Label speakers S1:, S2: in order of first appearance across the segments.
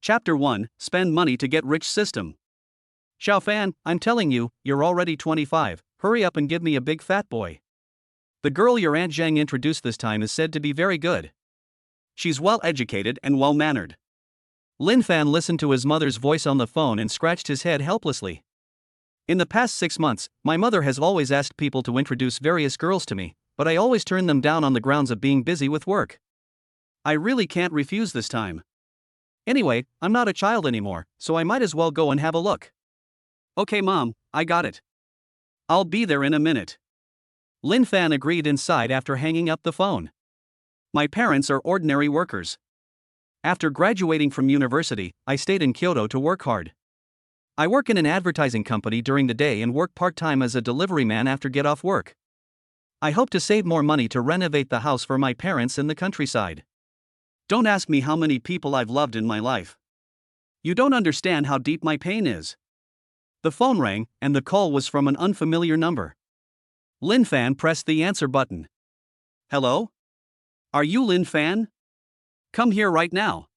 S1: Chapter 1, Spend Money to Get Rich System. Xiaofan, I'm telling you, you're already 25, hurry up and give me a big fat boy. The girl your Aunt Zhang introduced this time is said to be very good. She's well educated and well mannered. Lin Fan listened to his mother's voice on the phone and scratched his head helplessly. In the past 6 months, my mother has always asked people to introduce various girls to me, but I always turn them down on the grounds of being busy with work. I really can't refuse this time. Anyway, I'm not a child anymore, so I might as well go and have a look. Okay mom, I got it. I'll be there in a minute. Lin Fan agreed inside after hanging up the phone. My parents are ordinary workers. After graduating from university, I stayed in Kyoto to work hard. I work in an advertising company during the day and work part-time as a delivery man after get off work. I hope to save more money to renovate the house for my parents in the countryside. Don't ask me how many people I've loved in my life. You don't understand how deep my pain is. The phone rang, and the call was from an unfamiliar number. Lin Fan pressed the answer button. Hello? Are you Lin Fan? Come here right now.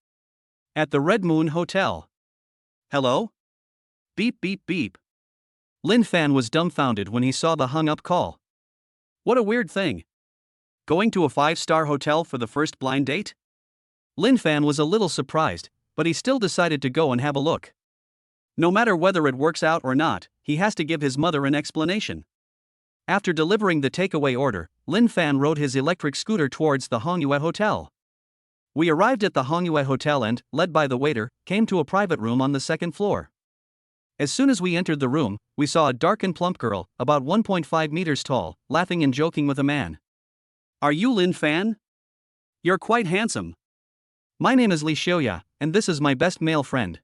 S1: At the Red Moon Hotel. Hello? Beep beep beep. Lin Fan was dumbfounded when he saw the hung-up call. What a weird thing. Going to a 5-star hotel for the first blind date? Lin Fan was a little surprised, but he still decided to go and have a look. No matter whether it works out or not, he has to give his mother an explanation. After delivering the takeaway order, Lin Fan rode his electric scooter towards the Hongyue Hotel. We arrived at the Hongyue Hotel and, led by the waiter, came to a private room on the second floor. As soon as we entered the room, we saw a dark and plump girl, about 1.5 meters tall, laughing and joking with a man. Are you Lin Fan? You're quite handsome. My name is Li Xiaoya, and this is my best male friend.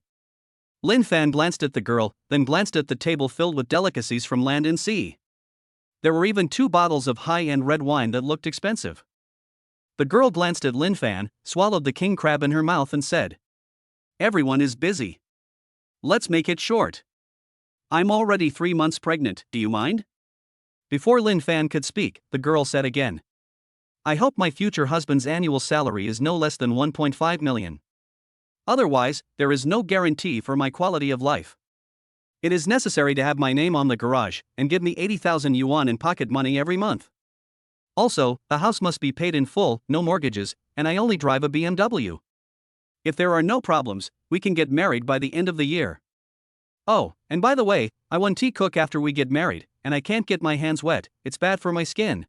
S1: Lin Fan glanced at the girl, then glanced at the table filled with delicacies from land and sea. There were even 2 bottles of high-end red wine that looked expensive. The girl glanced at Lin Fan, swallowed the king crab in her mouth and said, Everyone is busy. Let's make it short. I'm already 3 months pregnant, do you mind? Before Lin Fan could speak, the girl said again. I hope my future husband's annual salary is no less than 1.5 million. Otherwise, there is no guarantee for my quality of life. It is necessary to have my name on the garage, and give me 80,000 yuan in pocket money every month. Also, the house must be paid in full, no mortgages, and I only drive a BMW. If there are no problems, we can get married by the end of the year. Oh, and by the way, I want tea cook after we get married, and I can't get my hands wet, it's bad for my skin.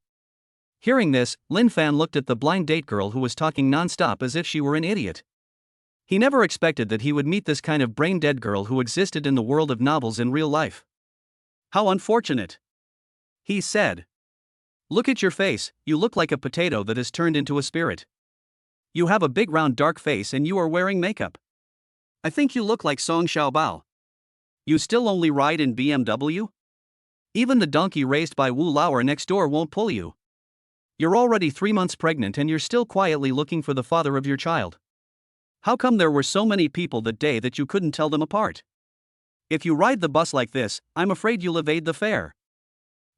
S1: Hearing this, Lin Fan looked at the blind date girl who was talking non-stop as if she were an idiot. He never expected that he would meet this kind of brain-dead girl who existed in the world of novels in real life. How unfortunate. He said. Look at your face, you look like a potato that has turned into a spirit. You have a big round dark face and you are wearing makeup. I think you look like Song Xiaobao. You still only ride in BMW? Even the donkey raised by Wu Lauer next door won't pull you. You're already 3 months pregnant and you're still quietly looking for the father of your child. How come there were so many people that day that you couldn't tell them apart? If you ride the bus like this, I'm afraid you'll evade the fare.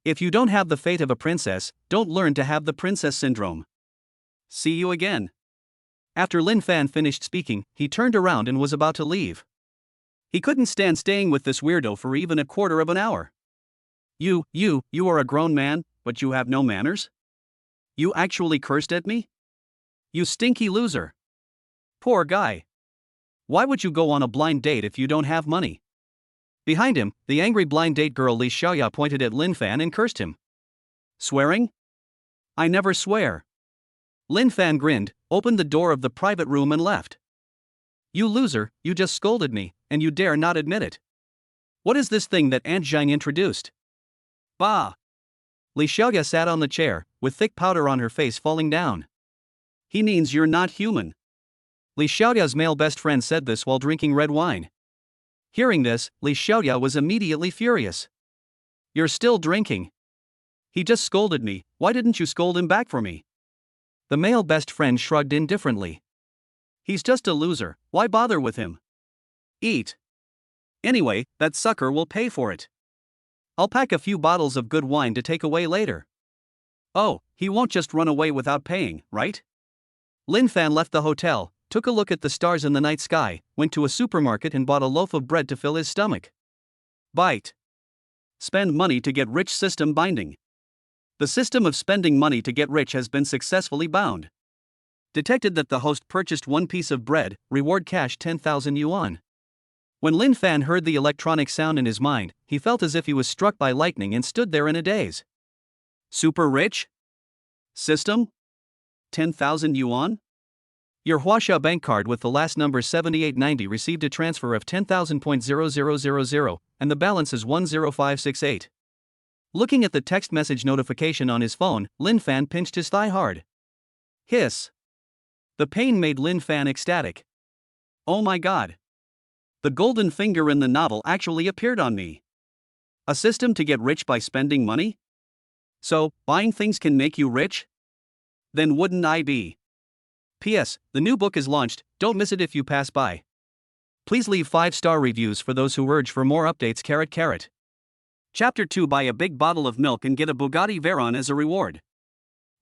S1: If you don't have the fate of a princess, don't learn to have the princess syndrome. See you again. After Lin Fan finished speaking, he turned around and was about to leave. He couldn't stand staying with this weirdo for even a quarter of an hour. You are a grown man, but you have no manners? You actually cursed at me? You stinky loser. Poor guy. Why would you go on a blind date if you don't have money? Behind him, the angry blind date girl Li Xiaoya pointed at Lin Fan and cursed him. Swearing? I never swear. Lin Fan grinned, opened the door of the private room and left. You loser, you just scolded me, and you dare not admit it. What is this thing that Aunt Zhang introduced? Bah! Li Xiaoya sat on the chair, with thick powder on her face falling down. He means you're not human. Li Xiaoya's male best friend said this while drinking red wine. Hearing this, Li Xiaoya was immediately furious. You're still drinking. He just scolded me, why didn't you scold him back for me? The male best friend shrugged indifferently. He's just a loser, why bother with him? Eat. Anyway, that sucker will pay for it. I'll pack a few bottles of good wine to take away later. Oh, he won't just run away without paying, right? Lin Fan left the hotel, took took a look at the stars in the night sky, went to a supermarket and bought a loaf of bread to fill his stomach. Bite. Spend money to get rich system binding. The system of spending money to get rich has been successfully bound. Detected that the host purchased one piece of bread, reward cash 10,000 yuan. When Lin Fan heard the electronic sound in his mind, he felt as if he was struck by lightning and stood there in a daze. Super rich? System? 10,000 yuan? Your Huaxia bank card with the last number 7890 received a transfer of 10,000.0000, and the balance is 10568. Looking at the text message notification on his phone, Lin Fan pinched his thigh hard. Hiss. The pain made Lin Fan ecstatic. Oh my god. The golden finger in the novel actually appeared on me. A system to get rich by spending money? So, buying things can make you rich? Then wouldn't I be? P.S. The new book is launched, don't miss it if you pass by. Please leave 5-star reviews for those who urge for more updates. Chapter 2. Buy a big bottle of milk and get a Bugatti Veyron as a reward.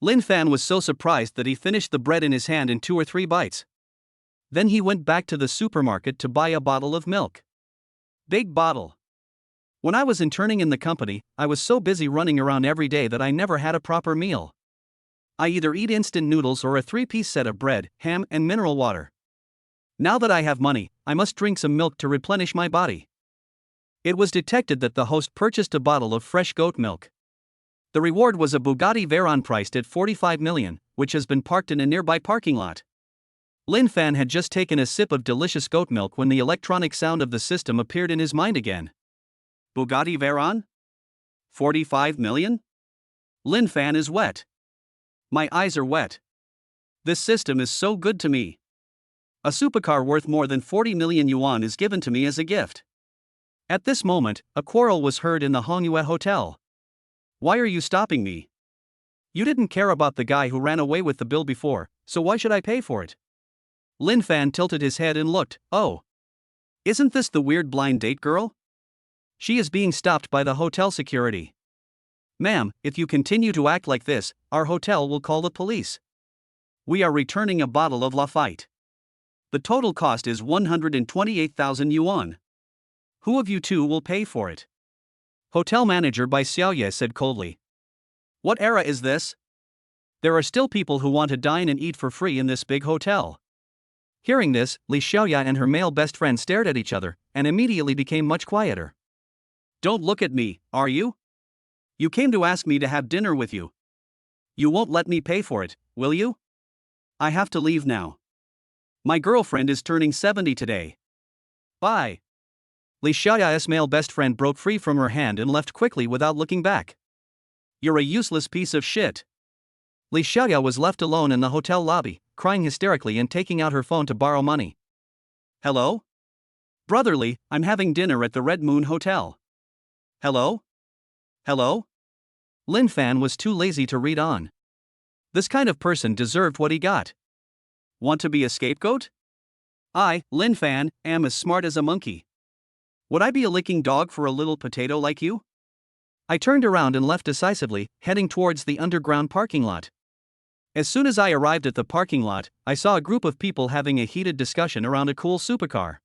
S1: Lin Fan was so surprised that he finished the bread in his hand in 2 or 3 bites. Then he went back to the supermarket to buy a bottle of milk. Big bottle. When I was interning in the company, I was so busy running around every day that I never had a proper meal. I either eat instant noodles or a 3-piece set of bread, ham, and mineral water. Now that I have money, I must drink some milk to replenish my body. It was detected that the host purchased a bottle of fresh goat milk. The reward was a Bugatti Veyron priced at 45 million, which has been parked in a nearby parking lot. Lin Fan had just taken a sip of delicious goat milk when the electronic sound of the system appeared in his mind again. Bugatti Veyron? 45 million? Lin Fan is wet. My eyes are wet. This system is so good to me. A supercar worth more than 40 million yuan is given to me as a gift. At this moment, a quarrel was heard in the Hongyue Hotel. Why are you stopping me? You didn't care about the guy who ran away with the bill before, so why should I pay for it? Lin Fan tilted his head and looked. Oh. Isn't this the weird blind date girl? She is being stopped by the hotel security. Ma'am, if you continue to act like this, our hotel will call the police. We are returning a bottle of Lafite. The total cost is 128,000 yuan. Who of you two will pay for it? Hotel manager Bai Xiaoye said coldly. What era is this? There are still people who want to dine and eat for free in this big hotel. Hearing this, Li Xiaoya and her male best friend stared at each other, and immediately became much quieter. Don't look at me, are you? You came to ask me to have dinner with you. You won't let me pay for it, will you? I have to leave now. My girlfriend is turning 70 today. Bye. Li Xiaoya's male best friend broke free from her hand and left quickly without looking back. You're a useless piece of shit. Li Xiaoya was left alone in the hotel lobby, crying hysterically and taking out her phone to borrow money. Hello? Brotherly, I'm having dinner at the Red Moon Hotel. Hello? Hello? Lin Fan was too lazy to read on. This kind of person deserved what he got. Want to be a scapegoat? I, Lin Fan, am as smart as a monkey. Would I be a licking dog for a little potato like you? I turned around and left decisively, heading towards the underground parking lot. As soon as I arrived at the parking lot, I saw a group of people having a heated discussion around a cool supercar.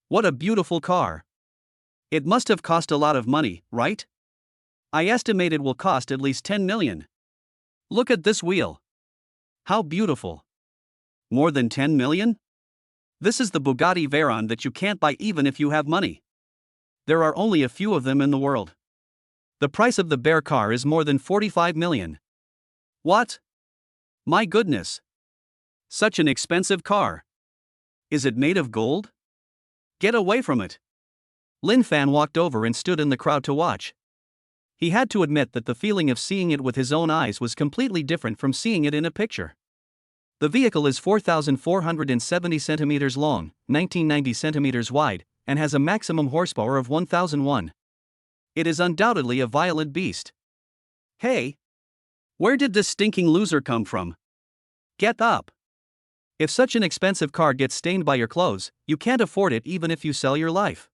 S1: What a beautiful car. It must have cost a lot of money, right? I estimate it will cost at least 10 million. Look at this wheel. How beautiful. More than 10 million? This is the Bugatti Veyron that you can't buy even if you have money. There are only a few of them in the world. The price of the bare car is more than 45 million. What? My goodness. Such an expensive car. Is it made of gold? Get away from it. Lin Fan walked over and stood in the crowd to watch. He had to admit that the feeling of seeing it with his own eyes was completely different from seeing it in a picture. The vehicle is 4,470 centimeters long, 1990 centimeters wide, and has a maximum horsepower of 1,001. It is undoubtedly a violent beast. Hey! Where did this stinking loser come from? Get up! If such an expensive car gets stained by your clothes, you can't afford it even if you sell your life.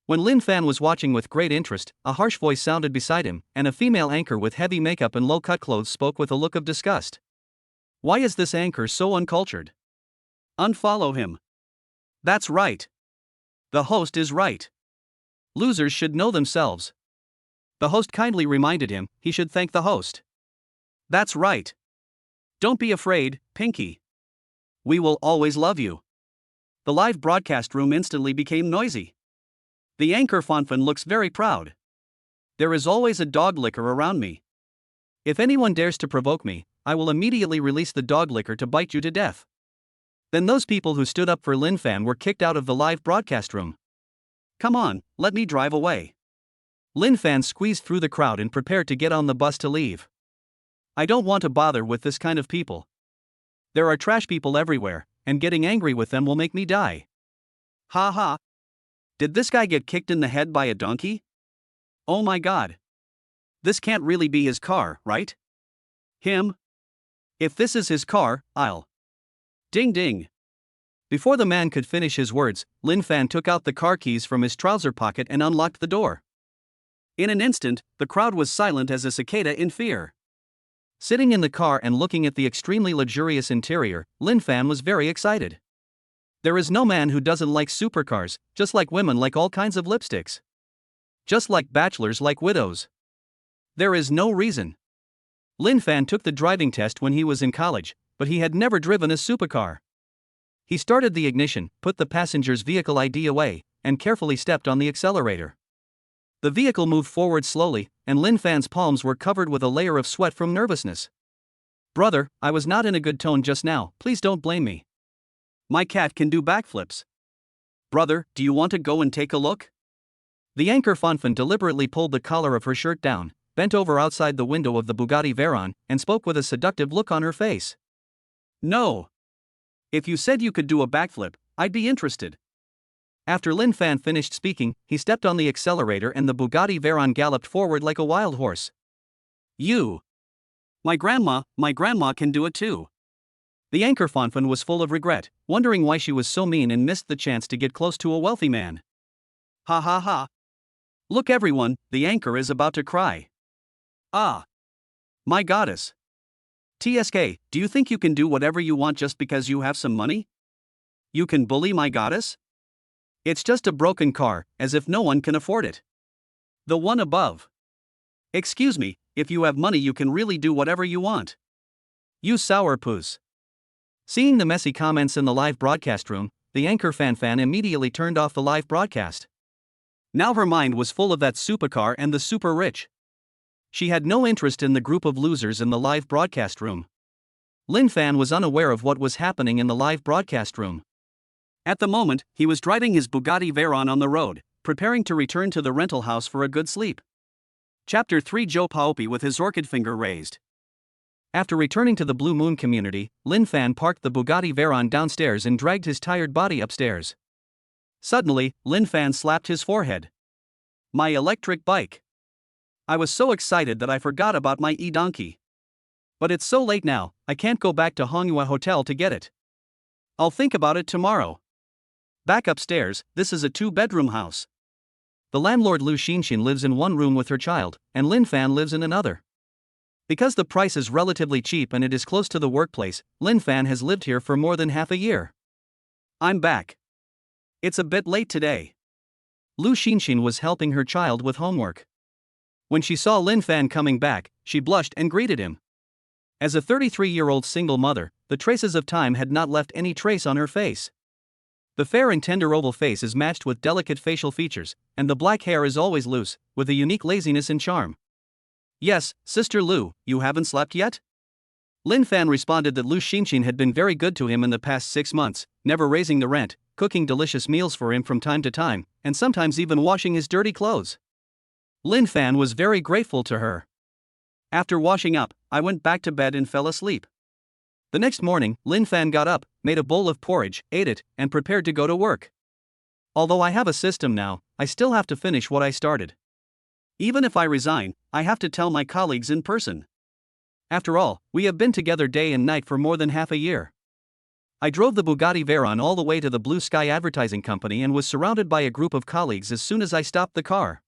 S1: When Lin Fan was watching with great interest, a harsh voice sounded beside him, and a female anchor with heavy makeup and low-cut clothes spoke with a look of disgust. Why is this anchor so uncultured? Unfollow him. That's right. The host is right. Losers should know themselves. The host kindly reminded him he should thank the host. That's right. Don't be afraid, Pinky. We will always love you. The live broadcast room instantly became noisy. The anchor Fonfan looks very proud. There is always a dog licker around me. If anyone dares to provoke me, I will immediately release the dog licker to bite you to death. Then those people who stood up for Lin Fan were kicked out of the live broadcast room. Come on, let me drive away. Lin Fan squeezed through the crowd and prepared to get on the bus to leave. I don't want to bother with this kind of people. There are trash people everywhere, and getting angry with them will make me die. Ha ha. Did this guy get kicked in the head by a donkey? Oh my god. This can't really be his car, right? Him? If this is his car, I'll. Ding ding. Before the man could finish his words, Lin Fan took out the car keys from his trouser pocket and unlocked the door. In an instant, the crowd was silent as a cicada in fear. Sitting in the car and looking at the extremely luxurious interior, Lin Fan was very excited. There is no man who doesn't like supercars, just like women like all kinds of lipsticks. Just like bachelors like widows. There is no reason. Lin Fan took the driving test when he was in college, but he had never driven a supercar. He started the ignition, put the passenger's vehicle ID away, and carefully stepped on the accelerator. The vehicle moved forward slowly, and Lin Fan's palms were covered with a layer of sweat from nervousness. Brother, I was not in a good tone just now, please don't blame me. My cat can do backflips. Brother, do you want to go and take a look? The anchor Fonfan deliberately pulled the collar of her shirt down, bent over outside the window of the Bugatti Veyron, and spoke with a seductive look on her face. No. If you said you could do a backflip, I'd be interested. After Lin Fan finished speaking, he stepped on the accelerator and the Bugatti Veyron galloped forward like a wild horse. You. My grandma can do it too. The anchor Fonfan was full of regret, wondering why she was so mean and missed the chance to get close to a wealthy man. Ha ha ha. Look everyone, the anchor is about to cry. Ah. My goddess. TSK, do you think you can do whatever you want just because you have some money? You can bully my goddess? It's just a broken car, as if no one can afford it. The one above. Excuse me, if you have money you can really do whatever you want. You sourpuss. Seeing the messy comments in the live broadcast room, the anchor Fonfan immediately turned off the live broadcast. Now her mind was full of that supercar and the super rich. She had no interest in the group of losers in the live broadcast room. Lin Fan was unaware of what was happening in the live broadcast room. At the moment, he was driving his Bugatti Veyron on the road, preparing to return to the rental house for a good sleep. Chapter 3 Joe Paopi with his orchid finger raised. After returning to the Blue Moon community, Lin Fan parked the Bugatti Veyron downstairs and dragged his tired body upstairs. Suddenly, Lin Fan slapped his forehead. My electric bike. I was so excited that I forgot about my e-donkey. But it's so late now, I can't go back to Honghua Hotel to get it. I'll think about it tomorrow. Back upstairs, this is a 2-bedroom house. The landlord Lu Xinshin lives in one room with her child, and Lin Fan lives in another. Because the price is relatively cheap and it is close to the workplace, Lin Fan has lived here for more than half a year. I'm back. It's a bit late today. Lu Xinshin was helping her child with homework. When she saw Lin Fan coming back, she blushed and greeted him. As a 33-year-old single mother, the traces of time had not left any trace on her face. The fair and tender oval face is matched with delicate facial features, and the black hair is always loose, with a unique laziness and charm. Yes, Sister Lu, you haven't slept yet? Lin Fan responded that Lu Xinshin had been very good to him in the past 6 months, never raising the rent, cooking delicious meals for him from time to time, and sometimes even washing his dirty clothes. Lin Fan was very grateful to her. After washing up, I went back to bed and fell asleep. The next morning, Lin Fan got up, made a bowl of porridge, ate it, and prepared to go to work. Although I have a system now, I still have to finish what I started. Even if I resign, I have to tell my colleagues in person. After all, we have been together day and night for more than half a year. I drove the Bugatti Veyron all the way to the Blue Sky Advertising Company and was surrounded by a group of colleagues as soon as I stopped the car.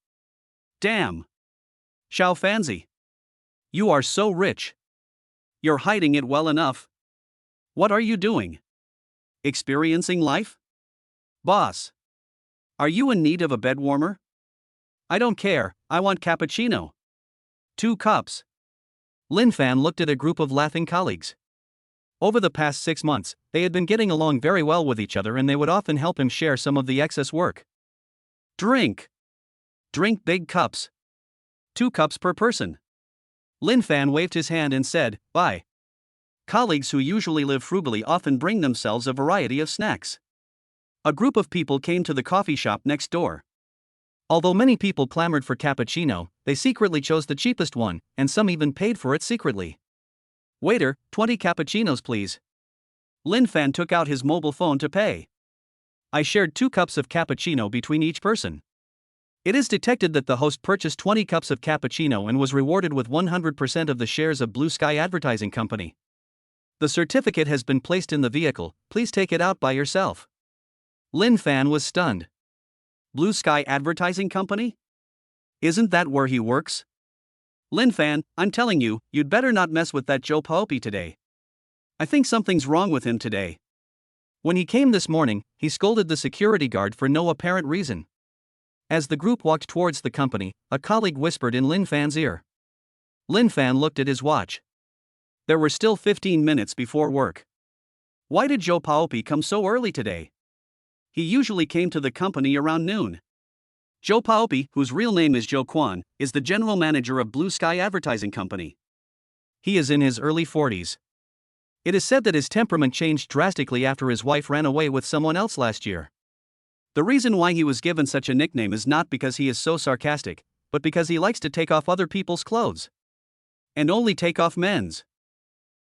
S1: Damn. Xiao Fanzi. You are so rich. You're hiding it well enough. What are you doing? Experiencing life? Boss. Are you in need of a bed warmer? I don't care, I want cappuccino. 2 cups. Lin Fan looked at a group of laughing colleagues. Over the past 6 months, they had been getting along very well with each other and they would often help him share some of the excess work. Drink. Drink big cups. 2 cups per person. Lin Fan waved his hand and said, bye. Colleagues who usually live frugally often bring themselves a variety of snacks. A group of people came to the coffee shop next door. Although many people clamored for cappuccino, they secretly chose the cheapest one, and some even paid for it secretly. Waiter, 20 cappuccinos please. Lin Fan took out his mobile phone to pay. I shared 2 cups of cappuccino between each person. It is detected that the host purchased 20 cups of cappuccino and was rewarded with 100% of the shares of Blue Sky Advertising Company. The certificate has been placed in the vehicle, please take it out by yourself. Lin Fan was stunned. Blue Sky Advertising Company? Isn't that where he works? Lin Fan, I'm telling you, you'd better not mess with that Joe Paopi today. I think something's wrong with him today. When he came this morning, he scolded the security guard for no apparent reason. As the group walked towards the company, a colleague whispered in Lin Fan's ear. Lin Fan looked at his watch. There were still 15 minutes before work. Why did Joe Paopi come so early today? He usually came to the company around noon. Joe Paopi, whose real name is Joe Kwan, is the general manager of Blue Sky Advertising Company. He is in his early 40s. It is said that his temperament changed drastically after his wife ran away with someone else last year. The reason why he was given such a nickname is not because he is so sarcastic, but because he likes to take off other people's clothes. And only take off men's.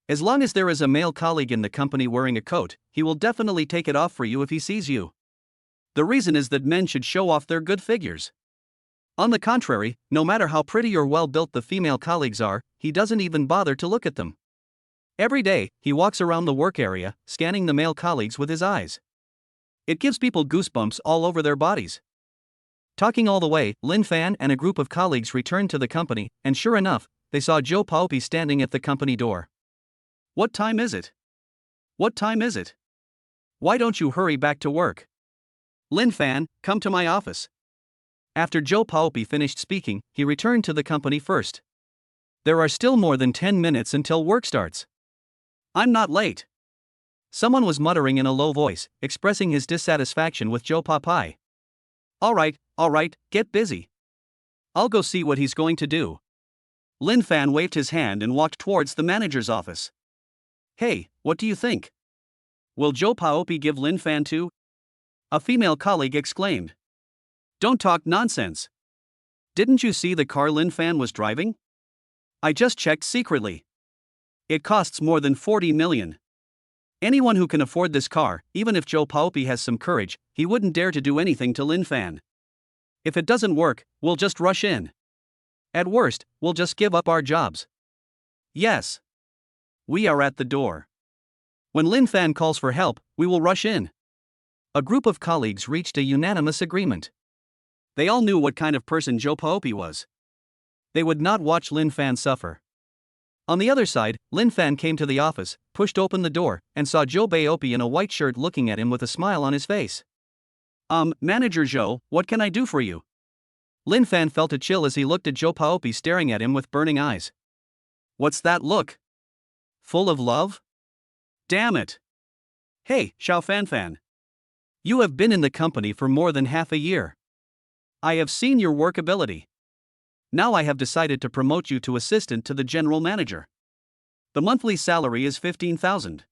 S1: As long as there is a male colleague in the company wearing a coat, he will definitely take it off for you if he sees you. The reason is that men should show off their good figures. On the contrary, no matter how pretty or well-built the female colleagues are, he doesn't even bother to look at them. Every day, he walks around the work area, scanning the male colleagues with his eyes. It gives people goosebumps all over their bodies. Talking all the way, Lin Fan and a group of colleagues returned to the company, and sure enough, they saw Joe Paopi standing at the company door. What time is it? What time is it? Why don't you hurry back to work? Lin Fan, come to my office. After Joe Paopi finished speaking, he returned to the company first. There are still more than 10 minutes until work starts. I'm not late. Someone was muttering in a low voice, expressing his dissatisfaction with Joe Paopi. All right, get busy. I'll go see what he's going to do. Lin Fan waved his hand and walked towards the manager's office. Hey, what do you think? Will Joe Paopi give Lin Fan too? A female colleague exclaimed. Don't talk nonsense. Didn't you see the car Lin Fan was driving? I just checked secretly. It costs more than 40 million. Anyone who can afford this car, even if Joe Paopi has some courage, he wouldn't dare to do anything to Lin Fan. If it doesn't work, we'll just rush in. At worst, we'll just give up our jobs. Yes. We are at the door. When Lin Fan calls for help, we will rush in. A group of colleagues reached a unanimous agreement. They all knew what kind of person Joe Paopi was. They would not watch Lin Fan suffer. On the other side, Lin Fan came to the office, pushed open the door, and saw Joe Paopi in a white shirt looking at him with a smile on his face. Manager Joe, what can I do for you? Lin Fan felt a chill as he looked at Joe Paopi staring at him with burning eyes. What's that look? Full of love? Damn it! Hey, Xiao Fan. You have been in the company for more than half a year. I have seen your work ability. Now I have decided to promote you to assistant to the general manager. The monthly salary is 15,000.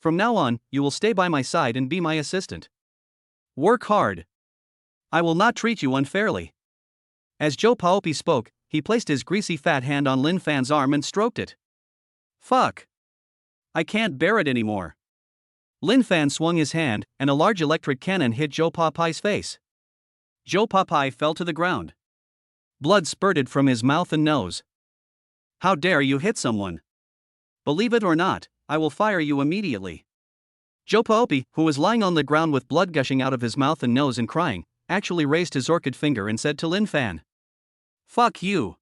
S1: From now on, you will stay by my side and be my assistant. Work hard. I will not treat you unfairly. As Joe Paopi spoke, he placed his greasy fat hand on Lin Fan's arm and stroked it. Fuck. I can't bear it anymore. Lin Fan swung his hand, and a large electric cannon hit Joe Paopi's face. Joe Paopi fell to the ground. Blood spurted from his mouth and nose. How dare you hit someone? Believe it or not, I will fire you immediately. Joe Paopi, who was lying on the ground with blood gushing out of his mouth and nose and crying, actually raised his orchid finger and said to Lin Fan. Fuck you.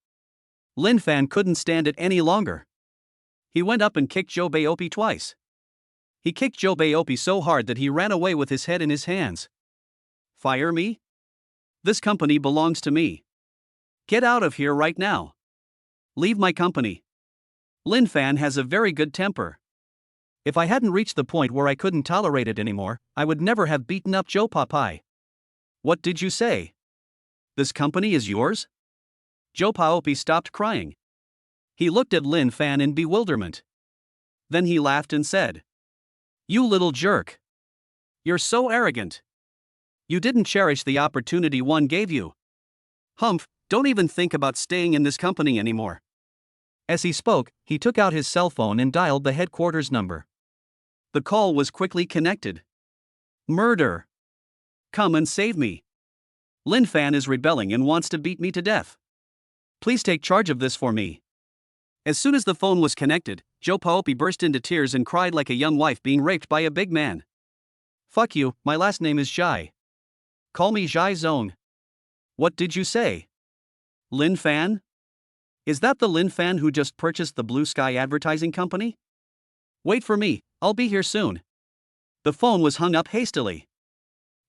S1: Lin Fan couldn't stand it any longer. He went up and kicked Joe Paopi twice. He kicked Joe Baopi so hard that he ran away with his head in his hands. Fire me? This company belongs to me. Get out of here right now. Leave my company. Lin Fan has a very good temper. If I hadn't reached the point where I couldn't tolerate it anymore, I would never have beaten up Joe Papai. What did you say? This company is yours? Joe Paopi stopped crying. He looked at Lin Fan in bewilderment. Then he laughed and said, "You little jerk. You're so arrogant. You didn't cherish the opportunity one gave you. Humph, don't even think about staying in this company anymore." As he spoke, he took out his cell phone and dialed the headquarters number. The call was quickly connected. Murder. Come and save me. Lin Fan is rebelling and wants to beat me to death. Please take charge of this for me. As soon as the phone was connected, Joe Paopi burst into tears and cried like a young wife being raped by a big man. Fuck you, my last name is Jai. Call me Jai Zong. What did you say? Lin Fan? Is that the Lin Fan who just purchased the Blue Sky Advertising Company? Wait for me, I'll be here soon. The phone was hung up hastily.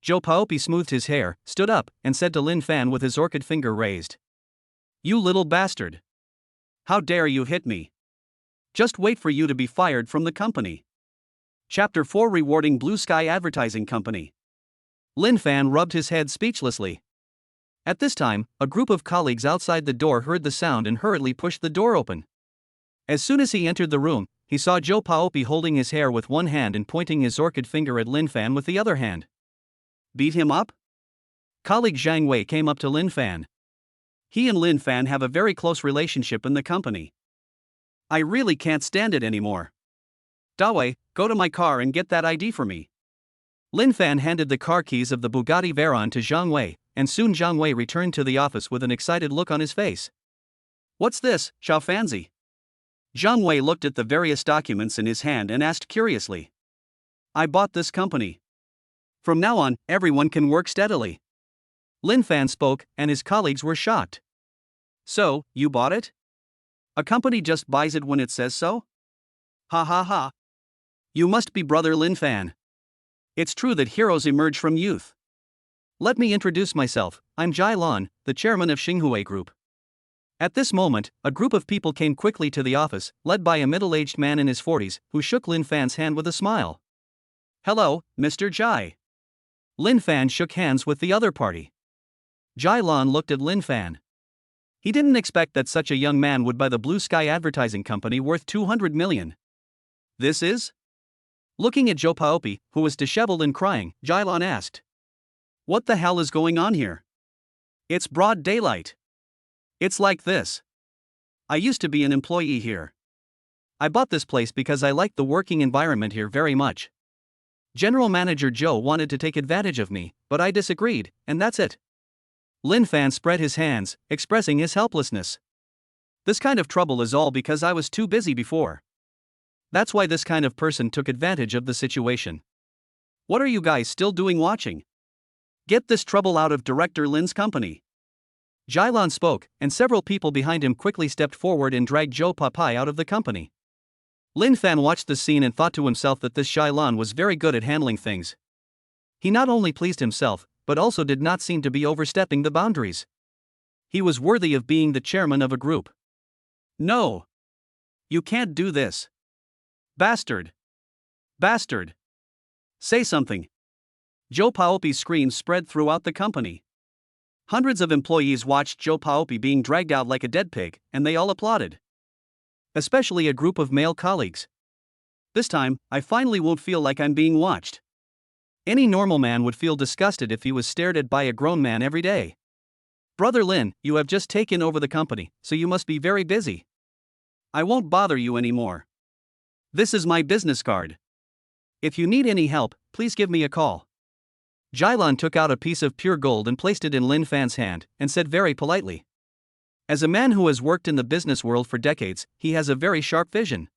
S1: Joe Paopi smoothed his hair, stood up, and said to Lin Fan with his orchid finger raised, "You little bastard. How dare you hit me? Just wait for you to be fired from the company." Chapter 4 Rewarding Blue Sky Advertising Company. Lin Fan rubbed his head speechlessly. At this time, a group of colleagues outside the door heard the sound and hurriedly pushed the door open. As soon as he entered the room, he saw Joe Paopi holding his hair with one hand and pointing his orchid finger at Lin Fan with the other hand. Beat him up? Colleague Zhang Wei came up to Lin Fan. He and Lin Fan have a very close relationship in the company. I really can't stand it anymore. Dawei, go to my car and get that ID for me. Lin Fan handed the car keys of the Bugatti Veyron to Zhang Wei, and soon Zhang Wei returned to the office with an excited look on his face. What's this, Xiao Fanzi? Zhang Wei looked at the various documents in his hand and asked curiously. I bought this company. From now on, everyone can work steadily. Lin Fan spoke, and his colleagues were shocked. So, you bought it? A company just buys it when it says so? Ha ha ha. You must be brother Lin Fan. It's true that heroes emerge from youth. Let me introduce myself, I'm Jai Lan, the chairman of Xinhui Group. At this moment, a group of people came quickly to the office, led by a middle-aged man in his 40s, who shook Lin Fan's hand with a smile. Hello, Mr. Jai. Lin Fan shook hands with the other party. Jai Lan looked at Lin Fan. He didn't expect that such a young man would buy the Blue Sky Advertising Company worth 200 million. This is? Looking at Joe Paopi, who was disheveled and crying, Jai Lan asked. What the hell is going on here? It's broad daylight. It's like this. I used to be an employee here. I bought this place because I liked the working environment here very much. General Manager Joe wanted to take advantage of me, but I disagreed, and that's it. Lin Fan spread his hands, expressing his helplessness. This kind of trouble is all because I was too busy before. That's why this kind of person took advantage of the situation. What are you guys still doing watching? Get this trouble out of Director Lin's company. Jai Lan spoke, and several people behind him quickly stepped forward and dragged Joe Papai out of the company. Lin Fan watched the scene and thought to himself that this Jai Lan was very good at handling things. He not only pleased himself, but also did not seem to be overstepping the boundaries. He was worthy of being the chairman of a group. No. You can't do this. Bastard. Bastard. Say something. Joe Paopi's screams spread throughout the company. Hundreds of employees watched Joe Paopi being dragged out like a dead pig, and they all applauded. Especially a group of male colleagues. This time, I finally won't feel like I'm being watched. Any normal man would feel disgusted if he was stared at by a grown man every day. Brother Lin, you have just taken over the company, so you must be very busy. I won't bother you anymore. This is my business card. If you need any help, please give me a call. Jai Lan took out a piece of pure gold and placed it in Lin Fan's hand, and said very politely. As a man who has worked in the business world for decades, he has a very sharp vision.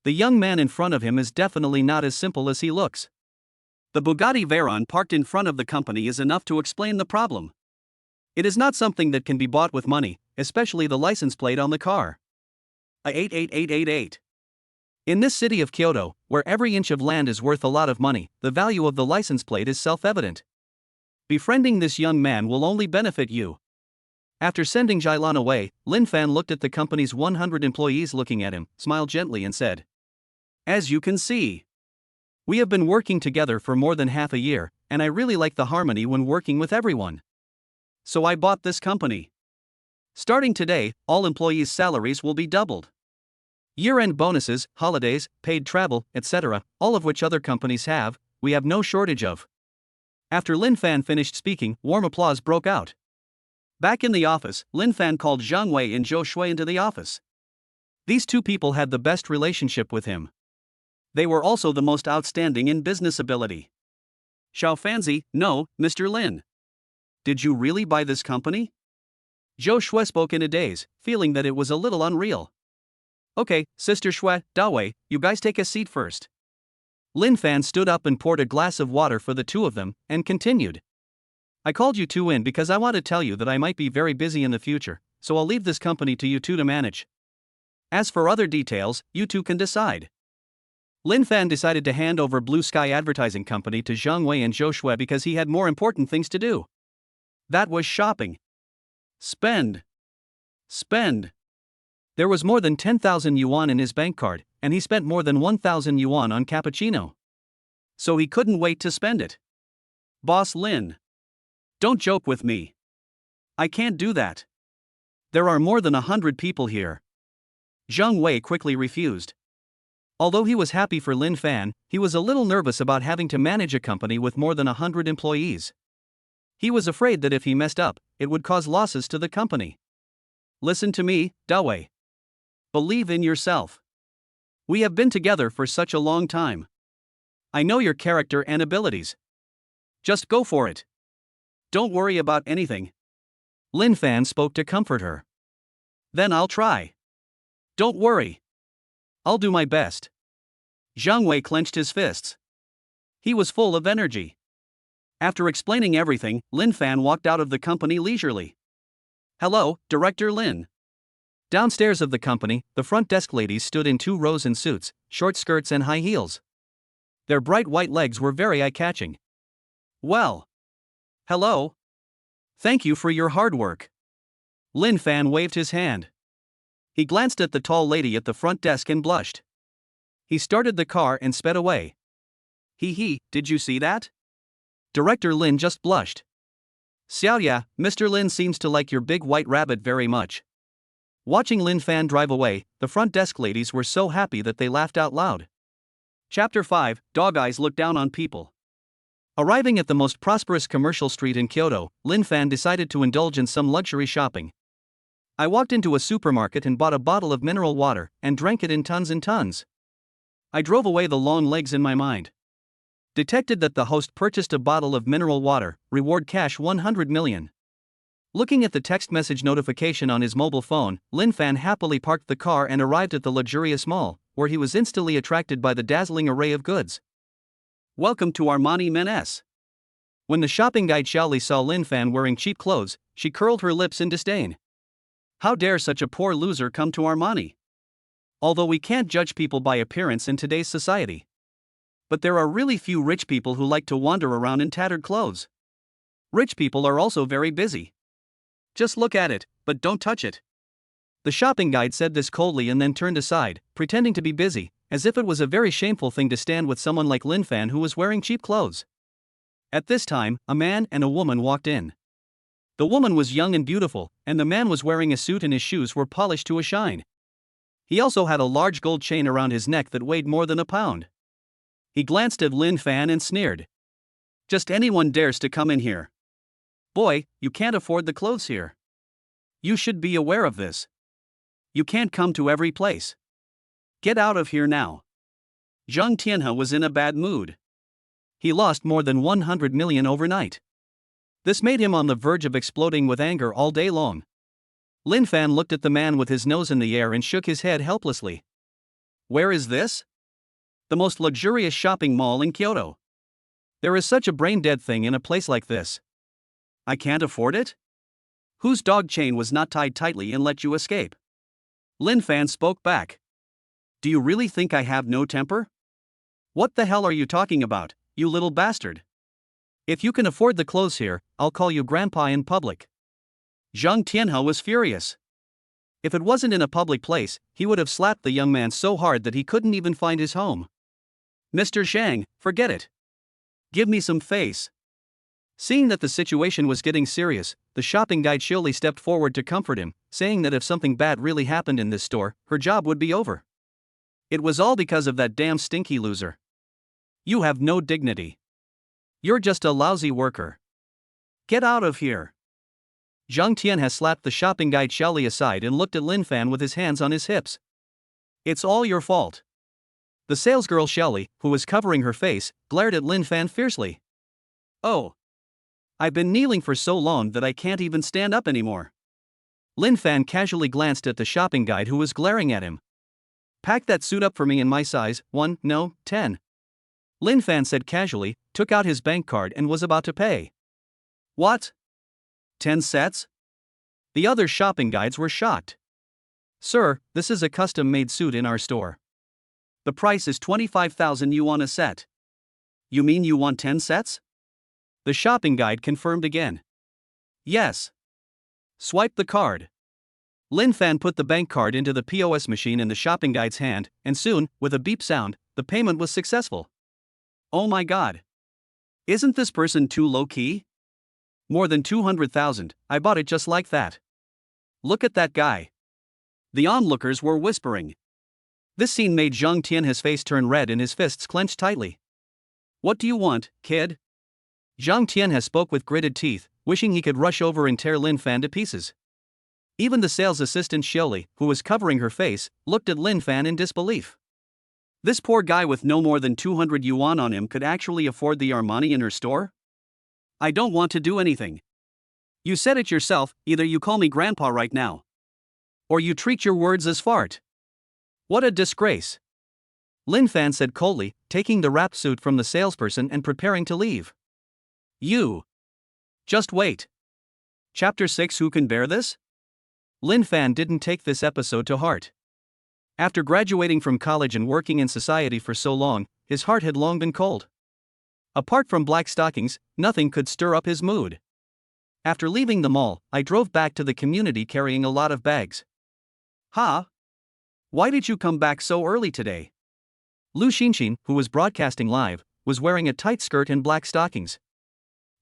S1: The young man in front of him is definitely not as simple as he looks. The Bugatti Veyron parked in front of the company is enough to explain the problem. It is not something that can be bought with money, especially the license plate on the car. A 88888. In this city of Kyoto, where every inch of land is worth a lot of money, the value of the license plate is self-evident. Befriending this young man will only benefit you. After sending Jailan away, Lin Fan looked at the company's 100 employees looking at him, smiled gently and said, "As you can see, we have been working together for more than half a year, and I really like the harmony when working with everyone. So I bought this company. Starting today, all employees' salaries will be doubled. Year-end bonuses, holidays, paid travel, etc., all of which other companies have, we have no shortage of." After Lin Fan finished speaking, warm applause broke out. Back in the office, Lin Fan called Zhang Wei and Zhou Shui into the office. These two people had the best relationship with him. They were also the most outstanding in business ability. "Xiao Fanzi, no, Mr. Lin. Did you really buy this company?" Zhou Shui spoke in a daze, feeling that it was a little unreal. "Okay, Sister Shui, Dawei, you guys take a seat first." Lin Fan stood up and poured a glass of water for the two of them, and continued. "I called you two in because I want to tell you that I might be very busy in the future, so I'll leave this company to you two to manage. As for other details, you two can decide." Lin Fan decided to hand over Blue Sky Advertising Company to Zhang Wei and Zhou Shui because he had more important things to do. That was shopping. Spend. There was more than 10,000 yuan in his bank card, and he spent more than 1,000 yuan on cappuccino. So he couldn't wait to spend it. "Boss Lin. Don't joke with me. I can't do that. There are more than 100 people here." Zhang Wei quickly refused. Although he was happy for Lin Fan, he was a little nervous about having to manage a company with more than 100 employees. He was afraid that if he messed up, it would cause losses to the company. "Listen to me, Dawei. Believe in yourself. We have been together for such a long time. I know your character and abilities. Just go for it. Don't worry about anything." Lin Fan spoke to comfort her. "Then I'll try. Don't worry. I'll do my best." Zhang Wei clenched his fists. He was full of energy. After explaining everything, Lin Fan walked out of the company leisurely. "Hello, Director Lin." Downstairs of the company, the front desk ladies stood in 2 rows in suits, short skirts and high heels. Their bright white legs were very eye-catching. "Well. Hello. Thank you for your hard work." Lin Fan waved his hand. He glanced at the tall lady at the front desk and blushed. He started the car and sped away. He, did you see that?" Director Lin just blushed. "Xiaoya, Mr. Lin seems to like your big white rabbit very much." Watching Lin Fan drive away, the front desk ladies were so happy that they laughed out loud. Chapter 5, Dog Eyes Look Down on People. Arriving at the most prosperous commercial street in Kyoto, Lin Fan decided to indulge in some luxury shopping. "I walked into a supermarket and bought a bottle of mineral water, and drank it in tons and tons. I drove away the long legs in my mind. Detected that the host purchased a bottle of mineral water, reward cash 100 million. Looking at the text message notification on his mobile phone, Lin Fan happily parked the car and arrived at the luxurious mall, where he was instantly attracted by the dazzling array of goods. "Welcome to Armani Men." When the shopping guide Xiaoli saw Lin Fan wearing cheap clothes, she curled her lips in disdain. How dare such a poor loser come to Armani? Although we can't judge people by appearance in today's society. But there are really few rich people who like to wander around in tattered clothes. Rich people are also very busy. Just look at it, but don't touch it. The shopping guide said this coldly and then turned aside, pretending to be busy, as if it was a very shameful thing to stand with someone like Lin Fan who was wearing cheap clothes. At this time, a man and a woman walked in. The woman was young and beautiful, and the man was wearing a suit and his shoes were polished to a shine. He also had a large gold chain around his neck that weighed more than a pound. He glanced at Lin Fan and sneered. "Just anyone dares to come in here. Boy, you can't afford the clothes here. You should be aware of this. You can't come to every place. Get out of here now." Zhang Tianhe was in a bad mood. He lost more than 100 million overnight. This made him on the verge of exploding with anger all day long. Lin Fan looked at the man with his nose in the air and shook his head helplessly. "Where is this?" "The most luxurious shopping mall in Kyoto. There is such a brain-dead thing in a place like this. I can't afford it? Whose dog chain was not tied tightly and let you escape?" Lin Fan spoke back. Do you really think I have no temper? What the hell are you talking about, you little bastard? If you can afford the clothes here, I'll call you grandpa in public. Zhang Tianhe was furious. If it wasn't in a public place, he would have slapped the young man so hard that he couldn't even find his home. Mr. Zhang, forget it. Give me some face. Seeing that the situation was getting serious, the shopping guide Shirley stepped forward to comfort him, saying that if something bad really happened in this store, her job would be over. It was all because of that damn stinky loser. You have no dignity. You're just a lousy worker. Get out of here. Zhang Tianhe slapped the shopping guide Xiaoli aside and looked at Lin Fan with his hands on his hips. It's all your fault. The salesgirl Xiaoli, who was covering her face, glared at Lin Fan fiercely. Oh. I've been kneeling for so long that I can't even stand up anymore. Lin Fan casually glanced at the shopping guide who was glaring at him. Pack that suit up for me in my size, 1, no, 10. Lin Fan said casually, took out his bank card and was about to pay. What? 10 sets? The other shopping guides were shocked. Sir, this is a custom-made suit in our store. The price is 25,000 yuan a set. You mean you want 10 sets? The shopping guide confirmed again. Yes. Swipe the card. Lin Fan put the bank card into the POS machine in the shopping guide's hand, and soon, with a beep sound, the payment was successful. Oh my god. Isn't this person too low-key? More than 200,000, I bought it just like that. Look at that guy. The onlookers were whispering. This scene made Zhang Tianhe's face turn red and his fists clenched tightly. What do you want, kid? Zhang Tianhe spoke with gritted teeth, wishing he could rush over and tear Lin Fan to pieces. Even the sales assistant Xiaoli, who was covering her face, looked at Lin Fan in disbelief. This poor guy with no more than 200 yuan on him could actually afford the Armani in her store? I don't want to do anything. You said it yourself, either you call me grandpa right now. Or you treat your words as fart. What a disgrace. Lin Fan said coldly, taking the wrapped suit from the salesperson and preparing to leave. You. Just wait. Chapter 6 Who Can Bear This? Lin Fan didn't take this episode to heart. After graduating from college and working in society for so long, his heart had long been cold. Apart from black stockings, nothing could stir up his mood. After leaving the mall, I drove back to the community carrying a lot of bags. Huh? Why did you come back so early today? Lu Xinxin, who was broadcasting live, was wearing a tight skirt and black stockings.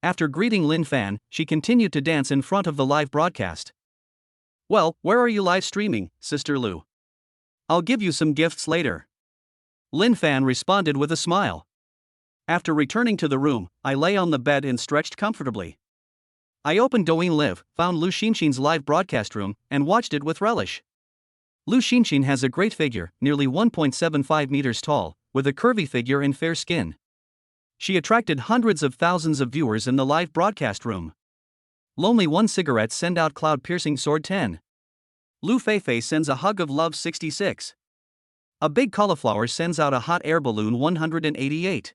S1: After greeting Lin Fan, she continued to dance in front of the live broadcast. Well, where are you live streaming, Sister Lu? I'll give you some gifts later. Lin Fan responded with a smile. After returning to the room, I lay on the bed and stretched comfortably. I opened Douyin Live, found Lu Xinxin's live broadcast room, and watched it with relish. Lu Xinxin has a great figure, nearly 1.75 meters tall, with a curvy figure and fair skin. She attracted hundreds of thousands of viewers in the live broadcast room. Lonely One Cigarette send out cloud-piercing sword 10. Lu Feifei sends a hug of love 66. A big cauliflower sends out a hot air balloon 188.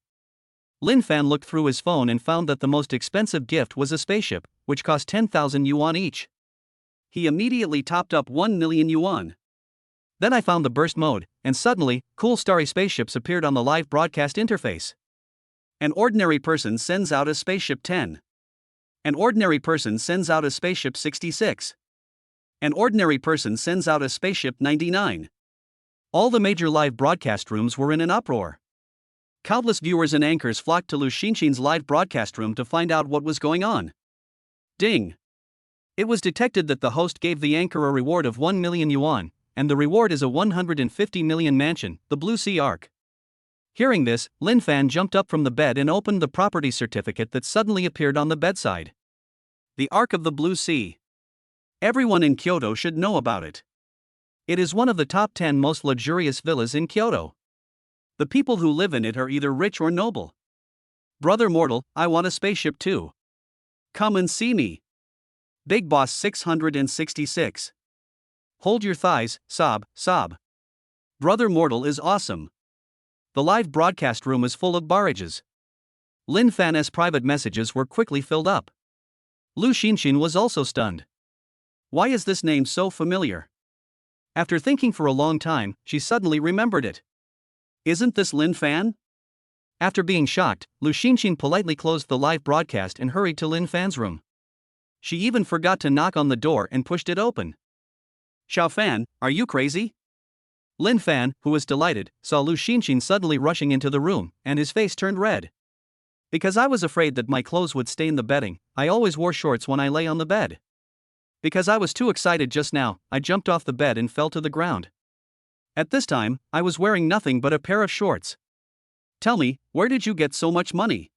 S1: Lin Fan looked through his phone and found that the most expensive gift was a spaceship, which cost 10,000 yuan each. He immediately topped up 1 million yuan. Then I found the burst mode, and suddenly, cool starry spaceships appeared on the live broadcast interface. An ordinary person sends out a spaceship 10. An ordinary person sends out a spaceship 66. An ordinary person sends out a spaceship 99. All the major live broadcast rooms were in an uproar. Countless viewers and anchors flocked to Lu Xinxin's live broadcast room to find out what was going on. Ding! It was detected that the host gave the anchor a reward of 1 million yuan, and the reward is a 150 million mansion, the Blue Sea Arc. Hearing this, Lin Fan jumped up from the bed and opened the property certificate that suddenly appeared on the bedside. The Arc of the Blue Sea. Everyone in Kyoto should know about it. It is one of the top 10 most luxurious villas in Kyoto. The people who live in it are either rich or noble. Brother Mortal, I want a spaceship too. Come and see me. Big Boss 666. Hold your thighs, sob, sob. Brother Mortal is awesome. The live broadcast room is full of barrages. Lin Fan's private messages were quickly filled up. Lu Xinxin was also stunned. Why is this name so familiar? After thinking for a long time, she suddenly remembered it. Isn't this Lin Fan? After being shocked, Lu Xinxin politely closed the live broadcast and hurried to Lin Fan's room. She even forgot to knock on the door and pushed it open. Xiao Fan, are you crazy? Lin Fan, who was delighted, saw Lu Xinxin suddenly rushing into the room, and his face turned red. Because I was afraid that my clothes would stain the bedding, I always wore shorts when I lay on the bed. Because I was too excited just now, I jumped off the bed and fell to the ground. At this time, I was wearing nothing but a pair of shorts. Tell me, where did you get so much money?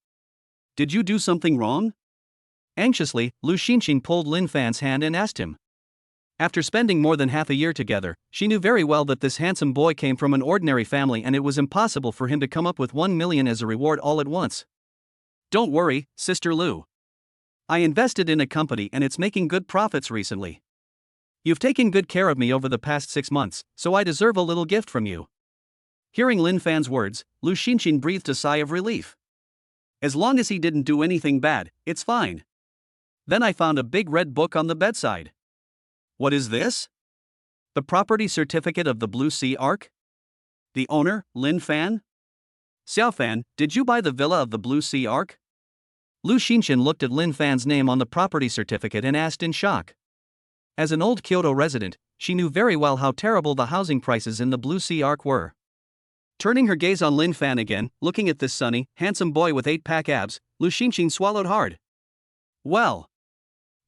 S1: Did you do something wrong? Anxiously, Lu Xinxin pulled Lin Fan's hand and asked him. After spending more than half a year together, she knew very well that this handsome boy came from an ordinary family and it was impossible for him to come up with 1 million as a reward all at once. Don't worry, Sister Lu. I invested in a company and it's making good profits recently. You've taken good care of me over the past 6 months, so I deserve a little gift from you. Hearing Lin Fan's words, Lu Xinxin breathed a sigh of relief. As long as he didn't do anything bad, it's fine. Then I found a big red book on the bedside. What is this? The property certificate of the Blue Sea Ark? The owner, Lin Fan? Xiao Fan, did you buy the villa of the Blue Sea Ark? Lu Xinxin looked at Lin Fan's name on the property certificate and asked in shock. As an old Kyoto resident, she knew very well how terrible the housing prices in the Blue Sea Ark were. Turning her gaze on Lin Fan again, looking at this sunny, handsome boy with 8-pack abs, Lu Xinxin swallowed hard. Well.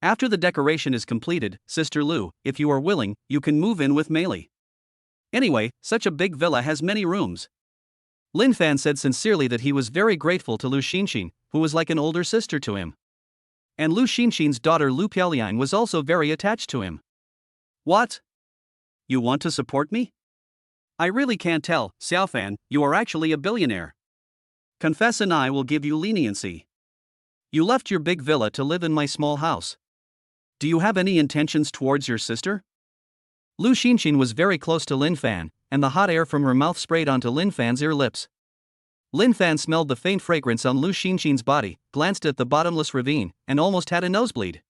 S1: After the decoration is completed, Sister Lu, if you are willing, you can move in with Meili. Anyway, such a big villa has many rooms. Lin Fan said sincerely that he was very grateful to Lu Xinxin, who was like an older sister to him. And Lu Xinxin's daughter Lu Piaoliang was also very attached to him. What? You want to support me? I really can't tell, Xiao Fan, you are actually a billionaire. Confess and I will give you leniency. You left your big villa to live in my small house. Do you have any intentions towards your sister? Lu Xinxin was very close to Lin Fan, and the hot air from her mouth sprayed onto Lin Fan's ear lips. Lin Fan smelled the faint fragrance on Lu Xinxin's body, glanced at the bottomless ravine, and almost had a nosebleed.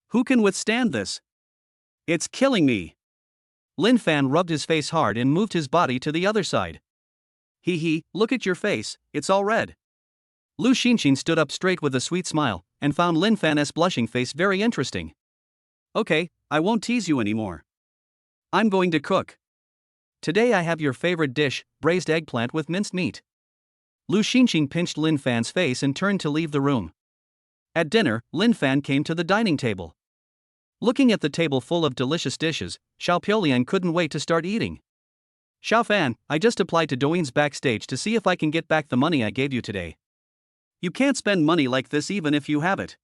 S1: Who can withstand this? It's killing me. Lin Fan rubbed his face hard and moved his body to the other side. Hee, look at your face, it's all red. Lu Xinxin stood up straight with a sweet smile, and found Lin Fan's blushing face very interesting. Okay, I won't tease you anymore. I'm going to cook. Today I have your favorite dish, braised eggplant with minced meat. Lu Xinxin pinched Lin Fan's face and turned to leave the room. At dinner, Lin Fan came to the dining table. Looking at the table full of delicious dishes, Xiao Piaoliang couldn't wait to start eating. Xiao Fan, I just applied to Douyin's backstage to see if I can get back the money I gave you today. You can't spend money like this even if you have it.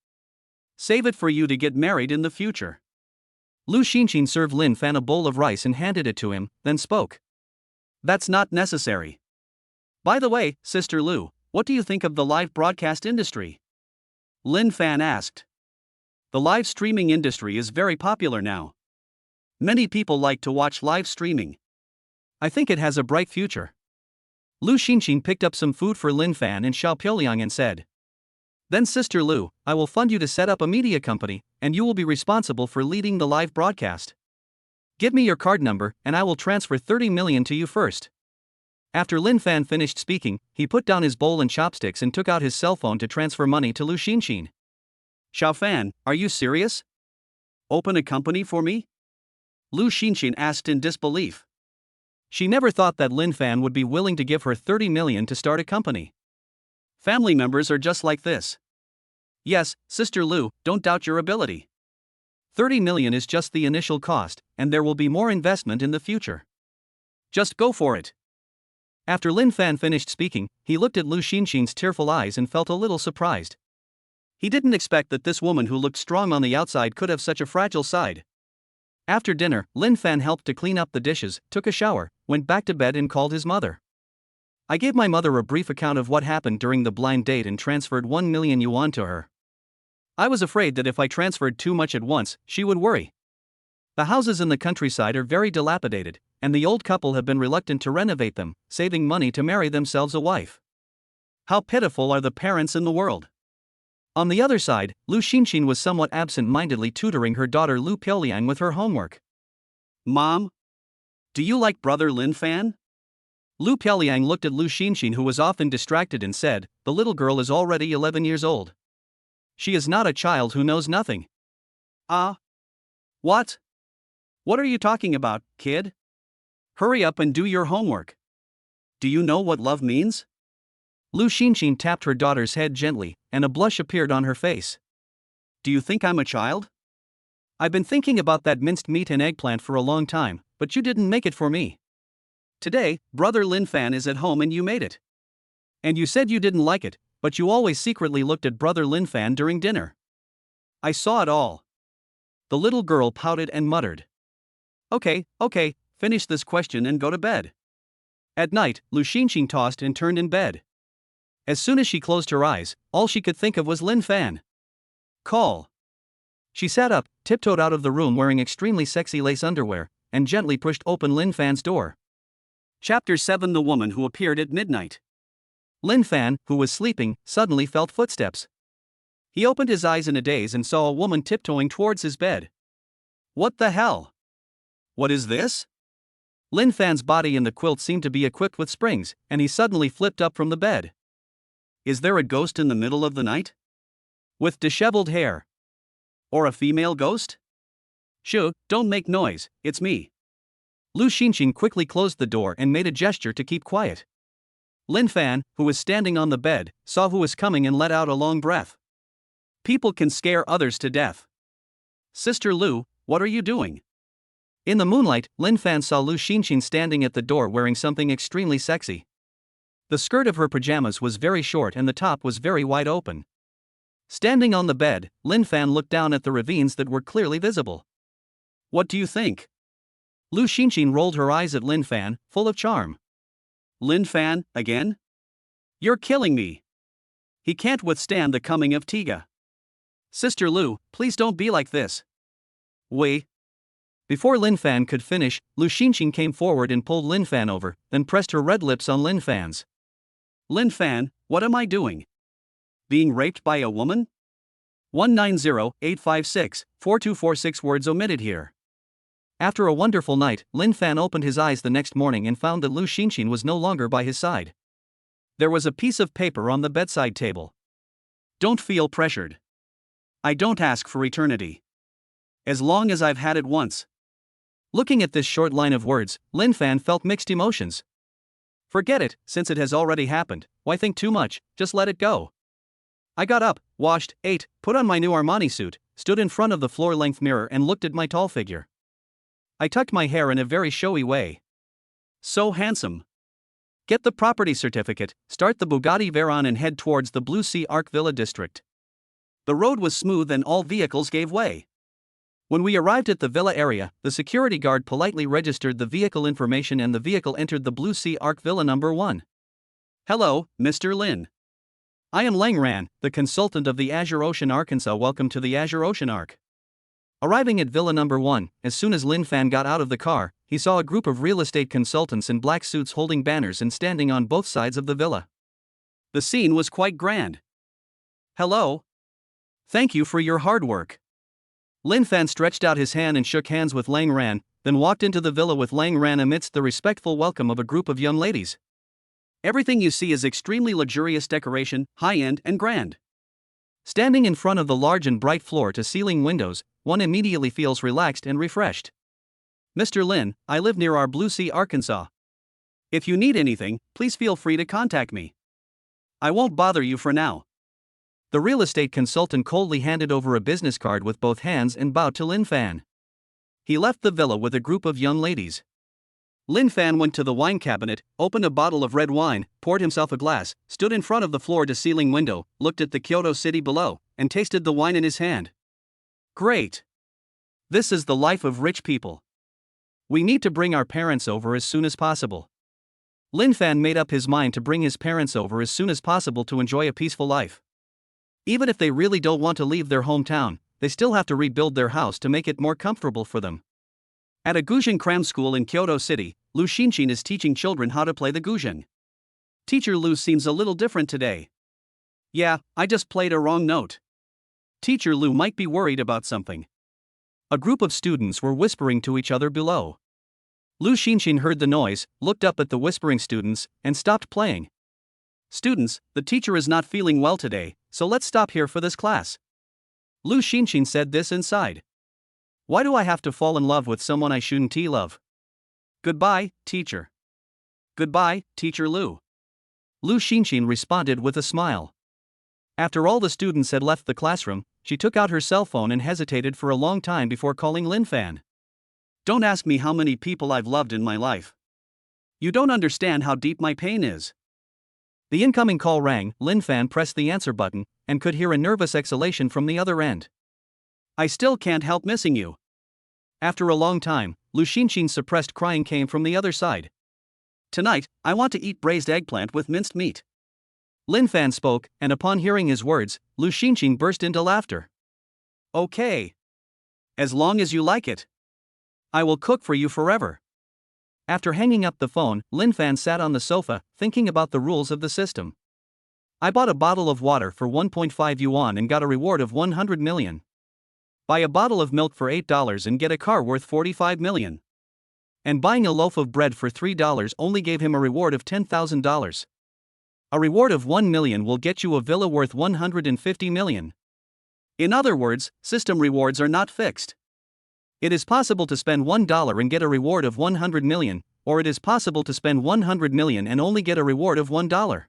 S1: Save it for you to get married in the future. Lu Xinxin served Lin Fan a bowl of rice and handed it to him, then spoke. That's not necessary. By the way, Sister Lu, what do you think of the live broadcast industry? Lin Fan asked. The live streaming industry is very popular now. Many people like to watch live streaming. I think it has a bright future. Lu Xinxin picked up some food for Lin Fan and Xiao Piaoliang and said. Then Sister Lu, I will fund you to set up a media company, and you will be responsible for leading the live broadcast. Give me your card number, and I will transfer 30 million to you first. After Lin Fan finished speaking, he put down his bowl and chopsticks and took out his cell phone to transfer money to Lu Xinxin. Xiao Fan, are you serious? Open a company for me? Lu Xinxin asked in disbelief. She never thought that Lin Fan would be willing to give her 30 million to start a company. Family members are just like this. Yes, Sister Lu, don't doubt your ability. 30 million is just the initial cost, and there will be more investment in the future. Just go for it. After Lin Fan finished speaking, he looked at Lu Xinxin's tearful eyes and felt a little surprised. He didn't expect that this woman who looked strong on the outside could have such a fragile side. After dinner, Lin Fan helped to clean up the dishes, took a shower, went back to bed and called his mother. I gave my mother a brief account of what happened during the blind date and transferred 1 million yuan to her. I was afraid that if I transferred too much at once, she would worry. The houses in the countryside are very dilapidated, and the old couple have been reluctant to renovate them, saving money to marry themselves a wife. How pitiful are the parents in the world. On the other side, Lu Xinxin was somewhat absent-mindedly tutoring her daughter Lu Piaoliang with her homework. Mom? Do you like brother Lin Fan? Lu Piaoliang looked at Lu Xinxin, who was often distracted, and said, the little girl is already 11 years old. She is not a child who knows nothing. Ah? What? What are you talking about, kid? Hurry up and do your homework. Do you know what love means? Lu Xinxin tapped her daughter's head gently, and a blush appeared on her face. Do you think I'm a child? I've been thinking about that minced meat and eggplant for a long time, but you didn't make it for me. Today, brother Lin Fan is at home and you made it. And you said you didn't like it, but you always secretly looked at brother Lin Fan during dinner. I saw it all. The little girl pouted and muttered. Okay, finish this question and go to bed. At night, Lu Xinxin tossed and turned in bed. As soon as she closed her eyes, all she could think of was Lin Fan. Call. She sat up, tiptoed out of the room wearing extremely sexy lace underwear, and gently pushed open Lin Fan's door. Chapter 7: The Woman Who Appeared at Midnight. Lin Fan, who was sleeping, suddenly felt footsteps. He opened his eyes in a daze and saw a woman tiptoeing towards his bed. What the hell? What is this? Lin Fan's body in the quilt seemed to be equipped with springs, and he suddenly flipped up from the bed. Is there a ghost in the middle of the night? With disheveled hair? Or a female ghost? Shoo, don't make noise, it's me. Lu Xinxin quickly closed the door and made a gesture to keep quiet. Lin Fan, who was standing on the bed, saw who was coming and let out a long breath. People can scare others to death. Sister Lu, what are you doing? In the moonlight, Lin Fan saw Lu Xinxin standing at the door wearing something extremely sexy. The skirt of her pajamas was very short and the top was very wide open. Standing on the bed, Lin Fan looked down at the ravines that were clearly visible. What do you think? Lu Xinxin rolled her eyes at Lin Fan, full of charm. Lin Fan, again? You're killing me. He can't withstand the coming of Tiga. Sister Lu, please don't be like this. Wait. Before Lin Fan could finish, Lu Xinxin came forward and pulled Lin Fan over, then pressed her red lips on Lin Fan's. Lin Fan, what am I doing? Being raped by a woman? 190-856-4246 words omitted here. After a wonderful night, Lin Fan opened his eyes the next morning and found that Lu Xinxin was no longer by his side. There was a piece of paper on the bedside table. Don't feel pressured. I don't ask for eternity. As long as I've had it once. Looking at this short line of words, Lin Fan felt mixed emotions. Forget it, since it has already happened, why think too much, just let it go. I got up, washed, ate, put on my new Armani suit, stood in front of the floor-length mirror and looked at my tall figure. I tucked my hair in a very showy way. So handsome. Get the property certificate, start the Bugatti Veyron and head towards the Blue Sea Arc Villa district. The road was smooth and all vehicles gave way. When we arrived at the villa area, the security guard politely registered the vehicle information and the vehicle entered the Blue Sea Arc Villa number 1. Hello, Mr. Lin. I am Lang Ran, the consultant of the Azure Ocean Arkansas. Welcome to the Azure Ocean Arc. Arriving at Villa number 1, as soon as Lin Fan got out of the car, he saw a group of real estate consultants in black suits holding banners and standing on both sides of the villa. The scene was quite grand. Hello. Thank you for your hard work. Lin Fan stretched out his hand and shook hands with Lang Ran, then walked into the villa with Lang Ran amidst the respectful welcome of a group of young ladies. Everything you see is extremely luxurious decoration, high-end and grand. Standing in front of the large and bright floor-to-ceiling windows, one immediately feels relaxed and refreshed. Mr. Lin, I live near our Blue Sea, Arkansas. If you need anything, please feel free to contact me. I won't bother you for now. The real estate consultant coldly handed over a business card with both hands and bowed to Lin Fan. He left the villa with a group of young ladies. Lin Fan went to the wine cabinet, opened a bottle of red wine, poured himself a glass, stood in front of the floor-to-ceiling window, looked at the Kyoto city below, and tasted the wine in his hand. Great! This is the life of rich people. We need to bring our parents over as soon as possible. Lin Fan made up his mind to bring his parents over as soon as possible to enjoy a peaceful life. Even if they really don't want to leave their hometown, they still have to rebuild their house to make it more comfortable for them. At a Guzheng cram school in Kyoto City, Lu Xinxin is teaching children how to play the guzheng. Teacher Lu seems a little different today. Yeah, I just played a wrong note. Teacher Lu might be worried about something. A group of students were whispering to each other below. Lu Xinxin heard the noise, looked up at the whispering students, and stopped playing. Students, the teacher is not feeling well today, so let's stop here for this class. Lu Xinxin said this inside. Why do I have to fall in love with someone I shouldn't love? Goodbye, teacher. Goodbye, teacher Lu. Lu Xinxin responded with a smile. After all the students had left the classroom, she took out her cell phone and hesitated for a long time before calling Lin Fan. Don't ask me how many people I've loved in my life. You don't understand how deep my pain is. The incoming call rang. Lin Fan pressed the answer button and could hear a nervous exhalation from the other end. I still can't help missing you. After a long time, Lu Xinxin's suppressed crying came from the other side. Tonight, I want to eat braised eggplant with minced meat. Lin Fan spoke, and upon hearing his words, Lu Xinxin burst into laughter. Okay. As long as you like it. I will cook for you forever. After hanging up the phone, Lin Fan sat on the sofa, thinking about the rules of the system. I bought a bottle of water for 1.5 yuan and got a reward of 100 million. Buy a bottle of milk for $8 and get a car worth 45 million. And buying a loaf of bread for $3 only gave him a reward of $10,000. A reward of 1 million will get you a villa worth 150 million. In other words, system rewards are not fixed. It is possible to spend $1 and get a reward of 100 million, or it is possible to spend 100 million and only get a reward of $1.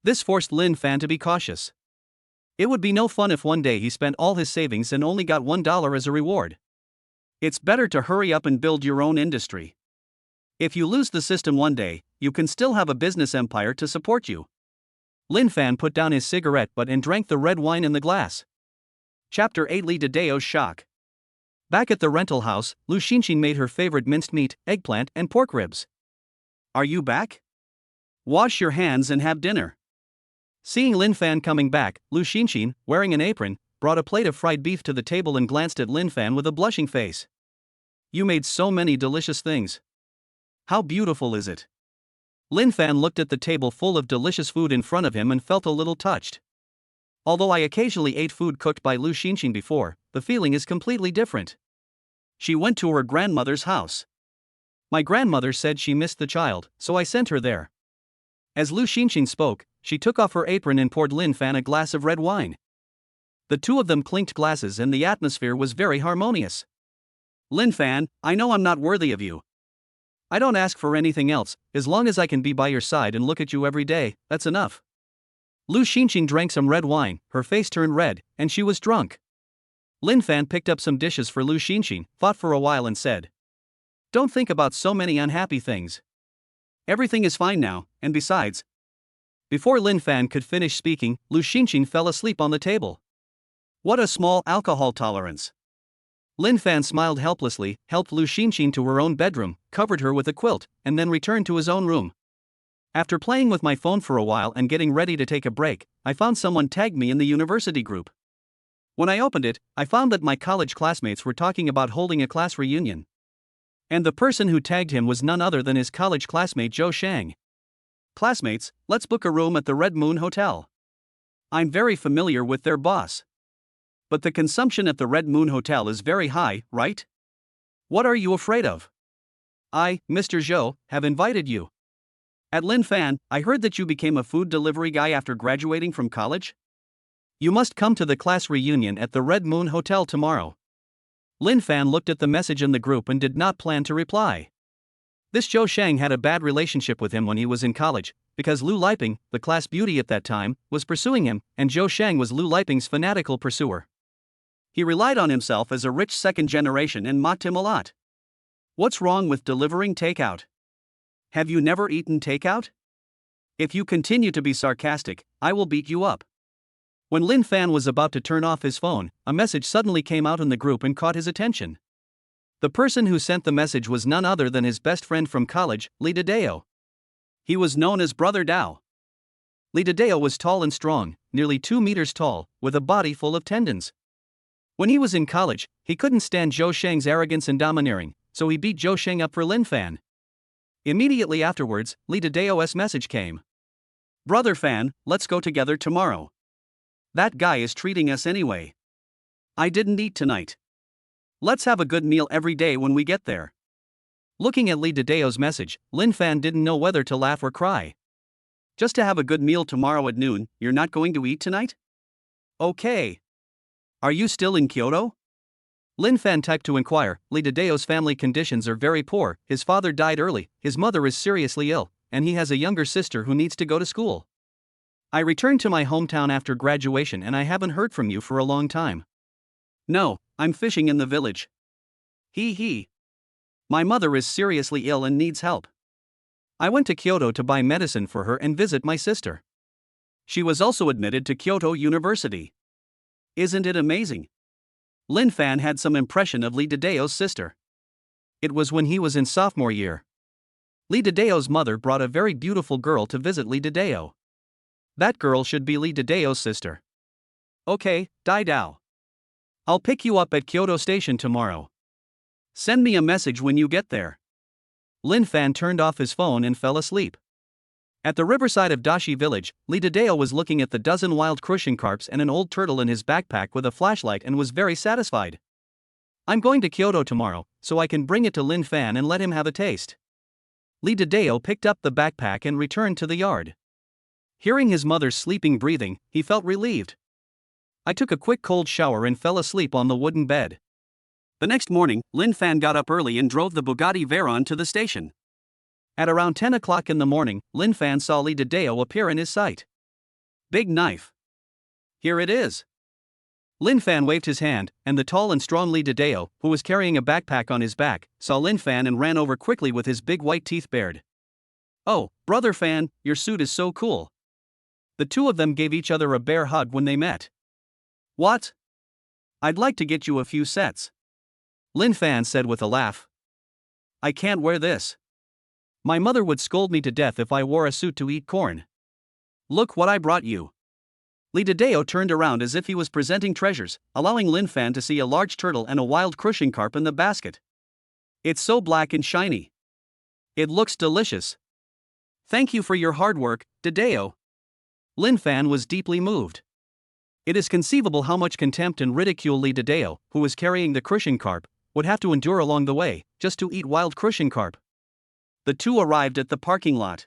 S1: This forced Lin Fan to be cautious. It would be no fun if one day he spent all his savings and only got $1 as a reward. It's better to hurry up and build your own industry. If you lose the system one day, you can still have a business empire to support you. Lin Fan put down his cigarette butt and drank the red wine in the glass. Chapter 8: Li Dadeo's Shock. Back at the rental house, Lu Xinxin made her favorite minced meat, eggplant, and pork ribs. Are you back? Wash your hands and have dinner. Seeing Lin Fan coming back, Lu Xinxin, wearing an apron, brought a plate of fried beef to the table and glanced at Lin Fan with a blushing face. You made so many delicious things. How beautiful is it? Lin Fan looked at the table full of delicious food in front of him and felt a little touched. Although I occasionally ate food cooked by Lu Xinxin before, the feeling is completely different. She went to her grandmother's house. My grandmother said she missed the child, so I sent her there. As Lu Xinxin spoke, she took off her apron and poured Lin Fan a glass of red wine. The two of them clinked glasses and the atmosphere was very harmonious. Lin Fan, I know I'm not worthy of you. I don't ask for anything else, as long as I can be by your side and look at you every day, that's enough. Lu Xinxin drank some red wine, her face turned red, and she was drunk. Lin Fan picked up some dishes for Lu Xinxin, thought for a while and said, Don't think about so many unhappy things. Everything is fine now, and besides. Before Lin Fan could finish speaking, Lu Xinxin fell asleep on the table. What a small alcohol tolerance. Lin Fan smiled helplessly, helped Lu Xinxin to her own bedroom, covered her with a quilt, and then returned to his own room. After playing with my phone for a while and getting ready to take a break, I found someone tagged me in the university group. When I opened it, I found that my college classmates were talking about holding a class reunion. And the person who tagged him was none other than his college classmate Zhou Shang. Classmates, let's book a room at the Red Moon Hotel. I'm very familiar with their boss. But the consumption at the Red Moon Hotel is very high, right? What are you afraid of? I, Mr. Zhou, have invited you. At Lin Fan, I heard that you became a food delivery guy after graduating from college? You must come to the class reunion at the Red Moon Hotel tomorrow. Lin Fan looked at the message in the group and did not plan to reply. This Zhou Shang had a bad relationship with him when he was in college, because Lu Liping, the class beauty at that time, was pursuing him, and Zhou Shang was Lu Liping's fanatical pursuer. He relied on himself as a rich second generation and mocked him a lot. What's wrong with delivering takeout? Have you never eaten takeout? If you continue to be sarcastic, I will beat you up. When Lin Fan was about to turn off his phone, a message suddenly came out in the group and caught his attention. The person who sent the message was none other than his best friend from college, Li Dadeo. He was known as Brother Dao. Li Dadeo was tall and strong, nearly 2 meters tall, with a body full of tendons. When he was in college, he couldn't stand Zhou Shang's arrogance and domineering, so he beat Zhou Shang up for Lin Fan. Immediately afterwards, Li Dadeo's message came. Brother Fan, let's go together tomorrow. That guy is treating us anyway. I didn't eat tonight. Let's have a good meal every day when we get there. Looking at Lee Dadeo's message, Lin Fan didn't know whether to laugh or cry. Just to have a good meal tomorrow at noon, you're not going to eat tonight? Okay. Are you still in Kyoto? Lin Fan typed to inquire. Lee Dadeo's family conditions are very poor. His father died early, his mother is seriously ill, and he has a younger sister who needs to go to school. I returned to my hometown after graduation and I haven't heard from you for a long time. No, I'm fishing in the village. Hee hee. My mother is seriously ill and needs help. I went to Kyoto to buy medicine for her and visit my sister. She was also admitted to Kyoto University. Isn't it amazing? Lin Fan had some impression of Lee Dadeo's sister. It was when he was in sophomore year. Lee Dadeo's mother brought a very beautiful girl to visit Lee Dadeo. That girl should be Lee Dadeo's sister. Okay, Dao. I'll pick you up at Kyoto Station tomorrow. Send me a message when you get there. Lin Fan turned off his phone and fell asleep. At the riverside of Dashi village, Lee Dadeo was looking at the dozen wild crucian carps and an old turtle in his backpack with a flashlight and was very satisfied. I'm going to Kyoto tomorrow, so I can bring it to Lin Fan and let him have a taste. Lee Dadeo picked up the backpack and returned to the yard. Hearing his mother's sleeping breathing, he felt relieved. I took a quick cold shower and fell asleep on the wooden bed. The next morning, Lin Fan got up early and drove the Bugatti Veyron to the station. At around 10 o'clock in the morning, Lin Fan saw Lee Dadeo appear in his sight. Big knife. Here it is. Lin Fan waved his hand, and the tall and strong Lee Dadeo, who was carrying a backpack on his back, saw Lin Fan and ran over quickly with his big white teeth bared. Oh, brother Fan, your suit is so cool. The two of them gave each other a bear hug when they met. What? I'd like to get you a few sets. Lin Fan said with a laugh. I can't wear this. My mother would scold me to death if I wore a suit to eat corn. Look what I brought you. Lee Dadeo turned around as if he was presenting treasures, allowing Lin Fan to see a large turtle and a wild crucian carp in the basket. It's so black and shiny. It looks delicious. Thank you for your hard work, Dadeo. Lin Fan was deeply moved. It is conceivable how much contempt and ridicule Lee Dadeo, who was carrying the crucian carp, would have to endure along the way, just to eat wild crucian carp. The two arrived at the parking lot.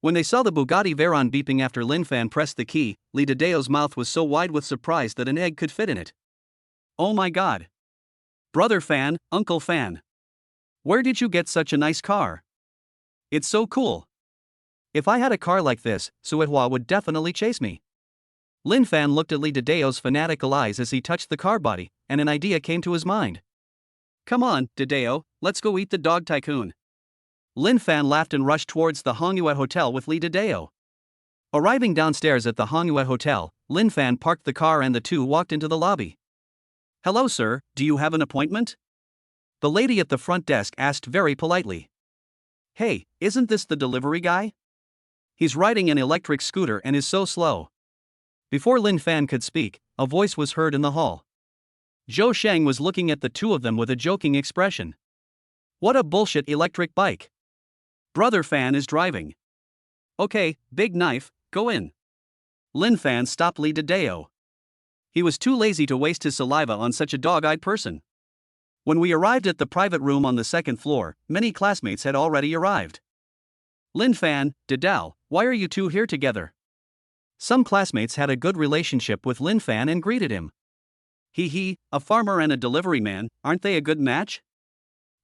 S1: When they saw the Bugatti Veyron beeping after Lin Fan pressed the key, Lee Dadeo's mouth was so wide with surprise that an egg could fit in it. Oh my god. Brother Fan, Uncle Fan. Where did you get such a nice car? It's so cool. If I had a car like this, Suehua would definitely chase me. Lin Fan looked at Lee Dadeo's fanatical eyes as he touched the car body, and an idea came to his mind. Come on, Dadeo, let's go eat the dog tycoon. Lin Fan laughed and rushed towards the Hongyue Hotel with Lee Dadeo. Arriving downstairs at the Hongyue Hotel, Lin Fan parked the car and the two walked into the lobby. Hello sir, do you have an appointment? The lady at the front desk asked very politely. Hey, isn't this the delivery guy? He's riding an electric scooter and is so slow. Before Lin Fan could speak, a voice was heard in the hall. Zhou Sheng was looking at the two of them with a joking expression. What a bullshit electric bike. Brother Fan is driving. Okay, big knife, go in. Lin Fan stopped Lee Dadeo. He was too lazy to waste his saliva on such a dog-eyed person. When we arrived at the private room on the second floor, many classmates had already arrived. Lin Fan, Dadao, why are you two here together? Some classmates had a good relationship with Lin Fan and greeted him. Hee hee, a farmer and a delivery man, aren't they a good match?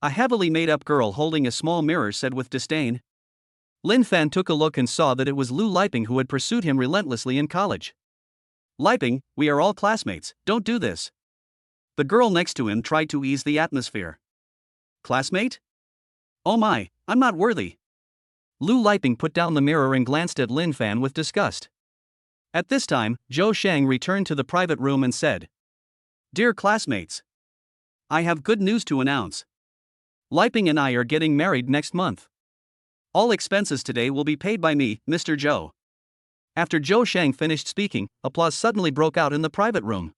S1: A heavily made-up girl holding a small mirror said with disdain. Lin Fan took a look and saw that it was Lu Liping who had pursued him relentlessly in college. Liping, we are all classmates, don't do this. The girl next to him tried to ease the atmosphere. Classmate? Oh my, I'm not worthy. Lu Liping put down the mirror and glanced at Lin Fan with disgust. At this time, Zhou Sheng returned to the private room and said, Dear classmates, I have good news to announce. Liping and I are getting married next month. All expenses today will be paid by me, Mr. Zhou. After Zhou Sheng finished speaking, applause suddenly broke out in the private room.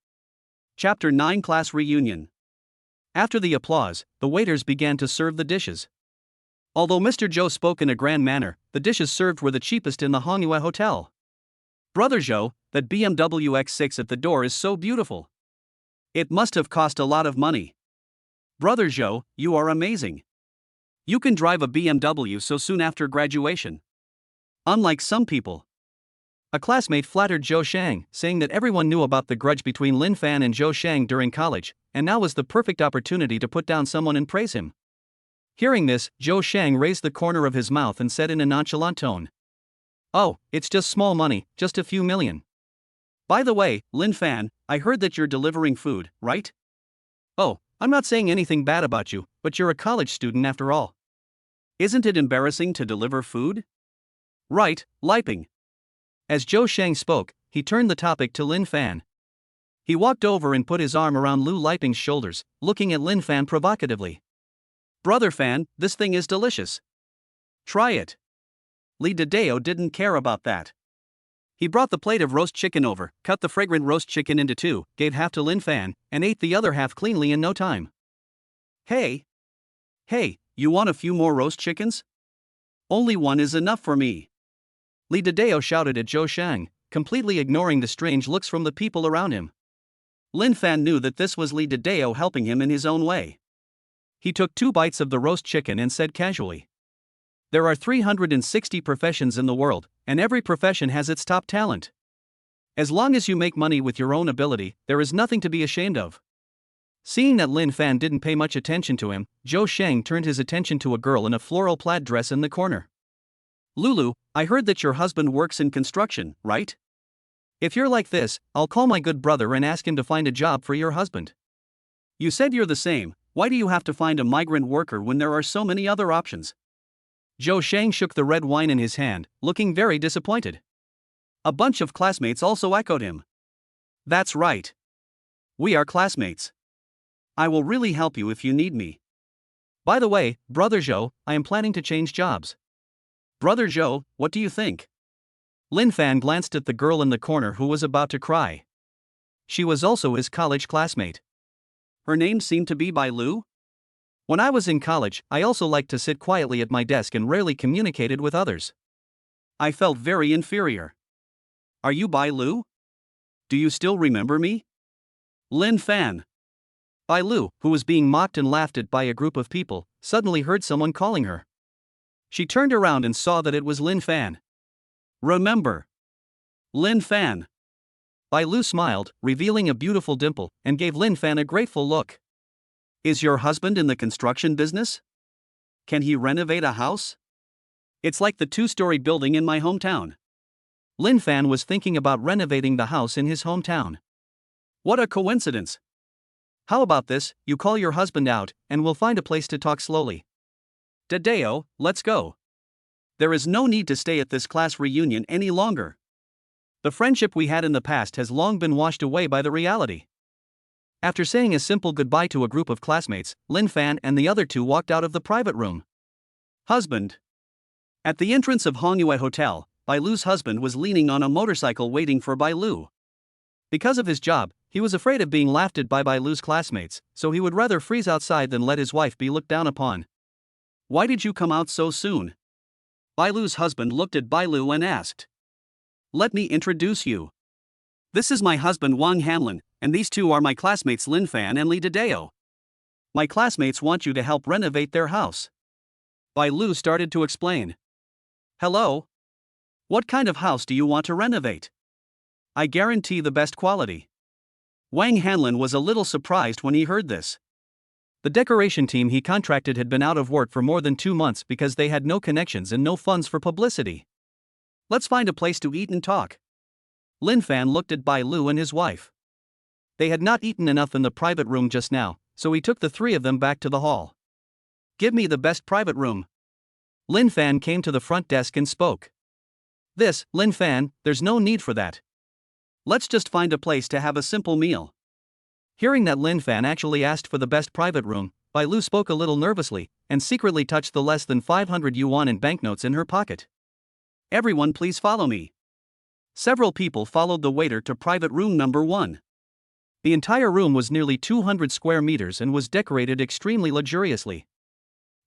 S1: Chapter 9 Class Reunion. After the applause, the waiters began to serve the dishes. Although Mr. Zhou spoke in a grand manner, the dishes served were the cheapest in the Hongyue Hotel. Brother Zhou, that BMW X6 at the door is so beautiful. It must have cost a lot of money. Brother Zhou, you are amazing. You can drive a BMW so soon after graduation. Unlike some people. A classmate flattered Zhou Shang, saying that everyone knew about the grudge between Lin Fan and Zhou Shang during college, and now was the perfect opportunity to put down someone and praise him. Hearing this, Zhou Shang raised the corner of his mouth and said in a nonchalant tone, "Oh, it's just small money, just a few million. By the way, Lin Fan, I heard that you're delivering food, right? Oh, I'm not saying anything bad about you, but you're a college student after all. Isn't it embarrassing to deliver food?" "Right, Liping." As Zhou Shang spoke, he turned the topic to Lin Fan. He walked over and put his arm around Lu Liping's shoulders, looking at Lin Fan provocatively. "Brother Fan, this thing is delicious. Try it." Li Dideo didn't care about that. He brought the plate of roast chicken over, cut the fragrant roast chicken into two, gave half to Lin Fan, and ate the other half cleanly in no time. Hey, you want a few more roast chickens? Only one is enough for me." Li Dideo shouted at Zhou Shang, completely ignoring the strange looks from the people around him. Lin Fan knew that this was Li Dideo helping him in his own way. He took 2 bites of the roast chicken and said casually, "There are 360 professions in the world, and every profession has its top talent. As long as you make money with your own ability, there is nothing to be ashamed of." Seeing that Lin Fan didn't pay much attention to him, Zhou Shang turned his attention to a girl in a floral plaid dress in the corner. "Lulu, I heard that your husband works in construction, right? If you're like this, I'll call my good brother and ask him to find a job for your husband." "You said you're the same, why do you have to find a migrant worker when there are so many other options?" Zhou Shang shook the red wine in his hand, looking very disappointed. A bunch of classmates also echoed him. "That's right. We are classmates. I will really help you if you need me. By the way, Brother Zhou, I am planning to change jobs." "Brother Zhou, what do you think?" Lin Fan glanced at the girl in the corner who was about to cry. She was also his college classmate. Her name seemed to be Bai Lu. "When I was in college, I also liked to sit quietly at my desk and rarely communicated with others. I felt very inferior." "Are you Bai Lu? Do you still remember me?" Lin Fan. Bai Lu, who was being mocked and laughed at by a group of people, suddenly heard someone calling her. She turned around and saw that it was Lin Fan. "Remember. Lin Fan." Bai Lu smiled, revealing a beautiful dimple, and gave Lin Fan a grateful look. "Is your husband in the construction business? Can he renovate a house? It's like the 2-story building in my hometown." Lin Fan was thinking about renovating the house in his hometown. "What a coincidence. How about this, you call your husband out, and we'll find a place to talk slowly. Dideo, let's go. There is no need to stay at this class reunion any longer. The friendship we had in the past has long been washed away by the reality." After saying a simple goodbye to a group of classmates, Lin Fan and the other 2 walked out of the private room. Husband. At the entrance of Hongyue Hotel, Bai Lu's husband was leaning on a motorcycle waiting for Bai Lu. Because of his job, he was afraid of being laughed at by Bai Lu's classmates, so he would rather freeze outside than let his wife be looked down upon. "Why did you come out so soon?" Bai Lu's husband looked at Bai Lu and asked. "Let me introduce you. This is my husband Wang Hanlin, and these 2 are my classmates Lin Fan and Li Dideo. My classmates want you to help renovate their house." Bai Lu started to explain. "Hello? What kind of house do you want to renovate? I guarantee the best quality." Wang Hanlin was a little surprised when he heard this. The decoration team he contracted had been out of work for more than 2 months because they had no connections and no funds for publicity. "Let's find a place to eat and talk." Lin Fan looked at Bai Lu and his wife. They had not eaten enough in the private room just now, so he took the 3 of them back to the hall. "Give me the best private room." Lin Fan came to the front desk and spoke. "This, Lin Fan, there's no need for that. Let's just find a place to have a simple meal." Hearing that Lin Fan actually asked for the best private room, Bai Lu spoke a little nervously, and secretly touched the less than 500 yuan in banknotes in her pocket. "Everyone please follow me." Several people followed the waiter to private room number 1. The entire room was nearly 200 square meters and was decorated extremely luxuriously.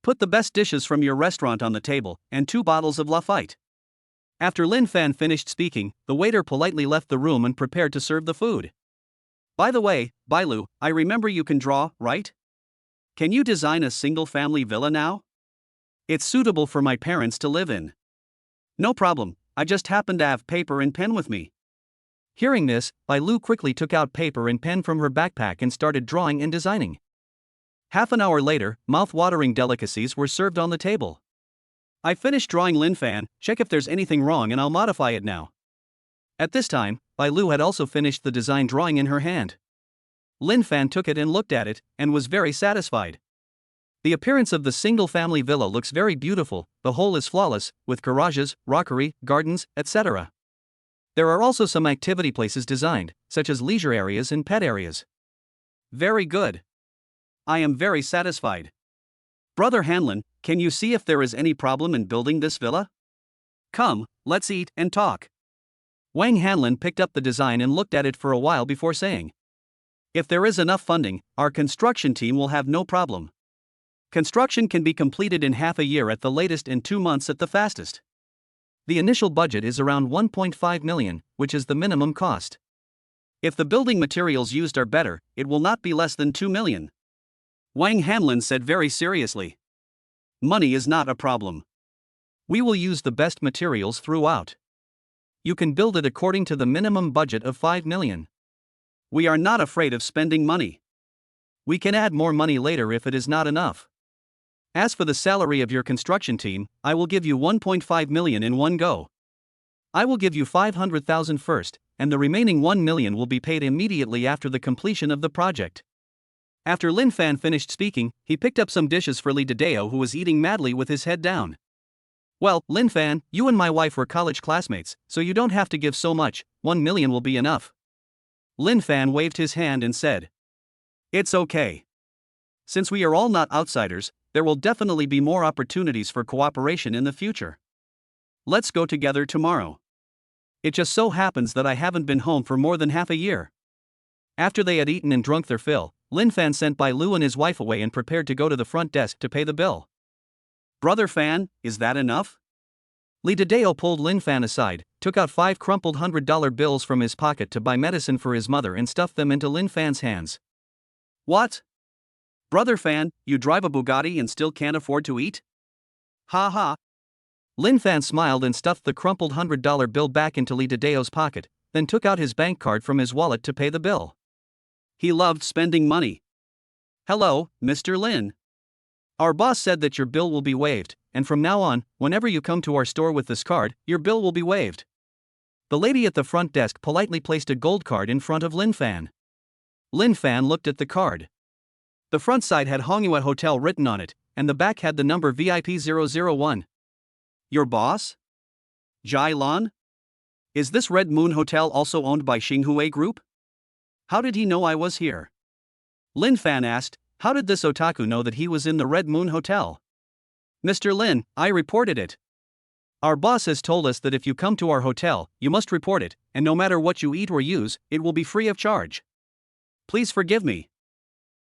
S1: "Put the best dishes from your restaurant on the table, and 2 bottles of Lafite." After Lin Fan finished speaking, the waiter politely left the room and prepared to serve the food. "By the way, Bai Lu, I remember you can draw, right? Can you design a single-family villa now?" It's suitable for my parents to live in. No problem, I just happen to have paper and pen with me. Hearing this, Bai Lu quickly took out paper and pen from her backpack and started drawing and designing. Half an hour later, mouth-watering delicacies were served on the table. I finished drawing Lin Fan, check if there's anything wrong and I'll modify it now. At this time, Bai Lu had also finished the design drawing in her hand. Lin Fan took it and looked at it, and was very satisfied. The appearance of the single-family villa looks very beautiful, the whole is flawless, with garages, rockery, gardens, etc. There are also some activity places designed, such as leisure areas and pet areas. Very good. I am very satisfied. Brother Hanlon, can you see if there is any problem in building this villa? Come, let's eat and talk. Wang Hanlon picked up the design and looked at it for a while before saying, if there is enough funding, our construction team will have no problem. Construction can be completed in half a year at the latest and 2 months at the fastest. The initial budget is around 1.5 million, which is the minimum cost. If the building materials used are better, it will not be less than 2 million. Wang Hanlon said very seriously. Money is not a problem. We will use the best materials throughout. You can build it according to the minimum budget of 5 million. We are not afraid of spending money. We can add more money later if it is not enough. As for the salary of your construction team, I will give you 1.5 million in one go. I will give you 500,000 first, and the remaining 1 million will be paid immediately after the completion of the project. After Lin Fan finished speaking, he picked up some dishes for Li Dideo, who was eating madly with his head down. Well, Lin Fan, you and my wife were college classmates, so you don't have to give so much, 1 million will be enough. Lin Fan waved his hand and said, it's okay. Since we are all not outsiders, there will definitely be more opportunities for cooperation in the future. Let's go together tomorrow. It just so happens that I haven't been home for more than half a year. After they had eaten and drunk their fill, Lin Fan sent Bai Lu and his wife away and prepared to go to the front desk to pay the bill. Brother Fan, is that enough? Li Dideo pulled Lin Fan aside, took out 5 crumpled $100 bills from his pocket to buy medicine for his mother and stuffed them into Lin Fan's hands. What? Brother Fan, you drive a Bugatti and still can't afford to eat? Ha ha. Lin Fan smiled and stuffed the crumpled $100 bill back into Li Dideo's pocket, then took out his bank card from his wallet to pay the bill. He loved spending money. Hello, Mr. Lin. Our boss said that your bill will be waived, and from now on, whenever you come to our store with this card, your bill will be waived. The lady at the front desk politely placed a gold card in front of Lin Fan. Lin Fan looked at the card. The front side had Hongyue Hotel written on it, and the back had the number VIP001. Your boss? Jai Lan? Is this Red Moon Hotel also owned by Xinghue Group? How did he know I was here? Lin Fan asked, how did this otaku know that he was in the Red Moon Hotel? Mr. Lin, I reported it. Our boss has told us that if you come to our hotel, you must report it, and no matter what you eat or use, it will be free of charge. Please forgive me.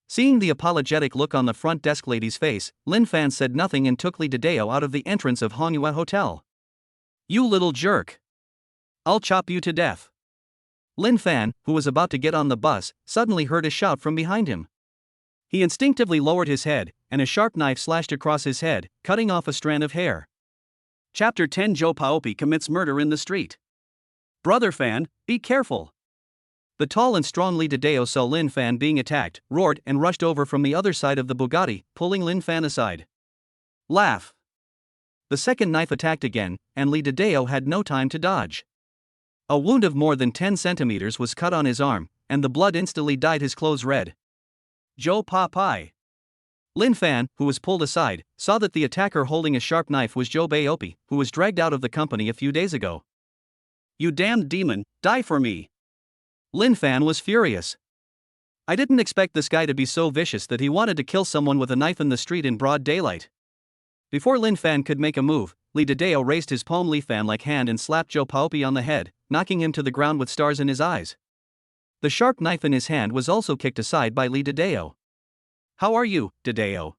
S1: Seeing the apologetic look on the front desk lady's face, Lin Fan said nothing and took Li Dideo out of the entrance of Hongyue Hotel. You little jerk. I'll chop you to death. Lin Fan, who was about to get on the bus, suddenly heard a shout from behind him. He instinctively lowered his head, and a sharp knife slashed across his head, cutting off a strand of hair. Chapter 10 Joe Paopi commits murder in the street. Brother Fan, be careful. The tall and strong Li Dideo saw Lin Fan being attacked, roared and rushed over from the other side of the Bugatti, pulling Lin Fan aside. Laugh. The second knife attacked again, and Li Dideo had no time to dodge. A wound of more than 10 centimeters was cut on his arm, and the blood instantly dyed his clothes red. Joe Paopi. Lin Fan, who was pulled aside, saw that the attacker holding a sharp knife was Joe Paopi, who was dragged out of the company a few days ago. You damned demon, die for me. Lin Fan was furious. I didn't expect this guy to be so vicious that he wanted to kill someone with a knife in the street in broad daylight. Before Lin Fan could make a move, Li Dideo raised his palm leaf fan-like hand and slapped Joe Paopi on the head, knocking him to the ground with stars in his eyes. The sharp knife in his hand was also kicked aside by Li Dideo. How are you, Dideo?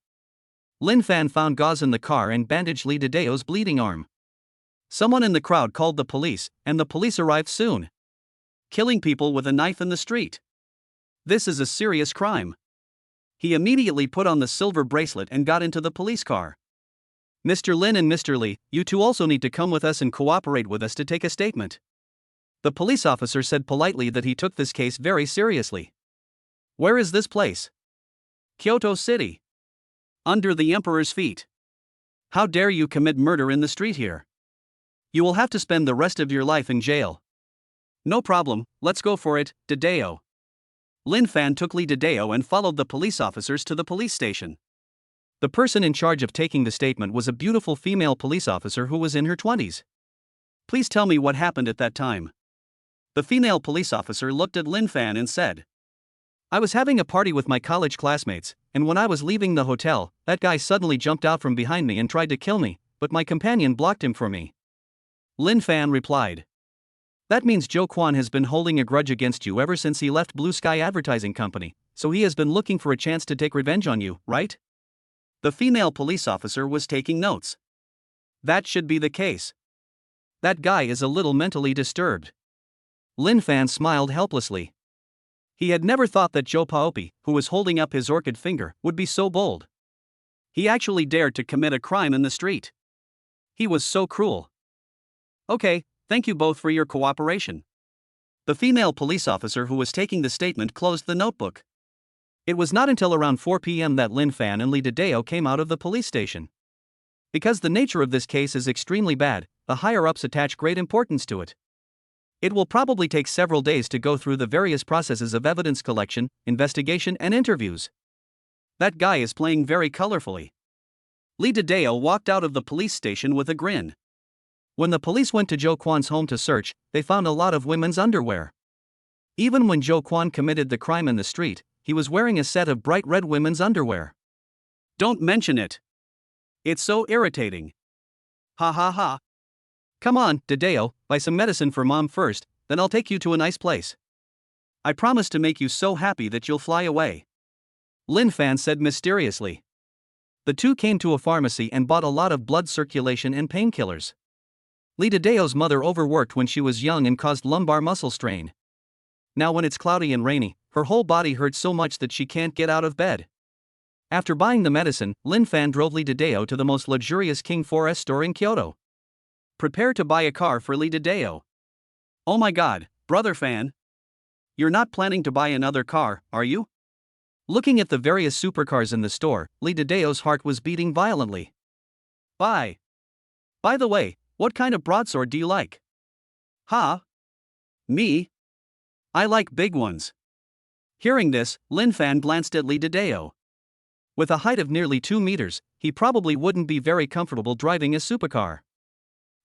S1: Lin Fan found gauze in the car and bandaged Li Dideo's bleeding arm. Someone in the crowd called the police, and the police arrived soon. Killing people with a knife in the street. This is a serious crime. He immediately put on the silver bracelet and got into the police car. Mr. Lin and Mr. Lee, you two also need to come with us and cooperate with us to take a statement. The police officer said politely that he took this case very seriously. Where is this place? Kyoto City. Under the emperor's feet. How dare you commit murder in the street here? You will have to spend the rest of your life in jail. No problem, let's go for it, Dideo. Lin Fan took Lee Dideo and followed the police officers to the police station. The person in charge of taking the statement was a beautiful female police officer who was in her 20s. Please tell me what happened at that time. The female police officer looked at Lin Fan and said, I was having a party with my college classmates, and when I was leaving the hotel, that guy suddenly jumped out from behind me and tried to kill me, but my companion blocked him for me. Lin Fan replied. That means Joe Kwan has been holding a grudge against you ever since he left Blue Sky Advertising Company, so he has been looking for a chance to take revenge on you, right? The female police officer was taking notes. That should be the case. That guy is a little mentally disturbed. Lin Fan smiled helplessly. He had never thought that Joe Paopi, who was holding up his orchid finger, would be so bold. He actually dared to commit a crime in the street. He was so cruel. Okay, thank you both for your cooperation. The female police officer who was taking the statement closed the notebook. It was not until around 4 p.m. that Lin Fan and Lee Dideo came out of the police station. Because the nature of this case is extremely bad, the higher-ups attach great importance to it. It will probably take several days to go through the various processes of evidence collection, investigation, and interviews. That guy is playing very colorfully. Lee Dideo walked out of the police station with a grin. When the police went to Joe Kwan's home to search, they found a lot of women's underwear. Even when Joe Kwan committed the crime in the street, he was wearing a set of bright red women's underwear. Don't mention it. It's so irritating. Ha ha ha. Come on, Dideo, buy some medicine for mom first, then I'll take you to a nice place. I promise to make you so happy that you'll fly away. Lin Fan said mysteriously. The two came to a pharmacy and bought a lot of blood circulation and painkillers. Lee Dideo's mother overworked when she was young and caused lumbar muscle strain. Now when it's cloudy and rainy, her whole body hurts so much that she can't get out of bed. After buying the medicine, Lin Fan drove Lee Dideo to the most luxurious King 4S store in Kyoto. Prepare to buy a car for Lee Dideo. Oh my god, brother Fan. You're not planning to buy another car, are you? Looking at the various supercars in the store, Lee Dideo's heart was beating violently. Buy. By the way, what kind of broadsword do you like? Ha? Me? I like big ones. Hearing this, Lin Fan glanced at Lee Dideo. With a height of nearly 2 meters, he probably wouldn't be very comfortable driving a supercar.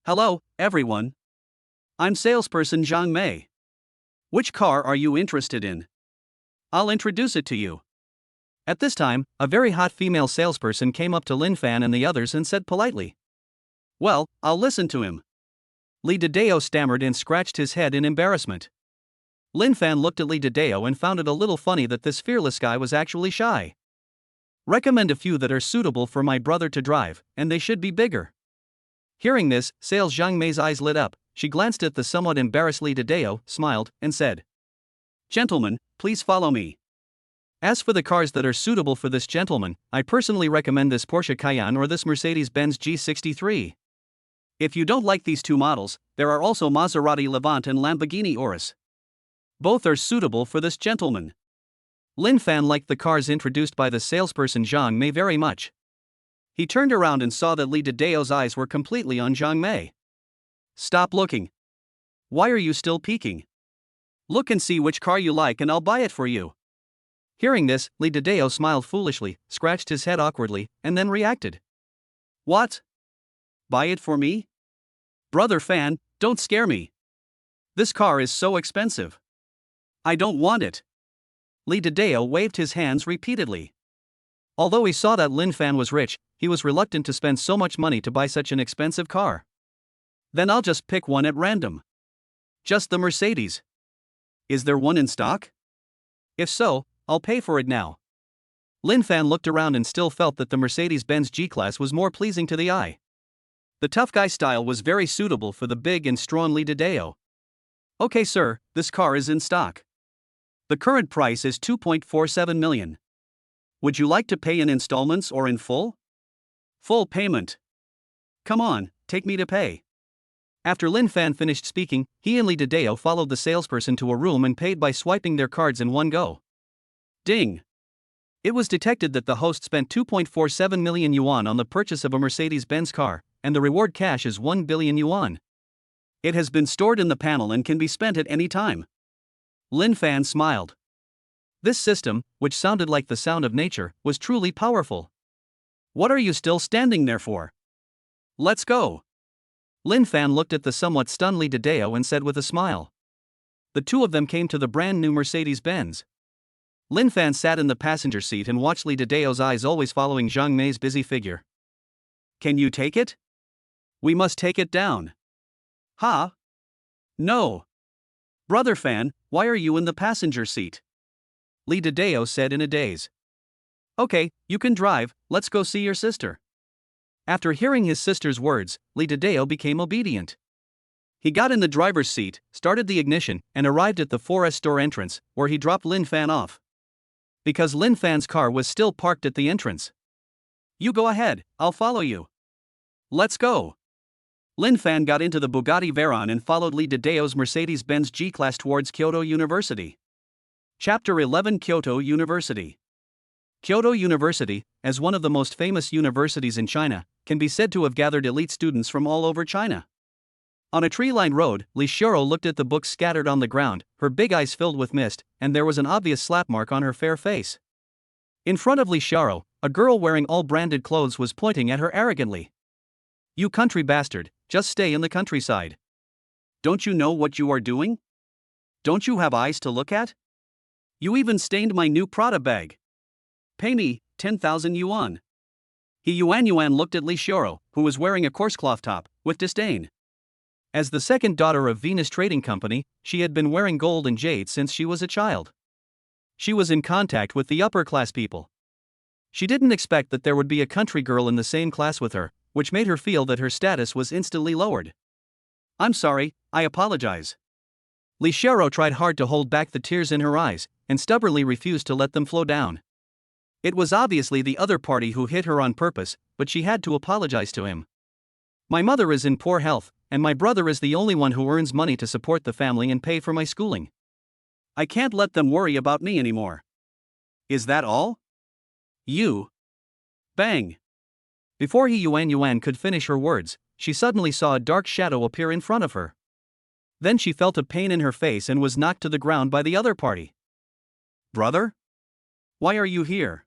S1: Hello, everyone. I'm salesperson Zhang Mei. Which car are you interested in? I'll introduce it to you. At this time, a very hot female salesperson came up to Lin Fan and the others and said politely. Well, I'll listen to him. Lee Dideo stammered and scratched his head in embarrassment. Lin Fan looked at Lee Dideo and found it a little funny that this fearless guy was actually shy. Recommend a few that are suitable for my brother to drive, and they should be bigger. Hearing this, Sales Zhang Mei's eyes lit up. She glanced at the somewhat embarrassed Lee Dideo, smiled, and said, Gentlemen, please follow me. As for the cars that are suitable for this gentleman, I personally recommend this Porsche Cayenne or this Mercedes-Benz G63. If you don't like these two models, there are also Maserati Levante and Lamborghini Urus. Both are suitable for this gentleman. Lin Fan liked the cars introduced by the salesperson Zhang Mei very much. He turned around and saw that Lee Dideo's eyes were completely on Zhang Mei. Stop looking. Why are you still peeking? Look and see which car you like and I'll buy it for you. Hearing this, Lee Dideo smiled foolishly, scratched his head awkwardly, and then reacted. What? Buy it for me? Brother Fan, don't scare me. This car is so expensive. I don't want it. Lee Dideo waved his hands repeatedly. Although he saw that Lin Fan was rich, he was reluctant to spend so much money to buy such an expensive car. Then I'll just pick one at random. Just the Mercedes. Is there one in stock? If so, I'll pay for it now. Lin Fan looked around and still felt that the Mercedes-Benz G-Class was more pleasing to the eye. The tough guy style was very suitable for the big and strong Lee Dideo. Okay sir, this car is in stock. The current price is 2.47 million. Would you like to pay in installments or in full? Full payment. Come on, take me to pay. After Lin Fan finished speaking, he and Li Dideo followed the salesperson to a room and paid by swiping their cards in one go. Ding! It was detected that the host spent 2.47 million yuan on the purchase of a Mercedes-Benz car, and the reward cash is 1 billion yuan. It has been stored in the panel and can be spent at any time. Lin Fan smiled. This system, which sounded like the sound of nature, was truly powerful. What are you still standing there for? Let's go. Lin Fan looked at the somewhat stunned Li Dideo and said with a smile. The two of them came to the brand new Mercedes-Benz. Lin Fan sat in the passenger seat and watched Li Dideo's eyes always following Zhang Mei's busy figure. Can you take it? We must take it down. Ha? No. Brother Fan, why are you in the passenger seat? Li Dideo said in a daze. Okay, you can drive, let's go see your sister. After hearing his sister's words, Li Dideo became obedient. He got in the driver's seat, started the ignition, and arrived at the 4S store entrance, where he dropped Lin Fan off. Because Lin Fan's car was still parked at the entrance. You go ahead, I'll follow you. Let's go. Lin Fan got into the Bugatti Veyron and followed Li Dideo's Mercedes-Benz G-Class towards Kyoto University. Chapter 11 Kyoto University. Kyoto University, as one of the most famous universities in China, can be said to have gathered elite students from all over China. On a tree-lined road, Li Xiaoro looked at the books scattered on the ground, her big eyes filled with mist, and there was an obvious slap mark on her fair face. In front of Li Xiaoro, a girl wearing all branded clothes was pointing at her arrogantly. You country bastard, just stay in the countryside. Don't you know what you are doing? Don't you have eyes to look at? You even stained my new Prada bag. Pay me 10,000 yuan. He Yuan looked at Li Xiaoro, who was wearing a coarse cloth top, with disdain. As the second daughter of Venus Trading Company, she had been wearing gold and jade since she was a child. She was in contact with the upper-class people. She didn't expect that there would be a country girl in the same class with her, which made her feel that her status was instantly lowered. I'm sorry, I apologize. Li Xiaoro tried hard to hold back the tears in her eyes, and stubbornly refused to let them flow down. It was obviously the other party who hit her on purpose, but she had to apologize to him. My mother is in poor health, and my brother is the only one who earns money to support the family and pay for my schooling. I can't let them worry about me anymore. Is that all? You. Bang. Before He Yuan could finish her words, she suddenly saw a dark shadow appear in front of her. Then she felt a pain in her face and was knocked to the ground by the other party. Brother? Why are you here?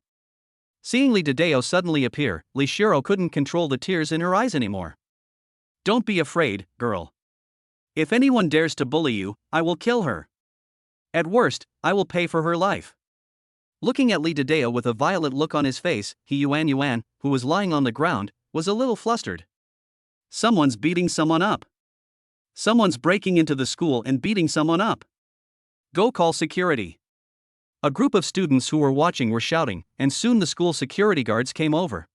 S1: Seeing Li Dideo suddenly appear, Li Xiaoro couldn't control the tears in her eyes anymore. Don't be afraid, girl. If anyone dares to bully you, I will kill her. At worst, I will pay for her life. Looking at Li Dideo with a violent look on his face, He Yuan, who was lying on the ground, was a little flustered. Someone's beating someone up. Someone's breaking into the school and beating someone up. Go call security. A group of students who were watching were shouting, and soon the school security guards came over.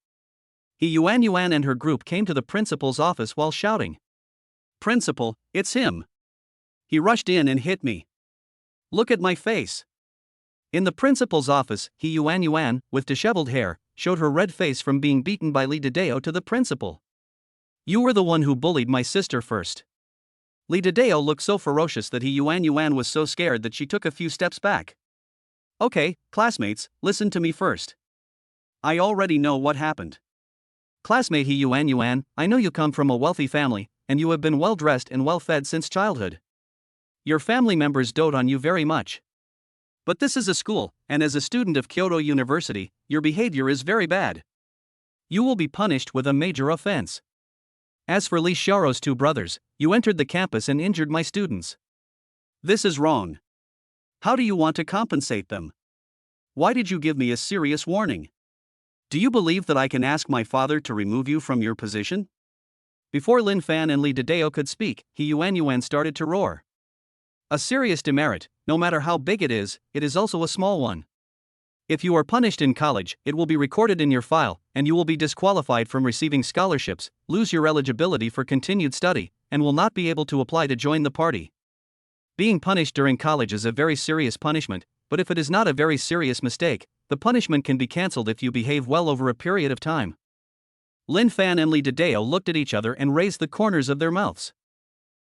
S1: He Yuan and her group came to the principal's office while shouting. Principal, it's him. He rushed in and hit me. Look at my face. In the principal's office, He Yuan, with disheveled hair, showed her red face from being beaten by Li Dideo to the principal. You were the one who bullied my sister first. Li Dideo looked so ferocious that He Yuan was so scared that she took a few steps back. Okay, classmates, listen to me first. I already know what happened. Classmate He Yuan, I know you come from a wealthy family, and you have been well dressed and well fed since childhood. Your family members dote on you very much. But this is a school, and as a student of Kyoto University, your behavior is very bad. You will be punished with a major offense. As for Li Xiaoro's two brothers, you entered the campus and injured my students. This is wrong. How do you want to compensate them? Why did you give me a serious warning? Do you believe that I can ask my father to remove you from your position? Before Lin Fan and Li Dideo could speak, He Yuan started to roar. A serious demerit, no matter how big it is also a small one. If you are punished in college, it will be recorded in your file, and you will be disqualified from receiving scholarships, lose your eligibility for continued study, and will not be able to apply to join the party. Being punished during college is a very serious punishment, but if it is not a very serious mistake, the punishment can be cancelled if you behave well over a period of time. Lin Fan and Li Dideo looked at each other and raised the corners of their mouths.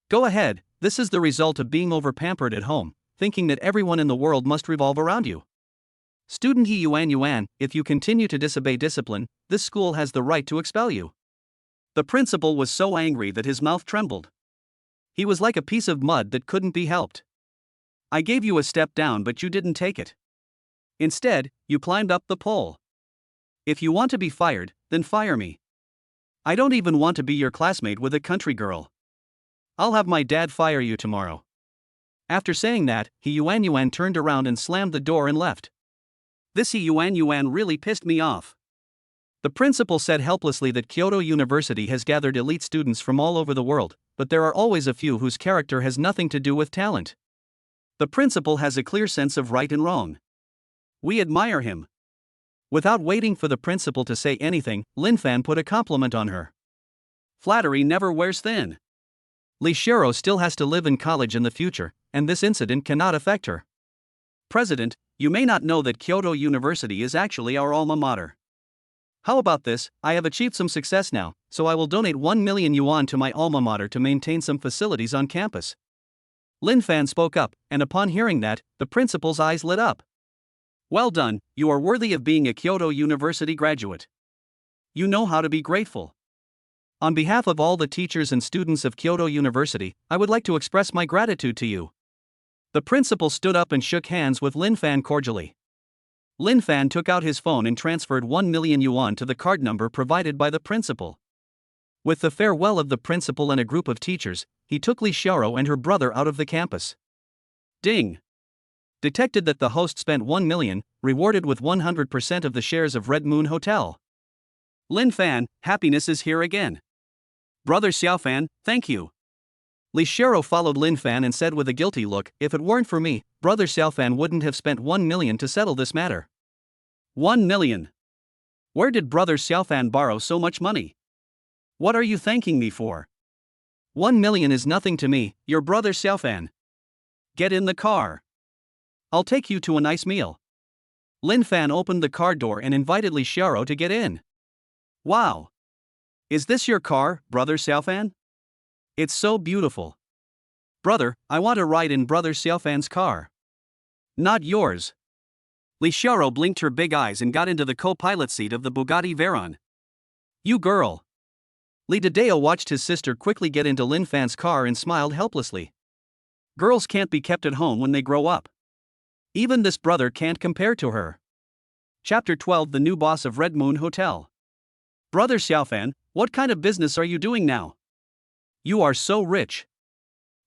S1: Go ahead, this is the result of being over-pampered at home, thinking that everyone in the world must revolve around you. Student He Yuan, if you continue to disobey discipline, this school has the right to expel you. The principal was so angry that his mouth trembled. He was like a piece of mud that couldn't be helped. I gave you a step down but you didn't take it. Instead, you climbed up the pole. If you want to be fired, then fire me. I don't even want to be your classmate with a country girl. I'll have my dad fire you tomorrow. After saying that, He Yuan turned around and slammed the door and left. This He Yuan really pissed me off. The principal said helplessly that Kyoto University has gathered elite students from all over the world, but there are always a few whose character has nothing to do with talent. The principal has a clear sense of right and wrong. We admire him. Without waiting for the principal to say anything, Lin Fan put a compliment on her. Flattery never wears thin. Li Shiro still has to live in college in the future, and this incident cannot affect her. President, you may not know that Kyoto University is actually our alma mater. How about this? I have achieved some success now, so I will donate 1 million yuan to my alma mater to maintain some facilities on campus. Lin Fan spoke up, and upon hearing that, the principal's eyes lit up. Well done, you are worthy of being a Kyoto University graduate. You know how to be grateful. On behalf of all the teachers and students of Kyoto University, I would like to express my gratitude to you. The principal stood up and shook hands with Lin Fan cordially. Lin Fan took out his phone and transferred 1 million yuan to the card number provided by the principal. With the farewell of the principal and a group of teachers, he took Li Shiro and her brother out of the campus. Ding! Detected that the host spent 1 million, rewarded with 100% of the shares of Red Moon Hotel. Lin Fan, happiness is here again. Brother Xiaofan, thank you. Li Shiro followed Lin Fan and said with a guilty look, if it weren't for me, Brother Xiaofan wouldn't have spent 1 million to settle this matter. 1 million? Where did Brother Xiaofan borrow so much money? What are you thanking me for? 1 million is nothing to me, your brother Xiaofan. Get in the car. I'll take you to a nice meal. Lin Fan opened the car door and invited Li Shiro to get in. Wow! Is this your car, Brother Xiaofan? It's so beautiful. Brother, I want to ride in Brother Xiaofan's car. Not yours. Li Shiro blinked her big eyes and got into the co-pilot seat of the Bugatti Veyron. You girl. Li Dideo watched his sister quickly get into Lin Fan's car and smiled helplessly. Girls can't be kept at home when they grow up. Even this brother can't compare to her. Chapter 12 The New Boss of Red Moon Hotel. Brother Xiaofan, what kind of business are you doing now? You are so rich.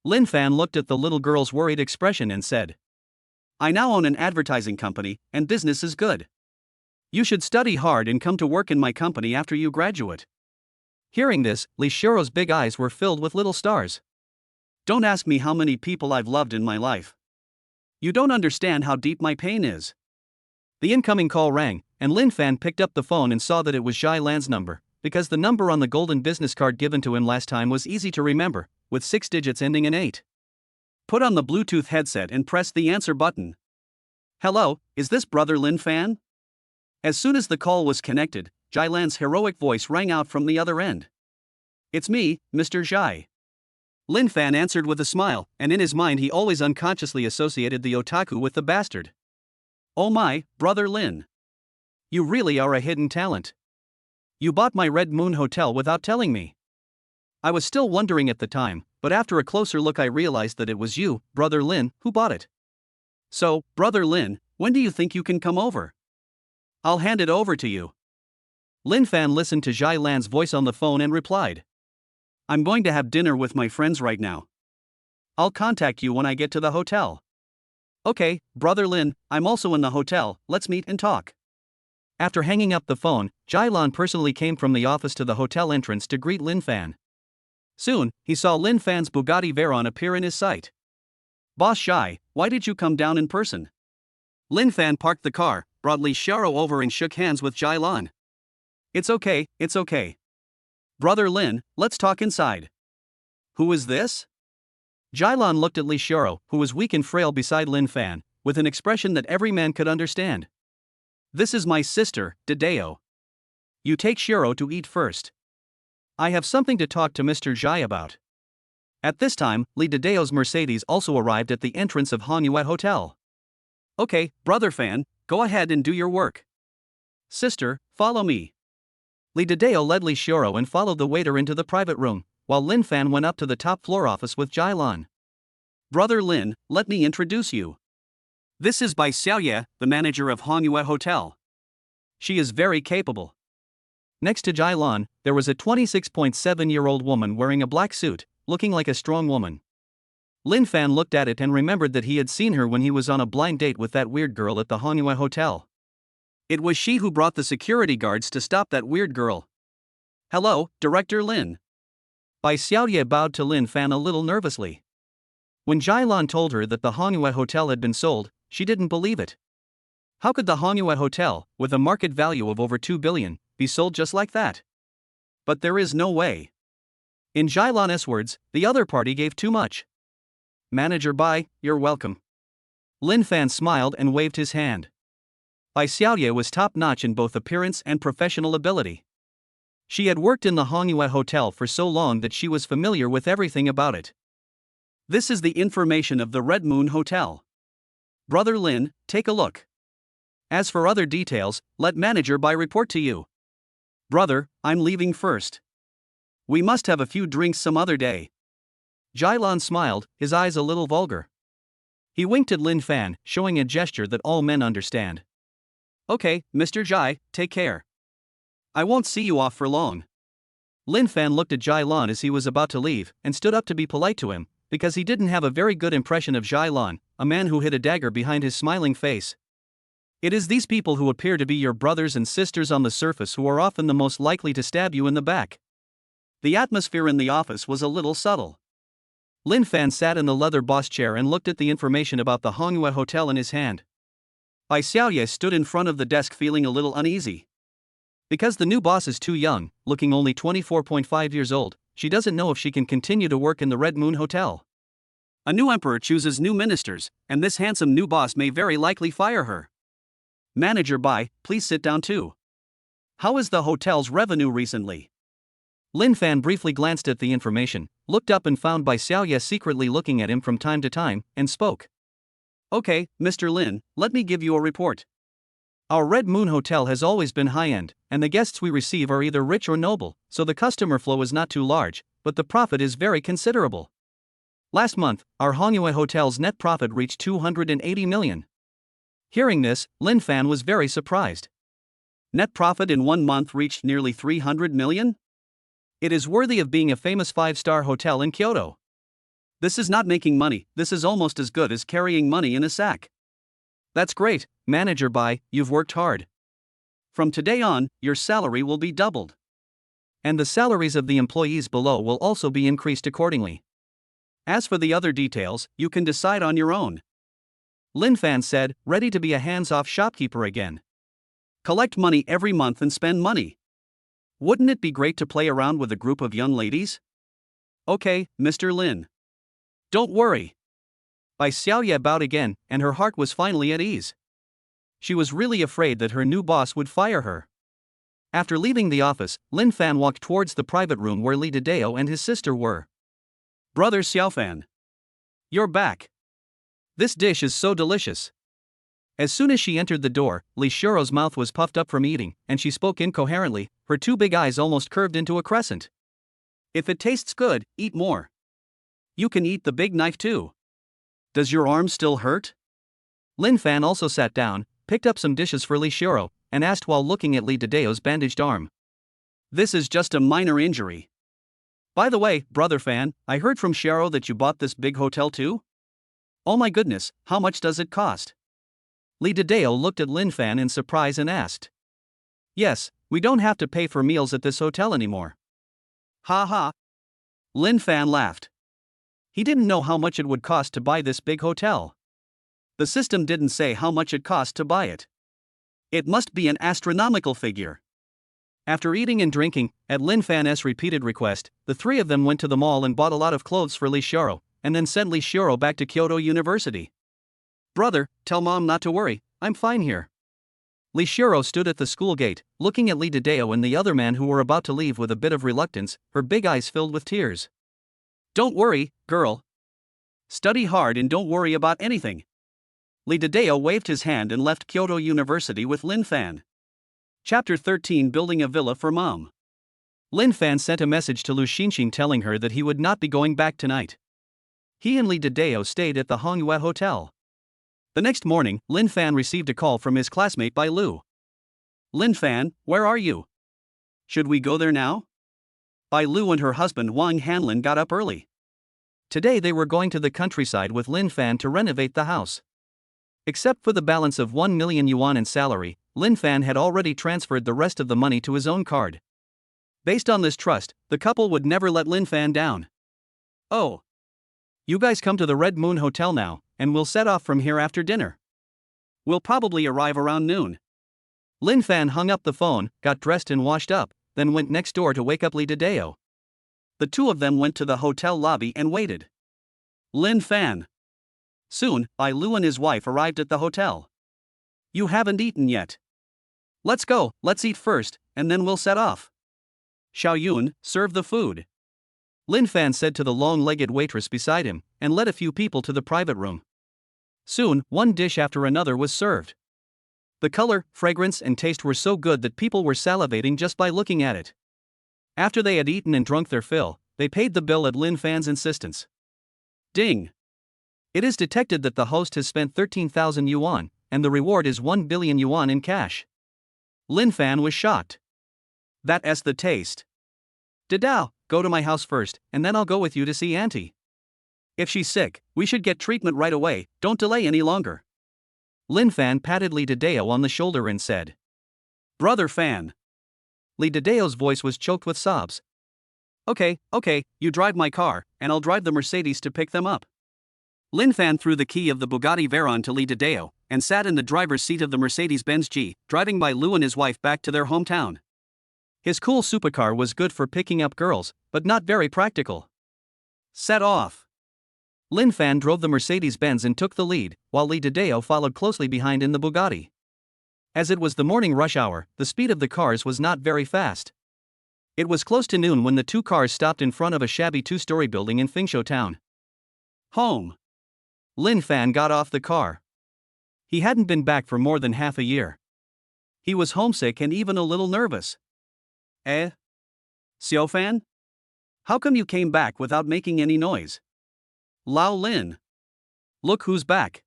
S1: Lin Fan looked at the little girl's worried expression and said, I now own an advertising company, and business is good. You should study hard and come to work in my company after you graduate. Hearing this, Li Shiro's big eyes were filled with little stars. Don't ask me how many people I've loved in my life. You don't understand how deep my pain is. The incoming call rang, and Lin Fan picked up the phone and saw that it was Zhai Lan's number, because the number on the golden business card given to him last time was easy to remember, with 6 digits ending in 8. Put on the Bluetooth headset and press the answer button. Hello, is this Brother Lin Fan? As soon as the call was connected, Zhai Lan's heroic voice rang out from the other end. It's me, Mr. Zhai. Lin Fan answered with a smile, and in his mind he always unconsciously associated the otaku with the bastard. Oh my, Brother Lin. You really are a hidden talent. You bought my Red Moon Hotel without telling me. I was still wondering at the time, but after a closer look I realized that it was you, Brother Lin, who bought it. So, Brother Lin, when do you think you can come over? I'll hand it over to you. Lin Fan listened to Zhai Lan's voice on the phone and replied. I'm going to have dinner with my friends right now. I'll contact you when I get to the hotel. Okay, Brother Lin, I'm also in the hotel, let's meet and talk. After hanging up the phone, Zhai Lan personally came from the office to the hotel entrance to greet Lin Fan. Soon, he saw Lin Fan's Bugatti Veyron appear in his sight. Boss Zhai, why did you come down in person? Lin Fan parked the car, brought Li Shiro over and shook hands with Zhai Lan. It's okay, it's okay. Brother Lin, let's talk inside. Who is this? Zhai Lan looked at Li Shiro, who was weak and frail beside Lin Fan, with an expression that every man could understand. This is my sister, Dideo. you take Shiro to eat first. I have something to talk to Mr. Jai about. At this time, Lee Dadeo's Mercedes also arrived at the entrance of Hanue Hotel. Okay, brother Fan, go ahead and do your work. Sister, follow me. Lee Dadeo led Lee Shiro and followed the waiter into the private room, while Lin Fan went up to the top floor office with Jai Lan. Brother Lin, let me introduce you. This is Bai Xiaoye, the manager of Hanue Hotel. She is very capable. Next to Jai Lan, there was a 26.7-year-old woman wearing a black suit, looking like a strong woman. Lin Fan looked at it and remembered that he had seen her when he was on a blind date with that weird girl at the Hanue Hotel. It was she who brought the security guards to stop that weird girl. Hello, Director Lin. Bai Xiaoye bowed to Lin Fan a little nervously. When Jai Lan told her that the Hanue Hotel had been sold, she didn't believe it. How could the Hanue Hotel, with a market value of over 2 billion, be sold just like that? But there is no way. In Jai Lan's words, the other party gave too much. Manager Bai, you're welcome. Lin Fan smiled and waved his hand. Bai Xiaoye was top-notch in both appearance and professional ability. She had worked in the Hanue Hotel for so long that she was familiar with everything about it. This is the information of the Red Moon Hotel. Brother Lin, take a look. As for other details, let Manager Bai report to you. Brother, I'm leaving first. We must have a few drinks some other day. Jai Lan smiled, his eyes a little vulgar. He winked at Lin Fan, showing a gesture that all men understand. Okay, Mr. Jai, take care. I won't see you off for long. Lin Fan looked at Jai Lan as he was about to leave, and stood up to be polite to him, because he didn't have a very good impression of Jai Lan, a man who hid a dagger behind his smiling face. It is these people who appear to be your brothers and sisters on the surface who are often the most likely to stab you in the back. The atmosphere in the office was a little subtle. Lin Fan sat in the leather boss chair and looked at the information about the Hanue Hotel in his hand. Bai Xiaoye stood in front of the desk feeling a little uneasy. Because the new boss is too young, looking only 24.5 years old, she doesn't know if she can continue to work in the Red Moon Hotel. A new emperor chooses new ministers, and this handsome new boss may very likely fire her. Manager Bai, please sit down too. How is the hotel's revenue recently? Lin Fan briefly glanced at the information, looked up and found Bai Xiaoye secretly looking at him from time to time, and spoke. Okay, Mr. Lin, let me give you a report. Our Red Moon Hotel has always been high-end, and the guests we receive are either rich or noble, so the customer flow is not too large, but the profit is very considerable. Last month, our Hanue Hotel's net profit reached 280 million. Hearing this, Lin Fan was very surprised. Net profit in 1 month reached nearly 300 million? It is worthy of being a famous 5-star hotel in Kyoto. This is not making money, this is almost as good as carrying money in a sack. That's great, Manager Bai, you've worked hard. From today on, your salary will be doubled. And the salaries of the employees below will also be increased accordingly. As for the other details, you can decide on your own. Lin Fan said, ready to be a hands-off shopkeeper again. Collect money every month and spend money. Wouldn't it be great to play around with a group of young ladies? Okay, Mr. Lin. Don't worry. Bai Xiaoye bowed again, and her heart was finally at ease. She was really afraid that her new boss would fire her. After leaving the office, Lin Fan walked towards the private room where Lee Dadeo and his sister were. Brother Xiaofan. You're back. This dish is so delicious. As soon as she entered the door, Lee Shiro's mouth was puffed up from eating, and she spoke incoherently, her 2 big eyes almost curved into a crescent. If it tastes good, eat more. You can eat the big knife too. Does your arm still hurt? Lin Fan also sat down, picked up some dishes for Lee Shiro, and asked while looking at Lee Dadeo's bandaged arm. This is just a minor injury. By the way, Brother Fan, I heard from Shiro that you bought this big hotel too? Oh my goodness, how much does it cost? Lee Dadeo looked at Lin Fan in surprise and asked. Yes, we don't have to pay for meals at this hotel anymore. Ha ha. Lin Fan laughed. He didn't know how much it would cost to buy this big hotel. The system didn't say how much it cost to buy it. It must be an astronomical figure. After eating and drinking, at Lin Fan's repeated request, the 3 of them went to the mall and bought a lot of clothes for Lee Shiro, and then sent Lee Shiro back to Kyoto University. Brother, tell Mom not to worry, I'm fine here. Li Shiro stood at the school gate, looking at Li Dideo and the other man who were about to leave with a bit of reluctance, her big eyes filled with tears. Don't worry, girl. Study hard and don't worry about anything. Li Dideo waved his hand and left Kyoto University with Lin Fan. Chapter 13, Building a Villa for Mom. Lin Fan sent a message to Lu Xinxin telling her that he would not be going back tonight. He and Li Dideo stayed at the Hongyue Hotel. The next morning, Lin Fan received a call from his classmate Bai Lu. Lin Fan, where are you? Should we go there now? Bai Lu and her husband Wang Hanlin got up early. Today they were going to the countryside with Lin Fan to renovate the house. Except for the balance of 1 million yuan in salary, Lin Fan had already transferred the rest of the money to his own card. Based on this trust, the couple would never let Lin Fan down. Oh. You guys come to the Red Moon Hotel now, and we'll set off from here after dinner. We'll probably arrive around noon. Lin Fan hung up the phone, got dressed and washed up, then went next door to wake up Li Dideo. The two of them went to the hotel lobby and waited. Lin Fan. Soon, Bai Lu and his wife arrived at the hotel. You haven't eaten yet. Let's go, let's eat first, and then we'll set off. Xiao Yun, serve the food. Lin Fan said to the long-legged waitress beside him, and led a few people to the private room. Soon, one dish after another was served. The color, fragrance and taste were so good that people were salivating just by looking at it. After they had eaten and drunk their fill, they paid the bill at Lin Fan's insistence. Ding! It is detected that the host has spent 13,000 yuan, and the reward is 1 billion yuan in cash. Lin Fan was shocked. That's the taste. Didao, go to my house first, and then I'll go with you to see Auntie. If she's sick, we should get treatment right away, don't delay any longer. Lin Fan patted Li Dideo on the shoulder and said. Brother Fan. Li Dideo's voice was choked with sobs. Okay, you drive my car, and I'll drive the Mercedes to pick them up. Lin Fan threw the key of the Bugatti Veyron to Li Dideo, and sat in the driver's seat of the Mercedes-Benz G, driving Bai Lu and his wife back to their hometown. His cool supercar was good for picking up girls, but not very practical. Set off. Lin Fan drove the Mercedes-Benz and took the lead, while Li Dideo followed closely behind in the Bugatti. As it was the morning rush hour, the speed of the cars was not very fast. It was close to noon when the two cars stopped in front of a shabby two-story building in Fingshou town. Home. Lin Fan got off the car. He hadn't been back for more than half a year. He was homesick and even a little nervous. Xiao Fan? How come you came back without making any noise? Lao Lin. Look who's back.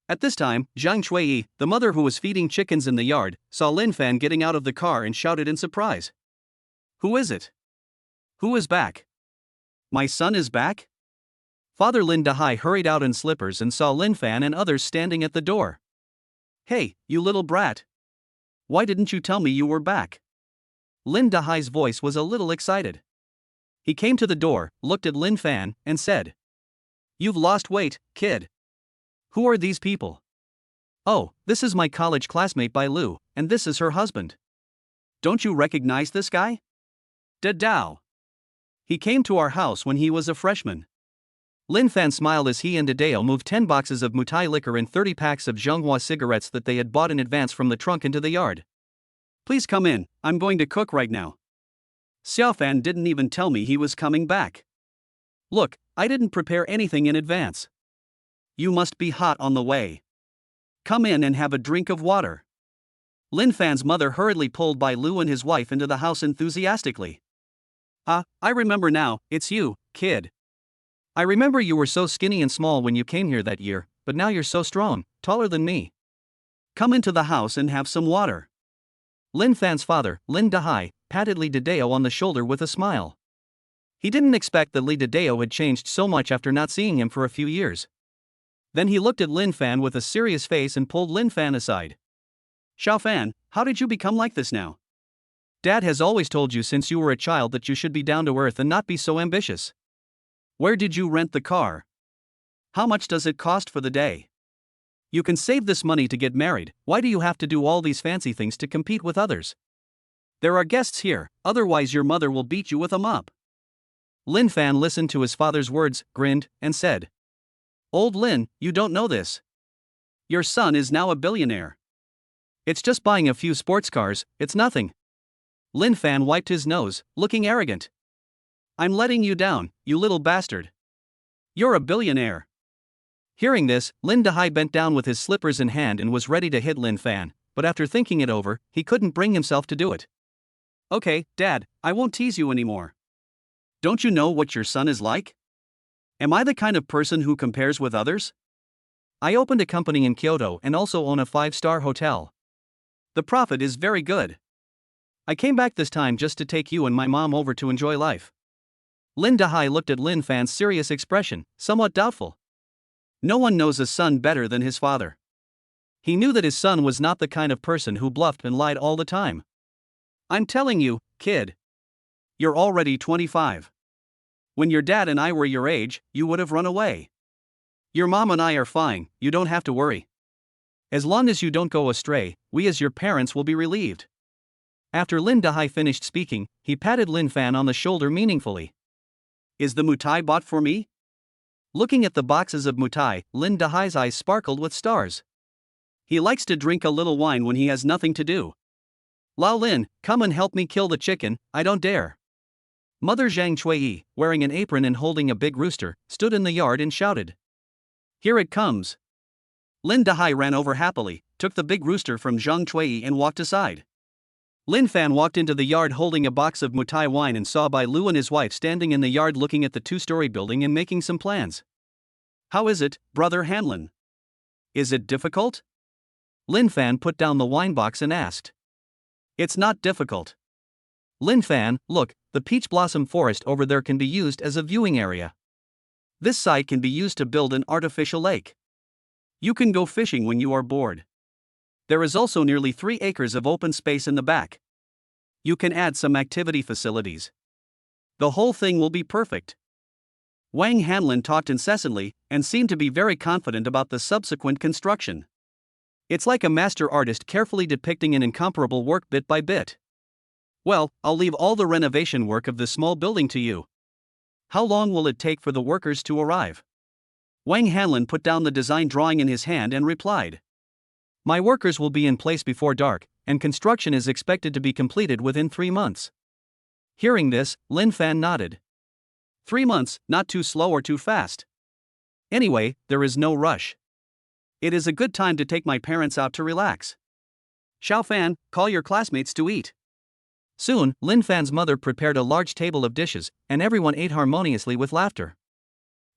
S1: At this time, Zhang Chuiyi, the mother who was feeding chickens in the yard, saw Lin Fan getting out of the car and shouted in surprise. Who is it? Who is back? My son is back? Father Lin Dahai hurried out in slippers and saw Lin Fan and others standing at the door. Hey, you little brat. Why didn't you tell me you were back? Lin Dahai's voice was a little excited. He came to the door, looked at Lin Fan, and said. You've lost weight, kid. Who are these people? Oh, this is my college classmate Bai Lu, and this is her husband. Don't you recognize this guy? Didao. He came to our house when he was a freshman. Lin Fan smiled as he and Dideo moved 10 boxes of Mutai liquor and 30 packs of Zhonghua cigarettes that they had bought in advance from the trunk into the yard. Please come in, I'm going to cook right now. Xiao Fan didn't even tell me he was coming back. Look, I didn't prepare anything in advance. You must be hot on the way. Come in and have a drink of water. Lin Fan's mother hurriedly pulled Bai Lu and his wife into the house enthusiastically. I remember now, it's you, kid. I remember you were so skinny and small when you came here that year, but now you're so strong, taller than me. Come into the house and have some water. Lin Fan's father, Lin Dahai, patted Li Dideo on the shoulder with a smile. He didn't expect that Li Dideo had changed so much after not seeing him for a few years. Then he looked at Lin Fan with a serious face and pulled Lin Fan aside. Xiao Fan, how did you become like this now? Dad has always told you since you were a child that you should be down to earth and not be so ambitious. Where did you rent the car? How much does it cost for the day? You can save this money to get married, why do you have to do all these fancy things to compete with others? There are guests here, otherwise your mother will beat you with a mop. Lin Fan listened to his father's words, grinned, and said. Old Lin, you don't know this. Your son is now a billionaire. It's just buying a few sports cars, it's nothing. Lin Fan wiped his nose, looking arrogant. I'm letting you down, you little bastard. You're a billionaire. Hearing this, Lin Dehai bent down with his slippers in hand and was ready to hit Lin Fan, but after thinking it over, he couldn't bring himself to do it. Okay, Dad, I won't tease you anymore. Don't you know what your son is like? Am I the kind of person who compares with others? I opened a company in Kyoto and also own a 5-star hotel. The profit is very good. I came back this time just to take you and my mom over to enjoy life. Lin Dehai looked at Lin Fan's serious expression, somewhat doubtful. No one knows a son better than his father. He knew that his son was not the kind of person who bluffed and lied all the time. I'm telling you, kid. You're already 25. When your dad and I were your age, you would have run away. Your mom and I are fine, you don't have to worry. As long as you don't go astray, we as your parents will be relieved. After Lin Dehai finished speaking, he patted Lin Fan on the shoulder meaningfully. Is the mutai bought for me? Looking at the boxes of mutai, Lin Dehai's eyes sparkled with stars. He likes to drink a little wine when he has nothing to do. Lao Lin, come and help me kill the chicken, I don't dare. Mother Zhang Chuiyi, wearing an apron and holding a big rooster, stood in the yard and shouted. Here it comes. Lin Dehai ran over happily, took the big rooster from Zhang Chuiyi and walked aside. Lin Fan walked into the yard holding a box of mutai wine and saw Bai Lu and his wife standing in the yard looking at the 2-story building and making some plans. How is it, Brother Hanlin? Is it difficult? Lin Fan put down the wine box and asked. It's not difficult. Lin Fan, look, the peach blossom forest over there can be used as a viewing area. This site can be used to build an artificial lake. You can go fishing when you are bored. There is also nearly 3 acres of open space in the back. You can add some activity facilities. The whole thing will be perfect. Wang Hanlin talked incessantly and seemed to be very confident about the subsequent construction. It's like a master artist carefully depicting an incomparable work bit by bit. Well, I'll leave all the renovation work of this small building to you. How long will it take for the workers to arrive? Wang Hanlin put down the design drawing in his hand and replied. My workers will be in place before dark, and construction is expected to be completed within 3 months. Hearing this, Lin Fan nodded. 3 months, not too slow or too fast. Anyway, there is no rush. It is a good time to take my parents out to relax. Xiao Fan, call your classmates to eat. Soon, Lin Fan's mother prepared a large table of dishes, and everyone ate harmoniously with laughter.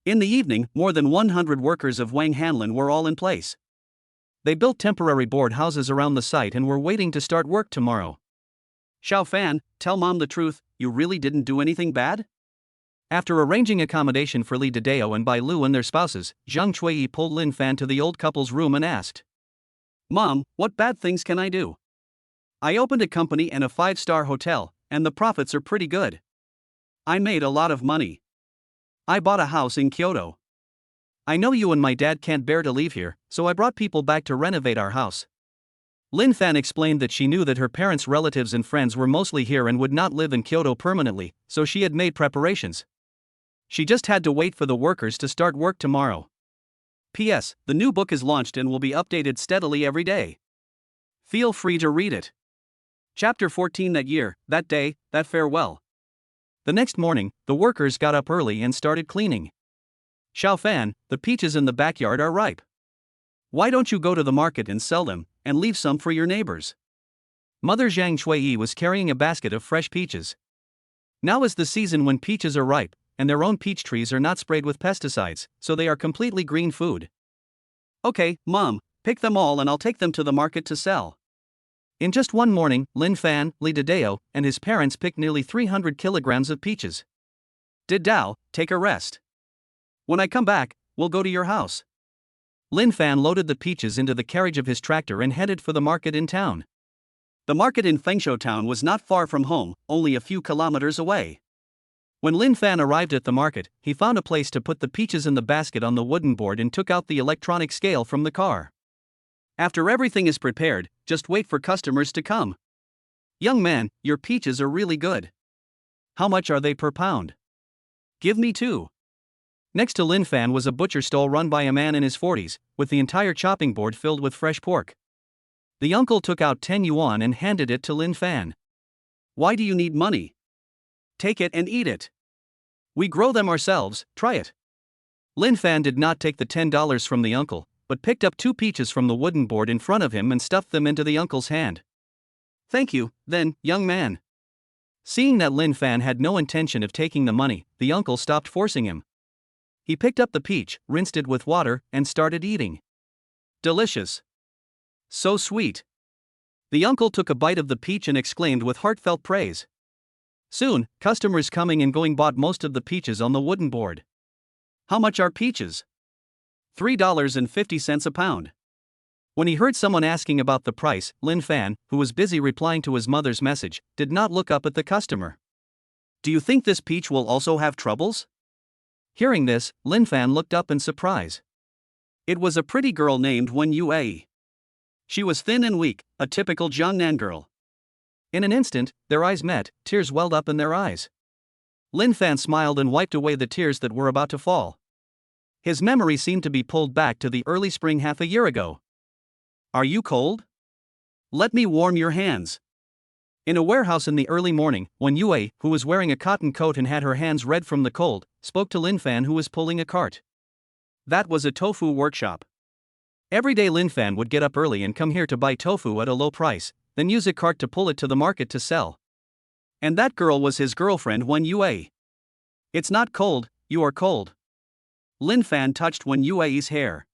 S1: In the evening, more than 100 workers of Wang Hanlin were all in place. They built temporary board houses around the site and were waiting to start work tomorrow. Xiao Fan, tell mom the truth, you really didn't do anything bad? After arranging accommodation for Li Dideo and Bai Lu and their spouses, Zhang Chuiyi pulled Lin Fan to the old couple's room and asked. Mom, what bad things can I do? I opened a company and a 5-star hotel, and the profits are pretty good. I made a lot of money. I bought a house in Kyoto. I know you and my dad can't bear to leave here, so I brought people back to renovate our house. Lin Fan explained that she knew that her parents' relatives and friends were mostly here and would not live in Kyoto permanently, so she had made preparations. She just had to wait for the workers to start work tomorrow. P.S. The new book is launched and will be updated steadily every day. Feel free to read it. Chapter 14. That year, that day, that farewell. The next morning, the workers got up early and started cleaning. Xiao Fan, the peaches in the backyard are ripe. Why don't you go to the market and sell them, and leave some for your neighbors? Mother Zhang Chuiyi was carrying a basket of fresh peaches. Now is the season when peaches are ripe, and their own peach trees are not sprayed with pesticides, so they are completely green food. Okay, Mom, pick them all and I'll take them to the market to sell. In just one morning, Lin Fan, Li Dideo, and his parents picked nearly 300 kilograms of peaches. Didao, take a rest. When I come back, we'll go to your house. Lin Fan loaded the peaches into the carriage of his tractor and headed for the market in town. The market in Fengshou town was not far from home, only a few kilometers away. When Lin Fan arrived at the market, he found a place to put the peaches in the basket on the wooden board and took out the electronic scale from the car. After everything is prepared, just wait for customers to come. Young man, your peaches are really good. How much are they per pound? Give me 2. Next to Lin Fan was a butcher stall run by a man in his 40s, with the entire chopping board filled with fresh pork. The uncle took out 10 yuan and handed it to Lin Fan. Why do you need money? Take it and eat it. We grow them ourselves, try it. Lin Fan did not take the $10 from the uncle, but picked up 2 peaches from the wooden board in front of him and stuffed them into the uncle's hand. Thank you, then, young man. Seeing that Lin Fan had no intention of taking the money, the uncle stopped forcing him. He picked up the peach, rinsed it with water, and started eating. Delicious. So sweet. The uncle took a bite of the peach and exclaimed with heartfelt praise. Soon, customers coming and going bought most of the peaches on the wooden board. How much are peaches? $3.50 a pound. When he heard someone asking about the price, Lin Fan, who was busy replying to his mother's message, did not look up at the customer. Do you think this peach will also have troubles? Hearing this, Lin Fan looked up in surprise. It was a pretty girl named Wen Yue. She was thin and weak, a typical Jiangnan girl. In an instant, their eyes met, tears welled up in their eyes. Lin Fan smiled and wiped away the tears that were about to fall. His memory seemed to be pulled back to the early spring half a year ago. Are you cold? Let me warm your hands. In a warehouse in the early morning, Wen Yue, who was wearing a cotton coat and had her hands red from the cold, spoke to Lin Fan, who was pulling a cart. That was a tofu workshop. Every day Lin Fan would get up early and come here to buy tofu at a low price, then use a cart to pull it to the market to sell. And that girl was his girlfriend Wen Yue. It's not cold, you are cold. Lin Fan touched Wen Yue's hair.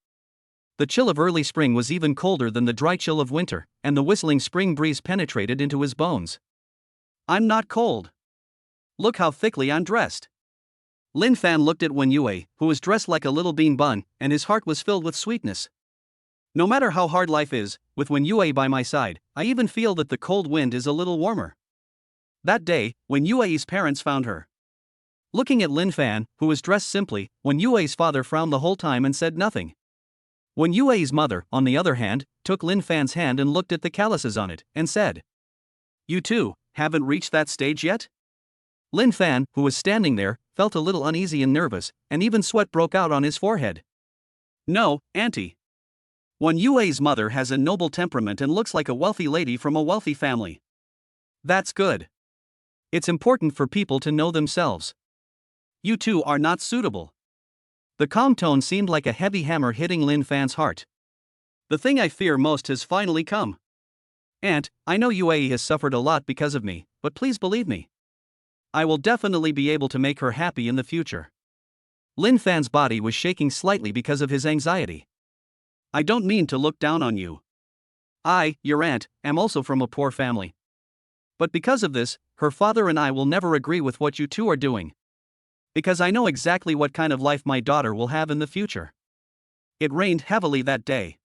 S1: The chill of early spring was even colder than the dry chill of winter, and the whistling spring breeze penetrated into his bones. I'm not cold. Look how thickly I'm dressed. Lin Fan looked at Wen Yue, who was dressed like a little bean bun, and his heart was filled with sweetness. No matter how hard life is, with Wen Yue by my side, I even feel that the cold wind is a little warmer. That day, Wen Yue's parents found her. Looking at Lin Fan, who was dressed simply, Wen Yue's father frowned the whole time and said nothing. Wen Yue's mother, on the other hand, took Lin Fan's hand and looked at the calluses on it, and said, You too, haven't reached that stage yet? Lin Fan, who was standing there, felt a little uneasy and nervous, and even sweat broke out on his forehead. No, Auntie. Wen Yue's mother has a noble temperament and looks like a wealthy lady from a wealthy family. That's good. It's important for people to know themselves. You two are not suitable. The calm tone seemed like a heavy hammer hitting Lin Fan's heart. The thing I fear most has finally come. Aunt, I know Yue has suffered a lot because of me, but please believe me. I will definitely be able to make her happy in the future. Lin Fan's body was shaking slightly because of his anxiety. I don't mean to look down on you. I, your aunt, am also from a poor family. But because of this, her father and I will never agree with what you two are doing. Because I know exactly what kind of life my daughter will have in the future. It rained heavily that day.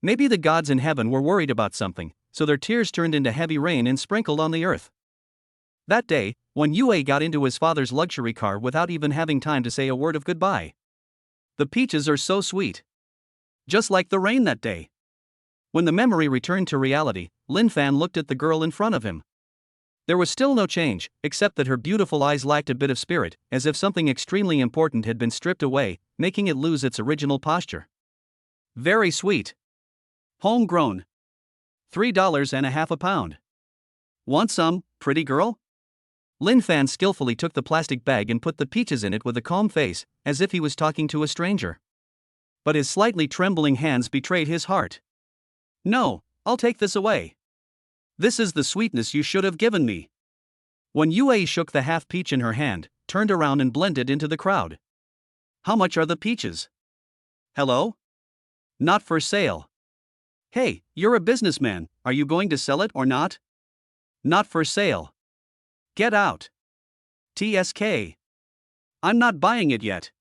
S1: Maybe the gods in heaven were worried about something, so their tears turned into heavy rain and sprinkled on the earth. That day, when Yue got into his father's luxury car without even having time to say a word of goodbye. The peaches are so sweet. Just like the rain that day. When the memory returned to reality, Lin Fan looked at the girl in front of him. There was still no change, except that her beautiful eyes lacked a bit of spirit, as if something extremely important had been stripped away, making it lose its original posture. Very sweet. Homegrown. $3.50 a pound. Want some, pretty girl? Lin Fan skillfully took the plastic bag and put the peaches in it with a calm face, as if he was talking to a stranger. But his slightly trembling hands betrayed his heart. No, I'll take this away. This is the sweetness you should have given me. When Yue shook the half peach in her hand, turned around and blended into the crowd. How much are the peaches? Hello? Not for sale. Hey, you're a businessman, are you going to sell it or not? Not for sale. Get out. TSK. I'm not buying it yet.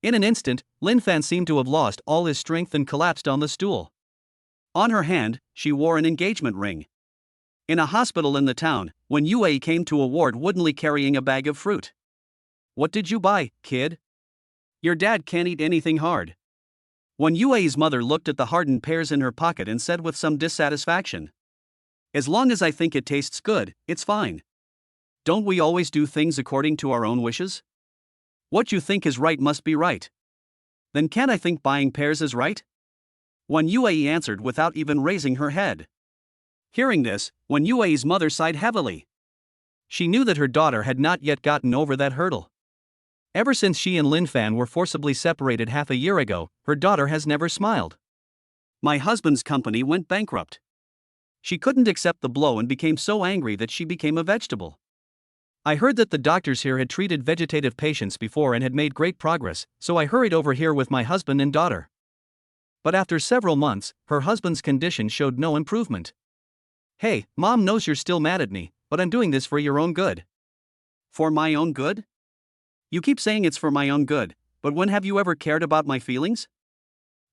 S1: In an instant, Lin Fan seemed to have lost all his strength and collapsed on the stool. On her hand, she wore an engagement ring. In a hospital in the town, when Yue came to a ward woodenly carrying a bag of fruit. What did you buy, kid? Your dad can't eat anything hard. When Yue's mother looked at the hardened pears in her pocket and said with some dissatisfaction. As long as I think it tastes good, it's fine. Don't we always do things according to our own wishes? What you think is right must be right. Then can't I think buying pears is right? Wen Yue answered without even raising her head. Hearing this, Wen Yue's mother sighed heavily. She knew that her daughter had not yet gotten over that hurdle. Ever since she and Lin Fan were forcibly separated half a year ago, her daughter has never smiled. My husband's company went bankrupt. She couldn't accept the blow and became so angry that she became a vegetable. I heard that the doctors here had treated vegetative patients before and had made great progress, so I hurried over here with my husband and daughter. But after several months, her husband's condition showed no improvement. Hey, Mom knows you're still mad at me, but I'm doing this for your own good. For my own good? You keep saying it's for my own good, but when have you ever cared about my feelings?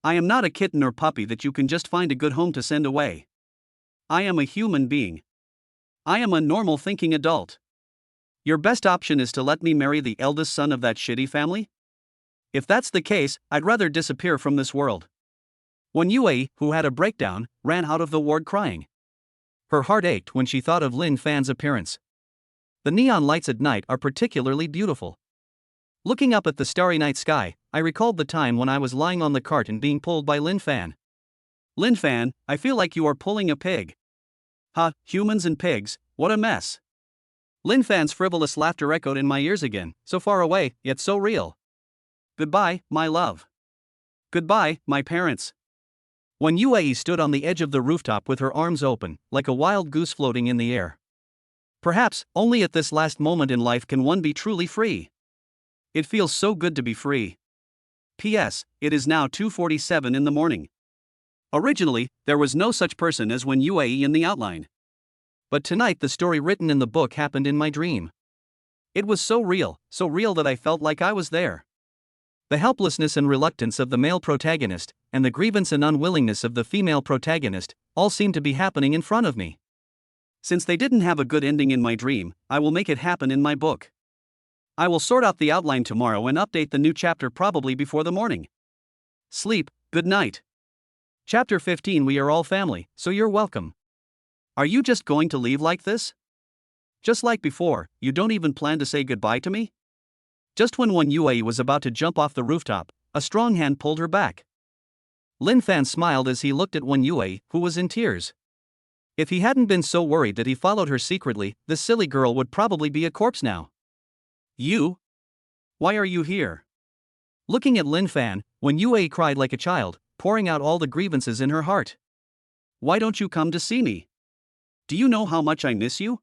S1: I am not a kitten or puppy that you can just find a good home to send away. I am a human being. I am a normal thinking adult. Your best option is to let me marry the eldest son of that shitty family? If that's the case, I'd rather disappear from this world. Wen Yue, who had a breakdown, ran out of the ward crying. Her heart ached when she thought of Lin Fan's appearance. The neon lights at night are particularly beautiful. Looking up at the starry night sky, I recalled the time when I was lying on the cart and being pulled by Lin Fan. Lin Fan, I feel like you are pulling a pig. Ha, humans and pigs, what a mess. Lin Fan's frivolous laughter echoed in my ears again, so far away, yet so real. Goodbye, my love. Goodbye, my parents. Wen Yue stood on the edge of the rooftop with her arms open, like a wild goose floating in the air. Perhaps, only at this last moment in life can one be truly free. It feels so good to be free. P.S. It is now 2:47 in the morning. Originally, there was no such person as Wen Yue in the outline. But tonight the story written in the book happened in my dream. It was so real that I felt like I was there. The helplessness and reluctance of the male protagonist, and the grievance and unwillingness of the female protagonist, all seemed to be happening in front of me. Since they didn't have a good ending in my dream, I will make it happen in my book. I will sort out the outline tomorrow and update the new chapter probably before the morning. Sleep, good night. Chapter 15. We are all family, so you're welcome. Are you just going to leave like this? Just like before, you don't even plan to say goodbye to me? Just when Wen Yue was about to jump off the rooftop, a strong hand pulled her back. Lin Fan smiled as he looked at Wen Yue, who was in tears. If he hadn't been so worried that he followed her secretly, this silly girl would probably be a corpse now. You? Why are you here? Looking at Lin Fan, Wen Yue cried like a child, pouring out all the grievances in her heart. Why don't you come to see me? Do you know how much I miss you?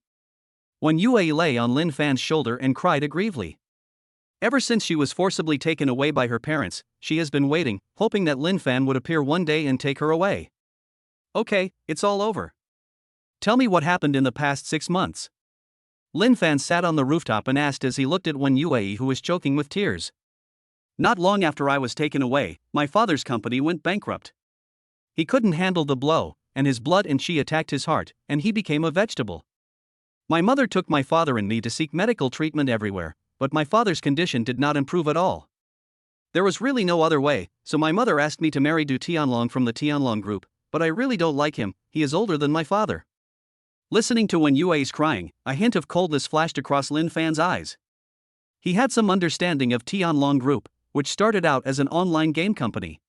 S1: Wen Yue lay on Lin Fan's shoulder and cried aggrievely. Ever since she was forcibly taken away by her parents, she has been waiting, hoping that Lin Fan would appear one day and take her away. Okay, it's all over. Tell me what happened in the past 6 months. Lin Fan sat on the rooftop and asked as he looked at Wen Yue, who was choking with tears. Not long after I was taken away, my father's company went bankrupt. He couldn't handle the blow, and his blood and qi attacked his heart, and he became a vegetable. My mother took my father and me to seek medical treatment everywhere, but my father's condition did not improve at all. There was really no other way, so my mother asked me to marry Du Tianlong from the Tianlong group, but I really don't like him, he is older than my father. Listening to Wen Yue's crying, a hint of coldness flashed across Lin Fan's eyes. He had some understanding of Tianlong Group, which started out as an online game company.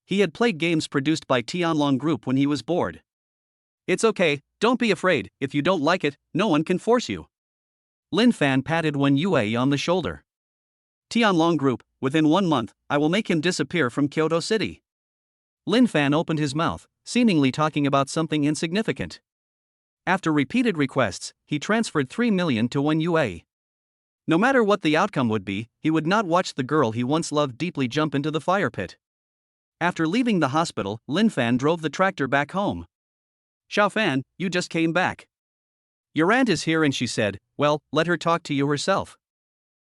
S1: He had played games produced by Tianlong Group when he was bored. It's okay, don't be afraid, if you don't like it, no one can force you. Lin Fan patted Wen Yue on the shoulder. Tianlong Group, within 1 month, I will make him disappear from Kyoto City. Lin Fan opened his mouth, seemingly talking about something insignificant. After repeated requests, he transferred 3 million to Wen Yue. No matter what the outcome would be, he would not watch the girl he once loved deeply jump into the fire pit. After leaving the hospital, Lin Fan drove the tractor back home. Xiao Fan, you just came back. Your aunt is here and she said, well, let her talk to you herself.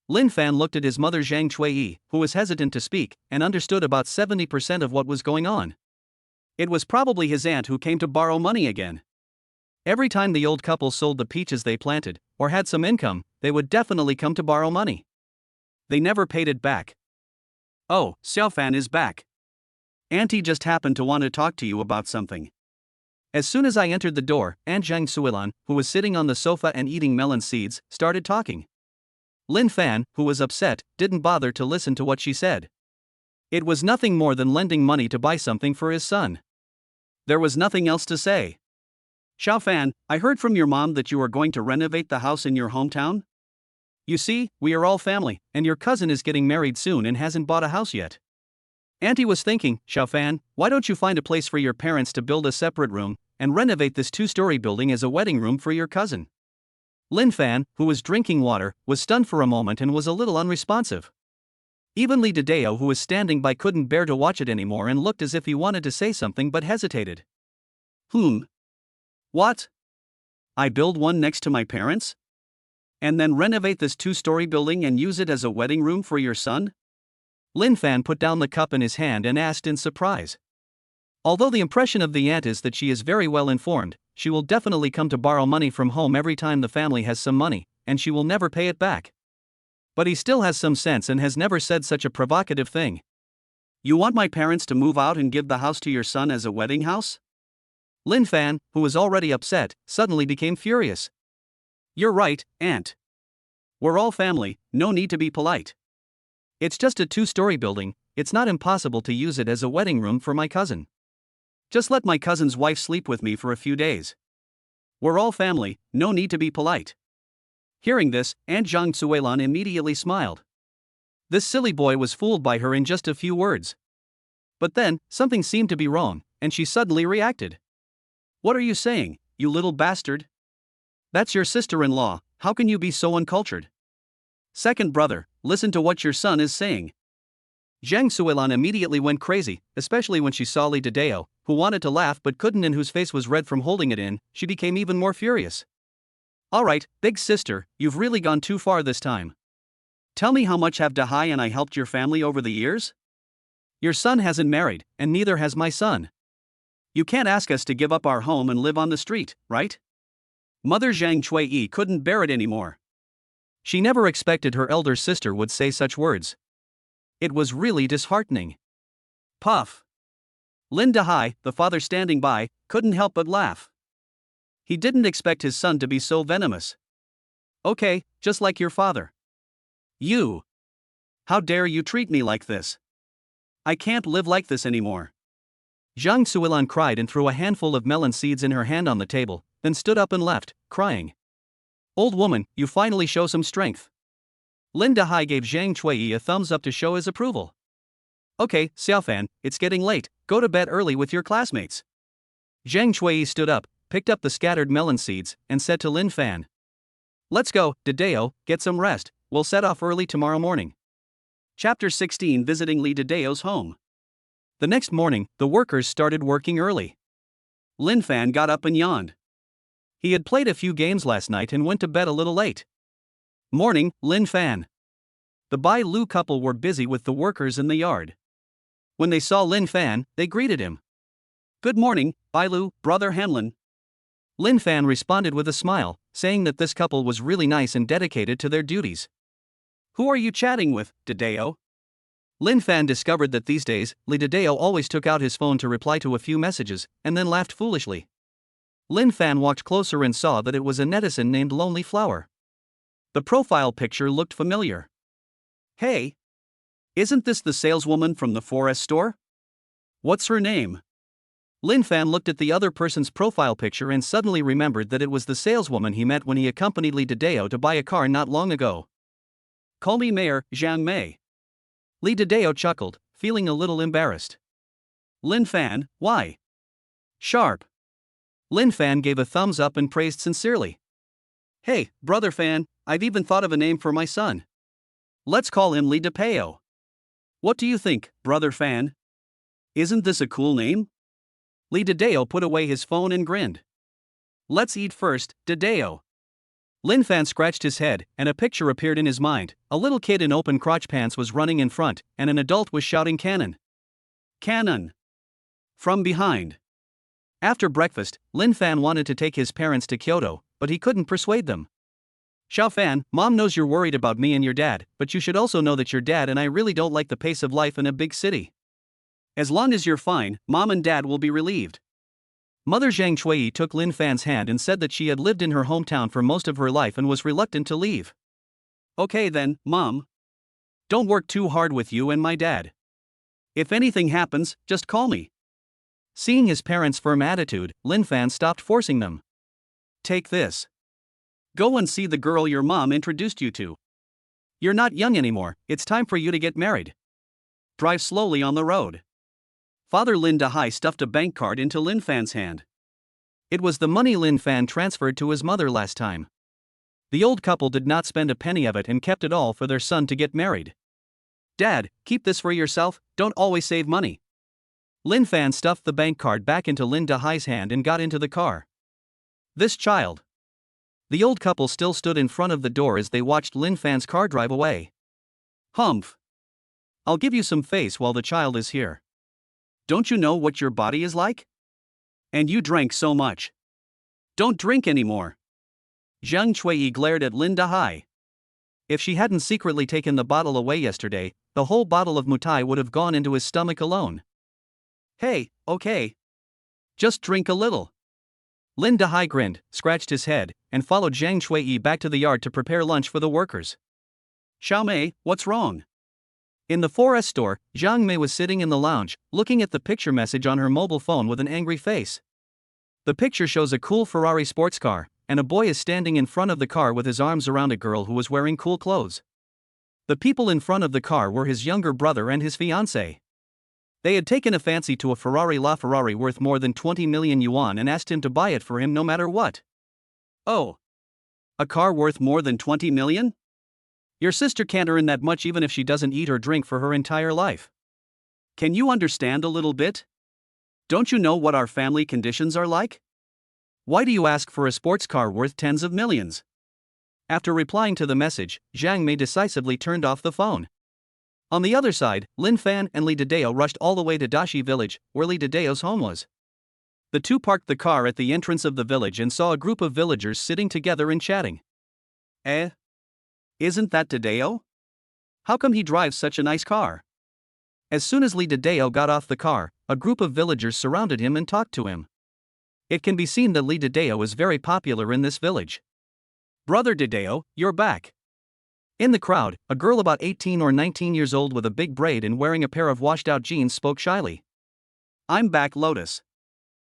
S1: Lin Fan looked at his mother Zhang Chuiyi, who was hesitant to speak, and understood about 70% of what was going on. It was probably his aunt who came to borrow money again. Every time the old couple sold the peaches they planted, or had some income, they would definitely come to borrow money. They never paid it back. Oh, Xiao Fan is back. Auntie just happened to want to talk to you about something. As soon as I entered the door, Aunt Zhang Suilan, who was sitting on the sofa and eating melon seeds, started talking. Lin Fan, who was upset, didn't bother to listen to what she said. It was nothing more than lending money to buy something for his son. There was nothing else to say. Xiaofan, I heard from your mom that you are going to renovate the house in your hometown? You see, we are all family, and your cousin is getting married soon and hasn't bought a house yet. Auntie was thinking, Xiaofan, why don't you find a place for your parents to build a separate room, and renovate this 2-story building as a wedding room for your cousin? Lin Fan, who was drinking water, was stunned for a moment and was a little unresponsive. Even Li Dideo, who was standing by, couldn't bear to watch it anymore and looked as if he wanted to say something but hesitated. What? I build one next to my parents? And then renovate this 2-story building and use it as a wedding room for your son? Lin Fan put down the cup in his hand and asked in surprise. Although the impression of the aunt is that she is very well informed, she will definitely come to borrow money from home every time the family has some money, and she will never pay it back. But he still has some sense and has never said such a provocative thing. You want my parents to move out and give the house to your son as a wedding house? Lin Fan, who was already upset, suddenly became furious. You're right, aunt. We're all family, no need to be polite. It's just a 2-story building, it's not impossible to use it as a wedding room for my cousin. Just let my cousin's wife sleep with me for a few days. We're all family, no need to be polite. Hearing this, Aunt Zhang Suilan immediately smiled. This silly boy was fooled by her in just a few words. But then, something seemed to be wrong, and she suddenly reacted. What are you saying, you little bastard? That's your sister-in-law, how can you be so uncultured? Second brother, listen to what your son is saying. Zhang Suilan immediately went crazy, especially when she saw Li Dideo, who wanted to laugh but couldn't and whose face was red from holding it in. She became even more furious. Alright, big sister, you've really gone too far this time. Tell me, how much have Dahai and I helped your family over the years? Your son hasn't married, and neither has my son. You can't ask us to give up our home and live on the street, right? Mother Zhang Chuiyi couldn't bear it anymore. She never expected her elder sister would say such words. It was really disheartening. Puff. Lin Dahai, the father standing by, couldn't help but laugh. He didn't expect his son to be so venomous. Okay, just like your father. You. How dare you treat me like this? I can't live like this anymore. Zhang Suilan cried and threw a handful of melon seeds in her hand on the table, then stood up and left, crying. Old woman, you finally show some strength. Lin Dahai gave Zhang Chuiyi a thumbs up to show his approval. Okay, Xiaofan, it's getting late, go to bed early with your classmates. Zhang Chuiyi stood up, picked up the scattered melon seeds, and said to Lin Fan. Let's go, Dideo, get some rest, we'll set off early tomorrow morning. Chapter 16, Visiting Li Dideo's home. The next morning, the workers started working early. Lin Fan got up and yawned. He had played a few games last night and went to bed a little late. Morning, Lin Fan. The Bai Lu couple were busy with the workers in the yard. When they saw Lin Fan, they greeted him. Good morning, Bai Lu, brother Hanlin. Lin Fan responded with a smile, saying that this couple was really nice and dedicated to their duties. Who are you chatting with, Dideo? Lin Fan discovered that these days, Li Dideo always took out his phone to reply to a few messages, and then laughed foolishly. Lin Fan walked closer and saw that it was a netizen named Lonely Flower. The profile picture looked familiar. Hey! Isn't this the saleswoman from the forest store? What's her name? Lin Fan looked at the other person's profile picture and suddenly remembered that it was the saleswoman he met when he accompanied Li Dideo to buy a car not long ago. Call me Mayor Zhang Mei. Li Dideo chuckled, feeling a little embarrassed. Lin Fan, why? Sharp. Lin Fan gave a thumbs up and praised sincerely. Hey, brother Fan, I've even thought of a name for my son. Let's call him Li Dideo. What do you think, brother Fan? Isn't this a cool name? Li Dideo put away his phone and grinned. Let's eat first, Dideo. Lin Fan scratched his head, and a picture appeared in his mind. A little kid in open crotch pants was running in front, and an adult was shouting cannon. Cannon! From behind. After breakfast, Lin Fan wanted to take his parents to Kyoto, but he couldn't persuade them. Xiaofan, Mom knows you're worried about me and your dad, but you should also know that your dad and I really don't like the pace of life in a big city. As long as you're fine, Mom and Dad will be relieved. Mother Zhang Chuiyi took Lin Fan's hand and said that she had lived in her hometown for most of her life and was reluctant to leave. Okay then, Mom. Don't work too hard with you and my dad. If anything happens, just call me. Seeing his parents' firm attitude, Lin Fan stopped forcing them. Take this. Go and see the girl your mom introduced you to. You're not young anymore, it's time for you to get married. Drive slowly on the road. Father Lin Dahai stuffed a bank card into Lin Fan's hand. It was the money Lin Fan transferred to his mother last time. The old couple did not spend a penny of it and kept it all for their son to get married. Dad, keep this for yourself, don't always save money. Lin Fan stuffed the bank card back into Lin Dahai's hand and got into the car. This child. The old couple still stood in front of the door as they watched Lin Fan's car drive away. Humph. I'll give you some face while the child is here. Don't you know what your body is like? And you drank so much. Don't drink anymore. Zhang Chuiyi glared at Lin Dahai. If she hadn't secretly taken the bottle away yesterday, the whole bottle of mutai would have gone into his stomach alone. Hey, okay. Just drink a little. Lin Dahai grinned, scratched his head, and followed Zhang Chuiyi back to the yard to prepare lunch for the workers. Xiaomei, what's wrong? In the 4S store, Zhang Mei was sitting in the lounge, looking at the picture message on her mobile phone with an angry face. The picture shows a cool Ferrari sports car, and a boy is standing in front of the car with his arms around a girl who was wearing cool clothes. The people in front of the car were his younger brother and his fiancée. They had taken a fancy to a Ferrari LaFerrari worth more than 20 million yuan and asked him to buy it for him no matter what. Oh. A car worth more than 20 million? Your sister can't earn that much even if she doesn't eat or drink for her entire life. Can you understand a little bit? Don't you know what our family conditions are like? Why do you ask for a sports car worth tens of millions? After replying to the message, Zhang Mei decisively turned off the phone. On the other side, Lin Fan and Li Dideo rushed all the way to Dashi village, where Li Dideo's home was. The two parked the car at the entrance of the village and saw a group of villagers sitting together and chatting. Isn't that Dideo? How come he drives such a nice car? As soon as Li Dideo got off the car, a group of villagers surrounded him and talked to him. It can be seen that Li Dideo is very popular in this village. Brother Dideo, you're back. In the crowd, a girl about 18 or 19 years old with a big braid and wearing a pair of washed-out jeans spoke shyly. I'm back, Lotus.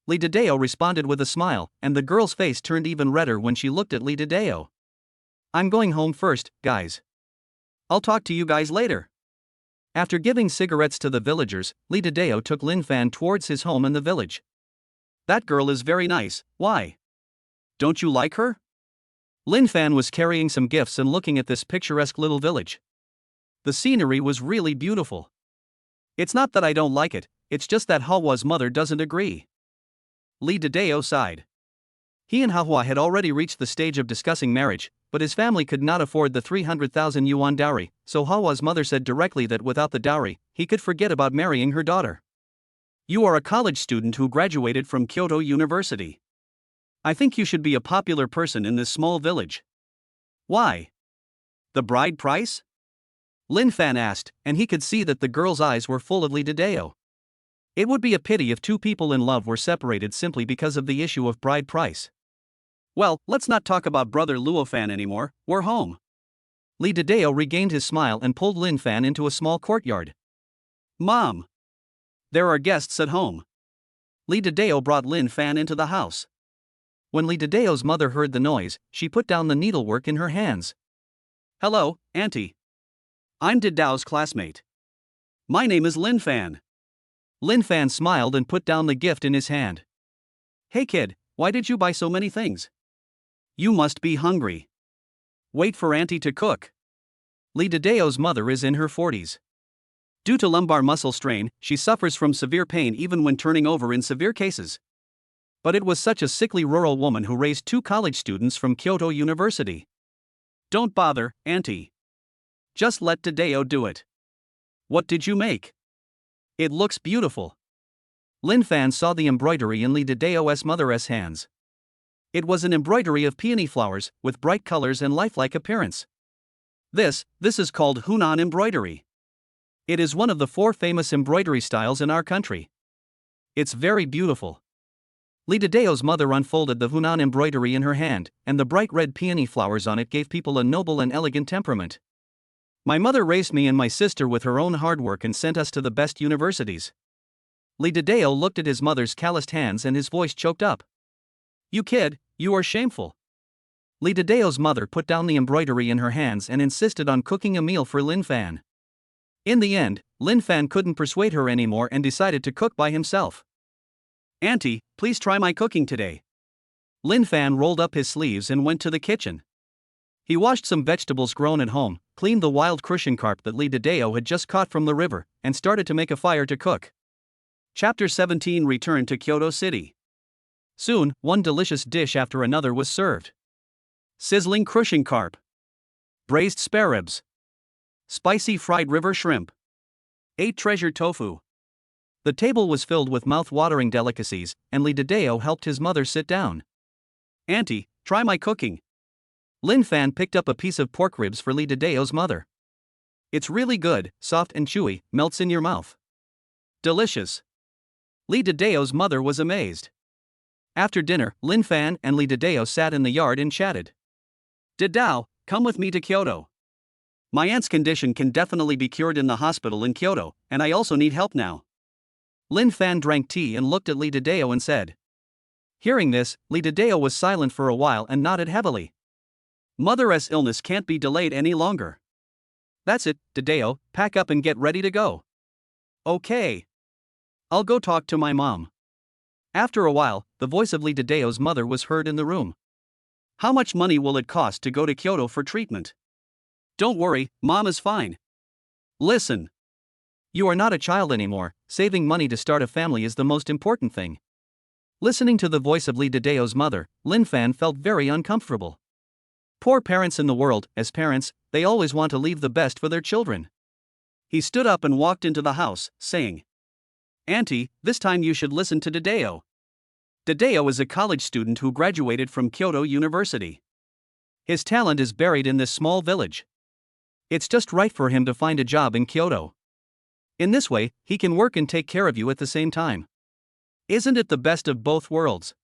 S1: Li Dideo responded with a smile, and the girl's face turned even redder when she looked at Li Dideo. I'm going home first, guys. I'll talk to you guys later. After giving cigarettes to the villagers, Li Dideo took Lin Fan towards his home in the village. That girl is very nice, why? Don't you like her? Lin Fan was carrying some gifts and looking at this picturesque little village. The scenery was really beautiful. It's not that I don't like it, it's just that Hahua's mother doesn't agree. Li Dideo sighed. He and Hahua had already reached the stage of discussing marriage, but his family could not afford the 300,000 yuan dowry, so Hahua's mother said directly that without the dowry, he could forget about marrying her daughter. You are a college student who graduated from Kyoto University. I think you should be a popular person in this small village. Why? The bride price? Lin Fan asked, and he could see that the girl's eyes were full of Li Dideo. It would be a pity if two people in love were separated simply because of the issue of bride price. Well, let's not talk about brother Luo Fan anymore, we're home. Li Dideo regained his smile and pulled Lin Fan into a small courtyard. Mom! There are guests at home. Li Dideo brought Lin Fan into the house. When Li Dideo's mother heard the noise, she put down the needlework in her hands. Hello, Auntie. I'm Didao's classmate. My name is Lin Fan. Lin Fan smiled and put down the gift in his hand. Hey kid, why did you buy so many things? You must be hungry. Wait for Auntie to cook. Li Dideo's mother is in her 40s. Due to lumbar muscle strain, she suffers from severe pain even when turning over in severe cases. But it was such a sickly rural woman who raised two college students from Kyoto University. Don't bother, Auntie. Just let Dideo do it. What did you make? It looks beautiful. Lin Fan saw the embroidery in Li Dideo's mother's hands. It was an embroidery of peony flowers, with bright colors and lifelike appearance. This is called Hunan embroidery. It is one of the 4 famous embroidery styles in our country. It's very beautiful. Li Dideo's mother unfolded the Hunan embroidery in her hand, and the bright red peony flowers on it gave people a noble and elegant temperament. My mother raised me and my sister with her own hard work and sent us to the best universities. Lee Dideo looked at his mother's calloused hands and his voice choked up. You kid, you are shameful. Lee Dideo's mother put down the embroidery in her hands and insisted on cooking a meal for Lin Fan. In the end, Lin Fan couldn't persuade her anymore and decided to cook by himself. Auntie, please try my cooking today. Lin Fan rolled up his sleeves and went to the kitchen. He washed some vegetables grown at home, cleaned the wild crucian carp that Lee Dideo had just caught from the river, and started to make a fire to cook. Chapter 17 Return to Kyoto City. Soon, one delicious dish after another was served. Sizzling crucian carp, braised spare ribs, spicy fried river shrimp, 8 treasured tofu. The table was filled with mouth-watering delicacies, and Lee Dideo helped his mother sit down. Auntie, try my cooking. Lin Fan picked up a piece of pork ribs for Lee Dideo's mother. It's really good, soft and chewy, melts in your mouth. Delicious. Lee Dideo's mother was amazed. After dinner, Lin Fan and Lee Dideo sat in the yard and chatted. Didao, come with me to Kyoto. My aunt's condition can definitely be cured in the hospital in Kyoto, and I also need help now. Lin Fan drank tea and looked at Lee Dideo and said. Hearing this, Lee Dideo was silent for a while and nodded heavily. Mother's illness can't be delayed any longer. That's it, Dideo, pack up and get ready to go. Okay. I'll go talk to my mom. After a while, the voice of Lee Dideo's mother was heard in the room. How much money will it cost to go to Kyoto for treatment? Don't worry, Mom is fine. Listen. You are not a child anymore, saving money to start a family is the most important thing. Listening to the voice of Lee Dideo's mother, Lin Fan felt very uncomfortable. Poor parents in the world, as parents, they always want to leave the best for their children. He stood up and walked into the house, saying, Auntie, this time you should listen to Dideo. Dideo is a college student who graduated from Kyoto University. His talent is buried in this small village. It's just right for him to find a job in Kyoto. In this way, he can work and take care of you at the same time. Isn't it the best of both worlds?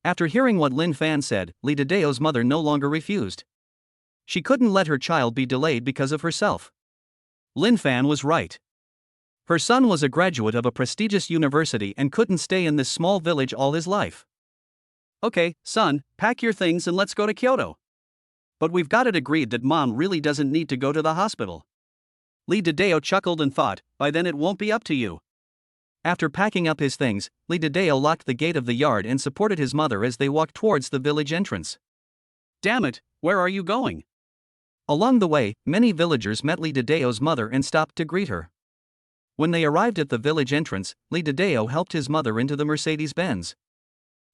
S1: After hearing what Lin Fan said, Lee Dideo's mother no longer refused. She couldn't let her child be delayed because of herself. Lin Fan was right. Her son was a graduate of a prestigious university and couldn't stay in this small village all his life. Okay, son, pack your things and let's go to Kyoto. But we've got it agreed that Mom really doesn't need to go to the hospital. Lee Dideo chuckled and thought, by then it won't be up to you. After packing up his things, Lee Dideo locked the gate of the yard and supported his mother as they walked towards the village entrance. Damn it, where are you going? Along the way, many villagers met Lee Dideo's mother and stopped to greet her. When they arrived at the village entrance, Lee Dideo helped his mother into the Mercedes-Benz.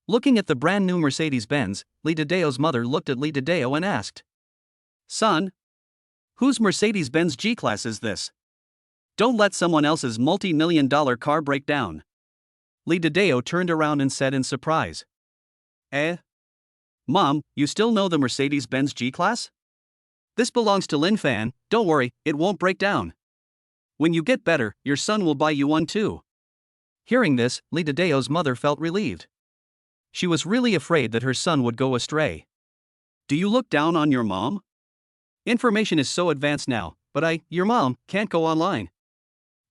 S1: Looking at the brand new Mercedes-Benz, Lee Dideo's mother looked at Lee Dideo and asked, Son, whose Mercedes-Benz G-Class is this? Don't let someone else's multi-million-dollar car break down. Lee Dideo turned around and said in surprise. Mom, you still know the Mercedes-Benz G-Class? This belongs to Lin Fan, don't worry, it won't break down. When you get better, your son will buy you one too. Hearing this, Lee Dideo's mother felt relieved. She was really afraid that her son would go astray. Do you look down on your mom? Information is so advanced now, but your mom, can't go online.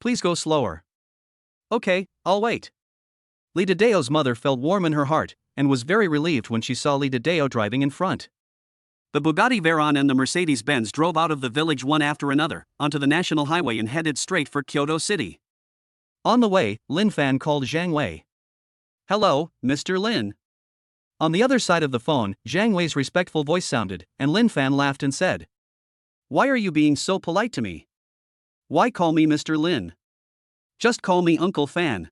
S1: Please go slower. Okay, I'll wait. Lee Dideo's mother felt warm in her heart, and was very relieved when she saw Lee Dideo driving in front. The Bugatti Veyron and the Mercedes-Benz drove out of the village one after another, onto the national highway and headed straight for Kyoto City. On the way, Lin Fan called Zhang Wei. Hello, Mr. Lin. On the other side of the phone, Zhang Wei's respectful voice sounded, and Lin Fan laughed and said, Why are you being so polite to me? Why call me Mr. Lin? Just call me Uncle Fan.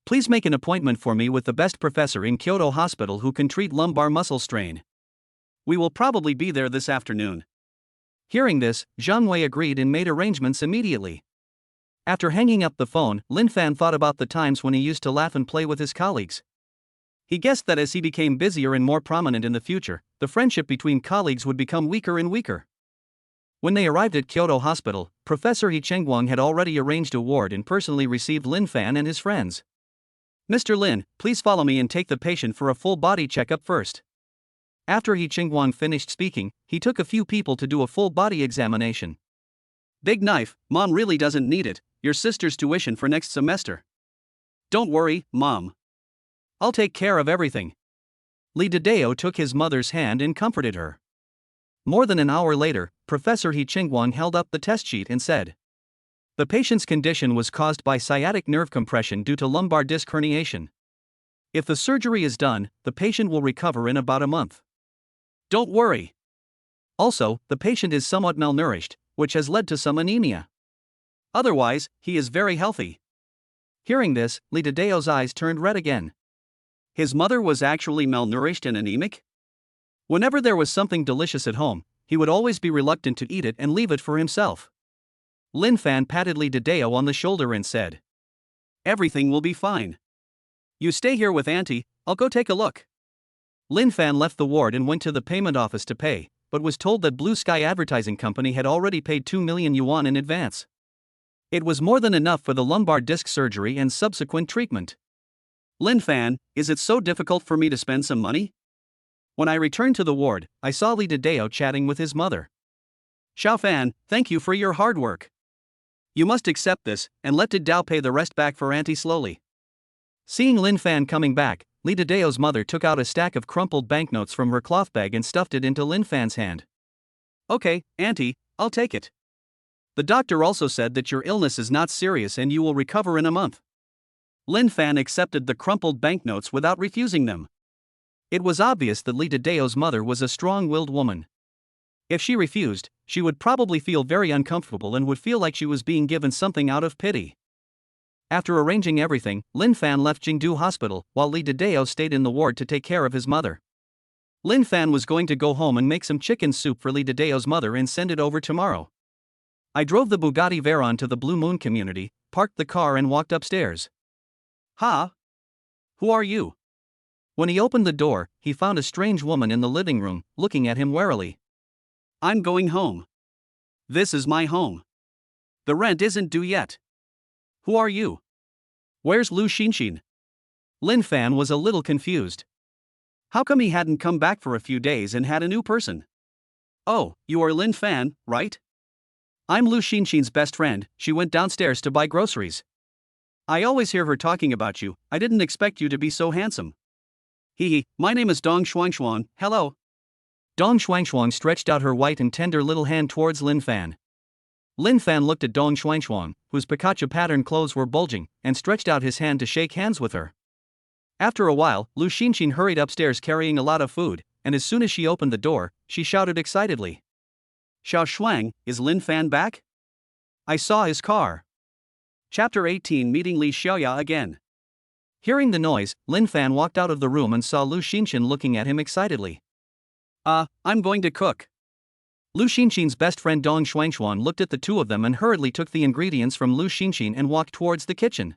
S1: Please make an appointment for me with the best professor in Kyoto Hospital who can treat lumbar muscle strain. We will probably be there this afternoon. Hearing this, Zhang Wei agreed and made arrangements immediately. After hanging up the phone, Lin Fan thought about the times when he used to laugh and play with his colleagues. He guessed that as he became busier and more prominent in the future, the friendship between colleagues would become weaker and weaker. When they arrived at Kyoto Hospital, Professor He Chengguang had already arranged a ward and personally received Lin Fan and his friends. Mr. Lin, please follow me and take the patient for a full body checkup first. After He Chengguang finished speaking, he took a few people to do a full body examination. Big knife, Mom really doesn't need it, your sister's tuition for next semester. Don't worry, Mom. I'll take care of everything. Lee Tadeo took his mother's hand and comforted her. More than an hour later, Professor He Chingguang held up the test sheet and said, the patient's condition was caused by sciatic nerve compression due to lumbar disc herniation. If the surgery is done, the patient will recover in about a month. Don't worry. Also, the patient is somewhat malnourished, which has led to some anemia. Otherwise, he is very healthy. Hearing this, Lee Tadeo's eyes turned red again. His mother was actually malnourished and anemic? Whenever there was something delicious at home, he would always be reluctant to eat it and leave it for himself. Lin Fan patted Lee Tadeo on the shoulder and said, everything will be fine. You stay here with Auntie, I'll go take a look. Lin Fan left the ward and went to the payment office to pay, but was told that Blue Sky Advertising Company had already paid 2 million yuan in advance. It was more than enough for the lumbar disc surgery and subsequent treatment. Lin Fan, is it so difficult for me to spend some money? When I returned to the ward, I saw Lee Tadeo chatting with his mother. Xiao Fan, thank you for your hard work. You must accept this, and let Tadao pay the rest back for Auntie slowly. Seeing Lin Fan coming back, Lee Tadeo's mother took out a stack of crumpled banknotes from her cloth bag and stuffed it into Lin Fan's hand. Okay, Auntie, I'll take it. The doctor also said that your illness is not serious and you will recover in a month. Lin Fan accepted the crumpled banknotes without refusing them. It was obvious that Lee Tadeo's mother was a strong-willed woman. If she refused, she would probably feel very uncomfortable and would feel like she was being given something out of pity. After arranging everything, Lin Fan left Jingdu Hospital, while Lee Tadeo stayed in the ward to take care of his mother. Lin Fan was going to go home and make some chicken soup for Lee Tadeo's mother and send it over tomorrow. I drove the Bugatti Veyron to the Blue Moon community, parked the car and walked upstairs. Ha! Who are you? When he opened the door, he found a strange woman in the living room, looking at him warily. I'm going home. This is my home. The rent isn't due yet. Who are you? Where's Lu Xinxin? Lin Fan was a little confused. How come he hadn't come back for a few days and had a new person? Oh, you are Lin Fan, right? I'm Lu Xinxin's best friend, she went downstairs to buy groceries. I always hear her talking about you, I didn't expect you to be so handsome. Hee, my name is Dong Shuangshuang, hello. Dong Shuangshuang stretched out her white and tender little hand towards Lin Fan. Lin Fan looked at Dong Shuangshuang, whose Pikachu pattern clothes were bulging, and stretched out his hand to shake hands with her. After a while, Lu Xinxin hurried upstairs carrying a lot of food, and as soon as she opened the door, she shouted excitedly. Xiao Shuang, is Lin Fan back? I saw his car. Chapter 18 Meeting Li Xiaoya again. Hearing the noise, Lin Fan walked out of the room and saw Lu Xinxin looking at him excitedly. I'm going to cook. Lu Xinxin's best friend Dong Shuangshuang looked at the two of them and hurriedly took the ingredients from Lu Xinxin and walked towards the kitchen.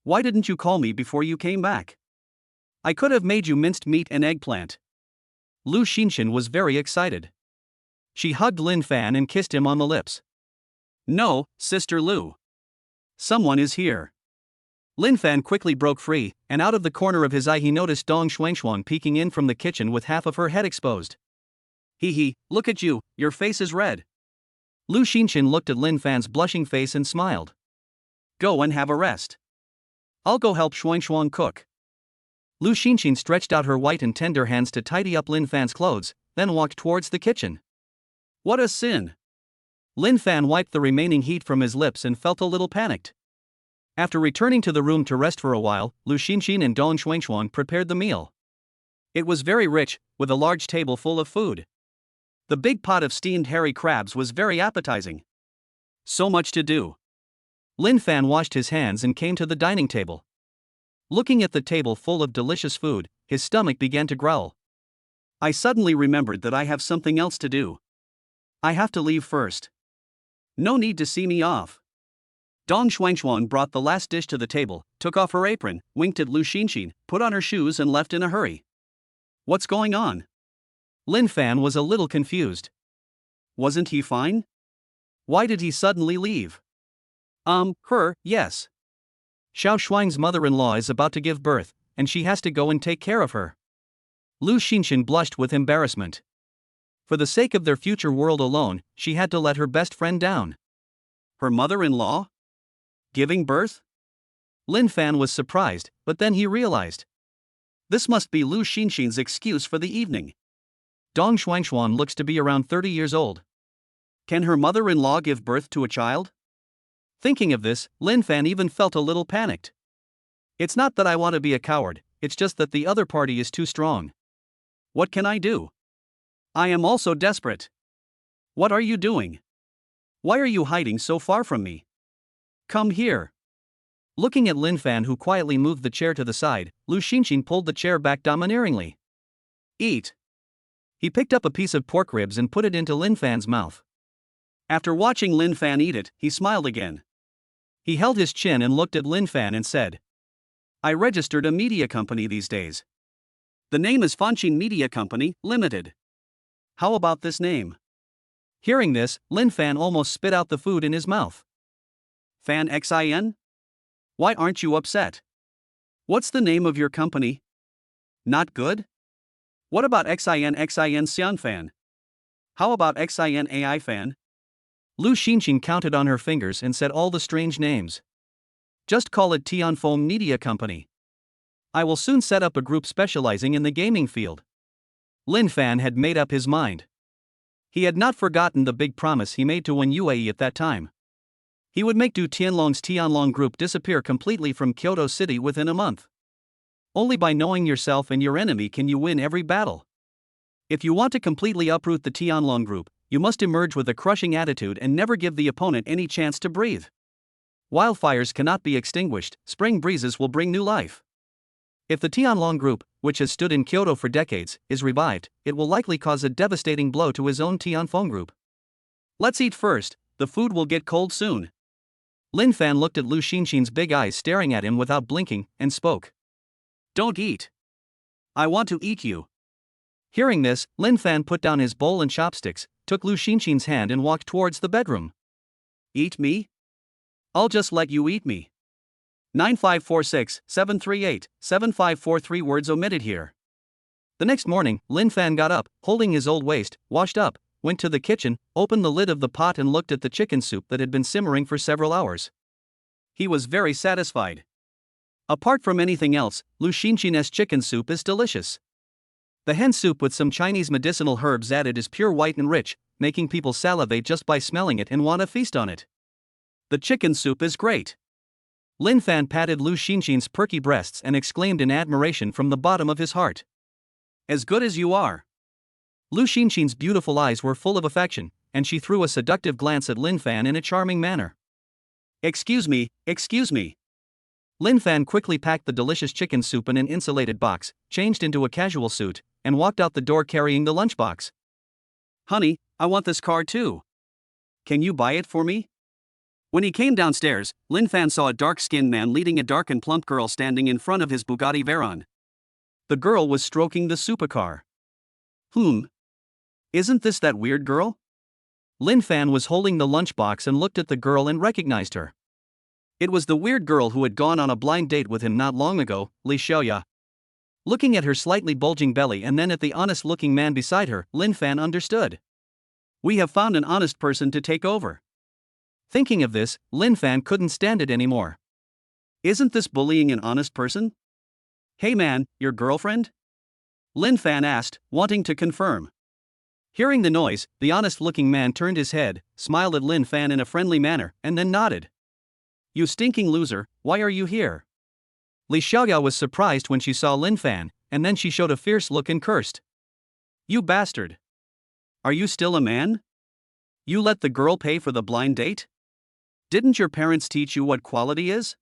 S1: Why didn't you call me before you came back? I could have made you minced meat and eggplant. Lu Xinxin was very excited. She hugged Lin Fan and kissed him on the lips. No, Sister Lu. Someone is here. Lin Fan quickly broke free, and out of the corner of his eye he noticed Dong Shuangshuang peeking in from the kitchen with half of her head exposed. Hee, look at you, your face is red. Lu Xinxin looked at Lin Fan's blushing face and smiled. Go and have a rest. I'll go help Shuangshuang cook. Lu Xinxin stretched out her white and tender hands to tidy up Lin Fan's clothes, then walked towards the kitchen. What a sin! Lin Fan wiped the remaining heat from his lips and felt a little panicked. After returning to the room to rest for a while, Lu Xinxin and Dong Shuangshuang prepared the meal. It was very rich, with a large table full of food. The big pot of steamed hairy crabs was very appetizing. So much to do. Lin Fan washed his hands and came to the dining table. Looking at the table full of delicious food, his stomach began to growl. I suddenly remembered that I have something else to do. I have to leave first. No need to see me off. Dong Shuangshuang brought the last dish to the table, took off her apron, winked at Lu Xinxin, put on her shoes and left in a hurry. What's going on? Lin Fan was a little confused. Wasn't he fine? Why did he suddenly leave? Yes. Xiao Shuang's mother-in-law is about to give birth, and she has to go and take care of her. Lu Xinxin blushed with embarrassment. For the sake of their future world alone, she had to let her best friend down. Her mother-in-law? Giving birth? Lin Fan was surprised, but then he realized. This must be Lu Xinxin's excuse for the evening. Dong Xuanshuan looks to be around 30 years old. Can her mother-in-law give birth to a child? Thinking of this, Lin Fan even felt a little panicked. It's not that I want to be a coward, it's just that the other party is too strong. What can I do? I am also desperate. What are you doing? Why are you hiding so far from me? Come here. Looking at Lin Fan, who quietly moved the chair to the side, Lu Xinxin pulled the chair back domineeringly. Eat. He picked up a piece of pork ribs and put it into Lin Fan's mouth. After watching Lin Fan eat it, he smiled again. He held his chin and looked at Lin Fan and said, I registered a media company these days. The name is Fanqin Media Company, Limited. How about this name? Hearing this, Lin Fan almost spit out the food in his mouth. Fan Xin? Why aren't you upset? What's the name of your company? Not good? What about Xin Xian Fan? How about Xin AI Fan? Lu Xinxin counted on her fingers and said all the strange names. Just call it Tianfeng Media Company. I will soon set up a group specializing in the gaming field. Lin Fan had made up his mind. He had not forgotten the big promise he made to Wen Yue at that time. He would make Du Tianlong's Tianlong group disappear completely from Kyoto City within a month. Only by knowing yourself and your enemy can you win every battle. If you want to completely uproot the Tianlong group, you must emerge with a crushing attitude and never give the opponent any chance to breathe. Wildfires cannot be extinguished, spring breezes will bring new life. If the Tianlong group, which has stood in Kyoto for decades, is revived, it will likely cause a devastating blow to his own Tianfeng group. Let's eat first, the food will get cold soon. Lin Fan looked at Lu Xinxin's big eyes staring at him without blinking, and spoke. Don't eat. I want to eat you. Hearing this, Lin Fan put down his bowl and chopsticks, took Lu Xinxin's hand and walked towards the bedroom. Eat me? I'll just let you eat me. 9546-738-7543 words omitted here. The next morning, Lin Fan got up, holding his old waist, washed up, went to the kitchen, opened the lid of the pot and looked at the chicken soup that had been simmering for several hours. He was very satisfied. Apart from anything else, Lu Xinxin's chicken soup is delicious. The hen soup with some Chinese medicinal herbs added is pure white and rich, making people salivate just by smelling it and want to feast on it. The chicken soup is great. Lin Fan patted Lu Xinxin's perky breasts and exclaimed in admiration from the bottom of his heart. As good as you are. Lu Xinxin's beautiful eyes were full of affection, and she threw a seductive glance at Lin Fan in a charming manner. Excuse me. Lin Fan quickly packed the delicious chicken soup in an insulated box, changed into a casual suit, and walked out the door carrying the lunchbox. Honey, I want this car too. Can you buy it for me? When he came downstairs, Lin Fan saw a dark-skinned man leading a dark and plump girl standing in front of his Bugatti Veyron. The girl was stroking the supercar. Isn't this that weird girl? Lin Fan was holding the lunchbox and looked at the girl and recognized her. It was the weird girl who had gone on a blind date with him not long ago, Li Xiaoya. Looking at her slightly bulging belly and then at the honest-looking man beside her, Lin Fan understood. We have found an honest person to take over. Thinking of this, Lin Fan couldn't stand it anymore. Isn't this bullying an honest person? Hey man, your girlfriend? Lin Fan asked, wanting to confirm. Hearing the noise, the honest-looking man turned his head, smiled at Lin Fan in a friendly manner, and then nodded. You stinking loser, why are you here? Li Xiaoya was surprised when she saw Lin Fan, and then she showed a fierce look and cursed. You bastard! Are you still a man? You let the girl pay for the blind date? Didn't your parents teach you what quality is?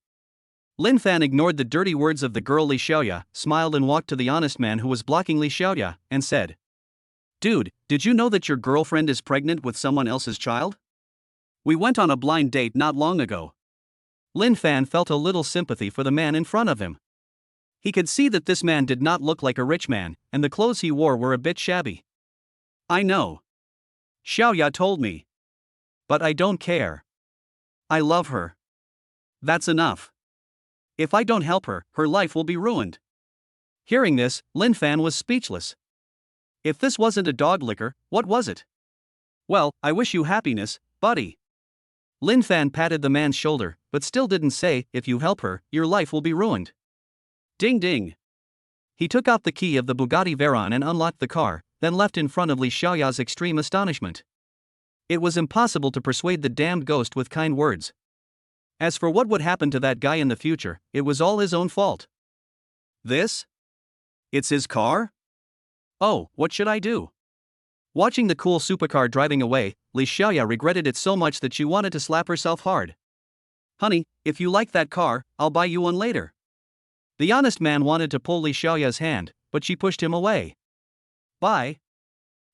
S1: Lin Fan ignored the dirty words of the girl Li Xiaoya, smiled and walked to the honest man who was blocking Li Xiaoya, and said, Dude, did you know that your girlfriend is pregnant with someone else's child? We went on a blind date not long ago. Lin Fan felt a little sympathy for the man in front of him. He could see that this man did not look like a rich man, and the clothes he wore were a bit shabby. I know. Xiaoya told me. But I don't care. I love her. That's enough. If I don't help her, her life will be ruined. Hearing this, Lin Fan was speechless. If this wasn't a dog licker, what was it? Well, I wish you happiness, buddy. Lin Fan patted the man's shoulder, but still didn't say, if you help her, your life will be ruined. Ding ding. He took out the key of the Bugatti Veyron and unlocked the car, then left in front of Li Xiaoya's extreme astonishment. It was impossible to persuade the damned ghost with kind words. As for what would happen to that guy in the future, it was all his own fault. This? It's his car? Oh, what should I do? Watching the cool supercar driving away, Li Xiaoya regretted it so much that she wanted to slap herself hard. Honey, if you like that car, I'll buy you one later. The honest man wanted to pull Li Xiaoya's hand, but she pushed him away. Buy?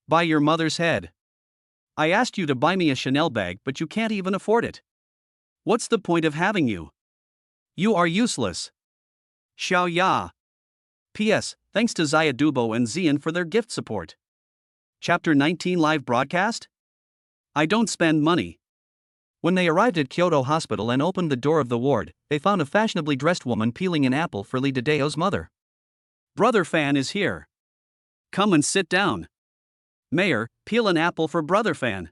S1: Buy your mother's head. I asked you to buy me a Chanel bag, but you can't even afford it. What's the point of having you? You are useless. Xiaoya. P.S. Thanks to Zaya Dubo and Zian for their gift support. Chapter 19 Live Broadcast? I don't spend money. When they arrived at Kyoto Hospital and opened the door of the ward, they found a fashionably dressed woman peeling an apple for Li Dedeo's mother. Brother Fan is here. Come and sit down. Mayor, peel an apple for Brother Fan.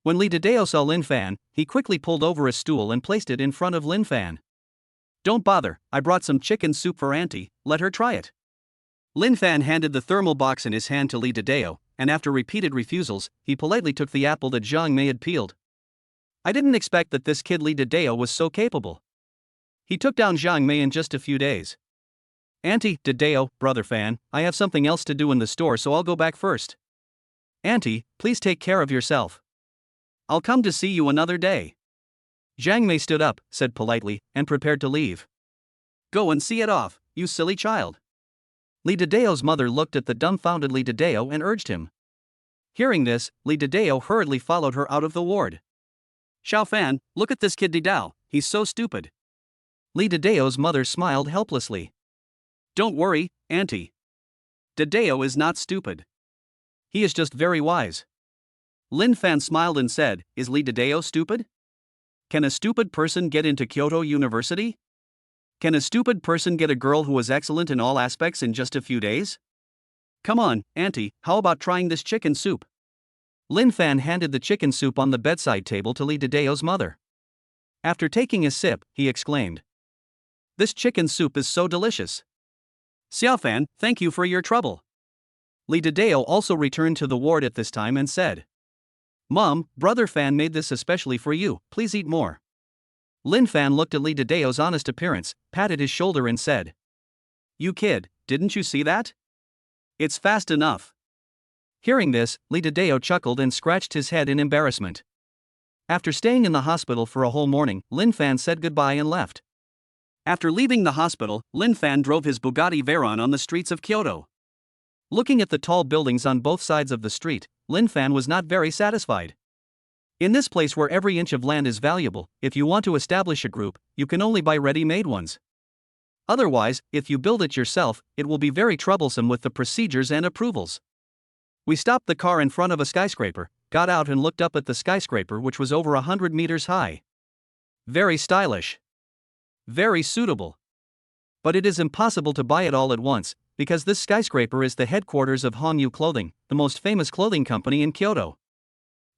S1: When Li Dedeo saw Lin Fan, he quickly pulled over a stool and placed it in front of Lin Fan. Don't bother, I brought some chicken soup for Auntie, let her try it. Lin Fan handed the thermal box in his hand to Li Dedeo, and after repeated refusals, he politely took the apple that Zhang Mei had peeled. I didn't expect that this kid Li Dedeo was so capable. He took down Zhang Mei in just a few days. Auntie, Dedeo, Brother Fan, I have something else to do in the store, so I'll go back first. Auntie, please take care of yourself. I'll come to see you another day. Zhang Mei stood up, said politely, and prepared to leave. Go and see it off, you silly child. Li Dedeo's mother looked at the dumbfounded Li Dedeo and urged him. Hearing this, Li Dedeo hurriedly followed her out of the ward. Xiao Fan, look at this kid Dedao, he's so stupid. Li Dedeo's mother smiled helplessly. Don't worry, Auntie. Dedeo is not stupid. He is just very wise. Lin Fan smiled and said, is Li Dedeo stupid? Can a stupid person get into Kyoto University? Can a stupid person get a girl who is excellent in all aspects in just a few days? Come on, Auntie, how about trying this chicken soup? Lin Fan handed the chicken soup on the bedside table to Li Dedeo's mother. After taking a sip, he exclaimed. This chicken soup is so delicious. Xiao Fan, thank you for your trouble. Li Dedeo also returned to the ward at this time and said. Mom, Brother Fan made this especially for you, please eat more. Lin Fan looked at Li Dedeo's honest appearance, patted his shoulder and said. You kid, didn't you see that? It's fast enough. Hearing this, Li Dedeo chuckled and scratched his head in embarrassment. After staying in the hospital for a whole morning, Lin Fan said goodbye and left. After leaving the hospital, Lin Fan drove his Bugatti Veyron on the streets of Kyoto. Looking at the tall buildings on both sides of the street, Lin Fan was not very satisfied. In this place where every inch of land is valuable, if you want to establish a group, you can only buy ready-made ones. Otherwise, if you build it yourself, it will be very troublesome with the procedures and approvals. We stopped the car in front of a skyscraper, got out and looked up at the skyscraper, which was over 100 meters high. Very stylish. Very suitable. But it is impossible to buy it all at once, because this skyscraper is the headquarters of Hongyu Clothing, the most famous clothing company in Kyoto.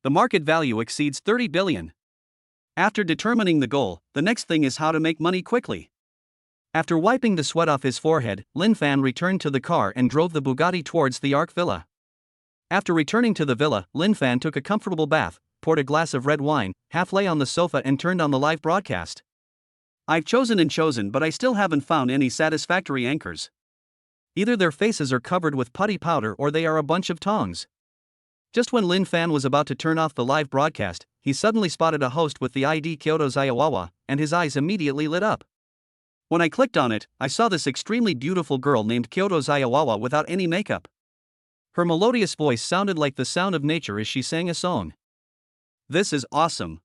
S1: The market value exceeds 30 billion. After determining the goal, the next thing is how to make money quickly. After wiping the sweat off his forehead, Lin Fan returned to the car and drove the Bugatti towards the Arc Villa. After returning to the villa, Lin Fan took a comfortable bath, poured a glass of red wine, half lay on the sofa and turned on the live broadcast. I've chosen, but I still haven't found any satisfactory anchors. Either their faces are covered with putty powder or they are a bunch of tongs. Just when Lin Fan was about to turn off the live broadcast, he suddenly spotted a host with the ID Kyoto Zayawawa, and his eyes immediately lit up. When I clicked on it, I saw this extremely beautiful girl named Kyoto Zayawawa without any makeup. Her melodious voice sounded like the sound of nature as she sang a song. This is awesome.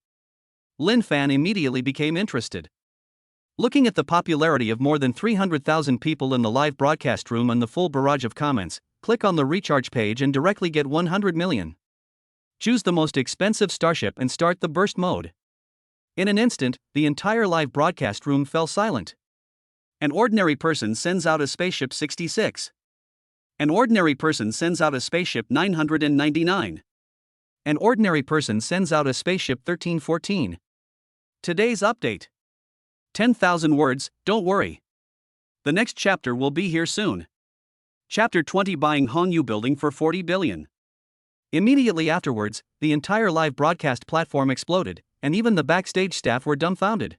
S1: Lin Fan immediately became interested. Looking at the popularity of more than 300,000 people in the live broadcast room and the full barrage of comments, click on the recharge page and directly get 100 million. Choose the most expensive starship and start the burst mode. In an instant, the entire live broadcast room fell silent. An ordinary person sends out a spaceship 66. An ordinary person sends out a spaceship 999. An ordinary person sends out a spaceship 1314. Today's update. 10,000 words, don't worry. The next chapter will be here soon. Chapter 20, buying Hongyu building for 40 billion. Immediately afterwards, the entire live broadcast platform exploded, and even the backstage staff were dumbfounded.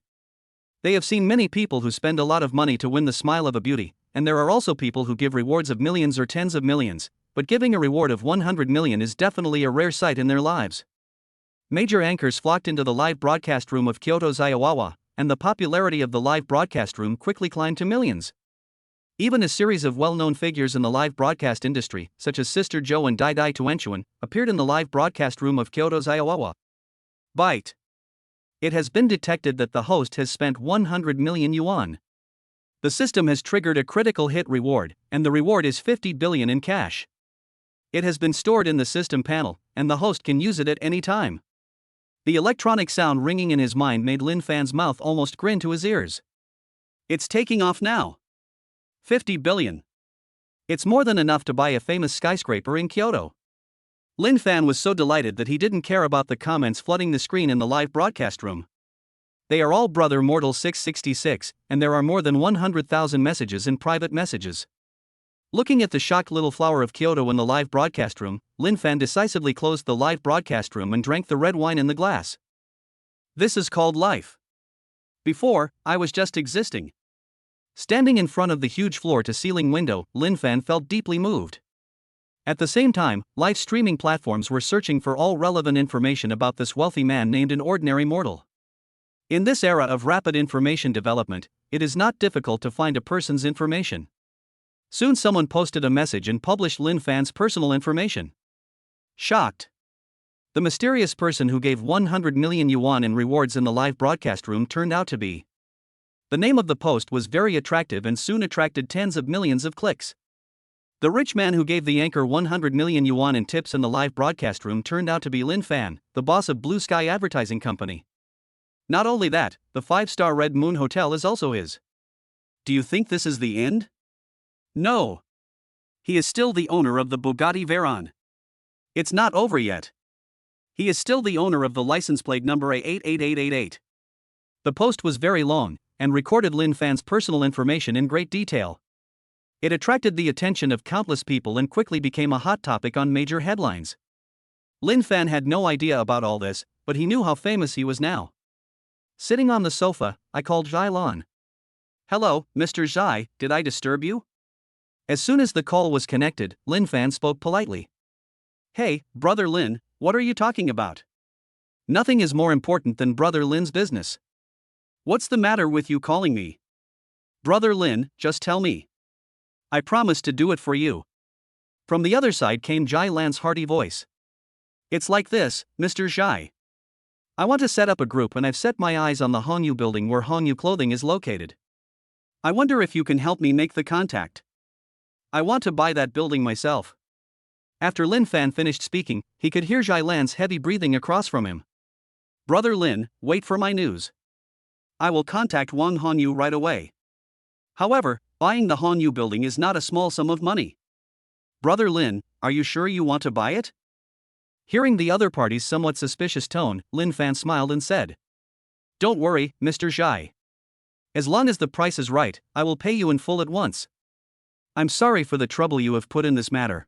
S1: They have seen many people who spend a lot of money to win the smile of a beauty, and there are also people who give rewards of millions or tens of millions, but giving a reward of 100 million is definitely a rare sight in their lives. Major anchors flocked into the live broadcast room of Kyoto's Ayawawa, and the popularity of the live broadcast room quickly climbed to millions. Even a series of well-known figures in the live broadcast industry, such as Sister Jo and Dai Dai Tuenchuan, appeared in the live broadcast room of Kyoto's Ayawawa. Bite. It has been detected that the host has spent 100 million yuan. The system has triggered a critical hit reward, and the reward is 50 billion in cash. It has been stored in the system panel, and the host can use it at any time. The electronic sound ringing in his mind made Lin Fan's mouth almost grin to his ears. It's taking off now. 50 billion. It's more than enough to buy a famous skyscraper in Kyoto. Lin Fan was so delighted that he didn't care about the comments flooding the screen in the live broadcast room. They are all Brother Mortal 666, and there are more than 100,000 messages in private messages. Looking at the shocked little flower of Kyoto in the live broadcast room, Lin Fan decisively closed the live broadcast room and drank the red wine in the glass. This is called life. Before, I was just existing. Standing in front of the huge floor-to-ceiling window, Lin Fan felt deeply moved. At the same time, live streaming platforms were searching for all relevant information about this wealthy man named an ordinary mortal. In this era of rapid information development, it is not difficult to find a person's information. Soon someone posted a message and published Lin Fan's personal information. Shocked. The mysterious person who gave 100 million yuan in rewards in the live broadcast room turned out to be. The name of the post was very attractive and soon attracted tens of millions of clicks. The rich man who gave the anchor 100 million yuan in tips in the live broadcast room turned out to be Lin Fan, the boss of Blue Sky Advertising Company. Not only that, the 5-star Red Moon Hotel is also his. Do you think this is the end? No. He is still the owner of the Bugatti Veyron. It's not over yet. He is still the owner of the license plate number A88888. The post was very long, and recorded Lin Fan's personal information in great detail. It attracted the attention of countless people and quickly became a hot topic on major headlines. Lin Fan had no idea about all this, but he knew how famous he was now. Sitting on the sofa, I called Zhai Lan. Hello, Mr. Zhai, did I disturb you? As soon as the call was connected, Lin Fan spoke politely. Hey, Brother Lin, what are you talking about? Nothing is more important than Brother Lin's business. What's the matter with you calling me? Brother Lin, just tell me. I promise to do it for you. From the other side came Zhai Lan's hearty voice. It's like this, Mr. Zhai. I want to set up a group and I've set my eyes on the Hongyu building where Hongyu clothing is located. I wonder if you can help me make the contact. I want to buy that building myself. After Lin Fan finished speaking, he could hear Zhai Lan's heavy breathing across from him. Brother Lin, wait for my news. I will contact Wang Hongyu right away. However, buying the Hongyu building is not a small sum of money. Brother Lin, are you sure you want to buy it? Hearing the other party's somewhat suspicious tone, Lin Fan smiled and said, Don't worry, Mr. Zhai. As long as the price is right, I will pay you in full at once. I'm sorry for the trouble you have put in this matter.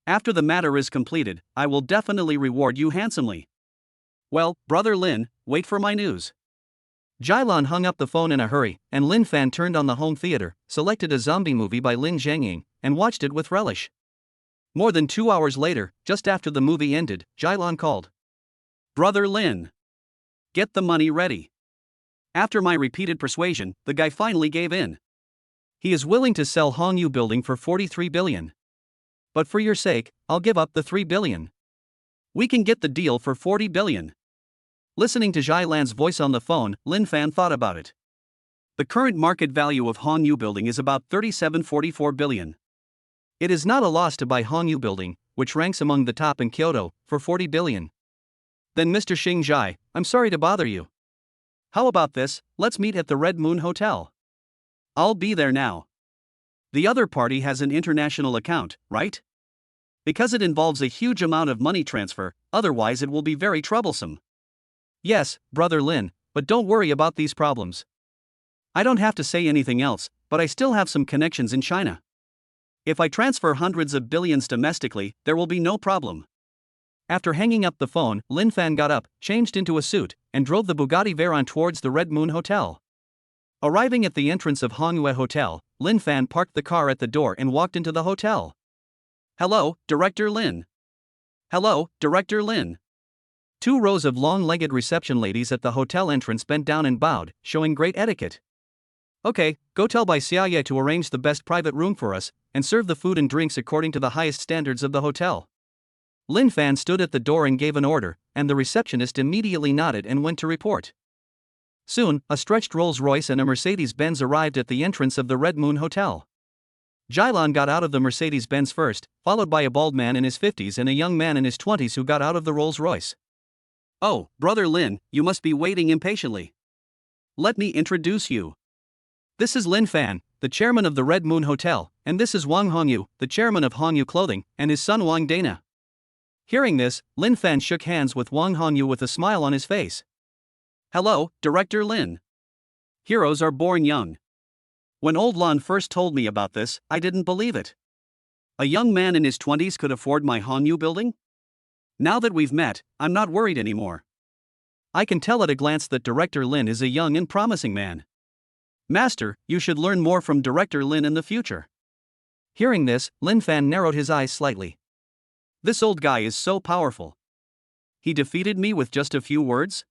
S1: After the matter is completed, I will definitely reward you handsomely. Well, Brother Lin, wait for my news. Zhai Lan hung up the phone in a hurry, and Lin Fan turned on the home theater, selected a zombie movie by Lin Zhangying, and watched it with relish. More than 2 hours later, just after the movie ended, Zhai Lan called. Brother Lin. Get the money ready. After my repeated persuasion, the guy finally gave in. He is willing to sell Hongyu building for 43 billion. But for your sake, I'll give up the 3 billion. We can get the deal for 40 billion. Listening to Zhai Lan's voice on the phone, Lin Fan thought about it. The current market value of Hongyu building is about 37-44 billion. It is not a loss to buy Hongyu building, which ranks among the top in Kyoto, for 40 billion. Then Mr. Xing Zhai, I'm sorry to bother you. How about this, let's meet at the Red Moon Hotel. I'll be there now. The other party has an international account, right? Because it involves a huge amount of money transfer, otherwise it will be very troublesome. Yes, Brother Lin, but don't worry about these problems. I don't have to say anything else, but I still have some connections in China. If I transfer hundreds of billions domestically, there will be no problem. After hanging up the phone, Lin Fan got up, changed into a suit, and drove the Bugatti Veyron towards the Red Moon Hotel. Arriving at the entrance of Hongyue Hotel, Lin Fan parked the car at the door and walked into the hotel. Hello, Director Lin. Hello, Director Lin. 2 rows of long-legged reception ladies at the hotel entrance bent down and bowed, showing great etiquette. Okay, go tell Bai Xiaoye to arrange the best private room for us, and serve the food and drinks according to the highest standards of the hotel. Lin Fan stood at the door and gave an order, and the receptionist immediately nodded and went to report. Soon, a stretched Rolls-Royce and a Mercedes-Benz arrived at the entrance of the Red Moon Hotel. Jailan got out of the Mercedes-Benz first, followed by a bald man in his 50s and a young man in his 20s who got out of the Rolls-Royce. Oh, Brother Lin, you must be waiting impatiently. Let me introduce you. This is Lin Fan, the chairman of the Red Moon Hotel, and this is Wang Hongyu, the chairman of Hongyu Clothing, and his son Wang Dana. Hearing this, Lin Fan shook hands with Wang Hongyu with a smile on his face. Hello, Director Lin. Heroes are born young. When old Lon first told me about this, I didn't believe it. A young man in his 20s could afford my Hongyu building? Now that we've met, I'm not worried anymore. I can tell at a glance that Director Lin is a young and promising man. Master, you should learn more from Director Lin in the future. Hearing this, Lin Fan narrowed his eyes slightly. This old guy is so powerful. He defeated me with just a few words?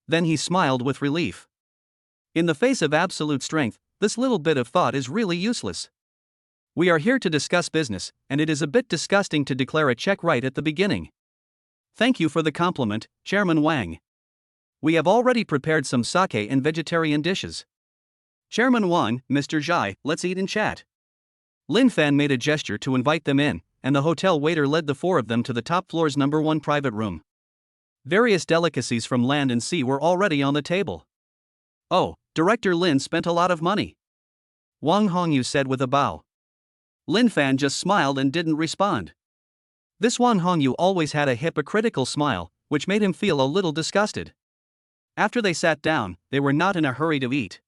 S1: Then he smiled with relief. In the face of absolute strength, this little bit of thought is really useless. We are here to discuss business, and it is a bit disgusting to declare a check right at the beginning. Thank you for the compliment, Chairman Wang. We have already prepared some sake and vegetarian dishes. Chairman Wang, Mr. Zhai, let's eat and chat. Lin Fan made a gesture to invite them in, and the hotel waiter led the 4 of them to the top floor's #1 private room. Various delicacies from land and sea were already on the table. Oh, Director Lin spent a lot of money. Wang Hongyu said with a bow. Lin Fan just smiled and didn't respond. This Wang Hongyu always had a hypocritical smile, which made him feel a little disgusted. After they sat down, they were not in a hurry to eat.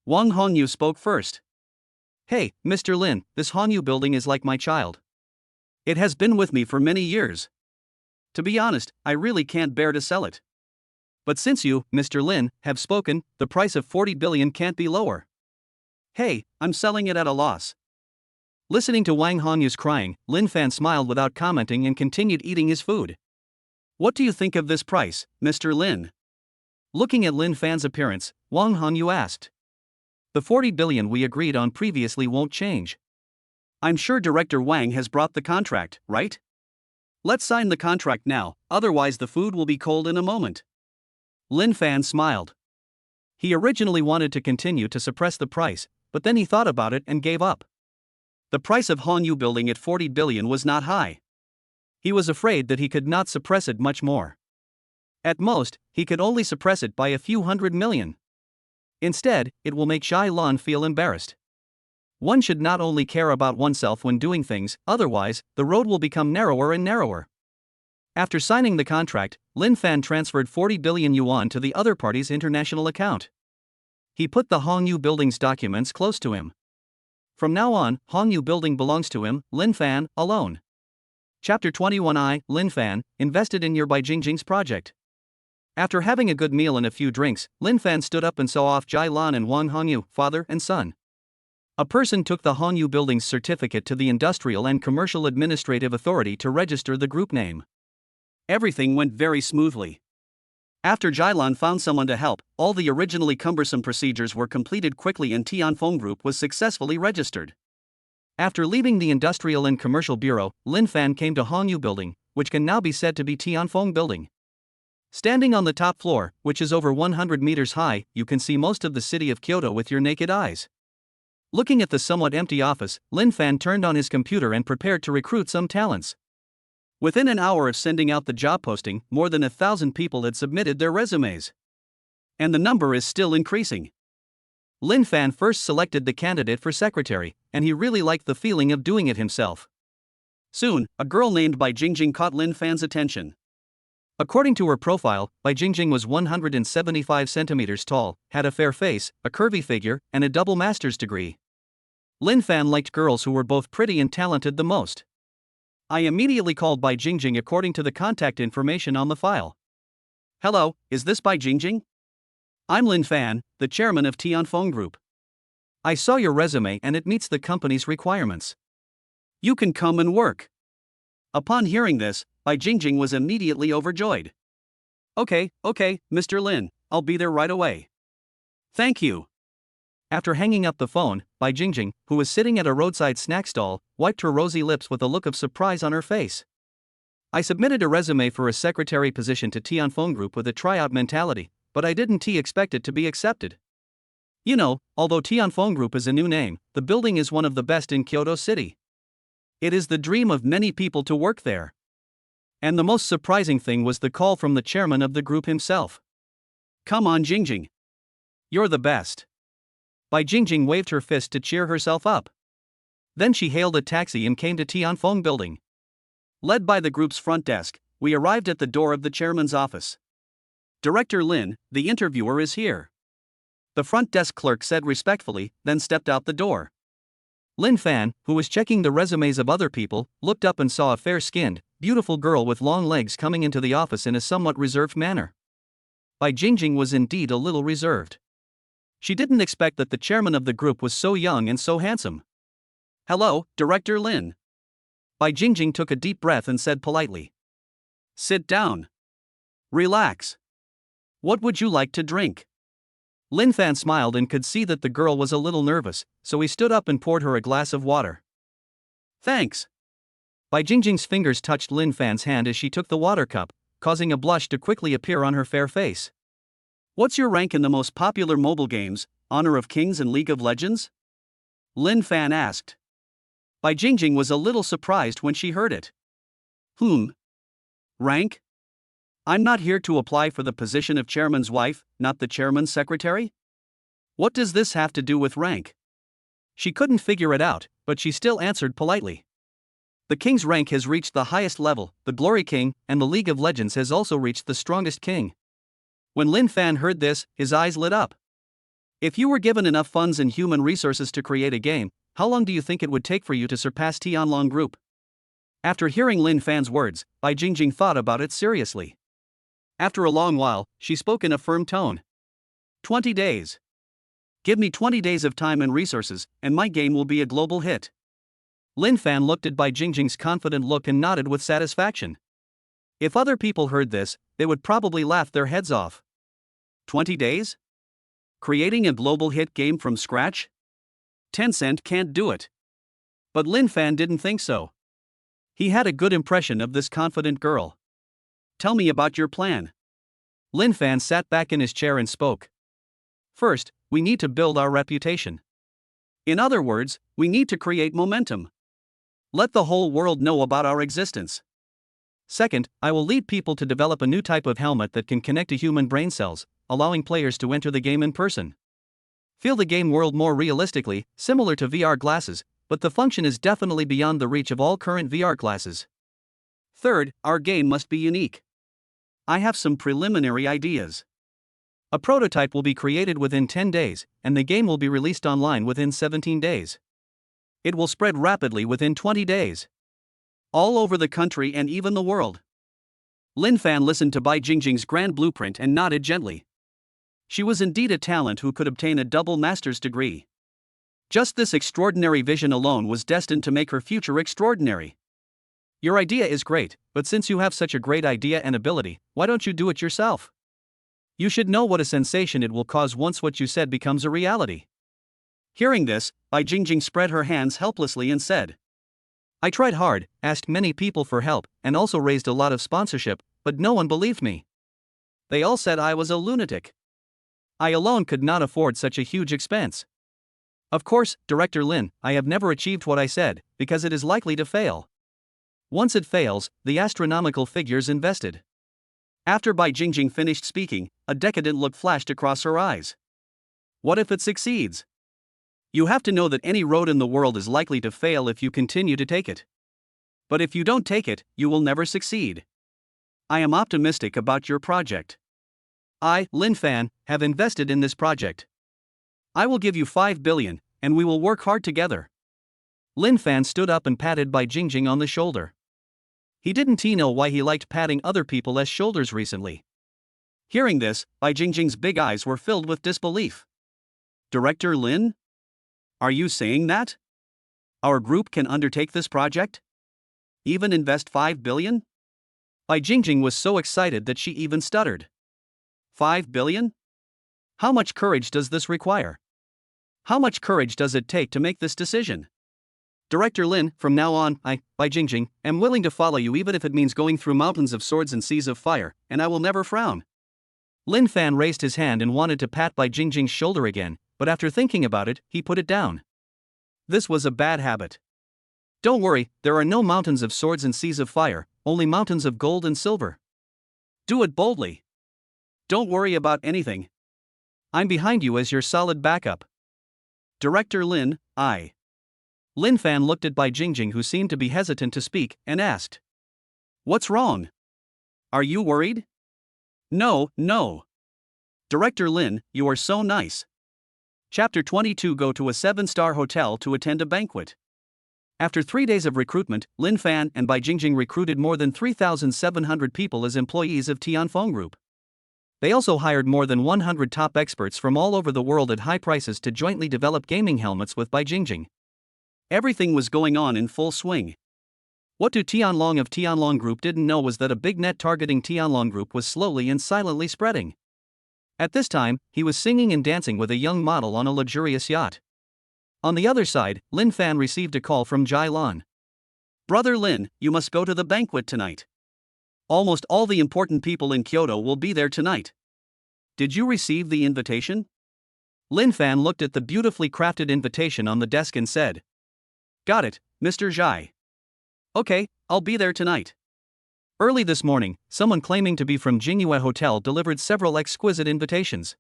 S1: Wang Hongyu spoke first. Hey, Mr. Lin, this Hongyu building is like my child. It has been with me for many years. To be honest, I really can't bear to sell it. But since you, Mr. Lin, have spoken, the price of 40 billion can't be lower. Hey, I'm selling it at a loss. Listening to Wang Hongyu's crying, Lin Fan smiled without commenting and continued eating his food. What do you think of this price, Mr. Lin? Looking at Lin Fan's appearance, Wang Hongyu asked. The 40 billion we agreed on previously won't change. I'm sure Director Wang has brought the contract, right? Let's sign the contract now, otherwise the food will be cold in a moment. Lin Fan smiled. He originally wanted to continue to suppress the price, but then he thought about it and gave up. The price of Hongyu building at 40 billion was not high. He was afraid that he could not suppress it much more. At most, he could only suppress it by a few hundred million. Instead, it will make Shai Lan feel embarrassed. One should not only care about oneself when doing things, otherwise, the road will become narrower and narrower. After signing the contract, Lin Fan transferred 40 billion yuan to the other party's international account. He put the Hongyu building's documents close to him. From now on, Hongyu building belongs to him, Lin Fan, alone. Chapter 21I, Lin Fan, invested in your Bai Jingjing's project. After having a good meal and a few drinks, Lin Fan stood up and saw off Jai Lan and Wang Hongyu, father and son. A person took the Hongyu building's certificate to the Industrial and Commercial Administrative Authority to register the group name. Everything went very smoothly. After Jailan found someone to help, all the originally cumbersome procedures were completed quickly and Tianfeng Group was successfully registered. After leaving the Industrial and Commercial Bureau, Lin Fan came to Hongyu Building, which can now be said to be Tianfeng Building. Standing on the top floor, which is over 100 meters high, you can see most of the city of Kyoto with your naked eyes. Looking at the somewhat empty office, Lin Fan turned on his computer and prepared to recruit some talents. Within an hour of sending out the job posting, more than 1,000 people had submitted their resumes. And the number is still increasing. Lin Fan first selected the candidate for secretary, and he really liked the feeling of doing it himself. Soon, a girl named Bai Jingjing caught Lin Fan's attention. According to her profile, Bai Jingjing was 175 centimeters tall, had a fair face, a curvy figure, and a double master's degree. Lin Fan liked girls who were both pretty and talented the most. I immediately called Bai Jingjing according to the contact information on the file. Hello, is this Bai Jingjing? I'm Lin Fan, the chairman of Tianfeng Group. I saw your resume and it meets the company's requirements. You can come and work. Upon hearing this, Bai Jingjing was immediately overjoyed. Okay, Mr. Lin, I'll be there right away. Thank you. After hanging up the phone, Bai Jingjing, who was sitting at a roadside snack stall, wiped her rosy lips with a look of surprise on her face. I submitted a resume for a secretary position to Tianfeng Group with a tryout mentality, but I didn't expect it to be accepted. You know, although Tianfeng Group is a new name, the building is one of the best in Kyoto City. It is the dream of many people to work there. And the most surprising thing was the call from the chairman of the group himself. Come on, Jingjing. You're the best. Bai Jingjing waved her fist to cheer herself up. Then she hailed a taxi and came to Tianfeng Building. Led by the group's front desk, we arrived at the door of the chairman's office. Director Lin, the interviewer is here. The front desk clerk said respectfully, then stepped out the door. Lin Fan, who was checking the resumes of other people, looked up and saw a fair-skinned, beautiful girl with long legs coming into the office in a somewhat reserved manner. Bai Jingjing was indeed a little reserved. She didn't expect that the chairman of the group was so young and so handsome. Hello, Director Lin. Bai Jingjing took a deep breath and said politely. Sit down. Relax. What would you like to drink? Lin Fan smiled and could see that the girl was a little nervous, so he stood up and poured her a glass of water. Thanks. Bai Jingjing's fingers touched Lin Fan's hand as she took the water cup, causing a blush to quickly appear on her fair face. What's your rank in the most popular mobile games, Honor of Kings and League of Legends? Lin Fan asked. Bai Jingjing was a little surprised when she heard it. Rank? I'm not here to apply for the position of chairman's wife, not the chairman's secretary? What does this have to do with rank? She couldn't figure it out, but she still answered politely. The king's rank has reached the highest level, the Glory King, and the League of Legends has also reached the strongest king. When Lin Fan heard this, his eyes lit up. If you were given enough funds and human resources to create a game, how long do you think it would take for you to surpass Tianlong Group? After hearing Lin Fan's words, Bai Jingjing thought about it seriously. After a long while, she spoke in a firm tone. 20 days. Give me 20 days of time and resources, and my game will be a global hit. Lin Fan looked at Bai Jingjing's confident look and nodded with satisfaction. If other people heard this, they would probably laugh their heads off. 20 days? Creating a global hit game from scratch? Tencent can't do it. But Lin Fan didn't think so. He had a good impression of this confident girl. Tell me about your plan. Lin Fan sat back in his chair and spoke. First, we need to build our reputation. In other words, we need to create momentum. Let the whole world know about our existence. Second, I will lead people to develop a new type of helmet that can connect to human brain cells, allowing players to enter the game in person. Feel the game world more realistically, similar to VR glasses, but the function is definitely beyond the reach of all current VR glasses. Third, our game must be unique. I have some preliminary ideas. A prototype will be created within 10 days, and the game will be released online within 17 days. It will spread rapidly within 20 days. All over the country and even the world. Lin Fan listened to Bai Jingjing's grand blueprint and nodded gently. She was indeed a talent who could obtain a double master's degree. Just this extraordinary vision alone was destined to make her future extraordinary. Your idea is great, but since you have such a great idea and ability, why don't you do it yourself? You should know what a sensation it will cause once what you said becomes a reality. Hearing this, Bai Jingjing spread her hands helplessly and said, I tried hard, asked many people for help, and also raised a lot of sponsorship, but no one believed me. They all said I was a lunatic. I alone could not afford such a huge expense. Of course, Director Lin, I have never achieved what I said, because it is likely to fail. Once it fails, the astronomical figures invested. After Bai Jingjing finished speaking, a decadent look flashed across her eyes. What if it succeeds? You have to know that any road in the world is likely to fail if you continue to take it. But if you don't take it, you will never succeed. I am optimistic about your project. I, Lin Fan, have invested in this project. I will give you 5 billion, and we will work hard together. Lin Fan stood up and patted Bai Jingjing on the shoulder. He didn't know why he liked patting other people's shoulders recently. Hearing this, Bai Jingjing's big eyes were filled with disbelief. Director Lin? Are you saying that? Our group can undertake this project? Even invest 5 billion? Bai Jingjing was so excited that she even stuttered. 5 billion? How much courage does this require? How much courage does it take to make this decision? Director Lin, from now on, I, Bai Jingjing, am willing to follow you even if it means going through mountains of swords and seas of fire, and I will never frown. Lin Fan raised his hand and wanted to pat Bai Jingjing's shoulder again, but after thinking about it, he put it down. This was a bad habit. Don't worry, there are no mountains of swords and seas of fire, only mountains of gold and silver. Do it boldly. Don't worry about anything. I'm behind you as your solid backup. Director Lin, I. Lin Fan looked at Bai Jingjing, who seemed to be hesitant to speak, and asked, "What's wrong? Are you worried?" No. Director Lin, you are so nice. Chapter 22. Go to a 7-star hotel to attend a banquet. After 3 days of recruitment, Lin Fan and Bai Jingjing recruited more than 3,700 people as employees of Tianfeng Group. They also hired more than 100 top experts from all over the world at high prices to jointly develop gaming helmets with Bai Jingjing. Everything was going on in full swing. What Tianlong of Tianlong Group didn't know was that a big net targeting Tianlong Group was slowly and silently spreading. At this time, he was singing and dancing with a young model on a luxurious yacht. On the other side, Lin Fan received a call from Jai Lan. "Brother Lin, you must go to the banquet tonight. Almost all the important people in Kyoto will be there tonight. Did you receive the invitation?" Lin Fan looked at the beautifully crafted invitation on the desk and said, "Got it, Mr. Jai. Okay, I'll be there tonight." Early this morning, someone claiming to be from Jingyue Hotel delivered several exquisite invitations.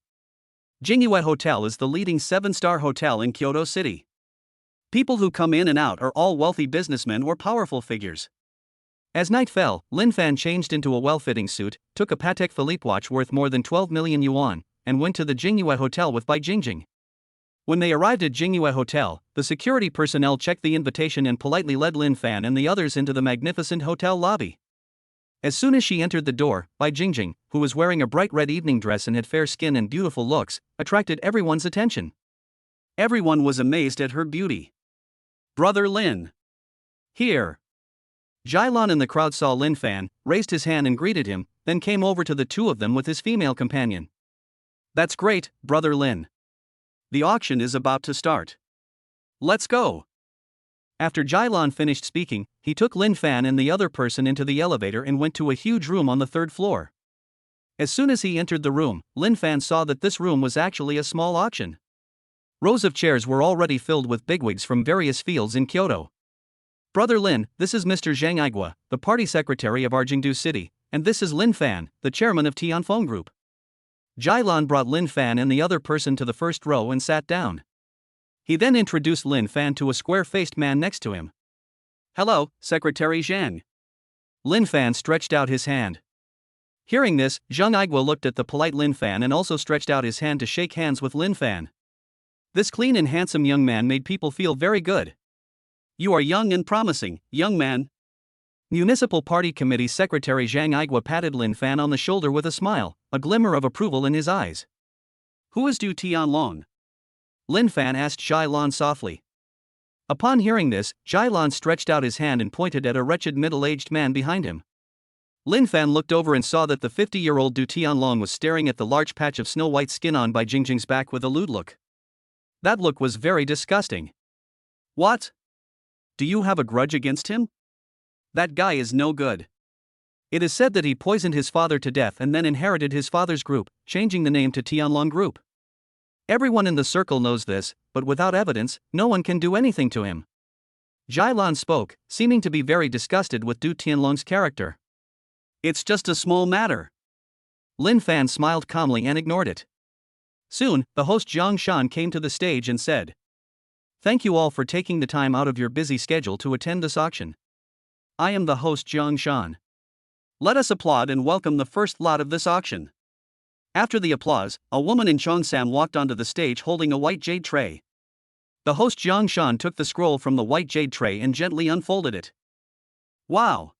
S1: Jingyue Hotel is the leading 7-star hotel in Kyoto City. People who come in and out are all wealthy businessmen or powerful figures. As night fell, Lin Fan changed into a well-fitting suit, took a Patek Philippe watch worth more than 12 million yuan, and went to the Jingyue Hotel with Bai Jingjing. When they arrived at Jingyue Hotel, the security personnel checked the invitation and politely led Lin Fan and the others into the magnificent hotel lobby. As soon as she entered the door, Bai Jingjing, who was wearing a bright red evening dress and had fair skin and beautiful looks, attracted everyone's attention. Everyone was amazed at her beauty. "Brother Lin. Here." Jai Lan in the crowd saw Lin Fan, raised his hand and greeted him, then came over to the two of them with his female companion. "That's great, Brother Lin. The auction is about to start. Let's go." After Jai Lan finished speaking, he took Lin Fan and the other person into the elevator and went to a huge room on the 3rd floor. As soon as he entered the room, Lin Fan saw that this room was actually a small auction. Rows of chairs were already filled with bigwigs from various fields in Kyoto. "Brother Lin, this is Mr. Zhang Igua, the party secretary of Arjingdu City, and this is Lin Fan, the chairman of Tianfeng Group." Jai Lan brought Lin Fan and the other person to the first row and sat down. He then introduced Lin Fan to a square-faced man next to him. "Hello, Secretary Zhang." Lin Fan stretched out his hand. Hearing this, Zhang Igua looked at the polite Lin Fan and also stretched out his hand to shake hands with Lin Fan. This clean and handsome young man made people feel very good. "You are young and promising, young man." Municipal Party Committee Secretary Zhang Igua patted Lin Fan on the shoulder with a smile, a glimmer of approval in his eyes. "Who is Du Tianlong?" Lin Fan asked Jai Lan softly. Upon hearing this, Jai Lan stretched out his hand and pointed at a wretched middle-aged man behind him. Lin Fan looked over and saw that the 50-year-old Du Tianlong was staring at the large patch of snow-white skin on Bai Jingjing's back with a lewd look. That look was very disgusting. "What? Do you have a grudge against him? That guy is no good. It is said that he poisoned his father to death and then inherited his father's group, changing the name to Tianlong Group. Everyone in the circle knows this, but without evidence, no one can do anything to him." Jai Lan spoke, seeming to be very disgusted with Du Tianlong's character. "It's just a small matter." Lin Fan smiled calmly and ignored it. Soon, the host Zhang Shan came to the stage and said, "Thank you all for taking the time out of your busy schedule to attend this auction. I am the host Zhang Shan. Let us applaud and welcome the first lot of this auction. After the applause, a woman in Cheongsam walked onto the stage holding a white jade tray. The host Jiang Shan took the scroll from the white jade tray and gently unfolded it. Wow!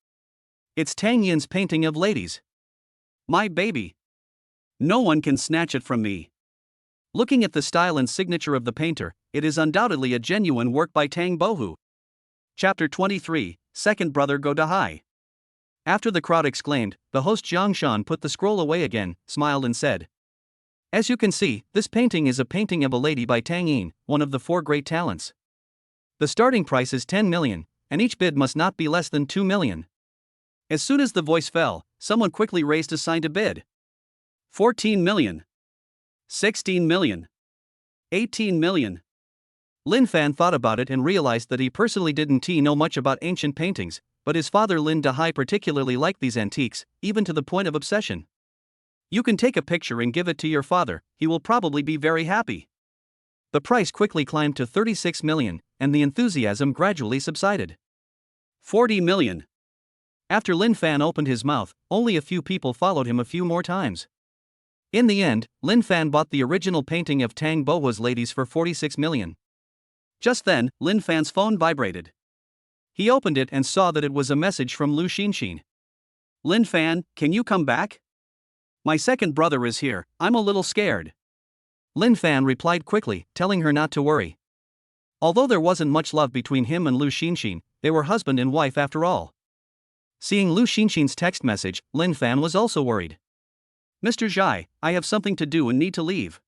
S1: It's Tang Yin's painting of ladies. My baby! No one can snatch it from me. Looking at the style and signature of the painter, it is undoubtedly a genuine work by Tang Bohu. Chapter 23, Second Brother Go to High. After the crowd exclaimed, the host Jiang Shan put the scroll away again, smiled and said, "As you can see, this painting is a painting of a lady by Tang Yin, one of the 4 great talents. The starting price is 10 million, and each bid must not be less than 2 million. As soon as the voice fell, someone quickly raised a sign to bid. 14 million. 16 million. 18 million. Lin Fan thought about it and realized that he personally didn't know much about ancient paintings, but his father Lin Dahai particularly liked these antiques, even to the point of obsession. You can take a picture and give it to your father, he will probably be very happy. The price quickly climbed to 36 million, and the enthusiasm gradually subsided. 40 million. After Lin Fan opened his mouth, only a few people followed him a few more times. In the end, Lin Fan bought the original painting of Tang Bohua's ladies for 46 million. Just then, Lin Fan's phone vibrated. He opened it and saw that it was a message from Lu Xinxin. "Lin Fan, can you come back? My second brother is here, I'm a little scared." Lin Fan replied quickly, telling her not to worry. Although there wasn't much love between him and Lu Xinxin, they were husband and wife after all. Seeing Lu Xinxin's text message, Lin Fan was also worried. "Mr. Zhai, I have something to do and need to leave.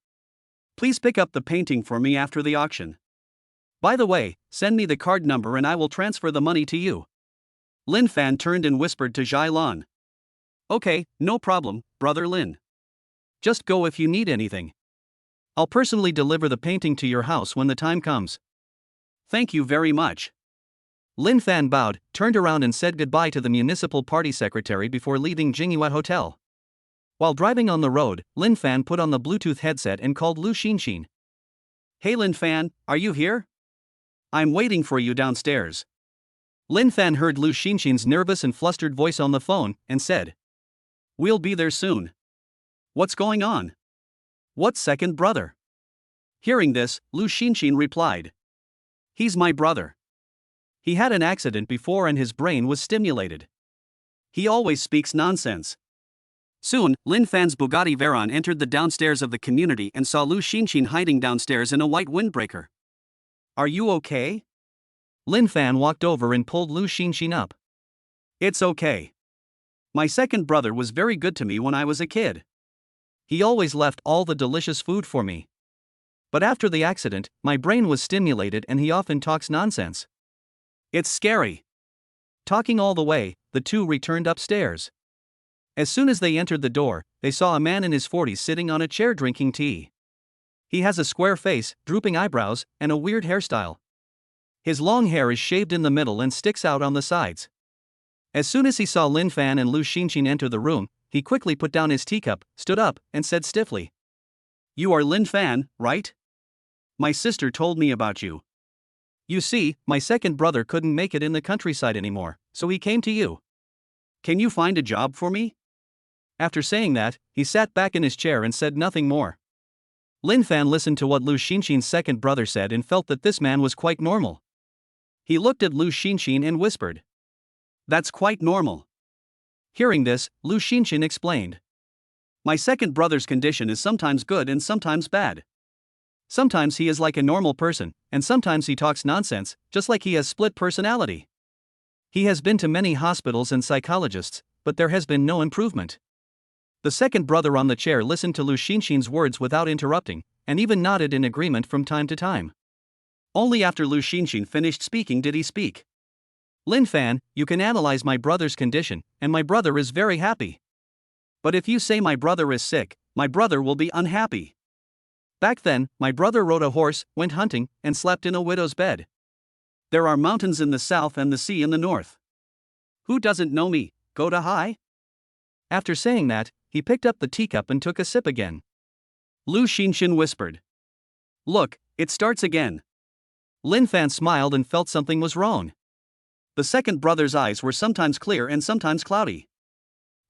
S1: Please pick up the painting for me after the auction. By the way, send me the card number and I will transfer the money to you." Lin Fan turned and whispered to Zhai Lan. "Okay, no problem, brother Lin. Just go if you need anything. I'll personally deliver the painting to your house when the time comes." "Thank you very much." Lin Fan bowed, turned around and said goodbye to the municipal party secretary before leaving Jingyue Hotel. While driving on the road, Lin Fan put on the Bluetooth headset and called Lu Xinxin. "Hey Lin Fan, are you here? I'm waiting for you downstairs." Lin Fan heard Lu Xinxin's nervous and flustered voice on the phone, and said, "We'll be there soon. What's going on? What second brother?" Hearing this, Lu Xinxin replied, "He's my brother. He had an accident before and his brain was stimulated. He always speaks nonsense." Soon, Lin Fan's Bugatti Veyron entered the downstairs of the community and saw Lu Xinxin hiding downstairs in a white windbreaker. "Are you okay?" Lin Fan walked over and pulled Lu Xinxin up. "It's okay. My second brother was very good to me when I was a kid. He always left all the delicious food for me. But after the accident, my brain was stimulated and he often talks nonsense. It's scary." Talking all the way, the two returned upstairs. As soon as they entered the door, they saw a man in his 40s sitting on a chair drinking tea. He has a square face, drooping eyebrows, and a weird hairstyle. His long hair is shaved in the middle and sticks out on the sides. As soon as he saw Lin Fan and Lu Xinxin enter the room, he quickly put down his teacup, stood up, and said stiffly, "You are Lin Fan, right? My sister told me about you. You see, my second brother couldn't make it in the countryside anymore, so he came to you. Can you find a job for me?" After saying that, he sat back in his chair and said nothing more. Lin Fan listened to what Lu Xinxin's second brother said and felt that this man was quite normal. He looked at Lu Xinxin and whispered, "That's quite normal." Hearing this, Lu Xinxin explained, "My second brother's condition is sometimes good and sometimes bad. Sometimes he is like a normal person, and sometimes he talks nonsense, just like he has split personality. He has been to many hospitals and psychologists, but there has been no improvement." The second brother on the chair listened to Lu Xinxin's words without interrupting, and even nodded in agreement from time to time. Only after Lu Xinxin finished speaking did he speak. "Lin Fan, you can analyze my brother's condition, and my brother is very happy. But if you say my brother is sick, my brother will be unhappy. Back then, my brother rode a horse, went hunting, and slept in a widow's bed. There are mountains in the south and the sea in the north. Who doesn't know me, go to high?" After saying that, he picked up the teacup and took a sip again. Lu Xinxin whispered, "Look, it starts again." Lin Fan smiled and felt something was wrong. The second brother's eyes were sometimes clear and sometimes cloudy.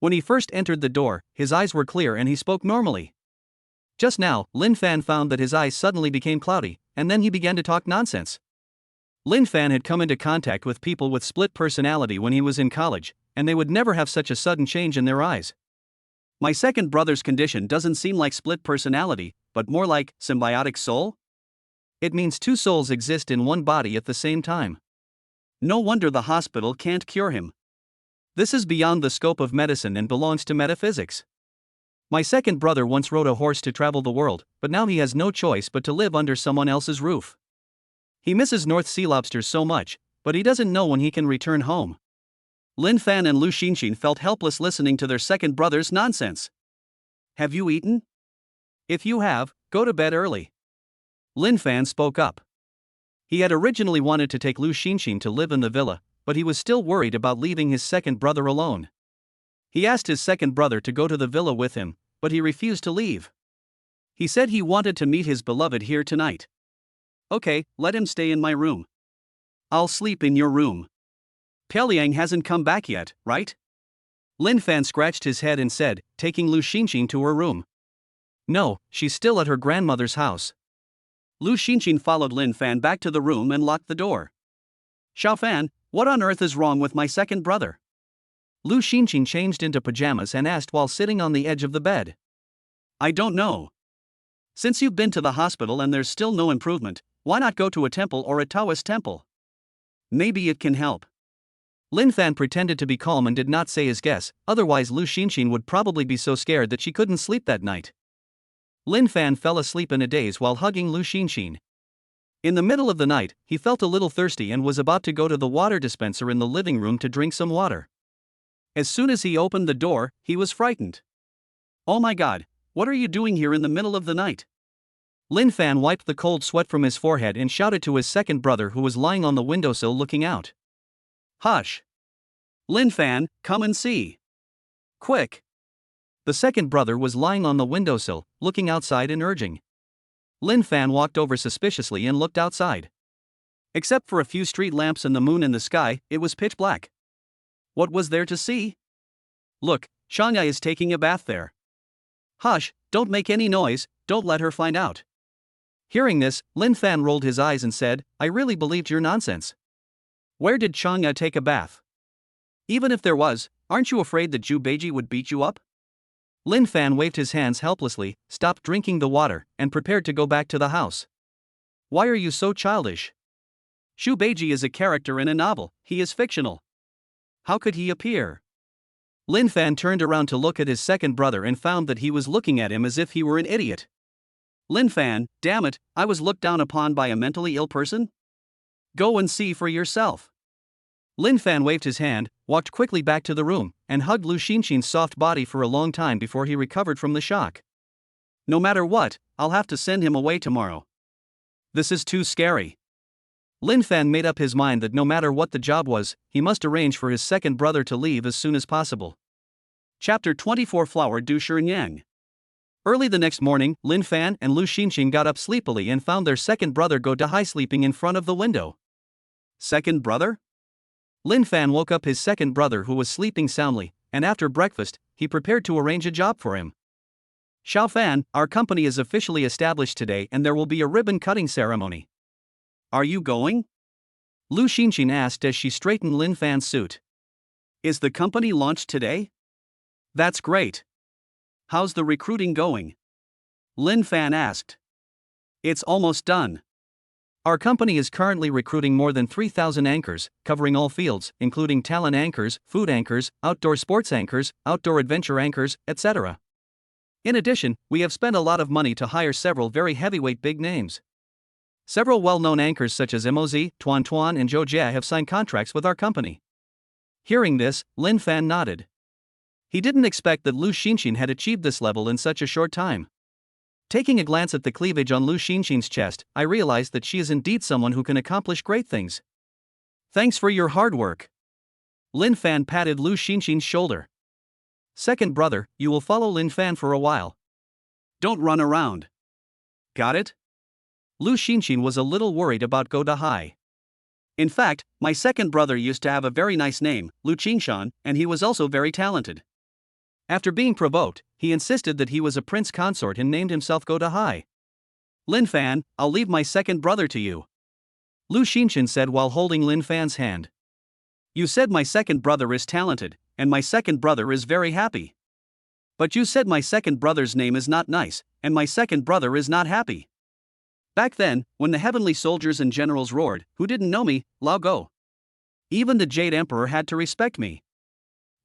S1: When he first entered the door, his eyes were clear and he spoke normally. Just now, Lin Fan found that his eyes suddenly became cloudy, and then he began to talk nonsense. Lin Fan had come into contact with people with split personality when he was in college, and they would never have such a sudden change in their eyes. My second brother's condition doesn't seem like split personality, but more like symbiotic soul? It means two souls exist in one body at the same time. No wonder the hospital can't cure him. This is beyond the scope of medicine and belongs to metaphysics. My second brother once rode a horse to travel the world, but now he has no choice but to live under someone else's roof. He misses North Sea lobsters so much, but he doesn't know when he can return home. Lin Fan and Lu Xinxin felt helpless listening to their second brother's nonsense. Have you eaten? If you have, go to bed early. Lin Fan spoke up. He had originally wanted to take Lu Xinxin to live in the villa, but he was still worried about leaving his second brother alone. He asked his second brother to go to the villa with him, but he refused to leave. He said he wanted to meet his beloved here tonight. Okay, let him stay in my room. I'll sleep in your room. Pieliang hasn't come back yet, right? Lin Fan scratched his head and said, taking Lu Xinxin to her room. No, she's still at her grandmother's house. Lu Xinxin followed Lin Fan back to the room and locked the door. Xiao Fan, what on earth is wrong with my second brother? Lu Xinxin changed into pajamas and asked while sitting on the edge of the bed. I don't know. Since you've been to the hospital and there's still no improvement, why not go to a temple or a Taoist temple? Maybe it can help. Lin Fan pretended to be calm and did not say his guess, otherwise Lu Xinxin would probably be so scared that she couldn't sleep that night. Lin Fan fell asleep in a daze while hugging Lu Xinxin. In the middle of the night, he felt a little thirsty and was about to go to the water dispenser in the living room to drink some water. As soon as he opened the door, he was frightened. Oh my god, what are you doing here in the middle of the night? Lin Fan wiped the cold sweat from his forehead and shouted to his second brother who was lying on the windowsill looking out. Hush! Lin Fan, come and see. Quick! The second brother was lying on the windowsill, looking outside and urging. Lin Fan walked over suspiciously and looked outside. Except for a few street lamps and the moon in the sky, it was pitch black. What was there to see? Look, Shangya is taking a bath there. Hush, don't make any noise, don't let her find out. Hearing this, Lin Fan rolled his eyes and said, I really believed your nonsense. Where did Changya take a bath? Even if there was, aren't you afraid that Zhu Beiji would beat you up? Lin Fan waved his hands helplessly, stopped drinking the water, and prepared to go back to the house. Why are you so childish? Zhu Beiji is a character in a novel, he is fictional. How could he appear? Lin Fan turned around to look at his second brother and found that he was looking at him as if he were an idiot. Lin Fan, damn it, I was looked down upon by a mentally ill person? Go and see for yourself. Lin Fan waved his hand, walked quickly back to the room, and hugged Lu Xinxin's soft body for a long time before he recovered from the shock. No matter what, I'll have to send him away tomorrow. This is too scary. Lin Fan made up his mind that no matter what the job was, he must arrange for his second brother to leave as soon as possible. Chapter 24 Flower du Shenyang. Early the next morning, Lin Fan and Lu Xinxin got up sleepily and found their second brother go to high sleeping in front of the window. Second brother? Lin Fan woke up his second brother who was sleeping soundly, and after breakfast, he prepared to arrange a job for him. Xiao Fan, our company is officially established today and there will be a ribbon cutting ceremony. Are you going? Lu Xinxin asked as she straightened Lin Fan's suit. Is the company launched today? That's great. How's the recruiting going? Lin Fan asked. It's almost done. Our company is currently recruiting more than 3,000 anchors, covering all fields, including talent anchors, food anchors, outdoor sports anchors, outdoor adventure anchors, etc. In addition, we have spent a lot of money to hire several very heavyweight big names. Several well-known anchors such as Moz, Tuan Tuan and Zhou Jie have signed contracts with our company. Hearing this, Lin Fan nodded. He didn't expect that Lu Xinxin had achieved this level in such a short time. Taking a glance at the cleavage on Lu Xinxin's chest, I realized that she is indeed someone who can accomplish great things. Thanks for your hard work. Lin Fan patted Lu Xinxin's shoulder. Second brother, you will follow Lin Fan for a while. Don't run around. Got it? Lu Xinxin was a little worried about Go Dahai. In fact, my second brother used to have a very nice name, Lu Qingshan, and he was also very talented. After being provoked, he insisted that he was a prince consort and named himself Go Dahai. Lin Fan, I'll leave my second brother to you, Lu Xinchen said while holding Lin Fan's hand. You said my second brother is talented, and my second brother is very happy. But you said my second brother's name is not nice, and my second brother is not happy. Back then, when the heavenly soldiers and generals roared, who didn't know me, Lao Go? Even the Jade Emperor had to respect me.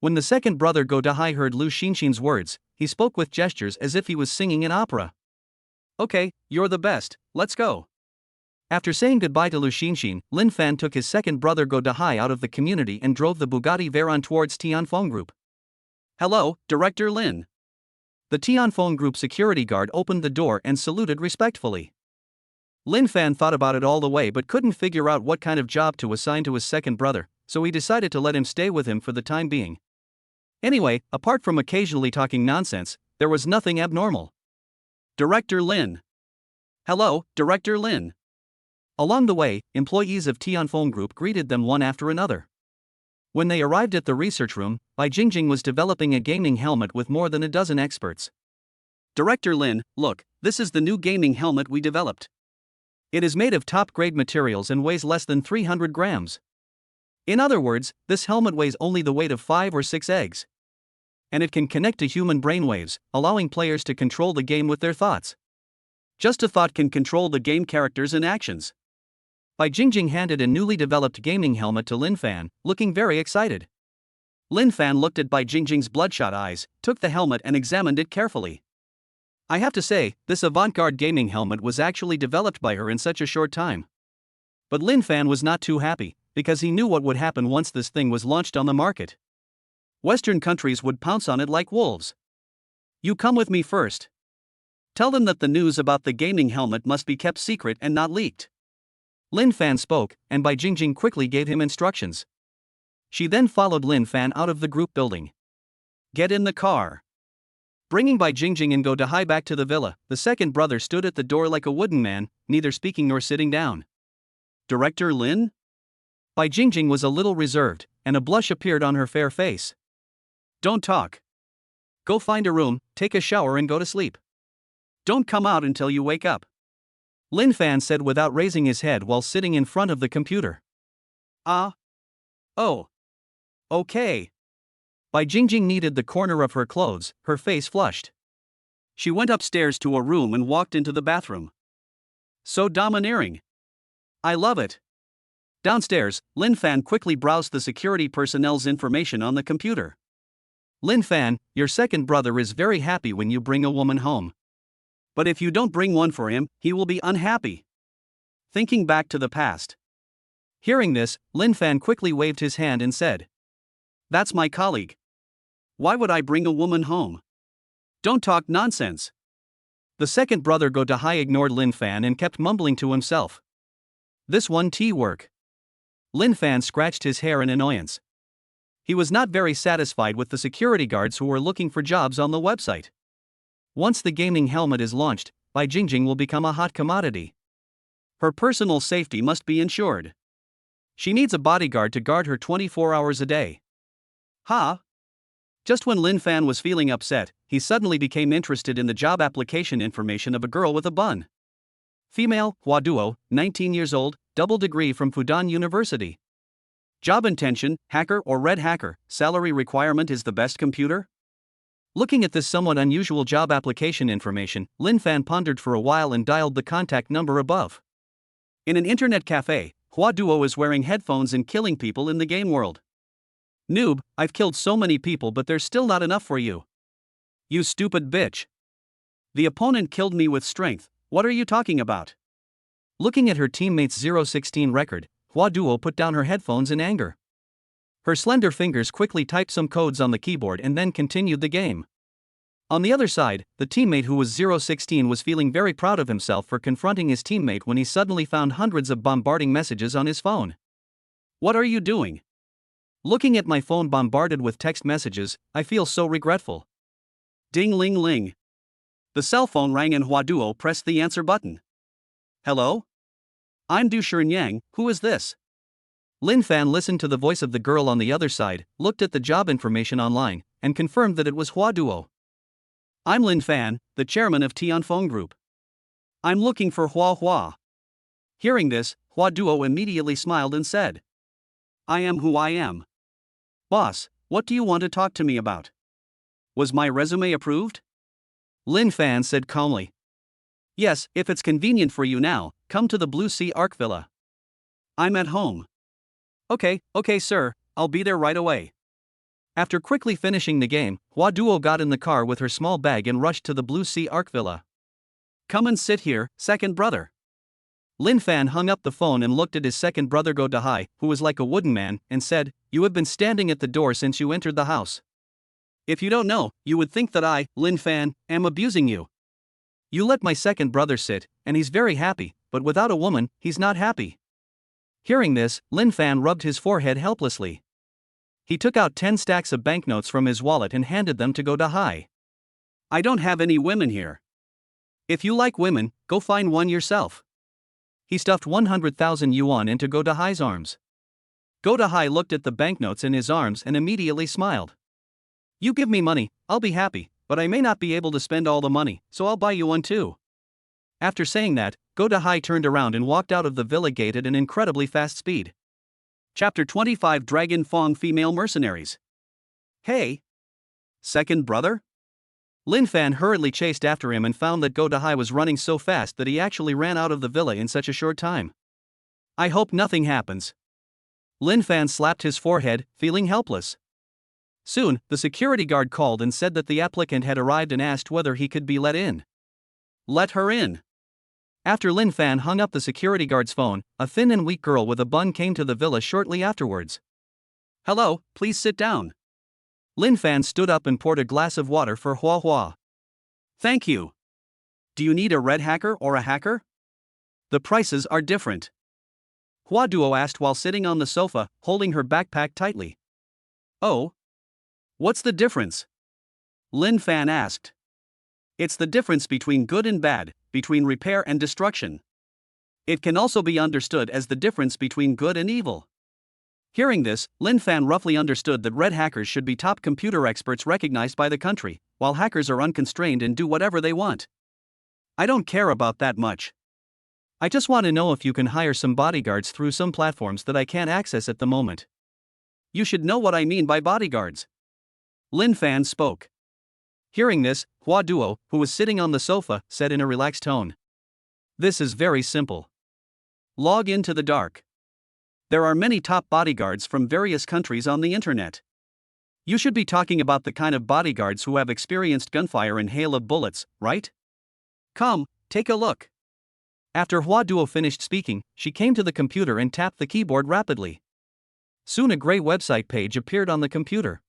S1: When the second brother Go Dahai heard Lu Xinchen's words, he spoke with gestures as if he was singing an opera. Okay, you're the best, let's go. After saying goodbye to Lu Xinchen, Lin Fan took his second brother Go Dahai out of the community and drove the Bugatti Veyron towards Tianfeng Group. Hello, Director Lin. The Tianfeng Group security guard opened the door and saluted respectfully. Lin Fan thought about it all the way but couldn't figure out what kind of job to assign to his second brother, so he decided to let him stay with him for the time being. Anyway, apart from occasionally talking nonsense, there was nothing abnormal. Director Lin. Hello, Director Lin. Along the way, employees of Tianfeng Group greeted them one after another. When they arrived at the research room, Bai Jingjing was developing a gaming helmet with more than a dozen experts. Director Lin, look, this is the new gaming helmet we developed. It is made of top-grade materials and weighs less than 300 grams. In other words, this helmet weighs only the weight of 5 or 6 eggs. And it can connect to human brainwaves, allowing players to control the game with their thoughts. Just a thought can control the game characters and actions. Bai Jingjing handed a newly developed gaming helmet to Lin Fan, looking very excited. Lin Fan looked at Bai Jingjing's bloodshot eyes, took the helmet and examined it carefully. I have to say, this avant-garde gaming helmet was actually developed by her in such a short time. But Lin Fan was not too happy, because he knew what would happen once this thing was launched on the market. Western countries would pounce on it like wolves. You come with me first. Tell them that the news about the gaming helmet must be kept secret and not leaked. Lin Fan spoke, and Bai Jingjing quickly gave him instructions. She then followed Lin Fan out of the group building. Get in the car. Bringing Bai Jingjing and Go Dahai back to the villa, the second brother stood at the door like a wooden man, neither speaking nor sitting down. Director Lin? Bai Jingjing was a little reserved, and a blush appeared on her fair face. Don't talk. Go find a room, take a shower and go to sleep. Don't come out until you wake up. Lin Fan said without raising his head while sitting in front of the computer. Ah. Oh. Okay. Bai Jingjing kneaded the corner of her clothes, her face flushed. She went upstairs to a room and walked into the bathroom. So domineering. I love it. Downstairs, Lin Fan quickly browsed the security personnel's information on the computer. Lin Fan, your second brother is very happy when you bring a woman home. But if you don't bring one for him, he will be unhappy. Thinking back to the past. Hearing this, Lin Fan quickly waved his hand and said, That's my colleague. Why would I bring a woman home? Don't talk nonsense. The second brother Go Dahai ignored Lin Fan and kept mumbling to himself. This one tea work. Lin Fan scratched his hair in annoyance. He was not very satisfied with the security guards who were looking for jobs on the website. Once the gaming helmet is launched, Bai Jingjing will become a hot commodity. Her personal safety must be ensured. She needs a bodyguard to guard her 24 hours a day. Ha! Just when Lin Fan was feeling upset, he suddenly became interested in the job application information of a girl with a bun. Female, Hua Duo, 19 years old, double degree from Fudan University. Job intention, hacker or red hacker, salary requirement is the best computer? Looking at this somewhat unusual job application information, Lin Fan pondered for a while and dialed the contact number above. In an internet cafe, Hua Duo is wearing headphones and killing people in the game world. Noob, I've killed so many people but there's still not enough for you. You stupid bitch. The opponent killed me with strength, what are you talking about? Looking at her teammate's 016 record, Hua Duo put down her headphones in anger. Her slender fingers quickly typed some codes on the keyboard and then continued the game. On the other side, the teammate who was 016 was feeling very proud of himself for confronting his teammate when he suddenly found hundreds of bombarding messages on his phone. What are you doing? Looking at my phone bombarded with text messages, I feel so regretful. Ding ling ling. The cell phone rang and Hua Duo pressed the answer button. Hello? I'm Du Yang, who is this? Lin Fan listened to the voice of the girl on the other side, looked at the job information online, and confirmed that it was Hua Duo. I'm Lin Fan, the chairman of Tianfeng Group. I'm looking for Hua Hua. Hearing this, Hua Duo immediately smiled and said, I am who I am. Boss, what do you want to talk to me about? Was my resume approved? Lin Fan said calmly. Yes, if it's convenient for you now, come to the Blue Sea Arc Villa. I'm at home. Okay, sir, I'll be there right away. After quickly finishing the game, Hua Duo got in the car with her small bag and rushed to the Blue Sea Arc Villa. Come and sit here, second brother. Lin Fan hung up the phone and looked at his second brother Go Dahai, who was like a wooden man, and said, You have been standing at the door since you entered the house. If you don't know, you would think that I, Lin Fan, am abusing you. You let my second brother sit, and he's very happy, but without a woman, he's not happy. Hearing this, Lin Fan rubbed his forehead helplessly. He took out 10 stacks of banknotes from his wallet and handed them to Go Dahai. I don't have any women here. If you like women, go find one yourself. He stuffed 100,000 yuan into Go Dahai's arms. Go Dahai looked at the banknotes in his arms and immediately smiled. You give me money, I'll be happy, but I may not be able to spend all the money, so I'll buy you one too. After saying that, Go Dahai turned around and walked out of the villa gate at an incredibly fast speed. Chapter 25 Dragon Fong Female Mercenaries. Hey! Second brother? Lin Fan hurriedly chased after him and found that Go Dahai was running so fast that he actually ran out of the villa in such a short time. I hope nothing happens. Lin Fan slapped his forehead, feeling helpless. Soon, the security guard called and said that the applicant had arrived and asked whether he could be let in. Let her in. After Lin Fan hung up the security guard's phone, a thin and weak girl with a bun came to the villa shortly afterwards. Hello, please sit down. Lin Fan stood up and poured a glass of water for Hua Hua. Thank you. Do you need a red hacker or a hacker? The prices are different. Hua Duo asked while sitting on the sofa, holding her backpack tightly. Oh? What's the difference? Lin Fan asked. It's the difference between good and bad, between repair and destruction. It can also be understood as the difference between good and evil. Hearing this, Lin Fan roughly understood that red hackers should be top computer experts recognized by the country, while hackers are unconstrained and do whatever they want. I don't care about that much. I just want to know if you can hire some bodyguards through some platforms that I can't access at the moment. You should know what I mean by bodyguards. Lin Fan spoke. Hearing this, Hua Duo, who was sitting on the sofa, said in a relaxed tone. This is very simple. Log into the dark. There are many top bodyguards from various countries on the internet. You should be talking about the kind of bodyguards who have experienced gunfire and hail of bullets, right? Come, take a look. After Hua Duo finished speaking, she came to the computer and tapped the keyboard rapidly. Soon a gray website page appeared on the computer.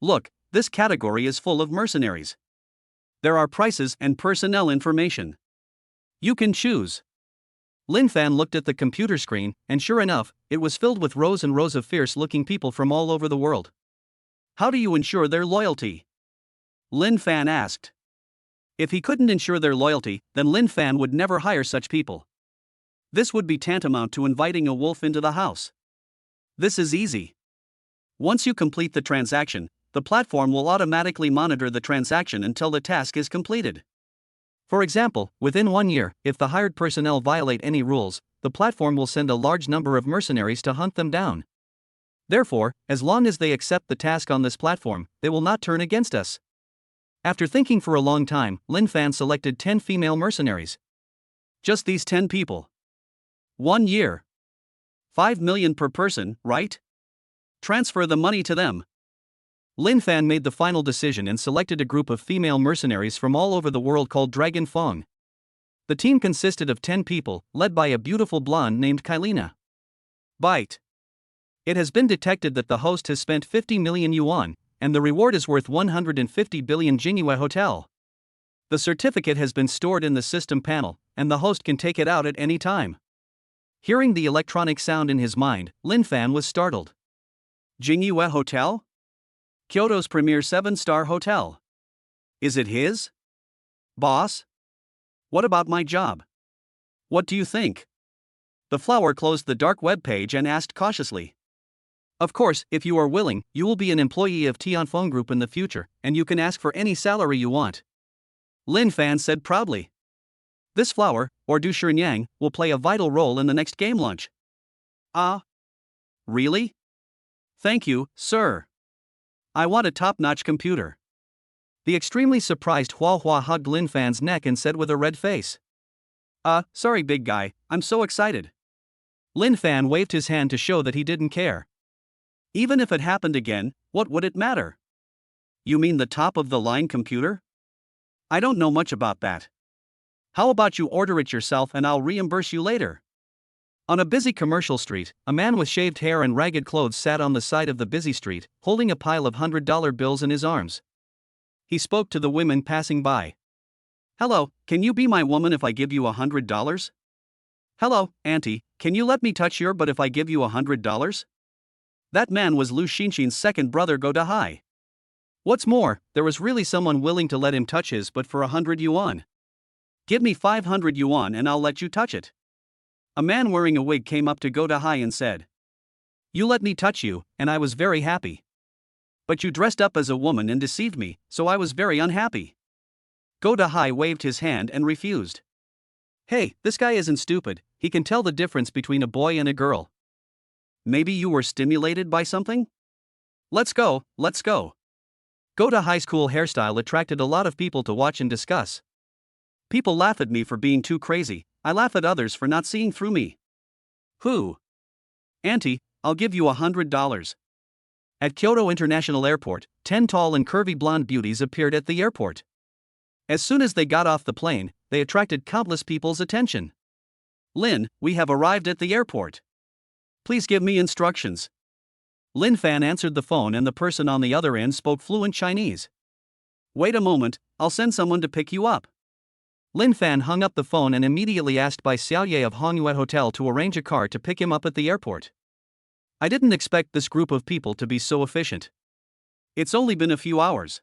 S1: Look, this category is full of mercenaries. There are prices and personnel information. You can choose. Lin Fan looked at the computer screen, and sure enough, it was filled with rows and rows of fierce-looking people from all over the world. How do you ensure their loyalty? Lin Fan asked. If he couldn't ensure their loyalty, then Lin Fan would never hire such people. This would be tantamount to inviting a wolf into the house. This is easy. Once you complete the transaction, the platform will automatically monitor the transaction until the task is completed. For example, within 1 year, if the hired personnel violate any rules, the platform will send a large number of mercenaries to hunt them down. Therefore, as long as they accept the task on this platform, they will not turn against us. After thinking for a long time, Lin Fan selected 10 female mercenaries. Just these 10 people. 1 year. 5 million per person, right? Transfer the money to them. Lin Fan made the final decision and selected a group of female mercenaries from all over the world called Dragon Fong. The team consisted of 10 people, led by a beautiful blonde named Kailina. Bite. It has been detected that the host has spent 50 million yuan, and the reward is worth 150 billion Jingyue Hotel. The certificate has been stored in the system panel, and the host can take it out at any time. Hearing the electronic sound in his mind, Lin Fan was startled. Jingyue Hotel? Kyoto's premier 7-star hotel. Is it his? Boss? What about my job? What do you think? The flower closed the dark web page and asked cautiously. Of course, if you are willing, you will be an employee of Tianfeng Group in the future, and you can ask for any salary you want. Lin Fan said proudly. This flower, or Du Shinyang, will play a vital role in the next game launch. Ah? Really? Thank you, sir. I want a top-notch computer. The extremely surprised Hua Hua hugged Lin Fan's neck and said with a red face. Sorry big guy, I'm so excited. Lin Fan waved his hand to show that he didn't care. Even if it happened again, what would it matter? You mean the top-of-the-line computer? I don't know much about that. How about you order it yourself and I'll reimburse you later? On a busy commercial street, a man with shaved hair and ragged clothes sat on the side of the busy street, holding a pile of $100 bills in his arms. He spoke to the women passing by. Hello, can you be my woman if I give you $100? Hello, auntie, can you let me touch your butt if I give you $100? That man was Lu Xinxin's second brother Go Dahai. What's more, there was really someone willing to let him touch his butt for 100 yuan. Give me 500 yuan and I'll let you touch it. A man wearing a wig came up to Go Dahai and said. You let me touch you, and I was very happy. But you dressed up as a woman and deceived me, so I was very unhappy. Go Dahai waved his hand and refused. Hey, this guy isn't stupid, he can tell the difference between a boy and a girl. Maybe you were stimulated by something? Let's go, let's go. Go Dahai's cool hairstyle attracted a lot of people to watch and discuss. People laugh at me for being too crazy, I laugh at others for not seeing through me. Who? Auntie, I'll give you $100. At Kyoto International Airport, 10 tall and curvy blonde beauties appeared at the airport. As soon as they got off the plane, they attracted countless people's attention. Lin, we have arrived at the airport. Please give me instructions. Lin Fan answered the phone and the person on the other end spoke fluent Chinese. Wait a moment, I'll send someone to pick you up. Lin Fan hung up the phone and immediately asked Bai Xiaoye of Hongyue Hotel to arrange a car to pick him up at the airport. I didn't expect this group of people to be so efficient. It's only been a few hours.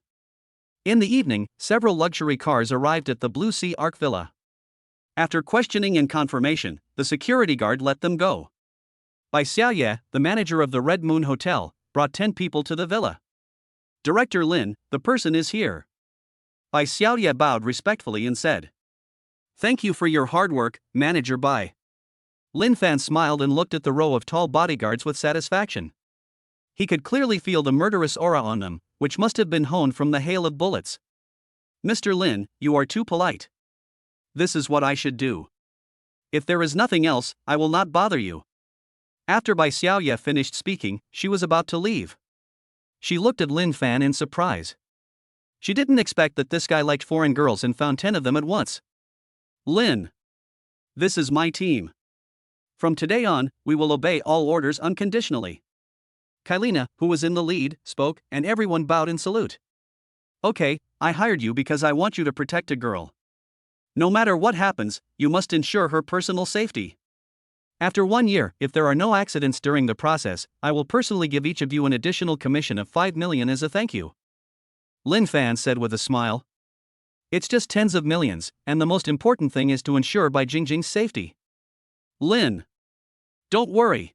S1: In the evening, several luxury cars arrived at the Blue Sea Arc Villa. After questioning and confirmation, the security guard let them go. Bai Xiaoye, the manager of the Red Moon Hotel, brought 10 people to the villa. Director Lin, the person is here. Bai Xiaoye bowed respectfully and said. Thank you for your hard work, Manager Bai. Lin Fan smiled and looked at the row of tall bodyguards with satisfaction. He could clearly feel the murderous aura on them, which must have been honed from the hail of bullets. Mr. Lin, you are too polite. This is what I should do. If there is nothing else, I will not bother you. After Bai Xiaoye finished speaking, she was about to leave. She looked at Lin Fan in surprise. She didn't expect that this guy liked foreign girls and found 10 of them at once. Lin. This is my team. From today on, we will obey all orders unconditionally. Kailina, who was in the lead, spoke, and everyone bowed in salute. Okay, I hired you because I want you to protect a girl. No matter what happens, you must ensure her personal safety. After 1 year, if there are no accidents during the process, I will personally give each of you an additional commission of 5 million as a thank you. Lin Fan said with a smile. It's just tens of millions, and the most important thing is to ensure Bai Jingjing's safety. Lin. Don't worry.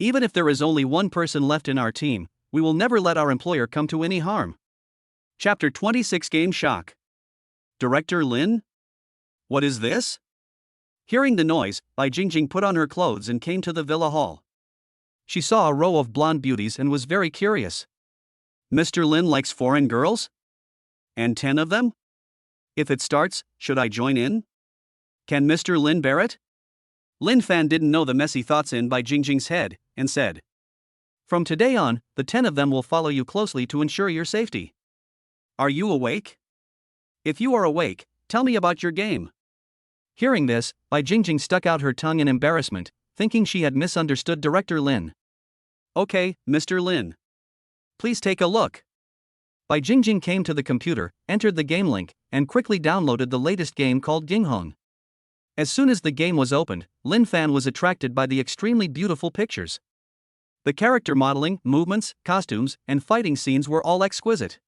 S1: Even if there is only one person left in our team, we will never let our employer come to any harm. Chapter 26 Game Shock. Director Lin? What is this? Hearing the noise, Bai Jingjing put on her clothes and came to the villa hall. She saw a row of blonde beauties and was very curious. Mr. Lin likes foreign girls? And 10 of them? If it starts, should I join in? Can Mr. Lin bear it? Lin Fan didn't know the messy thoughts in Bai Jingjing's head, and said. From today on, the 10 of them will follow you closely to ensure your safety. Are you awake? If you are awake, tell me about your game. Hearing this, Bai Jingjing stuck out her tongue in embarrassment, thinking she had misunderstood Director Lin. Okay, Mr. Lin. Please take a look. Bai Jingjing came to the computer, entered the game link, and quickly downloaded the latest game called Ginghong. As soon as the game was opened, Lin Fan was attracted by the extremely beautiful pictures. The character modeling, movements, costumes, and fighting scenes were all exquisite.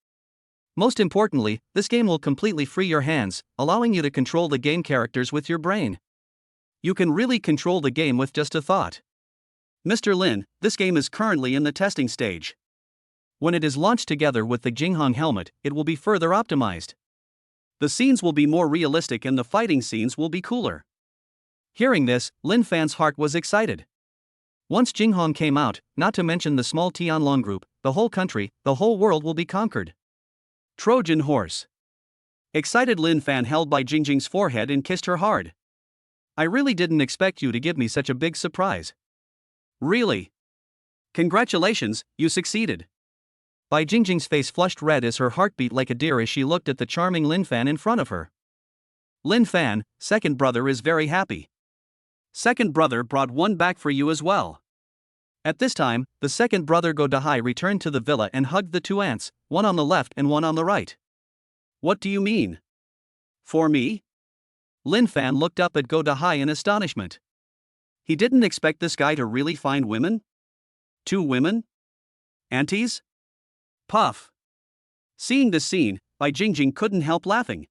S1: Most importantly, this game will completely free your hands, allowing you to control the game characters with your brain. You can really control the game with just a thought. Mr. Lin, this game is currently in the testing stage. When it is launched together with the Jinghong helmet, it will be further optimized. The scenes will be more realistic and the fighting scenes will be cooler. Hearing this, Lin Fan's heart was excited. Once Jinghong came out, not to mention the small Tianlong group, the whole country, the whole world will be conquered. Trojan horse. Excited Lin Fan held by Jingjing's forehead and kissed her hard. I really didn't expect you to give me such a big surprise. Really? Congratulations, you succeeded. Bai Jingjing's face flushed red as her heart beat like a deer as she looked at the charming Lin Fan in front of her. Lin Fan, second brother, is very happy. Second brother brought one back for you as well. At this time, the second brother Go Dahai returned to the villa and hugged the two aunts, one on the left and one on the right. What do you mean? For me? Lin Fan looked up at Go Dahai in astonishment. He didn't expect this guy to really find women? Two women? Aunties? Puff. Seeing this scene, Bai Jingjing couldn't help laughing.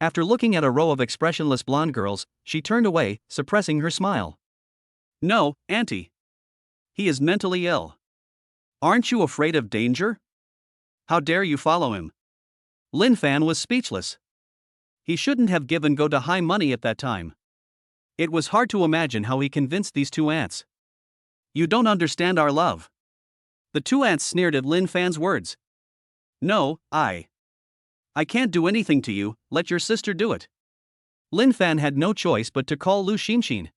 S1: After looking at a row of expressionless blonde girls, she turned away, suppressing her smile. No, Auntie. He is mentally ill. Aren't you afraid of danger? How dare you follow him? Lin Fan was speechless. He shouldn't have given Go Dahai money at that time. It was hard to imagine how he convinced these two aunts. You don't understand our love. The two aunts sneered at Lin Fan's words. No, I can't do anything to you, let your sister do it. Lin Fan had no choice but to call Lu Xinxin.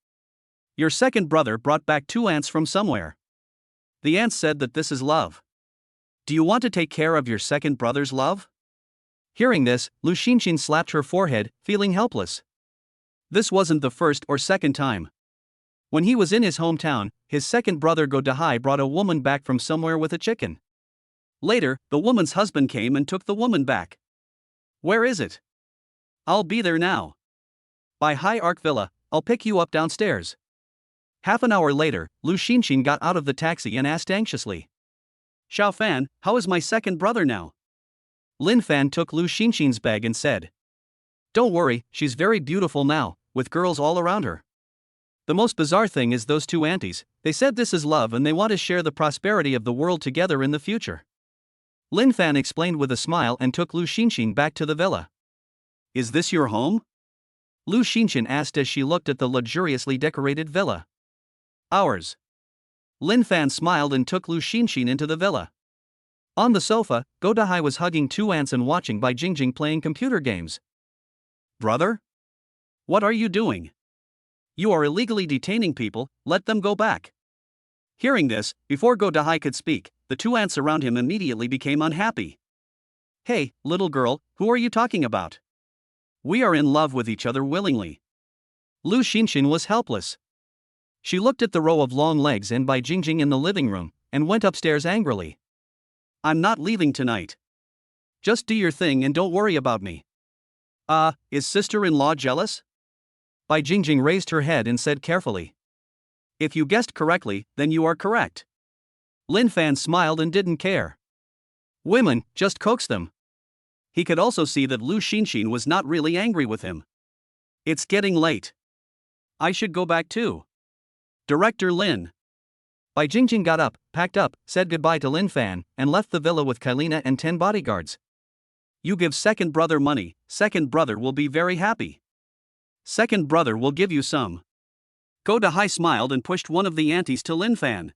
S1: Your second brother brought back two aunts from somewhere. The aunts said that this is love. Do you want to take care of your second brother's love? Hearing this, Lu Xinxin slapped her forehead, feeling helpless. This wasn't the first or second time. When he was in his hometown, his second brother Go Dahai brought a woman back from somewhere with a chicken. Later, the woman's husband came and took the woman back. Where is it? I'll be there now. By High Arc Villa, I'll pick you up downstairs. Half an hour later, Lu Xinxin got out of the taxi and asked anxiously. Xiao Fan, how is my second brother now? Lin Fan took Lu Xinxin's bag and said. Don't worry, she's very beautiful now, with girls all around her. The most bizarre thing is those two aunties, they said this is love and they want to share the prosperity of the world together in the future. Lin Fan explained with a smile and took Lu Xinxin back to the villa. Is this your home? Lu Xinxin asked as she looked at the luxuriously decorated villa. Ours. Lin Fan smiled and took Lu Xinxin into the villa. On the sofa, Go Dahai was hugging two aunts and watching Bai Jingjing playing computer games. Brother? What are you doing? You are illegally detaining people, let them go back. Hearing this, before Go Dahai could speak, the two aunts around him immediately became unhappy. Hey, little girl, who are you talking about? We are in love with each other willingly. Lu Xinxin was helpless. She looked at the row of long legs and Bai Jingjing in the living room, and went upstairs angrily. I'm not leaving tonight. Just do your thing and don't worry about me. Is sister-in-law jealous? Bai Jingjing raised her head and said carefully. If you guessed correctly, then you are correct. Lin Fan smiled and didn't care. Women, just coax them. He could also see that Lu Xinxin was not really angry with him. It's getting late. I should go back too. Director Lin. Bai Jingjing got up, packed up, said goodbye to Lin Fan, and left the villa with Kailina and 10 bodyguards. You give second brother money, second brother will be very happy. Second brother will give you some. Go Dahai smiled and pushed one of the aunties to Lin Fan.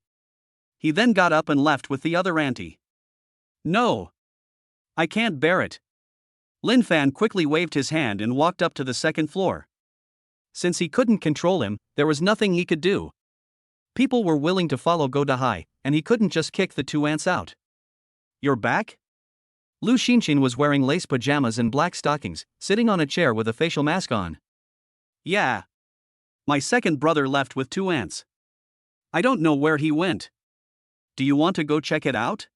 S1: He then got up and left with the other auntie. No. I can't bear it. Lin Fan quickly waved his hand and walked up to the second floor. Since he couldn't control him, there was nothing he could do. People were willing to follow Go Dahai, and he couldn't just kick the two aunts out. You're back? Lu Xinxin was wearing lace pajamas and black stockings, sitting on a chair with a facial mask on. Yeah. My second brother left with two aunts. I don't know where he went. Do you want to go check it out?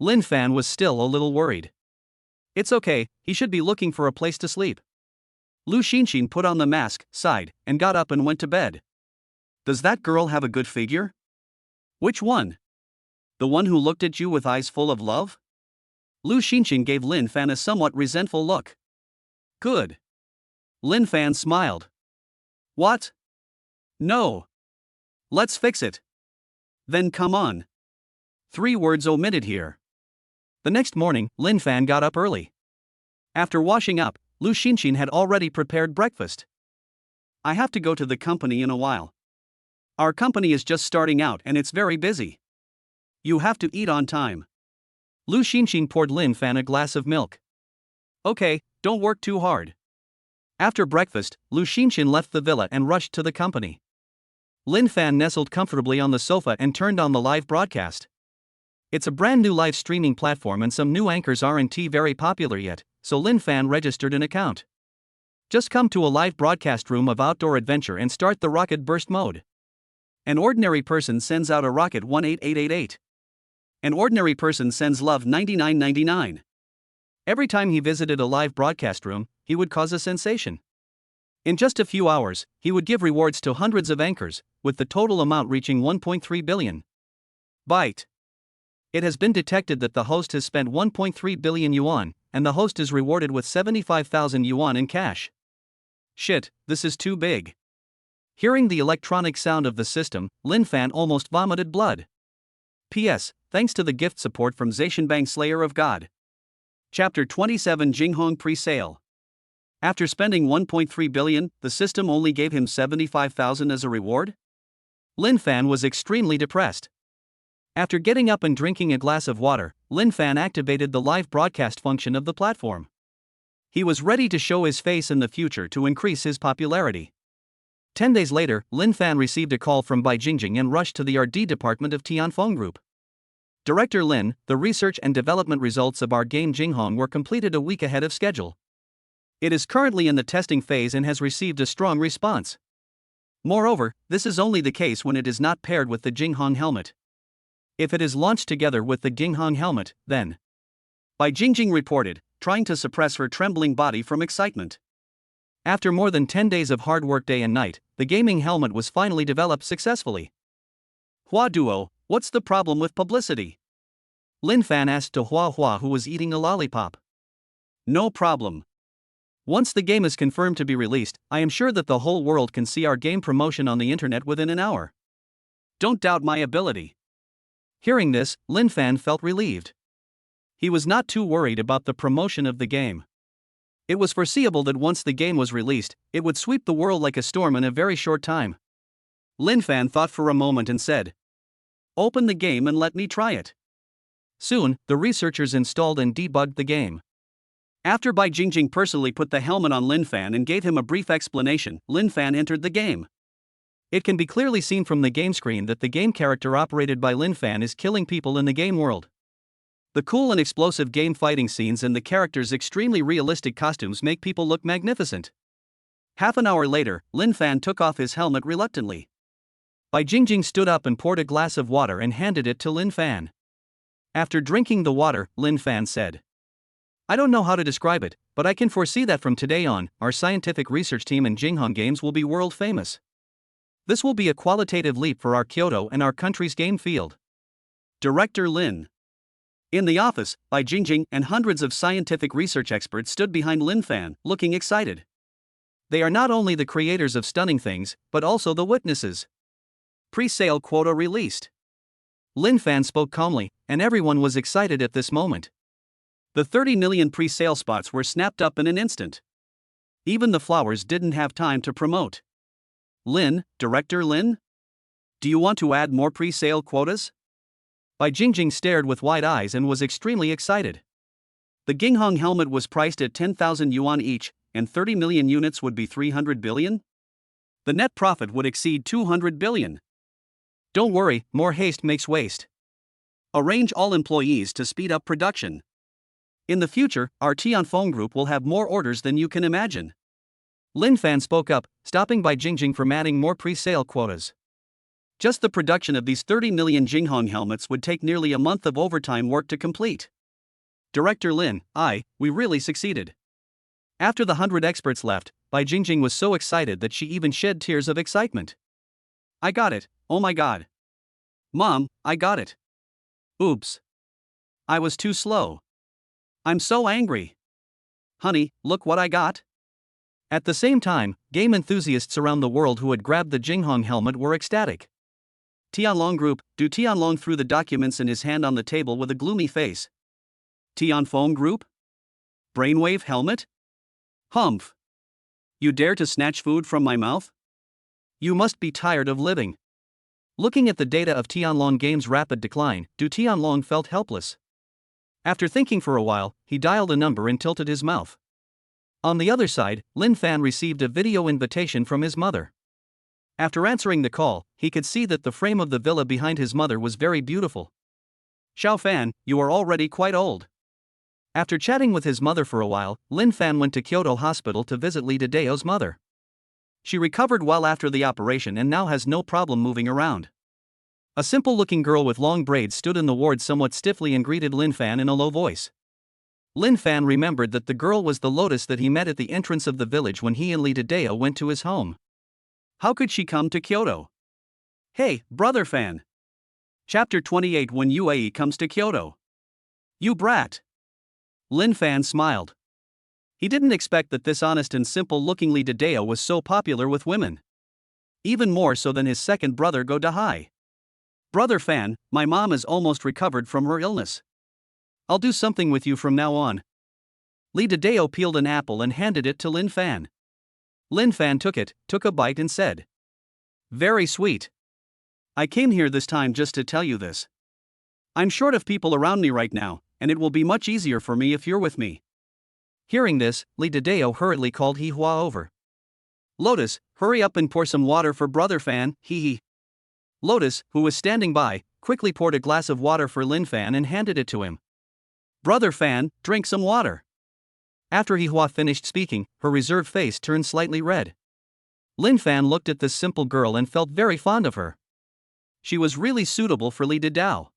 S1: Lin Fan was still a little worried. It's okay, he should be looking for a place to sleep. Lu Xinxin put on the mask, sighed, and got up and went to bed. Does that girl have a good figure? Which one? The one who looked at you with eyes full of love? Lu Xinxin gave Lin Fan a somewhat resentful look. Good. Lin Fan smiled. What? No. Let's fix it. Then come on. 3 words omitted here. The next morning, Lin Fan got up early. After washing up, Lu Xinxin had already prepared breakfast. I have to go to the company in a while. Our company is just starting out and it's very busy. You have to eat on time. Lu Xinxin poured Lin Fan a glass of milk. Okay, don't work too hard. After breakfast, Lu Xinxin left the villa and rushed to the company. Lin Fan nestled comfortably on the sofa and turned on the live broadcast. It's a brand new live streaming platform and some new anchors aren't very popular yet, so Lin Fan registered an account. Just come to a live broadcast room of outdoor adventure and start the rocket burst mode. An ordinary person sends out a rocket 18888. An ordinary person sends love 9999. Every time he visited a live broadcast room, he would cause a sensation. In just a few hours, he would give rewards to hundreds of anchors, with the total amount reaching 1.3 billion. Byte. It has been detected that the host has spent 1.3 billion yuan, and the host is rewarded with 75,000 yuan in cash. Shit, this is too big. Hearing the electronic sound of the system, Lin Fan almost vomited blood. P.S. Thanks to the gift support from Zaishanbang Slayer of God. Chapter 27 Jinghong Pre-Sale. After spending 1.3 billion, the system only gave him 75,000 as a reward? Lin Fan was extremely depressed. After getting up and drinking a glass of water, Lin Fan activated the live broadcast function of the platform. He was ready to show his face in the future to increase his popularity. 10 days later, Lin Fan received a call from Bai Jingjing and rushed to the R&D department of Tianfeng Group. Director Lin, the research and development results of our game Jinghong were completed a week ahead of schedule. It is currently in the testing phase and has received a strong response. Moreover, this is only the case when it is not paired with the Jinghong helmet. If it is launched together with the Jinghong helmet, then Bai Jingjing reported, trying to suppress her trembling body from excitement. After more than 10 days of hard work day and night, the gaming helmet was finally developed successfully. Hua Duo, what's the problem with publicity? Lin Fan asked to Hua Hua, who was eating a lollipop. No problem. Once the game is confirmed to be released, I am sure that the whole world can see our game promotion on the internet within an hour. Don't doubt my ability. Hearing this, Lin Fan felt relieved. He was not too worried about the promotion of the game. It was foreseeable that once the game was released, it would sweep the world like a storm in a very short time. Lin Fan thought for a moment and said, "Open the game and let me try it." Soon, the researchers installed and debugged the game. After Bai Jingjing personally put the helmet on Lin Fan and gave him a brief explanation, Lin Fan entered the game. It can be clearly seen from the game screen that the game character operated by Lin Fan is killing people in the game world. The cool and explosive game fighting scenes and the character's extremely realistic costumes make people look magnificent. Half an hour later, Lin Fan took off his helmet reluctantly. Bai Jingjing stood up and poured a glass of water and handed it to Lin Fan. After drinking the water, Lin Fan said, "I don't know how to describe it, but I can foresee that from today on, our scientific research team in Jinghong games will be world famous. This will be a qualitative leap for our Kyoto and our country's game field." Director Lin. In the office, Bai Jingjing and hundreds of scientific research experts stood behind Lin Fan, looking excited. They are not only the creators of stunning things, but also the witnesses. Pre-sale quota released. Lin Fan spoke calmly, and everyone was excited at this moment. The 30 million pre-sale spots were snapped up in an instant. Even the flowers didn't have time to promote. Lin, Director Lin? Do you want to add more pre-sale quotas? Bai Jingjing stared with wide eyes and was extremely excited. The Jinghong helmet was priced at 10,000 yuan each, and 30 million units would be 300 billion? The net profit would exceed 200 billion. Don't worry, more haste makes waste. Arrange all employees to speed up production. In the future, our Tianfeng Group will have more orders than you can imagine. Lin Fan spoke up, stopping Bai Jingjing from adding more pre-sale quotas. Just the production of these 30 million Jinghong helmets would take nearly a month of overtime work to complete. Director Lin, we really succeeded. After the 100 experts left, Bai Jingjing was so excited that she even shed tears of excitement. I got it, oh my god. Mom, I got it. Oops. I was too slow. I'm so angry. Honey, look what I got. At the same time, game enthusiasts around the world who had grabbed the Jinghong helmet were ecstatic. Tianlong Group, Du Tianlong threw the documents in his hand on the table with a gloomy face. Tianfeng Group? Brainwave helmet? Humph. You dare to snatch food from my mouth? You must be tired of living. Looking at the data of Tianlong Games' rapid decline, Du Tianlong felt helpless. After thinking for a while, he dialed a number and tilted his mouth. On the other side, Lin Fan received a video invitation from his mother. After answering the call, he could see that the frame of the villa behind his mother was very beautiful. Xiao Fan, you are already quite old. After chatting with his mother for a while, Lin Fan went to Kyoto Hospital to visit Li Dedeo's mother. She recovered well after the operation and now has no problem moving around. A simple-looking girl with long braids stood in the ward somewhat stiffly and greeted Lin Fan in a low voice. Lin Fan remembered that the girl was the Lotus that he met at the entrance of the village when he and Li Dedeo went to his home. How could she come to Kyoto? Hey, brother Fan. Chapter 28 When UAE comes to Kyoto. You brat. Lin Fan smiled. He didn't expect that this honest and simple-looking Li Dedeo was so popular with women. Even more so than his second brother Go Dahai. Brother Fan, my mom is almost recovered from her illness. I'll do something with you from now on. Li Dedeo peeled an apple and handed it to Lin Fan. Lin Fan took it, took a bite and said, very sweet. I came here this time just to tell you this. I'm short of people around me right now, and it will be much easier for me if you're with me. Hearing this, Li Dedeo hurriedly called He Hua over. Lotus, hurry up and pour some water for brother Fan, hee. Lotus, who was standing by, quickly poured a glass of water for Lin Fan and handed it to him. Brother Fan, drink some water. After He Hua finished speaking, her reserved face turned slightly red. Lin Fan looked at this simple girl and felt very fond of her. She was really suitable for Li Dedao.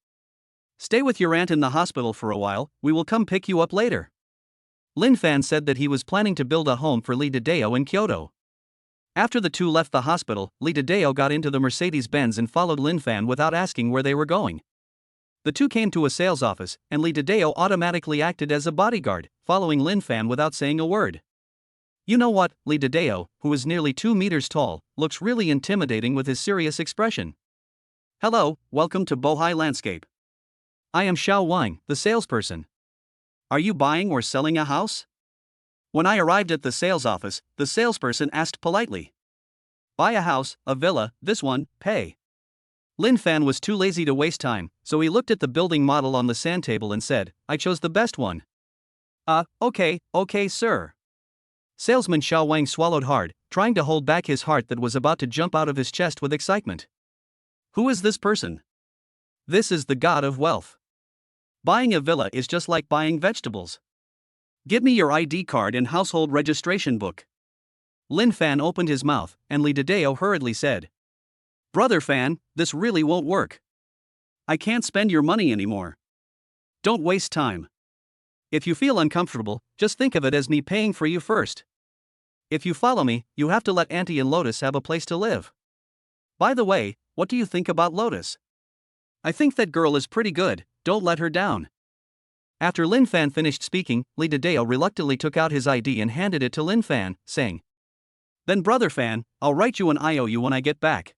S1: Stay with your aunt in the hospital for a while, we will come pick you up later. Lin Fan said that he was planning to build a home for Li Dedao in Kyoto. After the two left the hospital, Li Dedao got into the Mercedes-Benz and followed Lin Fan without asking where they were going. The two came to a sales office, and Li Dedeo automatically acted as a bodyguard, following Lin Fan without saying a word. You know what, Li Dedeo, who is nearly 2 meters tall, looks really intimidating with his serious expression. Hello, welcome to Bohai Landscape. I am Xiao Wang, the salesperson. Are you buying or selling a house? When I arrived at the sales office, the salesperson asked politely. Buy a house, a villa, this one, pay. Lin Fan was too lazy to waste time, so he looked at the building model on the sand table and said, I chose the best one. Okay, sir. Salesman Xiao Wang swallowed hard, trying to hold back his heart that was about to jump out of his chest with excitement. Who is this person? This is the god of wealth. Buying a villa is just like buying vegetables. Give me your ID card and household registration book. Lin Fan opened his mouth, and Li Dedeo hurriedly said, Brother Fan, this really won't work. I can't spend your money anymore. Don't waste time. If you feel uncomfortable, just think of it as me paying for you first. If you follow me, you have to let Auntie and Lotus have a place to live. By the way, what do you think about Lotus? I think that girl is pretty good, don't let her down. After Lin Fan finished speaking, Li Dedeo reluctantly took out his ID and handed it to Lin Fan, saying, Then Brother Fan, I'll write you an IOU when I get back.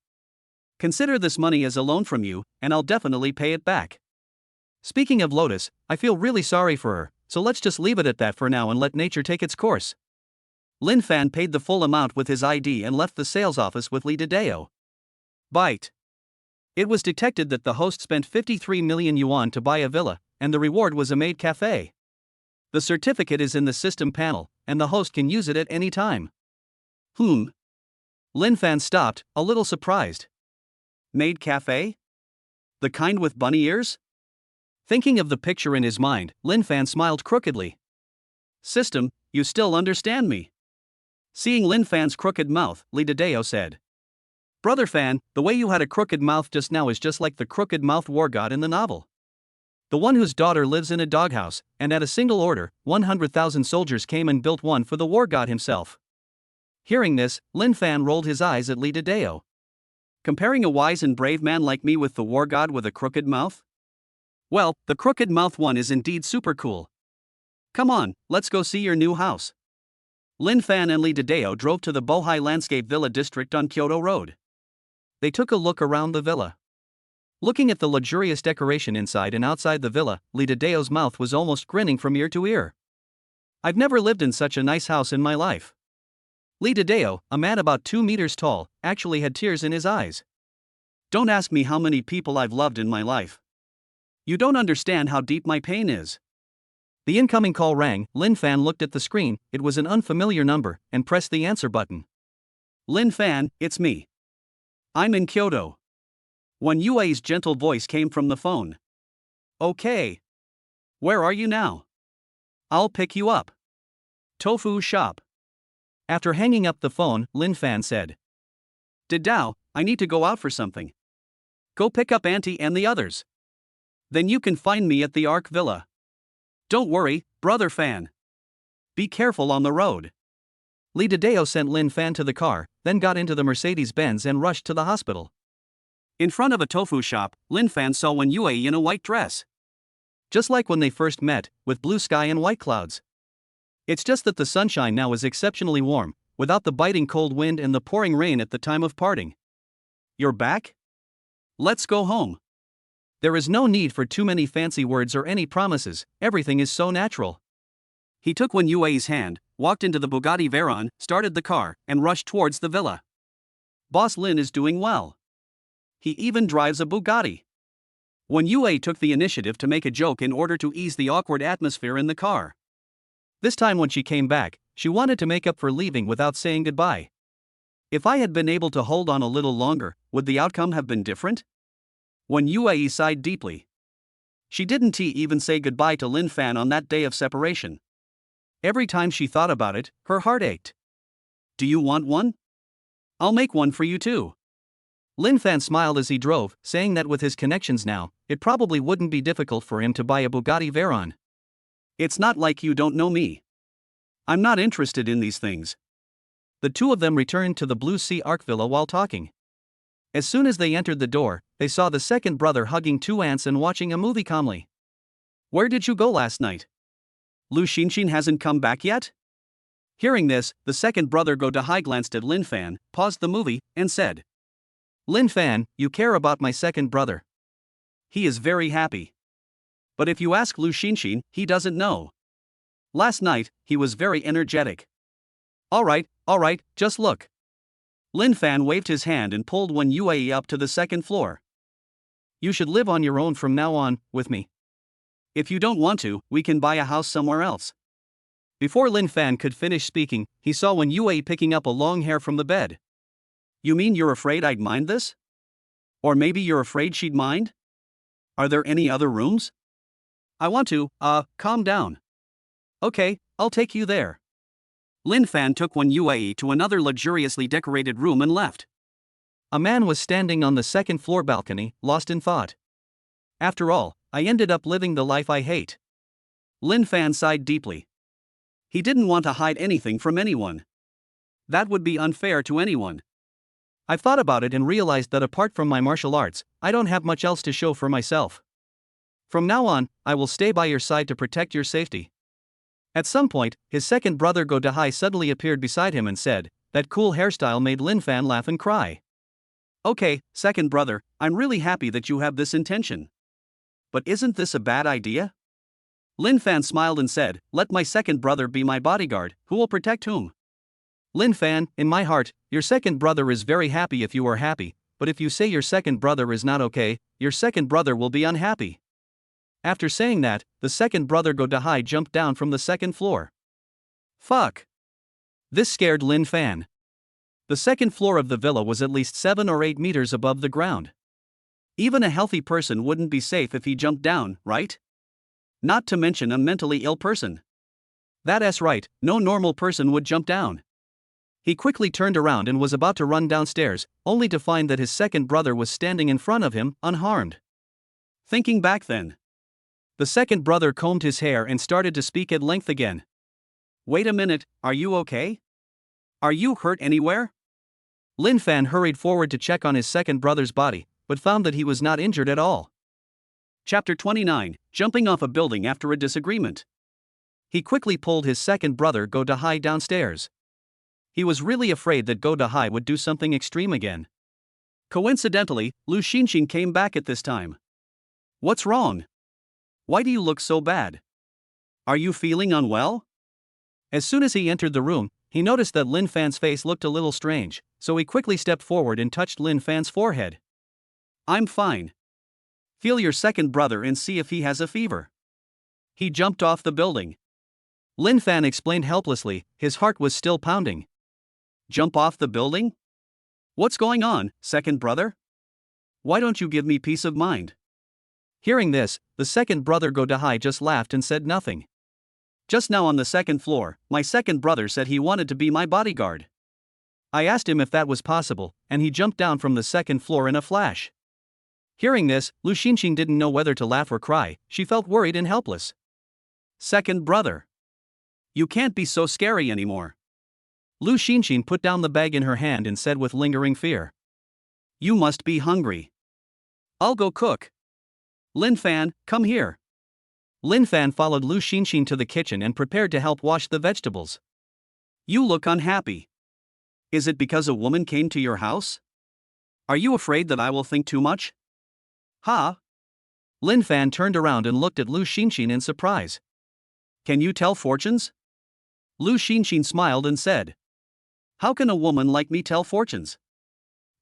S1: Consider this money as a loan from you, and I'll definitely pay it back. Speaking of Lotus, I feel really sorry for her, so let's just leave it at that for now and let nature take its course. Lin Fan paid the full amount with his ID and left the sales office with Li Dedeo. Bite. It was detected that the host spent 53 million yuan to buy a villa, and the reward was a maid cafe. The certificate is in the system panel, and the host can use it at any time. Lin Fan stopped, a little surprised. Maid cafe? The kind with bunny ears? Thinking of the picture in his mind, Lin Fan smiled crookedly. System, you still understand me? Seeing Lin Fan's crooked mouth, Li Dedeo said. Brother Fan, the way you had a crooked mouth just now is just like the crooked mouth war god in the novel. The one whose daughter lives in a doghouse, and at a single order, 100,000 soldiers came and built one for the war god himself. Hearing this, Lin Fan rolled his eyes at Li Dedeo. Comparing a wise and brave man like me with the war god with a crooked mouth? Well, the crooked mouth one is indeed super cool. Come on, let's go see your new house. Lin Fan and Li Dedeo drove to the Bohai Landscape Villa district on Kyoto Road. They took a look around the villa. Looking at the luxurious decoration inside and outside the villa, Lee Tadeo's mouth was almost grinning from ear to ear. I've never lived in such a nice house in my life. Lee Tadeo, a man about 2 meters tall, actually had tears in his eyes. Don't ask me how many people I've loved in my life. You don't understand how deep my pain is. The incoming call rang. Lin Fan looked at the screen, it was an unfamiliar number, and pressed the answer button. Lin Fan, it's me. I'm in Kyoto. Wan Yue's gentle voice came from the phone. Okay. Where are you now? I'll pick you up. Tofu shop. After hanging up the phone, Lin Fan said. Dao, I need to go out for something. Go pick up Auntie and the others. Then you can find me at the Ark Villa. Don't worry, brother Fan. Be careful on the road. Lee Tadeo sent Lin Fan to the car, then got into the Mercedes-Benz and rushed to the hospital. In front of a tofu shop, Lin Fan saw Wan Yue in a white dress. Just like when they first met, with blue sky and white clouds. It's just that the sunshine now is exceptionally warm, without the biting cold wind and the pouring rain at the time of parting. You're back? Let's go home. There is no need for too many fancy words or any promises, everything is so natural. He took Wan Yue's hand, walked into the Bugatti Veyron, started the car, and rushed towards the villa. Boss Lin is doing well. He even drives a Bugatti. Wan Yue took the initiative to make a joke in order to ease the awkward atmosphere in the car. This time when she came back, she wanted to make up for leaving without saying goodbye. If I had been able to hold on a little longer, would the outcome have been different? Wan Yue sighed deeply. She didn't even say goodbye to Lin Fan on that day of separation. Every time she thought about it, her heart ached. Do you want one? I'll make one for you too. Lin Fan smiled as he drove, saying that with his connections now, it probably wouldn't be difficult for him to buy a Bugatti Veyron. It's not like you don't know me. I'm not interested in these things. The two of them returned to the Blue Sea Ark Villa while talking. As soon as they entered the door, they saw the second brother hugging two aunts and watching a movie calmly. Where did you go last night? Lu Xinxin hasn't come back yet? Hearing this, the second brother Go Dahai glanced at Lin Fan, paused the movie, and said, Lin Fan, you care about my second brother. He is very happy. But if you ask Lu Xinxin, he doesn't know. Last night, he was very energetic. Alright, just look. Lin Fan waved his hand and pulled Wan Yue up to the second floor. You should live on your own from now on, with me. If you don't want to, we can buy a house somewhere else. Before Lin Fan could finish speaking, he saw Wan Yue picking up a long hair from the bed. You mean you're afraid I'd mind this? Or maybe you're afraid she'd mind? Are there any other rooms? I want to, calm down. Okay, I'll take you there. Lin Fan took Wan Yue to another luxuriously decorated room and left. A man was standing on the second floor balcony, lost in thought. After all, I ended up living the life I hate. Lin Fan sighed deeply. He didn't want to hide anything from anyone. That would be unfair to anyone. I've thought about it and realized that apart from my martial arts, I don't have much else to show for myself. From now on, I will stay by your side to protect your safety. At some point, his second brother Go Dahai suddenly appeared beside him and said, that cool hairstyle made Lin Fan laugh and cry. Okay, second brother, I'm really happy that you have this intention. But isn't this a bad idea? Lin Fan smiled and said, let my second brother be my bodyguard, who will protect whom? Lin Fan, in my heart, your second brother is very happy if you are happy, but if you say your second brother is not okay, your second brother will be unhappy. After saying that, the second brother Go Dahai jumped down from the second floor. Fuck. This scared Lin Fan. The second floor of the villa was at least 7 or 8 meters above the ground. Even a healthy person wouldn't be safe if he jumped down, right? Not to mention a mentally ill person. That's right, no normal person would jump down. He quickly turned around and was about to run downstairs, only to find that his second brother was standing in front of him, unharmed. Thinking back then, the second brother combed his hair and started to speak at length again. Wait a minute, are you okay? Are you hurt anywhere? Lin Fan hurried forward to check on his second brother's body, but found that he was not injured at all. Chapter 29, Jumping off a building after a disagreement. He quickly pulled his second brother Go Dahai downstairs. He was really afraid that Go Dahai would do something extreme again. Coincidentally, Lu Xinxin came back at this time. What's wrong? Why do you look so bad? Are you feeling unwell? As soon as he entered the room, he noticed that Lin Fan's face looked a little strange, so he quickly stepped forward and touched Lin Fan's forehead. I'm fine. Feel your second brother and see if he has a fever. He jumped off the building. Lin Fan explained helplessly, his heart was still pounding. Jump off the building? What's going on, second brother? Why don't you give me peace of mind? Hearing this, the second brother Go Dahai just laughed and said nothing. Just now on the second floor, my second brother said he wanted to be my bodyguard. I asked him if that was possible, and he jumped down from the second floor in a flash. Hearing this, Lu Xinxin didn't know whether to laugh or cry. She felt worried and helpless. Second brother. You can't be so scary anymore. Lu Xinxin put down the bag in her hand and said with lingering fear. You must be hungry. I'll go cook. Lin Fan, come here. Lin Fan followed Lu Xinxin to the kitchen and prepared to help wash the vegetables. You look unhappy. Is it because a woman came to your house? Are you afraid that I will think too much? Ha! Lin Fan turned around and looked at Lu Xinxin in surprise. Can you tell fortunes? Lu Xinxin smiled and said. How can a woman like me tell fortunes?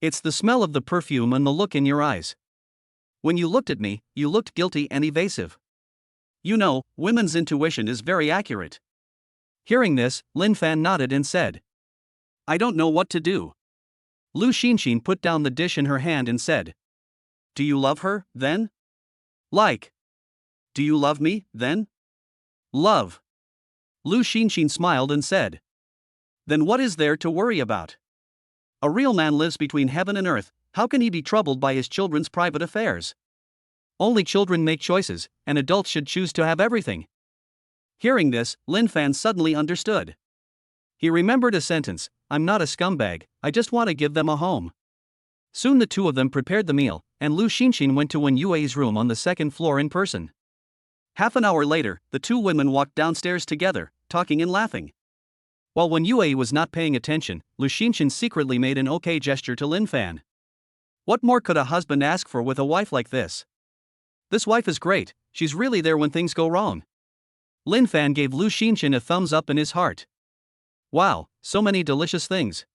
S1: It's the smell of the perfume and the look in your eyes. When you looked at me, you looked guilty and evasive. You know, women's intuition is very accurate. Hearing this, Lin Fan nodded and said. I don't know what to do. Lu Xinxin put down the dish in her hand and said. Do you love her, then? Like. Do you love me, then? Love. Lu Xinxin smiled and said. Then what is there to worry about? A real man lives between heaven and earth. How can he be troubled by his children's private affairs? Only children make choices, and adults should choose to have everything. Hearing this, Lin Fan suddenly understood. He remembered a sentence, I'm not a scumbag, I just want to give them a home. Soon the two of them prepared the meal, and Lu Xinxin went to Wen Yue's room on the second floor in person. Half an hour later, the two women walked downstairs together, talking and laughing. While Wen Yue was not paying attention, Lu Xinxin secretly made an okay gesture to Lin Fan. What more could a husband ask for with a wife like this? This wife is great, she's really there when things go wrong. Lin Fan gave Lu Xinxin a thumbs up in his heart. Wow, so many delicious things.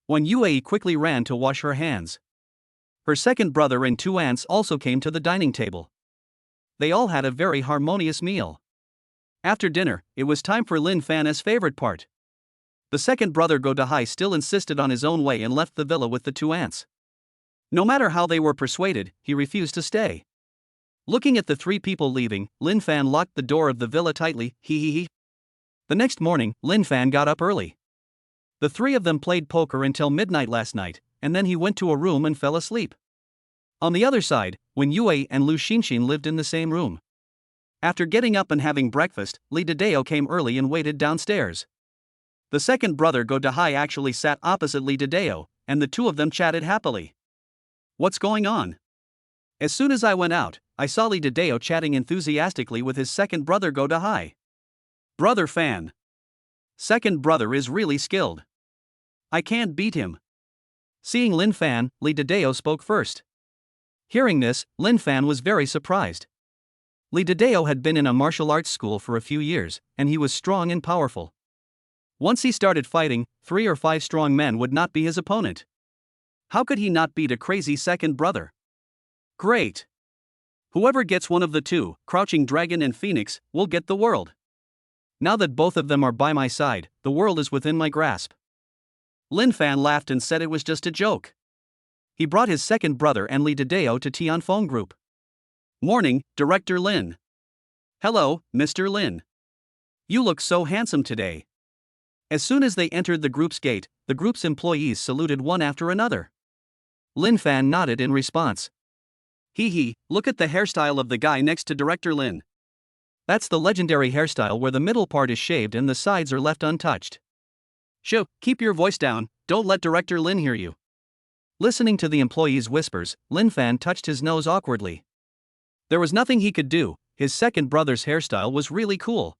S1: Wen Yue quickly ran to wash her hands. Her second brother and two aunts also came to the dining table. They all had a very harmonious meal. After dinner, it was time for Lin Fan's favorite part. The second brother Go Dahai still insisted on his own way and left the villa with the two aunts. No matter how they were persuaded, he refused to stay. Looking at the three people leaving, Lin Fan locked the door of the villa tightly. The next morning, Lin Fan got up early. The three of them played poker until midnight last night, and then he went to a room and fell asleep. On the other side, Wen Yue and Lu Xinxin lived in the same room. After getting up and having breakfast, Li Dideo came early and waited downstairs. The second brother Go Dahai actually sat opposite Li Dideo, and the two of them chatted happily. What's going on? As soon as I went out, I saw Li Dideo chatting enthusiastically with his second brother Go Dahai. Brother Fan. Second brother is really skilled. I can't beat him. Seeing Lin Fan, Li Dideo spoke first. Hearing this, Lin Fan was very surprised. Li Dideo had been in a martial arts school for a few years, and he was strong and powerful. Once he started fighting, 3 or 5 strong men would not be his opponent. How could he not beat a crazy second brother? Great! Whoever gets one of the two, Crouching Dragon and Phoenix, will get the world. Now that both of them are by my side, the world is within my grasp. Lin Fan laughed and said it was just a joke. He brought his second brother and Li Dideo to Tianfeng Group. Morning, Director Lin. Hello, Mr. Lin. You look so handsome today. As soon as they entered the group's gate, the group's employees saluted one after another. Lin Fan nodded in response. Look at the hairstyle of the guy next to Director Lin. That's the legendary hairstyle where the middle part is shaved and the sides are left untouched. Shoo, keep your voice down, don't let Director Lin hear you. Listening to the employees' whispers, Lin Fan touched his nose awkwardly. There was nothing he could do, his second brother's hairstyle was really cool.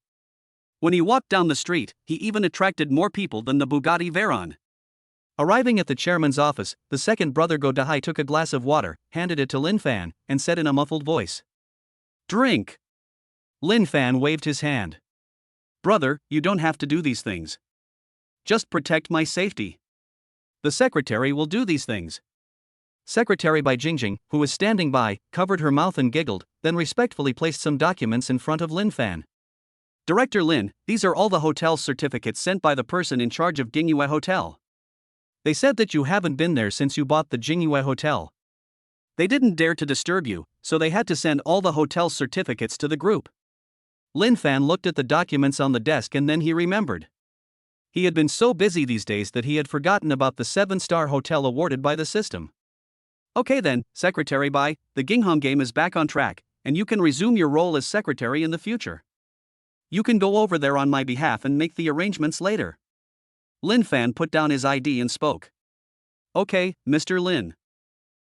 S1: When he walked down the street, he even attracted more people than the Bugatti Veyron. Arriving at the chairman's office, the second brother Go Dahai took a glass of water, handed it to Lin Fan, and said in a muffled voice, "Drink." Lin Fan waved his hand. "Brother, you don't have to do these things. Just protect my safety. The secretary will do these things." Secretary Bai Jingjing, who was standing by, covered her mouth and giggled, then respectfully placed some documents in front of Lin Fan. "Director Lin, these are all the hotel certificates sent by the person in charge of Jingyue Hotel. They said that you haven't been there since you bought the Jingyue Hotel. They didn't dare to disturb you, so they had to send all the hotel certificates to the group." Lin Fan looked at the documents on the desk and then he remembered. He had been so busy these days that he had forgotten about the 7-star hotel awarded by the system. "Okay then, Secretary Bai, the Gingham game is back on track, and you can resume your role as secretary in the future. You can go over there on my behalf and make the arrangements later." Lin Fan put down his ID and spoke. "Okay, Mr. Lin.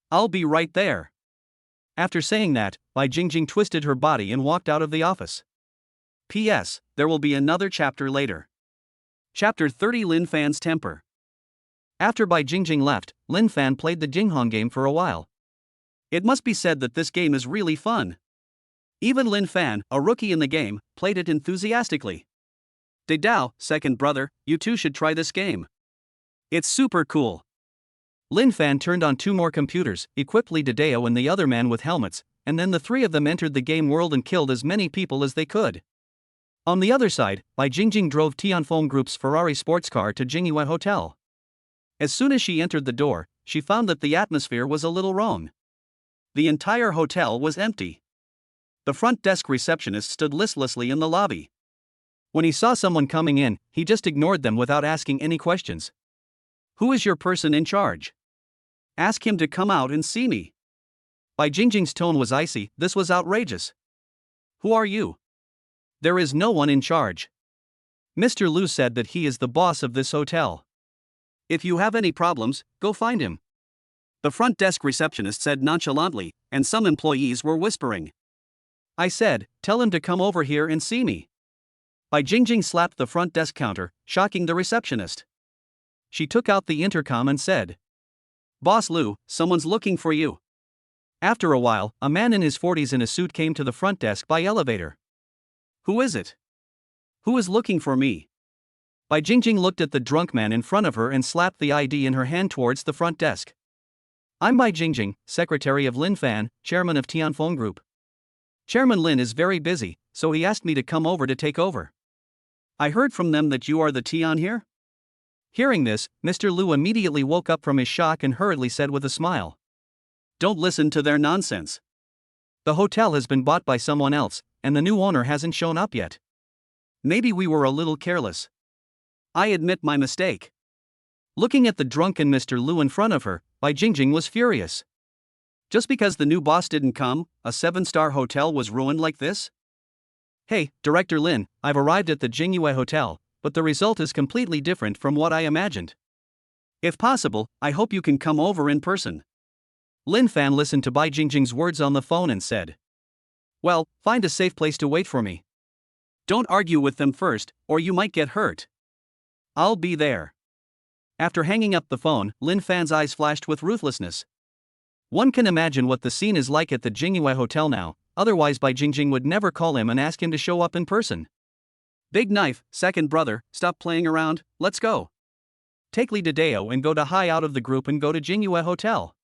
S1: I'll be right there." After saying that, Bai Jingjing twisted her body and walked out of the office. P.S. There will be another chapter later. Chapter 30 Lin Fan's Temper. After Bai Jingjing left, Lin Fan played the Jinghong game for a while. It must be said that this game is really fun. Even Lin Fan, a rookie in the game, played it enthusiastically. "De Dao, second brother, you too should try this game. It's super cool." Lin Fan turned on 2 more computers, equipped Li Dedeo and the other man with helmets, and then the 3 of them entered the game world and killed as many people as they could. On the other side, Bai Jingjing drove Tianfeng Group's Ferrari sports car to Jingyue Hotel. As soon as she entered the door, she found that the atmosphere was a little wrong. The entire hotel was empty. The front desk receptionist stood listlessly in the lobby. When he saw someone coming in, he just ignored them without asking any questions. "Who is your person in charge? Ask him to come out and see me." Bai Jingjing's tone was icy. This was outrageous. "Who are you?" "There is no one in charge. Mr. Liu said that he is the boss of this hotel. If you have any problems, go find him." The front desk receptionist said nonchalantly, and some employees were whispering. "I said, tell him to come over here and see me." Bai Jingjing slapped the front desk counter, shocking the receptionist. She took out the intercom and said, "Boss Liu, someone's looking for you." After a while, a man in his 40s in a suit came to the front desk by elevator. "Who is it? Who is looking for me?" Bai Jingjing looked at the drunk man in front of her and slapped the ID in her hand towards the front desk. "I'm Bai Jingjing, secretary of Lin Fan, chairman of Tianfeng Group. Chairman Lin is very busy, so he asked me to come over to take over. I heard from them that you are the Tian here?" Hearing this, Mr. Liu immediately woke up from his shock and hurriedly said with a smile, "Don't listen to their nonsense. The hotel has been bought by someone else, and the new owner hasn't shown up yet. Maybe we were a little careless. I admit my mistake." Looking at the drunken Mr. Liu in front of her, Bai Jingjing was furious. Just because the new boss didn't come, a 7-star hotel was ruined like this? "Hey, Director Lin, I've arrived at the Jingyue Hotel, but the result is completely different from what I imagined. If possible, I hope you can come over in person." Lin Fan listened to Bai Jingjing's words on the phone and said, "Well, find a safe place to wait for me. Don't argue with them first, or you might get hurt. I'll be there." After hanging up the phone, Lin Fan's eyes flashed with ruthlessness. One can imagine what the scene is like at the Jingyue Hotel now, otherwise Bai Jingjing would never call him and ask him to show up in person. "Big Knife, second brother, stop playing around, let's go. Take Li Dedeo and Go Dahai out of the group and go to Jingyue Hotel."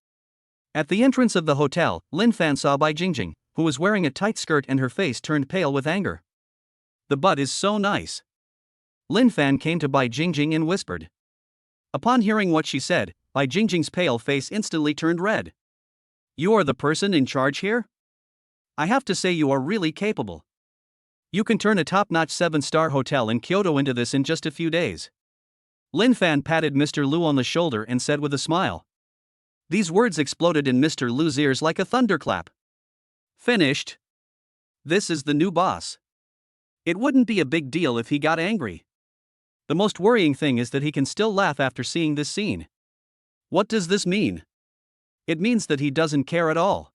S1: At the entrance of the hotel, Lin Fan saw Bai Jingjing, who was wearing a tight skirt and her face turned pale with anger. "The butt is so nice." Lin Fan came to Bai Jingjing and whispered. Upon hearing what she said, Bai Jingjing's pale face instantly turned red. "You are the person in charge here? I have to say you are really capable. You can turn a top-notch 7-star hotel in Kyoto into this in just a few days." Lin Fan patted Mr. Liu on the shoulder and said with a smile. These words exploded in Mr. Liu's ears like a thunderclap. "Finished. This is the new boss. It wouldn't be a big deal if he got angry. The most worrying thing is that he can still laugh after seeing this scene. What does this mean? It means that he doesn't care at all.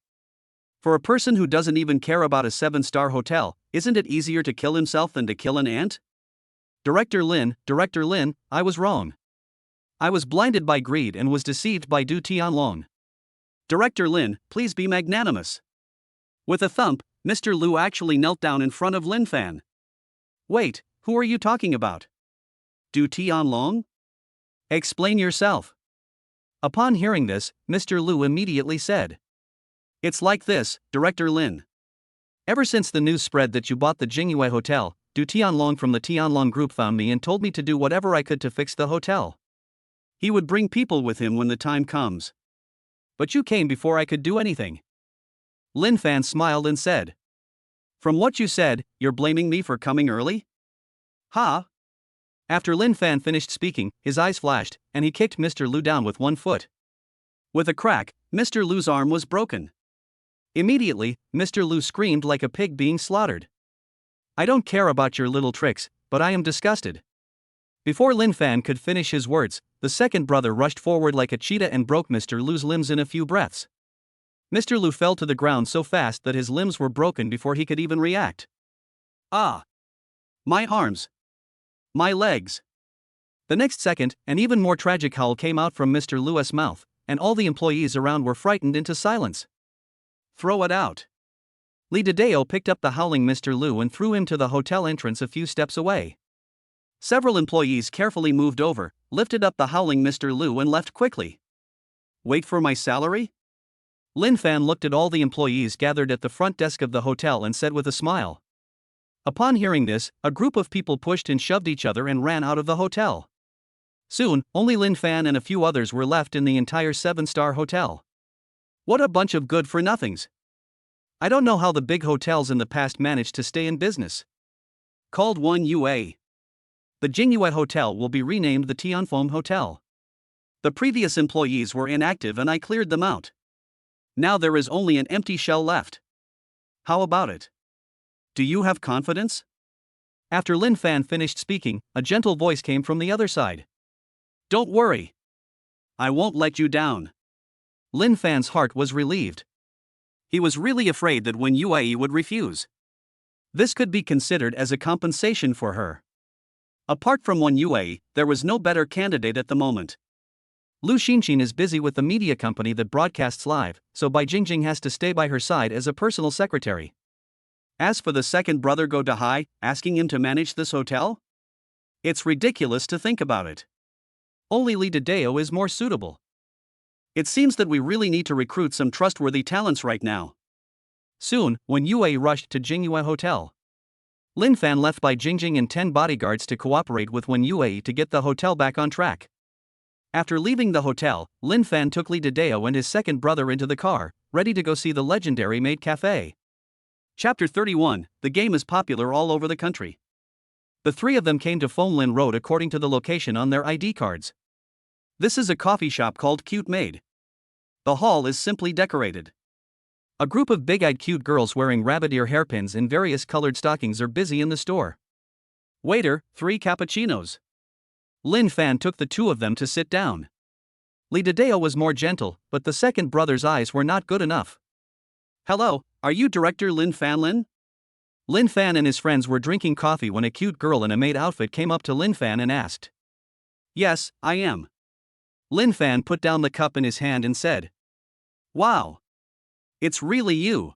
S1: For a person who doesn't even care about a 7-star hotel, isn't it easier to kill himself than to kill an ant? Director Lin, I was wrong. I was blinded by greed and was deceived by Du Tianlong. Director Lin, please be magnanimous. With a thump, Mr. Lu actually knelt down in front of Lin Fan. Wait, who are you talking about? Du Tianlong? Explain yourself. Upon hearing this, Mr. Lu immediately said, It's like this, Director Lin. Ever since the news spread that you bought the Jingyue Hotel, Du Tianlong from the Tianlong Group found me and told me to do whatever I could to fix the hotel. He would bring people with him when the time comes. But you came before I could do anything. Lin Fan smiled and said, From what you said, you're blaming me for coming early? Ha! After Lin Fan finished speaking, his eyes flashed, and he kicked Mr. Lu down with one foot. With a crack, Mr. Lu's arm was broken. Immediately, Mr. Lu screamed like a pig being slaughtered. I don't care about your little tricks, but I am disgusted. Before Lin Fan could finish his words, the second brother rushed forward like a cheetah and broke Mr. Lu's limbs in a few breaths. Mr. Lu fell to the ground so fast that his limbs were broken before he could even react. Ah! My arms! My legs! The next second, an even more tragic howl came out from Mr. Lu's mouth, and all the employees around were frightened into silence. Throw it out! Li Dideo picked up the howling Mr. Lu and threw him to the hotel entrance a few steps away. Several employees carefully moved over, lifted up the howling Mr. Lu and left quickly. Wait for my salary? Lin Fan looked at all the employees gathered at the front desk of the hotel and said with a smile. Upon hearing this, a group of people pushed and shoved each other and ran out of the hotel. Soon, only Lin Fan and a few others were left in the entire 7-star hotel. What a bunch of good-for-nothings. I don't know how the big hotels in the past managed to stay in business. Called 1UA. The Jingyue Hotel will be renamed the Tianfeng Hotel. The previous employees were inactive and I cleared them out. Now there is only an empty shell left. How about it? Do you have confidence? After Lin Fan finished speaking, a gentle voice came from the other side. Don't worry. I won't let you down. Lin Fan's heart was relieved. He was really afraid that Wen Yue would refuse. This could be considered as a compensation for her. Apart from Wen Yue, there was no better candidate at the moment. Lu Xinqin is busy with the media company that broadcasts live, so Bai Jingjing has to stay by her side as a personal secretary. As for the second brother Go Dahai, asking him to manage this hotel? It's ridiculous to think about it. Only Li Dideo is more suitable. It seems that we really need to recruit some trustworthy talents right now. Soon, when Yue rushed to Jingyue Hotel, Lin Fan left by Jingjing and 10 bodyguards to cooperate with Wen Yue to get the hotel back on track. After leaving the hotel, Lin Fan took Li Dideo and his second brother into the car, ready to go see the legendary Maid Cafe. Chapter 31, the game is popular all over the country. The three of them came to Fenglin Road according to the location on their ID cards. This is a coffee shop called Cute Maid. The hall is simply decorated. A group of big-eyed cute girls wearing rabbit ear hairpins and various colored stockings are busy in the store. Waiter, 3 cappuccinos. Lin Fan took the two of them to sit down. Li Dideo was more gentle, but the second brother's eyes were not good enough. Hello, are you Director Lin Fan? Lin Fan and his friends were drinking coffee when a cute girl in a maid outfit came up to Lin Fan and asked. Yes, I am. Lin Fan put down the cup in his hand and said. Wow. It's really you.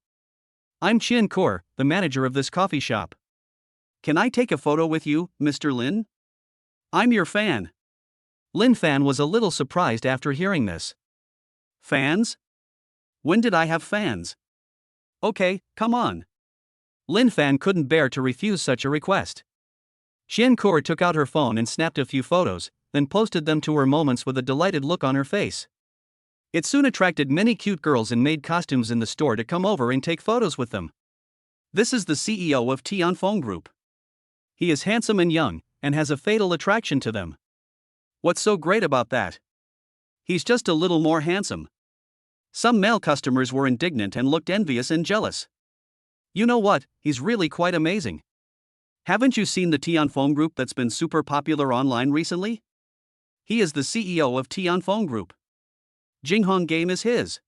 S1: I'm Qian Kor, the manager of this coffee shop. Can I take a photo with you, Mr. Lin? I'm your fan. Lin Fan was a little surprised after hearing this. Fans? When did I have fans? Okay, come on. Lin Fan couldn't bear to refuse such a request. Qian Kor took out her phone and snapped a few photos, then posted them to her moments with a delighted look on her face. It soon attracted many cute girls in maid costumes in the store to come over and take photos with them. This is the CEO of Tianfeng Group. He is handsome and young, and has a fatal attraction to them. What's so great about that? He's just a little more handsome. Some male customers were indignant and looked envious and jealous. You know what, he's really quite amazing. Haven't you seen the Tianfeng Group that's been super popular online recently? He is the CEO of Tianfeng Group. Jinghong game is his.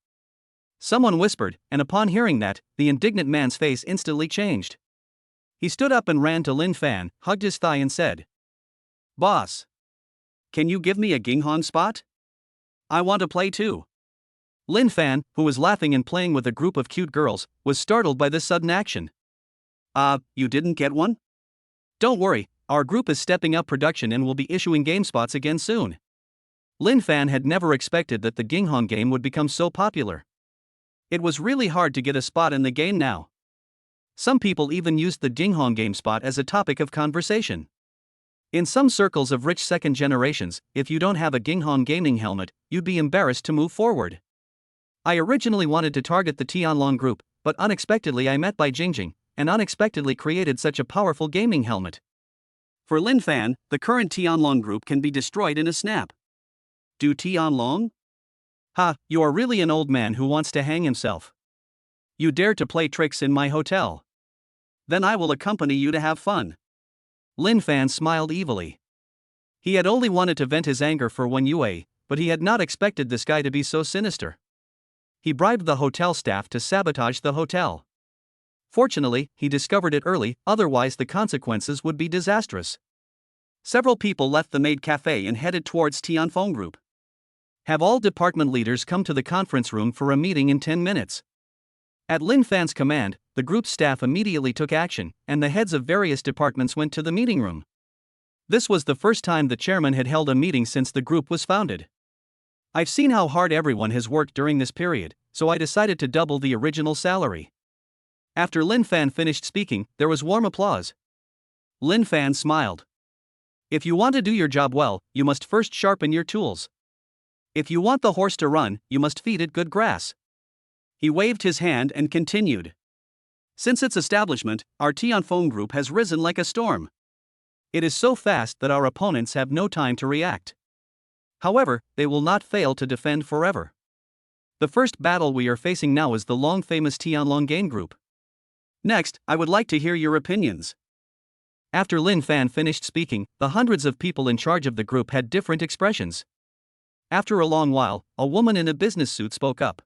S1: Someone whispered, and upon hearing that, the indignant man's face instantly changed. He stood up and ran to Lin Fan, hugged his thigh and said, Boss. can you give me a Ginghong spot? I want to play too. Lin Fan, who was laughing and playing with a group of cute girls, was startled by this sudden action. You didn't get one? Don't worry, our group is stepping up production and will be issuing game spots again soon. Lin Fan had never expected that the Ginghong game would become so popular. It was really hard to get a spot in the game now. Some people even used the Ginghong game spot as a topic of conversation. In some circles of rich second generations, if you don't have a Ginghong gaming helmet, you'd be embarrassed to move forward. I originally wanted to target the Tianlong group, but unexpectedly I met Bai Jingjing, and unexpectedly created such a powerful gaming helmet. For Lin Fan, the current Tianlong group can be destroyed in a snap. Do Tianlong? Ha, you are really an old man who wants to hang himself. You dare to play tricks in my hotel. Then I will accompany you to have fun. Lin Fan smiled evilly. He had only wanted to vent his anger for 1 UA, but he had not expected this guy to be so sinister. He bribed the hotel staff to sabotage the hotel. Fortunately, he discovered it early, otherwise the consequences would be disastrous. Several people left the maid cafe and headed towards Tianfeng Group. Have all department leaders come to the conference room for a meeting in 10 minutes. At Lin Fan's command, the group's staff immediately took action, and the heads of various departments went to the meeting room. This was the first time the chairman had held a meeting since the group was founded. I've seen how hard everyone has worked during this period, so I decided to double the original salary. After Lin Fan finished speaking, there was warm applause. Lin Fan smiled. If you want to do your job well, you must first sharpen your tools. If you want the horse to run, you must feed it good grass. He waved his hand and continued. Since its establishment, our Tianfeng Group has risen like a storm. It is so fast that our opponents have no time to react. However, they will not fail to defend forever. The first battle we are facing now is the long-famous Tianlong Game Group. Next, I would like to hear your opinions. After Lin Fan finished speaking, the hundreds of people in charge of the group had different expressions. After a long while, a woman in a business suit spoke up.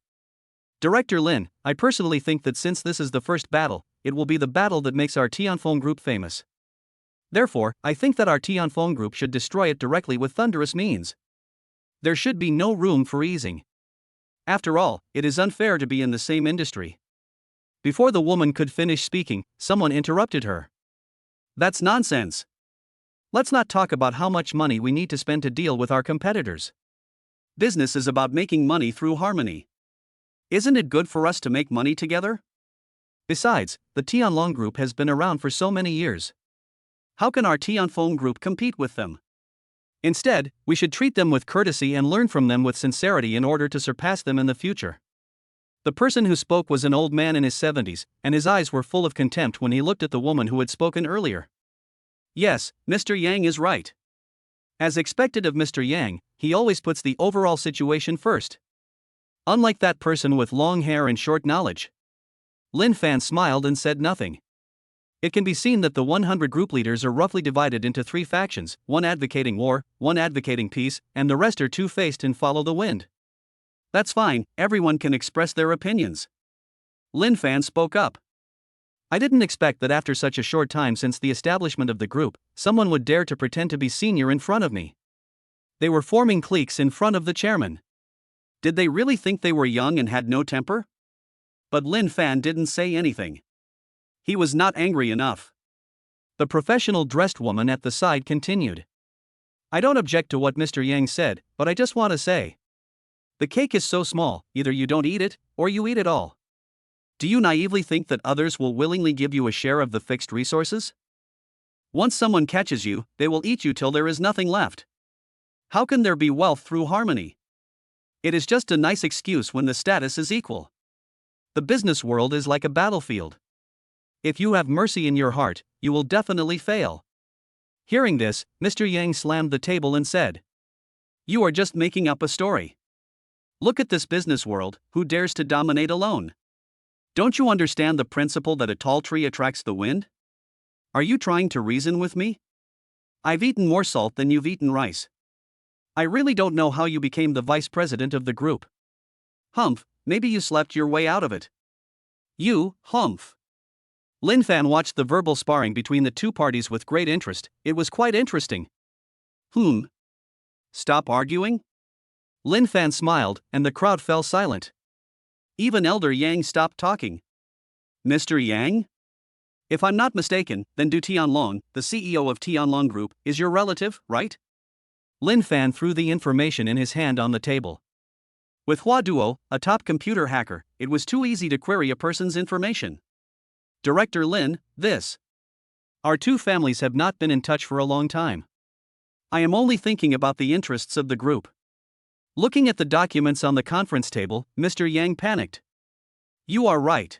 S1: Director Lin, I personally think that since this is the first battle, it will be the battle that makes our Tianfeng Group famous. Therefore, I think that our Tianfeng Group should destroy it directly with thunderous means. There should be no room for easing. After all, it is unfair to be in the same industry. Before the woman could finish speaking, someone interrupted her. That's nonsense. Let's not talk about how much money we need to spend to deal with our competitors. Business is about making money through harmony. Isn't it good for us to make money together? Besides, the Tianlong Group has been around for so many years. How can our Tianfeng Group compete with them? Instead, we should treat them with courtesy and learn from them with sincerity in order to surpass them in the future. The person who spoke was an old man in his 70s, and his eyes were full of contempt when he looked at the woman who had spoken earlier. Yes, Mr. Yang is right. As expected of Mr. Yang, he always puts the overall situation first. Unlike that person with long hair and short knowledge. Lin Fan smiled and said nothing. It can be seen that the 100 group leaders are roughly divided into 3 factions, one advocating war, one advocating peace, and the rest are two-faced and follow the wind. That's fine, everyone can express their opinions. Lin Fan spoke up. I didn't expect that after such a short time since the establishment of the group, someone would dare to pretend to be senior in front of me. They were forming cliques in front of the chairman. Did they really think they were young and had no temper? But Lin Fan didn't say anything. He was not angry enough. The professional dressed woman at the side continued. I don't object to what Mr. Yang said, but I just want to say. The cake is so small, either you don't eat it, or you eat it all. Do you naively think that others will willingly give you a share of the fixed resources? Once someone catches you, they will eat you till there is nothing left. How can there be wealth through harmony? It is just a nice excuse when the status is equal. The business world is like a battlefield. If you have mercy in your heart, you will definitely fail. Hearing this, Mr. Yang slammed the table and said, You are just making up a story. Look at this business world, who dares to dominate alone? Don't you understand the principle that a tall tree attracts the wind? Are you trying to reason with me? I've eaten more salt than you've eaten rice. I really don't know how you became the vice president of the group. Humph, maybe you slept your way out of it. You, humph. Lin Fan watched the verbal sparring between the two parties with great interest. It was quite interesting. Stop arguing? Lin Fan smiled, and the crowd fell silent. Even Elder Yang stopped talking. Mr. Yang? If I'm not mistaken, then Du Tianlong, the CEO of Tianlong Group, is your relative, right? Lin Fan threw the information in his hand on the table. With Hua Duo, a top computer hacker, it was too easy to query a person's information. Director Lin, this. Our two families have not been in touch for a long time. I am only thinking about the interests of the group. Looking at the documents on the conference table, Mr. Yang panicked. You are right.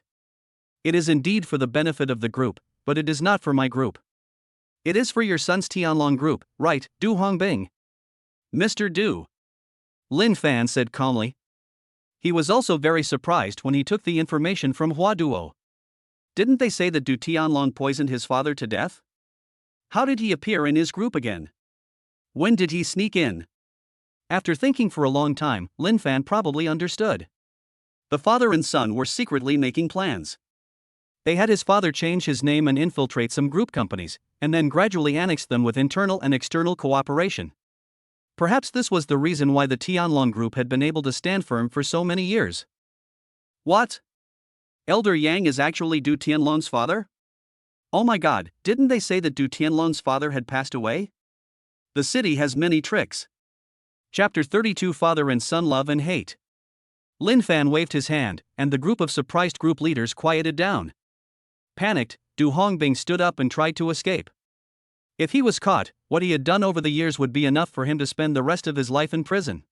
S1: It is indeed for the benefit of the group, but it is not for my group. It is for your son's Tianlong group, right, Du Hongbing? Mr. Du. Lin Fan said calmly. He was also very surprised when he took the information from Hua Duo. Didn't they say that Du Tianlong poisoned his father to death? How did he appear in his group again? When did he sneak in? After thinking for a long time, Lin Fan probably understood. The father and son were secretly making plans. They had his father change his name and infiltrate some group companies, and then gradually annex them with internal and external cooperation. Perhaps this was the reason why the Tianlong group had been able to stand firm for so many years. What? Elder Yang is actually Du Tianlong's father? Oh my god, didn't they say that Du Tianlong's father had passed away? The city has many tricks. Chapter 32 Father and Son Love and Hate. Lin Fan waved his hand, and the group of surprised group leaders quieted down. Panicked, Du Hongbing stood up and tried to escape. If he was caught, what he had done over the years would be enough for him to spend the rest of his life in prison.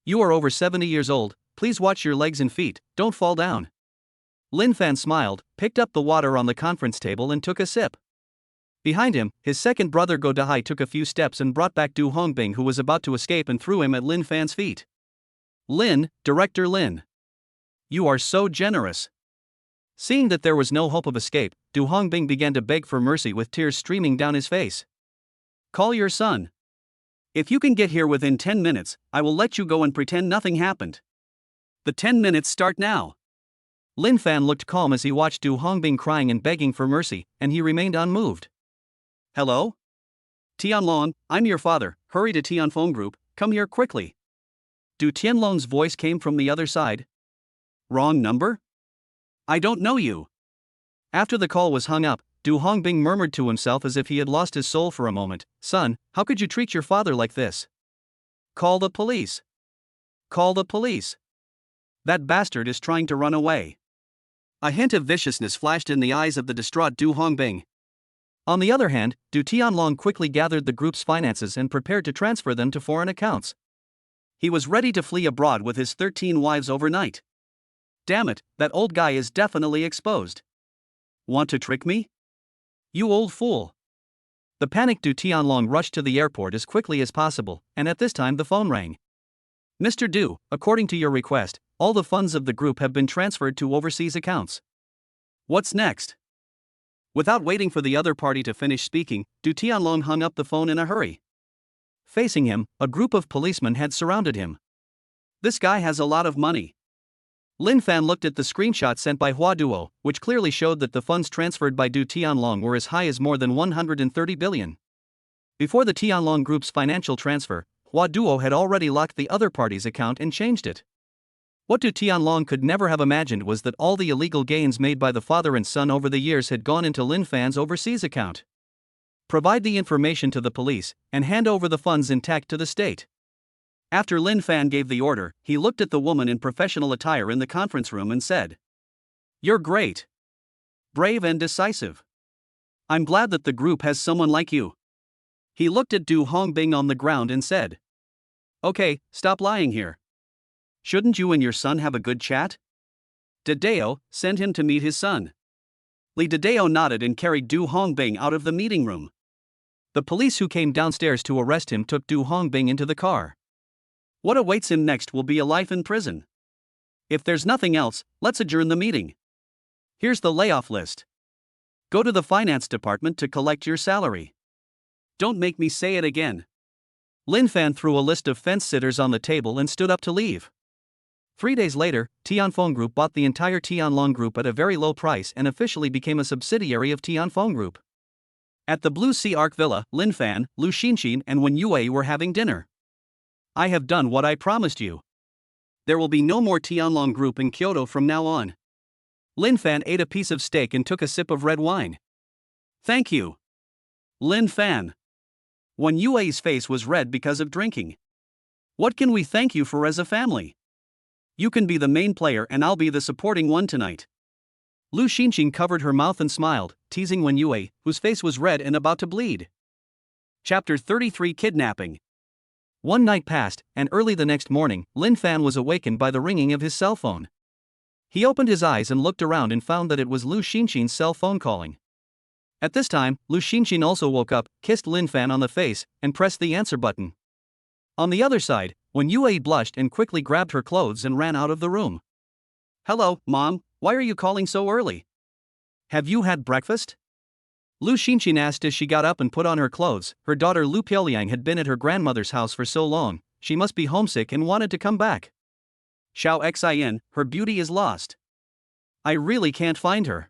S1: You are over 70 years old, please watch your legs and feet, don't fall down. Lin Fan smiled, picked up the water on the conference table and took a sip. Behind him, his second brother Go Dahai took a few steps and brought back Du Hongbing, who was about to escape, and threw him at Lin Fan's feet. Lin, Director Lin. You are so generous. Seeing that there was no hope of escape, Du Hongbing began to beg for mercy with tears streaming down his face. Call your son. If you can get here within 10 minutes, I will let you go and pretend nothing happened. The 10 minutes start now. Lin Fan looked calm as he watched Du Hongbing crying and begging for mercy, and he remained unmoved. Hello? Tianlong, I'm your father, hurry to Tianfeng Group, come here quickly. Du Tianlong's voice came from the other side. Wrong number? I don't know you. After the call was hung up, Du Hongbing murmured to himself as if he had lost his soul for a moment. Son, how could you treat your father like this? Call the police. Call the police. That bastard is trying to run away. A hint of viciousness flashed in the eyes of the distraught Du Hongbing. On the other hand, Du Tianlong quickly gathered the group's finances and prepared to transfer them to foreign accounts. He was ready to flee abroad with his 13 wives overnight. Damn it, that old guy is definitely exposed. Want to trick me? You old fool. The panicked Du Tianlong rushed to the airport as quickly as possible, and at this time the phone rang. Mr. Du, according to your request, all the funds of the group have been transferred to overseas accounts. What's next? Without waiting for the other party to finish speaking, Du Tianlong hung up the phone in a hurry. Facing him, a group of policemen had surrounded him. This guy has a lot of money. Lin Fan looked at the screenshot sent by Hua Duo, which clearly showed that the funds transferred by Du Tianlong were as high as more than 130 billion. Before the Tianlong Group's financial transfer, Hua Duo had already locked the other party's account and changed it. What Du Tianlong could never have imagined was that all the illegal gains made by the father and son over the years had gone into Lin Fan's overseas account. Provide the information to the police, and hand over the funds intact to the state. After Lin Fan gave the order, he looked at the woman in professional attire in the conference room and said, You're great. Brave and decisive. I'm glad that the group has someone like you. He looked at Du Hongbing on the ground and said, Okay, stop lying here. Shouldn't you and your son have a good chat? Dedeo, send him to meet his son. Li Dedeo nodded and carried Du Hongbing out of the meeting room. The police who came downstairs to arrest him took Du Hongbing into the car. What awaits him next will be a life in prison. If there's nothing else, let's adjourn the meeting. Here's the layoff list. Go to the finance department to collect your salary. Don't make me say it again. Lin Fan threw a list of fence-sitters on the table and stood up to leave. 3 days later, Tianfeng Group bought the entire Tianlong Group at a very low price and officially became a subsidiary of Tianfeng Group. At the Blue Sea Arc Villa, Lin Fan, Lu Xinxin and Wen Yue were having dinner. I have done what I promised you. There will be no more Tianlong group in Kyoto from now on. Lin Fan ate a piece of steak and took a sip of red wine. Thank you. Lin Fan. Wen Yue's face was red because of drinking. What can we thank you for as a family? You can be the main player and I'll be the supporting one tonight. Lu Xinqing covered her mouth and smiled, teasing Wen Yue, whose face was red and about to bleed. Chapter 33 Kidnapping. One night passed, and early the next morning, Lin Fan was awakened by the ringing of his cell phone. He opened his eyes and looked around and found that it was Lu Xinqing's cell phone calling. At this time, Lu Xinqing also woke up, kissed Lin Fan on the face, and pressed the answer button. On the other side, Wen Yue blushed and quickly grabbed her clothes and ran out of the room. Hello, Mom, why are you calling so early? Have you had breakfast? Lu Xinqing asked as she got up and put on her clothes. Her daughter Lu Piaoliang had been at her grandmother's house for so long, she must be homesick and wanted to come back. Xiao Xin, her beauty is lost. I really can't find her.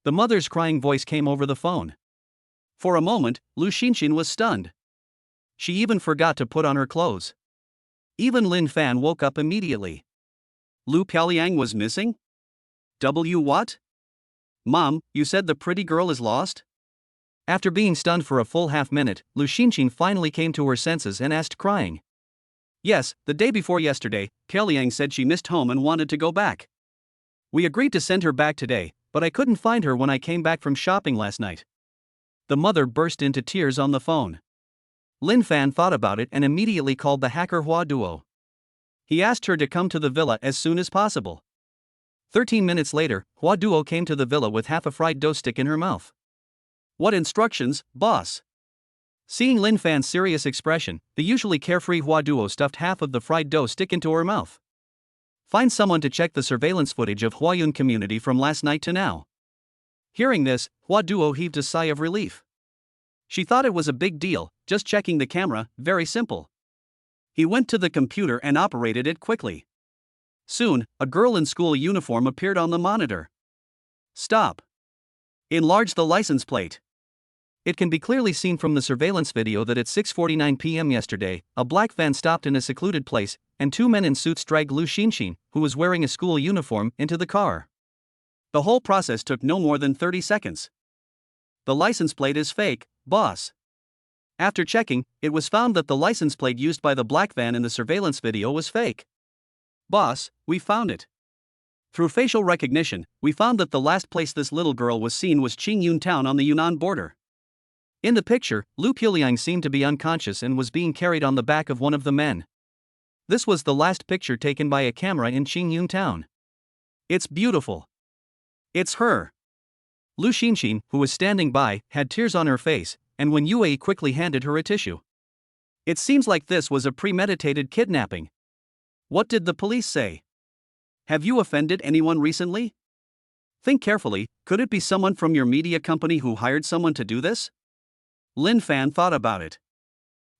S1: The mother's crying voice came over the phone. For a moment, Lu Xinqing was stunned. She even forgot to put on her clothes. Even Lin Fan woke up immediately. Lu Piaoliang was missing? What? Mom, you said the pretty girl is lost? After being stunned for a full half-minute, Lu Xinqing finally came to her senses and asked, crying. Yes, the day before yesterday, Piaoliang said she missed home and wanted to go back. We agreed to send her back today, but I couldn't find her when I came back from shopping last night. The mother burst into tears on the phone. Lin Fan thought about it and immediately called the hacker Hua Duo. He asked her to come to the villa as soon as possible. 13 minutes later, Hua Duo came to the villa with half a fried dough stick in her mouth. What instructions, boss? Seeing Lin Fan's serious expression, the usually carefree Hua Duo stuffed half of the fried dough stick into her mouth. Find someone to check the surveillance footage of Huayun community from last night to now. Hearing this, Hua Duo heaved a sigh of relief. She thought it was a big deal, just checking the camera, very simple. He went to the computer and operated it quickly. Soon, a girl in school uniform appeared on the monitor. Stop. Enlarge the license plate. It can be clearly seen from the surveillance video that at 6:49 p.m. yesterday, a black van stopped in a secluded place, and two men in suits dragged Lu Xinqing, who was wearing a school uniform, into the car. The whole process took no more than 30 seconds. The license plate is fake, boss. After checking, it was found that the license plate used by the black van in the surveillance video was fake. Boss, we found it. Through facial recognition, we found that the last place this little girl was seen was Qingyun town on the Yunnan border. In the picture, Lu Piaoliang seemed to be unconscious and was being carried on the back of one of the men. This was the last picture taken by a camera in Qingyun town. It's beautiful. It's her. Lu Xinqing, who was standing by, had tears on her face, and Wen Yue quickly handed her a tissue. It seems like this was a premeditated kidnapping. What did the police say? Have you offended anyone recently? Think carefully, could it be someone from your media company who hired someone to do this? Lin Fan thought about it.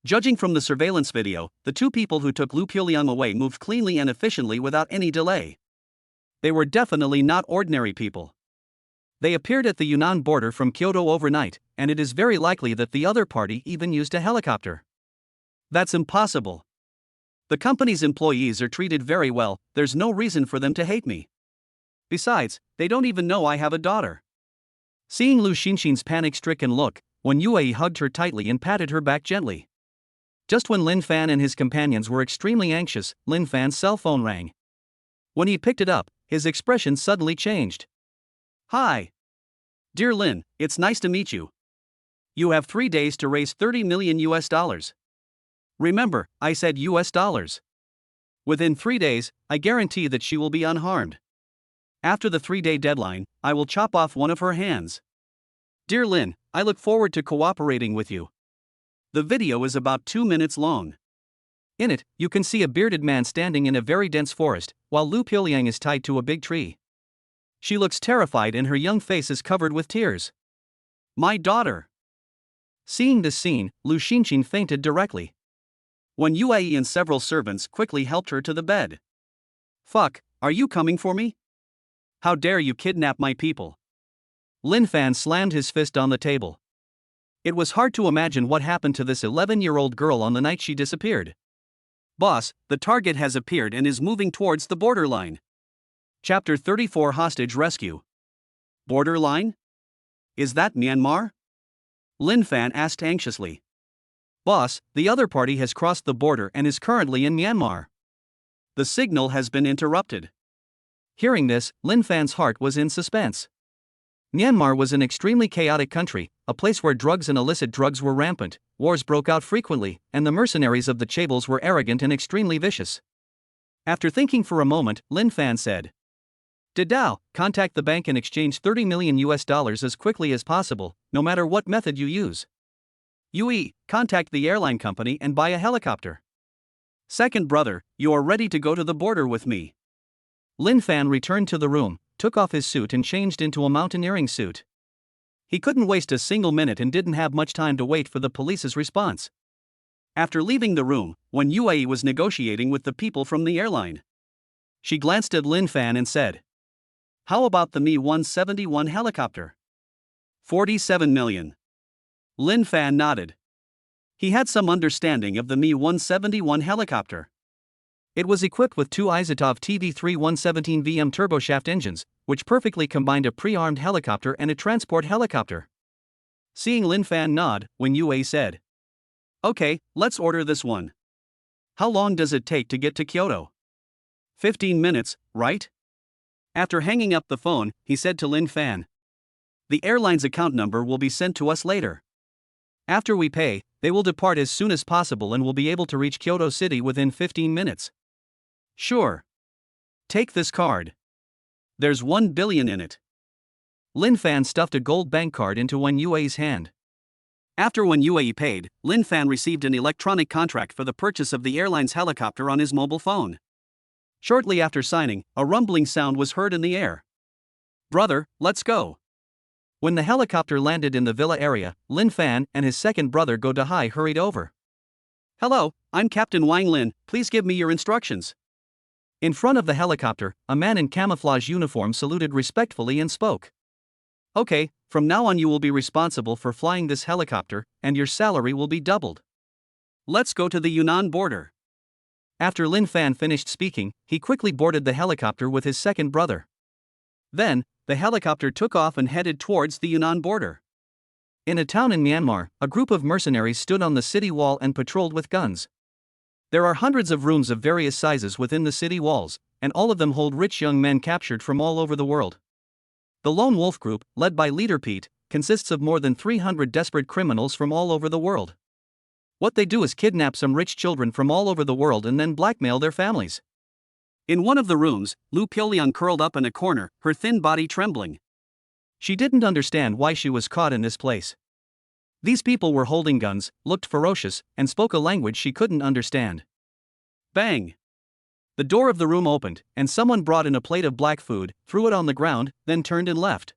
S1: Judging from the surveillance video, the two people who took Lu Piaoliang away moved cleanly and efficiently without any delay. They were definitely not ordinary people. They appeared at the Yunnan border from Kyoto overnight, and it is very likely that the other party even used a helicopter. That's impossible. The company's employees are treated very well, there's no reason for them to hate me. Besides, they don't even know I have a daughter. Seeing Lu Xinqing's panic-stricken look, Wen Yue hugged her tightly and patted her back gently. Just when Lin Fan and his companions were extremely anxious, Lin Fan's cell phone rang. When he picked it up, his expression suddenly changed. Hi. Dear Lin, it's nice to meet you. You have 3 days to raise $30 million. Remember, I said US dollars. Within 3 days, I guarantee that she will be unharmed. After the 3-day deadline, I will chop off one of her hands. Dear Lin, I look forward to cooperating with you. The video is about 2 minutes long. In it, you can see a bearded man standing in a very dense forest, while Lu Piaoliang is tied to a big tree. She looks terrified and her young face is covered with tears. My daughter. Seeing this scene, Lu Xinqing fainted directly. Wen Yue and several servants quickly helped her to the bed. Fuck, are you coming for me? How dare you kidnap my people? Lin Fan slammed his fist on the table. It was hard to imagine what happened to this 11-year-old girl on the night she disappeared. Boss, the target has appeared and is moving towards the borderline. Chapter 34 Hostage Rescue. Borderline? Is that Myanmar? Lin Fan asked anxiously. Boss, the other party has crossed the border and is currently in Myanmar. The signal has been interrupted. Hearing this, Lin Fan's heart was in suspense. Myanmar was an extremely chaotic country, a place where drugs and illicit drugs were rampant, wars broke out frequently, and the mercenaries of the chaebols were arrogant and extremely vicious. After thinking for a moment, Lin Fan said, Didao, contact the bank and exchange $30 million as quickly as possible, no matter what method you use. Yue, contact the airline company and buy a helicopter. Second brother, you are ready to go to the border with me. Lin Fan returned to the room, took off his suit and changed into a mountaineering suit. He couldn't waste a single minute and didn't have much time to wait for the police's response. After leaving the room, when Yue was negotiating with the people from the airline, she glanced at Lin Fan and said, How about the Mi-171 helicopter? 47 million. Lin Fan nodded. He had some understanding of the Mi-171 helicopter. It was equipped with two Izotov TV3-117VM turboshaft engines, which perfectly combined a pre-armed helicopter and a transport helicopter. Seeing Lin Fan nod, when Yue said, Okay, let's order this one. How long does it take to get to Kyoto? 15 minutes, right? After hanging up the phone, he said to Lin Fan, The airline's account number will be sent to us later. After we pay, they will depart as soon as possible and will be able to reach Kyoto City within 15 minutes. Sure. Take this card. There's 1 billion in it. Lin Fan stuffed a gold bank card into Wen Yue's hand. After Wen Yue paid, Lin Fan received an electronic contract for the purchase of the airline's helicopter on his mobile phone. Shortly after signing, a rumbling sound was heard in the air. Brother, let's go. When the helicopter landed in the villa area, Lin Fan and his second brother Go Dahai hurried over. Hello, I'm Captain Wang Lin, please give me your instructions. In front of the helicopter, a man in camouflage uniform saluted respectfully and spoke. Okay, from now on you will be responsible for flying this helicopter, and your salary will be doubled. Let's go to the Yunnan border. After Lin Fan finished speaking, he quickly boarded the helicopter with his second brother. Then, the helicopter took off and headed towards the Yunnan border. In a town in Myanmar, a group of mercenaries stood on the city wall and patrolled with guns. There are hundreds of rooms of various sizes within the city walls, and all of them hold rich young men captured from all over the world. The Lone Wolf Group, led by leader Pete, consists of more than 300 desperate criminals from all over the world. What they do is kidnap some rich children from all over the world and then blackmail their families. In one of the rooms, Lu Pyoliang curled up in a corner, her thin body trembling. She didn't understand why she was caught in this place. These people were holding guns, looked ferocious, and spoke a language she couldn't understand. Bang! The door of the room opened, and someone brought in a plate of black food, threw it on the ground, then turned and left.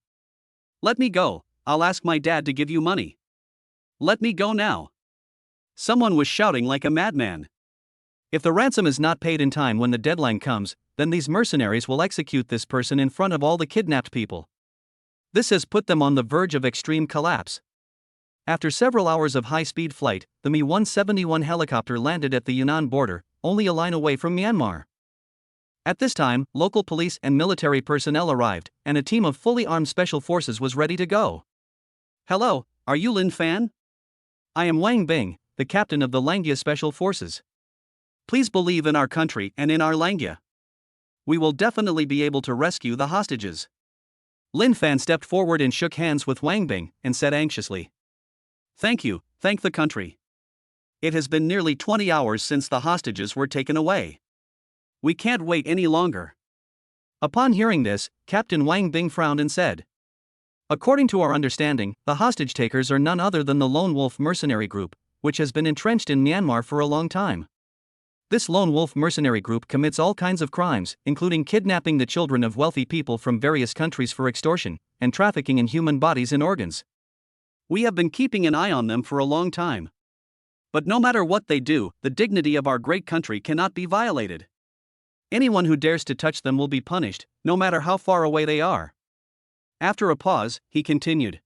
S1: Let me go, I'll ask my dad to give you money. Let me go now. Someone was shouting like a madman. If the ransom is not paid in time when the deadline comes, then these mercenaries will execute this person in front of all the kidnapped people. This has put them on the verge of extreme collapse. After several hours of high-speed flight, the Mi-171 helicopter landed at the Yunnan border, only a line away from Myanmar. At this time, local police and military personnel arrived, and a team of fully armed special forces was ready to go. Hello, are you Lin Fan? I am Wang Bing, the captain of the Langya Special Forces. Please believe in our country and in our Langya. We will definitely be able to rescue the hostages. Lin Fan stepped forward and shook hands with Wang Bing, and said anxiously. Thank you, thank the country. It has been nearly 20 hours since the hostages were taken away. We can't wait any longer. Upon hearing this, Captain Wang Bing frowned and said, According to our understanding, the hostage takers are none other than the Lone Wolf mercenary group, which has been entrenched in Myanmar for a long time. This Lone Wolf mercenary group commits all kinds of crimes, including kidnapping the children of wealthy people from various countries for extortion, and trafficking in human bodies and organs. We have been keeping an eye on them for a long time. But no matter what they do, the dignity of our great country cannot be violated. Anyone who dares to touch them will be punished, no matter how far away they are. After a pause, he continued.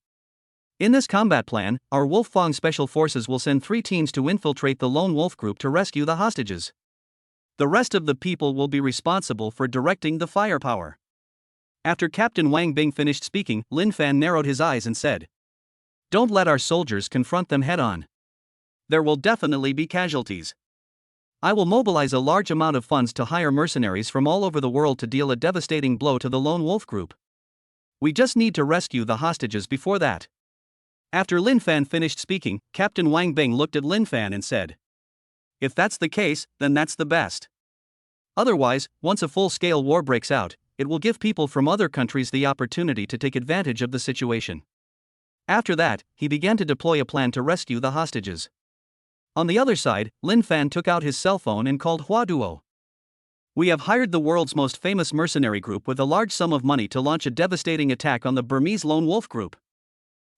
S1: In this combat plan, our Wolfang Special Forces will send 3 teams to infiltrate the Lone Wolf Group to rescue the hostages. The rest of the people will be responsible for directing the firepower. After Captain Wang Bing finished speaking, Lin Fan narrowed his eyes and said, "Don't let our soldiers confront them head-on. There will definitely be casualties. I will mobilize a large amount of funds to hire mercenaries from all over the world to deal a devastating blow to the Lone Wolf Group. We just need to rescue the hostages before that." After Lin Fan finished speaking, Captain Wang Bing looked at Lin Fan and said, "If that's the case, then that's the best. Otherwise, once a full-scale war breaks out, it will give people from other countries the opportunity to take advantage of the situation." After that, he began to deploy a plan to rescue the hostages. On the other side, Lin Fan took out his cell phone and called Hua Duo. "We have hired the world's most famous mercenary group with a large sum of money to launch a devastating attack on the Burmese Lone Wolf Group."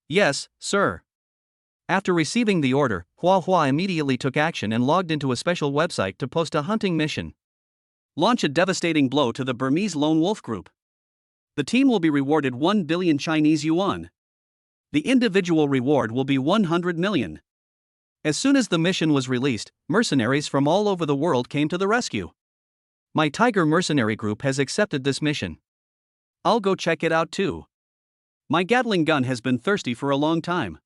S1: "Yes, sir." After receiving the order, Hua immediately took action and logged into a special website to post a hunting mission. Launch a devastating blow to the Burmese Lone Wolf Group. The team will be rewarded 1 billion Chinese yuan. The individual reward will be 100 million. As soon as the mission was released, mercenaries from all over the world came to the rescue. My Tiger mercenary group has accepted this mission. I'll go check it out too. My Gatling gun has been thirsty for a long time.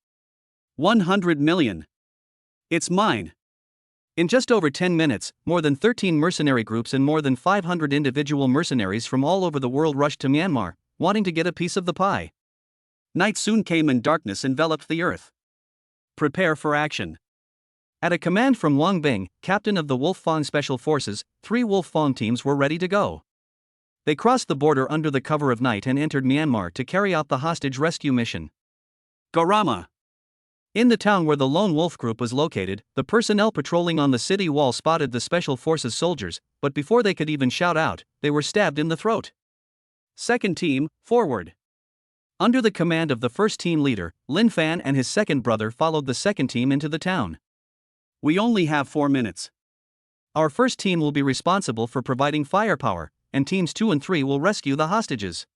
S1: 100 million. It's mine. In just over 10 minutes, more than 13 mercenary groups and more than 500 individual mercenaries from all over the world rushed to Myanmar, wanting to get a piece of the pie. Night soon came and darkness enveloped the earth. Prepare for action. At a command from Wang Bing, captain of the Wolf Fang Special Forces, 3 Wolf Fang teams were ready to go. They crossed the border under the cover of night and entered Myanmar to carry out the hostage rescue mission. Garama. In the town where the Lone Wolf Group was located, the personnel patrolling on the city wall spotted the Special Forces soldiers, but before they could even shout out, they were stabbed in the throat. Second team, forward. Under the command of the first team leader, Lin Fan and his second brother followed the second team into the town. We only have 4 minutes. Our first team will be responsible for providing firepower, and teams 2 and 3 will rescue the hostages.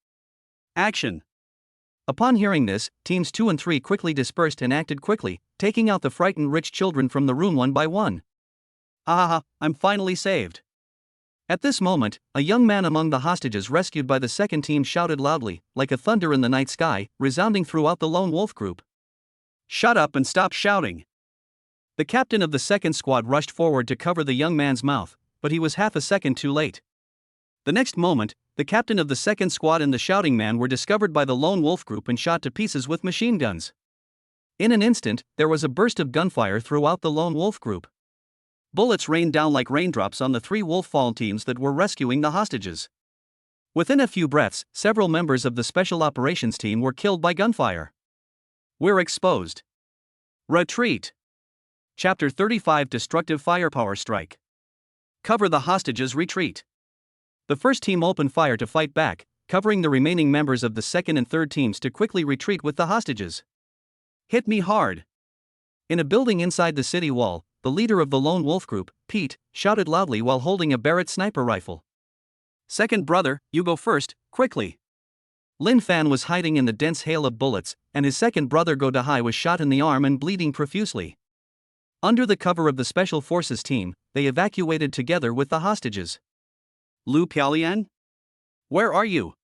S1: Action. Upon hearing this, teams 2 and 3 quickly dispersed and acted quickly, taking out the frightened rich children from the room one by one. "Ah, I'm finally saved." At this moment, a young man among the hostages rescued by the second team shouted loudly, like a thunder in the night sky, resounding throughout the Lone Wolf Group. "Shut up and stop shouting." The captain of the second squad rushed forward to cover the young man's mouth, but he was half a second too late. The next moment, the captain of the second squad and the shouting man were discovered by the Lone Wolf Group and shot to pieces with machine guns. In an instant, there was a burst of gunfire throughout the Lone Wolf Group. Bullets rained down like raindrops on the 3 Wolf Fall teams that were rescuing the hostages. Within a few breaths, several members of the Special Operations team were killed by gunfire. We're exposed. Retreat. Chapter 35 Destructive Firepower Strike. Cover the hostages, retreat. The first team opened fire to fight back, covering the remaining members of the second and third teams to quickly retreat with the hostages. Hit me hard. In a building inside the city wall, the leader of the Lone Wolf Group, Pete, shouted loudly while holding a Barrett sniper rifle. "Second brother, you go first, quickly." Lin Fan was hiding in the dense hail of bullets, and his second brother Go Dahai was shot in the arm and bleeding profusely. Under the cover of the Special Forces team, they evacuated together with the hostages. "Lu Piaolian? Where are you?"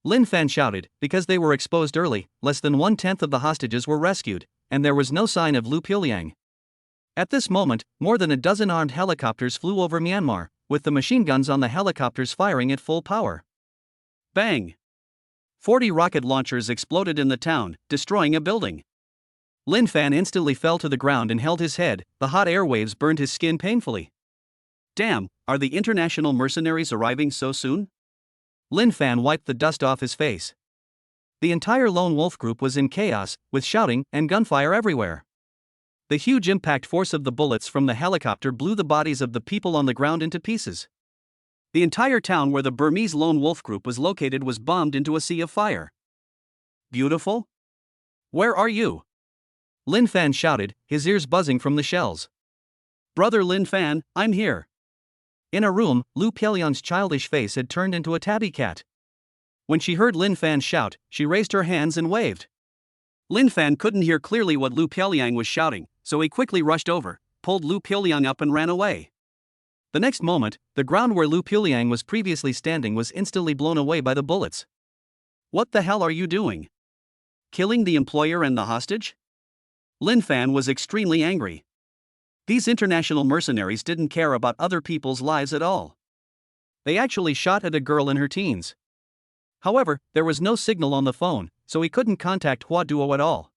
S1: Lin Fan shouted, because they were exposed early. Less than 1/10 of the hostages were rescued, and there was no sign of Lu Piaoliang. At this moment, more than a dozen armed helicopters flew over Myanmar, with the machine guns on the helicopters firing at full power. Bang! 40 rocket launchers exploded in the town, destroying a building. Lin Fan instantly fell to the ground and held his head. The hot air waves burned his skin painfully. Damn, are the international mercenaries arriving so soon? Lin Fan wiped the dust off his face. The entire Lone Wolf Group was in chaos, with shouting and gunfire everywhere. The huge impact force of the bullets from the helicopter blew the bodies of the people on the ground into pieces. The entire town where the Burmese Lone Wolf Group was located was bombed into a sea of fire. Beautiful? Where are you? Lin Fan shouted, his ears buzzing from the shells. Brother Lin Fan, I'm here. In a room, Lu Piaoliang's childish face had turned into a tabby cat. When she heard Lin Fan shout, she raised her hands and waved. Lin Fan couldn't hear clearly what Lu Piaoliang was shouting, so he quickly rushed over, pulled Lu Piaoliang up and ran away. The next moment, the ground where Lu Piuliang was previously standing was instantly blown away by the bullets. What the hell are you doing? Killing the employer and the hostage? Lin Fan was extremely angry. These international mercenaries didn't care about other people's lives at all. They actually shot at a girl in her teens. However, there was no signal on the phone, so he couldn't contact Hua Duo at all.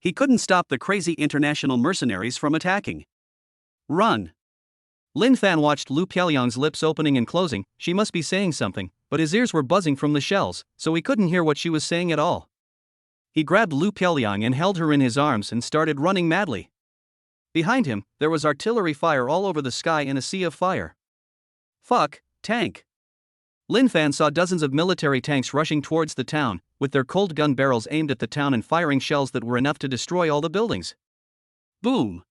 S1: He couldn't stop the crazy international mercenaries from attacking. Run! Lin Fan watched Lu Piuliang's lips opening and closing. She must be saying something, but his ears were buzzing from the shells, so he couldn't hear what she was saying at all. He grabbed Lu Piuliang and held her in his arms and started running madly. Behind him, there was artillery fire all over the sky in a sea of fire. Fuck, tank! Lin Fan saw dozens of military tanks rushing towards the town, with their cold gun barrels aimed at the town and firing shells that were enough to destroy all the buildings. Boom!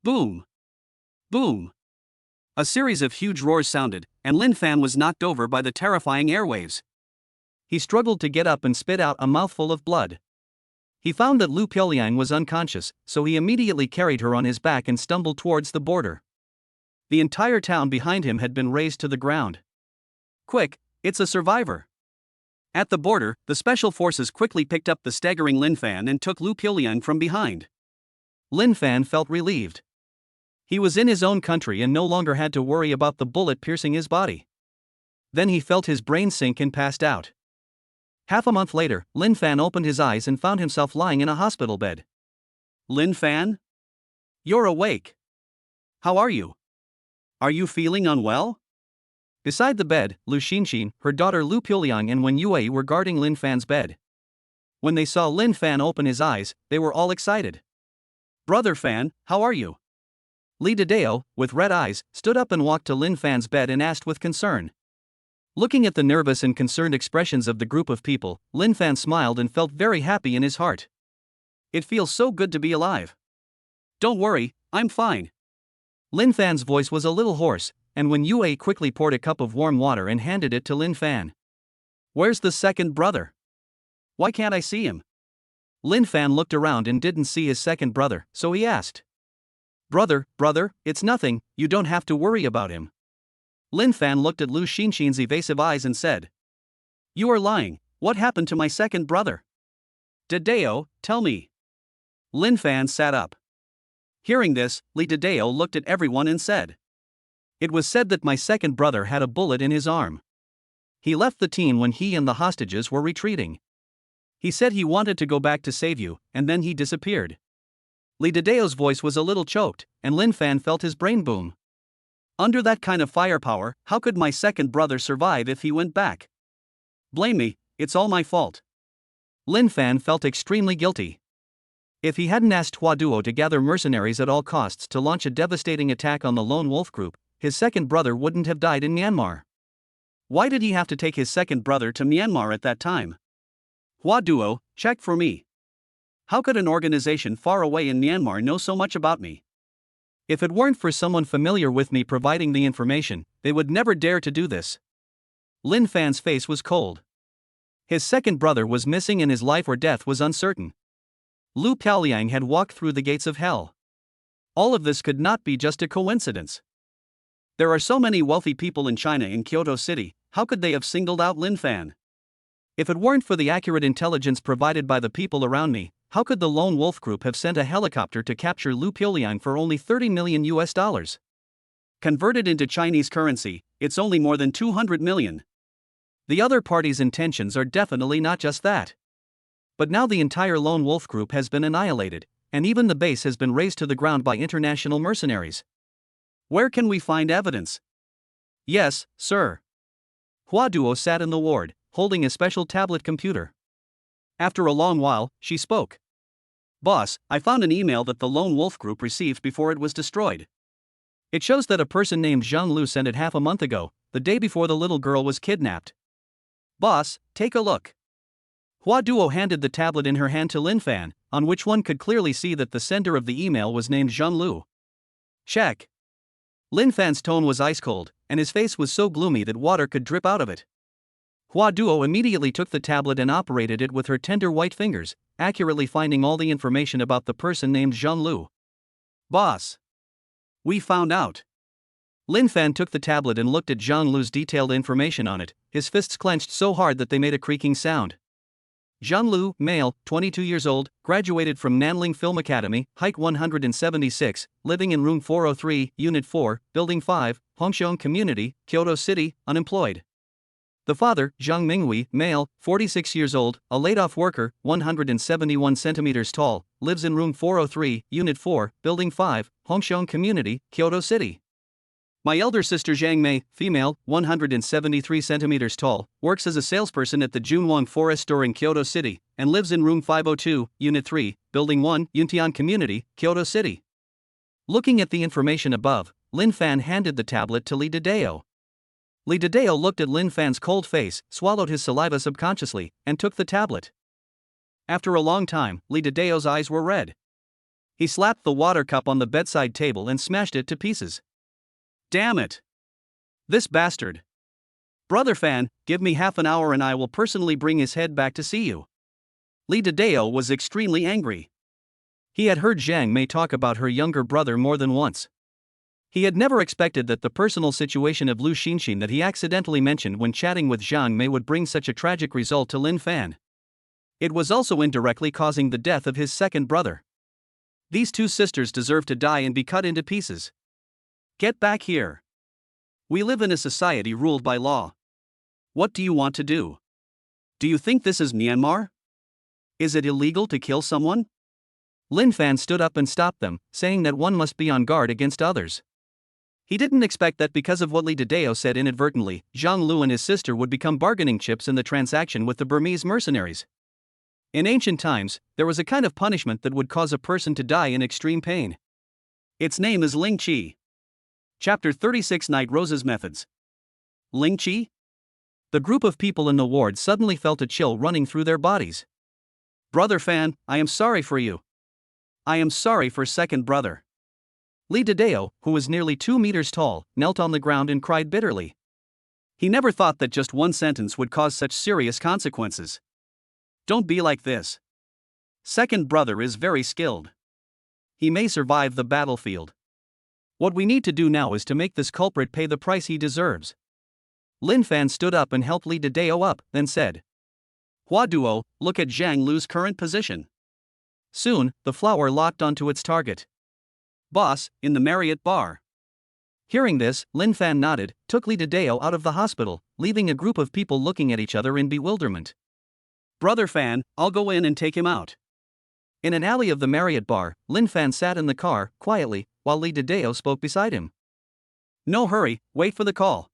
S1: Boom! Boom! A series of huge roars sounded, and Lin Fan was knocked over by the terrifying airwaves. He struggled to get up and spit out a mouthful of blood. He found that Lu Piuliang was unconscious, so he immediately carried her on his back and stumbled towards the border. The entire town behind him had been razed to the ground. Quick, it's a survivor! At the border, the special forces quickly picked up the staggering Lin Fan and took Lu Piuliang from behind. Lin Fan felt relieved. He was in his own country and no longer had to worry about the bullet piercing his body. Then he felt his brain sink and passed out. Half a month later, Lin Fan opened his eyes and found himself lying in a hospital bed. Lin Fan? You're awake. How are you? Are you feeling unwell? Beside the bed, Lu Xinxin, her daughter Lu Piuliang and Wen Yue were guarding Lin Fan's bed. When they saw Lin Fan open his eyes, they were all excited. Brother Fan, how are you? Li Dideo, with red eyes, stood up and walked to Lin Fan's bed and asked with concern. Looking at the nervous and concerned expressions of the group of people, Lin Fan smiled and felt very happy in his heart. It feels so good to be alive. Don't worry, I'm fine. Lin Fan's voice was a little hoarse, and when Yue quickly poured a cup of warm water and handed it to Lin Fan. Where's the second brother? Why can't I see him? Lin Fan looked around and didn't see his second brother, so he asked. Brother, it's nothing, you don't have to worry about him. Lin Fan looked at Lu Xinxin's evasive eyes and said. You are lying, what happened to my second brother? Dideo, tell me. Lin Fan sat up. Hearing this, Li Dideo looked at everyone and said. It was said that my second brother had a bullet in his arm. He left the team when he and the hostages were retreating. He said he wanted to go back to save you, and then he disappeared. Li Dideo's voice was a little choked, and Lin Fan felt his brain boom. Under that kind of firepower, how could my second brother survive if he went back? Blame me, it's all my fault. Lin Fan felt extremely guilty. If he hadn't asked Hua Duo to gather mercenaries at all costs to launch a devastating attack on the Lone Wolf Group, his second brother wouldn't have died in Myanmar. Why did he have to take his second brother to Myanmar at that time? Hua Duo, check for me. How could an organization far away in Myanmar know so much about me? If it weren't for someone familiar with me providing the information, they would never dare to do this. Lin Fan's face was cold. His second brother was missing and his life or death was uncertain. Lu Piuliang had walked through the gates of hell. All of this could not be just a coincidence. There are so many wealthy people in China in Kyoto City, how could they have singled out Lin Fan? If it weren't for the accurate intelligence provided by the people around me, how could the Lone Wolf Group have sent a helicopter to capture Lu Piuliang for only $30 million? Converted into Chinese currency, it's only more than 200 million. The other party's intentions are definitely not just that. But now the entire Lone Wolf Group has been annihilated, and even the base has been razed to the ground by international mercenaries. Where can we find evidence? Yes, sir. Hua Duo sat in the ward, holding a special tablet computer. After a long while, she spoke. Boss, I found an email that the Lone Wolf Group received before it was destroyed. It shows that a person named Zhang Lu sent it half a month ago, the day before the little girl was kidnapped. Boss, take a look. Hua Duo handed the tablet in her hand to Lin Fan, on which one could clearly see that the sender of the email was named Zhang Lu. Check. Lin Fan's tone was ice cold, and his face was so gloomy that water could drip out of it. Hua Duo immediately took the tablet and operated it with her tender white fingers, accurately finding all the information about the person named Zhang Lu. Boss. We found out. Lin Fan took the tablet and looked at Zhang Lu's detailed information on it, his fists clenched so hard that they made a creaking sound. Zhang Lu, male, 22 years old, graduated from Nanling Film Academy, height 176, living in room 403, unit 4, building 5, Hongxiong Community, Kyoto City, unemployed. The father, Zhang Minghui, male, 46 years old, a laid-off worker, 171 centimeters tall, lives in room 403, unit 4, building 5, Hongxiong Community, Kyoto City. My elder sister Zhang Mei, female, 173 centimeters tall, works as a salesperson at the Junwang Forest store in Kyoto City, and lives in room 502, unit 3, building 1, Yuntian Community, Kyoto City. Looking at the information above, Lin Fan handed the tablet to Li Dideo. Li Dideo looked at Lin Fan's cold face, swallowed his saliva subconsciously, and took the tablet. After a long time, Li Dideo's eyes were red. He slapped the water cup on the bedside table and smashed it to pieces. Damn it! This bastard! Brother Fan, give me half an hour and I will personally bring his head back to see you. Li Dideo was extremely angry. He had heard Zhang Mei talk about her younger brother more than once. He had never expected that the personal situation of Lu Xinxin that he accidentally mentioned when chatting with Zhang Mei would bring such a tragic result to Lin Fan. It was also indirectly causing the death of his second brother. These two sisters deserve to die and be cut into pieces. Get back here. We live in a society ruled by law. What do you want to do? Do you think this is Myanmar? Is it illegal to kill someone? Lin Fan stood up and stopped them, saying that one must be on guard against others. He didn't expect that because of what Li Dideo said inadvertently, Zhang Lu and his sister would become bargaining chips in the transaction with the Burmese mercenaries. In ancient times, there was a kind of punishment that would cause a person to die in extreme pain. Its name is Ling Chi. Chapter 36 Night Rose's Methods. Ling Chi? The group of people in the ward suddenly felt a chill running through their bodies. Brother Fan, I am sorry for you. I am sorry for second brother. Li Dideo, who was nearly 2 meters tall, knelt on the ground and cried bitterly. He never thought that just one sentence would cause such serious consequences. Don't be like this. Second brother is very skilled. He may survive the battlefield. What we need to do now is to make this culprit pay the price he deserves. Lin Fan stood up and helped Li Dideo up, then said, Hua Duo, look at Zhang Lu's current position. Soon, the flower locked onto its target. Boss, in the Marriott bar. Hearing this, Lin Fan nodded, took Li Dideo out of the hospital, leaving a group of people looking at each other in bewilderment. Brother Fan, I'll go in and take him out. In an alley of the Marriott bar, Lin Fan sat in the car, quietly, while Li Dideo spoke beside him. No hurry, wait for the call.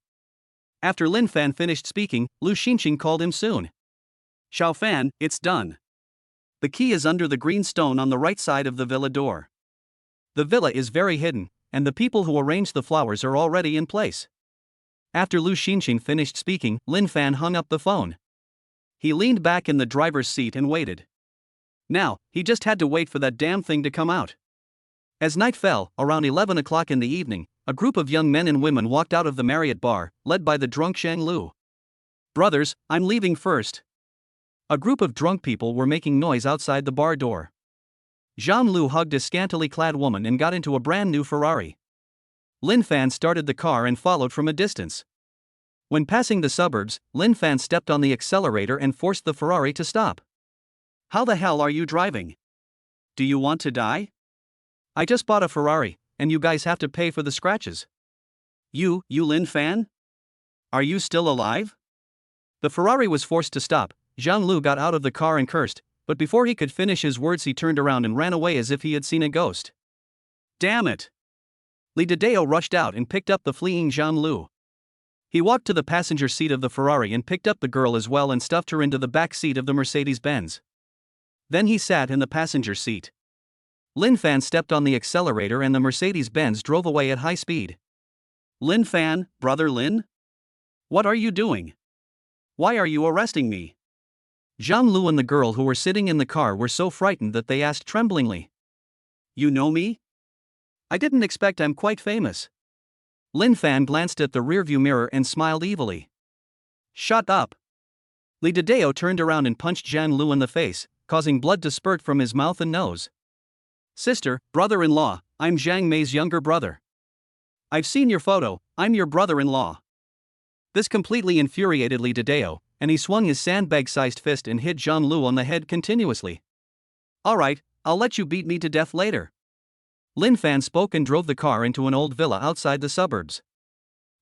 S1: After Lin Fan finished speaking, Lu Xinxin called him soon. Xiao Fan, it's done. The key is under the green stone on the right side of the villa door. The villa is very hidden, and the people who arrange the flowers are already in place. After Lu Xinxin finished speaking, Lin Fan hung up the phone. He leaned back in the driver's seat and waited. Now, he just had to wait for that damn thing to come out. As night fell, around 11 o'clock in the evening, a group of young men and women walked out of the Marriott bar, led by the drunk Shang Lu. Brothers, I'm leaving first. A group of drunk people were making noise outside the bar door. Zhang Lu hugged a scantily clad woman and got into a brand new Ferrari. Lin Fan started the car and followed from a distance. When passing the suburbs, Lin Fan stepped on the accelerator and forced the Ferrari to stop. How the hell are you driving? Do you want to die? I just bought a Ferrari, and you guys have to pay for the scratches. You Lin Fan? Are you still alive? The Ferrari was forced to stop. Zhang Lu got out of the car and cursed, but before he could finish his words he turned around and ran away as if he had seen a ghost. Damn it! Li Dideo rushed out and picked up the fleeing Zhang Lu. He walked to the passenger seat of the Ferrari and picked up the girl as well and stuffed her into the back seat of the Mercedes-Benz. Then he sat in the passenger seat. Lin Fan stepped on the accelerator and the Mercedes-Benz drove away at high speed. Lin Fan, brother Lin? What are you doing? Why are you arresting me? Zhang Lu and the girl who were sitting in the car were so frightened that they asked tremblingly. You know me? I didn't expect I'm quite famous. Lin Fan glanced at the rearview mirror and smiled evilly. Shut up. Li Dideo turned around and punched Zhang Lu in the face, causing blood to spurt from his mouth and nose. Sister, brother-in-law, I'm Zhang Mei's younger brother. I've seen your photo, I'm your brother-in-law. This completely infuriated Lee Tadeo, and he swung his sandbag-sized fist and hit Zhang-Lu on the head continuously. Alright, I'll let you beat me to death later. Lin Fan spoke and drove the car into an old villa outside the suburbs.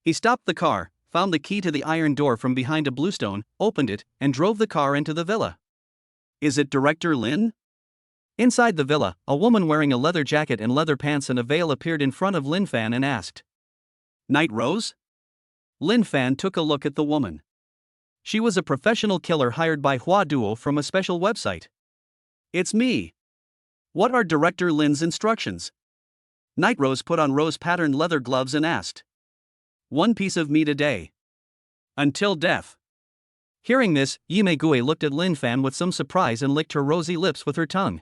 S1: He stopped the car, found the key to the iron door from behind a bluestone, opened it, and drove the car into the villa. Is it Director Lin? Inside the villa, a woman wearing a leather jacket and leather pants and a veil appeared in front of Lin Fan and asked, Night Rose? Lin Fan took a look at the woman. She was a professional killer hired by Hua Duo from a special website. It's me. What are Director Lin's instructions? Night Rose put on rose-patterned leather gloves and asked. 1 piece of meat a day. Until death. Hearing this, Yimei Gue looked at Lin Fan with some surprise and licked her rosy lips with her tongue.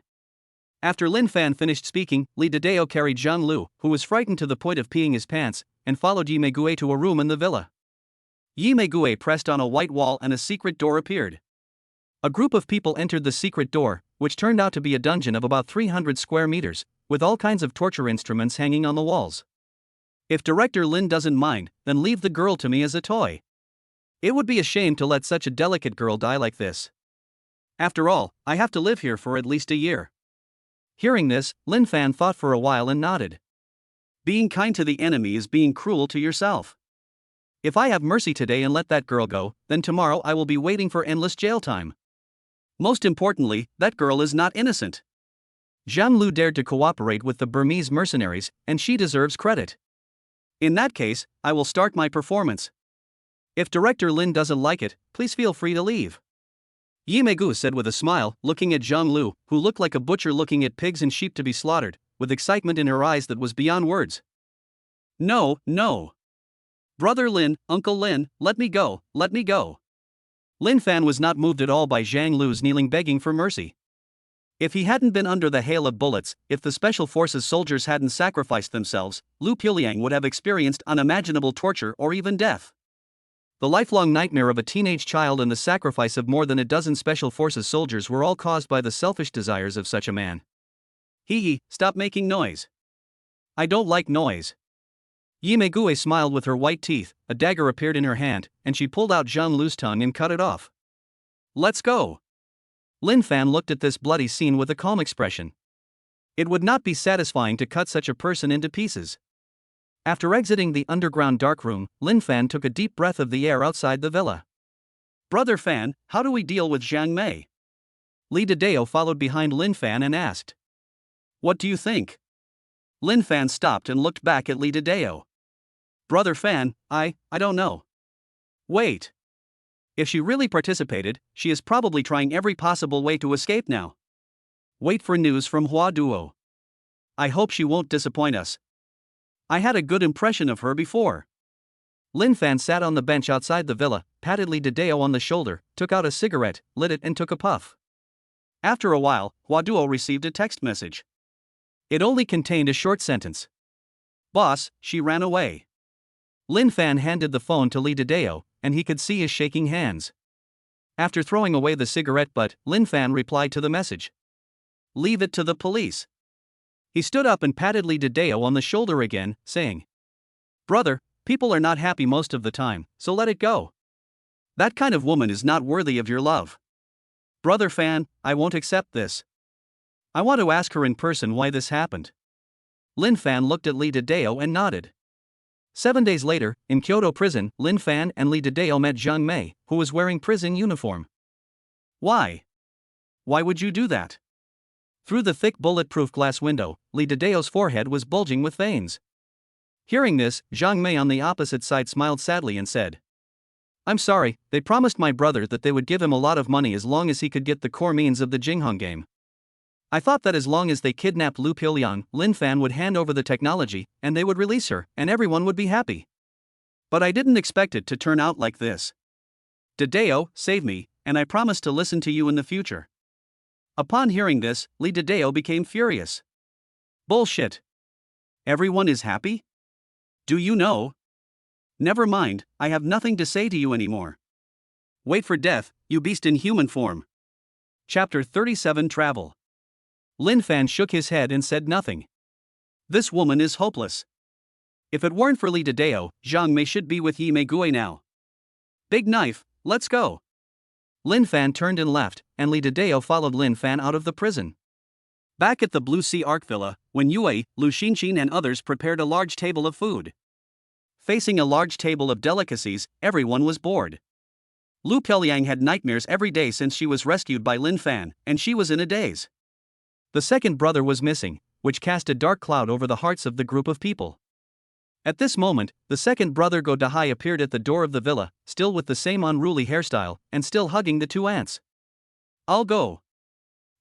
S1: After Lin Fan finished speaking, Li Tadeo carried Zhang Lu, who was frightened to the point of peeing his pants, and followed Yimei Gue to a room in the villa. Yimei Gue pressed on a white wall and a secret door appeared. A group of people entered the secret door, which turned out to be a dungeon of about 300 square meters, with all kinds of torture instruments hanging on the walls. If Director Lin doesn't mind, then leave the girl to me as a toy. It would be a shame to let such a delicate girl die like this. After all, I have to live here for at least a year. Hearing this, Lin Fan thought for a while and nodded. Being kind to the enemy is being cruel to yourself. If I have mercy today and let that girl go, then tomorrow I will be waiting for endless jail time. Most importantly, that girl is not innocent. Zhang Lu dared to cooperate with the Burmese mercenaries, and she deserves credit. In that case, I will start my performance. If Director Lin doesn't like it, please feel free to leave. Yimei Gue said with a smile, looking at Zhang Lu, who looked like a butcher looking at pigs and sheep to be slaughtered, with excitement in her eyes that was beyond words. No, no. Brother Lin, Uncle Lin, let me go, let me go. Lin Fan was not moved at all by Zhang Lu's kneeling begging for mercy. If he hadn't been under the hail of bullets, if the Special Forces soldiers hadn't sacrificed themselves, Lu Piuliang would have experienced unimaginable torture or even death. The lifelong nightmare of a teenage child and the sacrifice of more than a dozen Special Forces soldiers were all caused by the selfish desires of such a man. Hee, stop making noise. I don't like noise. Yimei Gue smiled with her white teeth, a dagger appeared in her hand, and she pulled out Zhang Lu's tongue and cut it off. Let's go. Lin Fan looked at this bloody scene with a calm expression. It would not be satisfying to cut such a person into pieces. After exiting the underground dark room, Lin Fan took a deep breath of the air outside the villa. Brother Fan, how do we deal with Zhang Mei? Li Tadeo followed behind Lin Fan and asked. What do you think? Lin Fan stopped and looked back at Li Tadeo. Brother Fan, I don't know. Wait. If she really participated, she is probably trying every possible way to escape now. Wait for news from Hua Duo. I hope she won't disappoint us. I had a good impression of her before. Lin Fan sat on the bench outside the villa, patted Li Tadeo on the shoulder, took out a cigarette, lit it and took a puff. After a while, Hua Duo received a text message. It only contained a short sentence. Boss, she ran away. Lin Fan handed the phone to Li Tadeo, and he could see his shaking hands. After throwing away the cigarette butt, Lin Fan replied to the message. Leave it to the police. He stood up and patted Li Tadeo on the shoulder again, saying, Brother, people are not happy most of the time, so let it go. That kind of woman is not worthy of your love. Brother Fan, I won't accept this. I want to ask her in person why this happened. Lin Fan looked at Li Tadeo and nodded. 7 days later, in Kyoto prison, Lin Fan and Li Tadeo met Zhang Mei, who was wearing prison uniform. Why? Why would you do that? Through the thick bulletproof glass window, Li Tadeo's forehead was bulging with veins. Hearing this, Zhang Mei on the opposite side smiled sadly and said, I'm sorry, they promised my brother that they would give him a lot of money as long as he could get the core means of the Jinghong game. I thought that as long as they kidnapped Lu Piuliang, Lin Fan would hand over the technology, and they would release her, and everyone would be happy. But I didn't expect it to turn out like this. Tadeo, save me, and I promise to listen to you in the future. Upon hearing this, Li Tadeo became furious. Bullshit. Everyone is happy? Do you know? Never mind, I have nothing to say to you anymore. Wait for death, you beast in human form. Chapter 37 Travel. Lin Fan shook his head and said nothing. This woman is hopeless. If it weren't for Li Dideo, Zhang Mei should be with Yi Meigui now. Big knife, let's go. Lin Fan turned and left, and Li Dideo followed Lin Fan out of the prison. Back at the Blue Sea Arc Villa, when Yue, Lu Xinxin and others prepared a large table of food. Facing a large table of delicacies, everyone was bored. Lu Piaoliang had nightmares every day since she was rescued by Lin Fan, and she was in a daze. The second brother was missing, which cast a dark cloud over the hearts of the group of people. At this moment, the second brother Go Dahai appeared at the door of the villa, still with the same unruly hairstyle, and still hugging the two ants. I'll go.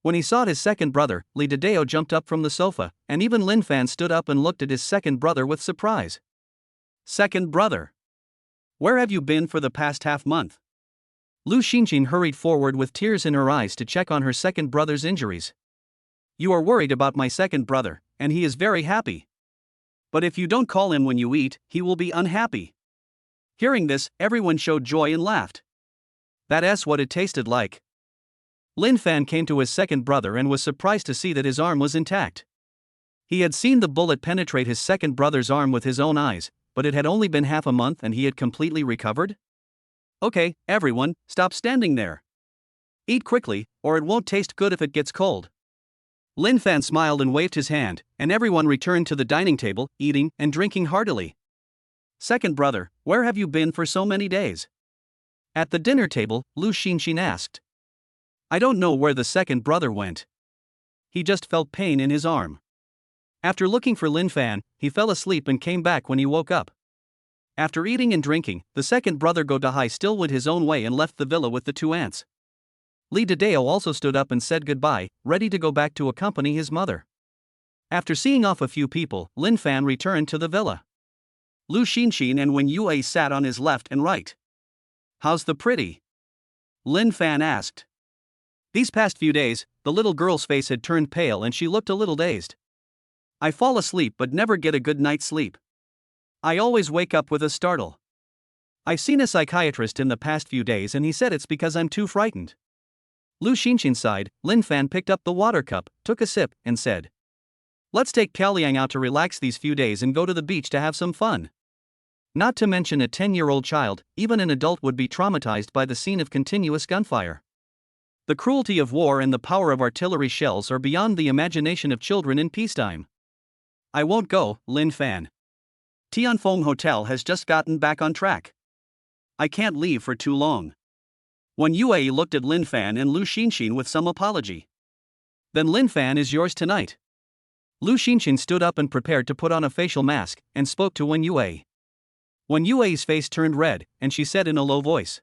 S1: When he saw his second brother, Li Dideo jumped up from the sofa, and even Lin Fan stood up and looked at his second brother with surprise. Second brother. Where have you been for the past half-month? Lu Xinxin hurried forward with tears in her eyes to check on her second brother's injuries. You are worried about my second brother, and he is very happy. But if you don't call him when you eat, he will be unhappy. Hearing this, everyone showed joy and laughed. That's what it tasted like. Lin Fan came to his second brother and was surprised to see that his arm was intact. He had seen the bullet penetrate his second brother's arm with his own eyes, but it had only been half a month and he had completely recovered? Okay, everyone, stop standing there. Eat quickly, or it won't taste good if it gets cold. Lin Fan smiled and waved his hand, and everyone returned to the dining table, eating and drinking heartily. Second brother, where have you been for so many days? At the dinner table, Lu Xinxin asked. I don't know where the second brother went. He just felt pain in his arm. After looking for Lin Fan, he fell asleep and came back when he woke up. After eating and drinking, the second brother Go Dahai still went his own way and left the villa with the two ants. Li Dideo also stood up and said goodbye, ready to go back to accompany his mother. After seeing off a few people, Lin Fan returned to the villa. Lu Xinxin and Wen Yue sat on his left and right. How's the pretty? Lin Fan asked. These past few days, the little girl's face had turned pale and she looked a little dazed. I fall asleep but never get a good night's sleep. I always wake up with a startle. I've seen a psychiatrist in the past few days and he said it's because I'm too frightened. Lu Xinxin sighed. Lin Fan picked up the water cup, took a sip, and said, Let's take Piaoliang out to relax these few days and go to the beach to have some fun. Not to mention a 10-year-old child, even an adult would be traumatized by the scene of continuous gunfire. The cruelty of war and the power of artillery shells are beyond the imagination of children in peacetime. I won't go, Lin Fan. Tianfeng Hotel has just gotten back on track. I can't leave for too long. Wen Yue looked at Lin Fan and Lu Xinxin with some apology. Then Lin Fan is yours tonight. Lu Xinxin stood up and prepared to put on a facial mask, and spoke to Wen Yue. Wen Yue's face turned red, and she said in a low voice.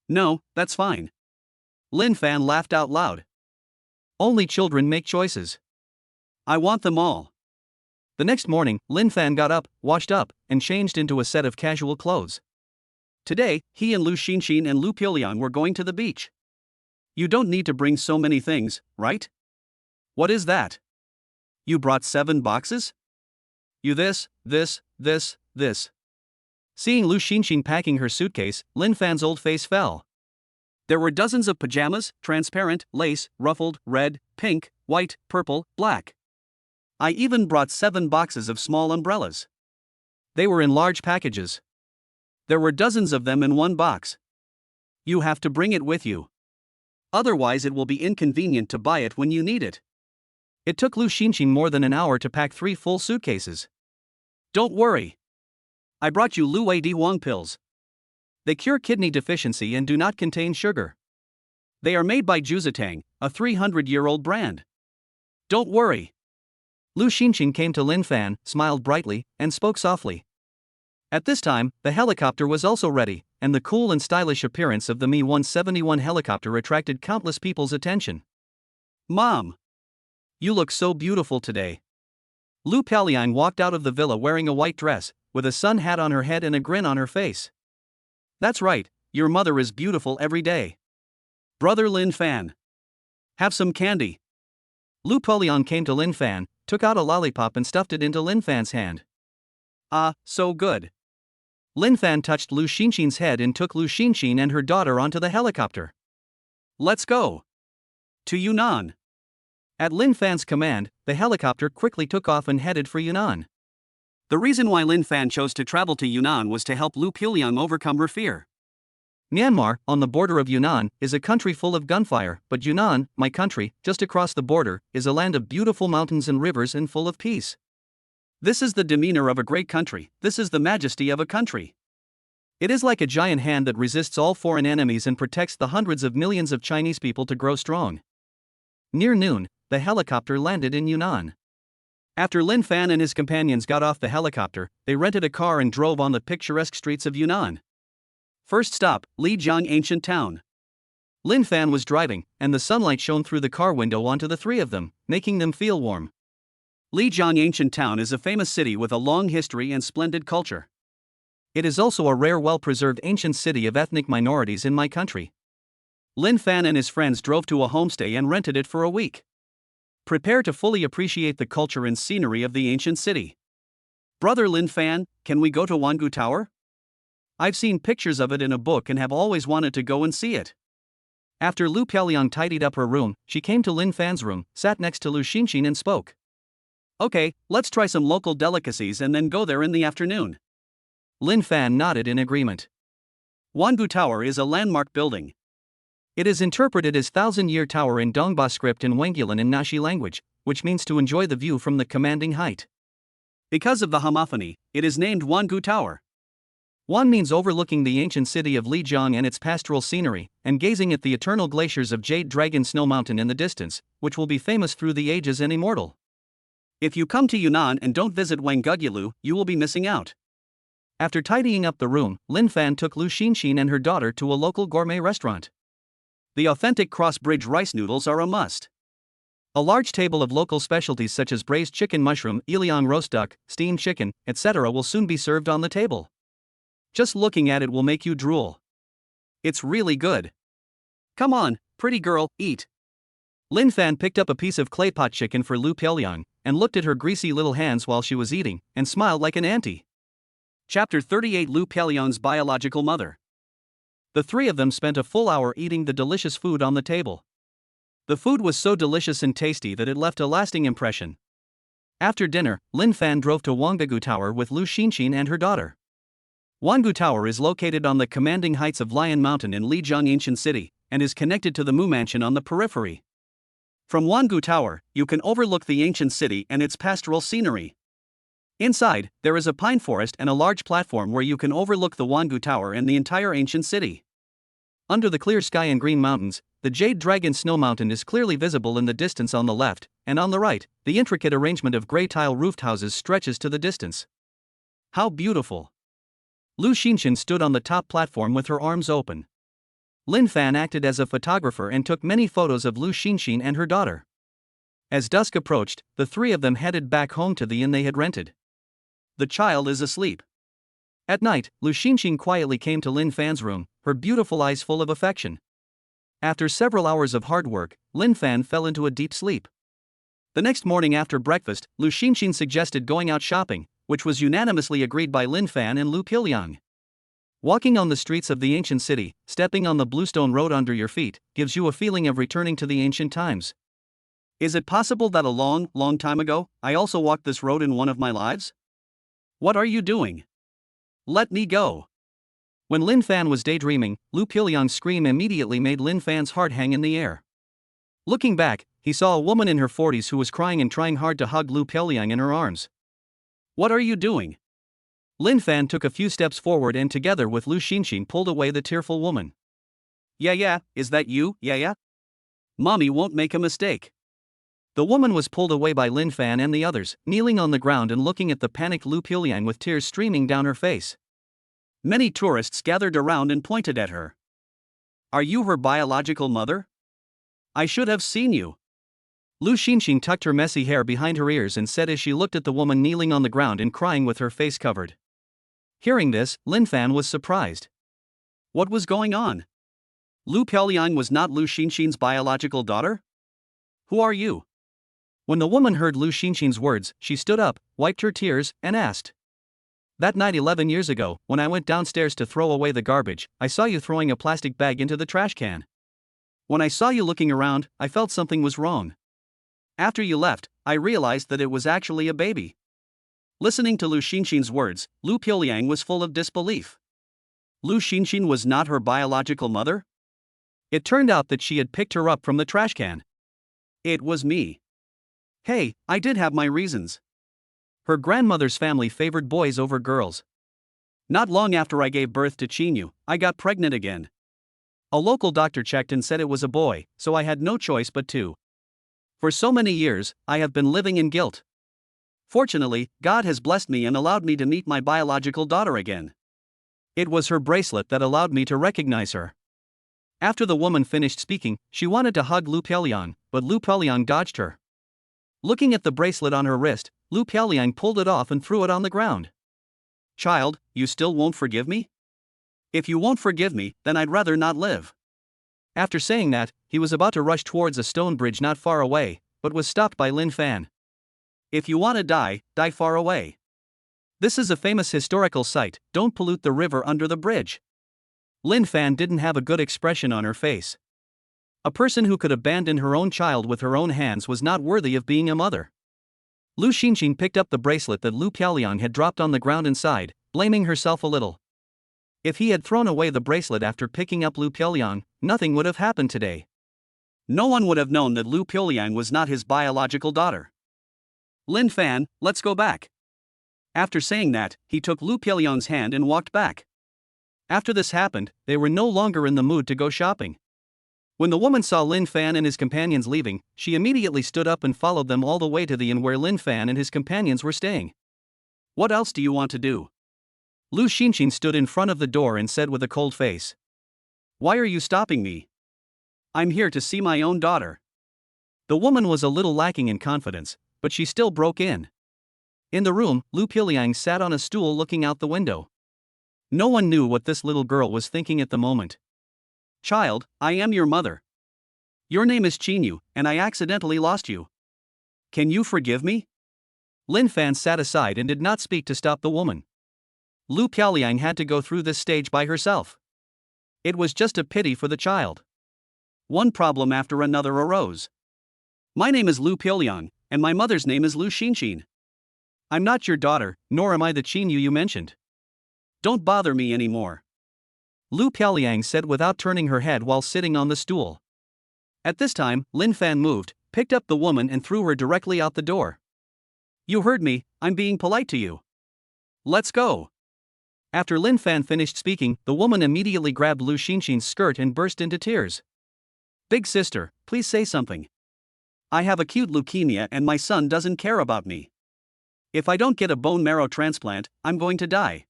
S1: No, that's fine. Lin Fan laughed out loud. Only children make choices. I want them all. The next morning, Lin Fan got up, washed up, and changed into a set of casual clothes. Today, he and Lu Xinxin and Lu Piaoliang were going to the beach. You don't need to bring so many things, right? What is that? You brought 7 boxes? You this. Seeing Lu Xinxin packing her suitcase, Lin Fan's old face fell. There were dozens of pajamas, transparent, lace, ruffled, red, pink, white, purple, black. I even brought 7 boxes of small umbrellas. They were in large packages. There were dozens of them in one box. You have to bring it with you. Otherwise it will be inconvenient to buy it when you need it. It took Lu Xinxin more than an hour to pack 3 full suitcases. Don't worry. I brought you Lu Wei Di Wang pills. They cure kidney deficiency and do not contain sugar. They are made by Juzatang, a 300-year-old brand. Don't worry. Lu Xinxin came to Lin Fan, smiled brightly, and spoke softly. At this time, the helicopter was also ready, and the cool and stylish appearance of the Mi-171 helicopter attracted countless people's attention. Mom! You look so beautiful today. Lu Piaoliang walked out of the villa wearing a white dress, with a sun hat on her head and a grin on her face. That's right, your mother is beautiful every day. Brother Lin Fan. Have some candy. Lu Piaoliang came to Lin Fan, took out a lollipop and stuffed it into Lin Fan's hand. Ah, so good. Lin Fan touched Lu Xinxin's head and took Lu Xinxin and her daughter onto the helicopter. Let's go. To Yunnan. At Lin Fan's command, the helicopter quickly took off and headed for Yunnan. The reason why Lin Fan chose to travel to Yunnan was to help Lu Piuliang overcome her fear. Myanmar, on the border of Yunnan, is a country full of gunfire, but Yunnan, my country, just across the border, is a land of beautiful mountains and rivers and full of peace. This is the demeanor of a great country, this is the majesty of a country. It is like a giant hand that resists all foreign enemies and protects the hundreds of millions of Chinese people to grow strong. Near noon, the helicopter landed in Yunnan. After Lin Fan and his companions got off the helicopter, they rented a car and drove on the picturesque streets of Yunnan. First stop, Lijiang Ancient Town. Lin Fan was driving, and the sunlight shone through the car window onto the three of them, making them feel warm. Lijiang Ancient Town is a famous city with a long history and splendid culture. It is also a rare well-preserved ancient city of ethnic minorities in my country. Lin Fan and his friends drove to a homestay and rented it for a week. Prepare to fully appreciate the culture and scenery of the ancient city. Brother Lin Fan, can we go to Wangu Tower? I've seen pictures of it in a book and have always wanted to go and see it. After Lu Piuliang tidied up her room, she came to Lin Fan's room, sat next to Lu Xinxin and spoke. Okay, let's try some local delicacies and then go there in the afternoon. Lin Fan nodded in agreement. Wangu Tower is a landmark building. It is interpreted as Thousand-Year Tower in Dongba script and Wengyulan in Naxi language, which means to enjoy the view from the commanding height. Because of the homophony, it is named Wangu Tower. Wan means overlooking the ancient city of Lijiang and its pastoral scenery, and gazing at the eternal glaciers of Jade Dragon Snow Mountain in the distance, which will be famous through the ages and immortal. If you come to Yunnan and don't visit Wangyulu, you will be missing out. After tidying up the room, Lin Fan took Lu Xinxin and her daughter to a local gourmet restaurant. The authentic cross-bridge rice noodles are a must. A large table of local specialties such as braised chicken mushroom, iliang roast duck, steamed chicken, etc. will soon be served on the table. Just looking at it will make you drool. It's really good. Come on, pretty girl, eat. Lin Fan picked up a piece of clay pot chicken for Lu Piuliang, and looked at her greasy little hands while she was eating, and smiled like an auntie. Chapter 38 Lu Piuliang's biological mother. The three of them spent a full hour eating the delicious food on the table. The food was so delicious and tasty that it left a lasting impression. After dinner, Lin Fan drove to Wangu Tower with Lu Xinxin and her daughter. Wangu Tower is located on the commanding heights of Lion Mountain in Lijiang Ancient City, and is connected to the Mu Mansion on the periphery. From Wangu Tower, you can overlook the ancient city and its pastoral scenery. Inside, there is a pine forest and a large platform where you can overlook the Wangu Tower and the entire ancient city. Under the clear sky and green mountains, the Jade Dragon Snow Mountain is clearly visible in the distance on the left, and on the right, the intricate arrangement of grey tile-roofed houses stretches to the distance. How beautiful! Lu Xinxin stood on the top platform with her arms open. Lin Fan acted as a photographer and took many photos of Lu Xinxin and her daughter. As dusk approached, the three of them headed back home to the inn they had rented. The child is asleep. At night, Lu Xinxin quietly came to Lin Fan's room, her beautiful eyes full of affection. After several hours of hard work, Lin Fan fell into a deep sleep. The next morning after breakfast, Lu Xinxin suggested going out shopping, which was unanimously agreed by Lin Fan and Lu Piuliang. Walking on the streets of the ancient city, stepping on the bluestone road under your feet, gives you a feeling of returning to the ancient times. Is it possible that a long, long time ago, I also walked this road in one of my lives? What are you doing? Let me go. When Lin Fan was daydreaming, Lu Piuliang's scream immediately made Lin Fan's heart hang in the air. Looking back, he saw a woman in her 40s who was crying and trying hard to hug Lu Piuliang in her arms. What are you doing? Lin Fan took a few steps forward and together with Lu Xinxin pulled away the tearful woman. Yeah, is that you, yeah? Mommy won't make a mistake. The woman was pulled away by Lin Fan and the others, kneeling on the ground and looking at the panicked Lu Piuliang with tears streaming down her face. Many tourists gathered around and pointed at her. Are you her biological mother? I should have seen you. Lu Xinxin tucked her messy hair behind her ears and said as she looked at the woman kneeling on the ground and crying with her face covered. Hearing this, Lin Fan was surprised. What was going on? Lu Piuliang was not Lu Xinxin's biological daughter? Who are you? When the woman heard Lu Xinxin's words, she stood up, wiped her tears, and asked. That night 11 years ago, when I went downstairs to throw away the garbage, I saw you throwing a plastic bag into the trash can. When I saw you looking around, I felt something was wrong. After you left, I realized that it was actually a baby. Listening to Lu Xinxin's words, Lu Piuliang was full of disbelief. Lu Xinxin was not her biological mother? It turned out that she had picked her up from the trash can. It was me. Hey, I did have my reasons. Her grandmother's family favored boys over girls. Not long after I gave birth to Qinyu, I got pregnant again. A local doctor checked and said it was a boy, so I had no choice but to. For so many years, I have been living in guilt. Fortunately, God has blessed me and allowed me to meet my biological daughter again. It was her bracelet that allowed me to recognize her. After the woman finished speaking, she wanted to hug Lu Piuliang, but Lu Piuliang dodged her. Looking at the bracelet on her wrist, Lu Piuliang pulled it off and threw it on the ground. Child, you still won't forgive me? If you won't forgive me, then I'd rather not live. After saying that, he was about to rush towards a stone bridge not far away, but was stopped by Lin Fan. If you want to die, die far away. This is a famous historical site, don't pollute the river under the bridge. Lin Fan didn't have a good expression on her face. A person who could abandon her own child with her own hands was not worthy of being a mother. Lu Xinxin picked up the bracelet that Lu Piuliang had dropped on the ground and sighed, blaming herself a little. If he had thrown away the bracelet after picking up Lu Piuliang, nothing would have happened today. No one would have known that Lu Piuliang was not his biological daughter. Lin Fan, let's go back. After saying that, he took Lu Piuliang's hand and walked back. After this happened, they were no longer in the mood to go shopping. When the woman saw Lin Fan and his companions leaving, she immediately stood up and followed them all the way to the inn where Lin Fan and his companions were staying. What else do you want to do? Lu Xinxin stood in front of the door and said with a cold face. Why are you stopping me? I'm here to see my own daughter. The woman was a little lacking in confidence, but she still broke in. In the room, Lu Piuliang sat on a stool looking out the window. No one knew what this little girl was thinking at the moment. Child, I am your mother. Your name is Qinyu, and I accidentally lost you. Can you forgive me? Lin Fan sat aside and did not speak to stop the woman. Lu Piuliang had to go through this stage by herself. It was just a pity for the child. One problem after another arose. My name is Lu Piuliang, and my mother's name is Lu Xinxin. I'm not your daughter, nor am I the Qinyu you mentioned. Don't bother me anymore. Lu Piuliang said without turning her head while sitting on the stool. At this time, Lin Fan moved, picked up the woman and threw her directly out the door. You heard me, I'm being polite to you. Let's go. After Lin Fan finished speaking, the woman immediately grabbed Lu Xinxin's skirt and burst into tears. Big sister, please say something. I have acute leukemia and my son doesn't care about me. If I don't get a bone marrow transplant, I'm going to die.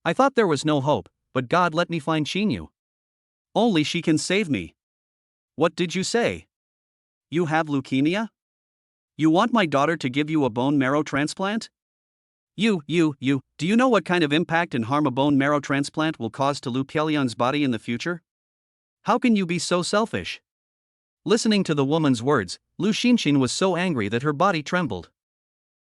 S1: I thought there was no hope, but God let me find Qinyu. Only she can save me. What did you say? You have leukemia? You want my daughter to give you a bone marrow transplant? Do you know what kind of impact and harm a bone marrow transplant will cause to Lu Piuliang's body in the future? How can you be so selfish? Listening to the woman's words, Lu Xinxin was so angry that her body trembled.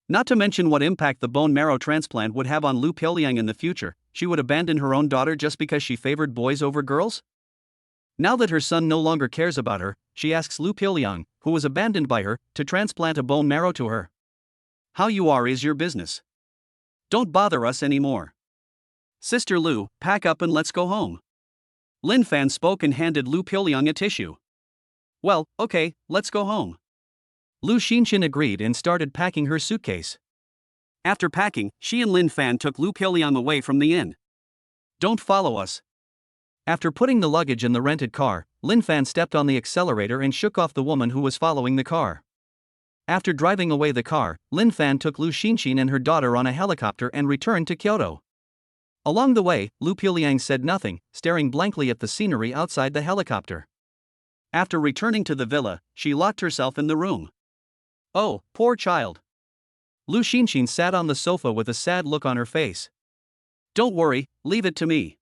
S1: Not to mention what impact the bone marrow transplant would have on Lu Piuliang in the future, she would abandon her own daughter just because she favored boys over girls? Now that her son no longer cares about her, she asks Lu Piuliang, who was abandoned by her, to transplant a bone marrow to her. How you are is your business. Don't bother us anymore. Sister Lu, pack up and let's go home. Lin Fan spoke and handed Lu Piuliang a tissue. Well, okay, let's go home. Lu Xinxin agreed and started packing her suitcase. After packing, she and Lin Fan took Lu Piuliang away from the inn. Don't follow us. After putting the luggage in the rented car, Lin Fan stepped on the accelerator and shook off the woman who was following the car. After driving away the car, Lin Fan took Lu Xinxin and her daughter on a helicopter and returned to Kyoto. Along the way, Lu Piuliang said nothing, staring blankly at the scenery outside the helicopter. After returning to the villa, she locked herself in the room. Oh, poor child. Lu Xinxin sat on the sofa with a sad look on her face. Don't worry, leave it to me.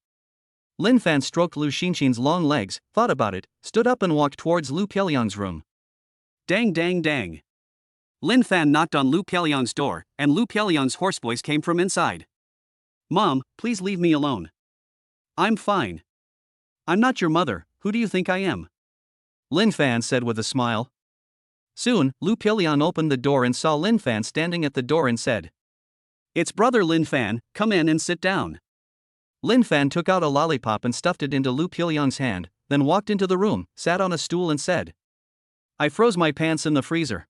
S1: Lin Fan stroked Lu Xinxin's long legs, thought about it, stood up and walked towards Lu Piuliang's room. Dang dang dang. Lin Fan knocked on Lu Piuliang's door, and Lu Piuliang's hoarse voice came from inside. Mom, please leave me alone. I'm fine. I'm not your mother, who do you think I am? Lin Fan said with a smile. Soon, Lu Piuliang opened the door and saw Lin Fan standing at the door and said, It's brother Lin Fan, come in and sit down. Lin Fan took out a lollipop and stuffed it into Lu Pilyang's hand, then walked into the room, sat on a stool and said, I froze my pants in the freezer.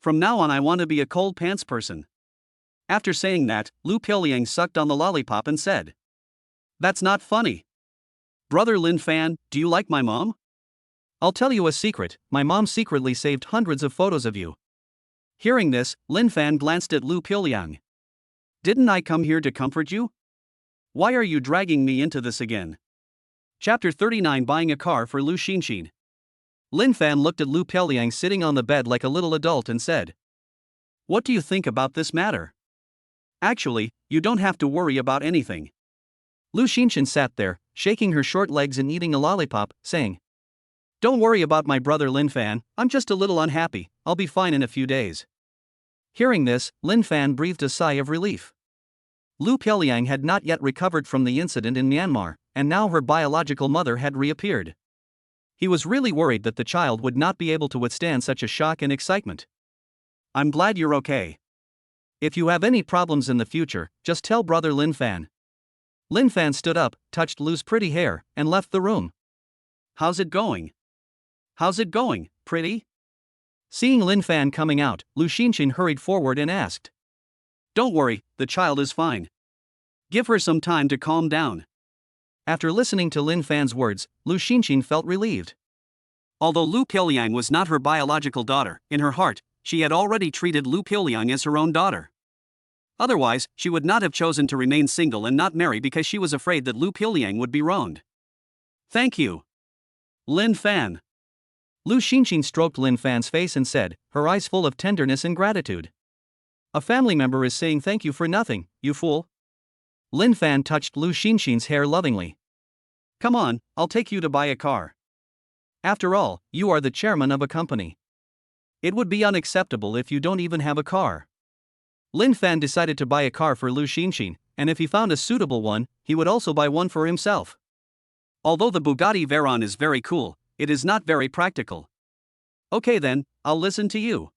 S1: From now on I want to be a cold pants person. After saying that, Lu Pilyang sucked on the lollipop and said, That's not funny. Brother Lin Fan, do you like my mom? I'll tell you a secret, my mom secretly saved hundreds of photos of you. Hearing this, Lin Fan glanced at Lu Pilyang. Didn't I come here to comfort you? Why are you dragging me into this again? Chapter 39 Buying a car for Lu Xinxin. Lin Fan looked at Lu Pilyang sitting on the bed like a little adult and said, What do you think about this matter? Actually, you don't have to worry about anything. Lu Xinxin sat there, shaking her short legs and eating a lollipop, saying, Don't worry about my brother Lin Fan, I'm just a little unhappy, I'll be fine in a few days. Hearing this, Lin Fan breathed a sigh of relief. Lu Pilyang had not yet recovered from the incident in Myanmar, and now her biological mother had reappeared. He was really worried that the child would not be able to withstand such a shock and excitement. I'm glad you're okay. If you have any problems in the future, just tell brother Lin Fan. Lin Fan stood up, touched Lu's pretty hair, and left the room. How's it going? How's it going, pretty? Seeing Lin Fan coming out, Lu Xinxin hurried forward and asked. Don't worry, the child is fine. Give her some time to calm down. After listening to Lin Fan's words, Lu Xinxin felt relieved. Although Lu Pilyang was not her biological daughter, in her heart, she had already treated Lu Pilyang as her own daughter. Otherwise, she would not have chosen to remain single and not marry because she was afraid that Lu Pilyang would be wronged. Thank you, Lin Fan. Lu Xinxin stroked Lin Fan's face and said, her eyes full of tenderness and gratitude. A family member is saying thank you for nothing, you fool. Lin Fan touched Lu Xinxin's hair lovingly. Come on, I'll take you to buy a car. After all, you are the chairman of a company. It would be unacceptable if you don't even have a car. Lin Fan decided to buy a car for Lu Xinxin, and if he found a suitable one, he would also buy one for himself. Although the Bugatti Veyron is very cool, it is not very practical. Okay then, I'll listen to you.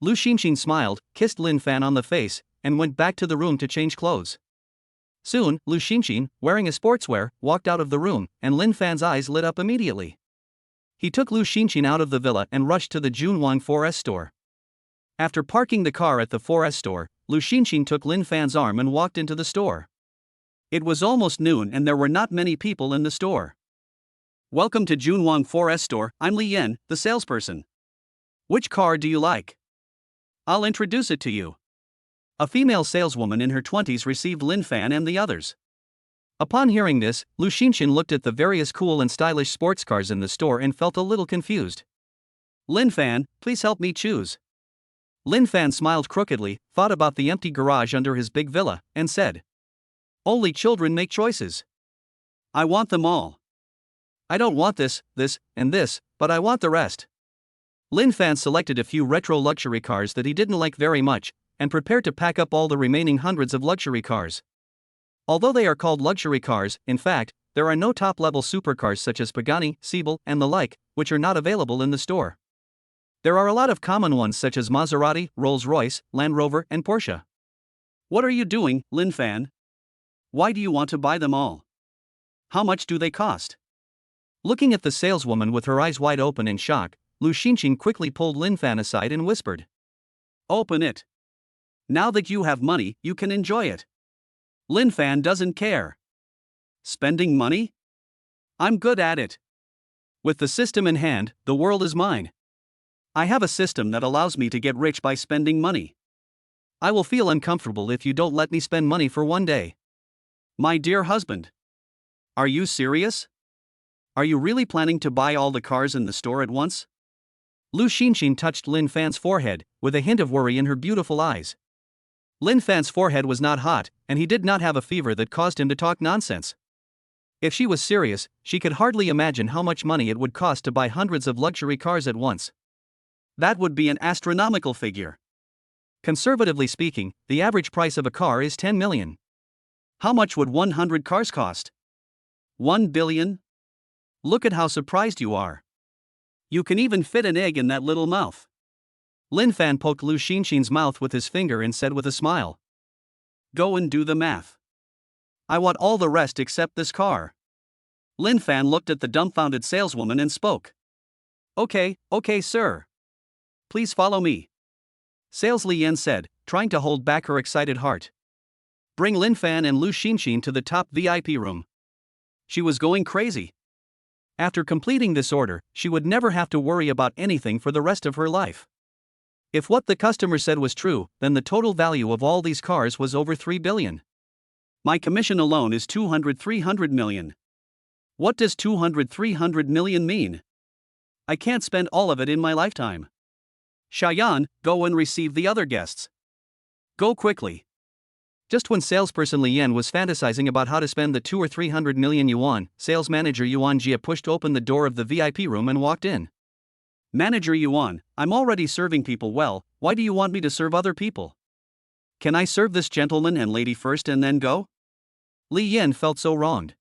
S1: Lu Xinxin smiled, kissed Lin Fan on the face, and went back to the room to change clothes. Soon, Lu Xinxin, wearing a sportswear, walked out of the room, and Lin Fan's eyes lit up immediately. He took Lu Xinxin out of the villa and rushed to the Junwang 4S store. After parking the car at the 4S store, Lu Xinxin took Lin Fan's arm and walked into the store. It was almost noon and there were not many people in the store. Welcome to Junwang 4S store, I'm Li Yan, the salesperson. Which car do you like? I'll introduce it to you. A female saleswoman in her 20s received Lin Fan and the others. Upon hearing this, Lu Xinxin looked at the various cool and stylish sports cars in the store and felt a little confused. Lin Fan, please help me choose. Lin Fan smiled crookedly, thought about the empty garage under his big villa, and said, Only children make choices. I want them all. I don't want this, and this, but I want the rest. Lin Fan selected a few retro luxury cars that he didn't like very much, and prepared to pack up all the remaining hundreds of luxury cars. Although they are called luxury cars, in fact, there are no top-level supercars such as Pagani, Siebel, and the like, which are not available in the store. There are a lot of common ones such as Maserati, Rolls-Royce, Land Rover, and Porsche. What are you doing, Lin Fan? Why do you want to buy them all? How much do they cost? Looking at the saleswoman with her eyes wide open in shock, Lu Xinxin quickly pulled Lin Fan aside and whispered, Open it. Now that you have money, you can enjoy it. Lin Fan doesn't care. Spending money? I'm good at it. With the system in hand, the world is mine. I have a system that allows me to get rich by spending money. I will feel uncomfortable if you don't let me spend money for one day. My dear husband. Are you serious? Are you really planning to buy all the cars in the store at once? Lu Xinxin touched Lin Fan's forehead, with a hint of worry in her beautiful eyes. Lin Fan's forehead was not hot, and he did not have a fever that caused him to talk nonsense. If she was serious, she could hardly imagine how much money it would cost to buy hundreds of luxury cars at once. That would be an astronomical figure. Conservatively speaking, the average price of a car is 10 million. How much would 100 cars cost? 1 billion? Look at how surprised you are. You can even fit an egg in that little mouth. Lin Fan poked Lu Xinxin's mouth with his finger and said with a smile, Go and do the math. I want all the rest except this car. Lin Fan looked at the dumbfounded saleswoman and spoke. Okay, sir. Please follow me. Sales Li Yan said, trying to hold back her excited heart. Bring Lin Fan and Lu Xinxin to the top VIP room. She was going crazy. After completing this order, she would never have to worry about anything for the rest of her life. If what the customer said was true, then the total value of all these cars was over 3 billion. My commission alone is 300 million. What does 300 million mean? I can't spend all of it in my lifetime. Xiaoyan, go and receive the other guests. Go quickly. Just when salesperson Li Yan was fantasizing about how to spend the 200 or 300 million yuan, sales manager Yuan Jia pushed open the door of the VIP room and walked in. Manager Yuan, I'm already serving people well, why do you want me to serve other people? Can I serve this gentleman and lady first and then go? Li Yan felt so wronged.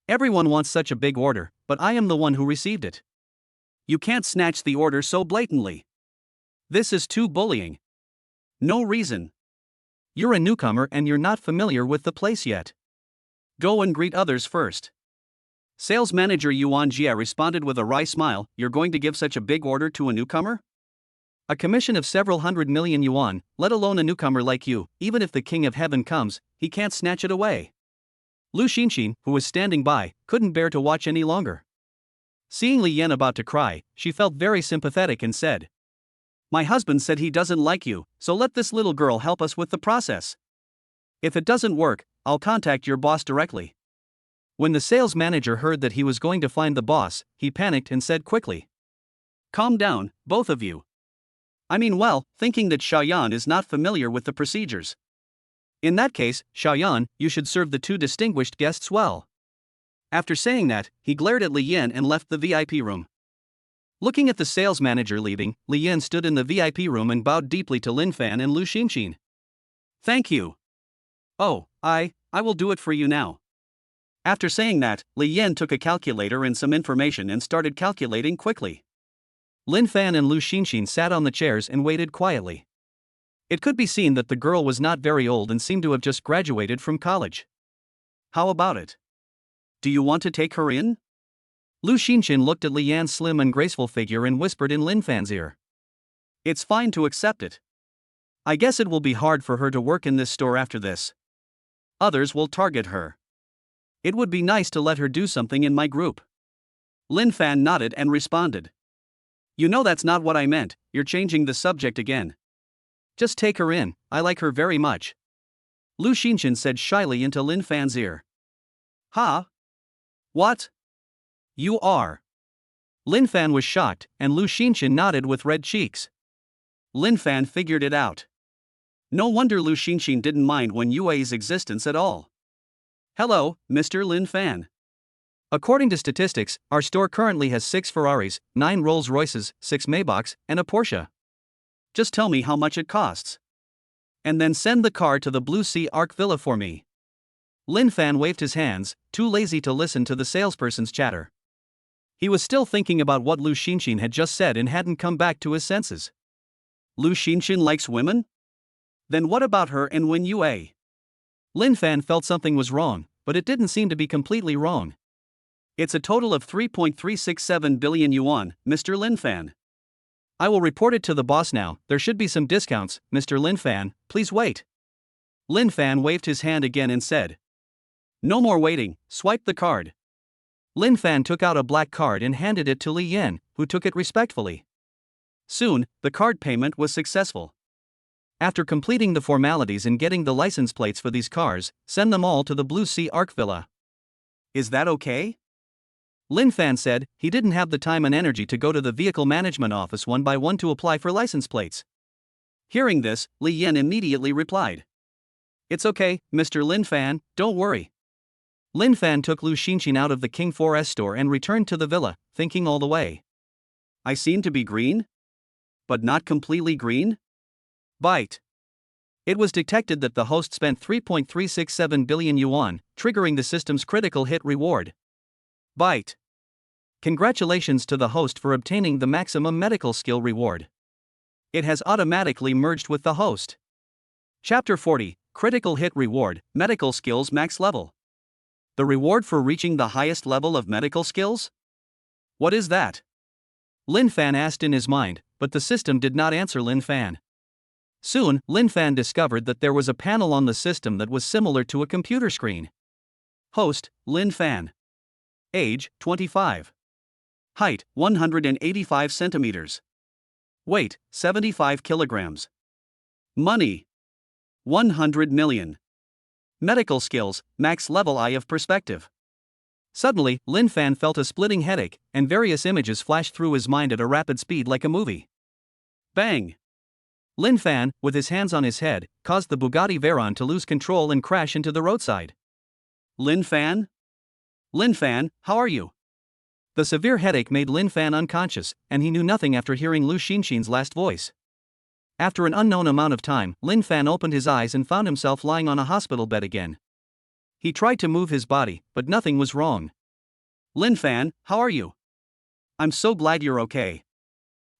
S1: Everyone wants such a big order, but I am the one who received it. You can't snatch the order so blatantly. This is too bullying. No reason. You're a newcomer and you're not familiar with the place yet. Go and greet others first. Sales manager Yuan Jia responded with a wry smile, you're going to give such a big order to a newcomer? A commission of several 100 million yuan, let alone a newcomer like you, even if the king of heaven comes, he can't snatch it away. Lu Xinxin, who was standing by, couldn't bear to watch any longer. Seeing Li Yan about to cry, she felt very sympathetic and said, my husband said he doesn't like you, so let this little girl help us with the process. If it doesn't work, I'll contact your boss directly. When the sales manager heard that he was going to find the boss, he panicked and said quickly. Calm down, both of you. Thinking that Xiaoyan is not familiar with the procedures. In that case, Xiaoyan, you should serve the two distinguished guests well. After saying that, he glared at Li Yan and left the VIP room. Looking at the sales manager leaving, Li Yan stood in the VIP room and bowed deeply to Lin Fan and Lu Xinxin. Thank you. Oh, I will do it for you now. After saying that, Li Yan took a calculator and some information and started calculating quickly. Lin Fan and Lu Xinxin sat on the chairs and waited quietly. It could be seen that the girl was not very old and seemed to have just graduated from college. How about it? Do you want to take her in? Lu Xinxin looked at Li Yan's slim and graceful figure and whispered in Lin Fan's ear. It's fine to accept it. I guess it will be hard for her to work in this store after this. Others will target her. It would be nice to let her do something in my group. Lin Fan nodded and responded. You know that's not what I meant, you're changing the subject again. Just take her in, I like her very much. Lu Xinxin said shyly into Lin Fan's ear. Huh? What? You are. Lin Fan was shocked, and Lu Xinxin nodded with red cheeks. Lin Fan figured it out. No wonder Lu Xinxin didn't mind Wen Yue's existence at all. Hello, Mr. Lin Fan. According to statistics, our store currently has 6 Ferraris, 9 Rolls-Royces, 6 Maybachs, and a Porsche. Just tell me how much it costs. And then send the car to the Blue Sea Arc Villa for me. Lin Fan waved his hands, too lazy to listen to the salesperson's chatter. He was still thinking about what Lu Xinxin had just said and hadn't come back to his senses. Lu Xinxin likes women? Then what about her and Wen Yue? Lin Fan felt something was wrong, but it didn't seem to be completely wrong. It's a total of 3.367 billion yuan, Mr. Lin Fan. I will report it to the boss now, there should be some discounts, Mr. Lin Fan, please wait. Lin Fan waved his hand again and said. No more waiting, swipe the card. Lin Fan took out a black card and handed it to Li Yan, who took it respectfully. Soon, the card payment was successful. After completing the formalities and getting the license plates for these cars, send them all to the Blue Sea Arc Villa. Is that okay? Lin Fan said he didn't have the time and energy to go to the vehicle management office one by one to apply for license plates. Hearing this, Li Yan immediately replied. It's okay, Mr. Lin Fan, don't worry. Lin Fan took Lu Xinxin out of the King 4S store and returned to the villa, thinking all the way. I seem to be green? But not completely green? Bite. It was detected that the host spent 3.367 billion yuan, triggering the system's critical hit reward. Bite. Congratulations to the host for obtaining the maximum medical skill reward. It has automatically merged with the host. Chapter 40, critical hit reward, medical skills max level. The reward for reaching the highest level of medical skills? What is that? Lin Fan asked in his mind, but the system did not answer Lin Fan. Soon, Lin Fan discovered that there was a panel on the system that was similar to a computer screen. Host, Lin Fan. Age, 25. Height, 185 centimeters. Weight, 75 kilograms. Money, 100 million. Medical skills, max level Eye of Perspective. Suddenly, Lin Fan felt a splitting headache, and various images flashed through his mind at a rapid speed like a movie. Bang! Lin Fan, with his hands on his head, caused the Bugatti Veyron to lose control and crash into the roadside. Lin Fan? Lin Fan, how are you? The severe headache made Lin Fan unconscious, and he knew nothing after hearing Lu Xinxin's last voice. After an unknown amount of time, Lin Fan opened his eyes and found himself lying on a hospital bed again. He tried to move his body, but nothing was wrong. Lin Fan, how are you? I'm so glad you're okay.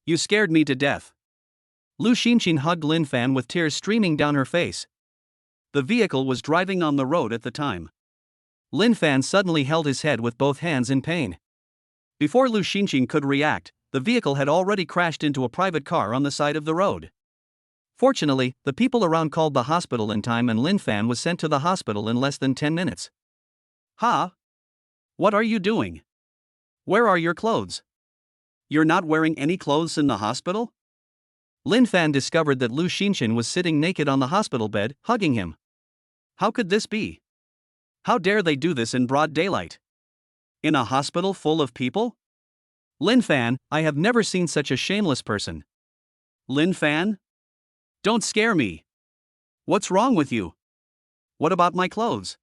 S1: You scared me to death. Lu Xinxin hugged Lin Fan with tears streaming down her face. The vehicle was driving on the road at the time. Lin Fan suddenly held his head with both hands in pain. Before Lu Xinxin could react, the vehicle had already crashed into a private car on the side of the road. Fortunately, the people around called the hospital in time and Lin Fan was sent to the hospital in less than 10 minutes. Ha! What are you doing? Where are your clothes? You're not wearing any clothes in the hospital? Lin Fan discovered that Lu Xinxin was sitting naked on the hospital bed, hugging him. How could this be? How dare they do this in broad daylight? In a hospital full of people? Lin Fan, I have never seen such a shameless person. Lin Fan? Don't scare me. What's wrong with you? What about my clothes?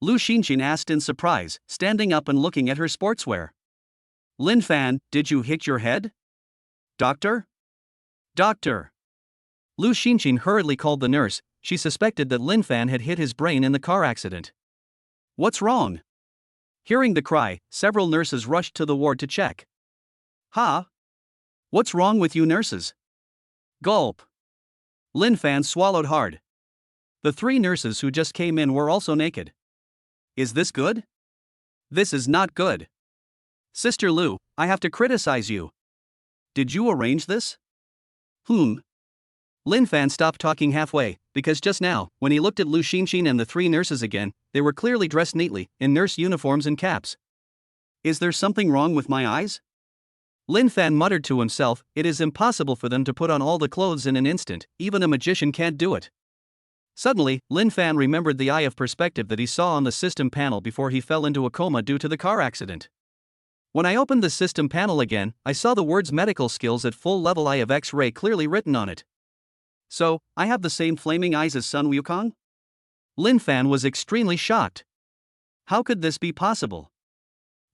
S1: Lu Xinxin asked in surprise, standing up and looking at her sportswear. Lin Fan, did you hit your head? Doctor? Doctor! Lu Xinxin hurriedly called the nurse. She suspected that Lin Fan had hit his brain in the car accident. What's wrong? Hearing the cry, several nurses rushed to the ward to check. Ha! What's wrong with you nurses? Gulp! Lin Fan swallowed hard. The 3 nurses who just came in were also naked. Is this good? This is not good. Sister Lu, I have to criticize you. Did you arrange this? Lin Fan stopped talking halfway, because just now, when he looked at Lu Xinxin and the 3 nurses again, they were clearly dressed neatly, in nurse uniforms and caps. Is there something wrong with my eyes? Lin Fan muttered to himself, it is impossible for them to put on all the clothes in an instant, even a magician can't do it. Suddenly, Lin Fan remembered the Eye of Perspective that he saw on the system panel before he fell into a coma due to the car accident. When I opened the system panel again, I saw the words medical skills at full level Eye of X-ray clearly written on it. So, I have the same flaming eyes as Sun Wukong? Lin Fan was extremely shocked. How could this be possible?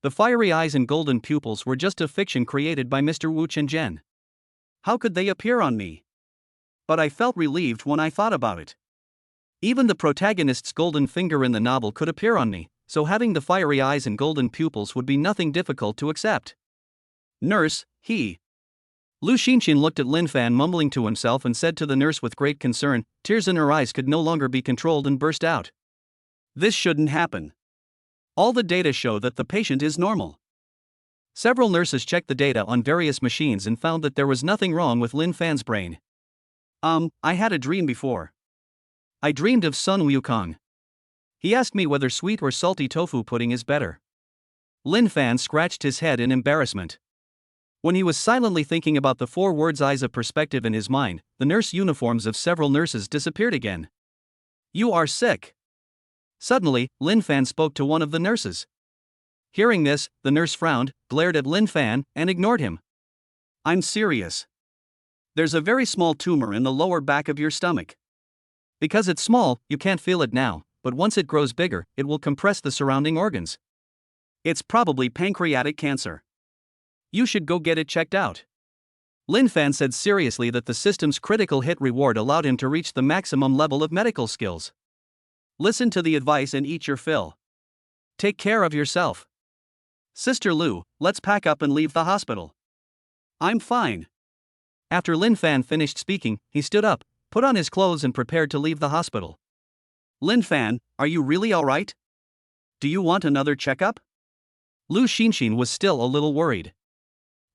S1: The fiery eyes and golden pupils were just a fiction created by Mr. Wu Chenjian. How could they appear on me? But I felt relieved when I thought about it. Even the protagonist's golden finger in the novel could appear on me, so having the fiery eyes and golden pupils would be nothing difficult to accept. Nurse, Lu Xinxin looked at Lin Fan mumbling to himself and said to the nurse with great concern, tears in her eyes could no longer be controlled and burst out. This shouldn't happen. All the data show that the patient is normal. Several nurses checked the data on various machines and found that there was nothing wrong with Lin Fan's brain. I had a dream before. I dreamed of Sun Wukong. He asked me whether sweet or salty tofu pudding is better. Lin Fan scratched his head in embarrassment. When he was silently thinking about the 4 words Eyes of Perspective in his mind, the nurse uniforms of several nurses disappeared again. You are sick. Suddenly, Lin Fan spoke to one of the nurses. Hearing this, the nurse frowned, glared at Lin Fan, and ignored him. I'm serious. There's a very small tumor in the lower back of your stomach. Because it's small, you can't feel it now, but once it grows bigger, it will compress the surrounding organs. It's probably pancreatic cancer. You should go get it checked out. Lin Fan said seriously that the system's critical hit reward allowed him to reach the maximum level of medical skills. Listen to the advice and eat your fill. Take care of yourself. Sister Lu, let's pack up and leave the hospital. I'm fine. After Lin Fan finished speaking, he stood up, put on his clothes and prepared to leave the hospital. Lin Fan, are you really alright? Do you want another checkup? Lu Xinxin was still a little worried.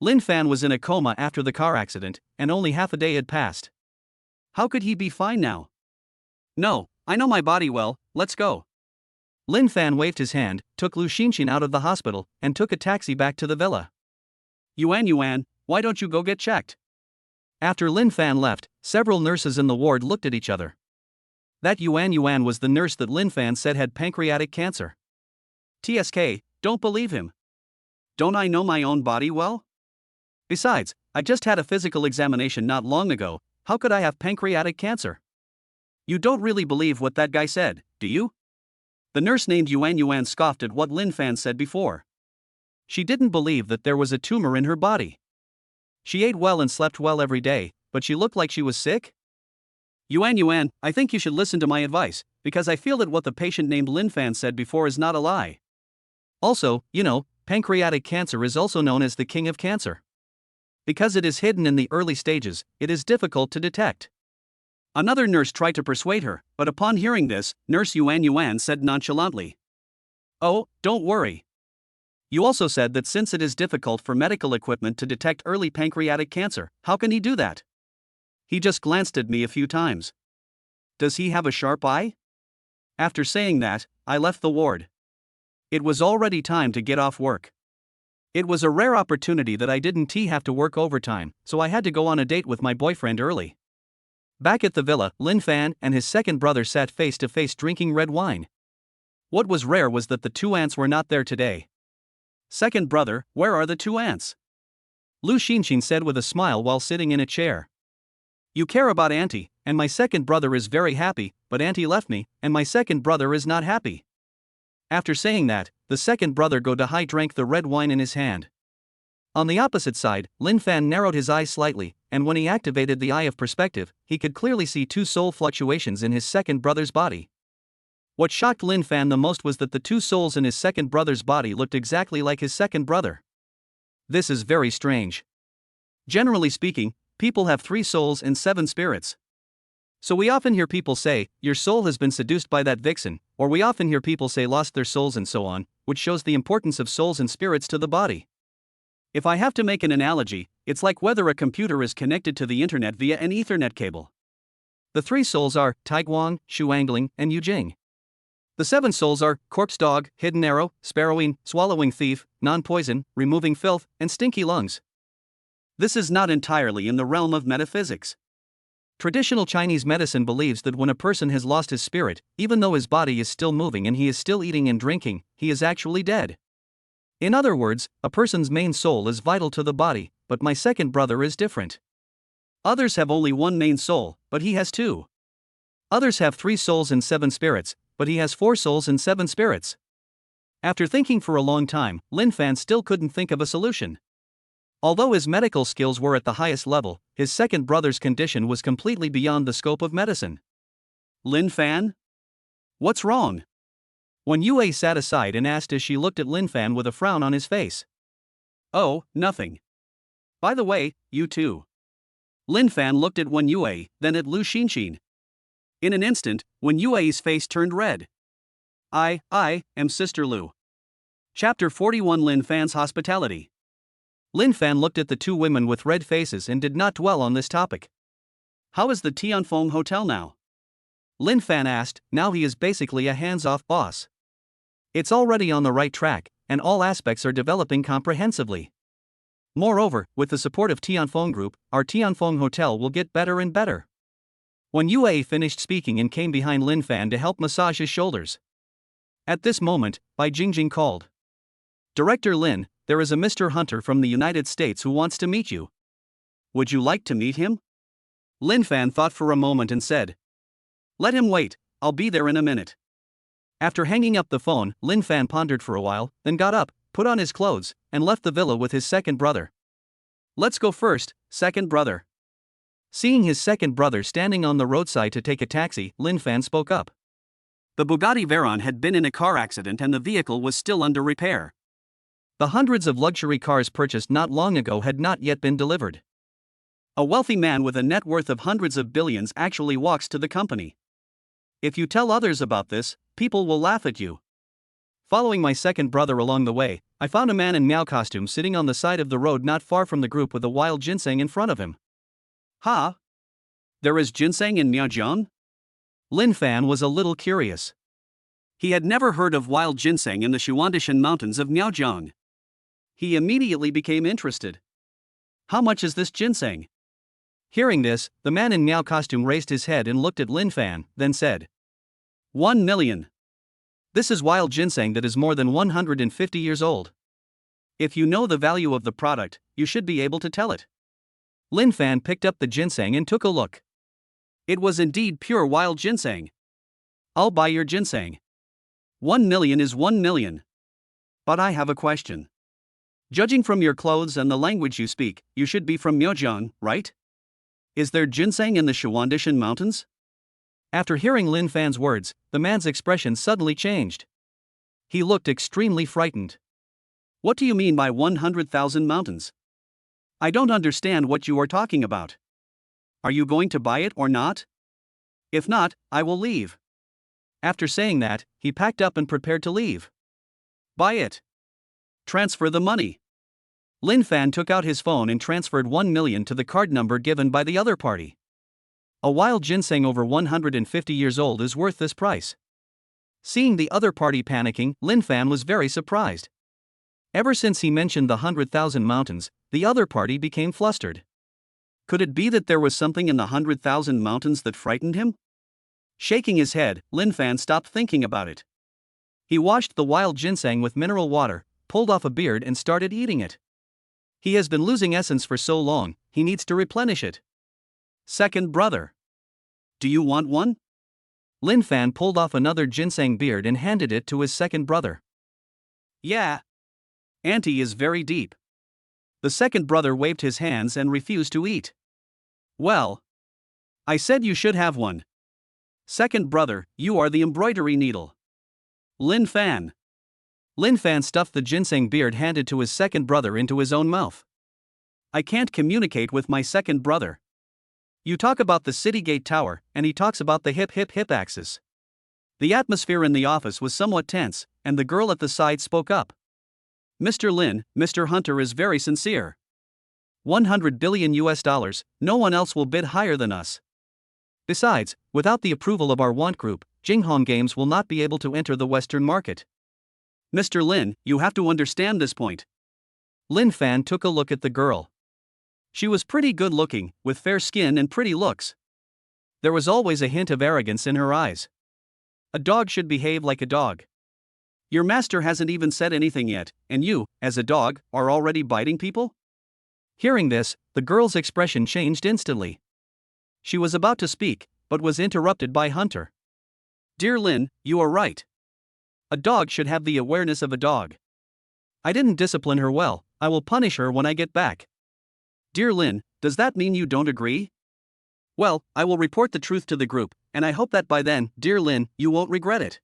S1: Lin Fan was in a coma after the car accident, and only half a day had passed. How could he be fine now? No, I know my body well, let's go. Lin Fan waved his hand, took Lu Xinxin out of the hospital, and took a taxi back to the villa. Yuan, why don't you go get checked? After Lin Fan left, several nurses in the ward looked at each other. That Yuan was the nurse that Lin Fan said had pancreatic cancer. TSK, don't believe him. Don't I know my own body well? Besides, I just had a physical examination not long ago, how could I have pancreatic cancer? You don't really believe what that guy said, do you? The nurse named Yuan scoffed at what Lin Fan said before. She didn't believe that there was a tumor in her body. She ate well and slept well every day, but she looked like she was sick? Yuan, I think you should listen to my advice, because I feel that what the patient named Lin Fan said before is not a lie. Also, pancreatic cancer is also known as the king of cancer. Because it is hidden in the early stages, it is difficult to detect. Another nurse tried to persuade her, but upon hearing this, Nurse Yuan said nonchalantly, "Oh, don't worry. You also said that since it is difficult for medical equipment to detect early pancreatic cancer, how can he do that? He just glanced at me a few times. Does he have a sharp eye?" After saying that, I left the ward. It was already time to get off work. It was a rare opportunity that I didn't have to work overtime, so I had to go on a date with my boyfriend early. Back at the villa, Lin Fan and his second brother sat face to face drinking red wine. What was rare was that the two aunts were not there today. "Second brother, where are the two aunts?" Lu Xinxin said with a smile while sitting in a chair. "You care about auntie, and my second brother is very happy, but auntie left me, and my second brother is not happy." After saying that, the second brother Go-Dahai drank the red wine in his hand. On the opposite side, Lin Fan narrowed his eyes slightly, and when he activated the eye of perspective, he could clearly see two soul fluctuations in his second brother's body. What shocked Lin Fan the most was that the two souls in his second brother's body looked exactly like his second brother. This is very strange. Generally speaking, people have 3 souls and 7 spirits. So we often hear people say, "Your soul has been seduced by that vixen," or we often hear people say lost their souls and so on, which shows the importance of souls and spirits to the body. If I have to make an analogy, it's like whether a computer is connected to the internet via an Ethernet cable. The 3 souls are Taiguang, Shuangling, and Yujing. The 7 souls are corpse dog, hidden arrow, sparrowing, swallowing thief, non-poison, removing filth, and stinky lungs. This is not entirely in the realm of metaphysics. Traditional Chinese medicine believes that when a person has lost his spirit, even though his body is still moving and he is still eating and drinking, he is actually dead. In other words, a person's main soul is vital to the body, but my second brother is different. Others have only 1 main soul, but he has 2. Others have 3 souls and 7 spirits, but he has 4 souls and 7 spirits. After thinking for a long time, Lin Fan still couldn't think of a solution. Although his medical skills were at the highest level, his second brother's condition was completely beyond the scope of medicine. "Lin Fan? What's wrong?" Wen Yue sat aside and asked as she looked at Lin Fan with a frown on his face. "Oh, nothing. By the way, you too." Lin Fan looked at Wen Yue, then at Lu Xinxin. In an instant, Wen Yue's face turned red. I am Sister Lu. Chapter 41 Lin Fan's Hospitality. Lin Fan looked at the 2 women with red faces and did not dwell on this topic. "How is the Tianfeng Hotel now?" Lin Fan asked. Now he is basically a hands-off boss. It's already on the right track, and all aspects are developing comprehensively. Moreover, with the support of Tianfeng Group, our Tianfeng Hotel will get better and better. When Yue finished speaking and came behind Lin Fan to help massage his shoulders. At this moment, Bai Jingjing called. "Director Lin, there is a Mr. Hunter from the United States who wants to meet you. Would you like to meet him?" Lin Fan thought for a moment and said, "Let him wait, I'll be there in a minute." After hanging up the phone, Lin Fan pondered for a while, then got up, put on his clothes, and left the villa with his second brother. "Let's go first, second brother." Seeing his second brother standing on the roadside to take a taxi, Lin Fan spoke up. The Bugatti Veyron had been in a car accident and the vehicle was still under repair. The hundreds of luxury cars purchased not long ago had not yet been delivered. A wealthy man with a net worth of hundreds of billions actually walks to the company. If you tell others about this, people will laugh at you. Following my second brother along the way, I found a man in meow costume sitting on the side of the road not far from the group with a wild ginseng in front of him. Huh? There is ginseng in Miaojiang? Lin Fan was a little curious. He had never heard of wild ginseng in the Shuandishan mountains of Miaojiang. He immediately became interested. How much is this ginseng? Hearing this, the man in meow costume raised his head and looked at Lin Fan, then said, 1 million. This is wild ginseng that is more than 150 years old. If you know the value of the product, you should be able to tell it. Lin Fan picked up the ginseng and took a look. It was indeed pure wild ginseng. I'll buy your ginseng. 1 million is 1 million. But I have a question. Judging from your clothes and the language you speak, you should be from Miaojiang, right? Is there ginseng in the Shuandishan mountains? After hearing Lin Fan's words, the man's expression suddenly changed. He looked extremely frightened. What do you mean by 100,000 mountains? I don't understand what you are talking about. Are you going to buy it or not? If not, I will leave. After saying that, he packed up and prepared to leave. Buy it. Transfer the money. Lin Fan took out his phone and transferred 1 million to the card number given by the other party. A wild ginseng over 150 years old is worth this price. Seeing the other party panicking, Lin Fan was very surprised. Ever since he mentioned the 100,000 mountains, the other party became flustered. Could it be that there was something in the 100,000 mountains that frightened him? Shaking his head, Lin Fan stopped thinking about it. He washed the wild ginseng with mineral water, pulled off a beard and started eating it. He has been losing essence for so long, he needs to replenish it. Second brother. Do you want one? Lin Fan pulled off another ginseng beard and handed it to his second brother. Yeah. Auntie is very deep. The second brother waved his hands and refused to eat. Well. I said you should have one. Second brother, you are the embroidery needle. Lin Fan. Lin Fan stuffed the ginseng beard handed to his second brother into his own mouth. I can't communicate with my second brother. You talk about the city gate tower, and he talks about the hip hip hip axis. The atmosphere in the office was somewhat tense, and the girl at the side spoke up. Mr. Lin, Mr. Hunter is very sincere. 100 billion US dollars, no one else will bid higher than us. Besides, without the approval of our want group, Jinghong Games will not be able to enter the Western market. Mr. Lin, you have to understand this point. Lin Fan took a look at the girl. She was pretty good looking, with fair skin and pretty looks. There was always a hint of arrogance in her eyes. A dog should behave like a dog. Your master hasn't even said anything yet, and you, as a dog, are already biting people? Hearing this, the girl's expression changed instantly. She was about to speak, but was interrupted by Hunter. Dear Lin, you are right. A dog should have the awareness of a dog. I didn't discipline her well, I will punish her when I get back. Dear Lin, does that mean you don't agree? Well, I will report the truth to the group, and I hope that by then, dear Lin, you won't regret it.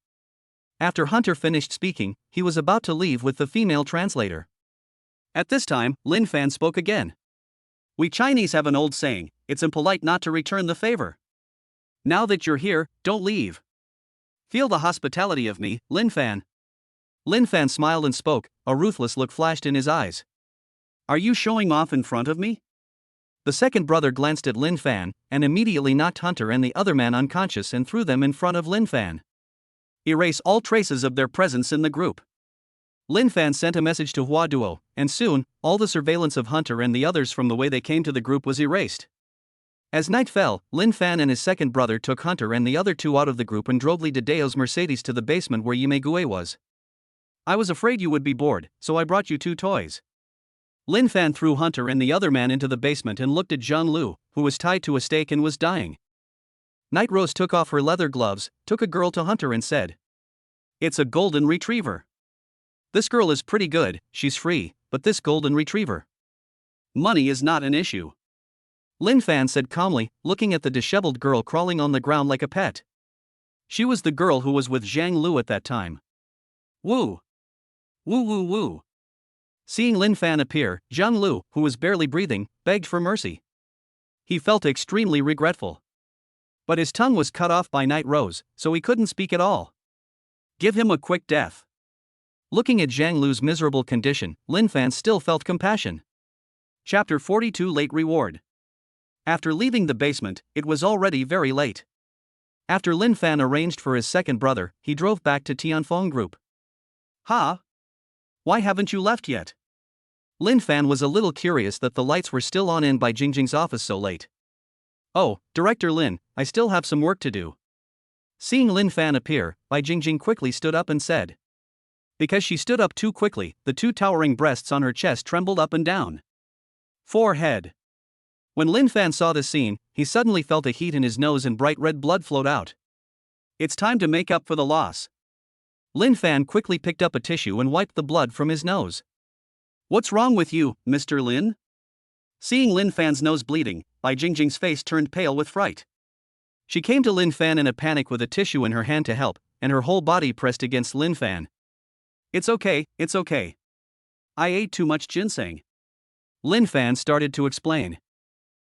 S1: After Hunter finished speaking, he was about to leave with the female translator. At this time, Lin Fan spoke again. We Chinese have an old saying, it's impolite not to return the favor. Now that you're here, don't leave. Feel the hospitality of me, Lin Fan. Lin Fan smiled and spoke, a ruthless look flashed in his eyes. Are you showing off in front of me? The second brother glanced at Lin Fan, and immediately knocked Hunter and the other man unconscious and threw them in front of Lin Fan. Erase all traces of their presence in the group. Lin Fan sent a message to Hua Duo, and soon, all the surveillance of Hunter and the others from the way they came to the group was erased. As night fell, Lin Fan and his second brother took Hunter and the other two out of the group and drove Li Dedeo's Mercedes to the basement where Yimegue was. I was afraid you would be bored, so I brought you 2 toys. Lin Fan threw Hunter and the other man into the basement and looked at Zhang Lu, who was tied to a stake and was dying. Night Rose took off her leather gloves, took a girl to Hunter and said, It's a golden retriever. This girl is pretty good, she's free, but this golden retriever. Money is not an issue. Lin Fan said calmly, looking at the disheveled girl crawling on the ground like a pet. She was the girl who was with Zhang Lu at that time. Woo! Woo woo woo! Seeing Lin Fan appear, Zhang Lu, who was barely breathing, begged for mercy. He felt extremely regretful. But his tongue was cut off by Night Rose, so he couldn't speak at all. Give him a quick death. Looking at Zhang Lu's miserable condition, Lin Fan still felt compassion. Chapter 42 Late Reward. After leaving the basement, it was already very late. After Lin Fan arranged for his second brother, he drove back to Tianfeng Group. Ha! Why haven't you left yet? Lin Fan was a little curious that the lights were still on in by Jingjing's office so late. Oh, Director Lin, I still have some work to do. Seeing Lin Fan appear, Bai Jingjing quickly stood up and said. Because she stood up too quickly, the two towering breasts on her chest trembled up and down. Forehead. When Lin Fan saw this scene, he suddenly felt a heat in his nose and bright red blood flowed out. It's time to make up for the loss. Lin Fan quickly picked up a tissue and wiped the blood from his nose. What's wrong with you, Mr. Lin? Seeing Lin Fan's nose bleeding, Bai Jingjing's face turned pale with fright. She came to Lin Fan in a panic with a tissue in her hand to help, and her whole body pressed against Lin Fan. It's okay, it's okay. I ate too much ginseng. Lin Fan started to explain.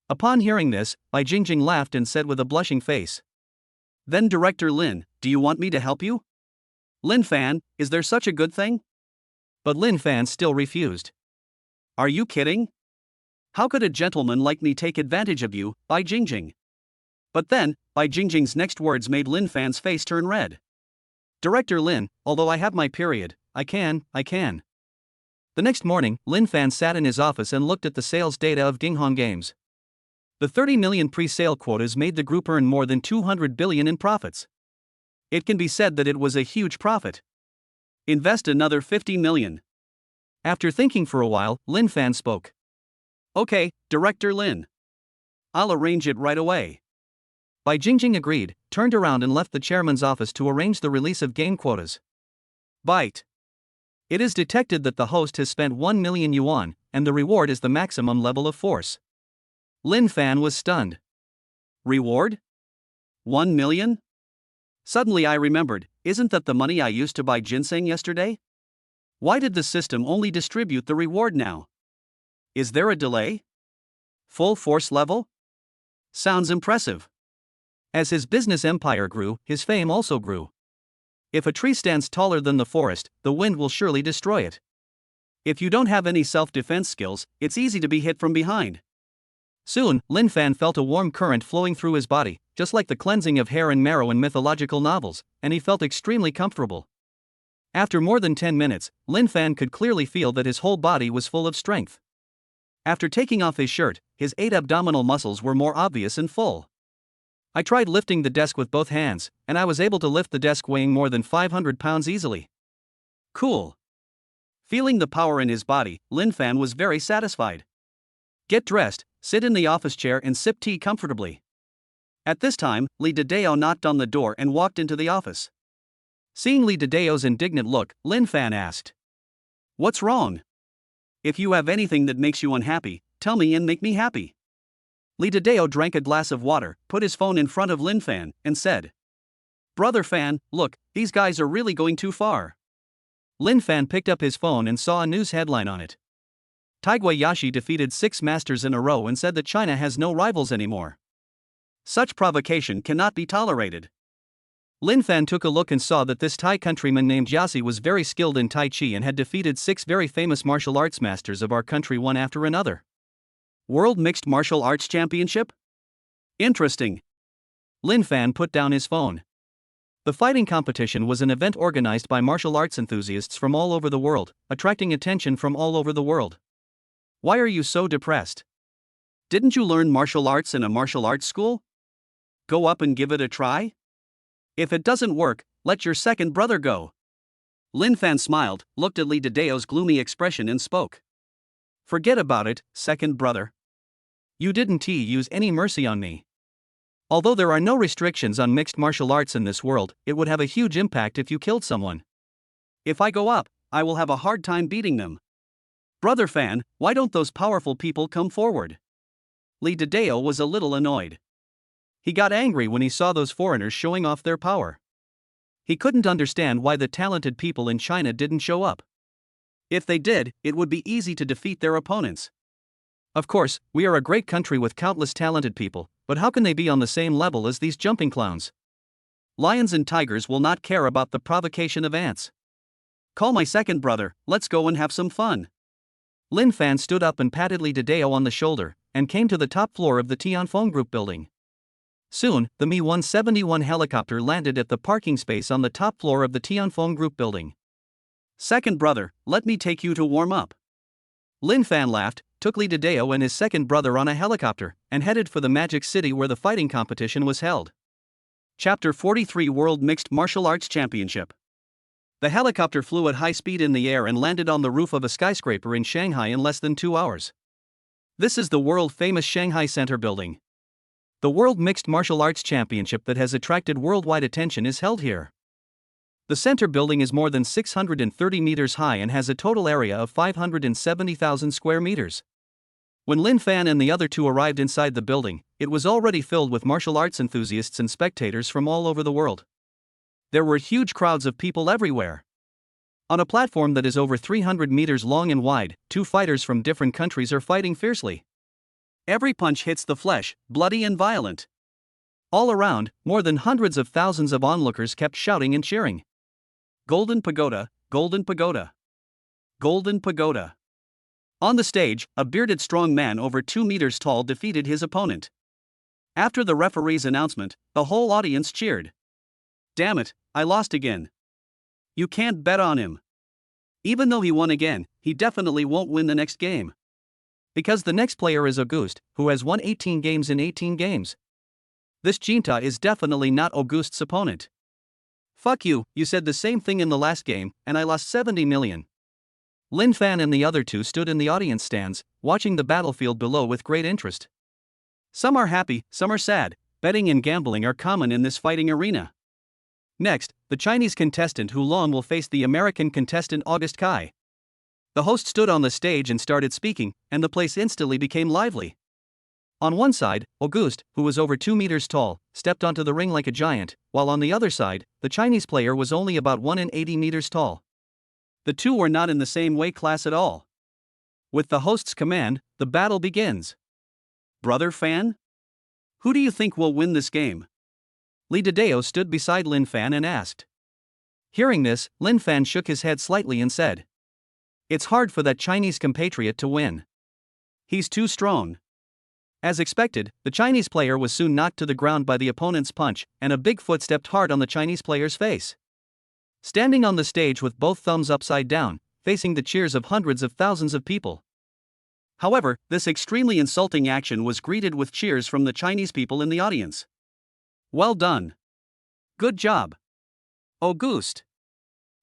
S1: Upon hearing this, Bai Jingjing laughed and said with a blushing face. Then Director Lin, do you want me to help you? Lin Fan, is there such a good thing? But Lin Fan still refused. Are you kidding? How could a gentleman like me take advantage of you, Bai Jingjing? But then, Bai Jingjing's next words made Lin Fan's face turn red. Director Lin, although I have my period, I can. The next morning, Lin Fan sat in his office and looked at the sales data of Dinghong Games. The 30 million pre-sale quotas made the group earn more than 200 billion in profits. It can be said that it was a huge profit. Invest another 50 million. After thinking for a while, Lin Fan spoke. Okay, Director Lin. I'll arrange it right away. Bai Jingjing agreed, turned around and left the chairman's office to arrange the release of game quotas. Bite. It is detected that the host has spent 1 million yuan, and the reward is the maximum level of force. Lin Fan was stunned. Reward? 1 million? Suddenly I remembered, isn't that the money I used to buy ginseng yesterday? Why did the system only distribute the reward now? Is there a delay? Full force level? Sounds impressive. As his business empire grew, his fame also grew. If a tree stands taller than the forest, the wind will surely destroy it. If you don't have any self-defense skills, it's easy to be hit from behind. Soon, Lin Fan felt a warm current flowing through his body, just like the cleansing of hair and marrow in mythological novels, and he felt extremely comfortable. After more than 10 minutes, Lin Fan could clearly feel that his whole body was full of strength. After taking off his shirt, his 8 abdominal muscles were more obvious and full. I tried lifting the desk with both hands, and I was able to lift the desk weighing more than 500 pounds easily. Cool. Feeling the power in his body, Lin Fan was very satisfied. Get dressed, sit in the office chair and sip tea comfortably. At this time, Li Dideo knocked on the door and walked into the office. Seeing Li Dideo's indignant look, Lin Fan asked. What's wrong? If you have anything that makes you unhappy, tell me and make me happy. Li Dideo drank a glass of water, put his phone in front of Lin Fan, and said. Brother Fan, look, these guys are really going too far. Lin Fan picked up his phone and saw a news headline on it. Taigui Yashi defeated 6 masters in a row and said that China has no rivals anymore. Such provocation cannot be tolerated. Lin Fan took a look and saw that this Thai countryman named Yashi was very skilled in Tai Chi and had defeated 6 very famous martial arts masters of our country one after another. World Mixed Martial Arts Championship? Interesting. Lin Fan put down his phone. The fighting competition was an event organized by martial arts enthusiasts from all over the world, attracting attention from all over the world. Why are you so depressed? Didn't you learn martial arts in a martial arts school? Go up and give it a try? If it doesn't work, let your second brother go. Lin Fan smiled, looked at Li Dideo's gloomy expression and spoke. Forget about it, second brother. You didn't use any mercy on me. Although there are no restrictions on mixed martial arts in this world, it would have a huge impact if you killed someone. If I go up, I will have a hard time beating them. Brother Fan, why don't those powerful people come forward? Li Dideo was a little annoyed. He got angry when he saw those foreigners showing off their power. He couldn't understand why the talented people in China didn't show up. If they did, it would be easy to defeat their opponents. Of course, we are a great country with countless talented people, but how can they be on the same level as these jumping clowns? Lions and tigers will not care about the provocation of ants. Call my second brother, let's go and have some fun. Lin Fan stood up and patted Li Dideo on the shoulder, and came to the top floor of the Tianfeng Group building. Soon, the Mi-171 helicopter landed at the parking space on the top floor of the Tianfeng Group building. Second brother, let me take you to warm up. Lin Fan laughed, took Li Dideo and his second brother on a helicopter, and headed for the Magic City where the fighting competition was held. Chapter 43 World Mixed Martial Arts Championship. The helicopter flew at high speed in the air and landed on the roof of a skyscraper in Shanghai in less than 2 hours. This is the world-famous Shanghai Center building. The World Mixed Martial Arts Championship that has attracted worldwide attention is held here. The center building is more than 630 meters high and has a total area of 570,000 square meters. When Lin Fan and the other two arrived inside the building, it was already filled with martial arts enthusiasts and spectators from all over the world. There were huge crowds of people everywhere. On a platform that is over 300 meters long and wide, two fighters from different countries are fighting fiercely. Every punch hits the flesh, bloody and violent. All around, more than hundreds of thousands of onlookers kept shouting and cheering. Golden Pagoda, Golden Pagoda. Golden Pagoda. On the stage, a bearded strong man over 2 meters tall defeated his opponent. After the referee's announcement, the whole audience cheered. Damn it, I lost again. You can't bet on him. Even though he won again, he definitely won't win the next game. Because the next player is Auguste, who has won 18 games in 18 games. This Jinta is definitely not Auguste's opponent. Fuck you, you said the same thing in the last game, and I lost 70 million. Lin Fan and the other two stood in the audience stands, watching the battlefield below with great interest. Some are happy, some are sad. Betting and gambling are common in this fighting arena. Next, the Chinese contestant Hu Long will face the American contestant August Kai. The host stood on the stage and started speaking, and the place instantly became lively. On one side, Auguste, who was over 2 meters tall, stepped onto the ring like a giant, while on the other side, the Chinese player was only about 180 meters tall. The two were not in the same weight class at all. With the host's command, the battle begins. Brother Fan? Who do you think will win this game? Li Dideo stood beside Lin Fan and asked. Hearing this, Lin Fan shook his head slightly and said, It's hard for that Chinese compatriot to win. He's too strong. As expected, the Chinese player was soon knocked to the ground by the opponent's punch, and a big foot stepped hard on the Chinese player's face. Standing on the stage with both thumbs upside down, facing the cheers of hundreds of thousands of people. However, this extremely insulting action was greeted with cheers from the Chinese people in the audience. Well done. Good job. Auguste.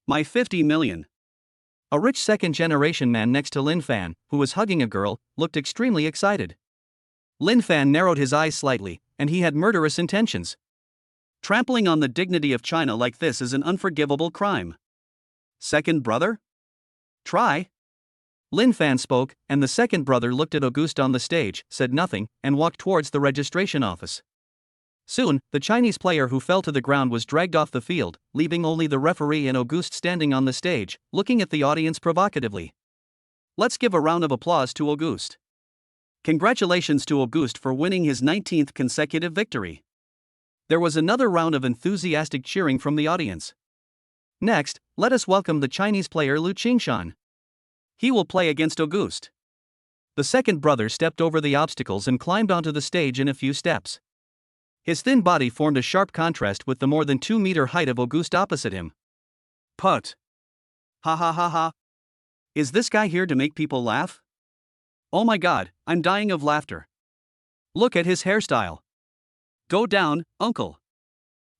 S1: My 50 million. A rich second-generation man next to Lin Fan, who was hugging a girl, looked extremely excited. Lin Fan narrowed his eyes slightly, and he had murderous intentions. Trampling on the dignity of China like this is an unforgivable crime. Second brother? Try. Lin Fan spoke, and the second brother looked at Auguste on the stage, said nothing, and walked towards the registration office. Soon, the Chinese player who fell to the ground was dragged off the field, leaving only the referee and Auguste standing on the stage, looking at the audience provocatively. Let's give a round of applause to Auguste. Congratulations to Auguste for winning his 19th consecutive victory. There was another round of enthusiastic cheering from the audience. Next, let us welcome the Chinese player Lu Qingshan. He will play against Auguste. The second brother stepped over the obstacles and climbed onto the stage in a few steps. His thin body formed a sharp contrast with the more than 2-meter height of Auguste opposite him. Put. Ha ha ha ha. Is this guy here to make people laugh? Oh my god, I'm dying of laughter. Look at his hairstyle. Go down, uncle.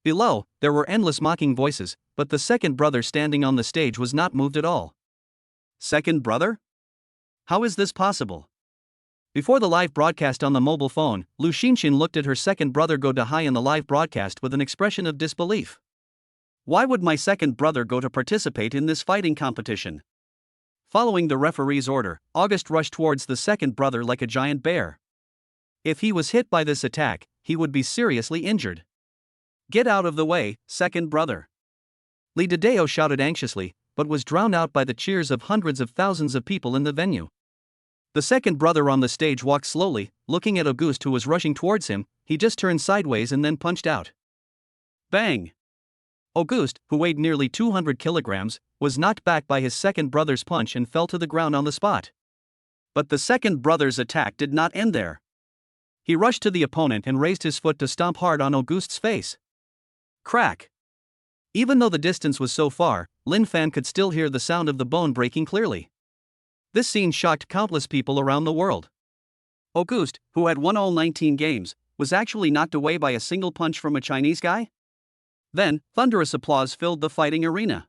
S1: Below, there were endless mocking voices, but the second brother standing on the stage was not moved at all. Second brother? How is this possible? Before the live broadcast on the mobile phone, Lu Xinshin looked at her second brother go to high in the live broadcast with an expression of disbelief. Why would my second brother go to participate in this fighting competition? Following the referee's order, Auguste rushed towards the second brother like a giant bear. If he was hit by this attack, he would be seriously injured. Get out of the way, second brother. Li Dideo shouted anxiously, but was drowned out by the cheers of hundreds of thousands of people in the venue. The second brother on the stage walked slowly, looking at Auguste, who was rushing towards him. He just turned sideways and then punched out. Bang! Auguste, who weighed nearly 200 kilograms, was knocked back by his second brother's punch and fell to the ground on the spot. But the second brother's attack did not end there. He rushed to the opponent and raised his foot to stomp hard on Auguste's face. Crack! Even though the distance was so far, Lin Fan could still hear the sound of the bone breaking clearly. This scene shocked countless people around the world. Auguste, who had won all 19 games, was actually knocked away by a single punch from a Chinese guy? Then, thunderous applause filled the fighting arena.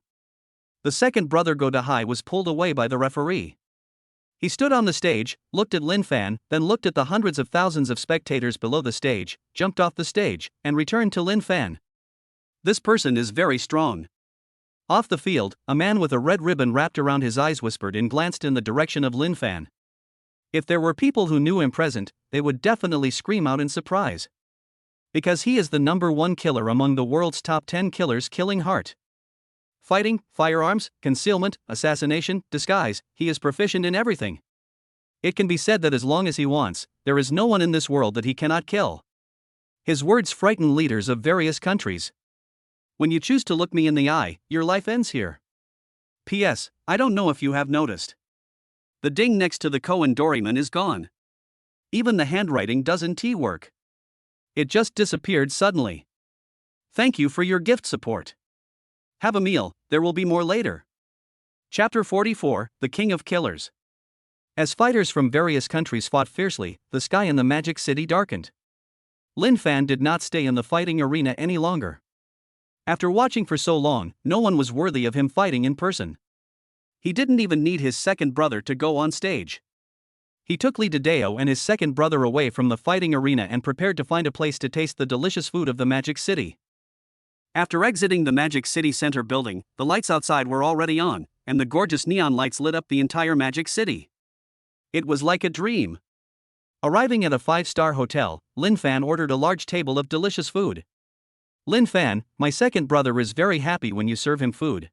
S1: The second brother Go Dahai was pulled away by the referee. He stood on the stage, looked at Lin Fan, then looked at the hundreds of thousands of spectators below the stage, jumped off the stage, and returned to Lin Fan. This person is very strong. Off the field, a man with a red ribbon wrapped around his eyes whispered and glanced in the direction of Lin Fan. If there were people who knew him present, they would definitely scream out in surprise. Because he is the #1 killer among the world's top 10 killers killing heart. Fighting, firearms, concealment, assassination, disguise, he is proficient in everything. It can be said that as long as he wants, there is no one in this world that he cannot kill. His words frighten leaders of various countries. When you choose to look me in the eye, your life ends here. P.S. I don't know if you have noticed. The ding next to the Koen Doryman is gone. Even the handwriting doesn't work. It just disappeared suddenly. Thank you for your gift support. Have a meal, there will be more later. Chapter 44, The King of Killers. As fighters from various countries fought fiercely, the sky in the Magic City darkened. Lin Fan did not stay in the fighting arena any longer. After watching for so long, no one was worthy of him fighting in person. He didn't even need his second brother to go on stage. He took Li Dideo and his second brother away from the fighting arena and prepared to find a place to taste the delicious food of the Magic City. After exiting the Magic City Center building, the lights outside were already on, and the gorgeous neon lights lit up the entire Magic City. It was like a dream. Arriving at a 5-star hotel, Lin Fan ordered a large table of delicious food. Lin Fan, my second brother is very happy when you serve him food.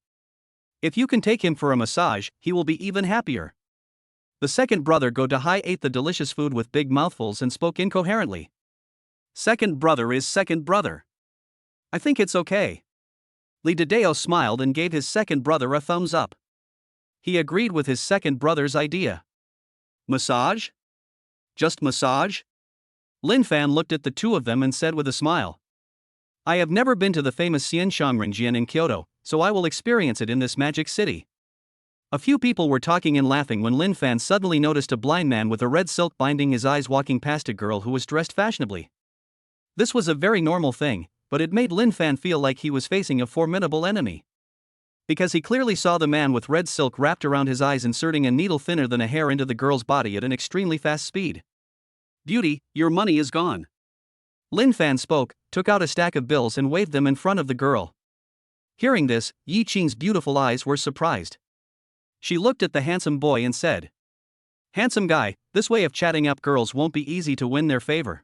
S1: If you can take him for a massage, he will be even happier. The second brother Go Dahai ate the delicious food with big mouthfuls and spoke incoherently. Second brother is second brother. I think it's okay. Li Dideo smiled and gave his second brother a thumbs up. He agreed with his second brother's idea. Massage? Just massage? Lin Fan looked at the two of them and said with a smile. I have never been to the famous Xianshangrenjian in Kyoto, so I will experience it in this Magic City. A few people were talking and laughing when Lin Fan suddenly noticed a blind man with a red silk binding his eyes walking past a girl who was dressed fashionably. This was a very normal thing, but it made Lin Fan feel like he was facing a formidable enemy. Because he clearly saw the man with red silk wrapped around his eyes inserting a needle thinner than a hair into the girl's body at an extremely fast speed. Beauty, your money is gone. Lin Fan spoke, took out a stack of bills and waved them in front of the girl. Hearing this, Yi Qing's beautiful eyes were surprised. She looked at the handsome boy and said, Handsome guy, this way of chatting up girls won't be easy to win their favor.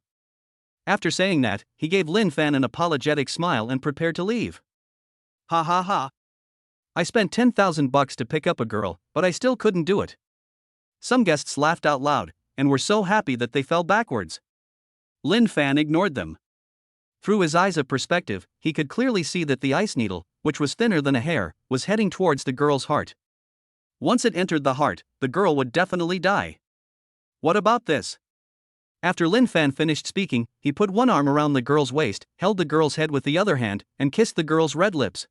S1: After saying that, he gave Lin Fan an apologetic smile and prepared to leave. Ha ha ha. I spent 10,000 bucks to pick up a girl, but I still couldn't do it. Some guests laughed out loud, and were so happy that they fell backwards. Lin Fan ignored them. Through his eyes of perspective, he could clearly see that the ice needle, which was thinner than a hair, was heading towards the girl's heart. Once it entered the heart, the girl would definitely die. What about this? After Lin Fan finished speaking, he put one arm around the girl's waist, held the girl's head with the other hand, and kissed the girl's red lips.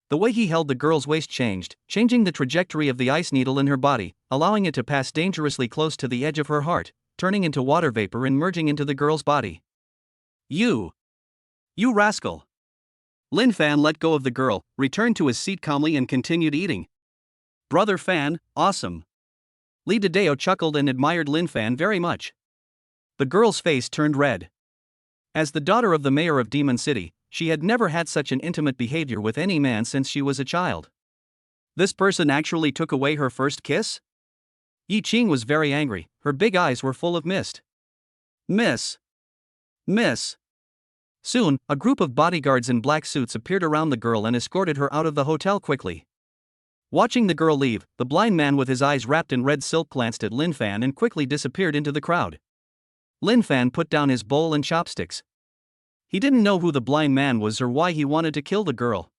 S1: The way he held the girl's waist changed, changing the trajectory of the ice needle in her body, allowing it to pass dangerously close to the edge of her heart, turning into water vapor and merging into the girl's body. You rascal! Lin Fan let go of the girl, returned to his seat calmly and continued eating. Brother Fan, awesome. Li Dideo chuckled and admired Lin Fan very much. The girl's face turned red. As the daughter of the mayor of Demon City, she had never had such an intimate behavior with any man since she was a child. This person actually took away her first kiss? Yi Qing was very angry, her big eyes were full of mist. Miss! Soon, a group of bodyguards in black suits appeared around the girl and escorted her out of the hotel quickly. Watching the girl leave, the blind man with his eyes wrapped in red silk glanced at Lin Fan and quickly disappeared into the crowd. Lin Fan put down his bowl and chopsticks. He didn't know who the blind man was or why he wanted to kill the girl.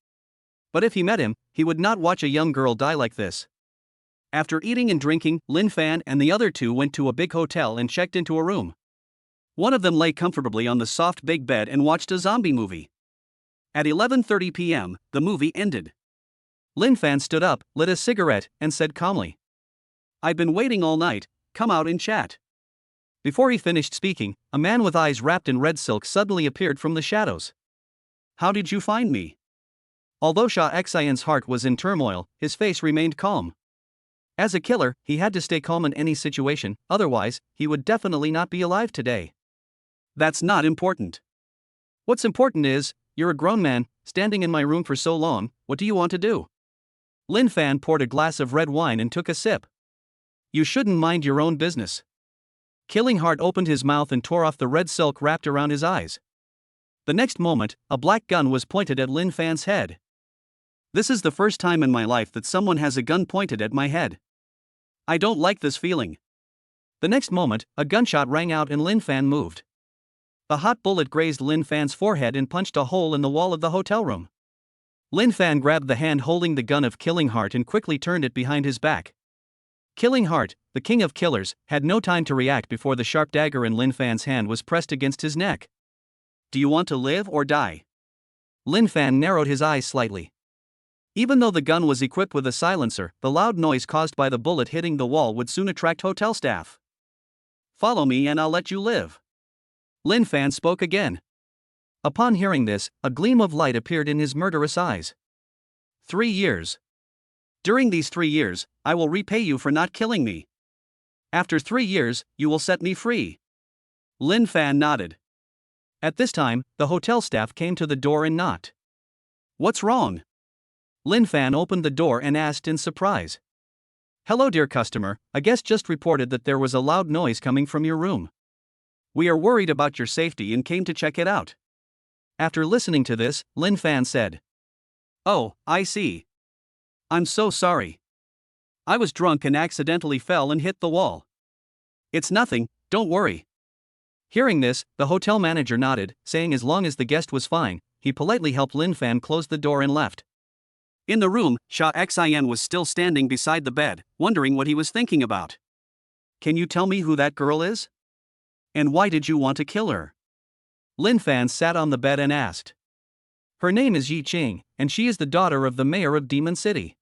S1: But if he met him, he would not watch a young girl die like this. After eating and drinking, Lin Fan and the other two went to a big hotel and checked into a room. One of them lay comfortably on the soft big bed and watched a zombie movie. At 11:30 p.m., the movie ended. Lin Fan stood up, lit a cigarette, and said calmly, "I've been waiting all night, come out and chat." Before he finished speaking, a man with eyes wrapped in red silk suddenly appeared from the shadows. "How did you find me?" Although Shah Xian's heart was in turmoil, his face remained calm. As a killer, he had to stay calm in any situation, otherwise, he would definitely not be alive today. That's not important. What's important is, you're a grown man, standing in my room for so long, what do you want to do? Lin Fan poured a glass of red wine and took a sip. "You shouldn't mind your own business." Killing Heart opened his mouth and tore off the red silk wrapped around his eyes. The next moment, a black gun was pointed at Lin Fan's head. This is the first time in my life that someone has a gun pointed at my head. I don't like this feeling. The next moment, a gunshot rang out and Lin Fan moved. A hot bullet grazed Lin Fan's forehead and punched a hole in the wall of the hotel room. Lin Fan grabbed the hand holding the gun of Killing Heart and quickly turned it behind his back. Killing Heart, the king of killers, had no time to react before the sharp dagger in Lin Fan's hand was pressed against his neck. "Do you want to live or die?" Lin Fan narrowed his eyes slightly. Even though the gun was equipped with a silencer, the loud noise caused by the bullet hitting the wall would soon attract hotel staff. "Follow me and I'll let you live." Lin Fan spoke again. Upon hearing this, a gleam of light appeared in his murderous eyes. 3 years. During these 3 years, I will repay you for not killing me. After 3 years, you will set me free. Lin Fan nodded. At this time, the hotel staff came to the door and knocked. "What's wrong?" Lin Fan opened the door and asked in surprise. "Hello, dear customer, a guest just reported that there was a loud noise coming from your room. We are worried about your safety and came to check it out." After listening to this, Lin Fan said, "Oh, I see. I'm so sorry. I was drunk and accidentally fell and hit the wall. It's nothing, don't worry." Hearing this, the hotel manager nodded, saying as long as the guest was fine, he politely helped Lin Fan close the door and left. In the room, Shah Xian was still standing beside the bed, wondering what he was thinking about. "Can you tell me who that girl is? And why did you want to kill her?" Lin Fan sat on the bed and asked. "Her name is Yi Qing, and she is the daughter of the mayor of Demon City.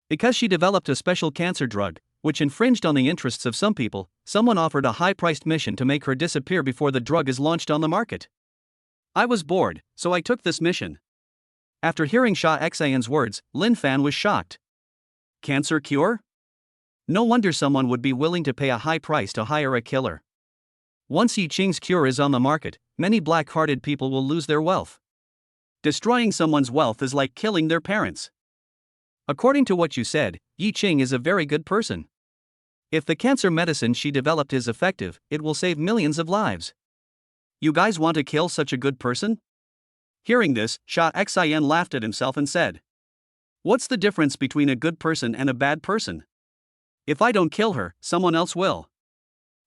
S1: Because she developed a special cancer drug, which infringed on the interests of some people, someone offered a high-priced mission to make her disappear before the drug is launched on the market. I was bored, so I took this mission." After hearing Shah Xian's words, Lin Fan was shocked. Cancer cure? No wonder someone would be willing to pay a high price to hire a killer. Once Yi Qing's cure is on the market, many black-hearted people will lose their wealth. Destroying someone's wealth is like killing their parents. According to what you said, Yi Qing is a very good person. If the cancer medicine she developed is effective, it will save millions of lives. You guys want to kill such a good person? Hearing this, Shah Xian laughed at himself and said, "What's the difference between a good person and a bad person? If I don't kill her, someone else will.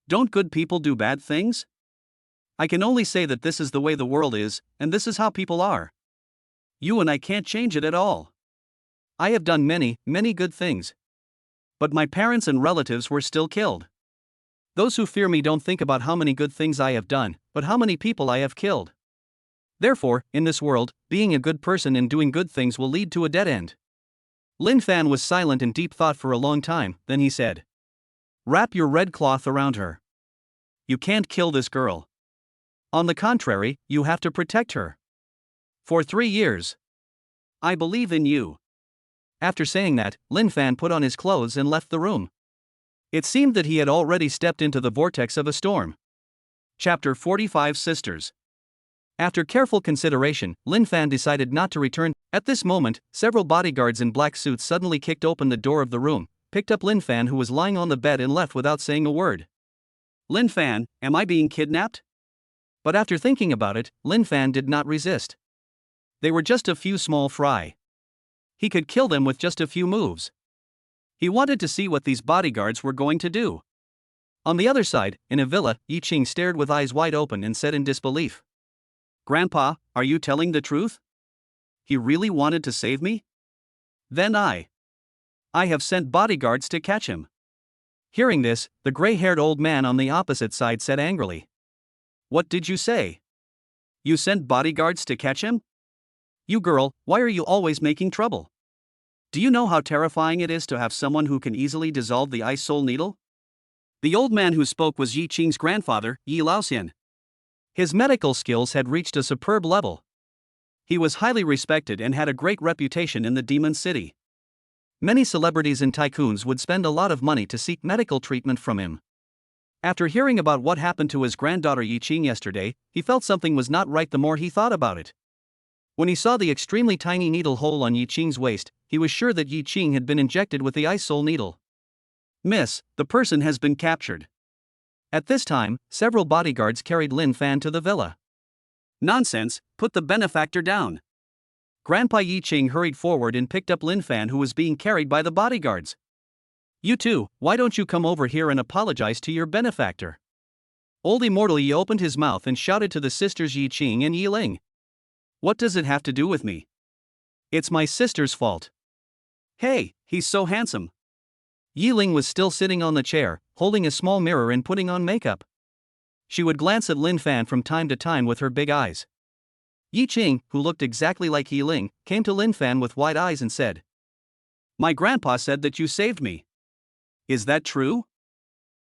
S1: Don't good people do bad things? I can only say that this is the way the world is, and this is how people are. You and I can't change it at all. I have done many, many good things. But my parents and relatives were still killed. Those who fear me don't think about how many good things I have done, but how many people I have killed. Therefore, in this world, being a good person and doing good things will lead to a dead end." Lin Fan was silent in deep thought for a long time, then he said, "Wrap your red cloth around her. You can't kill this girl. On the contrary, you have to protect her. For 3 years. I believe in you." After saying that, Lin Fan put on his clothes and left the room. It seemed that he had already stepped into the vortex of a storm. Chapter 45 Sisters. After careful consideration, Lin Fan decided not to return. At this moment, several bodyguards in black suits suddenly kicked open the door of the room, picked up Lin Fan who was lying on the bed and left without saying a word. "Lin Fan, am I being kidnapped?" But after thinking about it, Lin Fan did not resist. They were just a few small fry. He could kill them with just a few moves. He wanted to see what these bodyguards were going to do. On the other side, in a villa, Yi Qing stared with eyes wide open and said in disbelief, "Grandpa, are you telling the truth? He really wanted to save me? Then I have sent bodyguards to catch him." Hearing this, the gray-haired old man on the opposite side said angrily, "What did you say? You sent bodyguards to catch him? You girl, why are you always making trouble? Do you know how terrifying it is to have someone who can easily dissolve the ice soul needle?" The old man who spoke was Yi Qing's grandfather, Yi Laoxian. His medical skills had reached a superb level. He was highly respected and had a great reputation in the Demon City. Many celebrities and tycoons would spend a lot of money to seek medical treatment from him. After hearing about what happened to his granddaughter Yi Qing yesterday, he felt something was not right the more he thought about it. When he saw the extremely tiny needle hole on Yi Qing's waist, he was sure that Yi Qing had been injected with the ice soul needle. "Miss, the person has been captured." At this time, several bodyguards carried Lin Fan to the villa. "Nonsense, put the benefactor down." Grandpa Yi Qing hurried forward and picked up Lin Fan, who was being carried by the bodyguards. "You two, why don't you come over here and apologize to your benefactor?" Old Immortal Yi opened his mouth and shouted to the sisters Yi Qing and Yi Ling. "What does it have to do with me? It's my sister's fault." "Hey, he's so handsome." Yi Ling was still sitting on the chair, holding a small mirror and putting on makeup. She would glance at Lin Fan from time to time with her big eyes. Yi Qing, who looked exactly like Yi Ling, came to Lin Fan with wide eyes and said, "My grandpa said that you saved me. Is that true?"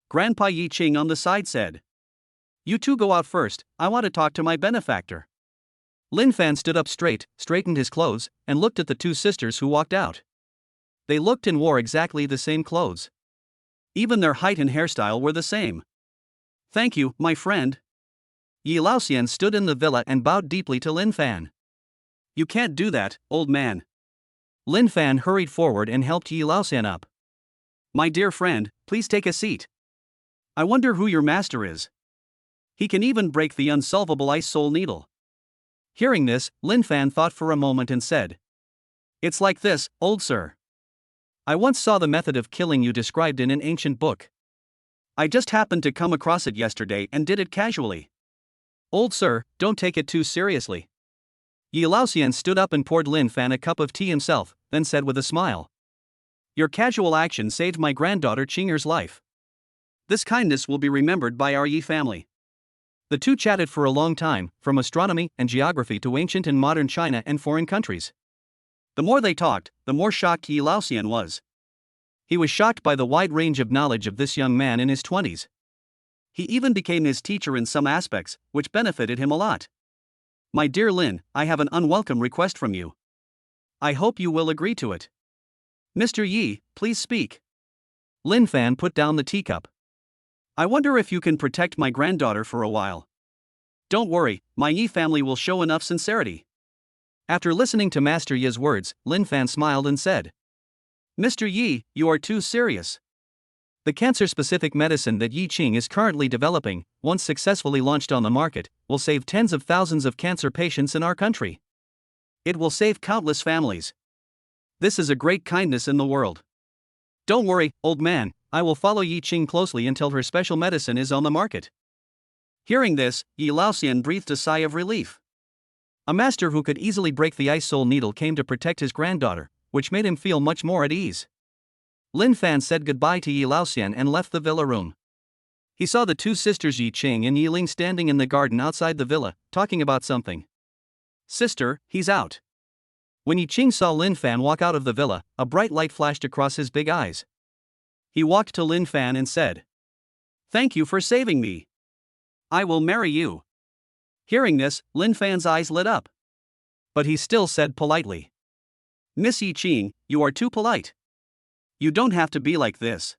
S1: Grandpa Yi Qing on the side said, "You two go out first, I want to talk to my benefactor." Lin Fan stood up straight, straightened his clothes, and looked at the two sisters who walked out. They looked and wore exactly the same clothes. Even their height and hairstyle were the same. "Thank you, my friend." Yi Laoxian stood in the villa and bowed deeply to Lin Fan. "You can't do that, old man." Lin Fan hurried forward and helped Yi Laoxian up. "My dear friend, please take a seat. I wonder who your master is. He can even break the unsolvable ice soul needle." Hearing this, Lin Fan thought for a moment and said, "It's like this, old sir. I once saw the method of killing you described in an ancient book. I just happened to come across it yesterday and did it casually. Old sir, don't take it too seriously." Yi Laoxian stood up and poured Lin Fan a cup of tea himself, then said with a smile, "Your casual action saved my granddaughter Qing'er's life. This kindness will be remembered by our Yi family." The two chatted for a long time, from astronomy and geography to ancient and modern China and foreign countries. The more they talked, the more shocked Yi Laoxian was. He was shocked by the wide range of knowledge of this young man in his 20s. He even became his teacher in some aspects, which benefited him a lot. "My dear Lin, I have an unwelcome request from you. I hope you will agree to it." "Mr. Yi, please speak." Lin Fan put down the teacup. "I wonder if you can protect my granddaughter for a while." "Don't worry, my Yi family will show enough sincerity." After listening to Master Yi's words, Lin Fan smiled and said, "Mr. Yi, you are too serious. The cancer-specific medicine that Yi Qing is currently developing, once successfully launched on the market, will save tens of thousands of cancer patients in our country. It will save countless families. This is a great kindness in the world. Don't worry, old man, I will follow Yi Qing closely until her special medicine is on the market." Hearing this, Yi Laoxian breathed a sigh of relief. A master who could easily break the ice soul needle came to protect his granddaughter, which made him feel much more at ease. Lin Fan said goodbye to Yi Laoxian and left the villa room. He saw the two sisters Yi Qing and Yi Ling standing in the garden outside the villa, talking about something. "Sister, he's out." When Yi Qing saw Lin Fan walk out of the villa, a bright light flashed across his big eyes. He walked to Lin Fan and said, "Thank you for saving me. I will marry you." Hearing this, Lin Fan's eyes lit up. But he still said politely, "Miss Yi Qing, you are too polite. You don't have to be like this."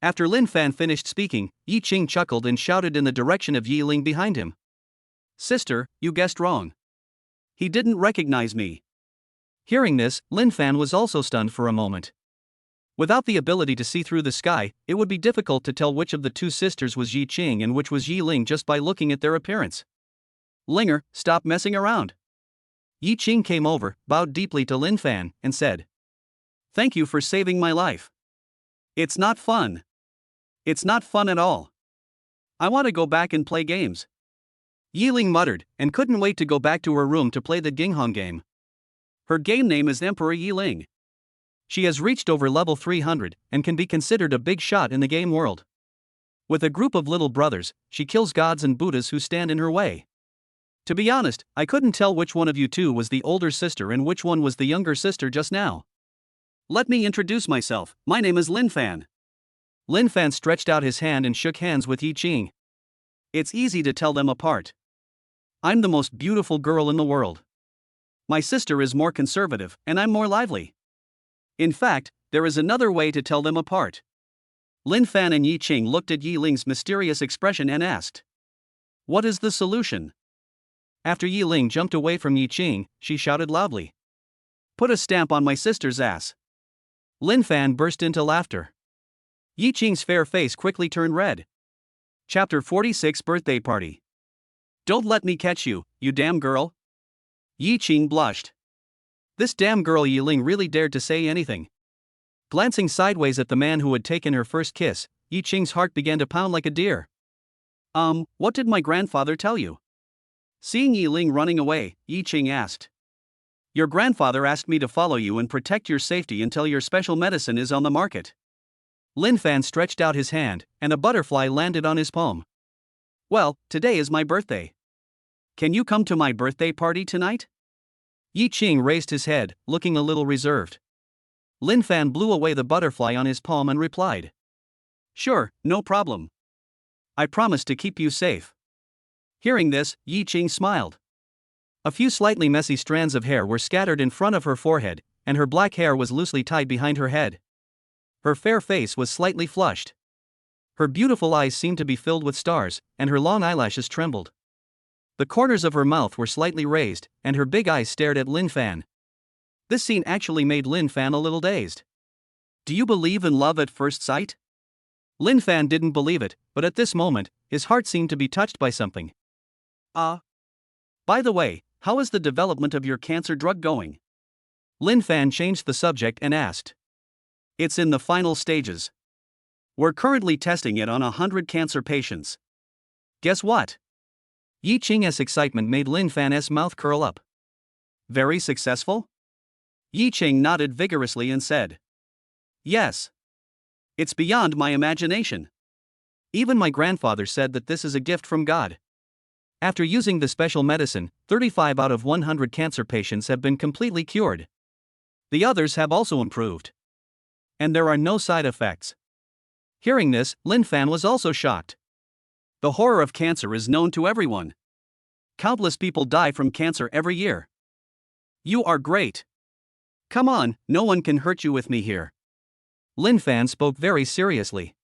S1: After Lin Fan finished speaking, Yi Qing chuckled and shouted in the direction of Yi Ling behind him, "Sister, you guessed wrong. He didn't recognize me." Hearing this, Lin Fan was also stunned for a moment. Without the ability to see through the sky, it would be difficult to tell which of the two sisters was Yi Qing and which was Yi Ling just by looking at their appearance. "Linger, stop messing around. Yi Qing came over, bowed deeply to Lin Fan, and said, "Thank you for saving my life. It's not fun. It's not fun at all. I want to go back and play games." Yi Ling muttered, and couldn't wait to go back to her room to play the Ginghong game. Her game name is Emperor Yi Ling. She has reached over level 300, and can be considered a big shot in the game world. With a group of little brothers, she kills gods and Buddhas who stand in her way. To be honest, I couldn't tell which one of you two was the older sister and which one was the younger sister just now. Let me introduce myself, my name is Lin Fan. Lin Fan stretched out his hand and shook hands with Yi Qing. It's easy to tell them apart. I'm the most beautiful girl in the world. My sister is more conservative, and I'm more lively. In fact, there is another way to tell them apart. Lin Fan and Yi Qing looked at Yi Ling's mysterious expression and asked, "What is the solution?" After Yi Ling jumped away from Yi Qing, she shouted loudly, "Put a stamp on my sister's ass." Lin Fan burst into laughter. Yi Qing's fair face quickly turned red. Chapter 46 Birthday Party. "Don't let me catch you, you damn girl." Yi Qing blushed. This damn girl. Yi Ling really dared to say anything. Glancing sideways at the man who had taken her first kiss, Yi Qing's heart began to pound like a deer. What did my grandfather tell you?" Seeing Yi Ling running away, Yi Qing asked. "Your grandfather asked me to follow you and protect your safety until your special medicine is on the market." Lin Fan stretched out his hand, and a butterfly landed on his palm. "Well, today is my birthday. Can you come to my birthday party tonight?" Yi Qing raised his head, looking a little reserved. Lin Fan blew away the butterfly on his palm and replied, "Sure, no problem. I promise to keep you safe." Hearing this, Yi Qing smiled. A few slightly messy strands of hair were scattered in front of her forehead, and her black hair was loosely tied behind her head. Her fair face was slightly flushed. Her beautiful eyes seemed to be filled with stars, and her long eyelashes trembled. The corners of her mouth were slightly raised, and her big eyes stared at Lin Fan. This scene actually made Lin Fan a little dazed. "Do you believe in love at first sight?" Lin Fan didn't believe it, but at this moment, his heart seemed to be touched by something. By the way, how is the development of your cancer drug going?" Lin Fan changed the subject and asked. "It's in the final stages. We're currently testing it on 100 cancer patients." Guess what? Yi Qing's excitement made Lin Fan's mouth curl up. "Very successful?" Yi Qing nodded vigorously and said, "Yes. It's beyond my imagination. Even my grandfather said that this is a gift from God." After using the special medicine, 35 out of 100 cancer patients have been completely cured. The others have also improved. And there are no side effects. Hearing this, Lin Fan was also shocked. The horror of cancer is known to everyone. Countless people die from cancer every year. You are great. Come on, no one can hurt you with me here. Lin Fan spoke very seriously.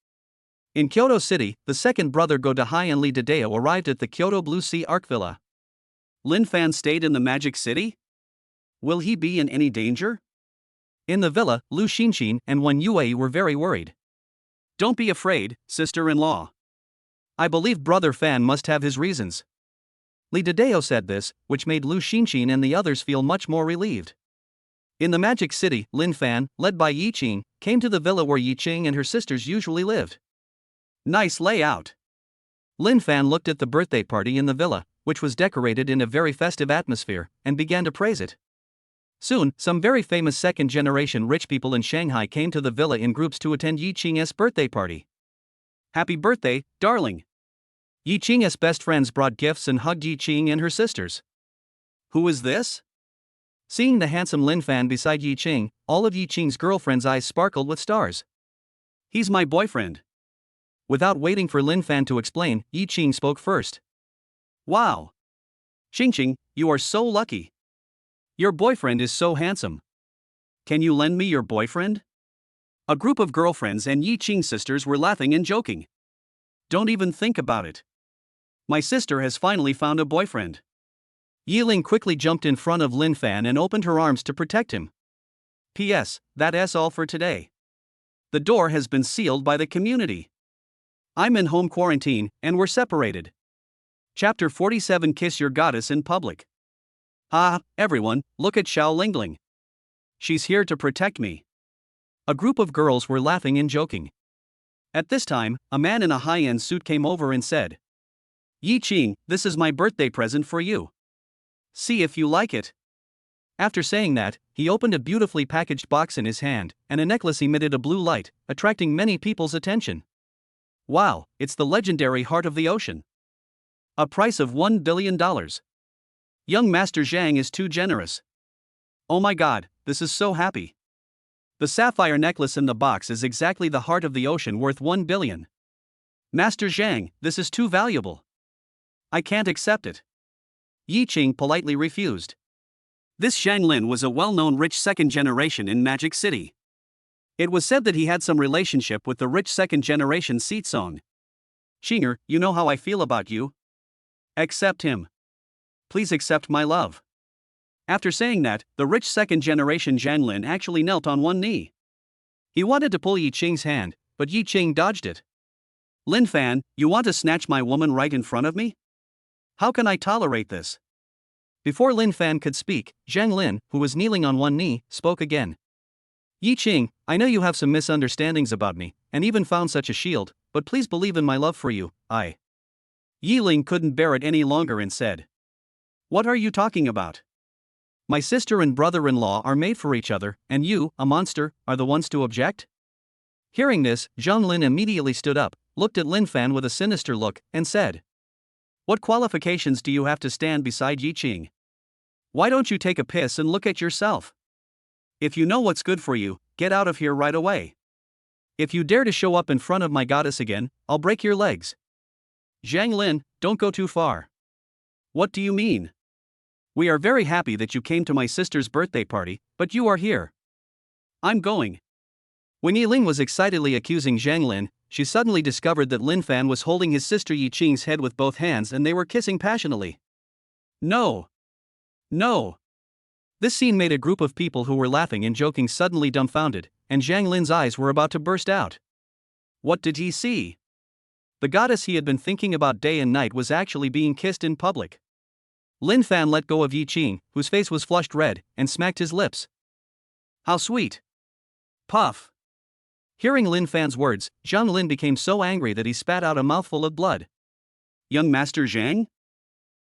S1: In Kyoto City, the second brother Go-Dahai and Li Dideo arrived at the Kyoto Blue Sea Arc Villa. Lin Fan stayed in the Magic City? Will he be in any danger? In the villa, Lu Xinxin and Wen Yue were very worried. Don't be afraid, sister-in-law. I believe Brother Fan must have his reasons. Li Dideo said this, which made Lu Xinxin and the others feel much more relieved. In the Magic City, Lin Fan, led by Yi Qing, came to the villa where Yi Qing and her sisters usually lived. Nice layout. Lin Fan looked at the birthday party in the villa, which was decorated in a very festive atmosphere, and began to praise it. Soon, some very famous second-generation rich people in Shanghai came to the villa in groups to attend Yi Qing's birthday party. Happy birthday, darling. Yi Qing's best friends brought gifts and hugged Yi Qing and her sisters. Who is this? Seeing the handsome Lin Fan beside Yi Qing, all of Yi Qing's girlfriend's eyes sparkled with stars. He's my boyfriend. Without waiting for Lin Fan to explain, Yi Qing spoke first. Wow. Xingqing, you are so lucky. Your boyfriend is so handsome. Can you lend me your boyfriend? A group of girlfriends and Yi Qing sisters were laughing and joking. Don't even think about it. My sister has finally found a boyfriend. Yi Ling quickly jumped in front of Lin Fan and opened her arms to protect him. P.S. That's all for today. The door has been sealed by the community. I'm in home quarantine, and we're separated. Chapter 47 Kiss Your Goddess in Public. Ah, everyone, look at Xiao Lingling. She's here to protect me. A group of girls were laughing and joking. At this time, a man in a high-end suit came over and said, Yi Qing, this is my birthday present for you. See if you like it. After saying that, he opened a beautifully packaged box in his hand, and a necklace emitted a blue light, attracting many people's attention. Wow, it's the legendary Heart of the Ocean. A price of $1 billion. Young Master Zhang is too generous. Oh my god, this is so happy. The sapphire necklace in the box is exactly the Heart of the Ocean worth 1 billion. Master Zhang, this is too valuable. I can't accept it. Yi Qing politely refused. This Zhang Lin was a well-known rich second generation in Magic City. It was said that he had some relationship with the rich second generation Song. Qinger, you know how I feel about you. Accept him. Please accept my love. After saying that, the rich second generation Zhang Lin actually knelt on one knee. He wanted to pull Yi Qing's hand, but Yi Qing dodged it. Lin Fan, you want to snatch my woman right in front of me? How can I tolerate this? Before Lin Fan could speak, Zhang Lin, who was kneeling on one knee, spoke again. Yi Qing, I know you have some misunderstandings about me, and even found such a shield, but please believe in my love for you. Yi Ling couldn't bear it any longer and said, What are you talking about? My sister and brother-in-law are made for each other, and you, a monster, are the ones to object? Hearing this, Zhang Lin immediately stood up, looked at Lin Fan with a sinister look, and said, What qualifications do you have to stand beside Yi Qing? Why don't you take a piss and look at yourself? If you know what's good for you, get out of here right away. If you dare to show up in front of my goddess again, I'll break your legs. Zhang Lin, don't go too far. What do you mean? We are very happy that you came to my sister's birthday party, but you are here. I'm going. When Yi Ling was excitedly accusing Zhang Lin, she suddenly discovered that Lin Fan was holding his sister Yi Qing's head with both hands and they were kissing passionately. No. No. This scene made a group of people who were laughing and joking suddenly dumbfounded, and Zhang Lin's eyes were about to burst out. What did he see? The goddess he had been thinking about day and night was actually being kissed in public. Lin Fan let go of Yi Qing, whose face was flushed red, and smacked his lips. How sweet. Puff. Hearing Lin Fan's words, Zhang Lin became so angry that he spat out a mouthful of blood. Young Master Zhang?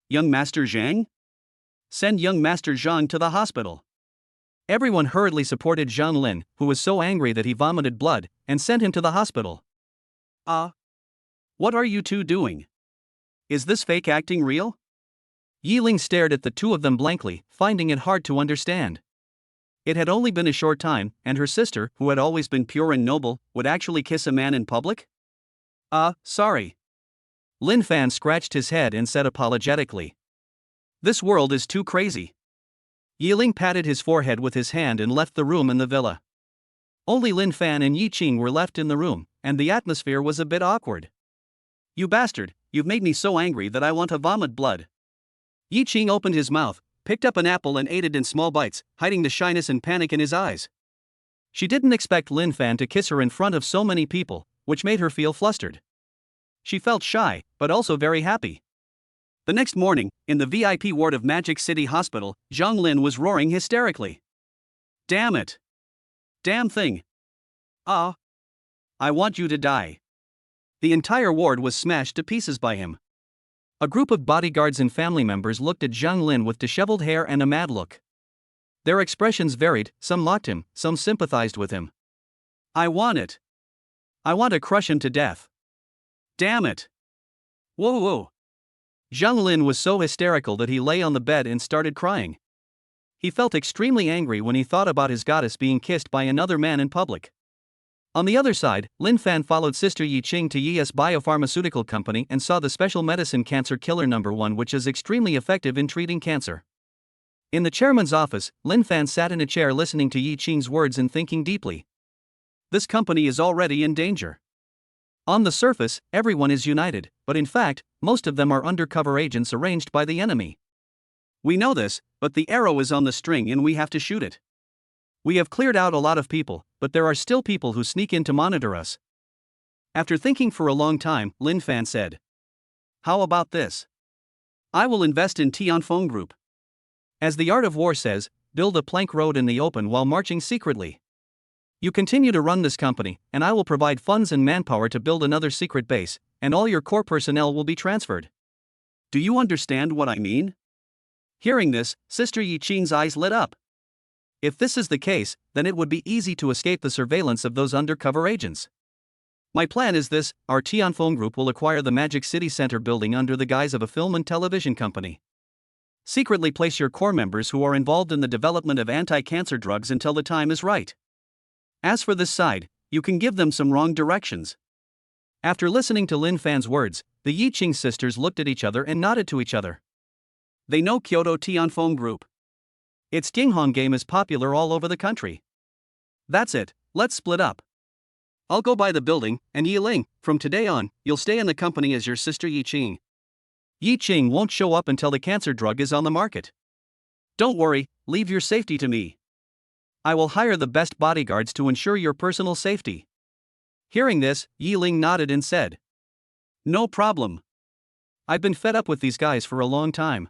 S1: Young Master Zhang? Send young Master Zhang to the hospital. Everyone hurriedly supported Zhang Lin, who was so angry that he vomited blood, and sent him to the hospital. What are you two doing? Is this fake acting real? Yi Ling stared at the two of them blankly, finding it hard to understand. It had only been a short time, and her sister, who had always been pure and noble, would actually kiss a man in public? Sorry. Lin Fan scratched his head and said apologetically. This world is too crazy. Yi Ling patted his forehead with his hand and left the room and the villa. Only Lin Fan and Yi Qing were left in the room, and the atmosphere was a bit awkward. You bastard, you've made me so angry that I want to vomit blood. Yi Qing opened his mouth, picked up an apple and ate it in small bites, hiding the shyness and panic in his eyes. She didn't expect Lin Fan to kiss her in front of so many people, which made her feel flustered. She felt shy, but also very happy. The next morning, in the VIP ward of Magic City Hospital, Zhang Lin was roaring hysterically. Damn it! Damn thing! I want you to die. The entire ward was smashed to pieces by him. A group of bodyguards and family members looked at Zhang Lin with disheveled hair and a mad look. Their expressions varied, some mocked him, some sympathized with him. I want it. I want to crush him to death. Damn it! Whoa! Zhang Lin was so hysterical that he lay on the bed and started crying. He felt extremely angry when he thought about his goddess being kissed by another man in public. On the other side, Lin Fan followed Sister Yi Qing to Yi's biopharmaceutical company and saw the special medicine Cancer Killer No. 1, which is extremely effective in treating cancer. In the chairman's office, Lin Fan sat in a chair listening to Yi Qing's words and thinking deeply. This company is already in danger. On the surface, everyone is united, but in fact, most of them are undercover agents arranged by the enemy. We know this, but the arrow is on the string and we have to shoot it. We have cleared out a lot of people, but there are still people who sneak in to monitor us. After thinking for a long time, Lin Fan said, How about this? I will invest in Tianfeng Group. As the art of war says, build a plank road in the open while marching secretly. You continue to run this company, and I will provide funds and manpower to build another secret base, and all your core personnel will be transferred. Do you understand what I mean? Hearing this, Sister Yi Qing's eyes lit up. If this is the case, then it would be easy to escape the surveillance of those undercover agents. My plan is this: our Tianfeng group will acquire the Magic City Center building under the guise of a film and television company. Secretly place your core members who are involved in the development of anti-cancer drugs until the time is right. As for this side, you can give them some wrong directions. After listening to Lin Fan's words, the Yi Qing sisters looked at each other and nodded to each other. They know Kyoto Tianfeng Group. Its Jinghong game is popular all over the country. That's it, let's split up. I'll go buy the building, and Yi Ling, from today on, you'll stay in the company as your sister Yi Qing. Yi Qing won't show up until the cancer drug is on the market. Don't worry, leave your safety to me. I will hire the best bodyguards to ensure your personal safety. Hearing this, Yi Ling nodded and said, No problem. I've been fed up with these guys for a long time.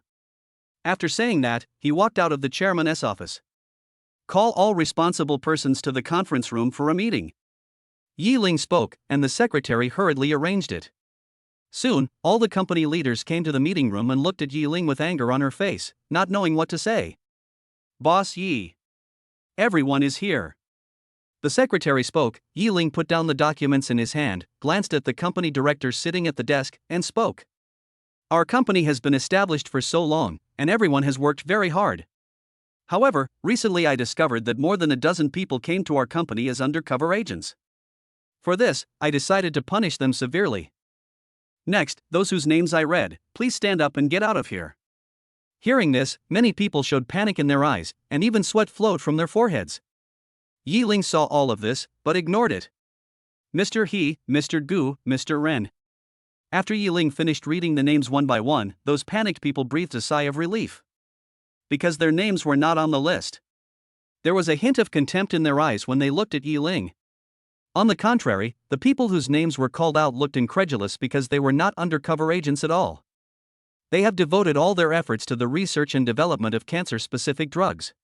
S1: After saying that, he walked out of the chairman's office. Call all responsible persons to the conference room for a meeting. Yi Ling spoke, and the secretary hurriedly arranged it. Soon, all the company leaders came to the meeting room and looked at Yi Ling with anger on her face, not knowing what to say. Boss Yi. Everyone is here. The secretary spoke. Yi Ling put down the documents in his hand, glanced at the company director sitting at the desk, and spoke. Our company has been established for so long, and everyone has worked very hard. However, recently I discovered that more than a dozen people came to our company as undercover agents. For this, I decided to punish them severely. Next, those whose names I read, please stand up and get out of here. Hearing this, many people showed panic in their eyes, and even sweat flowed from their foreheads. Yi Ling saw all of this, but ignored it. Mr. He, Mr. Gu, Mr. Ren. After Yi Ling finished reading the names one by one, those panicked people breathed a sigh of relief. Because their names were not on the list. There was a hint of contempt in their eyes when they looked at Yi Ling. On the contrary, the people whose names were called out looked incredulous because they were not undercover agents at all. They have devoted all their efforts to the research and development of cancer-specific drugs.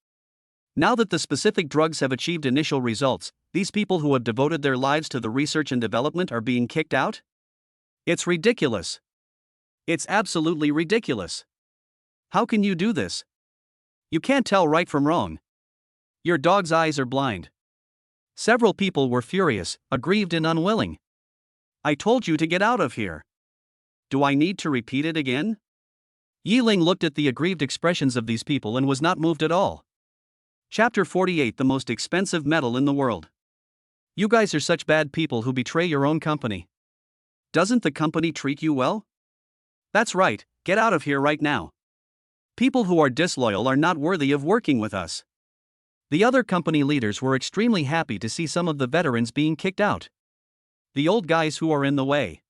S1: Now that the specific drugs have achieved initial results, these people who have devoted their lives to the research and development are being kicked out? It's ridiculous. It's absolutely ridiculous. How can you do this? You can't tell right from wrong. Your dog's eyes are blind. Several people were furious, aggrieved and unwilling. I told you to get out of here. Do I need to repeat it again? Yi Ling looked at the aggrieved expressions of these people and was not moved at all. Chapter 48: The most expensive metal in the world. You guys are such bad people who betray your own company. Doesn't the company treat you well? That's right, get out of here right now. People who are disloyal are not worthy of working with us. The other company leaders were extremely happy to see some of the veterans being kicked out. The old guys who are in the way.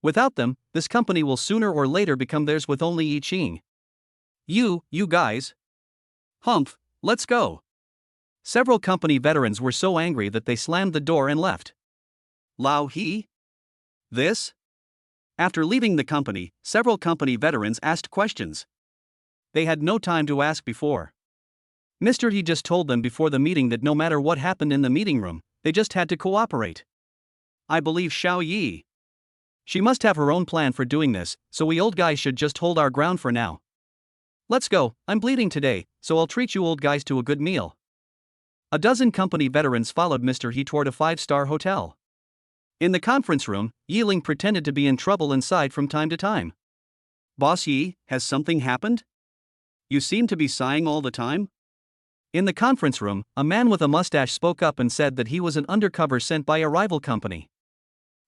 S1: Without them, this company will sooner or later become theirs with only Yi Qing. You guys. Humph, let's go. Several company veterans were so angry that they slammed the door and left. Lao He? This? After leaving the company, several company veterans asked questions. They had no time to ask before. Mr. He just told them before the meeting that no matter what happened in the meeting room, they just had to cooperate. I believe Xiao Yi. She must have her own plan for doing this, so we old guys should just hold our ground for now. Let's go, I'm bleeding today, so I'll treat you old guys to a good meal. A dozen company veterans followed Mr. He toward a 5-star hotel. In the conference room, Yi Ling pretended to be in trouble inside from time to time. Boss Yi, has something happened? You seem to be sighing all the time? In the conference room, a man with a mustache spoke up and said that he was an undercover sent by a rival company.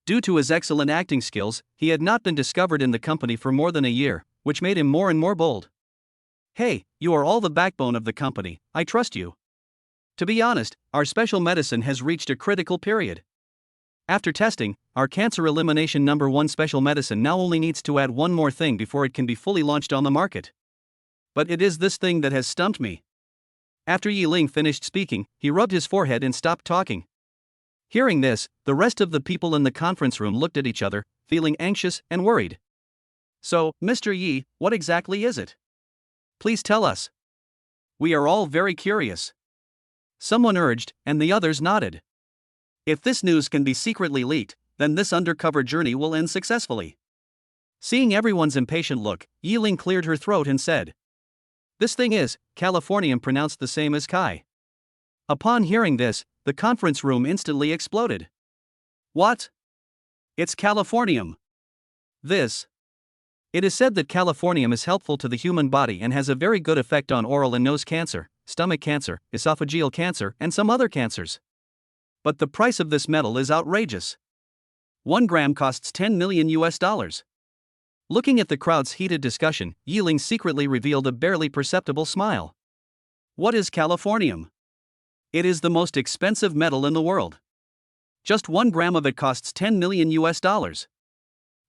S1: Due to his excellent acting skills, he had not been discovered in the company for more than a year, which made him more and more bold. Hey, you are all the backbone of the company, I trust you. To be honest, our special medicine has reached a critical period. After testing, our cancer elimination #1 special medicine now only needs to add one more thing before it can be fully launched on the market. But it is this thing that has stumped me. After Yi Ling finished speaking, he rubbed his forehead and stopped talking. Hearing this, the rest of the people in the conference room looked at each other, feeling anxious and worried. So, Mr. Yi, what exactly is it? Please tell us. We are all very curious. Someone urged, and the others nodded. If this news can be secretly leaked, then this undercover journey will end successfully. Seeing everyone's impatient look, Yiling cleared her throat and said, "This thing is, Californium pronounced the same as Kai." Upon hearing this, the conference room instantly exploded. What? It's Californium. It is said that Californium is helpful to the human body and has a very good effect on oral and nose cancer, stomach cancer, esophageal cancer, and some other cancers. But the price of this metal is outrageous. 1 gram costs $10 million. Looking at the crowd's heated discussion, Yiling secretly revealed a barely perceptible smile. What is Californium? It is the most expensive metal in the world. Just 1 gram of it costs $10 million.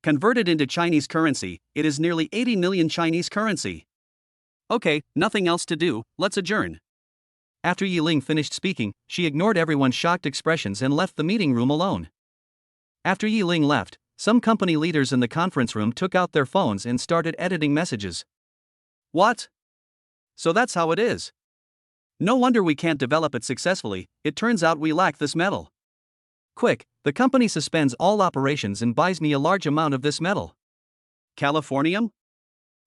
S1: Converted into Chinese currency, it is nearly 80 million Chinese currency. Okay, nothing else to do, let's adjourn. After Yiling finished speaking, she ignored everyone's shocked expressions and left the meeting room alone. After Yiling left, some company leaders in the conference room took out their phones and started editing messages. What? So that's how it is. No wonder we can't develop it successfully, it turns out we lack this metal. Quick, the company suspends all operations and buys me a large amount of this metal. Californium?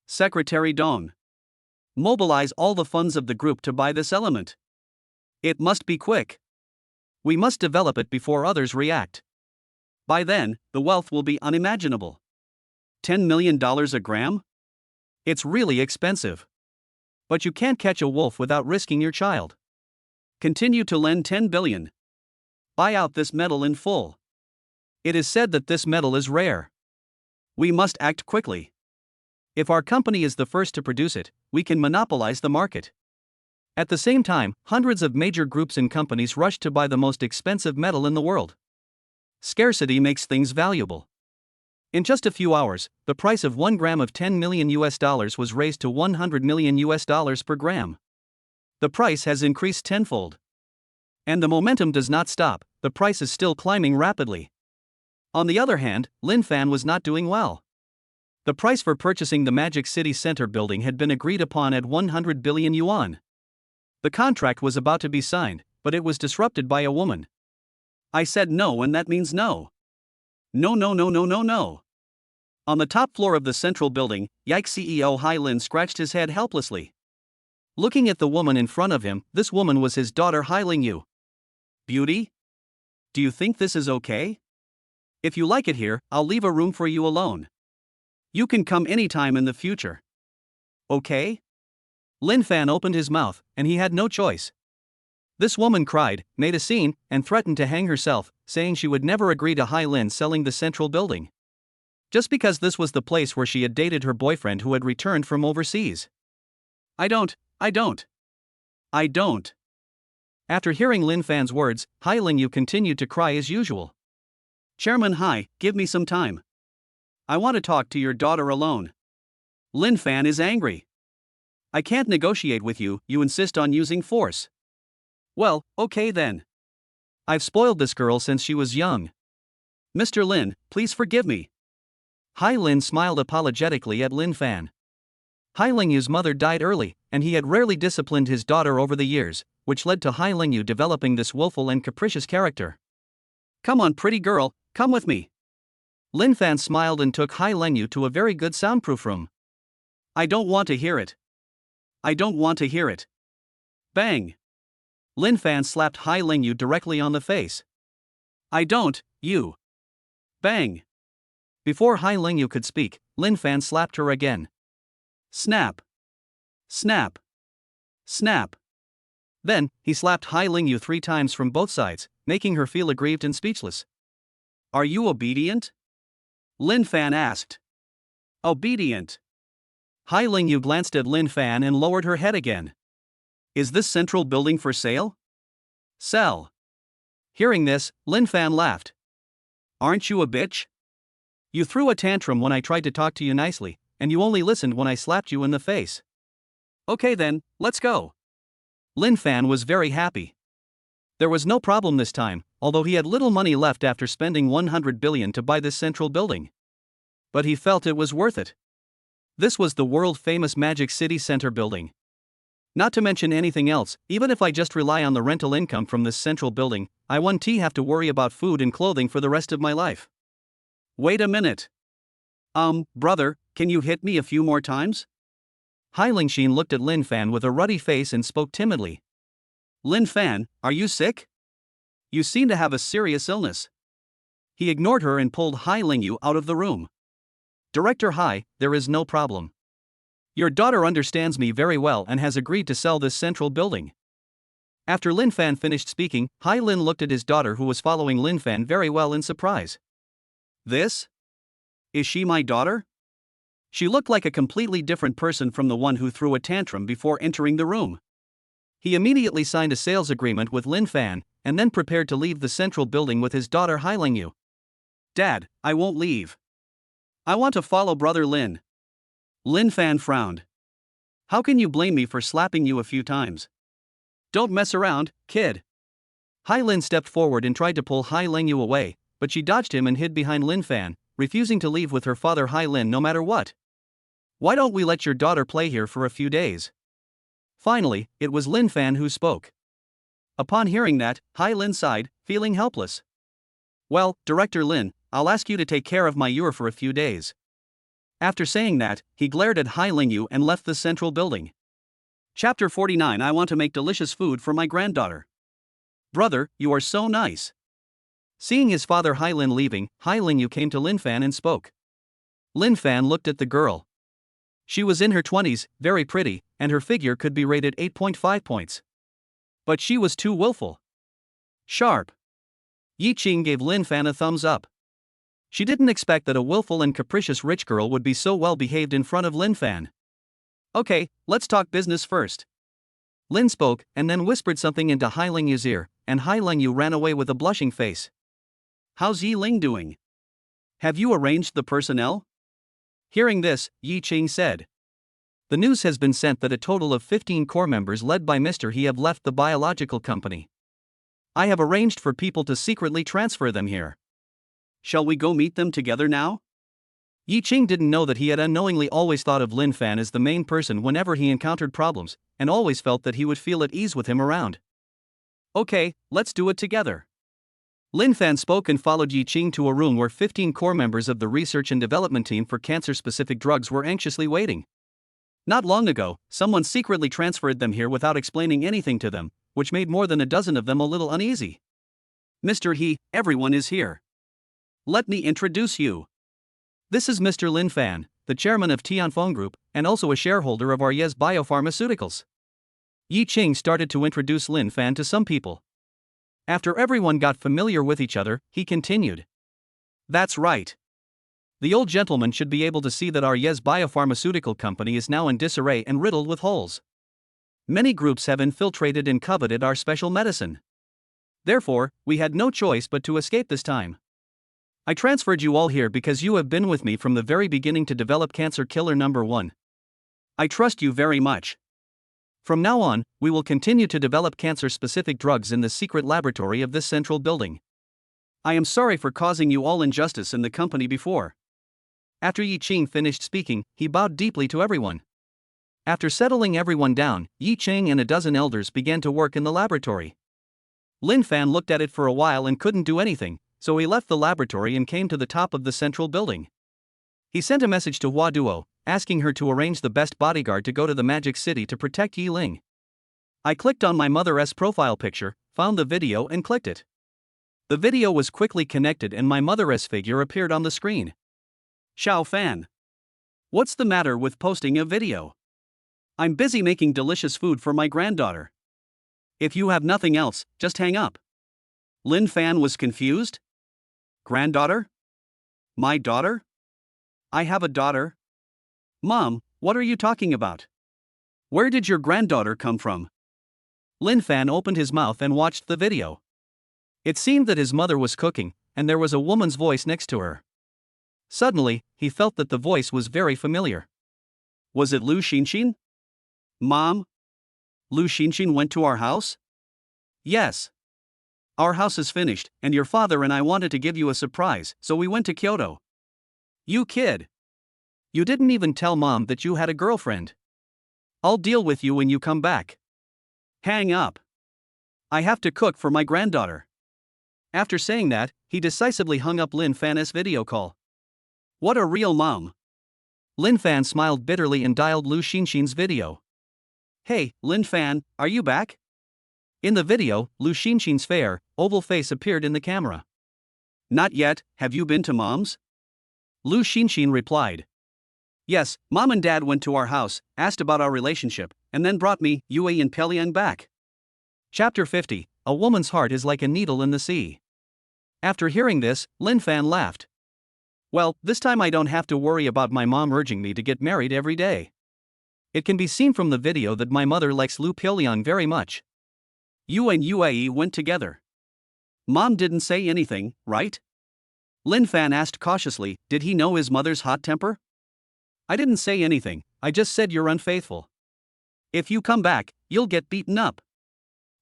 S1: Secretary Dong. Mobilize all the funds of the group to buy this element. It must be quick. We must develop it before others react. By then, the wealth will be unimaginable. $10 million a gram? It's really expensive. But you can't catch a wolf without risking your child. Continue to lend $10 billion. Buy out this metal in full. It is said that this metal is rare. We must act quickly. If our company is the first to produce it, we can monopolize the market. At the same time, hundreds of major groups and companies rush to buy the most expensive metal in the world. Scarcity makes things valuable. In just a few hours, the price of 1 gram of $10 million was raised to $100 million per gram. The price has increased tenfold. And the momentum does not stop, the price is still climbing rapidly. On the other hand, Lin Fan was not doing well. The price for purchasing the Magic City Center building had been agreed upon at 100 billion yuan. The contract was about to be signed, but it was disrupted by a woman. I said no, and that means no. No, no, no, no, no, no. On the top floor of the central building, Yike CEO Hai Lin scratched his head helplessly. Looking at the woman in front of him, this woman was his daughter Hai Lingyu. Beauty? Do you think this is okay? If you like it here, I'll leave a room for you alone. You can come anytime in the future. Okay? Lin Fan opened his mouth, and he had no choice. This woman cried, made a scene, and threatened to hang herself, saying she would never agree to Hai Lin selling the central building. Just because this was the place where she had dated her boyfriend who had returned from overseas. I don't. After hearing Lin Fan's words, Hai Lingyu continued to cry as usual. Chairman Hai, give me some time. I want to talk to your daughter alone. Lin Fan is angry. I can't negotiate with you, you insist on using force. Well, okay then. I've spoiled this girl since she was young. Mr. Lin, please forgive me. Hai Lin smiled apologetically at Lin Fan. Hai Lingyu's mother died early, and he had rarely disciplined his daughter over the years, which led to Hai Lingyu developing this willful and capricious character. Come on, pretty girl, come with me. Lin Fan smiled and took Hai Lingyu to a very good soundproof room. I don't want to hear it. Bang! Lin Fan slapped Hai Lingyu directly on the face. You. Bang! Before Hai Lingyu could speak, Lin Fan slapped her again. Snap! Snap! Snap! Then, he slapped Hai Lingyu 3 times from both sides, making her feel aggrieved and speechless. Are you obedient? Lin Fan asked. Obedient. Hai Lingyu glanced at Lin Fan and lowered her head again. Is this central building for sale? Sell. Hearing this, Lin Fan laughed. Aren't you a bitch? You threw a tantrum when I tried to talk to you nicely, and you only listened when I slapped you in the face. Okay then, let's go. Lin Fan was very happy. There was no problem this time, although he had little money left after spending 100 billion to buy this central building. But he felt it was worth it. This was the world-famous Magic City Center building. Not to mention anything else, even if I just rely on the rental income from this central building, I won't have to worry about food and clothing for the rest of my life. Wait a minute. Brother, can you hit me a few more times? Hai Lingxin looked at Lin Fan with a ruddy face and spoke timidly. Lin Fan, are you sick? You seem to have a serious illness. He ignored her and pulled Hai Lingyu out of the room. Director Hai, there is no problem. Your daughter understands me very well and has agreed to sell this central building. After Lin Fan finished speaking, Hai Lin looked at his daughter who was following Lin Fan very well in surprise. This? Is she my daughter? She looked like a completely different person from the one who threw a tantrum before entering the room. He immediately signed a sales agreement with Lin Fan, and then prepared to leave the central building with his daughter Hai Lingyu. Dad, I won't leave. I want to follow Brother Lin. Lin Fan frowned. How can you blame me for slapping you a few times? Don't mess around, kid. Hai Lin stepped forward and tried to pull Hai Lingyu away, but she dodged him and hid behind Lin Fan, refusing to leave with her father Hai Lin no matter what. Why don't we let your daughter play here for a few days? Finally, it was Lin Fan who spoke. Upon hearing that, Hai Lin sighed, feeling helpless. Well, Director Lin, I'll ask you to take care of my Ur for a few days. After saying that, he glared at Hai Lingyu and left the central building. Chapter 49. I want to make delicious food for my granddaughter. Brother, you are so nice. Seeing his father Hai Lin leaving, Hai Lingyu came to Lin Fan and spoke. Lin Fan looked at the girl. She was in her 20s, very pretty, and her figure could be rated 8.5 points. But she was too willful. Sharp. Yi Qing gave Lin Fan a thumbs up. She didn't expect that a willful and capricious rich girl would be so well behaved in front of Lin Fan. Okay, let's talk business first. Lin spoke, and then whispered something into Hai Lingyu's ear, and Hai Lingyu ran away with a blushing face. How's Yi Ling doing? Have you arranged the personnel? Hearing this, Yi Qing said. The news has been sent that a total of 15 core members led by Mr. He have left the biological company. I have arranged for people to secretly transfer them here. Shall we go meet them together now? Yi Qing didn't know that he had unknowingly always thought of Lin Fan as the main person whenever he encountered problems, and always felt that he would feel at ease with him around. Okay, let's do it together. Lin Fan spoke and followed Yi Qing to a room where 15 core members of the research and development team for cancer-specific drugs were anxiously waiting. Not long ago, someone secretly transferred them here without explaining anything to them, which made more than a dozen of them a little uneasy. Mr. He, everyone is here. Let me introduce you. This is Mr. Lin Fan, the chairman of Tianfeng Group, and also a shareholder of our Yes Biopharmaceuticals. Yi Qing started to introduce Lin Fan to some people. After everyone got familiar with each other, he continued. That's right. The old gentleman should be able to see that our Yes Biopharmaceutical company is now in disarray and riddled with holes. Many groups have infiltrated and coveted our special medicine. Therefore, we had no choice but to escape this time. I transferred you all here because you have been with me from the very beginning to develop cancer killer number 1. I trust you very much. From now on, we will continue to develop cancer-specific drugs in the secret laboratory of this central building. I am sorry for causing you all injustice in the company before. After Yi Qing finished speaking, he bowed deeply to everyone. After settling everyone down, Yi Qing and a dozen elders began to work in the laboratory. Lin Fan looked at it for a while and couldn't do anything, so he left the laboratory and came to the top of the central building. He sent a message to Hua Duo, asking her to arrange the best bodyguard to go to the Magic City to protect Yi Ling. I clicked on my mother's profile picture, found the video and clicked it. The video was quickly connected and my mother's figure appeared on the screen. Xiao Fan. What's the matter with posting a video? I'm busy making delicious food for my granddaughter. If you have nothing else, just hang up. Lin Fan was confused. Granddaughter? My daughter? I have a daughter. Mom, what are you talking about? Where did your granddaughter come from? Lin Fan opened his mouth and watched the video. It seemed that his mother was cooking, and there was a woman's voice next to her. Suddenly, he felt that the voice was very familiar. Was it Lu Xinxin? Mom? Lu Xinxin went to our house? Yes. Our house is finished, and your father and I wanted to give you a surprise, so we went to Kyoto. You kid. You didn't even tell Mom that you had a girlfriend. I'll deal with you when you come back. Hang up. I have to cook for my granddaughter. After saying that, he decisively hung up Lin Fan's video call. What a real mom. Lin Fan smiled bitterly and dialed Lu Xinxin's video. Hey, Lin Fan, are you back? In the video, Lu Xinxin's fair, oval face appeared in the camera. Not yet, have you been to Mom's? Lu Xinxin replied. Yes, Mom and Dad went to our house, asked about our relationship, and then brought me, Yue and Peliang back. Chapter 50, A Woman's Heart is Like a Needle in the Sea. After hearing this, Lin Fan laughed. Well, this time I don't have to worry about my mom urging me to get married every day. It can be seen from the video that my mother likes Lu Peliang very much. You and Yue went together. Mom didn't say anything, right? Lin Fan asked cautiously, did he know his mother's hot temper? I didn't say anything, I just said you're unfaithful. If you come back, you'll get beaten up.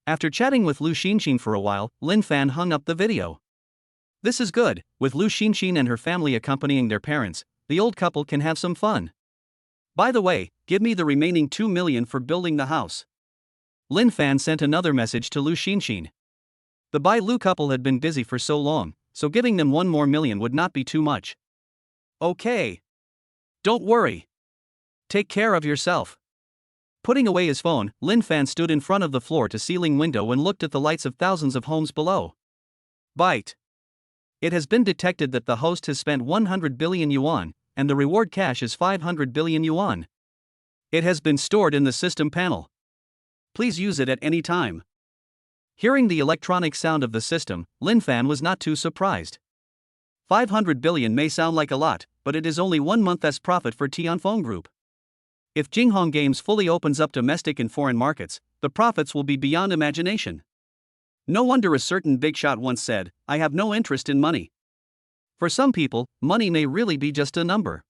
S1: After chatting with Lu Xinxin for a while, Lin Fan hung up the video. This is good, with Lu Xinxin and her family accompanying their parents, the old couple can have some fun. By the way, give me the remaining 2 million for building the house. Lin Fan sent another message to Lu Xinxin. The Bai Lu couple had been busy for so long, so giving them 1 more million would not be too much. Okay. Don't worry. Take care of yourself. Putting away his phone, Lin Fan stood in front of the floor-to-ceiling window and looked at the lights of thousands of homes below. Bite. It has been detected that the host has spent 100 billion yuan, and the reward cash is 500 billion yuan. It has been stored in the system panel. Please use it at any time. Hearing the electronic sound of the system, Lin Fan was not too surprised. 500 billion may sound like a lot, but it is only 1 month's profit for Tianfeng Group. If Jinghong Games fully opens up domestic and foreign markets, the profits will be beyond imagination. No wonder a certain big shot once said, I have no interest in money. For some people, money may really be just a number.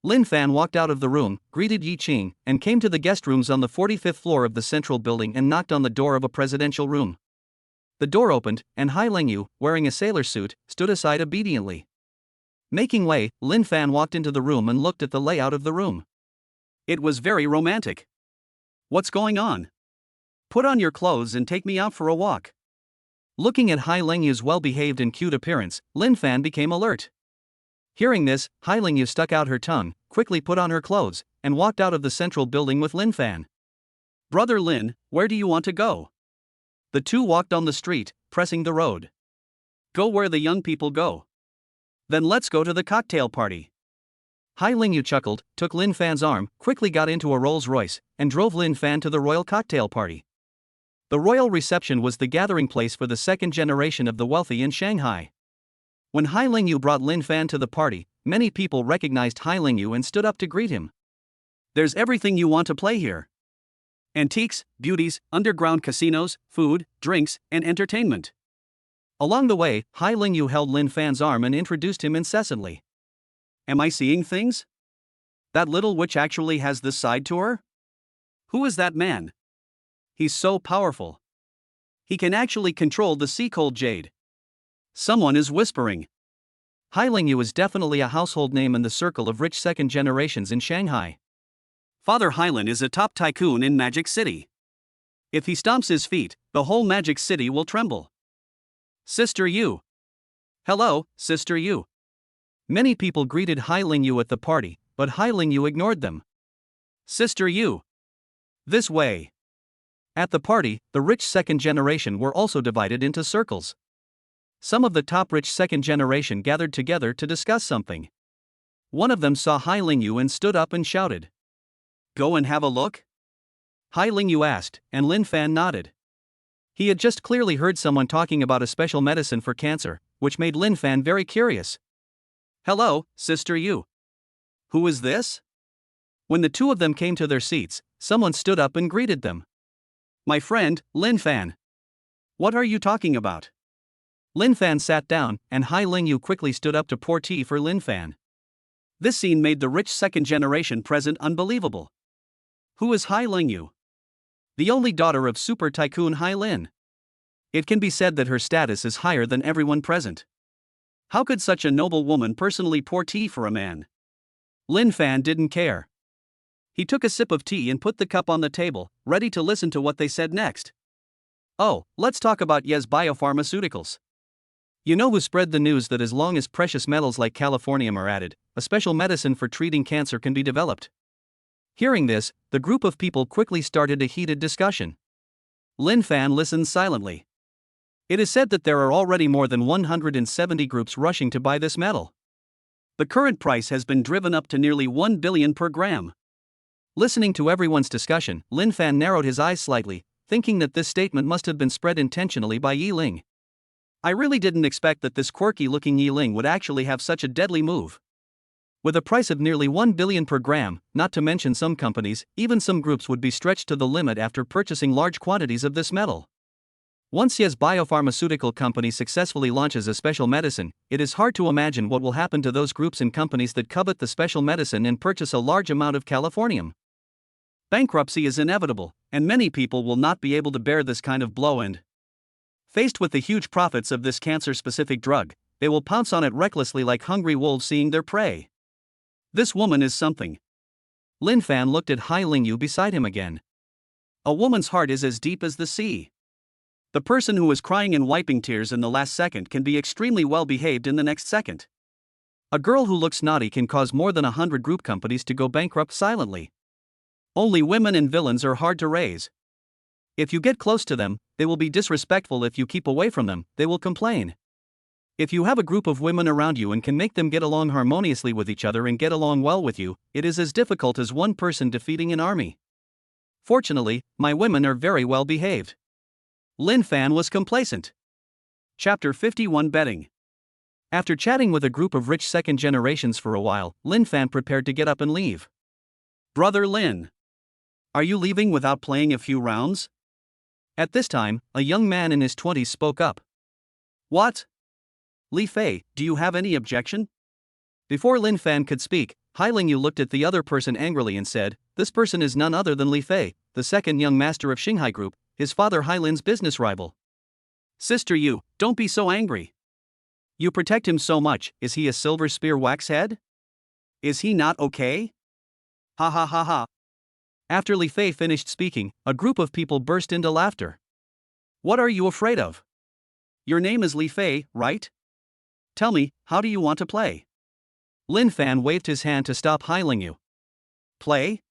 S1: Lin Fan walked out of the room, greeted Yi Qing, and came to the guest rooms on the 45th floor of the central building and knocked on the door of a presidential room. The door opened, and Hai Lengyu, wearing a sailor suit, stood aside obediently. Making way, Lin Fan walked into the room and looked at the layout of the room. It was very romantic. What's going on? Put on your clothes and take me out for a walk. Looking at Hai Lengyu's well-behaved and cute appearance, Lin Fan became alert. Hearing this, Hai Lengyu stuck out her tongue, quickly put on her clothes, and walked out of the central building with Lin Fan. Brother Lin, where do you want to go? The two walked on the street, pressing the road. Go where the young people go. Then let's go to the cocktail party. Hai Lengyu chuckled, took Lin Fan's arm, quickly got into a Rolls-Royce, and drove Lin Fan to the royal cocktail party. The royal reception was the gathering place for the second generation of the wealthy in Shanghai. When Hai Lengyu brought Lin Fan to the party, many people recognized Hai Lengyu and stood up to greet him. There's everything you want to play here. Antiques, beauties, underground casinos, food, drinks, and entertainment. Along the way, Hai Lengyu held Lin Fan's arm and introduced him incessantly. Am I seeing things? That little witch actually has this side to her? Who is that man? He's so powerful. He can actually control the sea-cold jade. Someone is whispering. Hai Lengyu is definitely a household name in the circle of rich second generations in Shanghai. Father Hailan is a top tycoon in Magic City. If he stomps his feet, the whole Magic City will tremble. Sister Yu. Hello, Sister Yu. Many people greeted Hai Lengyu at the party, but Hai Lengyu ignored them. Sister Yu. This way. At the party, the rich second generation were also divided into circles. Some of the top rich second generation gathered together to discuss something. One of them saw Hai Lengyu and stood up and shouted. Go and have a look? Hai Lengyu asked, and Lin Fan nodded. He had just clearly heard someone talking about a special medicine for cancer, which made Lin Fan very curious. Hello, Sister Yu. Who is this? When the two of them came to their seats, someone stood up and greeted them. My friend, Lin Fan. What are you talking about? Lin Fan sat down, and Hai Lengyu quickly stood up to pour tea for Lin Fan. This scene made the rich second generation present unbelievable. Who is Hai Lengyu? The only daughter of super tycoon Hai Lin. It can be said that her status is higher than everyone present. How could such a noble woman personally pour tea for a man? Lin Fan didn't care. He took a sip of tea and put the cup on the table, ready to listen to what they said next. Oh, let's talk about Yes Biopharmaceuticals. You know who spread the news that as long as precious metals like californium are added, a special medicine for treating cancer can be developed? Hearing this, the group of people quickly started a heated discussion. Lin Fan listened silently. It is said that there are already more than 170 groups rushing to buy this metal. The current price has been driven up to nearly 1 billion per gram. Listening to everyone's discussion, Lin Fan narrowed his eyes slightly, thinking that this statement must have been spread intentionally by Yi Ling. I really didn't expect that this quirky-looking Yi Ling would actually have such a deadly move. With a price of nearly 1 billion per gram, not to mention some companies, even some groups would be stretched to the limit after purchasing large quantities of this metal. Once Yes Biopharmaceutical Company successfully launches a special medicine, it is hard to imagine what will happen to those groups and companies that covet the special medicine and purchase a large amount of californium. Bankruptcy is inevitable, and many people will not be able to bear this kind of blow and, faced with the huge profits of this cancer-specific drug, they will pounce on it recklessly like hungry wolves seeing their prey. This woman is something. Lin Fan looked at Hai Lingyu beside him again. A woman's heart is as deep as the sea. The person who is crying and wiping tears in the last second can be extremely well behaved in the next second. A girl who looks naughty can cause more than 100 group companies to go bankrupt silently. Only women and villains are hard to raise. If you get close to them, they will be disrespectful. If you keep away from them, they will complain. If you have a group of women around you and can make them get along harmoniously with each other and get along well with you, it is as difficult as one person defeating an army. Fortunately, my women are very well behaved. Lin Fan was complacent. Chapter 51 Betting. After chatting with a group of rich second generations for a while, Lin Fan prepared to get up and leave. Brother Lin, are you leaving without playing a few rounds? At this time, a young man in his 20s spoke up. What? Li Fei, do you have any objection? Before Lin Fan could speak, Hai Lingyu looked at the other person angrily and said, this person is none other than Li Fei, the second young master of Xinghai Group, his father Hai Lin's business rival. Sister Yu, don't be so angry. You protect him so much, is he a silver spear wax head? Is he not okay? Ha ha ha ha. After Li Fei finished speaking, a group of people burst into laughter. What are you afraid of? Your name is Li Fei, right? Tell me, how do you want to play? Lin Fan waved his hand to stop Hai Lingyu. Play?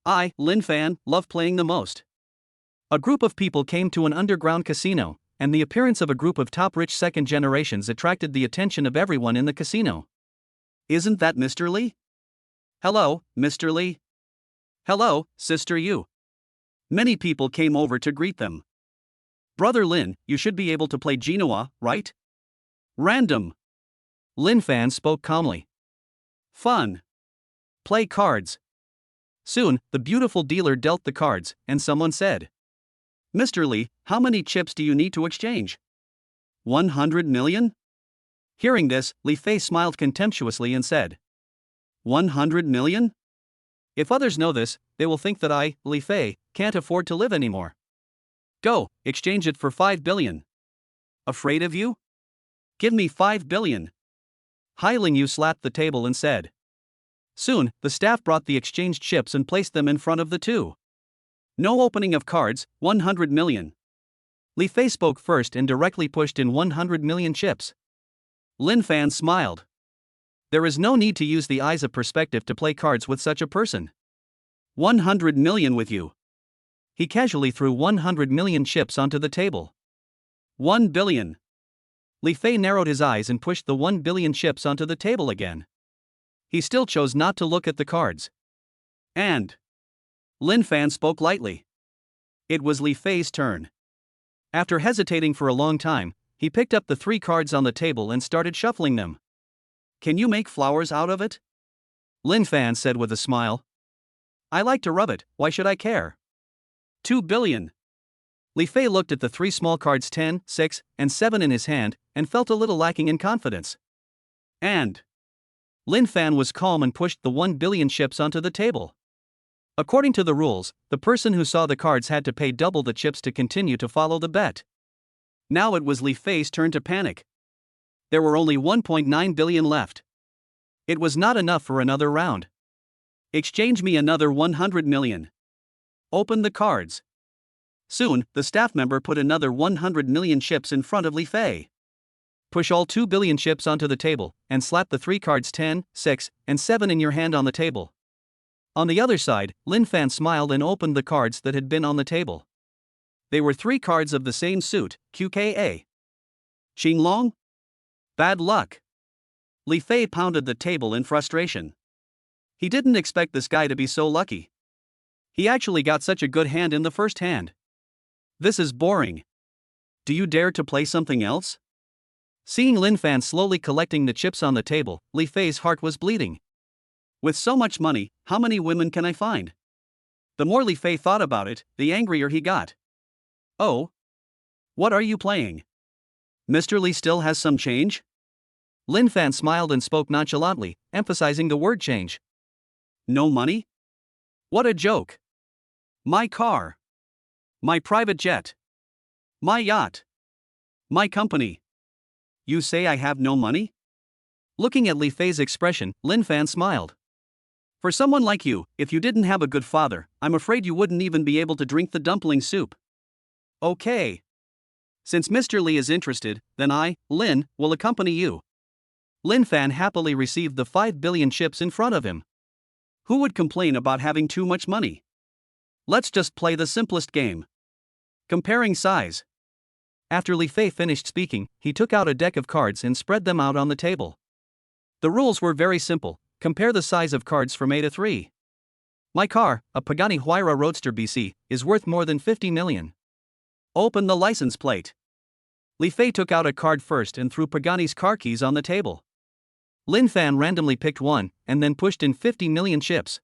S1: I, Lin Fan, love playing the most. A group of people came to an underground casino, and the appearance of a group of top rich second generations attracted the attention of everyone in the casino. Isn't that Mr. Li? Hello, Mr. Li. Hello, Sister Yu. Many people came over to greet them. Brother Lin, you should be able to play Genoa, right? Random. Lin Fan spoke calmly. Fun. Play cards. Soon, the beautiful dealer dealt the cards, and someone said, Mr. Li, how many chips do you need to exchange? 100 million? Hearing this, Li Fei smiled contemptuously and said, 100 million? If others know this, they will think that I, Li Fei, can't afford to live anymore. Go, exchange it for 5 billion. Afraid of you? Give me 5 billion. Hai Lingyu slapped the table and said. Soon, the staff brought the exchanged chips and placed them in front of the two. No opening of cards, 100 million. Li Fei spoke first and directly pushed in 100 million chips. Lin Fan smiled. There is no need to use the eyes of perspective to play cards with such a person. 100 million with you. He casually threw 100 million chips onto the table. 1 billion. Li Fei narrowed his eyes and pushed the 1 billion chips onto the table again. He still chose not to look at the cards. And Lin Fan spoke lightly. It was Li Fei's turn. After hesitating for a long time, he picked up the 3 cards on the table and started shuffling them. Can you make flowers out of it? Lin Fan said with a smile. I like to rub it, why should I care? 2 billion. Li Fei looked at the 3 small cards 10, 6, and 7 in his hand, and felt a little lacking in confidence. And Lin Fan was calm and pushed the 1 billion chips onto the table. According to the rules, the person who saw the cards had to pay double the chips to continue to follow the bet. Now it was Li Fei's turn to panic. There were only 1.9 billion left. It was not enough for another round. Exchange me another 100 million. Open the cards. Soon, the staff member put another 100 million chips in front of Li Fei. Push all 2 billion chips onto the table, and slap the 3 cards 10, 6, and 7 in your hand on the table. On the other side, Lin Fan smiled and opened the cards that had been on the table. They were 3 cards of the same suit, QKA. Qing Long? Bad luck. Li Fei pounded the table in frustration. He didn't expect this guy to be so lucky. He actually got such a good hand in the first hand. This is boring. Do you dare to play something else? Seeing Lin Fan slowly collecting the chips on the table, Li Fei's heart was bleeding. With so much money, how many women can I find? The more Li Fei thought about it, the angrier he got. Oh? What are you playing? Mr. Li still has some change? Lin Fan smiled and spoke nonchalantly, emphasizing the word change. No money? What a joke. My car. My private jet. My yacht. My company. You say I have no money? Looking at Li Fei's expression, Lin Fan smiled. For someone like you, if you didn't have a good father, I'm afraid you wouldn't even be able to drink the dumpling soup. Okay. Since Mr. Li is interested, then I, Lin, will accompany you. Lin Fan happily received the 5 billion chips in front of him. Who would complain about having too much money? Let's just play the simplest game. Comparing size. After Li Fei finished speaking, he took out a deck of cards and spread them out on the table. The rules were very simple. Compare the size of cards from A to 3. My car, a Pagani Huayra Roadster BC, is worth more than 50 million. Open the license plate. Li Fei took out a card first and threw Pagani's car keys on the table. Lin Fan randomly picked one, and then pushed in 50 million chips.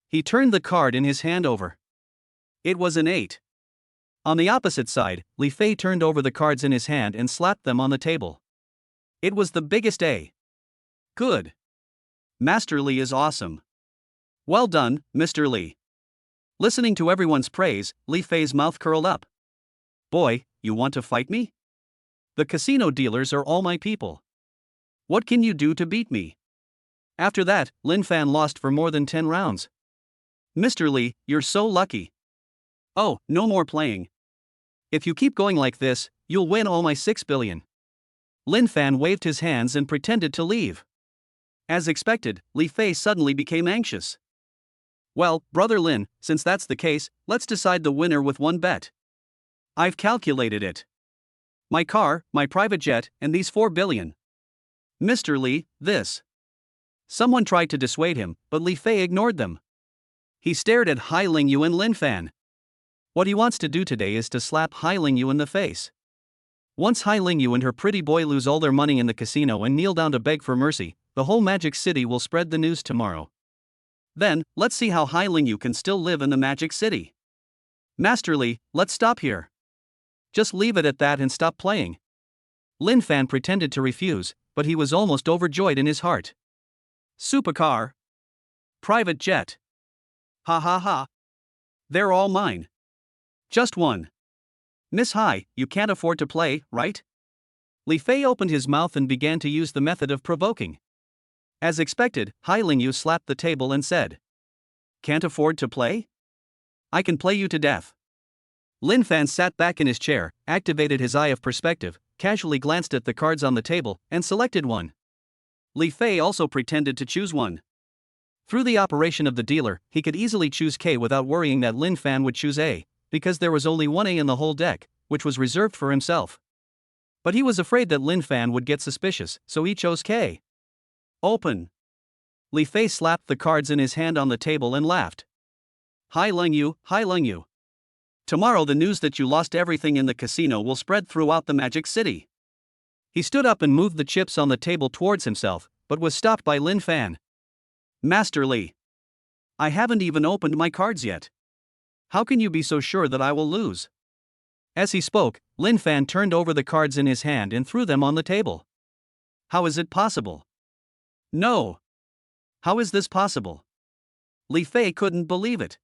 S1: He turned the card in his hand over. It was an 8. On the opposite side, Li Fei turned over the cards in his hand and slapped them on the table. It was the biggest A. Good. Master Li is awesome. Well done, Mr. Li. Listening to everyone's praise, Li Fei's mouth curled up. Boy, you want to fight me? The casino dealers are all my people. What can you do to beat me? After that, Lin Fan lost for more than 10 rounds. Mr. Li, you're so lucky. Oh, no more playing. If you keep going like this, you'll win all my 6 billion. Lin Fan waved his hands and pretended to leave. As expected, Li Fei suddenly became anxious. Well, brother Lin, since that's the case, let's decide the winner with one bet. I've calculated it. My car, my private jet, and these 4 billion. Mr. Li, this. Someone tried to dissuade him, but Li Fei ignored them. He stared at Hai Lingyu and Lin Fan. What he wants to do today is to slap Hai Lingyu in the face. Once Hai Lingyu and her pretty boy lose all their money in the casino and kneel down to beg for mercy, the whole Magic City will spread the news tomorrow. Then, let's see how Hai Lingyu can still live in the Magic City. Master Li, let's stop here. Just leave it at that and stop playing. Lin Fan pretended to refuse, but he was almost overjoyed in his heart. Supercar. Private jet. Ha ha ha. They're all mine. Just one. Miss Hai, you can't afford to play, right? Li Fei opened his mouth and began to use the method of provoking. As expected, Hai Lingyu slapped the table and said, Can't afford to play? I can play you to death. Lin Fan sat back in his chair, activated his eye of perspective, casually glanced at the cards on the table, and selected one. Li Fei also pretended to choose one. Through the operation of the dealer, he could easily choose K without worrying that Lin Fan would choose A, because there was only one A in the whole deck, which was reserved for himself. But he was afraid that Lin Fan would get suspicious, so he chose K. Open. Li Fei slapped the cards in his hand on the table and laughed. Hai Lingyu, Hai Lingyu. Tomorrow the news that you lost everything in the casino will spread throughout the Magic City. He stood up and moved the chips on the table towards himself, but was stopped by Lin Fan. Master Li. I haven't even opened my cards yet. How can you be so sure that I will lose? As he spoke, Lin Fan turned over the cards in his hand and threw them on the table. How is it possible? No. How is this possible? Li Fei couldn't believe it.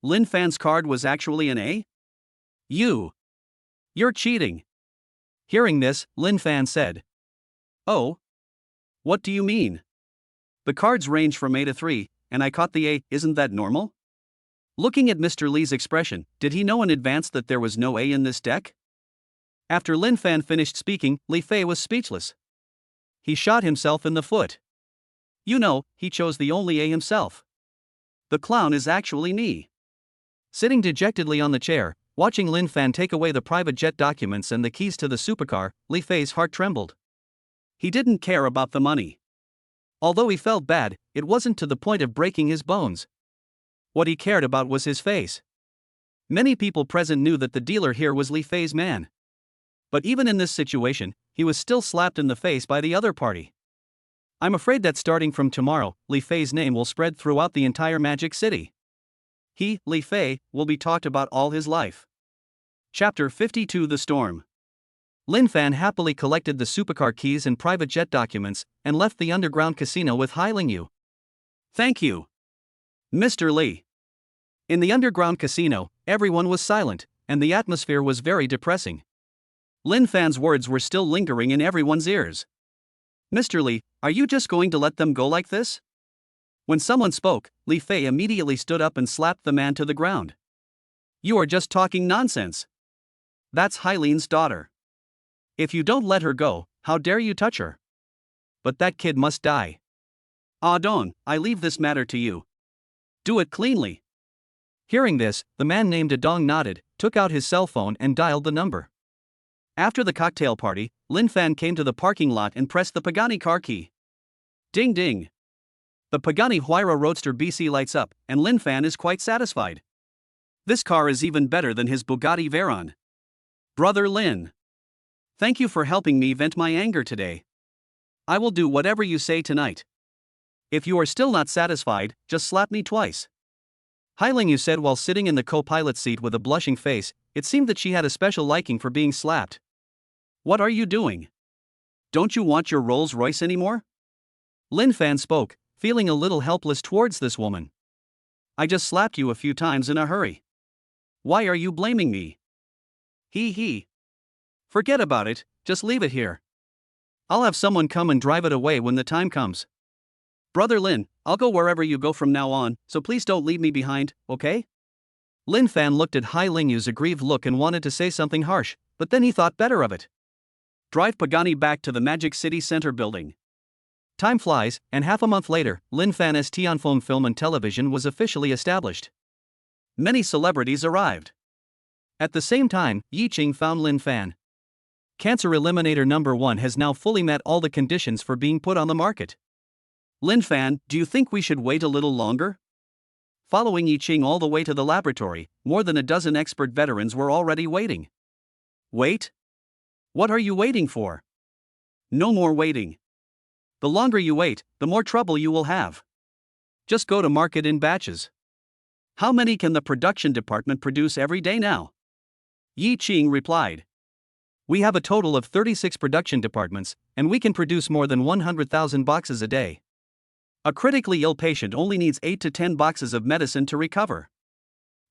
S1: Lin Fan's card was actually an A? You're cheating. Hearing this, Lin Fan said. Oh? What do you mean? The cards range from A to 3, and I caught the A, isn't that normal? Looking at Mr. Li's expression, did he know in advance that there was no A in this deck? After Lin Fan finished speaking, Li Fei was speechless. He shot himself in the foot. You know, he chose the only A himself. The clown is actually me. Sitting dejectedly on the chair, watching Lin Fan take away the private jet documents and the keys to the supercar, Li Fei's heart trembled. He didn't care about the money. Although he felt bad, it wasn't to the point of breaking his bones. What he cared about was his face. Many people present knew that the dealer here was Li Fei's man. But even in this situation, he was still slapped in the face by the other party. I'm afraid that starting from tomorrow, Li Fei's name will spread throughout the entire Magic City. He, Li Fei, will be talked about all his life. Chapter 52 The Storm. Lin Fan happily collected the supercar keys and private jet documents, and left the underground casino with Hai Lingyu. Thank you, Mr. Li. In the underground casino, everyone was silent, and the atmosphere was very depressing. Lin Fan's words were still lingering in everyone's ears. Mr. Li, are you just going to let them go like this? When someone spoke, Li Fei immediately stood up and slapped the man to the ground. You are just talking nonsense. That's Hailin's daughter. If you don't let her go, how dare you touch her? But that kid must die. Ah Don, I leave this matter to you. Do it cleanly. Hearing this, the man named Adong nodded, took out his cell phone and dialed the number. After the cocktail party, Lin Fan came to the parking lot and pressed the Pagani car key. Ding ding. The Pagani Huayra Roadster BC lights up, and Lin Fan is quite satisfied. This car is even better than his Bugatti Veyron. Brother Lin. Thank you for helping me vent my anger today. I will do whatever you say tonight. If you are still not satisfied, just slap me twice. Hai Lingyu said while sitting in the co-pilot seat with a blushing face. It seemed that she had a special liking for being slapped. What are you doing? Don't you want your Rolls Royce anymore? Lin Fan spoke, feeling a little helpless towards this woman. I just slapped you a few times in a hurry. Why are you blaming me? He. Forget about it, just leave it here. I'll have someone come and drive it away when the time comes. Brother Lin, I'll go wherever you go from now on, so please don't leave me behind, okay? Lin Fan looked at Hai Lingyu's aggrieved look and wanted to say something harsh, but then he thought better of it. Drive Pagani back to the Magic City Center building. Time flies, and half a month later, Lin Fan's Tianfeng Film and Television was officially established. Many celebrities arrived. At the same time, Yi Qing found Lin Fan. Cancer Eliminator No. 1 has now fully met all the conditions for being put on the market. Lin Fan, do you think we should wait a little longer? Following Yi Qing all the way to the laboratory, more than a dozen expert veterans were already waiting. Wait? What are you waiting for? No more waiting. The longer you wait, the more trouble you will have. Just go to market in batches. How many can the production department produce every day now? Yi Qing replied. We have a total of 36 production departments, and we can produce more than 100,000 boxes a day. A critically ill patient only needs 8 to 10 boxes of medicine to recover.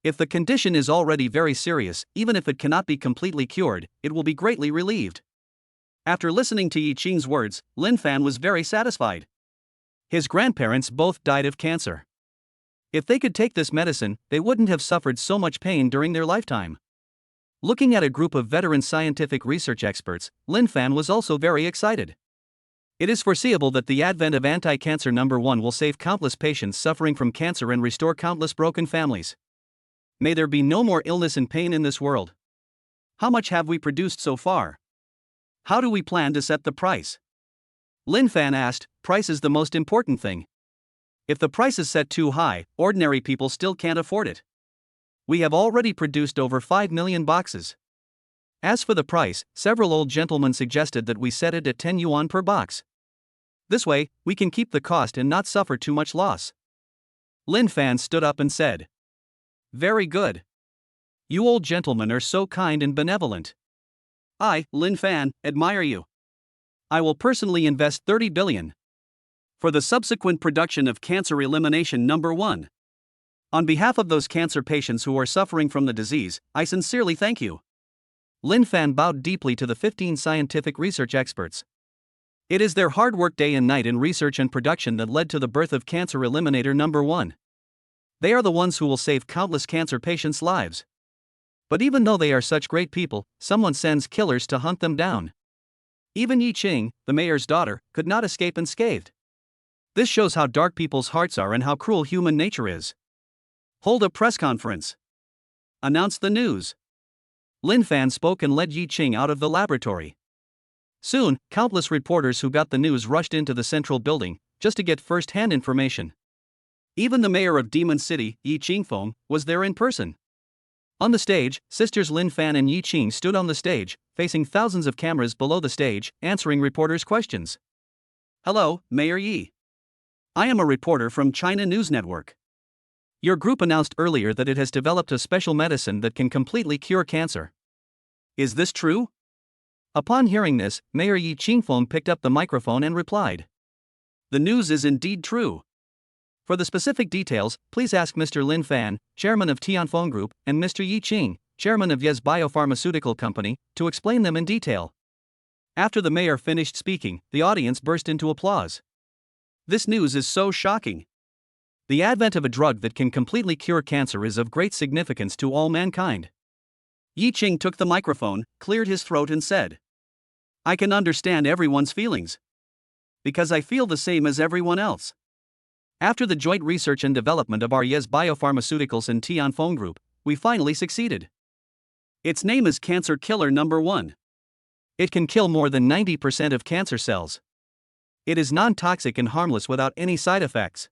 S1: If the condition is already very serious, even if it cannot be completely cured, it will be greatly relieved. After listening to Yi Qing's words, Lin Fan was very satisfied. His grandparents both died of cancer. If they could take this medicine, they wouldn't have suffered so much pain during their lifetime. Looking at a group of veteran scientific research experts, Lin Fan was also very excited. It is foreseeable that the advent of anti-cancer No. 1 will save countless patients suffering from cancer and restore countless broken families. May there be no more illness and pain in this world. How much have we produced so far? How do we plan to set the price? Lin Fan asked. Price is the most important thing. If the price is set too high, ordinary people still can't afford it. We have already produced over 5 million boxes. As for the price, several old gentlemen suggested that we set it at 10 yuan per box. This way, we can keep the cost and not suffer too much loss. Lin Fan stood up and said. Very good. You old gentlemen are so kind and benevolent. I, Lin Fan, admire you. I will personally invest 30 billion for the subsequent production of Cancer Elimination No. 1. On behalf of those cancer patients who are suffering from the disease, I sincerely thank you. Lin Fan bowed deeply to the 15 scientific research experts. It is their hard work day and night in research and production that led to the birth of Cancer Eliminator number 1. They are the ones who will save countless cancer patients' lives. But even though they are such great people, someone sends killers to hunt them down. Even Yi Ching, the mayor's daughter, could not escape unscathed. This shows how dark people's hearts are and how cruel human nature is. Hold a press conference. Announce the news. Lin Fan spoke and led Yi Ching out of the laboratory. Soon, countless reporters who got the news rushed into the central building, just to get first-hand information. Even the mayor of Demon City, Yi Chingfeng, was there in person. On the stage, sisters Lin Fan and Yi Ching stood on the stage, facing thousands of cameras below the stage, answering reporters' questions. Hello, Mayor Yi. I am a reporter from China News Network. Your group announced earlier that it has developed a special medicine that can completely cure cancer. Is this true? Upon hearing this, Mayor Yi Chingfeng picked up the microphone and replied. The news is indeed true. For the specific details, please ask Mr. Lin Fan, chairman of Tianfeng Group, and Mr. Yi Ching, chairman of Yes Biopharmaceutical Company, to explain them in detail. After the mayor finished speaking, the audience burst into applause. This news is so shocking. The advent of a drug that can completely cure cancer is of great significance to all mankind. Yi Ching took the microphone, cleared his throat and said, I can understand everyone's feelings. Because I feel the same as everyone else. After the joint research and development of our Yes Biopharmaceuticals and Tianfeng Group, we finally succeeded. Its name is Cancer Killer number 1. It can kill more than 90% of cancer cells. It is non-toxic and harmless without any side effects.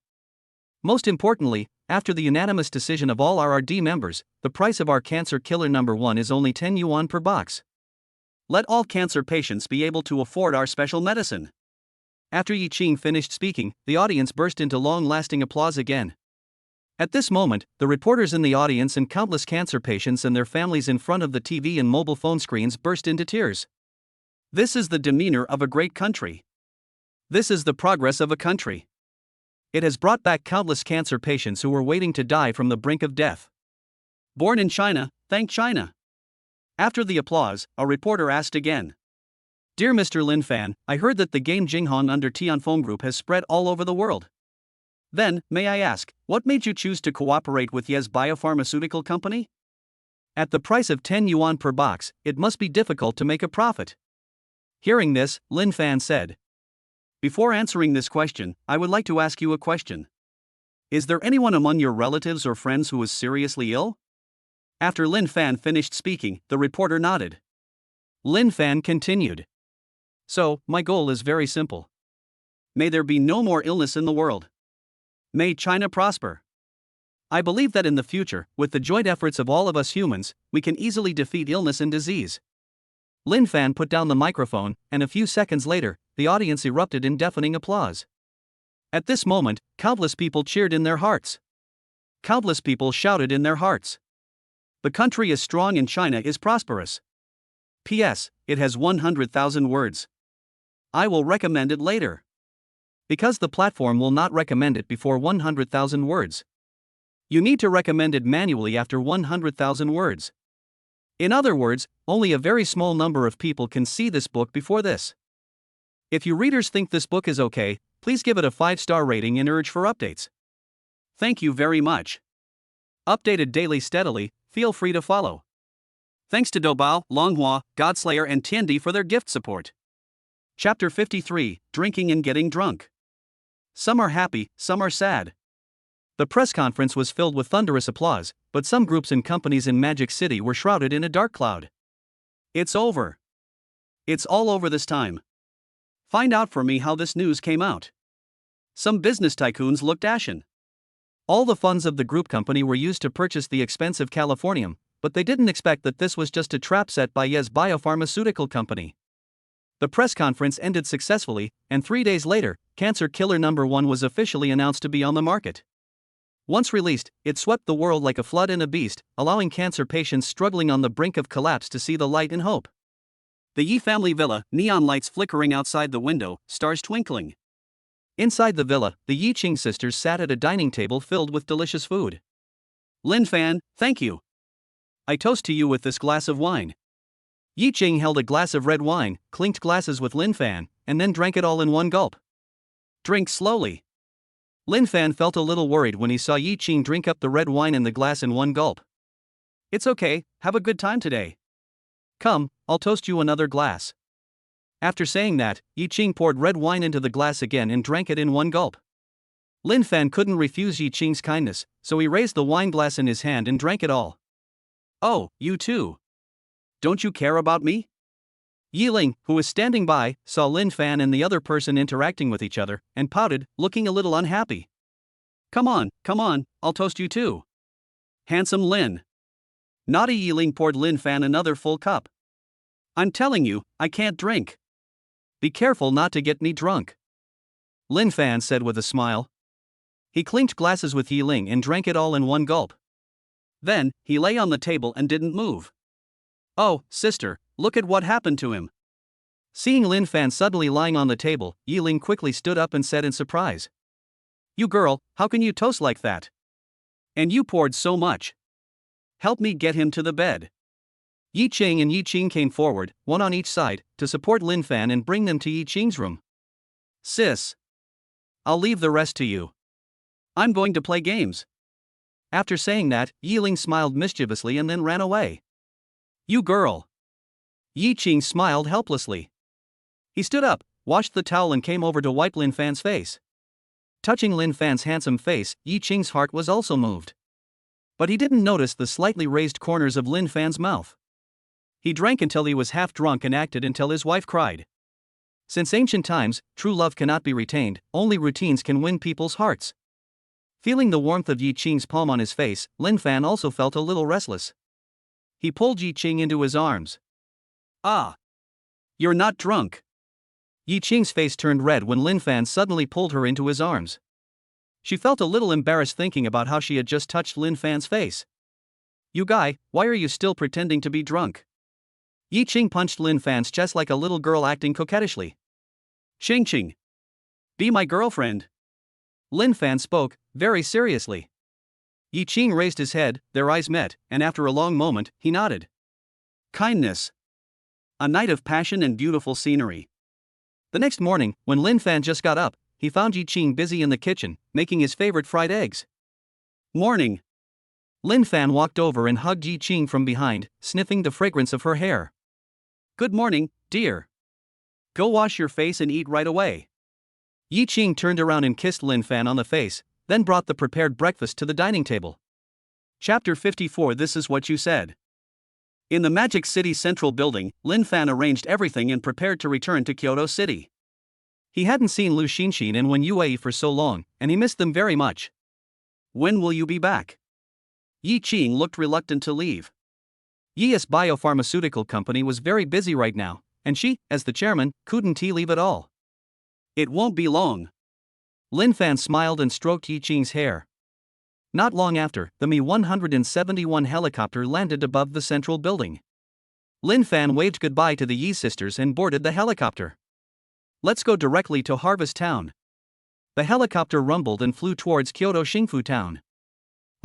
S1: Most importantly, after the unanimous decision of all RRD members, the price of our Cancer Killer number 1 is only 10 yuan per box. Let all cancer patients be able to afford our special medicine. After Yi Ching finished speaking, the audience burst into long-lasting applause again. At this moment, the reporters in the audience and countless cancer patients and their families in front of the TV and mobile phone screens burst into tears. This is the demeanor of a great country. This is the progress of a country. It has brought back countless cancer patients who were waiting to die from the brink of death. Born in China, thank China. After the applause, a reporter asked again. Dear Mr. Lin Fan, I heard that the game Jinghong under Tianfeng Group has spread all over the world. Then, may I ask, what made you choose to cooperate with Yes Biopharmaceutical Company? At the price of 10 yuan per box, it must be difficult to make a profit. Hearing this, Lin Fan said. Before answering this question, I would like to ask you a question. Is there anyone among your relatives or friends who is seriously ill? After Lin Fan finished speaking, the reporter nodded. Lin Fan continued. So, my goal is very simple. May there be no more illness in the world. May China prosper. I believe that in the future, with the joint efforts of all of us humans, we can easily defeat illness and disease. Lin Fan put down the microphone, and a few seconds later, the audience erupted in deafening applause. At this moment, countless people cheered in their hearts. Countless people shouted in their hearts. The country is strong and China is prosperous. P.S. It has 100,000 words. I will recommend it later. Because the platform will not recommend it before 100,000 words. You need to recommend it manually after 100,000 words. In other words, only a very small number of people can see this book before this. If you readers think this book is okay, please give it a 5-star rating and urge for updates. Thank you very much. Updated daily steadily, feel free to follow. Thanks to Dobao, Longhua, Godslayer and Tiandi for their gift support. Chapter 53, Drinking and Getting Drunk. Some are happy, some are sad. The press conference was filled with thunderous applause, but some groups and companies in Magic City were shrouded in a dark cloud. It's over. It's all over this time. Find out for me how this news came out. Some business tycoons looked ashen. All the funds of the group company were used to purchase the expensive Californium, but they didn't expect that this was just a trap set by Yes Biopharmaceutical Company. The press conference ended successfully, and 3 days later, Cancer Killer number 1 was officially announced to be on the market. Once released, it swept the world like a flood in a beast, allowing cancer patients struggling on the brink of collapse to see the light and hope. The Yi family villa, neon lights flickering outside the window, stars twinkling. Inside the villa, the Yi Ching sisters sat at a dining table filled with delicious food. Lin Fan, thank you. I toast to you with this glass of wine. Yi Ching held a glass of red wine, clinked glasses with Lin Fan, and then drank it all in one gulp. Drink slowly. Lin Fan felt a little worried when he saw Yi Qing drink up the red wine in the glass in one gulp. It's okay, have a good time today. Come, I'll toast you another glass. After saying that, Yi Qing poured red wine into the glass again and drank it in one gulp. Lin Fan couldn't refuse Yi Qing's kindness, so he raised the wine glass in his hand and drank it all. Oh, you too. Don't you care about me? Yi Ling, who was standing by, saw Lin Fan and the other person interacting with each other, and pouted, looking a little unhappy. Come on, I'll toast you too. Handsome Lin. Naughty Yi Ling poured Lin Fan another full cup. I'm telling you, I can't drink. Be careful not to get me drunk. Lin Fan said with a smile. He clinked glasses with Yi Ling and drank it all in one gulp. Then, he lay on the table and didn't move. Oh, sister, look at what happened to him. Seeing Lin Fan suddenly lying on the table, Yi Ling quickly stood up and said in surprise. You girl, how can you toast like that? And you poured so much. Help me get him to the bed. Yi Qing and Yi Qing came forward, one on each side, to support Lin Fan and bring them to Yi Qing's room. Sis. I'll leave the rest to you. I'm going to play games. After saying that, Yi Ling smiled mischievously and then ran away. You girl. Yi Qing smiled helplessly. He stood up, washed the towel and came over to wipe Lin Fan's face. Touching Lin Fan's handsome face, Yi Qing's heart was also moved. But he didn't notice the slightly raised corners of Lin Fan's mouth. He drank until he was half drunk and acted until his wife cried. Since ancient times, true love cannot be retained, only routines can win people's hearts. Feeling the warmth of Yi Qing's palm on his face, Lin Fan also felt a little restless. He pulled Yi Qing into his arms. Ah! You're not drunk. Yi Qing's face turned red when Lin Fan suddenly pulled her into his arms. She felt a little embarrassed thinking about how she had just touched Lin Fan's face. You guy, why are you still pretending to be drunk? Yi Qing punched Lin Fan's chest like a little girl acting coquettishly. Qing. Be my girlfriend. Lin Fan spoke, very seriously. Yi Qing raised his head, their eyes met, and after a long moment, he nodded. Kindness. A night of passion and beautiful scenery. The next morning, when Lin Fan just got up, he found Yi Qing busy in the kitchen, making his favorite fried eggs. Morning. Lin Fan walked over and hugged Yi Qing from behind, sniffing the fragrance of her hair. Good morning, dear. Go wash your face and eat right away. Yi Qing turned around and kissed Lin Fan on the face, then brought the prepared breakfast to the dining table. Chapter 54. This is what you said. In the Magic City Central building, Lin Fan arranged everything and prepared to return to Kyoto City. He hadn't seen Lu Xinxin and Wen Yue for so long, and he missed them very much. When will you be back? Yi Qing looked reluctant to leave. Yi's biopharmaceutical company was very busy right now, and she, as the chairman, couldn't leave at all. It won't be long. Lin Fan smiled and stroked Yi Qing's hair. Not long after, the Mi-171 helicopter landed above the central building. Lin Fan waved goodbye to the Yi sisters and boarded the helicopter. Let's go directly to Harvest Town. The helicopter rumbled and flew towards Kyoto Xingfu Town.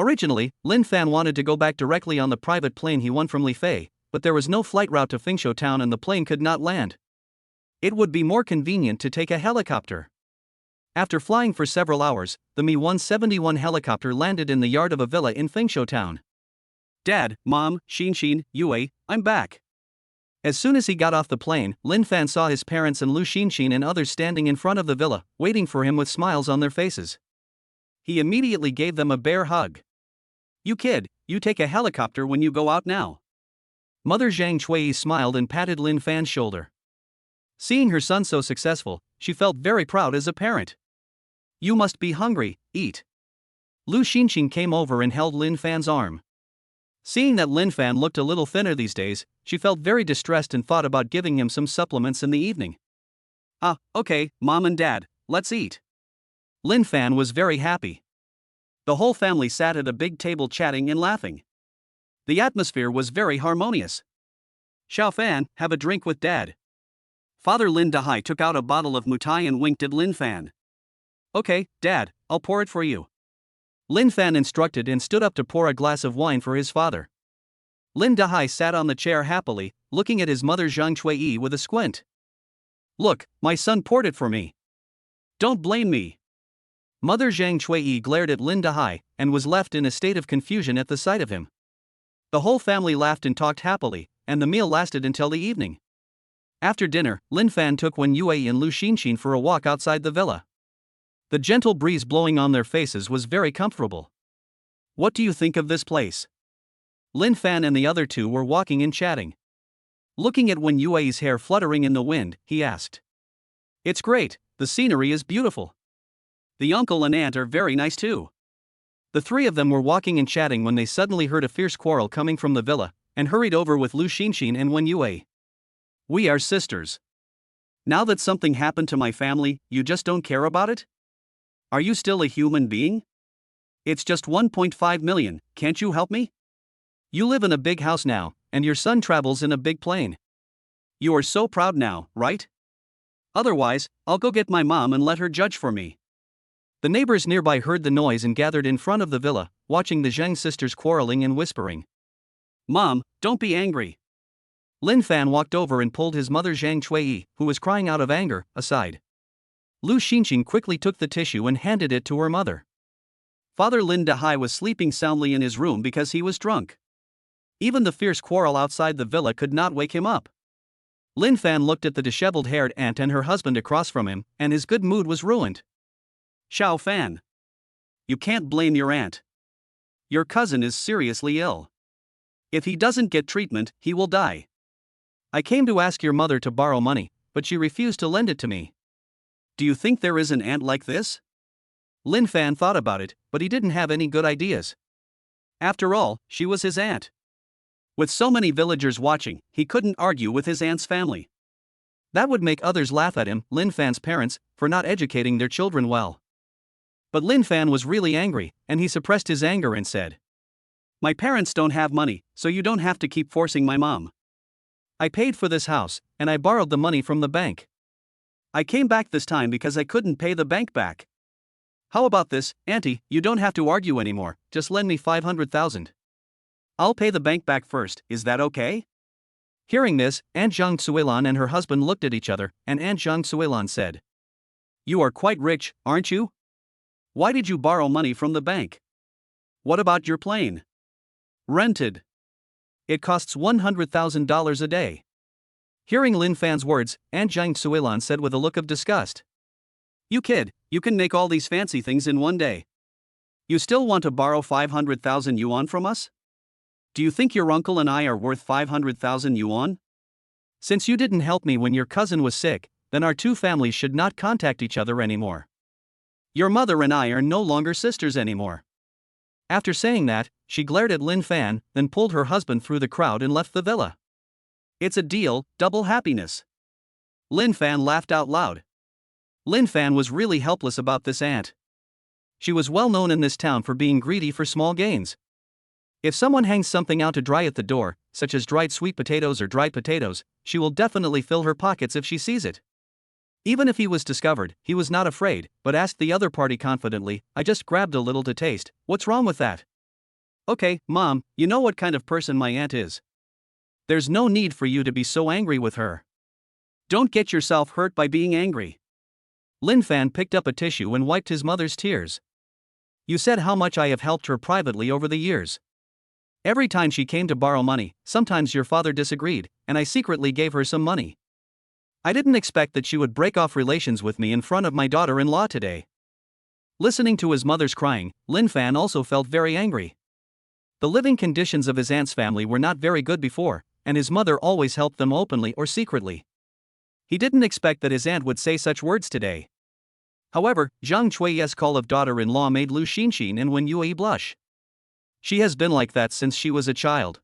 S1: Originally, Lin Fan wanted to go back directly on the private plane he won from Li Fei, but there was no flight route to Fengshou Town and the plane could not land. It would be more convenient to take a helicopter. After flying for several hours, the Mi-171 helicopter landed in the yard of a villa in Fengshou Town. Dad, Mom, Xinxin, Yue, I'm back. As soon as he got off the plane, Lin Fan saw his parents and Lu Xinxin and others standing in front of the villa, waiting for him with smiles on their faces. He immediately gave them a bear hug. You kid, you take a helicopter when you go out now. Mother Zhang Chui smiled and patted Lin Fan's shoulder. Seeing her son so successful, she felt very proud as a parent. You must be hungry, eat. Lu Xinxin came over and held Lin Fan's arm. Seeing that Lin Fan looked a little thinner these days, she felt very distressed and thought about giving him some supplements in the evening. Okay, Mom and Dad, let's eat. Lin Fan was very happy. The whole family sat at a big table chatting and laughing. The atmosphere was very harmonious. Xiao Fan, have a drink with Dad. Father Lin Dahai took out a bottle of mutai and winked at Lin Fan. Okay, Dad, I'll pour it for you. Lin Fan instructed and stood up to pour a glass of wine for his father. Lin Dahai sat on the chair happily, looking at his mother Zhang Chui with a squint. Look, my son poured it for me. Don't blame me. Mother Zhang Chuiyi glared at Lin Dahai and was left in a state of confusion at the sight of him. The whole family laughed and talked happily, and the meal lasted until the evening. After dinner, Lin Fan took Wen Yue and Lu Xinxin for a walk outside the villa. The gentle breeze blowing on their faces was very comfortable. What do you think of this place? Lin Fan and the other two were walking and chatting. Looking at Wen Yue's hair fluttering in the wind, he asked. It's great, the scenery is beautiful. The uncle and aunt are very nice too. The three of them were walking and chatting when they suddenly heard a fierce quarrel coming from the villa, and hurried over with Lu Xinxin and Wen Yue. We are sisters. Now that something happened to my family, you just don't care about it? Are you still a human being? It's just 1.5 million, can't you help me? You live in a big house now, and your son travels in a big plane. You are so proud now, right? Otherwise, I'll go get my mom and let her judge for me. The neighbors nearby heard the noise and gathered in front of the villa, watching the Zhang sisters quarreling and whispering. Mom, don't be angry. Lin Fan walked over and pulled his mother Zhang Chuiyi, who was crying out of anger, aside. Lu Xinxin quickly took the tissue and handed it to her mother. Father Lin Dahai was sleeping soundly in his room because he was drunk. Even the fierce quarrel outside the villa could not wake him up. Lin Fan looked at the disheveled-haired aunt and her husband across from him, and his good mood was ruined. Xiao Fan. You can't blame your aunt. Your cousin is seriously ill. If he doesn't get treatment, he will die. I came to ask your mother to borrow money, but she refused to lend it to me. Do you think there is an aunt like this? Lin Fan thought about it, but he didn't have any good ideas. After all, she was his aunt. With so many villagers watching, he couldn't argue with his aunt's family. That would make others laugh at him, Lin Fan's parents, for not educating their children well. But Lin Fan was really angry, and he suppressed his anger and said, My parents don't have money, so you don't have to keep forcing my mom. I paid for this house, and I borrowed the money from the bank. I came back this time because I couldn't pay the bank back. How about this, Auntie? You don't have to argue anymore, just lend me 500,000. I'll pay the bank back first, is that okay? Hearing this, Aunt Zhang Suilan and her husband looked at each other, and Aunt Zhang Suilan said, You are quite rich, aren't you? Why did you borrow money from the bank? What about your plane? Rented. It costs $100,000 a day. Hearing Lin Fan's words, Aunt Zhang Suilan said with a look of disgust. You kid, you can make all these fancy things in one day. You still want to borrow 500,000 yuan from us? Do you think your uncle and I are worth 500,000 yuan? Since you didn't help me when your cousin was sick, then our two families should not contact each other anymore. Your mother and I are no longer sisters anymore. After saying that, she glared at Lin Fan, then pulled her husband through the crowd and left the villa. It's a deal, double happiness. Lin Fan laughed out loud. Lin Fan was really helpless about this aunt. She was well known in this town for being greedy for small gains. If someone hangs something out to dry at the door, such as dried sweet potatoes or dried potatoes, she will definitely fill her pockets if she sees it. Even if he was discovered, he was not afraid, but asked the other party confidently, I just grabbed a little to taste, what's wrong with that? Okay, Mom, you know what kind of person my aunt is. There's no need for you to be so angry with her. Don't get yourself hurt by being angry. Lin Fan picked up a tissue and wiped his mother's tears. You said how much I have helped her privately over the years. Every time she came to borrow money, sometimes your father disagreed, and I secretly gave her some money. I didn't expect that she would break off relations with me in front of my daughter-in-law today. Listening to his mother's crying, Lin Fan also felt very angry. The living conditions of his aunt's family were not very good before, and his mother always helped them openly or secretly. He didn't expect that his aunt would say such words today. However, Zhang Chuiyi's call of daughter-in-law made Lu Xinxin and Wen Yue blush. She has been like that since she was a child.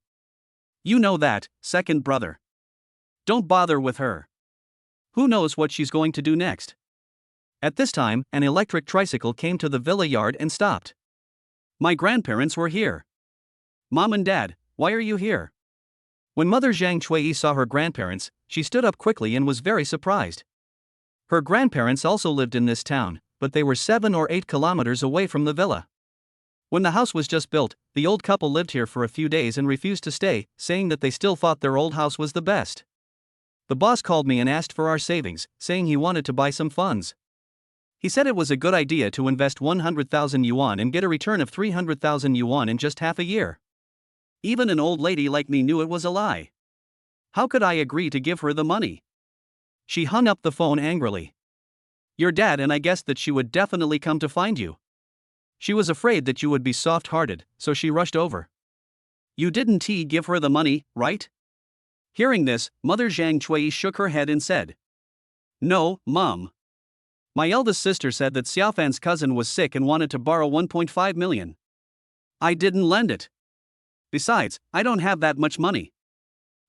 S1: You know that, second brother. Don't bother with her. Who knows what she's going to do next? At this time, an electric tricycle came to the villa yard and stopped. My grandparents were here. Mom and Dad, why are you here? When Mother Zhang Chuiyi saw her grandparents, she stood up quickly and was very surprised. Her grandparents also lived in this town, but they were 7 or 8 kilometers away from the villa. When the house was just built, the old couple lived here for a few days and refused to stay, saying that they still thought their old house was the best. The boss called me and asked for our savings, saying he wanted to buy some funds. He said it was a good idea to invest 100,000 yuan and get a return of 300,000 yuan in just half a year. Even an old lady like me knew it was a lie. How could I agree to give her the money? She hung up the phone angrily. Your dad and I guessed that she would definitely come to find you. She was afraid that you would be soft-hearted, so she rushed over. You didn't give her the money, right? Hearing this, Mother Zhang Cui shook her head and said, No, Mom. My eldest sister said that Xiaofan's cousin was sick and wanted to borrow 1.5 million. I didn't lend it. Besides, I don't have that much money.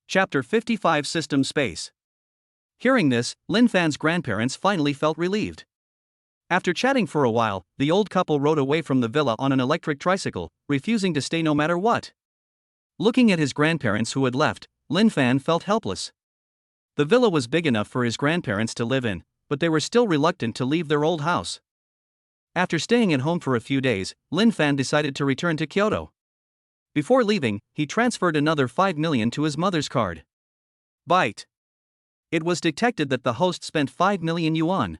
S1: Chapter 55 System Space. Hearing this, Lin Fan's grandparents finally felt relieved. After chatting for a while, the old couple rode away from the villa on an electric tricycle, refusing to stay no matter what. Looking at his grandparents who had left, Lin Fan felt helpless. The villa was big enough for his grandparents to live in, but they were still reluctant to leave their old house. After staying at home for a few days, Lin Fan decided to return to Kyoto. Before leaving, he transferred another 5 million to his mother's card. Bite. It was detected that the host spent 5 million yuan.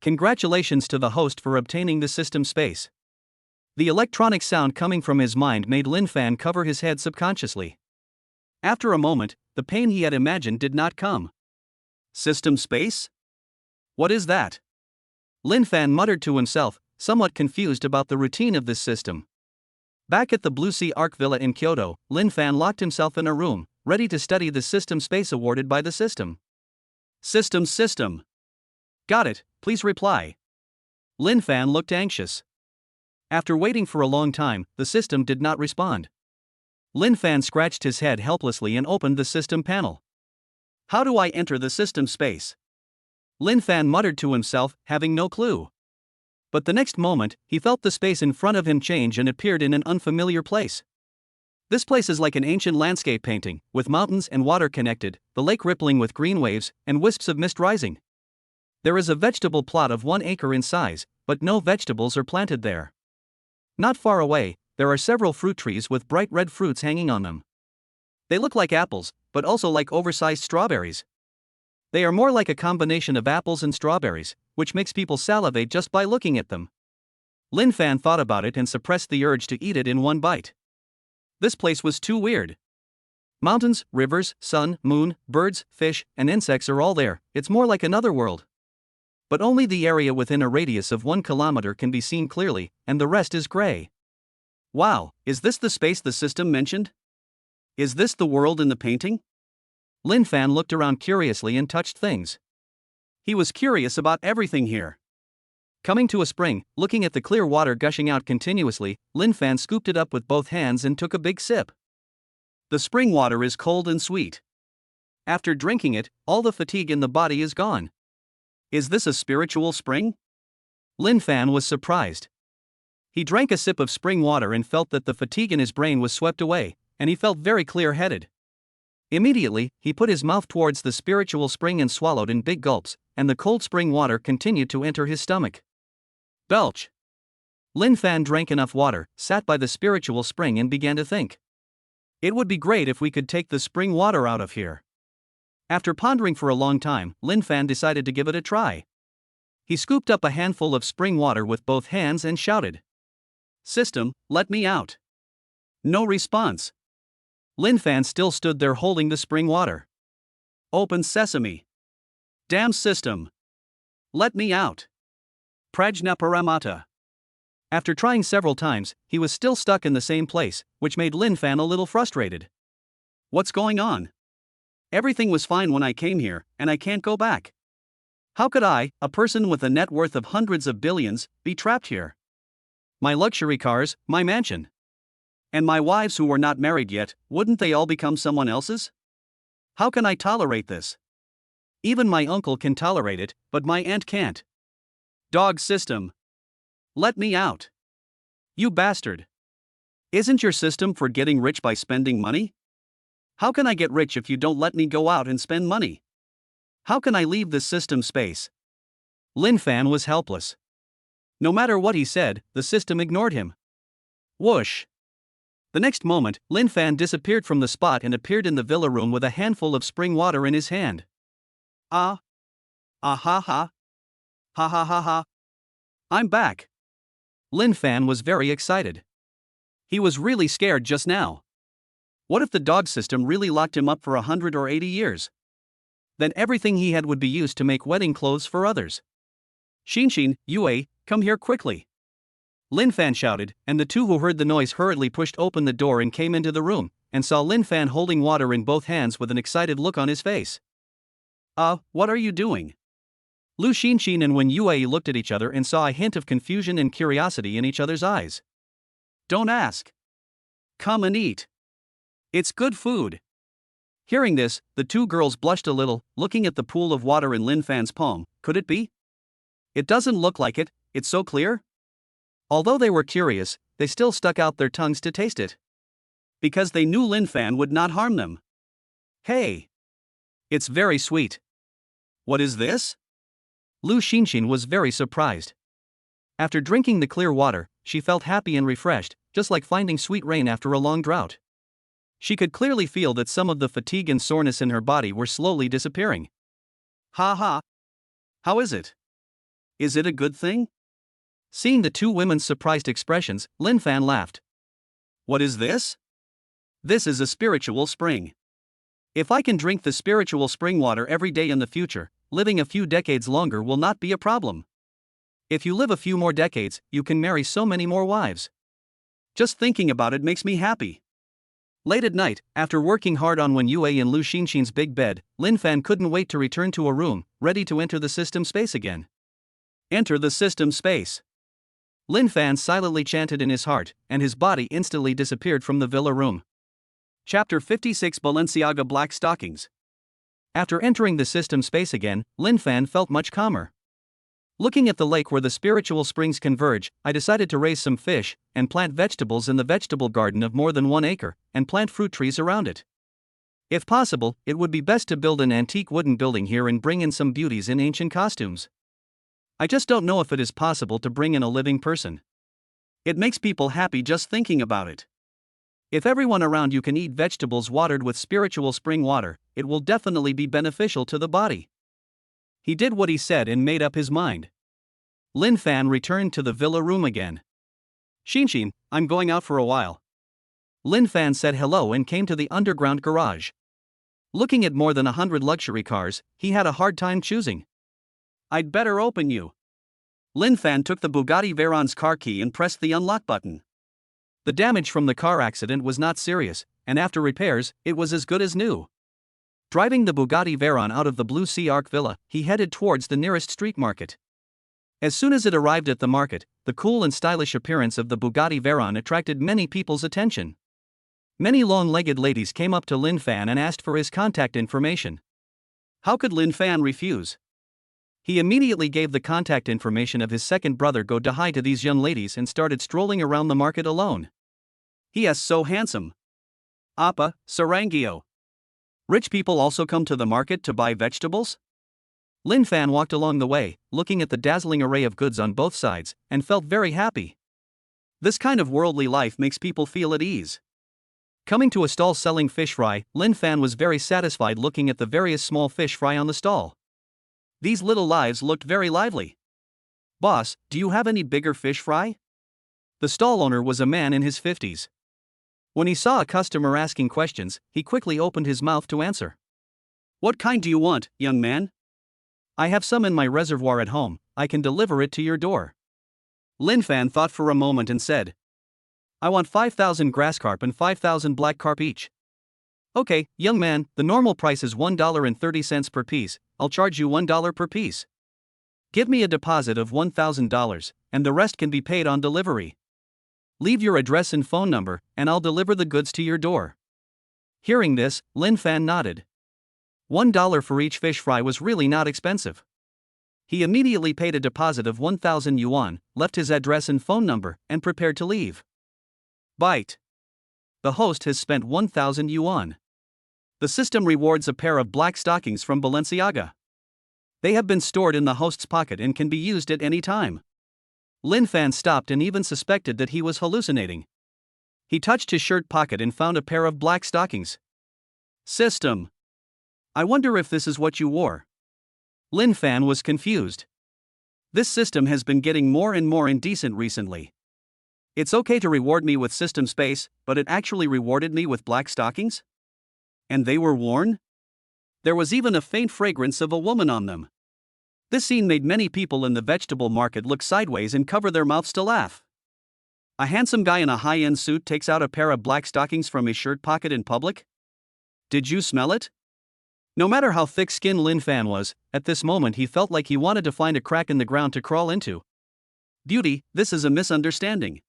S1: Congratulations to the host for obtaining the system space. The electronic sound coming from his mind made Lin Fan cover his head subconsciously. After a moment, the pain he had imagined did not come. System space? What is that? Lin Fan muttered to himself, somewhat confused about the routine of this system. Back at the Blue Sea Arc Villa in Kyoto, Lin Fan locked himself in a room, ready to study the system space awarded by the system. System. Got it, please reply. Lin Fan looked anxious. After waiting for a long time, the system did not respond. Lin Fan scratched his head helplessly and opened the system panel. How do I enter the system space? Lin Fan muttered to himself, having no clue. But the next moment, he felt the space in front of him change and appeared in an unfamiliar place. This place is like an ancient landscape painting, with mountains and water connected, the lake rippling with green waves, and wisps of mist rising. There is a vegetable plot of 1 acre in size, but no vegetables are planted there. Not far away, there are several fruit trees with bright red fruits hanging on them. They look like apples, but also like oversized strawberries. They are more like a combination of apples and strawberries, which makes people salivate just by looking at them. Lin Fan thought about it and suppressed the urge to eat it in one bite. This place was too weird. Mountains, rivers, sun, moon, birds, fish, and insects are all there. It's more like another world. But only the area within a radius of 1 kilometer can be seen clearly, and the rest is gray. Wow, is this the space the system mentioned? Is this the world in the painting? Lin Fan looked around curiously and touched things. He was curious about everything here. Coming to a spring, looking at the clear water gushing out continuously, Lin Fan scooped it up with both hands and took a big sip. The spring water is cold and sweet. After drinking it, all the fatigue in the body is gone. Is this a spiritual spring? Lin Fan was surprised. He drank a sip of spring water and felt that the fatigue in his brain was swept away, and he felt very clear-headed. Immediately, he put his mouth towards the spiritual spring and swallowed in big gulps, and the cold spring water continued to enter his stomach. Belch. Lin Fan drank enough water, sat by the spiritual spring and began to think. It would be great if we could take the spring water out of here. After pondering for a long time, Lin Fan decided to give it a try. He scooped up a handful of spring water with both hands and shouted. System, let me out. No response. Lin Fan still stood there holding the spring water. Open sesame. Damn system. Let me out. Prajnaparamata. After trying several times, he was still stuck in the same place, which made Lin Fan a little frustrated. What's going on? Everything was fine when I came here, and I can't go back. How could I, a person with a net worth of hundreds of billions, be trapped here? My luxury cars, my mansion. And my wives who were not married yet, wouldn't they all become someone else's? How can I tolerate this? Even my uncle can tolerate it, but my aunt can't. Dog system. Let me out. You bastard. Isn't your system for getting rich by spending money? How can I get rich if you don't let me go out and spend money? How can I leave this system space? Lin Fan was helpless. No matter what he said, the system ignored him. Whoosh. The next moment, Lin Fan disappeared from the spot and appeared in the villa room with a handful of spring water in his hand. Ah. Ah ha ha. Ha ha ha ha. I'm back. Lin Fan was very excited. He was really scared just now. What if the dog system really locked him up for 100 or 80 years? Then everything he had would be used to make wedding clothes for others. Xinshin, Yue, come here quickly. Lin Fan shouted, and the two who heard the noise hurriedly pushed open the door and came into the room, and saw Lin Fan holding water in both hands with an excited look on his face. What are you doing? Lu Xinshin and Wen Yue looked at each other and saw a hint of confusion and curiosity in each other's eyes. Don't ask. Come and eat. It's good food. Hearing this, the two girls blushed a little, looking at the pool of water in Lin Fan's palm. Could it be? It doesn't look like it, it's so clear. Although they were curious, they still stuck out their tongues to taste it. Because they knew Lin Fan would not harm them. Hey! It's very sweet. What is this? Lu Xinshin was very surprised. After drinking the clear water, she felt happy and refreshed, just like finding sweet rain after a long drought. She could clearly feel that some of the fatigue and soreness in her body were slowly disappearing. Ha ha! How is it? Is it a good thing? Seeing the two women's surprised expressions, Lin Fan laughed. What is this? This is a spiritual spring. If I can drink the spiritual spring water every day in the future, living a few decades longer will not be a problem. If you live a few more decades, you can marry so many more wives. Just thinking about it makes me happy. Late at night, after working hard on Wen Yue and Lu Xinshin's big bed, Lin Fan couldn't wait to return to a room, ready to enter the system space again. Enter the system space. Lin Fan silently chanted in his heart, and his body instantly disappeared from the villa room. Chapter 56 Balenciaga Black Stockings. After entering the system space again, Lin Fan felt much calmer. Looking at the lake where the spiritual springs converge, I decided to raise some fish, and plant vegetables in the vegetable garden of more than 1 acre, and plant fruit trees around it. If possible, it would be best to build an antique wooden building here and bring in some beauties in ancient costumes. I just don't know if it is possible to bring in a living person. It makes people happy just thinking about it. If everyone around you can eat vegetables watered with spiritual spring water, it will definitely be beneficial to the body. He did what he said and made up his mind. Lin Fan returned to the villa room again. Xinshin, I'm going out for a while. Lin Fan said hello and came to the underground garage. Looking at more than 100 luxury cars, he had a hard time choosing. I'd better open you. Lin Fan took the Bugatti Veyron's car key and pressed the unlock button. The damage from the car accident was not serious, and after repairs, it was as good as new. Driving the Bugatti Veyron out of the Blue Sea Arc Villa, he headed towards the nearest street market. As soon as it arrived at the market, the cool and stylish appearance of the Bugatti Veyron attracted many people's attention. Many long-legged ladies came up to Lin Fan and asked for his contact information. How could Lin Fan refuse? He immediately gave the contact information of his second brother Go Dahai to these young ladies and started strolling around the market alone. He is so handsome. Appa, Sarangio. Rich people also come to the market to buy vegetables? Lin Fan walked along the way, looking at the dazzling array of goods on both sides, and felt very happy. This kind of worldly life makes people feel at ease. Coming to a stall selling fish fry, Lin Fan was very satisfied looking at the various small fish fry on the stall. These little lives looked very lively. Boss, do you have any bigger fish fry? The stall owner was a man in his 50s. When he saw a customer asking questions, he quickly opened his mouth to answer. What kind do you want, young man? I have some in my reservoir at home, I can deliver it to your door. Lin Fan thought for a moment and said, I want 5,000 grass carp and 5,000 black carp each. Okay, young man, the normal price is $1.30 per piece, I'll charge you $1 per piece. Give me a deposit of $1,000, and the rest can be paid on delivery. Leave your address and phone number, and I'll deliver the goods to your door. Hearing this, Lin Fan nodded. $1 for each fish fry was really not expensive. He immediately paid a deposit of 1,000 yuan, left his address and phone number, and prepared to leave. Bite. The host has spent 1,000 yuan. The system rewards a pair of black stockings from Balenciaga. They have been stored in the host's pocket and can be used at any time. Lin Fan stopped and even suspected that he was hallucinating. He touched his shirt pocket and found a pair of black stockings. System. I wonder if this is what you wore. Lin Fan was confused. This system has been getting more and more indecent recently. It's okay to reward me with system space, but it actually rewarded me with black stockings? And they were worn? There was even a faint fragrance of a woman on them. This scene made many people in the vegetable market look sideways and cover their mouths to laugh. A handsome guy in a high-end suit takes out a pair of black stockings from his shirt pocket in public? Did you smell it? No matter how thick-skinned Lin Fan was, at this moment he felt like he wanted to find a crack in the ground to crawl into. Beauty, this is a misunderstanding.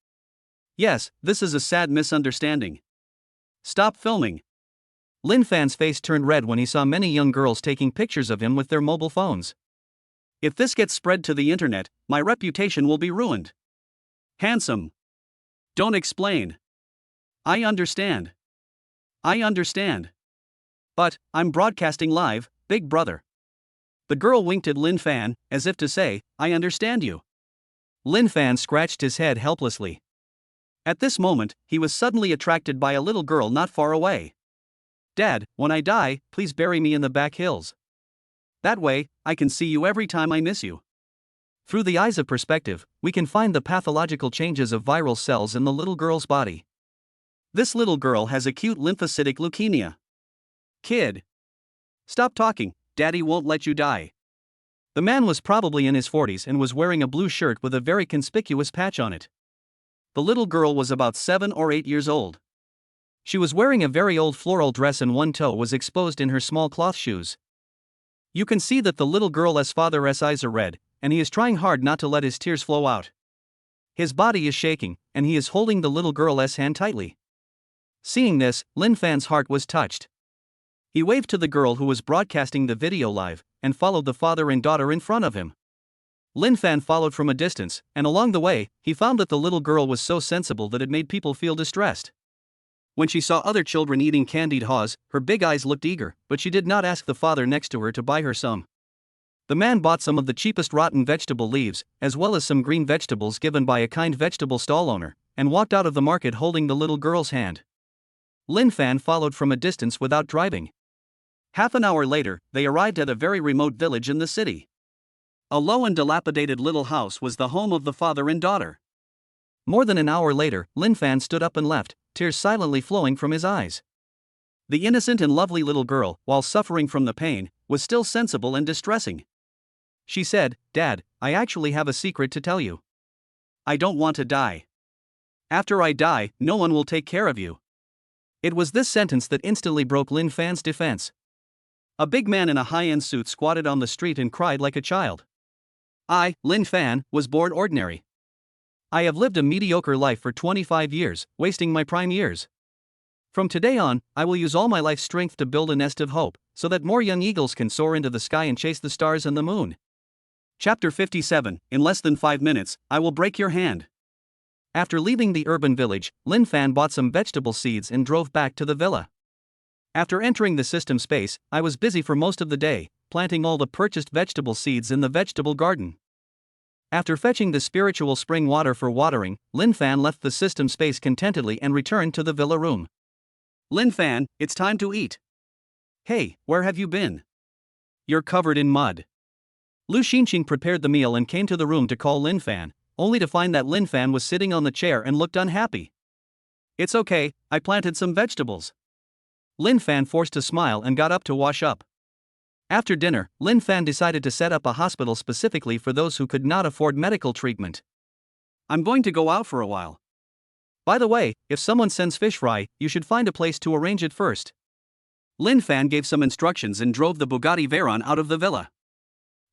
S1: Yes, this is a sad misunderstanding. Stop filming. Lin Fan's face turned red when he saw many young girls taking pictures of him with their mobile phones. If this gets spread to the internet, my reputation will be ruined. Handsome. Don't explain. I understand. I understand. But, I'm broadcasting live, big brother. The girl winked at Lin Fan, as if to say, I understand you. Lin Fan scratched his head helplessly. At this moment, he was suddenly attracted by a little girl not far away. Dad, when I die, please bury me in the back hills. That way, I can see you every time I miss you. Through the eyes of perspective, we can find the pathological changes of viral cells in the little girl's body. This little girl has acute lymphocytic leukemia. Kid. Stop talking, Daddy won't let you die. The man was probably in his 40s and was wearing a blue shirt with a very conspicuous patch on it. The little girl was about 7 or 8 years old. She was wearing a very old floral dress and one toe was exposed in her small cloth shoes. You can see that the little girl's father's eyes are red, and he is trying hard not to let his tears flow out. His body is shaking, and he is holding the little girl's hand tightly. Seeing this, Lin Fan's heart was touched. He waved to the girl who was broadcasting the video live, and followed the father and daughter in front of him. Lin Fan followed from a distance, and along the way, he found that the little girl was so sensible that it made people feel distressed. When she saw other children eating candied haws, her big eyes looked eager, but she did not ask the father next to her to buy her some. The man bought some of the cheapest rotten vegetable leaves, as well as some green vegetables given by a kind vegetable stall owner, and walked out of the market holding the little girl's hand. Lin Fan followed from a distance without driving. Half an hour later, they arrived at a very remote village in the city. A low and dilapidated little house was the home of the father and daughter. More than an hour later, Lin Fan stood up and left, tears silently flowing from his eyes. The innocent and lovely little girl, while suffering from the pain, was still sensible and distressing. She said, Dad, I actually have a secret to tell you. I don't want to die. After I die, no one will take care of you. It was this sentence that instantly broke Lin Fan's defense. A big man in a high-end suit squatted on the street and cried like a child. I, Lin Fan, was born ordinary. I have lived a mediocre life for 25 years, wasting my prime years. From today on, I will use all my life's strength to build a nest of hope, so that more young eagles can soar into the sky and chase the stars and the moon. Chapter 57, In less than 5 minutes, I will break your hand. After leaving the urban village, Lin Fan bought some vegetable seeds and drove back to the villa. After entering the system space, I was busy for most of the day, planting all the purchased vegetable seeds in the vegetable garden. After fetching the spiritual spring water for watering, Lin Fan left the system space contentedly and returned to the villa room. Lin Fan, it's time to eat. Hey, where have you been? You're covered in mud. Lu Xinqing prepared the meal and came to the room to call Lin Fan, only to find that Lin Fan was sitting on the chair and looked unhappy. It's okay, I planted some vegetables. Lin Fan forced a smile and got up to wash up. After dinner, Lin Fan decided to set up a hospital specifically for those who could not afford medical treatment. I'm going to go out for a while. By the way, if someone sends fish fry, you should find a place to arrange it first. Lin Fan gave some instructions and drove the Bugatti Veyron out of the villa.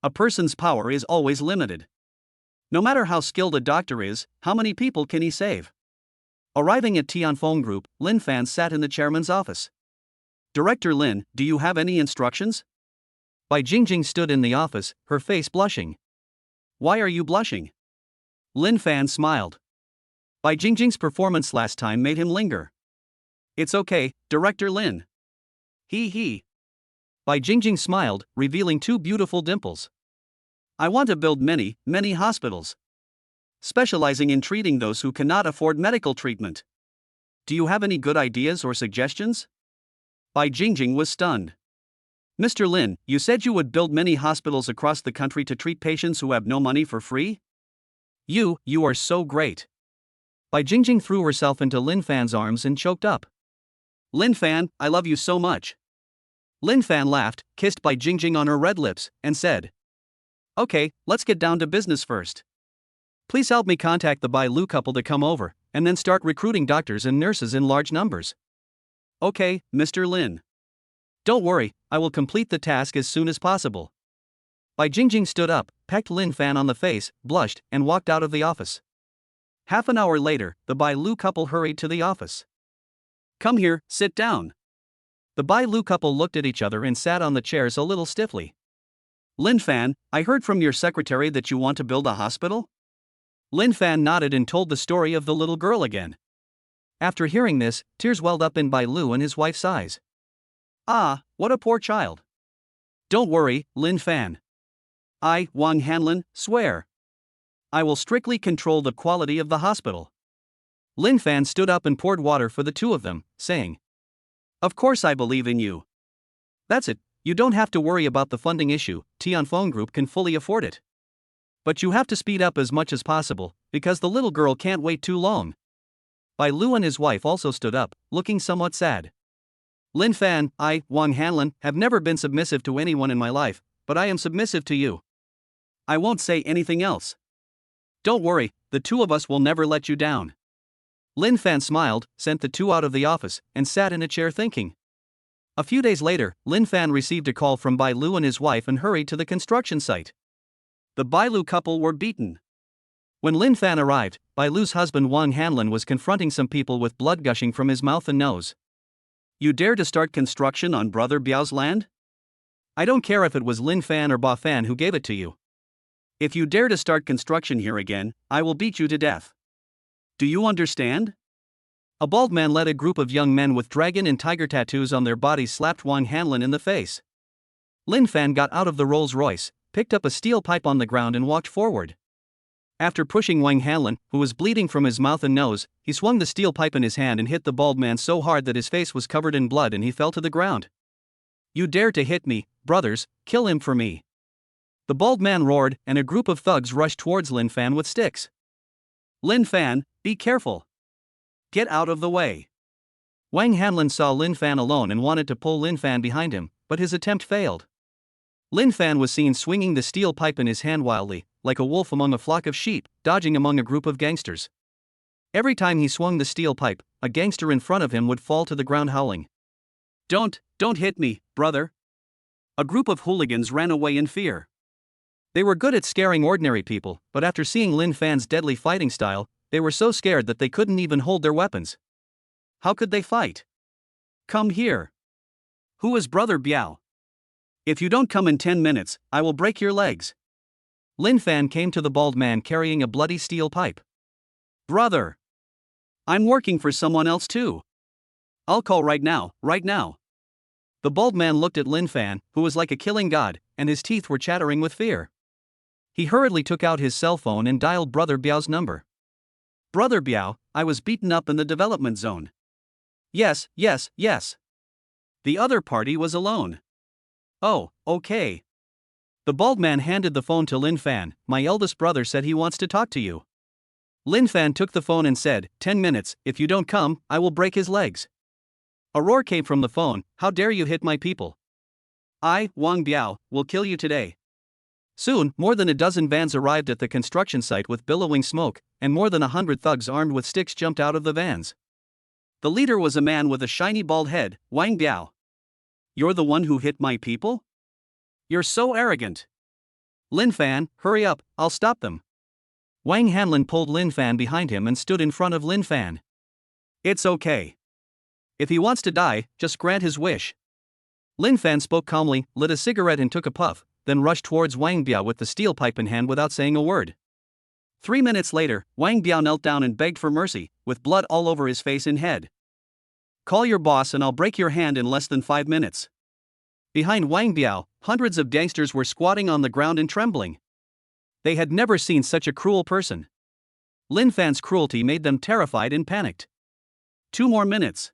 S1: A person's power is always limited. No matter how skilled a doctor is, how many people can he save? Arriving at Tianfeng Group, Lin Fan sat in the chairman's office. Director Lin, do you have any instructions? Bai Jingjing stood in the office, her face blushing. Why are you blushing? Lin Fan smiled. Bai Jingjing's performance last time made him linger. It's okay, Director Lin. He. Bai Jingjing smiled, revealing 2 beautiful dimples. I want to build many hospitals, specializing in treating those who cannot afford medical treatment. Do you have any good ideas or suggestions? Bai Jingjing was stunned. Mr. Lin, you said you would build many hospitals across the country to treat patients who have no money for free? You are so great. Bai Jingjing threw herself into Lin Fan's arms and choked up. Lin Fan, I love you so much. Lin Fan laughed, kissed Bai Jingjing on her red lips, and said, Okay, let's get down to business first. Please help me contact the Bai Lu couple to come over, and then start recruiting doctors and nurses in large numbers. Okay, Mr. Lin. Don't worry, I will complete the task as soon as possible. Bai Jingjing stood up, pecked Lin Fan on the face, blushed, and walked out of the office. Half an hour later, the Bai Lu couple hurried to the office. Come here, sit down. The Bai Lu couple looked at each other and sat on the chairs a little stiffly. Lin Fan, I heard from your secretary that you want to build a hospital? Lin Fan nodded and told the story of the little girl again. After hearing this, tears welled up in Bai Lu and his wife's eyes. Ah, what a poor child. Don't worry, Lin Fan. I, Wang Hanlin, swear. I will strictly control the quality of the hospital. Lin Fan stood up and poured water for the two of them, saying, Of course I believe in you. That's it, you don't have to worry about the funding issue, Tianfeng Group can fully afford it. But you have to speed up as much as possible, because the little girl can't wait too long. Bai Lu and his wife also stood up, looking somewhat sad. Lin Fan, I, Wang Hanlin, have never been submissive to anyone in my life, but I am submissive to you. I won't say anything else. Don't worry, the two of us will never let you down. Lin Fan smiled, sent the two out of the office, and sat in a chair thinking. A few days later, Lin Fan received a call from Bai Lu and his wife and hurried to the construction site. The Bai Lu couple were beaten. When Lin Fan arrived, Bai Lu's husband Wang Hanlin was confronting some people with blood gushing from his mouth and nose. You dare to start construction on Brother Biao's land? I don't care if it was Lin Fan or Ba Fan who gave it to you. If you dare to start construction here again, I will beat you to death. Do you understand? A bald man led a group of young men with dragon and tiger tattoos on their bodies slapped Wang Hanlin in the face. Lin Fan got out of the Rolls Royce, picked up a steel pipe on the ground and walked forward. After pushing Wang Hanlin, who was bleeding from his mouth and nose, he swung the steel pipe in his hand and hit the bald man so hard that his face was covered in blood and he fell to the ground. You dare to hit me, brothers, kill him for me. The bald man roared, and a group of thugs rushed towards Lin Fan with sticks. Lin Fan, be careful. Get out of the way. Wang Hanlin saw Lin Fan alone and wanted to pull Lin Fan behind him, but his attempt failed. Lin Fan was seen swinging the steel pipe in his hand wildly, like a wolf among a flock of sheep, dodging among a group of gangsters. Every time he swung the steel pipe, a gangster in front of him would fall to the ground howling. Don't hit me, brother. A group of hooligans ran away in fear. They were good at scaring ordinary people, but after seeing Lin Fan's deadly fighting style, they were so scared that they couldn't even hold their weapons. How could they fight? Come here. Who is Brother Biao? If you don't come in 10 minutes, I will break your legs. Lin Fan came to the bald man carrying a bloody steel pipe. Brother! I'm working for someone else too. I'll call right now. The bald man looked at Lin Fan, who was like a killing god, and his teeth were chattering with fear. He hurriedly took out his cell phone and dialed Brother Biao's number. Brother Biao, I was beaten up in the development zone. Yes. The other party was alone. Oh, okay. The bald man handed the phone to Lin Fan. My eldest brother said he wants to talk to you. Lin Fan took the phone and said, 10 minutes, if you don't come, I will break his legs. A roar came from the phone, how dare you hit my people? I, Wang Biao, will kill you today. Soon, more than a dozen vans arrived at the construction site with billowing smoke, and more than 100 thugs armed with sticks jumped out of the vans. The leader was a man with a shiny bald head, Wang Biao. You're the one who hit my people? You're so arrogant. Lin Fan, hurry up, I'll stop them. Wang Hanlin pulled Lin Fan behind him and stood in front of Lin Fan. It's okay. If he wants to die, just grant his wish. Lin Fan spoke calmly, lit a cigarette and took a puff, then rushed towards Wang Biao with the steel pipe in hand without saying a word. 3 minutes later, Wang Biao knelt down and begged for mercy, with blood all over his face and head. Call your boss and I'll break your hand in less than 5 minutes. Behind Wang Biao, hundreds of gangsters were squatting on the ground and trembling. They had never seen such a cruel person. Lin Fan's cruelty made them terrified and panicked. 2 more minutes.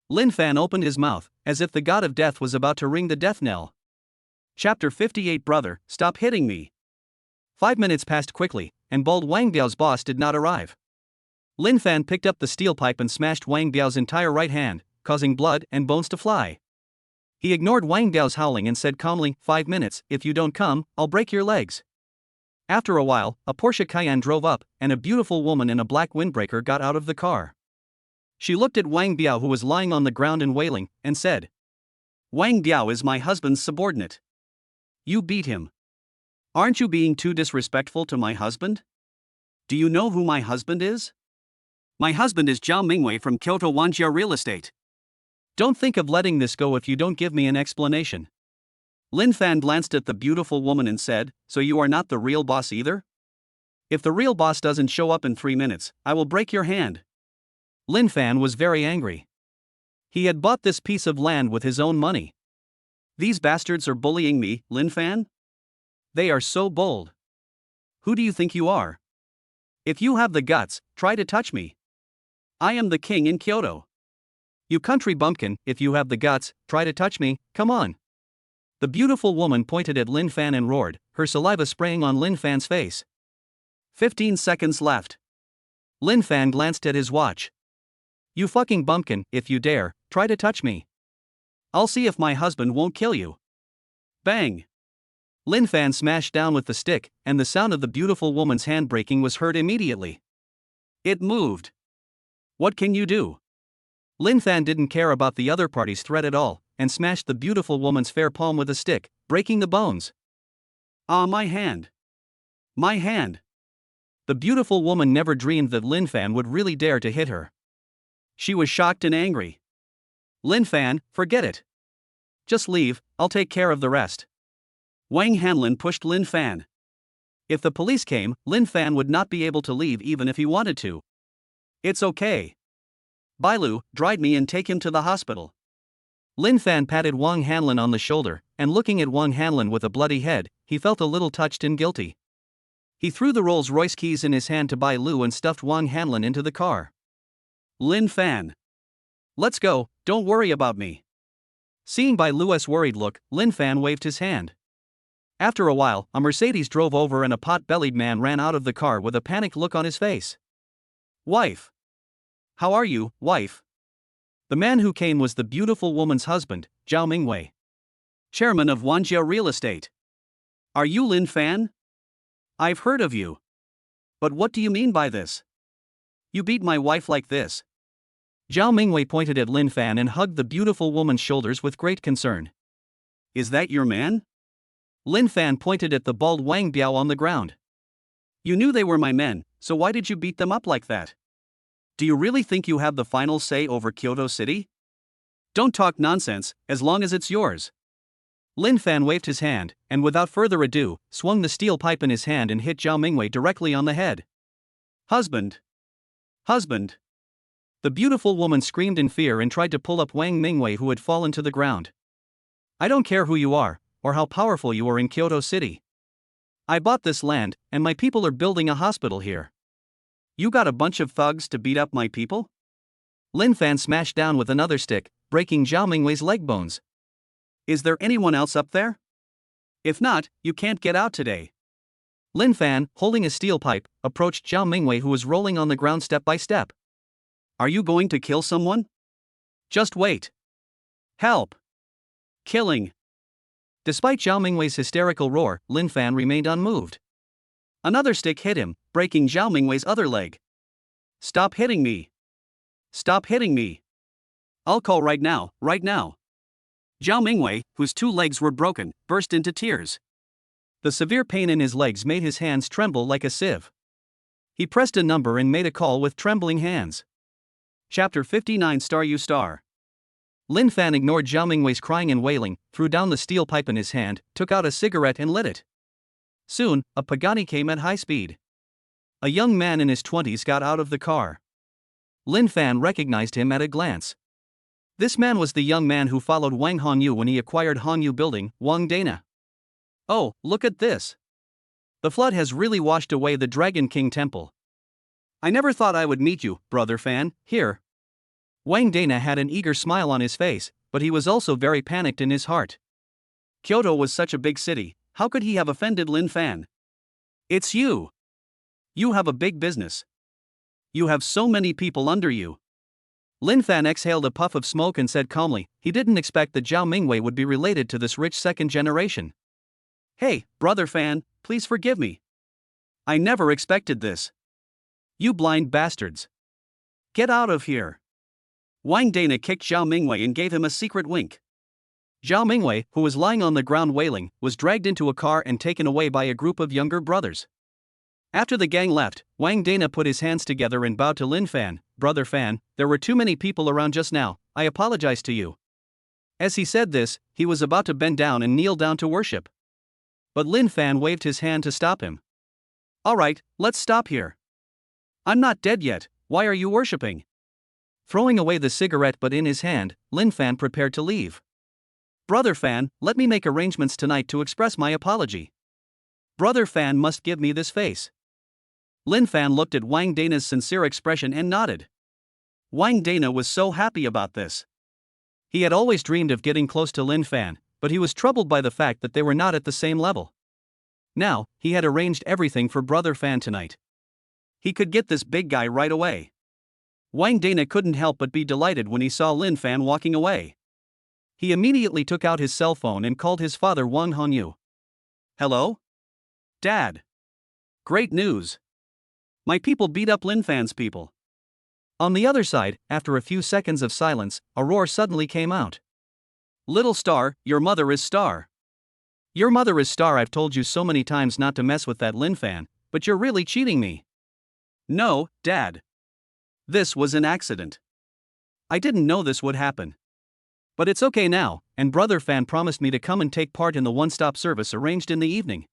S1: Lin Fan opened his mouth, as if the god of death was about to ring the death knell. Chapter 58. Brother, stop hitting me. 5 minutes passed quickly, and bald Wang Biao's boss did not arrive. Lin Fan picked up the steel pipe and smashed Wang Biao's entire right hand, causing blood and bones to fly. He ignored Wang Biao's howling and said calmly, 5 minutes, if you don't come, I'll break your legs. After a while, a Porsche Cayenne drove up, and a beautiful woman in a black windbreaker got out of the car. She looked at Wang Biao, who was lying on the ground and wailing, and said, Wang Biao is my husband's subordinate. You beat him. Aren't you being too disrespectful to my husband? Do you know who my husband is? My husband is Zhao Mingwei from Kyoto Wanjia Real Estate. Don't think of letting this go if you don't give me an explanation. Lin Fan glanced at the beautiful woman and said, so you are not the real boss either? If the real boss doesn't show up in 3 minutes, I will break your hand. Lin Fan was very angry. He had bought this piece of land with his own money. These bastards are bullying me, Lin Fan? They are so bold. Who do you think you are? If you have the guts, try to touch me. I am the king in Kyoto. You country bumpkin, if you have the guts, try to touch me, come on. The beautiful woman pointed at Lin Fan and roared, her saliva spraying on Lin Fan's face. 15 seconds left. Lin Fan glanced at his watch. You fucking bumpkin, if you dare, try to touch me. I'll see if my husband won't kill you. Bang! Lin Fan smashed down with the stick, and the sound of the beautiful woman's hand breaking was heard immediately. It moved. What can you do? Lin Fan didn't care about the other party's threat at all, and smashed the beautiful woman's fair palm with a stick, breaking the bones. Ah, my hand. My hand. The beautiful woman never dreamed that Lin Fan would really dare to hit her. She was shocked and angry. Lin Fan, forget it. Just leave, I'll take care of the rest. Wang Hanlin pushed Lin Fan. If the police came, Lin Fan would not be able to leave even if he wanted to. It's okay. Bailu, drive me and take him to the hospital. Lin Fan patted Wang Hanlin on the shoulder, and looking at Wang Hanlin with a bloody head, he felt a little touched and guilty. He threw the Rolls-Royce keys in his hand to Bailu and stuffed Wang Hanlin into the car. Lin Fan. Let's go, don't worry about me. Seeing Bailu's worried look, Lin Fan waved his hand. After a while, a Mercedes drove over and a pot-bellied man ran out of the car with a panicked look on his face. Wife. How are you, wife? The man who came was the beautiful woman's husband, Zhao Mingwei, chairman of Wanjia Real Estate. Are you Lin Fan? I've heard of you. But what do you mean by this? You beat my wife like this. Zhao Mingwei pointed at Lin Fan and hugged the beautiful woman's shoulders with great concern. Is that your man? Lin Fan pointed at the bald Wang Biao on the ground. You knew they were my men, so why did you beat them up like that? Do you really think you have the final say over Kyoto City? Don't talk nonsense, as long as it's yours. Lin Fan waved his hand, and without further ado, swung the steel pipe in his hand and hit Zhao Mingwei directly on the head. Husband! Husband! The beautiful woman screamed in fear and tried to pull up Wang Mingwei, who had fallen to the ground. I don't care who you are, or how powerful you are in Kyoto City. I bought this land, and my people are building a hospital here. You got a bunch of thugs to beat up my people? Lin Fan smashed down with another stick, breaking Zhao Mingwei's leg bones. Is there anyone else up there? If not, you can't get out today. Lin Fan, holding a steel pipe, approached Zhao Mingwei, who was rolling on the ground step by step. Are you going to kill someone? Just wait. Help! Killing! Despite Zhao Mingwei's hysterical roar, Lin Fan remained unmoved. Another stick hit him, breaking Zhao Mingwei's other leg. Stop hitting me! Stop hitting me! I'll call right now, right now. Zhao Mingwei, whose 2 legs were broken, burst into tears. The severe pain in his legs made his hands tremble like a sieve. He pressed a number and made a call with trembling hands. Chapter 59. Star You Star. Lin Fan ignored Zhao Mingwei's crying and wailing, threw down the steel pipe in his hand, took out a cigarette and lit it. Soon, a Pagani came at high speed. A young man in his 20s got out of the car. Lin Fan recognized him at a glance. This man was the young man who followed Wang Hongyu when he acquired Hongyu Building, Wang Dana. Oh, look at this. The flood has really washed away the Dragon King Temple. I never thought I would meet you, brother Fan, here. Wang Dana had an eager smile on his face, but he was also very panicked in his heart. Kyoto was such a big city, how could he have offended Lin Fan? It's you. You have a big business. You have so many people under you. Lin Fan exhaled a puff of smoke and said calmly, he didn't expect that Zhao Mingwei would be related to this rich second generation. Hey, brother Fan, please forgive me. I never expected this. You blind bastards. Get out of here. Wang Dana kicked Zhao Mingwei and gave him a secret wink. Zhao Mingwei, who was lying on the ground wailing, was dragged into a car and taken away by a group of younger brothers. After the gang left, Wang Dana put his hands together and bowed to Lin Fan. Brother Fan, there were too many people around just now, I apologize to you. As he said this, he was about to bend down and kneel down to worship. But Lin Fan waved his hand to stop him. Alright, let's stop here. I'm not dead yet, why are you worshipping? Throwing away the cigarette butt in his hand, Lin Fan prepared to leave. Brother Fan, let me make arrangements tonight to express my apology. Brother Fan must give me this face. Lin Fan looked at Wang Dana's sincere expression and nodded. Wang Dana was so happy about this. He had always dreamed of getting close to Lin Fan, but he was troubled by the fact that they were not at the same level. Now, he had arranged everything for Brother Fan tonight. He could get this big guy right away. Wang Dana couldn't help but be delighted when he saw Lin Fan walking away. He immediately took out his cell phone and called his father Wang Hongyu. Hello? Dad. Great news. My people beat up Lin Fan's people. On the other side, after a few seconds of silence, a roar suddenly came out. Little Star, your mother is Star. Your mother is Star. I've told you so many times not to mess with that Lin Fan, but you're really cheating me. No, Dad. This was an accident. I didn't know this would happen. But it's okay now, and Brother Fan promised me to come and take part in the one-stop service arranged in the evening.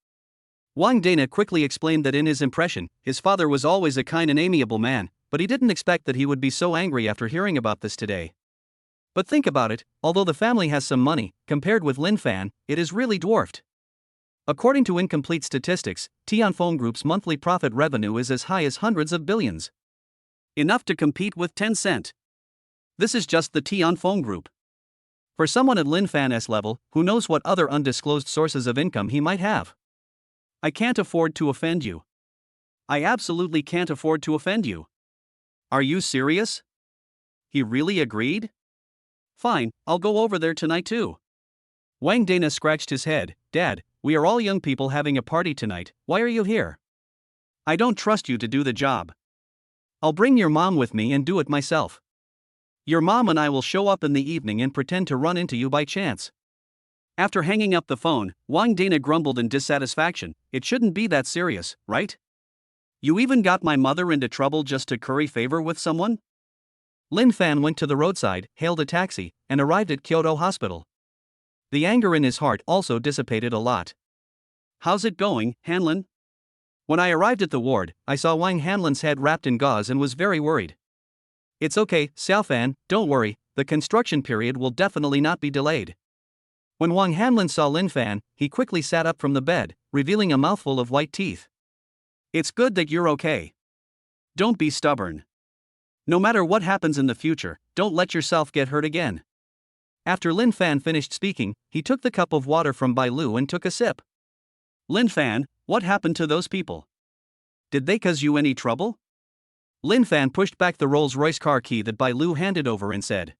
S1: Wang Dana quickly explained that in his impression, his father was always a kind and amiable man, but he didn't expect that he would be so angry after hearing about this today. But think about it, although the family has some money, compared with Lin Fan, it is really dwarfed. According to incomplete statistics, Tianfeng Group's monthly profit revenue is as high as hundreds of billions. Enough to compete with Tencent. This is just the Tianfeng Group. For someone at Lin Fan's level, who knows what other undisclosed sources of income he might have. I can't afford to offend you. I absolutely can't afford to offend you. Are you serious? He really agreed? Fine, I'll go over there tonight too. Wang Dana scratched his head. Dad, we are all young people having a party tonight, why are you here? I don't trust you to do the job. I'll bring your mom with me and do it myself. Your mom and I will show up in the evening and pretend to run into you by chance. After hanging up the phone, Wang Dana grumbled in dissatisfaction. It shouldn't be that serious, right? You even got my mother into trouble just to curry favor with someone? Lin Fan went to the roadside, hailed a taxi, and arrived at Kyoto Hospital. The anger in his heart also dissipated a lot. How's it going, Hanlin? When I arrived at the ward, I saw Wang Hanlin's head wrapped in gauze and was very worried. It's okay, Xiaofan, don't worry, the construction period will definitely not be delayed. When Wang Hanlin saw Lin Fan, he quickly sat up from the bed, revealing a mouthful of white teeth. It's good that you're okay. Don't be stubborn. No matter what happens in the future, don't let yourself get hurt again. After Lin Fan finished speaking, he took the cup of water from Bai Lu and took a sip. Lin Fan, what happened to those people? Did they cause you any trouble? Lin Fan pushed back the Rolls-Royce car key that Bai Lu handed over and said.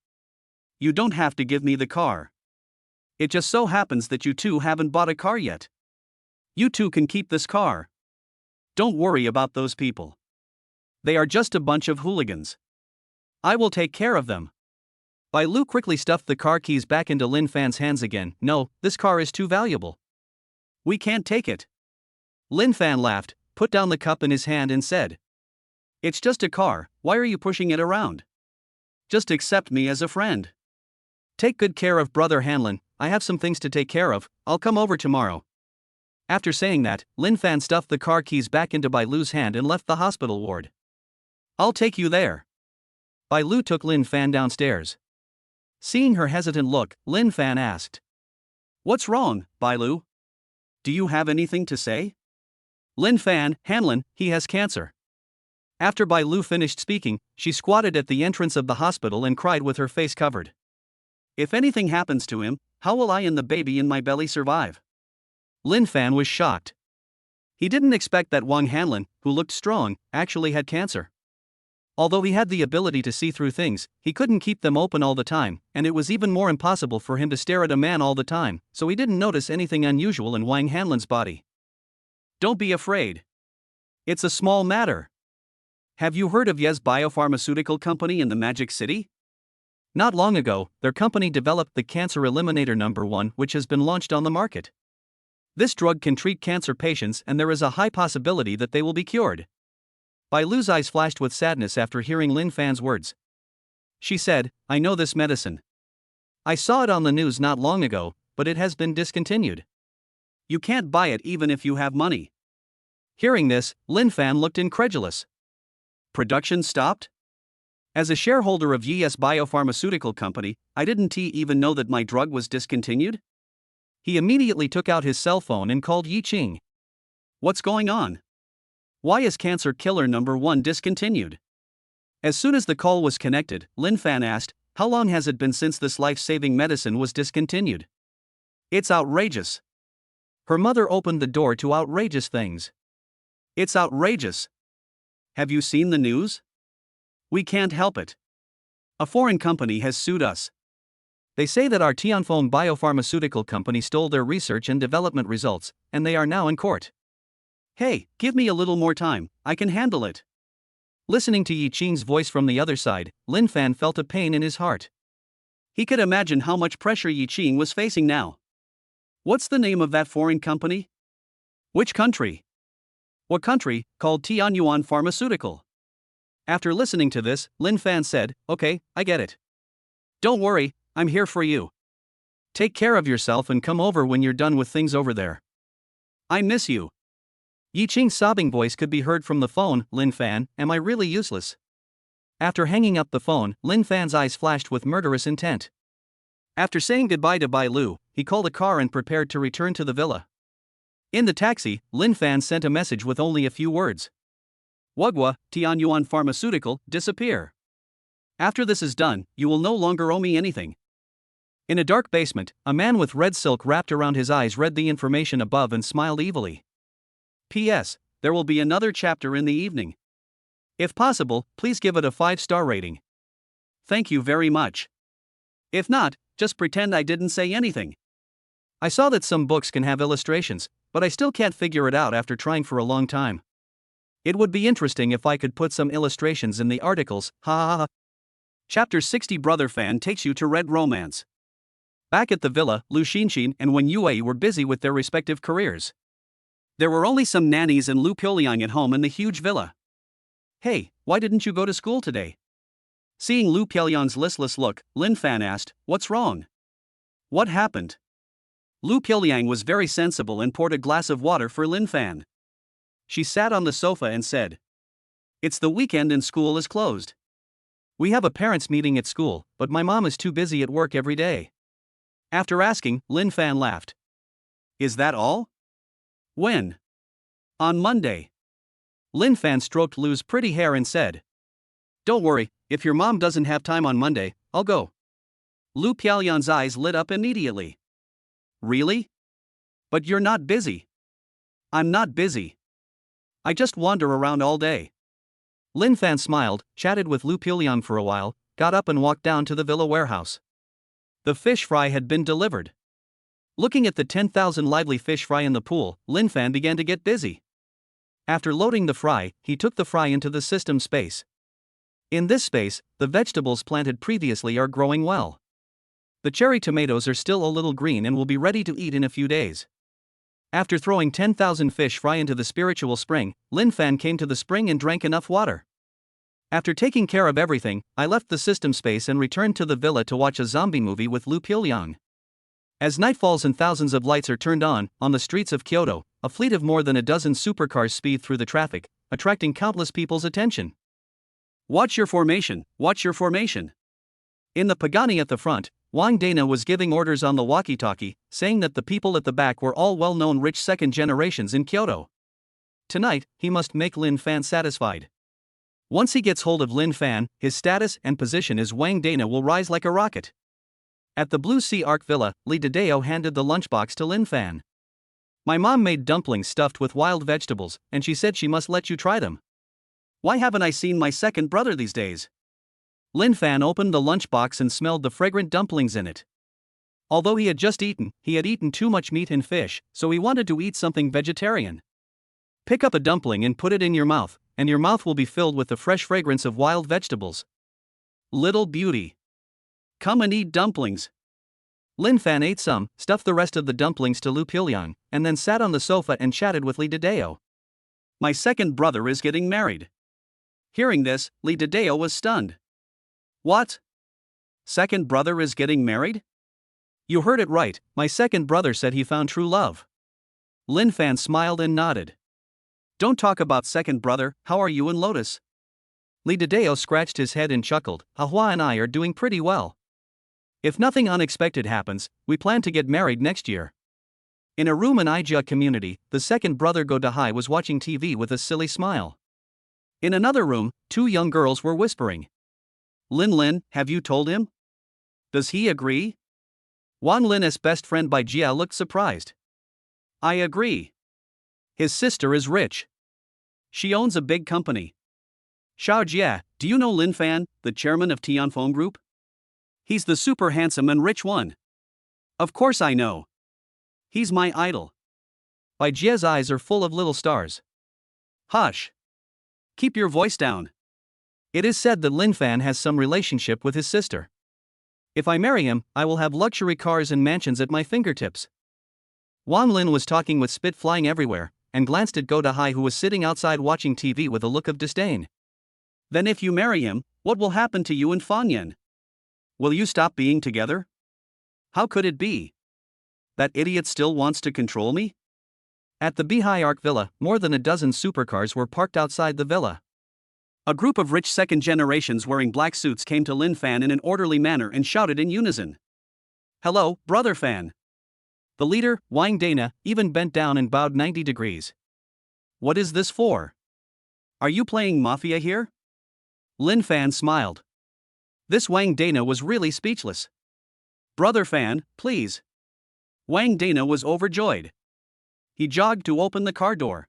S1: You don't have to give me the car. It just so happens that you two haven't bought a car yet. You two can keep this car. Don't worry about those people. They are just a bunch of hooligans. I will take care of them. Bai Lu quickly stuffed the car keys back into Lin Fan's hands again. No, this car is too valuable. We can't take it. Lin Fan laughed, put down the cup in his hand and said. It's just a car, why are you pushing it around? Just accept me as a friend. Take good care of Brother Hanlin, I have some things to take care of, I'll come over tomorrow. After saying that, Lin Fan stuffed the car keys back into Bai Lu's hand and left the hospital ward. I'll take you there. Bai Lu took Lin Fan downstairs. Seeing her hesitant look, Lin Fan asked. What's wrong, Bai Lu? Do you have anything to say? Lin Fan, Hanlin, he has cancer. After Bai Lu finished speaking, she squatted at the entrance of the hospital and cried with her face covered. If anything happens to him, how will I and the baby in my belly survive? Lin Fan was shocked. He didn't expect that Wang Hanlin, who looked strong, actually had cancer. Although he had the ability to see through things, he couldn't keep them open all the time, and it was even more impossible for him to stare at a man all the time, so he didn't notice anything unusual in Wang Hanlin's body. Don't be afraid. It's a small matter. Have you heard of Yes Biopharmaceutical Company in the Magic City? Not long ago, their company developed the Cancer Eliminator No. 1, which has been launched on the market. This drug can treat cancer patients, and there is a high possibility that they will be cured. Bai Lu's eyes flashed with sadness after hearing Lin Fan's words. She said, I know this medicine. I saw it on the news not long ago, but it has been discontinued. You can't buy it even if you have money. Hearing this, Lin Fan looked incredulous. Production stopped? As a shareholder of Yes Biopharmaceutical Company, I didn't even know that my drug was discontinued? He immediately took out his cell phone and called Yi Qing. What's going on? Why is Cancer Killer No. 1 discontinued? As soon as the call was connected, Lin Fan asked, how long has it been since this life-saving medicine was discontinued? It's outrageous. Her mother opened the door to outrageous things. It's outrageous. Have you seen the news? We can't help it. A foreign company has sued us. They say that our Tianfeng Biopharmaceutical Company stole their research and development results, and they are now in court. Hey, give me a little more time, I can handle it. Listening to Yi Qing's voice from the other side, Lin Fan felt a pain in his heart. He could imagine how much pressure Yi Qing was facing now. What's the name of that foreign company? Which country? What country, called Tianyuan Pharmaceutical? After listening to this, Lin Fan said, okay, I get it. Don't worry, I'm here for you. Take care of yourself and come over when you're done with things over there. I miss you. Yi Qing's sobbing voice could be heard from the phone. Lin Fan, am I really useless? After hanging up the phone, Lin Fan's eyes flashed with murderous intent. After saying goodbye to Bai Lu, he called a car and prepared to return to the villa. In the taxi, Lin Fan sent a message with only a few words. Wugwa, Tianyuan Pharmaceutical, disappear. After this is done, you will no longer owe me anything. In a dark basement, a man with red silk wrapped around his eyes read the information above and smiled evilly. P.S. There will be another chapter in the evening. If possible, please give it a 5-star rating. Thank you very much. If not, just pretend I didn't say anything. I saw that some books can have illustrations, but I still can't figure it out after trying for a long time. It would be interesting if I could put some illustrations in the articles, ha ha ha. Chapter 60 Brother Fan takes you to Red Romance. Back at the villa, Lu Xinxin and Wen Yue were busy with their respective careers. There were only some nannies and Lu Piuliang at home in the huge villa. Hey, why didn't you go to school today? Seeing Lu Piuliang's listless look, Lin Fan asked, what's wrong? What happened? Lu Piuliang was very sensible and poured a glass of water for Lin Fan. She sat on the sofa and said, it's the weekend and school is closed. We have a parents' meeting at school, but my mom is too busy at work every day. After asking, Lin Fan laughed. Is that all? When? On Monday. Lin Fan stroked Lu's pretty hair and said, don't worry, if your mom doesn't have time on Monday, I'll go. Lu Piuliang's eyes lit up immediately. Really? But you're not busy. I'm not busy. I just wander around all day. Lin Fan smiled, chatted with Lu Piuliang for a while, got up and walked down to the villa warehouse. The fish fry had been delivered. Looking at the 10,000 lively fish fry in the pool, Lin Fan began to get busy. After loading the fry, he took the fry into the system space. In this space, the vegetables planted previously are growing well. The cherry tomatoes are still a little green and will be ready to eat in a few days. After throwing 10,000 fish fry into the spiritual spring, Lin Fan came to the spring and drank enough water. After taking care of everything, I left the system space and returned to the villa to watch a zombie movie with Lu Piuliang. As night falls and thousands of lights are turned on the streets of Kyoto, a fleet of more than a dozen supercars speed through the traffic, attracting countless people's attention. Watch your formation, watch your formation. In the Pagani at the front, Wang Dana was giving orders on the walkie-talkie, saying that the people at the back were all well-known rich second generations in Kyoto. Tonight, he must make Lin Fan satisfied. Once he gets hold of Lin Fan, his status and position as Wang Dana will rise like a rocket. At the Blue Sea Arc Villa, Lee Dedeo handed the lunchbox to Lin Fan. My mom made dumplings stuffed with wild vegetables, and she said she must let you try them. Why haven't I seen my second brother these days? Lin Fan opened the lunchbox and smelled the fragrant dumplings in it. Although he had just eaten, he had eaten too much meat and fish, so he wanted to eat something vegetarian. Pick up a dumpling and put it in your mouth, and your mouth will be filled with the fresh fragrance of wild vegetables. Little beauty. Come and eat dumplings. Lin Fan ate some, stuffed the rest of the dumplings to Lu Pilyang, and then sat on the sofa and chatted with Lee Dedeo. My second brother is getting married. Hearing this, Lee Dedeo was stunned. What? Second brother is getting married? You heard it right, my second brother said he found true love. Lin Fan smiled and nodded. Don't talk about second brother, how are you and Lotus? Lee Dedeo scratched his head and chuckled. Ahua and I are doing pretty well. If nothing unexpected happens, we plan to get married next year. In a room in Ijia community, the second brother Go Dahai was watching TV with a silly smile. In another room, two young girls were whispering. Lin, have you told him? Does he agree? Wan Lin's best friend Bai Jia looked surprised. I agree. His sister is rich. She owns a big company. Xiao Jia, do you know Lin Fan, the chairman of Tianfeng Group? He's the super handsome and rich one. Of course I know. He's my idol. Bai Jia's eyes are full of little stars. Hush. Keep your voice down. It is said that Lin Fan has some relationship with his sister. If I marry him, I will have luxury cars and mansions at my fingertips. Wan Lin was talking with spit flying everywhere, and glanced at Go Dahai who was sitting outside watching TV with a look of disdain. Then if you marry him, what will happen to you and Fanyan? Will you stop being together? How could it be? That idiot still wants to control me? At the Bihai Arc Villa, more than a dozen supercars were parked outside the villa. A group of rich second generations wearing black suits came to Lin Fan in an orderly manner and shouted in unison. Hello, brother Fan. The leader, Wang Dana, even bent down and bowed 90 degrees. What is this for? Are you playing mafia here? Lin Fan smiled. This Wang Dana was really speechless. Brother Fan, please. Wang Dana was overjoyed. He jogged to open the car door.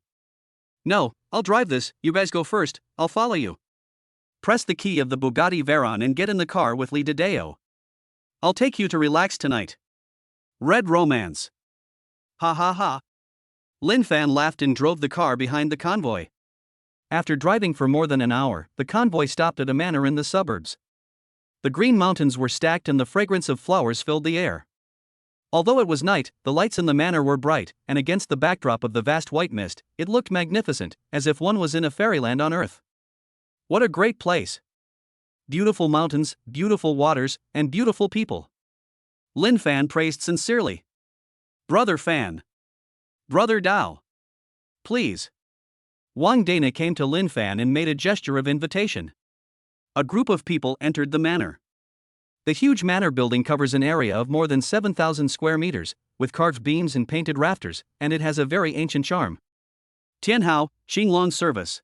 S1: No, I'll drive this, you guys go first, I'll follow you. Press the key of the Bugatti Veyron and get in the car with Lee Dedeo. I'll take you to relax tonight. Red romance. Ha ha ha. Lin Fan laughed and drove the car behind the convoy. After driving for more than an hour, the convoy stopped at a manor in the suburbs. The green mountains were stacked and the fragrance of flowers filled the air. Although it was night, the lights in the manor were bright, and against the backdrop of the vast white mist, it looked magnificent, as if one was in a fairyland on earth. What a great place! Beautiful mountains, beautiful waters, and beautiful people. Lin Fan praised sincerely. Brother Fan. Brother Dao. Please. Wang Dana came to Lin Fan and made a gesture of invitation. A group of people entered the manor. The huge manor building covers an area of more than 7,000 square meters, with carved beams and painted rafters, and it has a very ancient charm. Tianhao, Xinglong service.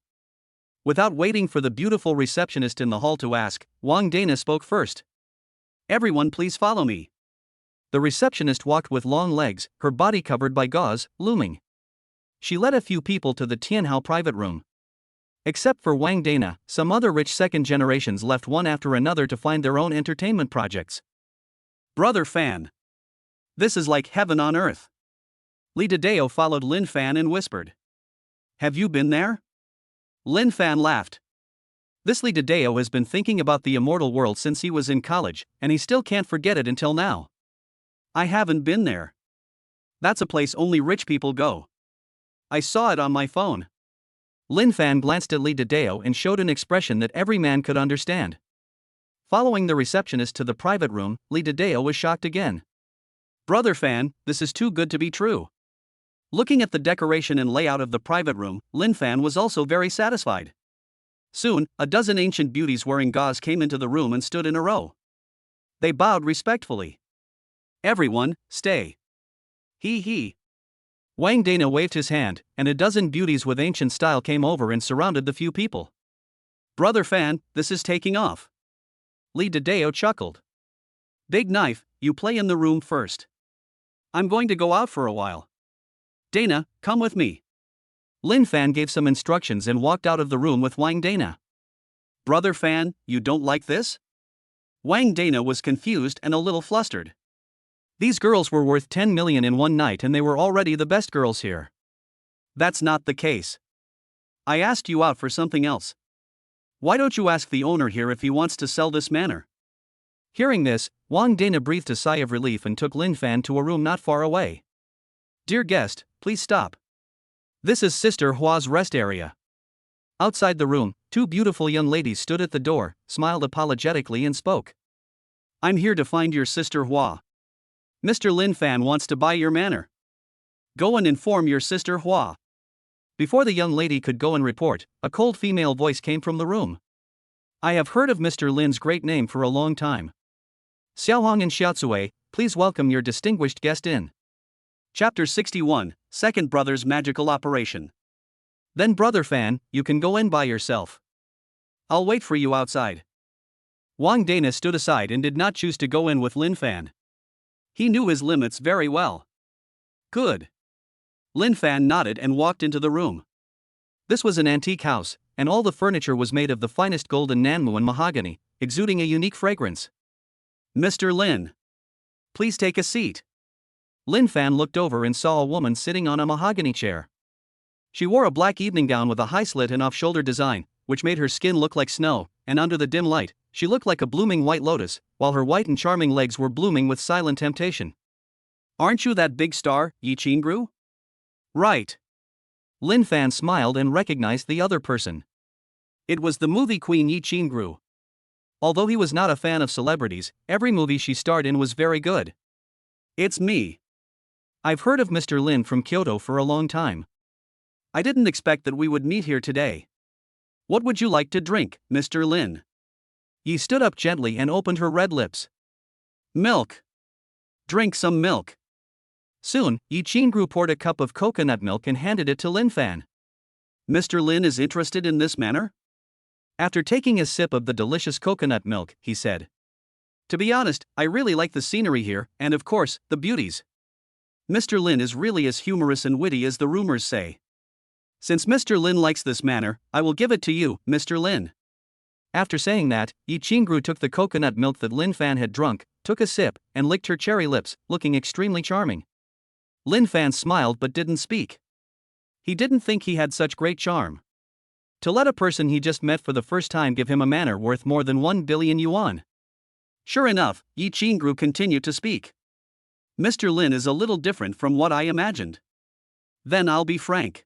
S1: Without waiting for the beautiful receptionist in the hall to ask, Wang Dana spoke first. Everyone please follow me. The receptionist walked with long legs, her body covered by gauze, looming. She led a few people to the Tianhao private room. Except for Wang Dana, some other rich second generations left one after another to find their own entertainment projects. Brother Fan. This is like heaven on earth. Lee Dedeo followed Lin Fan and whispered. Have you been there? Lin Fan laughed. This Lee Dedeo has been thinking about the immortal world since he was in college, and he still can't forget it until now. I haven't been there. That's a place only rich people go. I saw it on my phone. Lin Fan glanced at Lee Dedeo and showed an expression that every man could understand. Following the receptionist to the private room, Lee Dedeo was shocked again. Brother Fan, this is too good to be true. Looking at the decoration and layout of the private room, Lin Fan was also very satisfied. Soon, a dozen ancient beauties wearing gauze came into the room and stood in a row. They bowed respectfully. Everyone, stay. He. Wang Dana waved his hand, and a dozen beauties with ancient style came over and surrounded the few people. Brother Fan, this is taking off. Lee Dedeo chuckled. Big Knife, you play in the room first. I'm going to go out for a while. Dana, come with me. Lin Fan gave some instructions and walked out of the room with Wang Dana. Brother Fan, you don't like this? Wang Dana was confused and a little flustered. These girls were worth 10 million in one night and they were already the best girls here. That's not the case. I asked you out for something else. Why don't you ask the owner here if he wants to sell this manor? Hearing this, Wang Dana breathed a sigh of relief and took Lin Fan to a room not far away. Dear guest, please stop. This is Sister Hua's rest area. Outside the room, two beautiful young ladies stood at the door, smiled apologetically and spoke. I'm here to find your Sister Hua. Mr. Lin Fan wants to buy your manor. Go and inform your Sister Hua. Before the young lady could go and report, a cold female voice came from the room. I have heard of Mr. Lin's great name for a long time. Xiaohong and Xiaotsue, please welcome your distinguished guest in. Chapter 61, Second Brother's Magical Operation. Then Brother Fan, you can go in by yourself. I'll wait for you outside. Wang Dana stood aside and did not choose to go in with Lin Fan. He knew his limits very well. Good. Lin Fan nodded and walked into the room. This was an antique house, and all the furniture was made of the finest gold and nanmu and mahogany, exuding a unique fragrance. Mr. Lin. Please take a seat. Lin Fan looked over and saw a woman sitting on a mahogany chair. She wore a black evening gown with a high slit and off-shoulder design, which made her skin look like snow, and under the dim light, she looked like a blooming white lotus, while her white and charming legs were blooming with silent temptation. Aren't you that big star, Yi Qingru? Right. Lin Fan smiled and recognized the other person. It was the movie queen Yi Qingru. Although he was not a fan of celebrities, every movie she starred in was very good. It's me. I've heard of Mr. Lin from Kyoto for a long time. I didn't expect that we would meet here today. What would you like to drink, Mr. Lin? Yi stood up gently and opened her red lips. Milk. Drink some milk. Soon, Yi Qingru poured a cup of coconut milk and handed it to Lin Fan. Mr. Lin is interested in this manor? After taking a sip of the delicious coconut milk, he said. To be honest, I really like the scenery here, and of course, the beauties. Mr. Lin is really as humorous and witty as the rumors say. Since Mr. Lin likes this manor, I will give it to you, Mr. Lin. After saying that, Yi Qingru took the coconut milk that Lin Fan had drunk, took a sip, and licked her cherry lips, looking extremely charming. Lin Fan smiled but didn't speak. He didn't think he had such great charm. To let a person he just met for the first time give him a manor worth more than 1 billion yuan. Sure enough, Yi Qingru continued to speak. Mr. Lin is a little different from what I imagined. Then I'll be frank.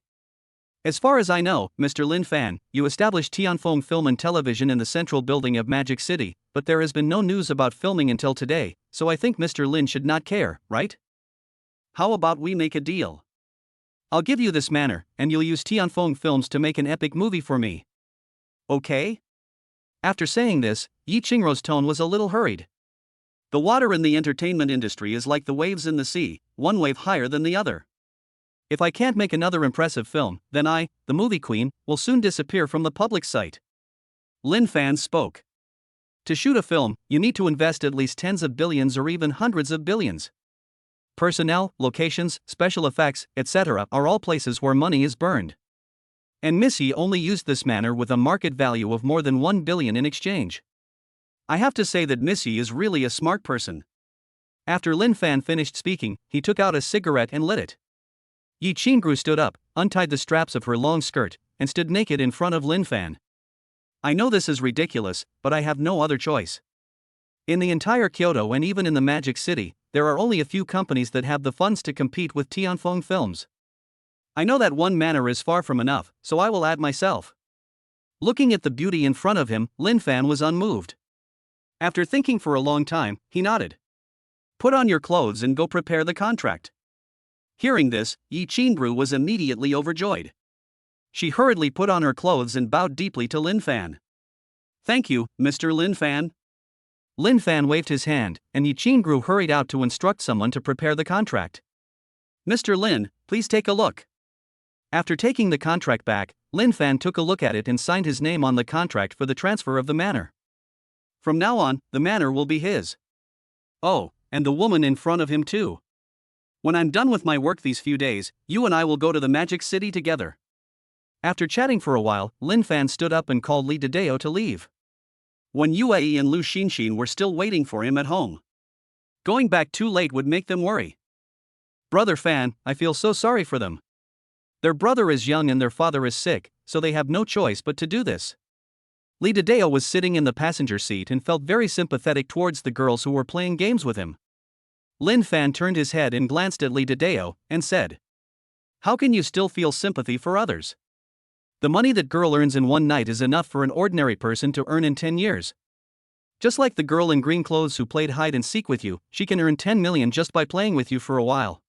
S1: As far as I know, Mr. Lin Fan, you established Tianfeng Film and Television in the central building of Magic City, but there has been no news about filming until today, so I think Mr. Lin should not care, right? How about we make a deal? I'll give you this manor, and you'll use Tianfeng Films to make an epic movie for me. Okay? After saying this, Yi Qingru's tone was a little hurried. The water in the entertainment industry is like the waves in the sea, one wave higher than the other. If I can't make another impressive film, then I, the movie queen, will soon disappear from the public sight. Lin Fan spoke. To shoot a film, you need to invest at least tens of billions or even hundreds of billions. Personnel, locations, special effects, etc. are all places where money is burned. And Missy only used this manor with a market value of more than 1 billion in exchange. I have to say that Missy is really a smart person. After Lin Fan finished speaking, he took out a cigarette and lit it. Yi Qingru stood up, untied the straps of her long skirt, and stood naked in front of Lin Fan. I know this is ridiculous, but I have no other choice. In the entire Kyoto and even in the Magic City, there are only a few companies that have the funds to compete with Tianfeng Films. I know that one manor is far from enough, so I will add myself. Looking at the beauty in front of him, Lin Fan was unmoved. After thinking for a long time, he nodded. Put on your clothes and go prepare the contract. Hearing this, Yi Qingru was immediately overjoyed. She hurriedly put on her clothes and bowed deeply to Lin Fan. Thank you, Mr. Lin Fan. Lin Fan waved his hand, and Yi Qingru hurried out to instruct someone to prepare the contract. Mr. Lin, please take a look. After taking the contract back, Lin Fan took a look at it and signed his name on the contract for the transfer of the manor. From now on, the manor will be his. Oh, and the woman in front of him too. When I'm done with my work these few days, you and I will go to the Magic City together. After chatting for a while, Lin Fan stood up and called Li Dideo to leave. When Yue and Lu Xinxin were still waiting for him at home. Going back too late would make them worry. Brother Fan, I feel so sorry for them. Their brother is young and their father is sick, so they have no choice but to do this. Li Dideo was sitting in the passenger seat and felt very sympathetic towards the girls who were playing games with him. Lin Fan turned his head and glanced at Li Dideo, and said, "How can you still feel sympathy for others? The money that girl earns in one night is enough for an ordinary person to earn in 10 years. Just like the girl in green clothes who played hide and seek with you, she can earn 10 million just by playing with you for a while.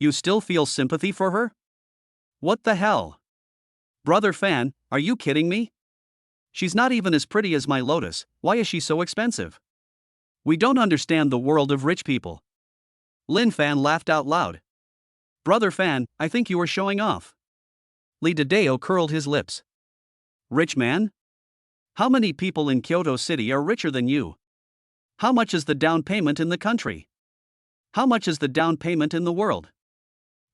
S1: You still feel sympathy for her? What the hell? Brother Fan, are you kidding me? She's not even as pretty as my Lotus, why is she so expensive? We don't understand the world of rich people." Lin Fan laughed out loud. "Brother Fan, I think you are showing off." Li Dideo curled his lips. "Rich man? How many people in Kyoto City are richer than you? How much is the down payment in the country? How much is the down payment in the world?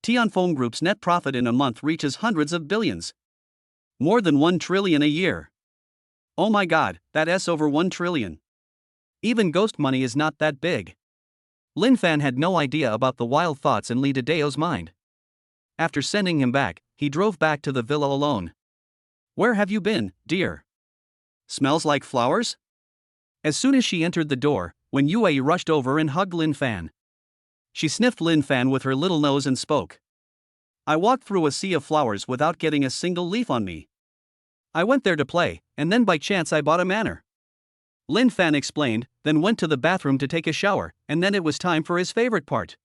S1: Tianfeng Group's net profit in a month reaches hundreds of billions. More than 1 trillion a year. Oh my god, that's over 1 trillion. Even ghost money is not that big." Lin Fan had no idea about the wild thoughts in Li Dideo's mind. After sending him back, he drove back to the villa alone. "Where have you been, dear? Smells like flowers?" As soon as she entered the door, when Yue rushed over and hugged Lin Fan. She sniffed Lin Fan with her little nose and spoke. "I walked through a sea of flowers without getting a single leaf on me. I went there to play, and then by chance I bought a manor." Lin Fan explained, then went to the bathroom to take a shower, and then it was time for his favorite part.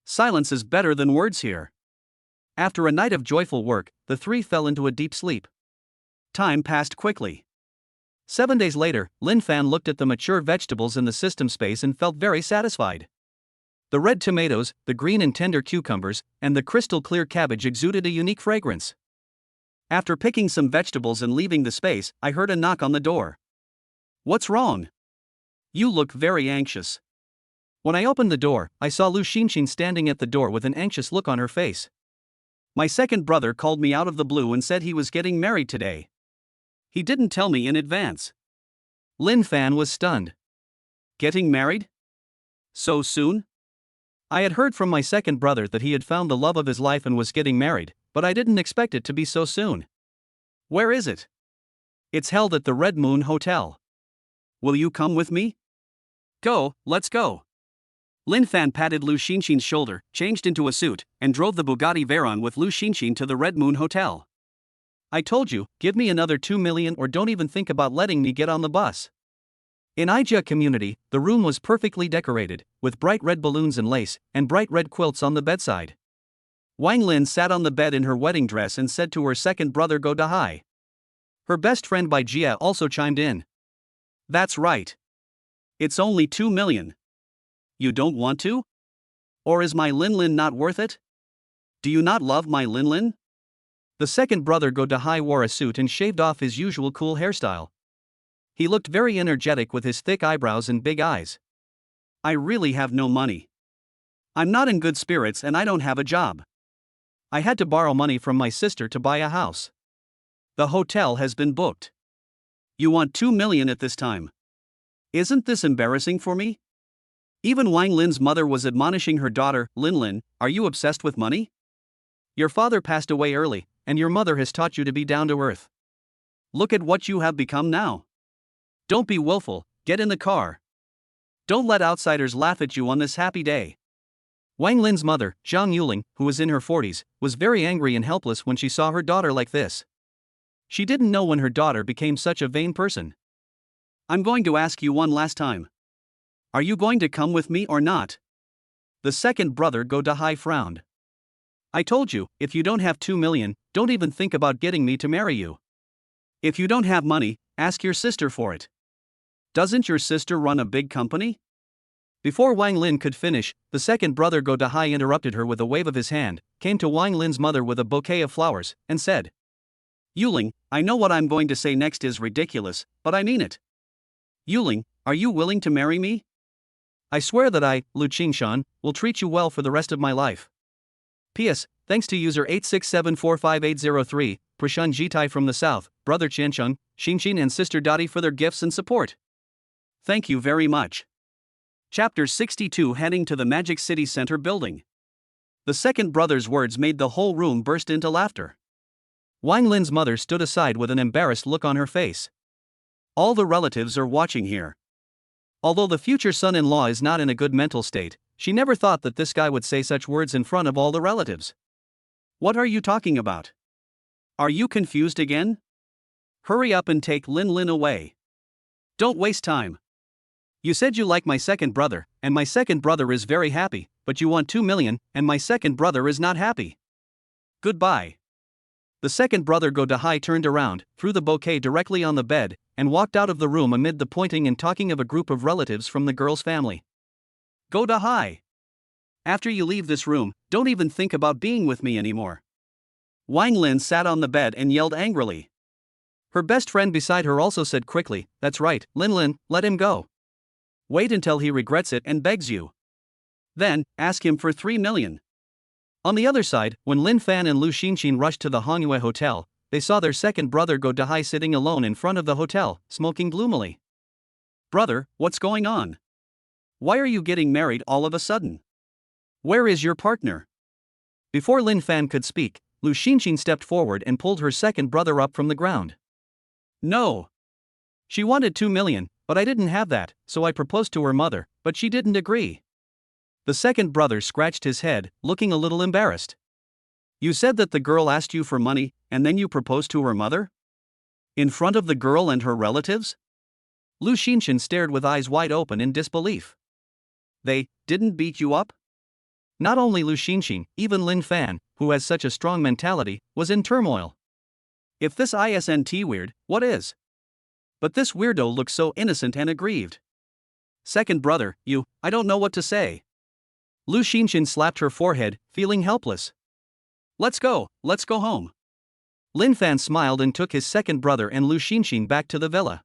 S1: Silence is better than words here. After a night of joyful work, the three fell into a deep sleep. Time passed quickly. 7 days later, Lin Fan looked at the mature vegetables in the system space and felt very satisfied. The red tomatoes, the green and tender cucumbers, and the crystal clear cabbage exuded a unique fragrance. After picking some vegetables and leaving the space, I heard a knock on the door. "What's wrong? You look very anxious." When I opened the door, I saw Lu Xinxin standing at the door with an anxious look on her face. "My second brother called me out of the blue and said he was getting married today. He didn't tell me in advance." Lin Fan was stunned. "Getting married? So soon?" I had heard from my second brother that he had found the love of his life and was getting married, but I didn't expect it to be so soon. "Where is it?" "It's held at the Red Moon Hotel. Will you come with me?" "Go, let's go." Lin Fan patted Lu Xinxin's shoulder, changed into a suit, and drove the Bugatti Veyron with Lu Xinxin to the Red Moon Hotel. "I told you, give me another 2 million or don't even think about letting me get on the bus." In Ijia community, the room was perfectly decorated, with bright red balloons and lace, and bright red quilts on the bedside. Wang Lin sat on the bed in her wedding dress and said to her second brother Go Dahai. Her best friend Bai Jia also chimed in. "That's right. It's only 2 million. You don't want to? Or is my Lin Lin not worth it? Do you not love my Lin Lin?" The second brother Go Dahai wore a suit and shaved off his usual cool hairstyle. He looked very energetic with his thick eyebrows and big eyes. "I really have no money. I'm not in good spirits and I don't have a job. I had to borrow money from my sister to buy a house. The hotel has been booked. You want 2 million at this time. Isn't this embarrassing for me?" Even Wang Lin's mother was admonishing her daughter, "Lin Lin, are you obsessed with money? Your father passed away early, and your mother has taught you to be down to earth. Look at what you have become now. Don't be willful, get in the car. Don't let outsiders laugh at you on this happy day." Wang Lin's mother, Zhang Yuling, who was in her 40s, was very angry and helpless when she saw her daughter like this. She didn't know when her daughter became such a vain person. "I'm going to ask you one last time. Are you going to come with me or not?" The second brother Go Dahai frowned. "I told you, if you don't have 2 million, don't even think about getting me to marry you. If you don't have money, ask your sister for it. Doesn't your sister run a big company?" Before Wang Lin could finish, the second brother Go Dahai interrupted her with a wave of his hand, came to Wang Lin's mother with a bouquet of flowers, and said, Yuling, I know what I'm going to say next is ridiculous, but I mean it. Yuling, are you willing to marry me? I swear that I, Lu Qingshan, will treat you well for the rest of my life. P.S. Thanks to user 867458803, Prashun Jitai from the south, brother Qiancheng, Xinqin and sister Dottie for their gifts and support. Thank you very much. Chapter 62 Heading to the Magic City Center building. The second brother's words made the whole room burst into laughter. Wang Lin's mother stood aside with an embarrassed look on her face. All the relatives are watching here. Although the future son-in-law is not in a good mental state, she never thought that this guy would say such words in front of all the relatives. What are you talking about? Are you confused again? Hurry up and take Lin away. Don't waste time. You said you like my second brother, and my second brother is very happy, but you want 2 million, and my second brother is not happy. Goodbye. The second brother Go Dahai turned around, threw the bouquet directly on the bed, and walked out of the room amid the pointing and talking of a group of relatives from the girl's family. Go Dahai. After you leave this room, don't even think about being with me anymore. Wang Lin sat on the bed and yelled angrily. Her best friend beside her also said quickly, That's right, Lin, let him go. Wait until he regrets it and begs you. Then, ask him for 3 million. On the other side, when Lin Fan and Lu Xinqin rushed to the Hongyue Hotel, they saw their second brother Go Dahai sitting alone in front of the hotel, smoking gloomily. Brother, what's going on? Why are you getting married all of a sudden? Where is your partner? Before Lin Fan could speak, Lu Xinqin stepped forward and pulled her second brother up from the ground. No. She wanted 2 million, but I didn't have that, so I proposed to her mother, but she didn't agree. The second brother scratched his head, looking a little embarrassed. You said that the girl asked you for money, and then you proposed to her mother? In front of the girl and her relatives? Lu Xinqin stared with eyes wide open in disbelief. They didn't beat you up? Not only Lu Xinqin, even Lin Fan, who has such a strong mentality, was in turmoil. If this isn't weird, what is? But this weirdo looks so innocent and aggrieved. Second brother, I don't know what to say. Lu Xinqin slapped her forehead, feeling helpless. Let's go home. Lin Fan smiled and took his second brother and Lu Xinqin back to the villa.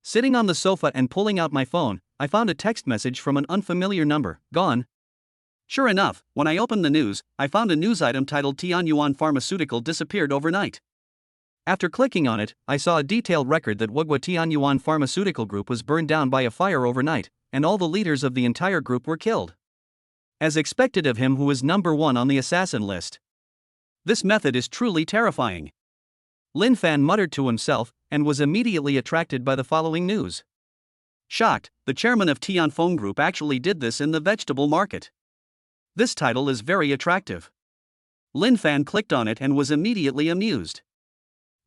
S1: Sitting on the sofa and pulling out my phone, I found a text message from an unfamiliar number, gone. Sure enough, when I opened the news, I found a news item titled Tianyuan Pharmaceutical disappeared overnight. After clicking on it, I saw a detailed record that Wugwa Tianyuan Pharmaceutical Group was burned down by a fire overnight, and all the leaders of the entire group were killed. As expected of him who is number 1 on the assassin list. This method is truly terrifying. Lin Fan muttered to himself, and was immediately attracted by the following news. Shocked, the chairman of Tianfeng Group actually did this in the vegetable market. This title is very attractive. Lin Fan clicked on it and was immediately amused.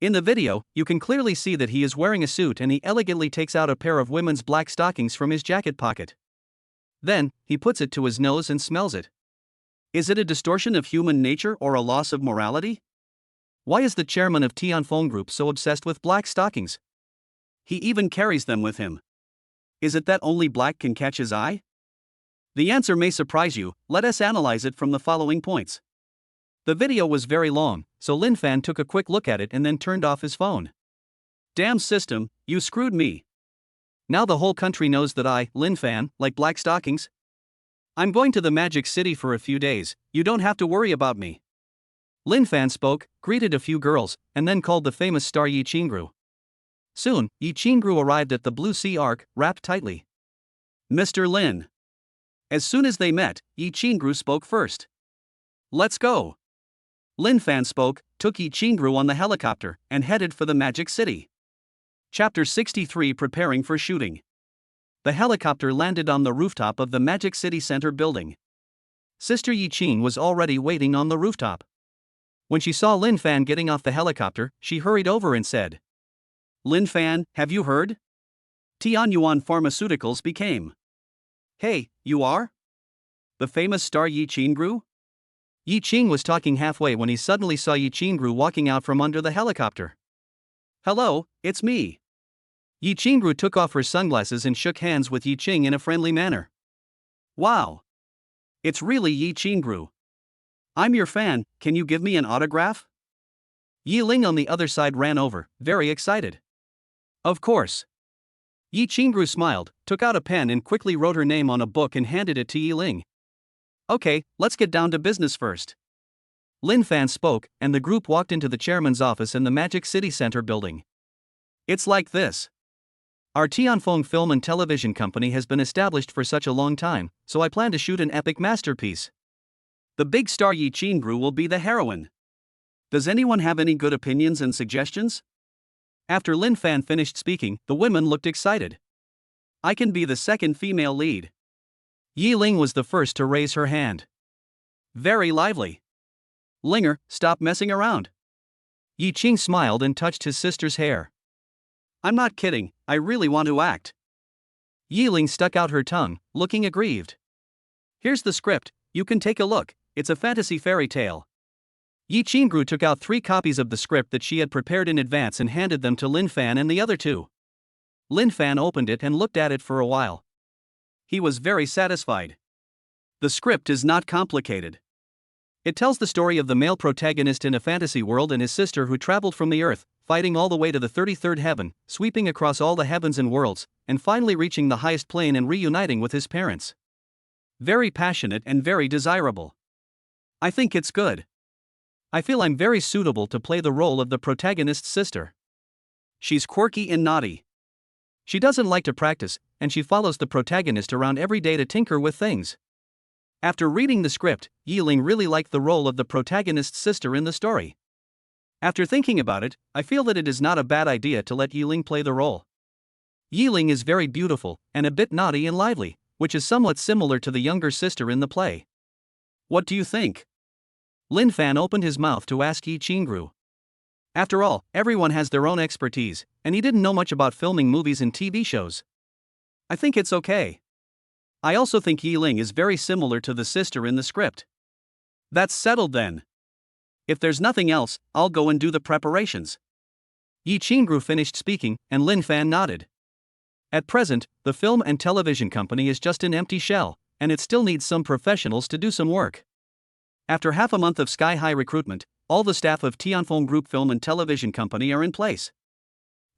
S1: In the video, you can clearly see that he is wearing a suit and he elegantly takes out a pair of women's black stockings from his jacket pocket. Then, he puts it to his nose and smells it. Is it a distortion of human nature or a loss of morality? Why is the chairman of Tianfeng Group so obsessed with black stockings? He even carries them with him. Is it that only black can catch his eye? The answer may surprise you, let us analyze it from the following points. The video was very long, so Lin Fan took a quick look at it and then turned off his phone. Damn system, you screwed me. Now the whole country knows that I, Lin Fan, like black stockings. I'm going to the Magic City for a few days, you don't have to worry about me. Lin Fan spoke, greeted a few girls, and then called the famous star Yi Qingru. Soon, Yi Qingru arrived at the Blue Sea Arc, wrapped tightly. Mr. Lin. As soon as they met, Yi Qingru spoke first. Let's go. Lin Fan spoke, took Yi Qingru on the helicopter, and headed for the Magic City. Chapter 63 Preparing for Shooting. The helicopter landed on the rooftop of the Magic City Center building. Sister Yi Qing was already waiting on the rooftop. When she saw Lin Fan getting off the helicopter, she hurried over and said, Lin Fan, have you heard? Tianyuan Pharmaceuticals became. Hey, you are? The famous star Yi Qingru? Yi Qing was talking halfway when he suddenly saw Yi Qingru walking out from under the helicopter. Hello, it's me. Yi Qingru took off her sunglasses and shook hands with Yi Qing in a friendly manner. Wow. It's really Yi Qingru. I'm your fan, can you give me an autograph? Yi Ling on the other side ran over, very excited. Of course. Yi Qingru smiled, took out a pen and quickly wrote her name on a book and handed it to Yi Ling. Okay, let's get down to business first. Lin Fan spoke, and the group walked into the chairman's office in the Magic City Center building. It's like this. Our Tianfeng Film and Television Company has been established for such a long time, so I plan to shoot an epic masterpiece. The big star Yi Qingru will be the heroine. Does anyone have any good opinions and suggestions? After Lin Fan finished speaking, the women looked excited. I can be the second female lead. Yi Ling was the first to raise her hand. Very lively. Linger, stop messing around. Yi Qing smiled and touched his sister's hair. I'm not kidding, I really want to act. Yi Ling stuck out her tongue, looking aggrieved. Here's the script, you can take a look, it's a fantasy fairy tale. Yi Qingru took out 3 copies of the script that she had prepared in advance and handed them to Lin Fan and the other 2. Lin Fan opened it and looked at it for a while. He was very satisfied. The script is not complicated. It tells the story of the male protagonist in a fantasy world and his sister who traveled from the earth, fighting all the way to the 33rd heaven, sweeping across all the heavens and worlds, and finally reaching the highest plane and reuniting with his parents. Very passionate and very desirable. I think it's good. I feel I'm very suitable to play the role of the protagonist's sister. She's quirky and naughty. She doesn't like to practice, and she follows the protagonist around every day to tinker with things. After reading the script, Yi Ling really liked the role of the protagonist's sister in the story. After thinking about it, I feel that it is not a bad idea to let Yi Ling play the role. Yi Ling is very beautiful, and a bit naughty and lively, which is somewhat similar to the younger sister in the play. What do you think? Lin Fan opened his mouth to ask Yi Qingru. After all, everyone has their own expertise, and he didn't know much about filming movies and TV shows. I think it's okay. I also think Yi Ling is very similar to the sister in the script. That's settled then. If there's nothing else, I'll go and do the preparations. Yi Qingru finished speaking, and Lin Fan nodded. At present, the film and television company is just an empty shell, and it still needs some professionals to do some work. After half a month of sky-high recruitment, all the staff of Tianfeng Group Film and Television Company are in place.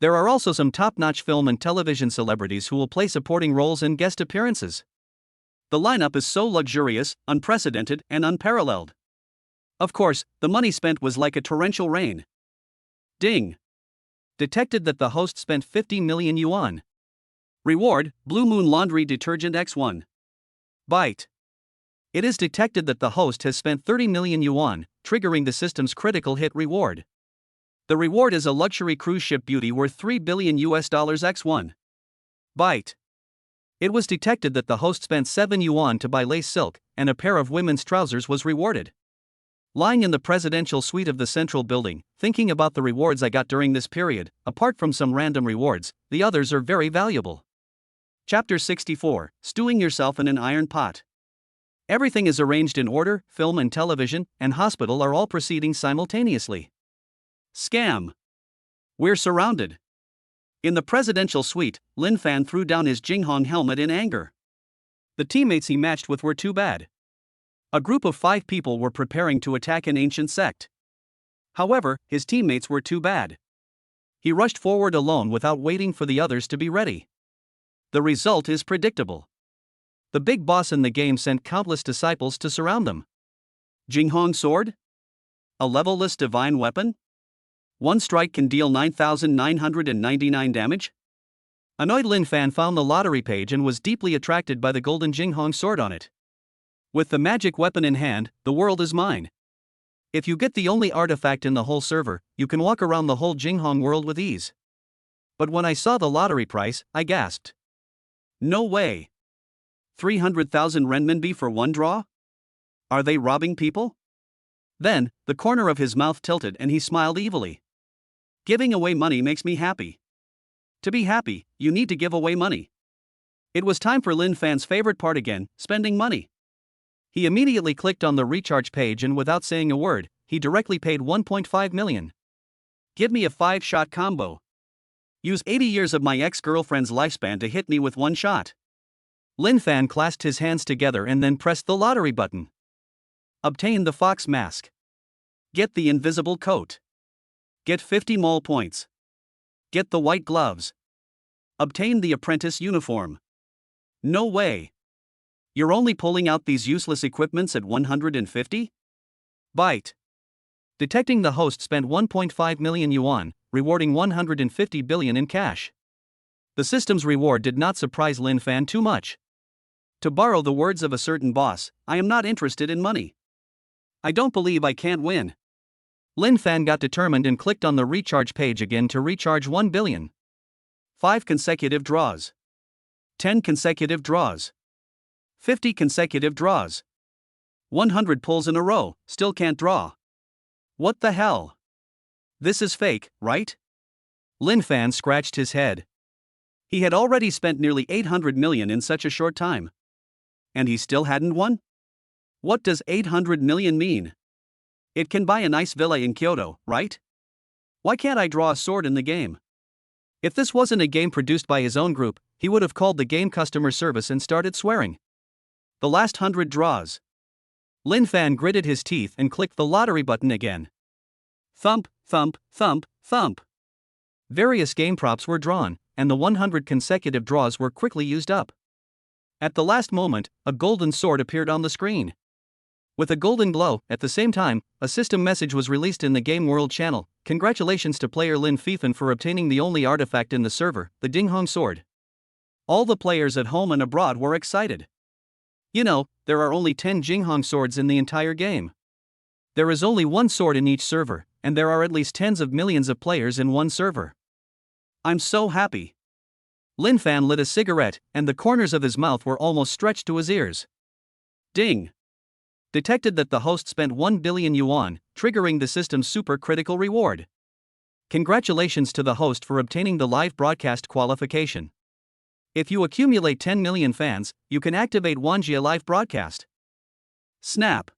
S1: There are also some top-notch film and television celebrities who will play supporting roles and guest appearances. The lineup is so luxurious, unprecedented, and unparalleled. Of course, the money spent was like a torrential rain. Ding! Detected that the host spent 50 million yuan. Reward, Blue Moon Laundry Detergent X1. Byte. It is detected that the host has spent 30 million yuan, triggering the system's critical hit reward. The reward is a luxury cruise ship beauty worth $3 billion X1. Byte. It was detected that the host spent 7 yuan to buy lace silk, and a pair of women's trousers was rewarded. Lying in the presidential suite of the central building, thinking about the rewards I got during this period, apart from some random rewards, the others are very valuable. Chapter 64, Stewing Yourself in an Iron Pot. Everything is arranged in order, film and television, and hospital are all proceeding simultaneously. Scam. We're surrounded. In the presidential suite, Lin Fan threw down his Jinghong helmet in anger. The teammates he matched with were too bad. A group of 5 people were preparing to attack an ancient sect. However, his teammates were too bad. He rushed forward alone without waiting for the others to be ready. The result is predictable. The big boss in the game sent countless disciples to surround them. Jinghong Sword? A levelless divine weapon? One strike can deal 9,999 damage? Annoyed Lin Fan found the lottery page and was deeply attracted by the golden Jinghong Sword on it. With the magic weapon in hand, the world is mine. If you get the only artifact in the whole server, you can walk around the whole Jinghong world with ease. But when I saw the lottery price, I gasped. No way! 300,000 renminbi for one draw? Are they robbing people? Then, the corner of his mouth tilted and he smiled evilly. Giving away money makes me happy. To be happy, you need to give away money. It was time for Lin Fan's favorite part again, spending money. He immediately clicked on the recharge page and without saying a word, he directly paid 1.5 million. Give me a 5-shot combo. Use 80 years of my ex-girlfriend's lifespan to hit me with one shot. Lin Fan clasped his hands together and then pressed the lottery button. Obtain the fox mask. Get the invisible coat. Get 50 mall points. Get the white gloves. Obtain the apprentice uniform. No way. You're only pulling out these useless equipments at 150? Byte. Detecting the host spent 1.5 million yuan, rewarding 150 billion in cash. The system's reward did not surprise Lin Fan too much. To borrow the words of a certain boss, I am not interested in money. I don't believe I can't win. Lin Fan got determined and clicked on the recharge page again to recharge 1 billion. 5 consecutive draws. 10 consecutive draws. 50 consecutive draws. 100 pulls in a row, still can't draw. What the hell? This is fake, right? Lin Fan scratched his head. He had already spent nearly 800 million in such a short time. And he still hadn't won? What does 800 million mean? It can buy a nice villa in Kyoto, right? Why can't I draw a sword in the game? If this wasn't a game produced by his own group, he would have called the game customer service and started swearing. The last 100 draws. Lin Fan gritted his teeth and clicked the lottery button again. Thump, thump, thump, thump. Various game props were drawn, and the 100 consecutive draws were quickly used up. At the last moment, a golden sword appeared on the screen. With a golden glow, at the same time, a system message was released in the Game World channel. Congratulations to player Lin Fifan for obtaining the only artifact in the server, the Dinghong sword. All the players at home and abroad were excited. You know, there are only 10 Jinghong swords in the entire game. There is only one sword in each server, and there are at least tens of millions of players in one server. I'm so happy. Lin Fan lit a cigarette, and the corners of his mouth were almost stretched to his ears. Ding! Detected that the host spent 1 billion yuan, triggering the system's super critical reward. Congratulations to the host for obtaining the live broadcast qualification. If you accumulate 10 million fans, you can activate Wanjia live broadcast. Snap!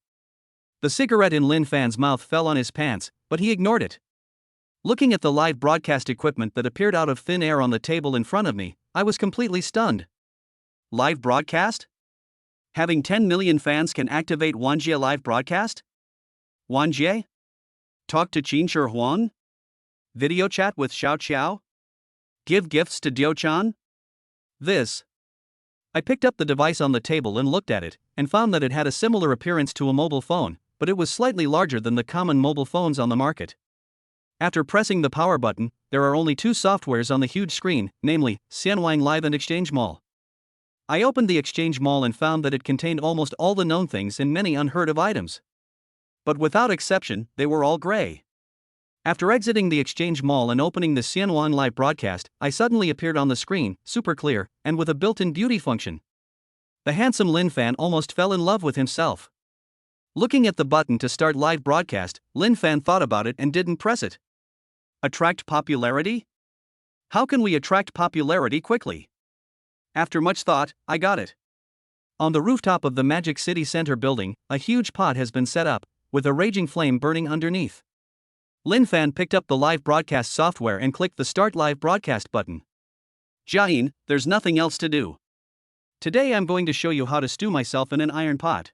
S1: The cigarette in Lin Fan's mouth fell on his pants, but he ignored it. Looking at the live broadcast equipment that appeared out of thin air on the table in front of me, I was completely stunned. Live broadcast? Having 10 million fans can activate Wanjia live broadcast? Wanjie? Talk to Qin Shi Huang? Video chat with Xiao Qiao? Give gifts to Dio-chan? This. I picked up the device on the table and looked at it, and found that it had a similar appearance to a mobile phone, but it was slightly larger than the common mobile phones on the market. After pressing the power button, there are only 2 softwares on the huge screen, namely, Xianwang Live and Exchange Mall. I opened the Exchange Mall and found that it contained almost all the known things and many unheard of items. But without exception, they were all gray. After exiting the Exchange Mall and opening the Xianwang Live broadcast, I suddenly appeared on the screen, super clear, and with a built-in beauty function. The handsome Lin Fan almost fell in love with himself. Looking at the button to start live broadcast, Lin Fan thought about it and didn't press it. Attract popularity? How can we attract popularity quickly? After much thought, I got it. On the rooftop of the Magic City Center building, a huge pot has been set up, with a raging flame burning underneath. Lin Fan picked up the live broadcast software and clicked the Start Live Broadcast button. Jiayin, there's nothing else to do. Today I'm going to show you how to stew myself in an iron pot.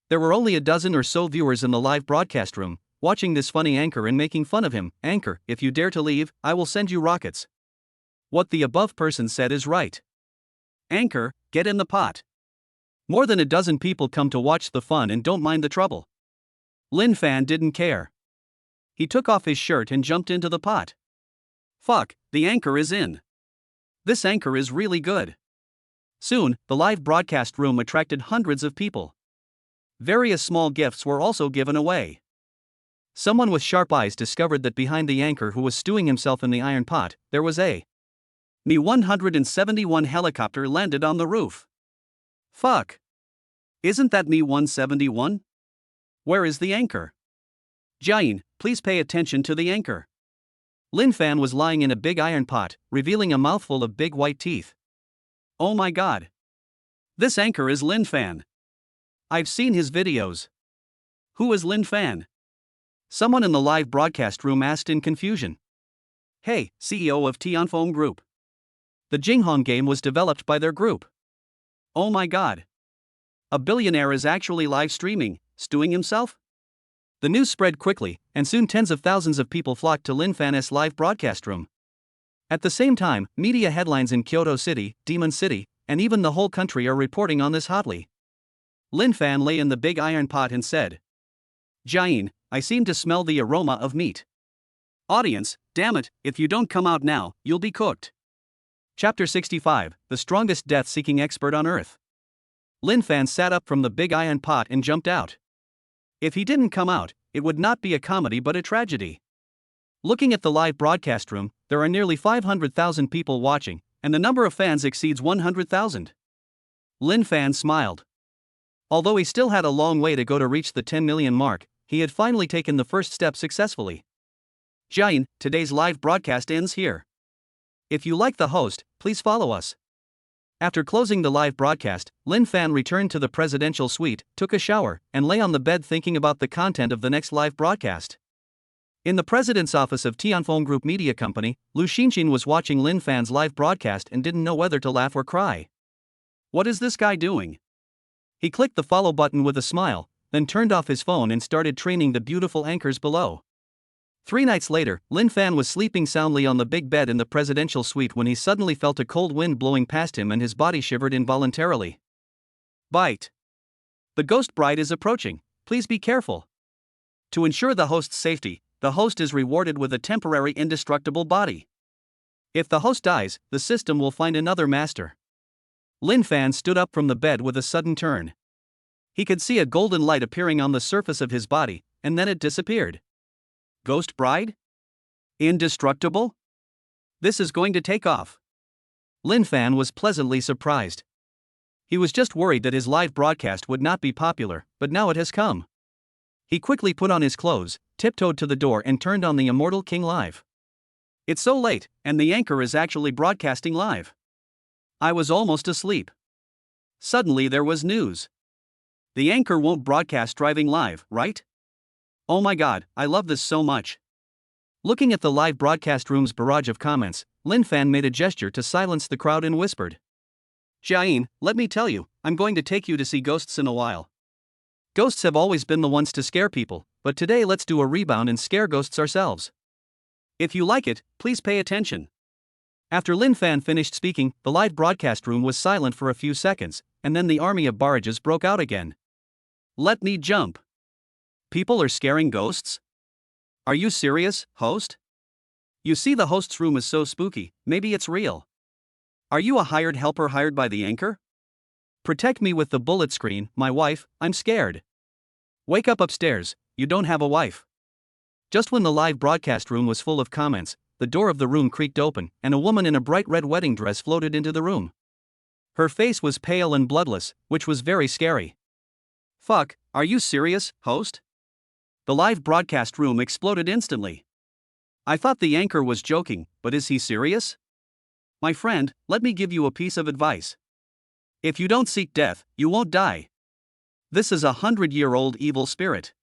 S1: There were only a dozen or so viewers in the live broadcast room, watching this funny anchor and making fun of him. Anchor, if you dare to leave, I will send you rockets. What the above person said is right. Anchor, get in the pot. More than a dozen people come to watch the fun and don't mind the trouble. Lin Fan didn't care. He took off his shirt and jumped into the pot. Fuck, the anchor is in. This anchor is really good. Soon, the live broadcast room attracted hundreds of people. Various small gifts were also given away. Someone with sharp eyes discovered that behind the anchor who was stewing himself in the iron pot, there was a Mi-171 helicopter landed on the roof. Fuck. Isn't that Mi-171? Where is the anchor? Jiayin, please pay attention to the anchor. Lin Fan was lying in a big iron pot, revealing a mouthful of big white teeth. Oh my god. This anchor is Lin Fan. I've seen his videos. Who is Lin Fan? Someone in the live broadcast room asked in confusion. Hey, CEO of Tianfeng Group. The Jinghong game was developed by their group. Oh my god. A billionaire is actually live streaming, stewing himself? The news spread quickly, and soon tens of thousands of people flocked to Lin Fan's live broadcast room. At the same time, media headlines in Kyoto City, Demon City, and even the whole country are reporting on this hotly. Lin Fan lay in the big iron pot and said, "Jiayin, I seem to smell the aroma of meat. Audience, damn it, if you don't come out now, you'll be cooked." Chapter 65, The Strongest Death-Seeking Expert on Earth. Lin Fan sat up from the big iron pot and jumped out. If he didn't come out, it would not be a comedy but a tragedy. Looking at the live broadcast room, there are nearly 500,000 people watching, and the number of fans exceeds 100,000. Lin Fan smiled. Although he still had a long way to go to reach the 10 million mark, he had finally taken the first step successfully. Jiayin, today's live broadcast ends here. If you like the host, please follow us. After closing the live broadcast, Lin Fan returned to the presidential suite, took a shower, and lay on the bed thinking about the content of the next live broadcast. In the president's office of Tianfeng Group Media Company, Lu Xinxin was watching Lin Fan's live broadcast and didn't know whether to laugh or cry. What is this guy doing? He clicked the follow button with a smile, then turned off his phone and started training the beautiful anchors below. 3 nights later, Lin Fan was sleeping soundly on the big bed in the presidential suite when he suddenly felt a cold wind blowing past him and his body shivered involuntarily. Bite. The ghost bride is approaching, please be careful. To ensure the host's safety, the host is rewarded with a temporary indestructible body. If the host dies, the system will find another master. Lin Fan stood up from the bed with a sudden turn. He could see a golden light appearing on the surface of his body, and then it disappeared. Ghost bride? Indestructible? This is going to take off. Lin Fan was pleasantly surprised. He was just worried that his live broadcast would not be popular, but now it has come. He quickly put on his clothes, tiptoed to the door and turned on the Immortal King live. It's so late, and the anchor is actually broadcasting live. I was almost asleep. Suddenly there was news. The anchor won't broadcast driving live, right? Oh my god, I love this so much. Looking at the live broadcast room's barrage of comments, Lin Fan made a gesture to silence the crowd and whispered, "Jiayin, let me tell you, I'm going to take you to see ghosts in a while. Ghosts have always been the ones to scare people, but today let's do a rebound and scare ghosts ourselves. If you like it, please pay attention." After Lin Fan finished speaking, the live broadcast room was silent for a few seconds, and then the army of barrages broke out again. Let me jump. People are scaring ghosts? Are you serious, host? You see, the host's room is so spooky, maybe it's real. Are you a hired helper hired by the anchor? Protect me with the bullet screen, my wife, I'm scared. Wake up upstairs, you don't have a wife. Just when the live broadcast room was full of comments, the door of the room creaked open, and a woman in a bright red wedding dress floated into the room. Her face was pale and bloodless, which was very scary. Fuck, are you serious, host? The live broadcast room exploded instantly. I thought the anchor was joking, but is he serious? My friend, let me give you a piece of advice. If you don't seek death, you won't die. This is a 100-year-old evil spirit.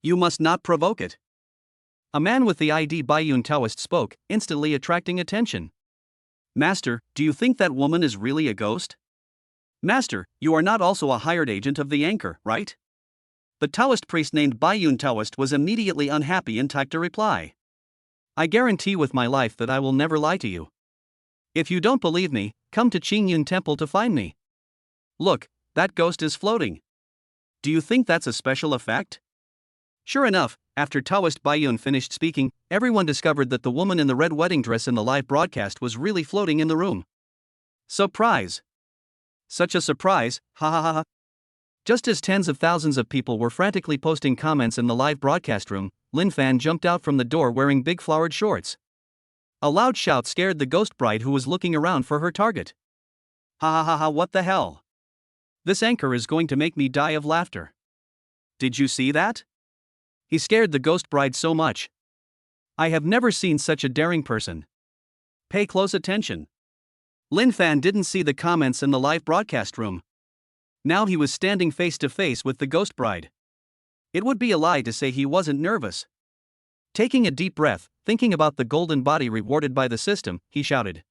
S1: You must not provoke it. A man with the ID Baiyun Taoist spoke, instantly attracting attention. Master, do you think that woman is really a ghost? Master, you are not also a hired agent of the anchor, right? The Taoist priest named Baiyun Taoist was immediately unhappy and typed a reply. I guarantee with my life that I will never lie to you. If you don't believe me, come to Qingyun Temple to find me. Look, that ghost is floating. Do you think that's a special effect? Sure enough, after Taoist Baiyun finished speaking, everyone discovered that the woman in the red wedding dress in the live broadcast was really floating in the room. Surprise! Such a surprise, ha ha ha ha. Just as tens of thousands of people were frantically posting comments in the live broadcast room, Lin Fan jumped out from the door wearing big flowered shorts. A loud shout scared the ghost bride who was looking around for her target. Ha ha ha ha, what the hell? This anchor is going to make me die of laughter. Did you see that? He scared the ghost bride so much. I have never seen such a daring person. Pay close attention. Lin Fan didn't see the comments in the live broadcast room. Now he was standing face to face with the ghost bride. It would be a lie to say he wasn't nervous. Taking a deep breath, thinking about the golden body rewarded by the system, he shouted.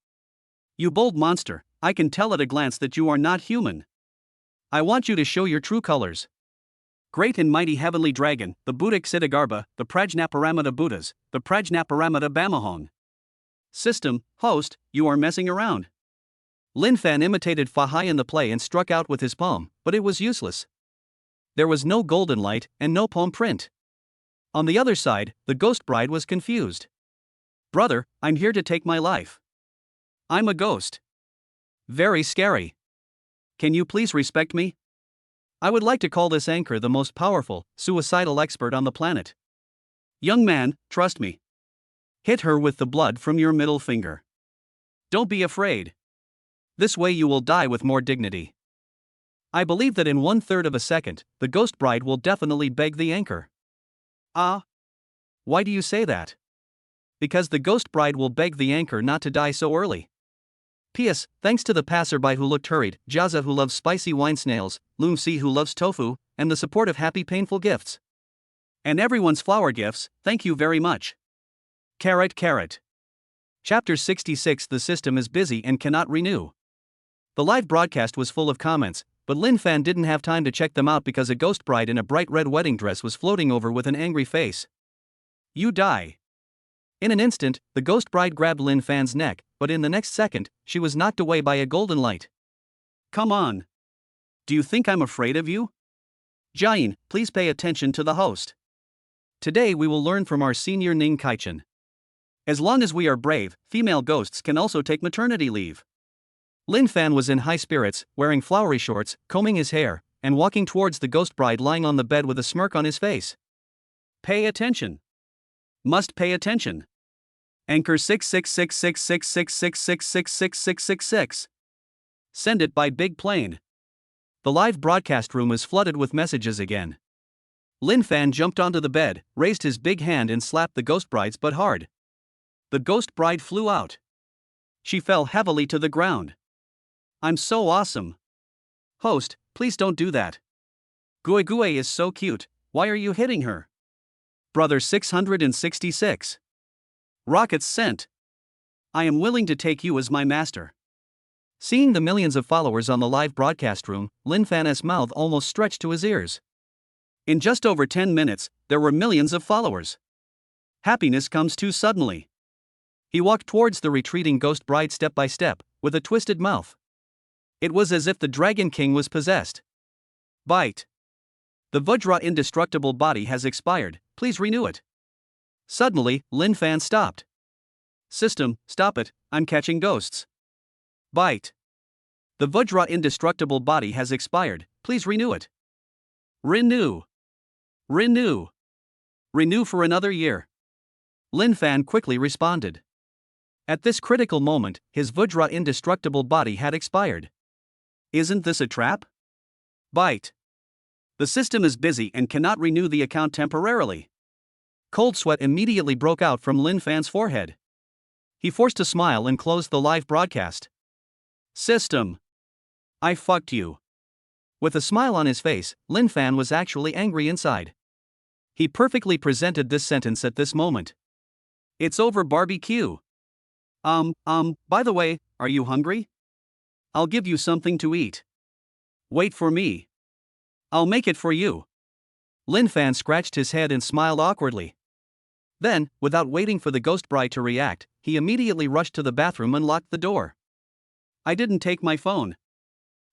S1: You bold monster, I can tell at a glance that you are not human. I want you to show your true colors. Great and mighty heavenly dragon, the Buddhik Siddhagarbha, the Prajnaparamita Buddhas, the Prajnaparamita Bamahong. System, host, you are messing around. Lin Fan imitated Fa Hai in the play and struck out with his palm, but it was useless. There was no golden light and no palm print. On the other side, the ghost bride was confused. Brother, I'm here to take my life. I'm a ghost. Very scary. Can you please respect me? I would like to call this anchor the most powerful, suicidal expert on the planet. Young man, trust me. Hit her with the blood from your middle finger. Don't be afraid. This way you will die with more dignity. I believe that in 1/3 of a second, the ghost bride will definitely beg the anchor. Ah? Why do you say that? Because the ghost bride will beg the anchor not to die so early. P.S. Thanks to the passerby who looked hurried, Jaza who loves spicy wine snails, Loom Si who loves tofu, and the support of happy painful gifts. And everyone's flower gifts, thank you very much. Carrot. Chapter 66. The system is busy and cannot renew. The live broadcast was full of comments, but Lin Fan didn't have time to check them out because a ghost bride in a bright red wedding dress was floating over with an angry face. You die. In an instant, the ghost bride grabbed Lin Fan's neck, but in the next second, she was knocked away by a golden light. Come on. Do you think I'm afraid of you? Jian, please pay attention to the host. Today we will learn from our senior Ning Kaichen. As long as we are brave, female ghosts can also take maternity leave. Lin Fan was in high spirits, wearing flowery shorts, combing his hair, and walking towards the ghost bride lying on the bed with a smirk on his face. Pay attention. Must pay attention. Anchor 6666666666666. Send it by big plane. The live broadcast room is flooded with messages again. Lin Fan jumped onto the bed, raised his big hand and slapped the ghost bride's butt hard. The ghost bride flew out. She fell heavily to the ground. I'm so awesome. Host, please don't do that. Gui Gui is so cute, why are you hitting her? Brother 666. Rockets sent. I am willing to take you as my master. Seeing the millions of followers on the live broadcast room, Lin Fan's mouth almost stretched to his ears. In just over 10 minutes, there were millions of followers. Happiness comes too suddenly. He walked towards the retreating ghost bride step by step, with a twisted mouth. It was as if the Dragon King was possessed. Bite. The Vajra indestructible body has expired, please renew it. Suddenly, Lin Fan stopped. System, stop it, I'm catching ghosts. Bite. The Vajra indestructible body has expired, please renew it. Renew. Renew. Renew for another year. Lin Fan quickly responded. At this critical moment, his Vajra indestructible body had expired. Isn't this a trap? Bite. The system is busy and cannot renew the account temporarily. Cold sweat immediately broke out from Lin Fan's forehead. He forced a smile and closed the live broadcast. System. I fucked you. With a smile on his face, Lin Fan was actually angry inside. He perfectly presented this sentence at this moment. It's over barbecue. By the way, are you hungry? I'll give you something to eat. Wait for me. I'll make it for you. Lin Fan scratched his head and smiled awkwardly. Then, without waiting for the ghost bride to react, he immediately rushed to the bathroom and locked the door. I didn't take my phone.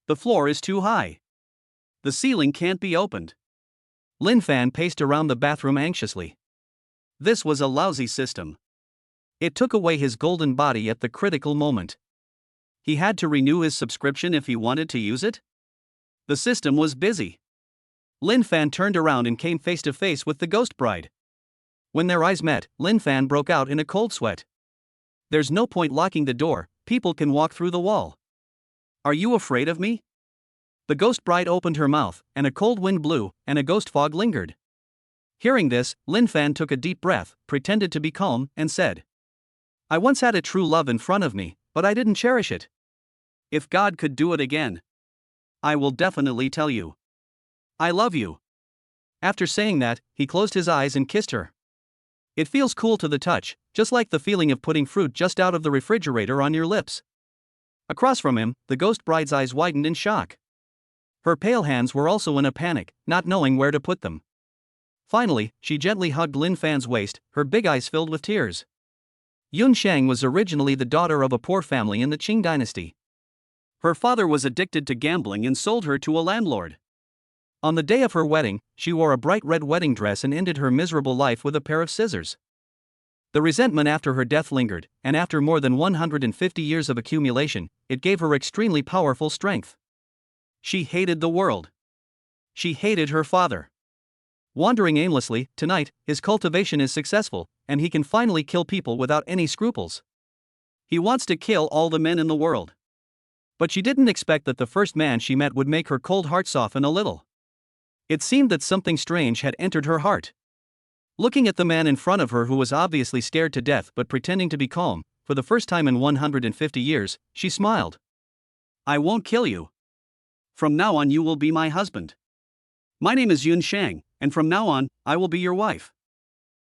S1: The floor is too high. The ceiling can't be opened. Lin Fan paced around the bathroom anxiously. This was a lousy system. It took away his golden body at the critical moment. He had to renew his subscription if he wanted to use it? The system was busy. Lin Fan turned around and came face to face with the ghost bride. When their eyes met, Lin Fan broke out in a cold sweat. There's no point locking the door, people can walk through the wall. Are you afraid of me? The ghost bride opened her mouth, and a cold wind blew, and a ghost fog lingered. Hearing this, Lin Fan took a deep breath, pretended to be calm, and said, I once had a true love in front of me, but I didn't cherish it. If God could do it again, I will definitely tell you. I love you. After saying that, he closed his eyes and kissed her. It feels cool to the touch, just like the feeling of putting fruit just out of the refrigerator on your lips. Across from him, the ghost bride's eyes widened in shock. Her pale hands were also in a panic, not knowing where to put them. Finally, she gently hugged Lin Fan's waist, her big eyes filled with tears. Yun Shang was originally the daughter of a poor family in the Qing dynasty. Her father was addicted to gambling and sold her to a landlord. On the day of her wedding, she wore a bright red wedding dress and ended her miserable life with a pair of scissors. The resentment after her death lingered, and after more than 150 years of accumulation, it gave her extremely powerful strength. She hated the world. She hated her father. Wandering aimlessly, tonight, his cultivation is successful, and he can finally kill people without any scruples. He wants to kill all the men in the world. But she didn't expect that the first man she met would make her cold heart soften a little. It seemed that something strange had entered her heart. Looking at the man in front of her who was obviously scared to death but pretending to be calm, for the first time in 150 years, she smiled. "I won't kill you. From now on you will be my husband. My name is Yun Shang, and from now on, I will be your wife."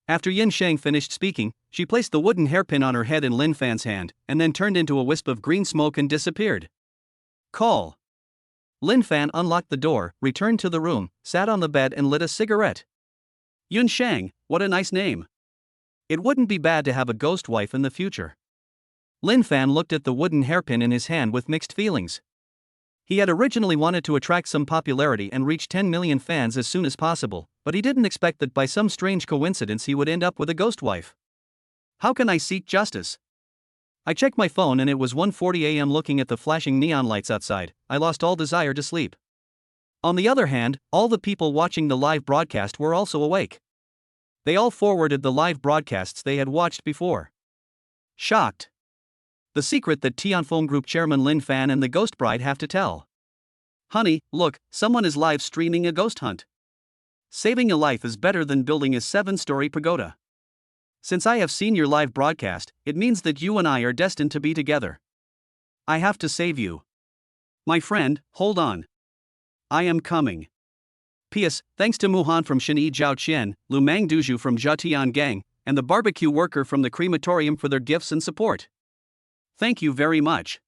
S1: After Yun Shang finished speaking, she placed the wooden hairpin on her head in Lin Fan's hand, and then turned into a wisp of green smoke and disappeared. Call. Lin Fan unlocked the door, returned to the room, sat on the bed and lit a cigarette. Yun Shang, what a nice name. It wouldn't be bad to have a ghost wife in the future. Lin Fan looked at the wooden hairpin in his hand with mixed feelings. He had originally wanted to attract some popularity and reach 10 million fans as soon as possible, but he didn't expect that by some strange coincidence he would end up with a ghost wife. How can I seek justice? I checked my phone and it was 1:40 a.m. Looking at the flashing neon lights outside, I lost all desire to sleep. On the other hand, all the people watching the live broadcast were also awake. They all forwarded the live broadcasts they had watched before. Shocked. The secret that Tianfeng Group Chairman Lin Fan and the Ghost Bride have to tell. Honey, look, someone is live streaming a ghost hunt. Saving a life is better than building a 7-story pagoda. Since I have seen your live broadcast, it means that you and I are destined to be together. I have to save you. My friend, hold on. I am coming. P.S. Thanks to Muhan from Shenyi Zhaoqian, Lu Mang Duzhu from Zhetian Gang, and the barbecue worker from the crematorium for their gifts and support. Thank you very much.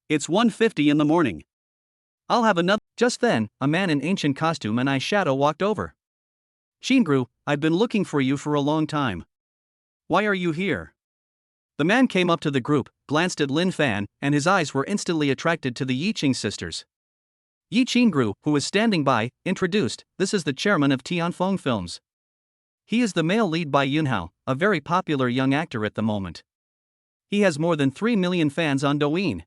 S1: It's 1:50 in the morning. I'll have another. Just then, a man in ancient costume and eyeshadow walked over. Qingru, I've been looking for you for a long time. Why are you here? The man came up to the group, glanced at Lin Fan, and his eyes were instantly attracted to the Yiqing sisters. Yi Qingru, who was standing by, introduced, "This is the chairman of Tianfeng Films. He is the male lead by Yunhao, a very popular young actor at the moment. He has more than 3 million fans on Douyin."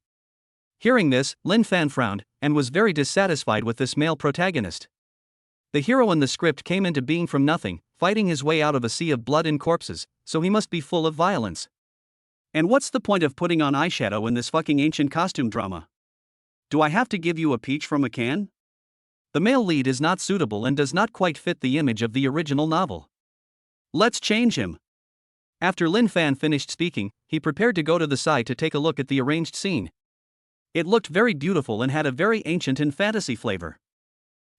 S1: Hearing this, Lin Fan frowned, and was very dissatisfied with this male protagonist. The hero in the script came into being from nothing, fighting his way out of a sea of blood and corpses, so he must be full of violence. And what's the point of putting on eyeshadow in this fucking ancient costume drama? Do I have to give you a peach from a can? The male lead is not suitable and does not quite fit the image of the original novel. Let's change him. After Lin Fan finished speaking, he prepared to go to the side to take a look at the arranged scene. It looked very beautiful and had a very ancient and fantasy flavor.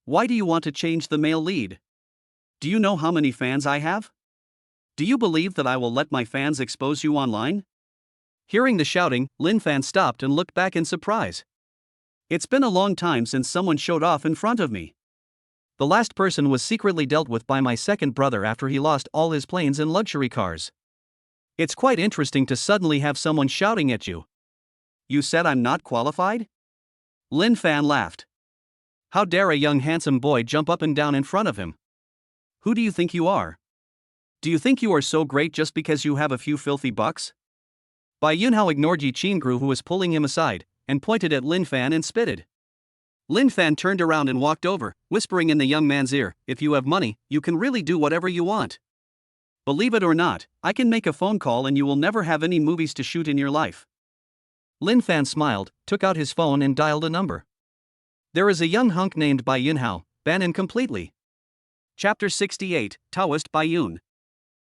S1: Why do you want to change the male lead? Do you know how many fans I have? Do you believe that I will let my fans expose you online? Hearing the shouting, Lin Fan stopped and looked back in surprise. It's been a long time since someone showed off in front of me. The last person was secretly dealt with by my second brother after he lost all his planes and luxury cars. It's quite interesting to suddenly have someone shouting at you. You said I'm not qualified? Lin Fan laughed. How dare a young handsome boy jump up and down in front of him? Who do you think you are? Do you think you are so great just because you have a few filthy bucks? Bai Yunhao ignored Yi Qingru, who was pulling him aside, and pointed at Lin Fan and spitted. Lin Fan turned around and walked over, whispering in the young man's ear, "If you have money, you can really do whatever you want. Believe it or not, I can make a phone call and you will never have any movies to shoot in your life." Lin Fan smiled, took out his phone and dialed a number. There is a young hunk named Bai Yunhao, ban him completely. Chapter 68, Taoist Bai Yun.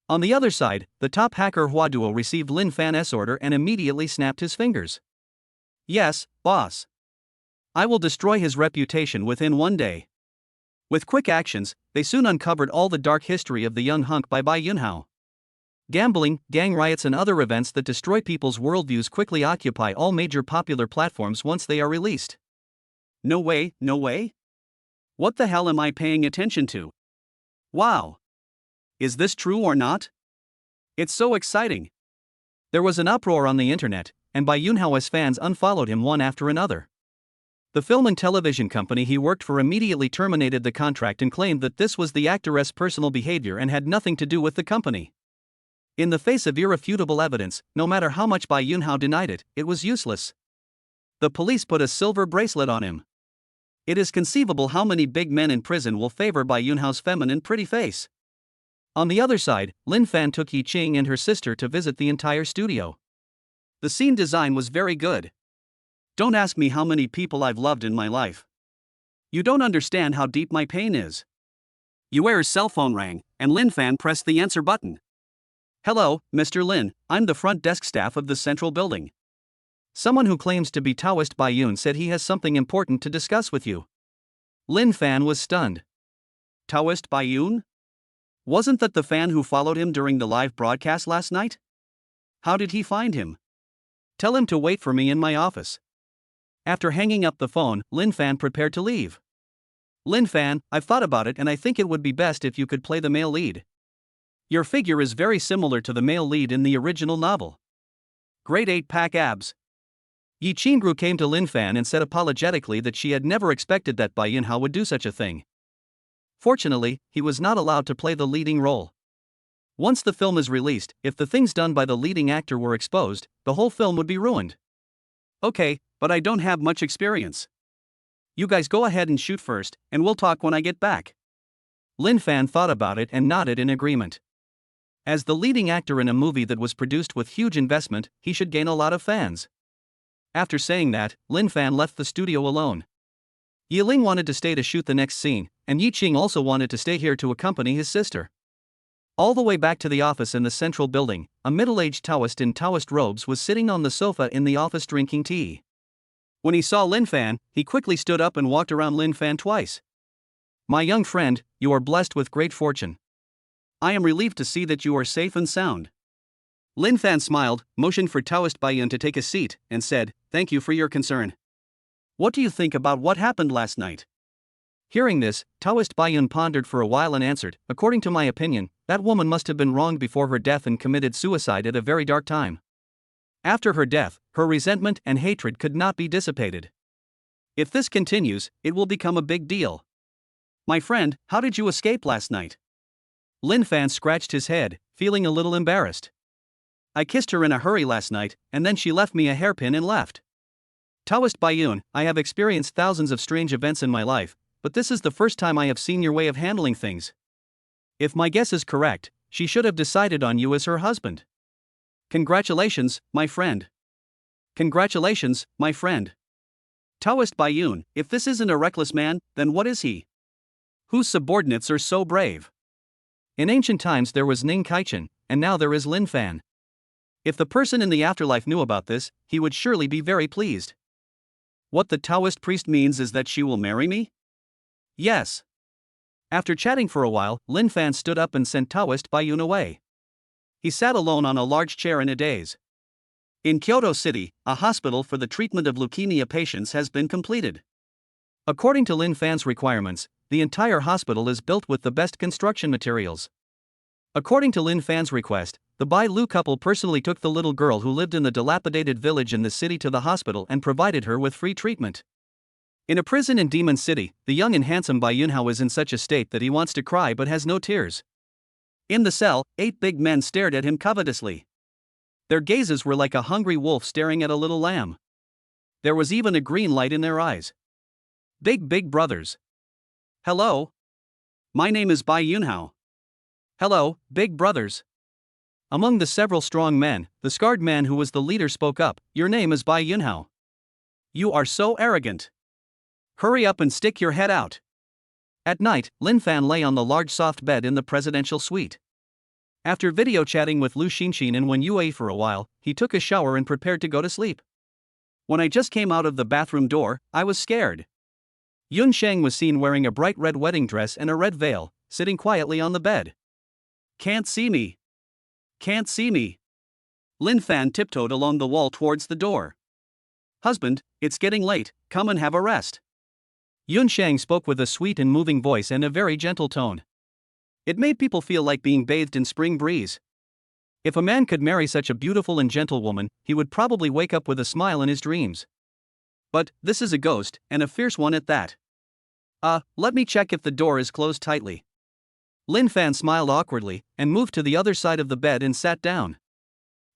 S1: On the other side, the top hacker Huaduo received Lin Fan's order and immediately snapped his fingers. Yes, boss. I will destroy his reputation within 1 day. With quick actions, they soon uncovered all the dark history of the young hunk by Bai Yunhao. Gambling, gang riots and other events that destroy people's worldviews quickly occupy all major popular platforms once they are released. No way, no way? What the hell am I paying attention to? Wow! Is this true or not? It's so exciting! There was an uproar on the internet, and Bai Yunhao's fans unfollowed him one after another. The film and television company he worked for immediately terminated the contract and claimed that this was the actor's personal behavior and had nothing to do with the company. In the face of irrefutable evidence, no matter how much Bai Yunhao denied it, it was useless. The police put a silver bracelet on him. It is conceivable how many big men in prison will favor Bai Yunhao's feminine pretty face. On the other side, Lin Fan took Yi Qing and her sister to visit the entire studio. The scene design was very good. Don't ask me how many people I've loved in my life. You don't understand how deep my pain is. Yuer's cell phone rang, and Lin Fan pressed the answer button. Hello, Mr. Lin, I'm the front desk staff of the central building. Someone who claims to be Taoist Bai Yun said he has something important to discuss with you. Lin Fan was stunned. Taoist Bai Yun? Wasn't that the fan who followed him during the live broadcast last night? How did he find him? Tell him to wait for me in my office. After hanging up the phone, Lin Fan prepared to leave. Lin Fan, I've thought about it and I think it would be best if you could play the male lead. Your figure is very similar to the male lead in the original novel. Great 8-pack abs. Yi Qingru came to Lin Fan and said apologetically that she had never expected that Bai Yunhao would do such a thing. Fortunately, he was not allowed to play the leading role. Once the film is released, if the things done by the leading actor were exposed, the whole film would be ruined. Okay, but I don't have much experience. You guys go ahead and shoot first, and we'll talk when I get back. Lin Fan thought about it and nodded in agreement. As the leading actor in a movie that was produced with huge investment, he should gain a lot of fans. After saying that, Lin Fan left the studio alone. Yi Ling wanted to stay to shoot the next scene, and Yi Qing also wanted to stay here to accompany his sister. All the way back to the office in the central building, a middle-aged Taoist in Taoist robes was sitting on the sofa in the office drinking tea. When he saw Lin Fan, he quickly stood up and walked around Lin Fan twice. My young friend, you are blessed with great fortune. I am relieved to see that you are safe and sound. Lin Fan smiled, motioned for Taoist Bai Yun to take a seat, and said, Thank you for your concern. What do you think about what happened last night? Hearing this, Taoist Bai Yun pondered for a while and answered, According to my opinion, that woman must have been wronged before her death and committed suicide at a very dark time. After her death, her resentment and hatred could not be dissipated. If this continues, it will become a big deal. My friend, how did you escape last night? Lin Fan scratched his head, feeling a little embarrassed. I kissed her in a hurry last night, and then she left me a hairpin and left. Taoist Bai Yun, I have experienced thousands of strange events in my life, but this is the first time I have seen your way of handling things. If my guess is correct, she should have decided on you as her husband. Congratulations, my friend. Congratulations, my friend. Taoist Bai Yun, if this isn't a reckless man, then what is he? Whose subordinates are so brave? In ancient times there was Ning Kaichen, and now there is Lin Fan. If the person in the afterlife knew about this, he would surely be very pleased. What the Taoist priest means is that she will marry me? Yes. After chatting for a while, Lin Fan stood up and sent Taoist Bai Yun away. He sat alone on a large chair in a daze. In Kyoto City, a hospital for the treatment of leukemia patients has been completed. According to Lin Fan's requirements, the entire hospital is built with the best construction materials. According to Lin Fan's request, the Bai Lu couple personally took the little girl who lived in the dilapidated village in the city to the hospital and provided her with free treatment. In a prison in Demon City, the young and handsome Bai Yunhao is in such a state that he wants to cry but has no tears. In the cell, 8 big men stared at him covetously. Their gazes were like a hungry wolf staring at a little lamb. There was even a green light in their eyes. Big brothers. Hello? My name is Bai Yunhao. Hello, big brothers. Among the several strong men, the scarred man who was the leader spoke up, Your name is Bai Yunhao. You are so arrogant. Hurry up and stick your head out. At night, Lin Fan lay on the large soft bed in the presidential suite. After video chatting with Lu Xinxin and Wen Yue for a while, he took a shower and prepared to go to sleep. When I just came out of the bathroom door, I was scared. Yun Sheng was seen wearing a bright red wedding dress and a red veil, sitting quietly on the bed. Can't see me. Can't see me. Lin Fan tiptoed along the wall towards the door. Husband, it's getting late, come and have a rest. Yun Shang spoke with a sweet and moving voice and a very gentle tone. It made people feel like being bathed in spring breeze. If a man could marry such a beautiful and gentle woman, he would probably wake up with a smile in his dreams. But this is a ghost, and a fierce one at that. Let me check if the door is closed tightly. Lin Fan smiled awkwardly, and moved to the other side of the bed and sat down.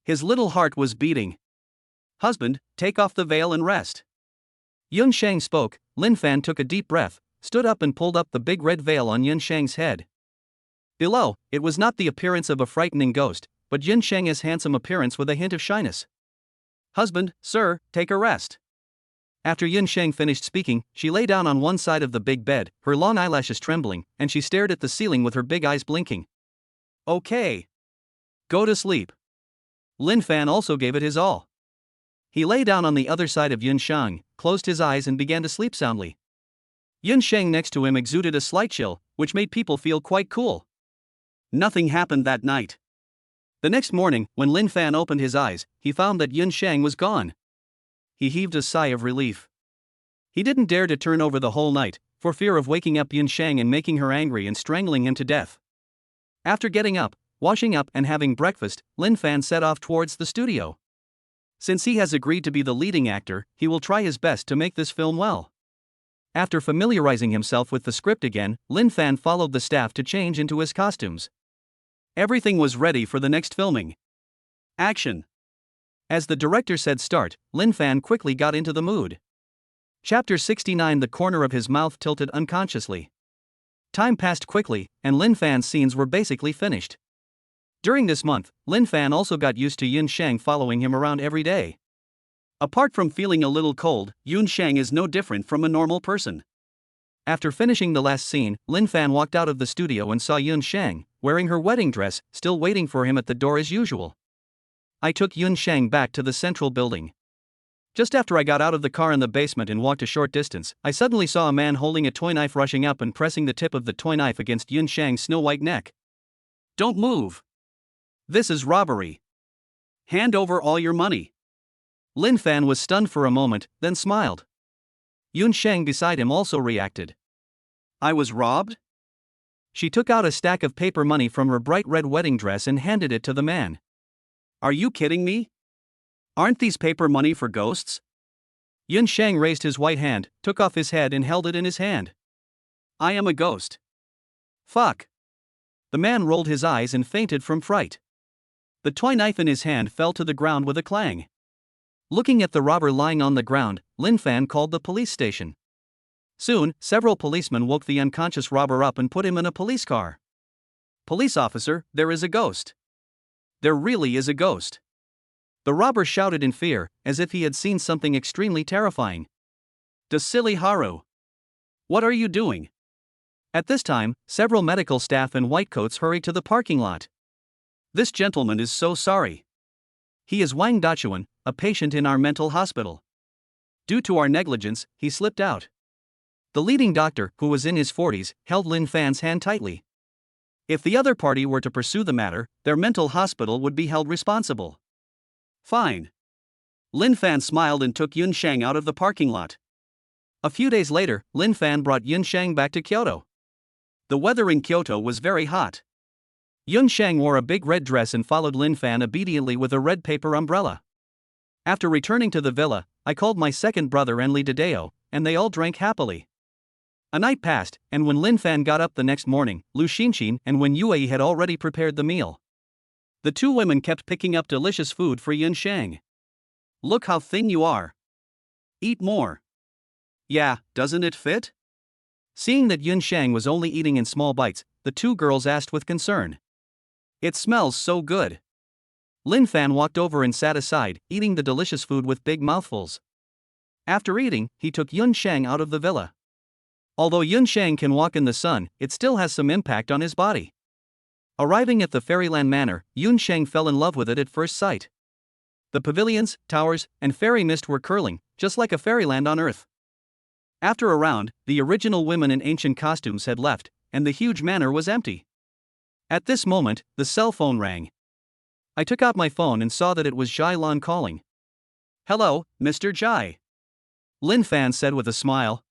S1: His little heart was beating. Husband, take off the veil and rest. Yun Shang spoke. Lin Fan took a deep breath, stood up and pulled up the big red veil on Yun Shang's head. Below, it was not the appearance of a frightening ghost, but Yun Shang's handsome appearance with a hint of shyness. Husband, sir, take a rest. After Yun Shang finished speaking, she lay down on one side of the big bed, her long eyelashes trembling, and she stared at the ceiling with her big eyes blinking. Okay. Go to sleep. Lin Fan also gave it his all. He lay down on the other side of Yun Shang, closed his eyes and began to sleep soundly. Yun Shang next to him exuded a slight chill, which made people feel quite cool. Nothing happened that night. The next morning, when Lin Fan opened his eyes, he found that Yun Shang was gone. He heaved a sigh of relief. He didn't dare to turn over the whole night, for fear of waking up Yun Shang and making her angry and strangling him to death. After getting up, washing up and having breakfast, Lin Fan set off towards the studio. Since he has agreed to be the leading actor, he will try his best to make this film well. After familiarizing himself with the script again, Lin Fan followed the staff to change into his costumes. Everything was ready for the next filming. Action! As the director said start, Lin Fan quickly got into the mood. Chapter 69. The corner of his mouth tilted unconsciously. Time passed quickly, and Lin Fan's scenes were basically finished. During this month, Lin Fan also got used to Yun Shang following him around every day. Apart from feeling a little cold, Yun Shang is no different from a normal person. After finishing the last scene, Lin Fan walked out of the studio and saw Yun Shang, wearing her wedding dress, still waiting for him at the door as usual. I took Yun Shang back to the central building. Just after I got out of the car in the basement and walked a short distance, I suddenly saw a man holding a toy knife rushing up and pressing the tip of the toy knife against Yun Shang's snow-white neck. Don't move! This is robbery. Hand over all your money. Lin Fan was stunned for a moment, then smiled. Yun Shang beside him also reacted. I was robbed? She took out a stack of paper money from her bright red wedding dress and handed it to the man. Are you kidding me? Aren't these paper money for ghosts? Yun Shang raised his white hand, took off his head and held it in his hand. I am a ghost. Fuck. The man rolled his eyes and fainted from fright. The toy knife in his hand fell to the ground with a clang. Looking at the robber lying on the ground, Lin Fan called the police station. Soon, several policemen woke the unconscious robber up and put him in a police car. Police officer, there is a ghost. There really is a ghost. The robber shouted in fear, as if he had seen something extremely terrifying. "The silly Haru! What are you doing?" At this time, several medical staff in white coats hurried to the parking lot. This gentleman is so sorry. He is Wang Dachuan, a patient in our mental hospital. Due to our negligence, he slipped out. The leading doctor, who was in his 40s, held Lin Fan's hand tightly. If the other party were to pursue the matter, their mental hospital would be held responsible. Fine. Lin Fan smiled and took Yun Shang out of the parking lot. A few days later, Lin Fan brought Yun Shang back to Kyoto. The weather in Kyoto was very hot. Yun Shang wore a big red dress and followed Lin Fan obediently with a red paper umbrella. After returning to the villa, I called my second brother Enli Dideo, and they all drank happily. A night passed, and when Lin Fan got up the next morning, Lu Xinxin and Wen Yue had already prepared the meal. The two women kept picking up delicious food for Yun Shang. Look how thin you are. Eat more. Yeah, doesn't it fit? Seeing that Yun Shang was only eating in small bites, the two girls asked with concern. It smells so good. Lin Fan walked over and sat aside, eating the delicious food with big mouthfuls. After eating, he took Yun Shang out of the villa. Although Yun Shang can walk in the sun, it still has some impact on his body. Arriving at the Fairyland Manor, Yun Shang fell in love with it at first sight. The pavilions, towers, and fairy mist were curling, just like a fairyland on Earth. After a round, the original women in ancient costumes had left, and the huge manor was empty. At this moment, the cell phone rang. I took out my phone and saw that it was Jai Lan calling. Hello, Mr. Jai. Lin Fan said with a smile.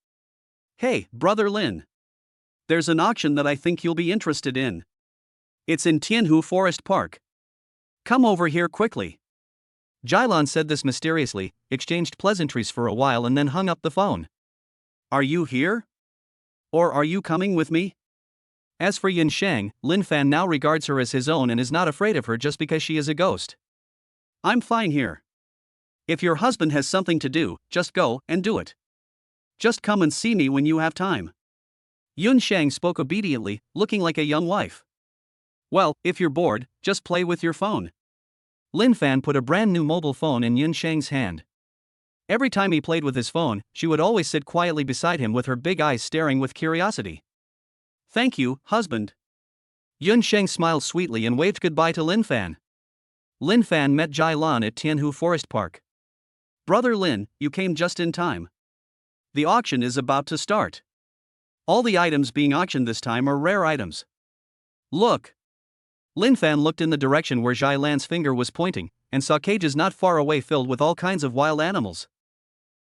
S1: Hey, Brother Lin. There's an auction that I think you'll be interested in. It's in Tianhu Forest Park. Come over here quickly. Jailan said this mysteriously, exchanged pleasantries for a while and then hung up the phone. Are you here? Or are you coming with me? As for Yin Shang, Lin Fan now regards her as his own and is not afraid of her just because she is a ghost. I'm fine here. If your husband has something to do, just go and do it. Just come and see me when you have time. Yun Shang spoke obediently, looking like a young wife. Well, if you're bored, just play with your phone. Lin Fan put a brand new mobile phone in Yun Shang's hand. Every time he played with his phone, she would always sit quietly beside him with her big eyes staring with curiosity. Thank you, husband. Yun Sheng smiled sweetly and waved goodbye to Lin Fan. Lin Fan met Jai Lan at Tianhu Forest Park. Brother Lin, you came just in time. The auction is about to start. All the items being auctioned this time are rare items. Look. Lin Fan looked in the direction where Jai Lan's finger was pointing, and saw cages not far away filled with all kinds of wild animals.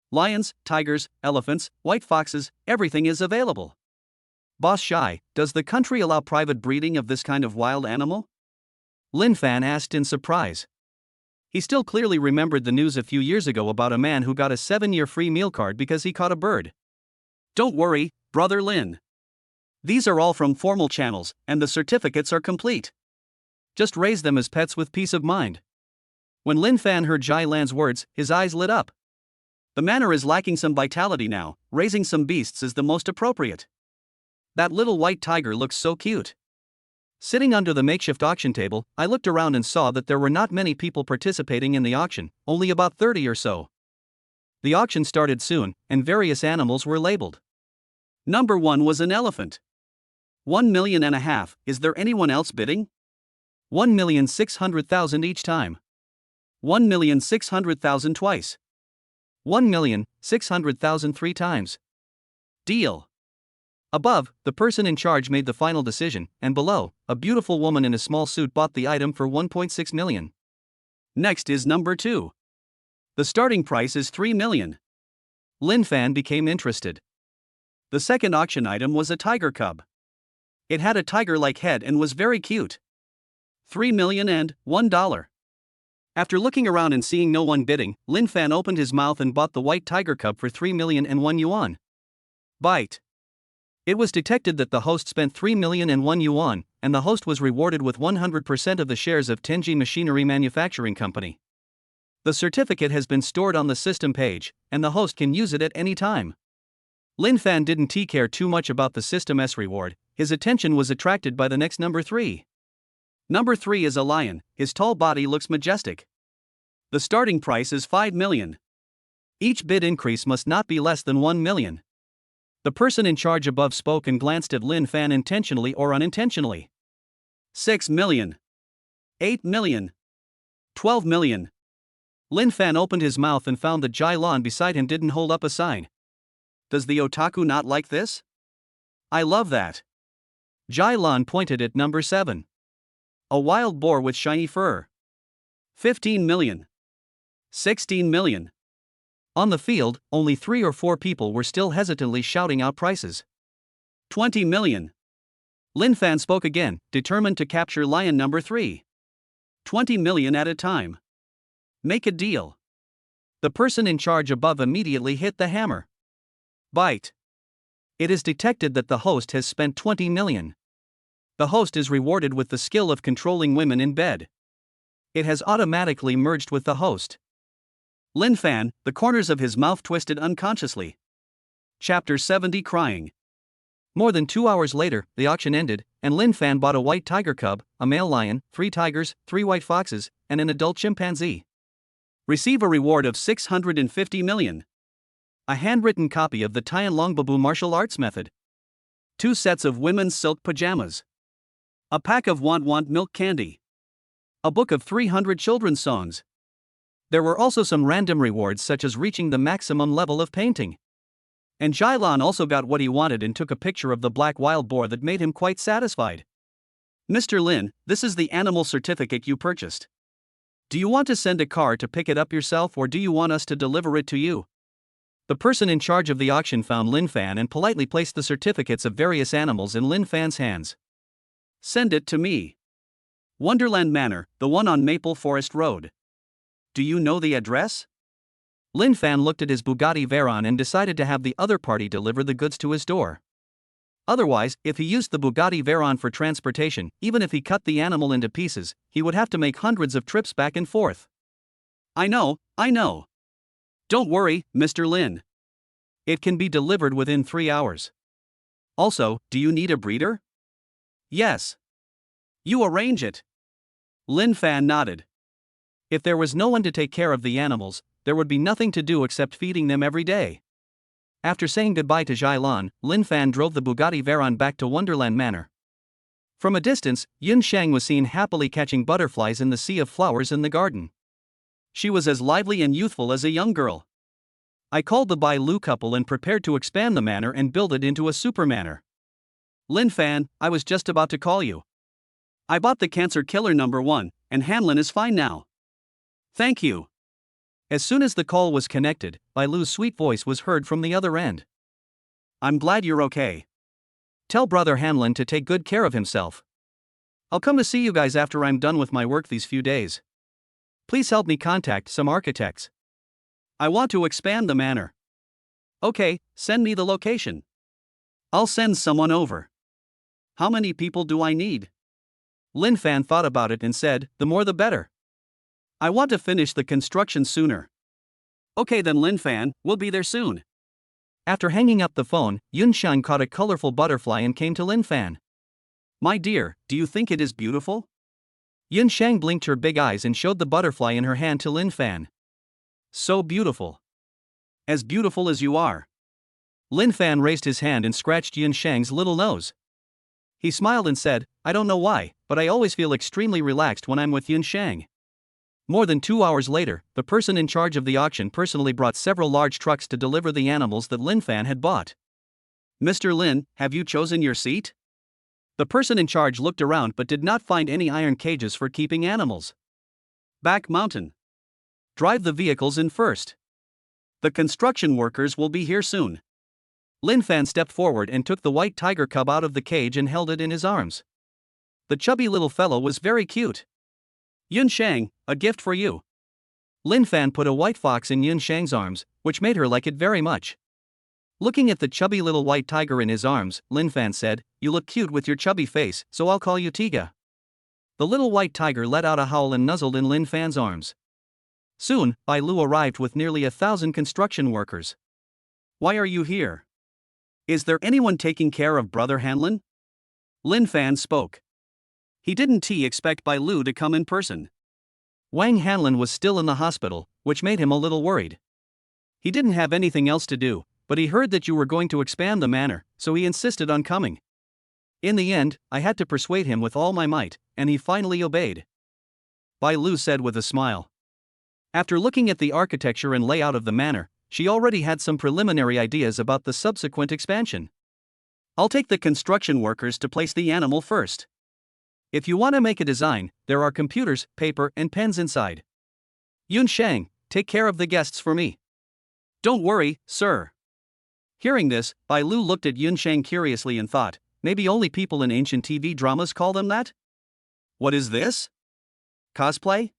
S1: Lions, tigers, elephants, white foxes, everything is available. Boss Shai, does the country allow private breeding of this kind of wild animal? Lin Fan asked in surprise. He still clearly remembered the news a few years ago about a man who got a 7-year free meal card because he caught a bird. Don't worry, Brother Lin. These are all from formal channels, and the certificates are complete. Just raise them as pets with peace of mind. When Lin Fan heard Jai Lan's words, his eyes lit up. The manor is lacking some vitality now, raising some beasts is the most appropriate. That little white tiger looks so cute. Sitting under the makeshift auction table, I looked around and saw that there were not many people participating in the auction, only about 30 or so. The auction started soon, and various animals were labeled. Number 1 was an elephant. 1.5 million. Is there anyone else bidding? 1,600,000 each time. 1,600,000 twice. 1,600,000 3 times. Deal. Above, the person in charge made the final decision, and below, a beautiful woman in a small suit bought the item for 1.6 million. Next is number 2. The starting price is 3 million. Lin Fan became interested. The second auction item was a tiger cub. It had a tiger-like head and was very cute. 3 million and $1. After looking around and seeing no one bidding, Lin Fan opened his mouth and bought the white tiger cub for 3 million and 1 yuan. Bite. It was detected that the host spent 3 million and 1 yuan, and the host was rewarded with 100% of the shares of Tenji Machinery Manufacturing Company. The certificate has been stored on the system page, and the host can use it at any time. Lin Fan didn't care too much about the system's reward, his attention was attracted by the next number 3. Number 3 is a lion, his tall body looks majestic. The starting price is 5 million. Each bid increase must not be less than 1 million. The person in charge above spoke and glanced at Lin Fan intentionally or unintentionally. 6 million. 8 million. 12 million. Lin Fan opened his mouth and found that Jai Lan beside him didn't hold up a sign. Does the otaku not like this? I love that. Jai Lan pointed at number 7. A wild boar with shiny fur. 15 million. 16 million. On the field, only 3 or 4 people were still hesitantly shouting out prices. 20 million. Lin Fan spoke again, determined to capture lion number 3. 20 million at a time. Make a deal. The person in charge above immediately hit the hammer. Bite. It is detected that the host has spent 20 million. The host is rewarded with the skill of controlling women in bed. It has automatically merged with the host. Lin Fan, the corners of his mouth twisted unconsciously. Chapter 70 Crying. More than 2 hours later, the auction ended, and Lin Fan bought a white tiger cub, a male lion, 3 tigers, 3 white foxes, and an adult chimpanzee. Receive a reward of 650 million. A handwritten copy of the Tian Longbabu martial arts method. 2 sets of women's silk pajamas. A pack of Want milk candy. A book of 300 children's songs. There were also some random rewards such as reaching the maximum level of painting. And Jai Lan also got what he wanted and took a picture of the black wild boar that made him quite satisfied. Mr. Lin, this is the animal certificate you purchased. Do you want to send a car to pick it up yourself or do you want us to deliver it to you? The person in charge of the auction found Lin Fan and politely placed the certificates of various animals in Lin Fan's hands. Send it to me. Wonderland Manor, the one on Maple Forest Road. Do you know the address? Lin Fan looked at his Bugatti Veyron and decided to have the other party deliver the goods to his door. Otherwise, if he used the Bugatti Veyron for transportation, even if he cut the animal into pieces, he would have to make hundreds of trips back and forth. I know. Don't worry, Mr. Lin. It can be delivered within 3 hours. Also, do you need a breeder? Yes. You arrange it. Lin Fan nodded. If there was no one to take care of the animals, there would be nothing to do except feeding them every day. After saying goodbye to Jai Lan, Lin Fan drove the Bugatti Veyron back to Wonderland Manor. From a distance, Yun Shang was seen happily catching butterflies in the sea of flowers in the garden. She was as lively and youthful as a young girl. I called the Bai Lu couple and prepared to expand the manor and build it into a super manor. Lin Fan, I was just about to call you. I bought the cancer killer #1, and Hanlin is fine now. Thank you. As soon as the call was connected, Bai Lu's sweet voice was heard from the other end. I'm glad you're okay. Tell Brother Hanlin to take good care of himself. I'll come to see you guys after I'm done with my work these few days. Please help me contact some architects. I want to expand the manor. Okay, send me the location. I'll send someone over. How many people do I need? Lin Fan thought about it and said, the more the better. I want to finish the construction sooner. Okay then Lin Fan, we'll be there soon. After hanging up the phone, Yun Shang caught a colorful butterfly and came to Lin Fan. My dear, do you think it is beautiful? Yun Shang blinked her big eyes and showed the butterfly in her hand to Lin Fan. So beautiful. As beautiful as you are. Lin Fan raised his hand and scratched Yun Shang's little nose. He smiled and said, I don't know why, but I always feel extremely relaxed when I'm with Yun Shang. More than 2 hours later, the person in charge of the auction personally brought several large trucks to deliver the animals that Lin Fan had bought. Mr. Lin, have you chosen your seat? The person in charge looked around but did not find any iron cages for keeping animals. Back mountain. Drive the vehicles in first. The construction workers will be here soon. Lin Fan stepped forward and took the white tiger cub out of the cage and held it in his arms. The chubby little fellow was very cute. Yun Shang, a gift for you. Lin Fan put a white fox in Yun Shang's arms, which made her like it very much. Looking at the chubby little white tiger in his arms, Lin Fan said, You look cute with your chubby face, so I'll call you Tiga. The little white tiger let out a howl and nuzzled in Lin Fan's arms. Soon, Bai Lu arrived with nearly 1,000 construction workers. Why are you here? Is there anyone taking care of Brother Hanlin? Lin Fan spoke. He didn't expect Bai Lu to come in person. Wang Hanlin was still in the hospital, which made him a little worried. He didn't have anything else to do, but he heard that you were going to expand the manor, so he insisted on coming. In the end, I had to persuade him with all my might, and he finally obeyed. Bai Lu said with a smile. After looking at the architecture and layout of the manor, she already had some preliminary ideas about the subsequent expansion. I'll take the construction workers to place the animal first. If you want to make a design, there are computers, paper, and pens inside. Yun Shang, take care of the guests for me. Don't worry, sir. Hearing this, Bai Lu looked at Yun Shang curiously and thought, maybe only people in ancient TV dramas call them that? What is this? Cosplay?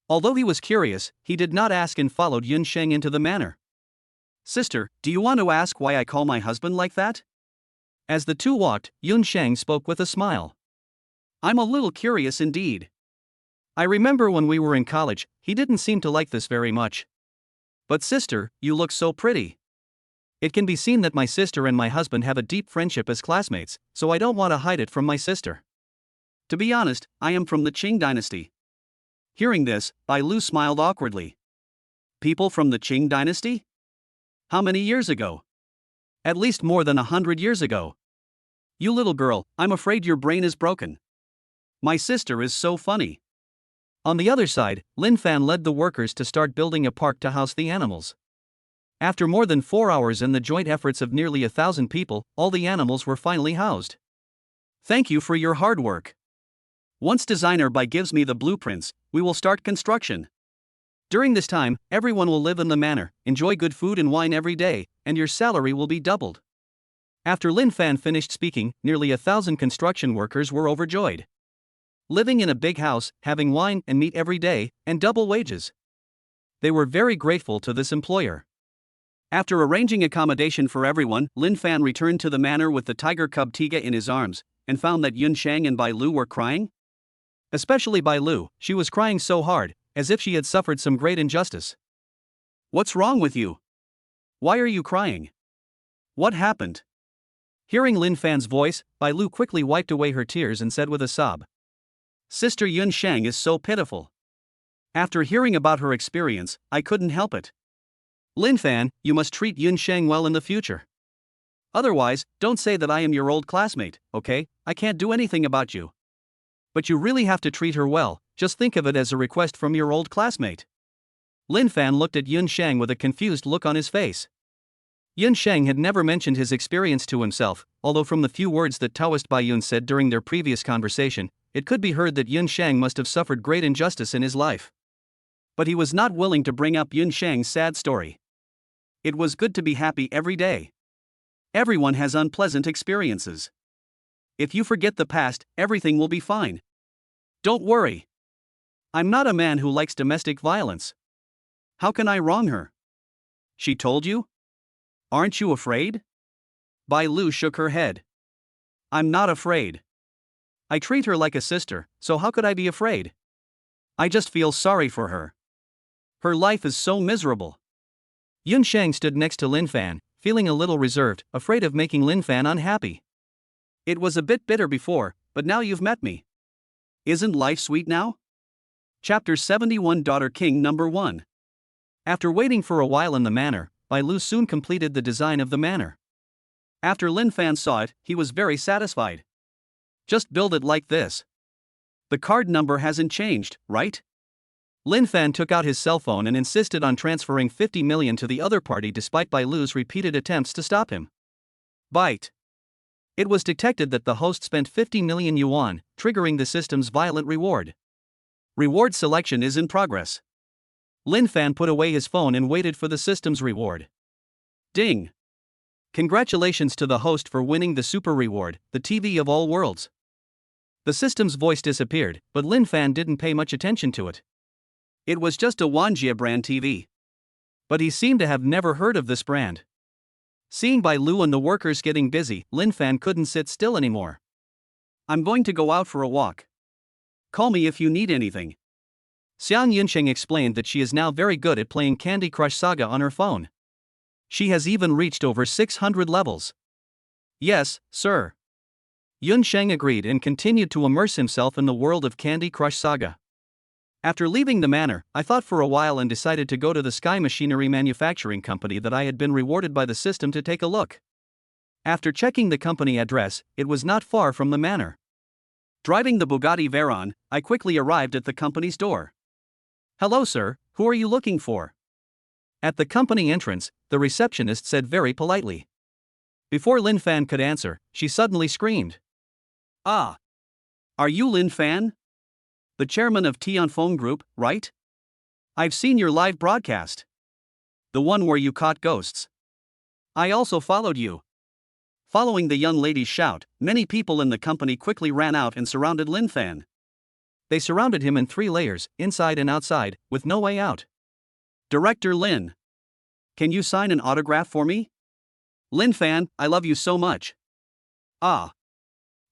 S1: Although he was curious, he did not ask and followed Yun Shang into the manor. Sister, do you want to ask why I call my husband like that? As the two walked, Yun Shang spoke with a smile. I'm a little curious indeed. I remember when we were in college, he didn't seem to like this very much. But sister, you look so pretty. It can be seen that my sister and my husband have a deep friendship as classmates, so I don't want to hide it from my sister. To be honest, I am from the Qing dynasty. Hearing this, Bai Lu smiled awkwardly. People from the Qing dynasty? How many years ago? At least more than 100 years ago. You little girl, I'm afraid your brain is broken. My sister is so funny. On the other side, Lin Fan led the workers to start building a park to house the animals. After more than 4 hours and the joint efforts of nearly 1,000 people, all the animals were finally housed. Thank you for your hard work. Once designer Bai gives me the blueprints, we will start construction. During this time, everyone will live in the manor, enjoy good food and wine every day, and your salary will be doubled. After Lin Fan finished speaking, nearly 1,000 construction workers were overjoyed. Living in a big house, having wine and meat every day, and double wages. They were very grateful to this employer. After arranging accommodation for everyone, Lin Fan returned to the manor with the tiger cub Tiga in his arms, and found that Yun Shang and Bai Lu were crying. Especially Bai Lu, she was crying so hard, as if she had suffered some great injustice. What's wrong with you? Why are you crying? What happened? Hearing Lin Fan's voice, Bai Lu quickly wiped away her tears and said with a sob, Sister Yun Shang is so pitiful. After hearing about her experience, I couldn't help it. Lin Fan, you must treat Yun Shang well in the future. Otherwise, don't say that I am your old classmate, okay? I can't do anything about you. But you really have to treat her well, just think of it as a request from your old classmate. Lin Fan looked at Yun Shang with a confused look on his face. Yun Shang had never mentioned his experience to himself, although from the few words that Taoist Bai Yun said during their previous conversation, it could be heard that Yun Shang must have suffered great injustice in his life. But he was not willing to bring up Yun Shang's sad story. It was good to be happy every day. Everyone has unpleasant experiences. If you forget the past, everything will be fine. Don't worry. I'm not a man who likes domestic violence. How can I wrong her? She told you? Aren't you afraid? Bai Lu shook her head. I'm not afraid. I treat her like a sister, so how could I be afraid? I just feel sorry for her. Her life is so miserable. Yun Shang stood next to Lin Fan, feeling a little reserved, afraid of making Lin Fan unhappy. It was a bit bitter before, but now you've met me. Isn't life sweet now? Chapter 71 Daughter King Number 1. After waiting for a while in the manor, Bai Lu soon completed the design of the manor. After Lin Fan saw it, he was very satisfied. Just build it like this. The card number hasn't changed, right? Lin Fan took out his cell phone and insisted on transferring 50 million to the other party despite Bai Lu's repeated attempts to stop him. Bite. It was detected that the host spent 50 million yuan, triggering the system's violent reward. Reward selection is in progress. Lin Fan put away his phone and waited for the system's reward. Ding. Congratulations to the host for winning the super reward, the TV of all worlds. The system's voice disappeared, but Lin Fan didn't pay much attention to it. It was just a Wanjia brand TV. But he seemed to have never heard of this brand. Seeing Bai Lu and the workers getting busy, Lin Fan couldn't sit still anymore. I'm going to go out for a walk. Call me if you need anything. Xiang Yunsheng explained that she is now very good at playing Candy Crush Saga on her phone. She has even reached over 600 levels. Yes, sir. Yun Sheng agreed and continued to immerse himself in the world of Candy Crush Saga. After leaving the manor, I thought for a while and decided to go to the Sky Machinery Manufacturing Company that I had been rewarded by the system to take a look. After checking the company address, it was not far from the manor. Driving the Bugatti Veyron, I quickly arrived at the company's door. Hello sir, who are you looking for? At the company entrance, the receptionist said very politely. Before Lin Fan could answer, she suddenly screamed. Ah! Are you Lin Fan? The chairman of Tianfeng Group, right? I've seen your live broadcast. The one where you caught ghosts. I also followed you. Following the young lady's shout, many people in the company quickly ran out and surrounded Lin Fan. They surrounded him in 3 layers, inside and outside, with no way out. Director Lin. Can you sign an autograph for me? Lin Fan, I love you so much. Ah.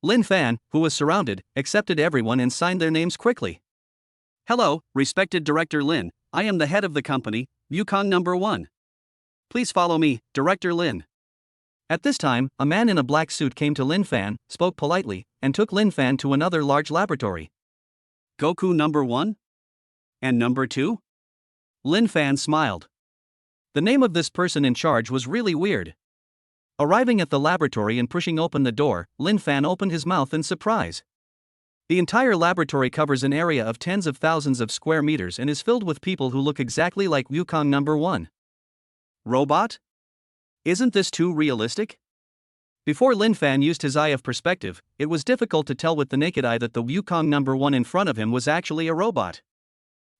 S1: Lin Fan, who was surrounded, accepted everyone and signed their names quickly. Hello, respected Director Lin, I am the head of the company, Wukong Number 1. Please follow me, Director Lin. At this time, a man in a black suit came to Lin Fan, spoke politely, and took Lin Fan to another large laboratory. Goku Number 1? And Number 2? Lin Fan smiled. The name of this person in charge was really weird. Arriving at the laboratory and pushing open the door, Lin Fan opened his mouth in surprise. The entire laboratory covers an area of tens of thousands of square meters and is filled with people who look exactly like Wukong Number 1. Robot? Isn't this too realistic? Before Lin Fan used his eye of perspective, it was difficult to tell with the naked eye that the Wukong Number 1 in front of him was actually a robot.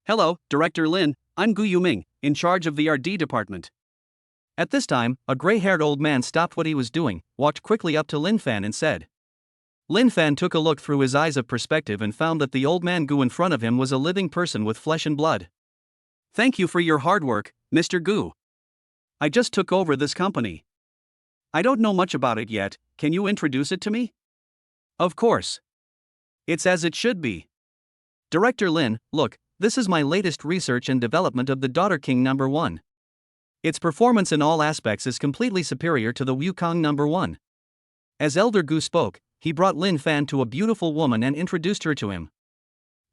S1: Hello, Director Lin, I'm Gu Yuming, in charge of the RD department. At this time, a gray-haired old man stopped what he was doing, walked quickly up to Lin Fan and said. Lin Fan took a look through his eyes of perspective and found that the old man Gu in front of him was a living person with flesh and blood. Thank you for your hard work, Mr. Gu. I just took over this company. I don't know much about it yet, can you introduce it to me? Of course. It's as it should be. Director Lin, look, this is my latest research and development of the Daughter King #1. Its performance in all aspects is completely superior to the Wukong #1. As Elder Gu spoke, he brought Lin Fan to a beautiful woman and introduced her to him.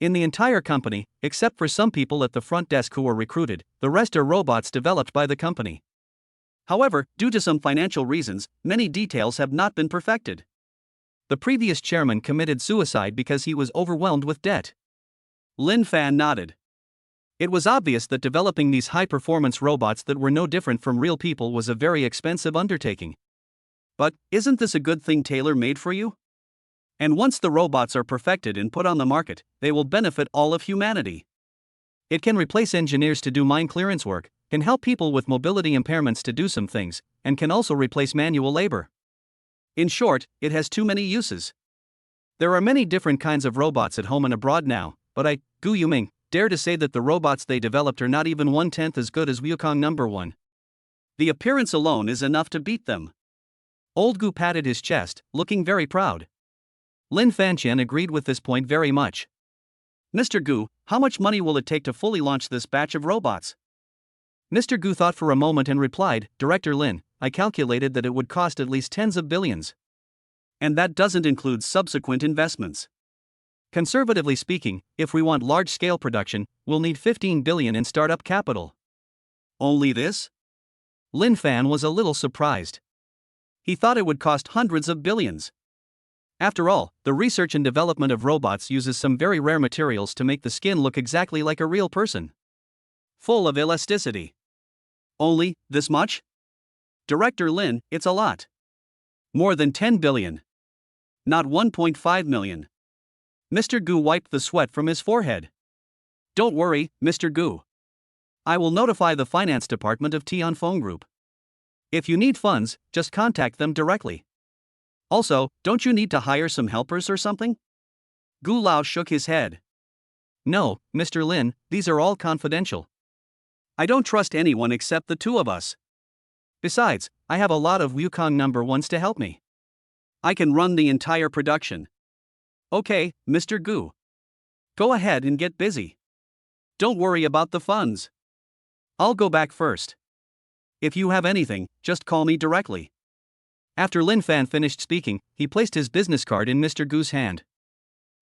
S1: In the entire company, except for some people at the front desk who were recruited, the rest are robots developed by the company. However, due to some financial reasons, many details have not been perfected. The previous chairman committed suicide because he was overwhelmed with debt. Lin Fan nodded. It was obvious that developing these high-performance robots that were no different from real people was a very expensive undertaking. But, isn't this a good thing tailor-made for you? And once the robots are perfected and put on the market, they will benefit all of humanity. It can replace engineers to do mine clearance work, can help people with mobility impairments to do some things, and can also replace manual labor. In short, it has too many uses. There are many different kinds of robots at home and abroad now, but I, Gu Yuming, dare to say that the robots they developed are not even 1/10 as good as Wukong #1. The appearance alone is enough to beat them. Old Gu patted his chest, looking very proud. Lin Fanqian agreed with this point very much. Mr. Gu, how much money will it take to fully launch this batch of robots? Mr. Gu thought for a moment and replied, Director Lin, I calculated that it would cost at least tens of billions. And that doesn't include subsequent investments. Conservatively speaking, if we want large-scale production, we'll need 15 billion in startup capital. Only this? Lin Fan was a little surprised. He thought it would cost hundreds of billions. After all, the research and development of robots uses some very rare materials to make the skin look exactly like a real person. Full of elasticity. Only this much? Director Lin, it's a lot. More than 10 billion. Not 1.5 million. Mr. Gu wiped the sweat from his forehead. Don't worry, Mr. Gu. I will notify the finance department of Tianfeng Group. If you need funds, just contact them directly. Also, don't you need to hire some helpers or something? Gu Lao shook his head. No, Mr. Lin, these are all confidential. I don't trust anyone except the two of us. Besides, I have a lot of Wukong #1s to help me. I can run the entire production. Okay, Mr. Gu. Go ahead and get busy. Don't worry about the funds. I'll go back first. If you have anything, just call me directly. After Lin Fan finished speaking, he placed his business card in Mr. Gu's hand.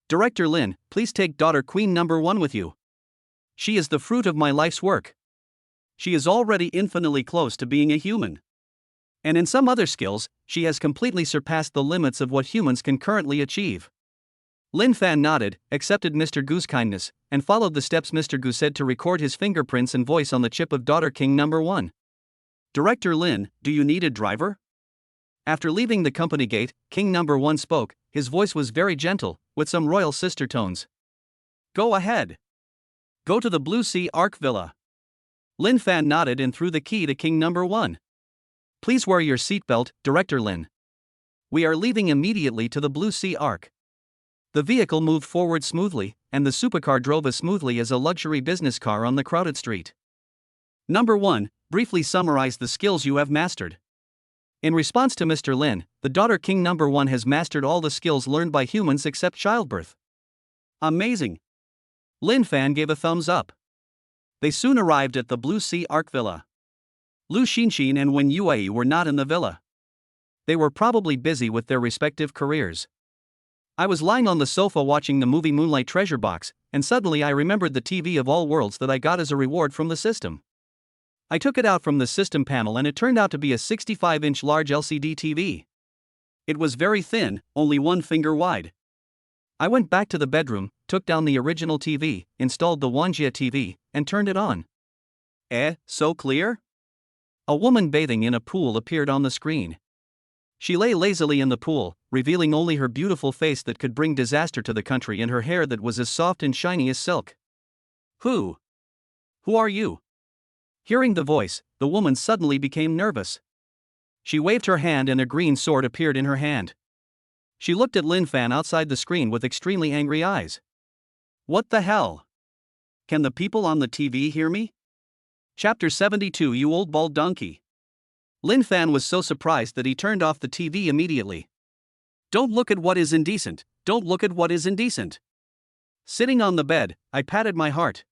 S1: Director Lin, please take daughter Queen #1 with you. She is the fruit of my life's work. She is already infinitely close to being a human. And in some other skills, she has completely surpassed the limits of what humans can currently achieve. Lin Fan nodded, accepted Mr. Gu's kindness, and followed the steps Mr. Gu said to record his fingerprints and voice on the chip of Daughter King #1. Director Lin, do you need a driver? After leaving the company gate, King #1 spoke, his voice was very gentle, with some royal sister tones. Go ahead. Go to the Blue Sea Arc Villa. Lin Fan nodded and threw the key to King #1. Please wear your seatbelt, Director Lin. We are leaving immediately to the Blue Sea Arc. The vehicle moved forward smoothly, and the supercar drove as smoothly as a luxury business car on the crowded street. #1, briefly summarize the skills you have mastered. In response to Mr. Lin, the Daughter King #1 has mastered all the skills learned by humans except childbirth. Amazing. Lin Fan gave a thumbs up. They soon arrived at the Blue Sea Arc Villa. Lu Xinxin and Wen Yue were not in the villa. They were probably busy with their respective careers. I was lying on the sofa watching the movie Moonlight Treasure Box, and suddenly I remembered the TV of all worlds that I got as a reward from the system. I took it out from the system panel and it turned out to be a 65-inch large LCD TV. It was very thin, only 1 finger wide. I went back to the bedroom, took down the original TV, installed the Wanjia TV, and turned it on. So clear? A woman bathing in a pool appeared on the screen. She lay lazily in the pool, revealing only her beautiful face that could bring disaster to the country and her hair that was as soft and shiny as silk. Who? Who are you? Hearing the voice, the woman suddenly became nervous. She waved her hand and a green sword appeared in her hand. She looked at Lin Fan outside the screen with extremely angry eyes. What the hell? Can the people on the TV hear me? Chapter 72 You old bald donkey. Lin Fan was so surprised that he turned off the TV immediately. Don't look at what is indecent, don't look at what is indecent. Sitting on the bed, I patted my heart.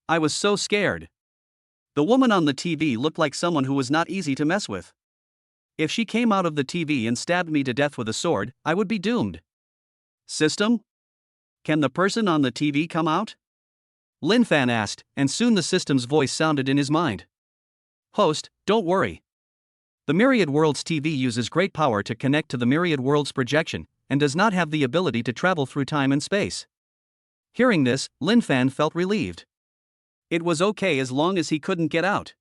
S1: I was so scared. The woman on the TV looked like someone who was not easy to mess with. If she came out of the TV and stabbed me to death with a sword, I would be doomed. System? Can the person on the TV come out? Lin Fan asked, and soon the system's voice sounded in his mind. Host, don't worry. The Myriad Worlds TV uses great power to connect to the Myriad Worlds projection, and does not have the ability to travel through time and space. Hearing this, Lin Fan felt relieved. It was okay as long as he couldn't get out.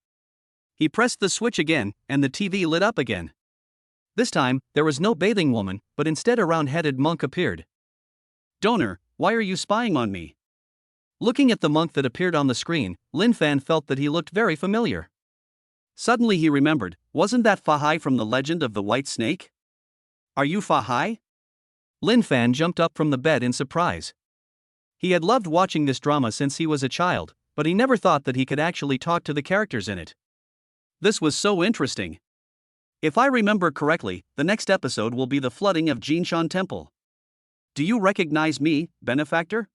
S1: He pressed the switch again, and the TV lit up again. This time, there was no bathing woman, but instead a round-headed monk appeared. Donor, why are you spying on me? Looking at the monk that appeared on the screen, Lin Fan felt that he looked very familiar. Suddenly he remembered, wasn't that Fa Hai from the legend of the White Snake? Are you Fa Hai? Lin Fan jumped up from the bed in surprise. He had loved watching this drama since he was a child, but he never thought that he could actually talk to the characters in it. This was so interesting. If I remember correctly, the next episode will be the flooding of Jinshan Temple. Do you recognize me, benefactor?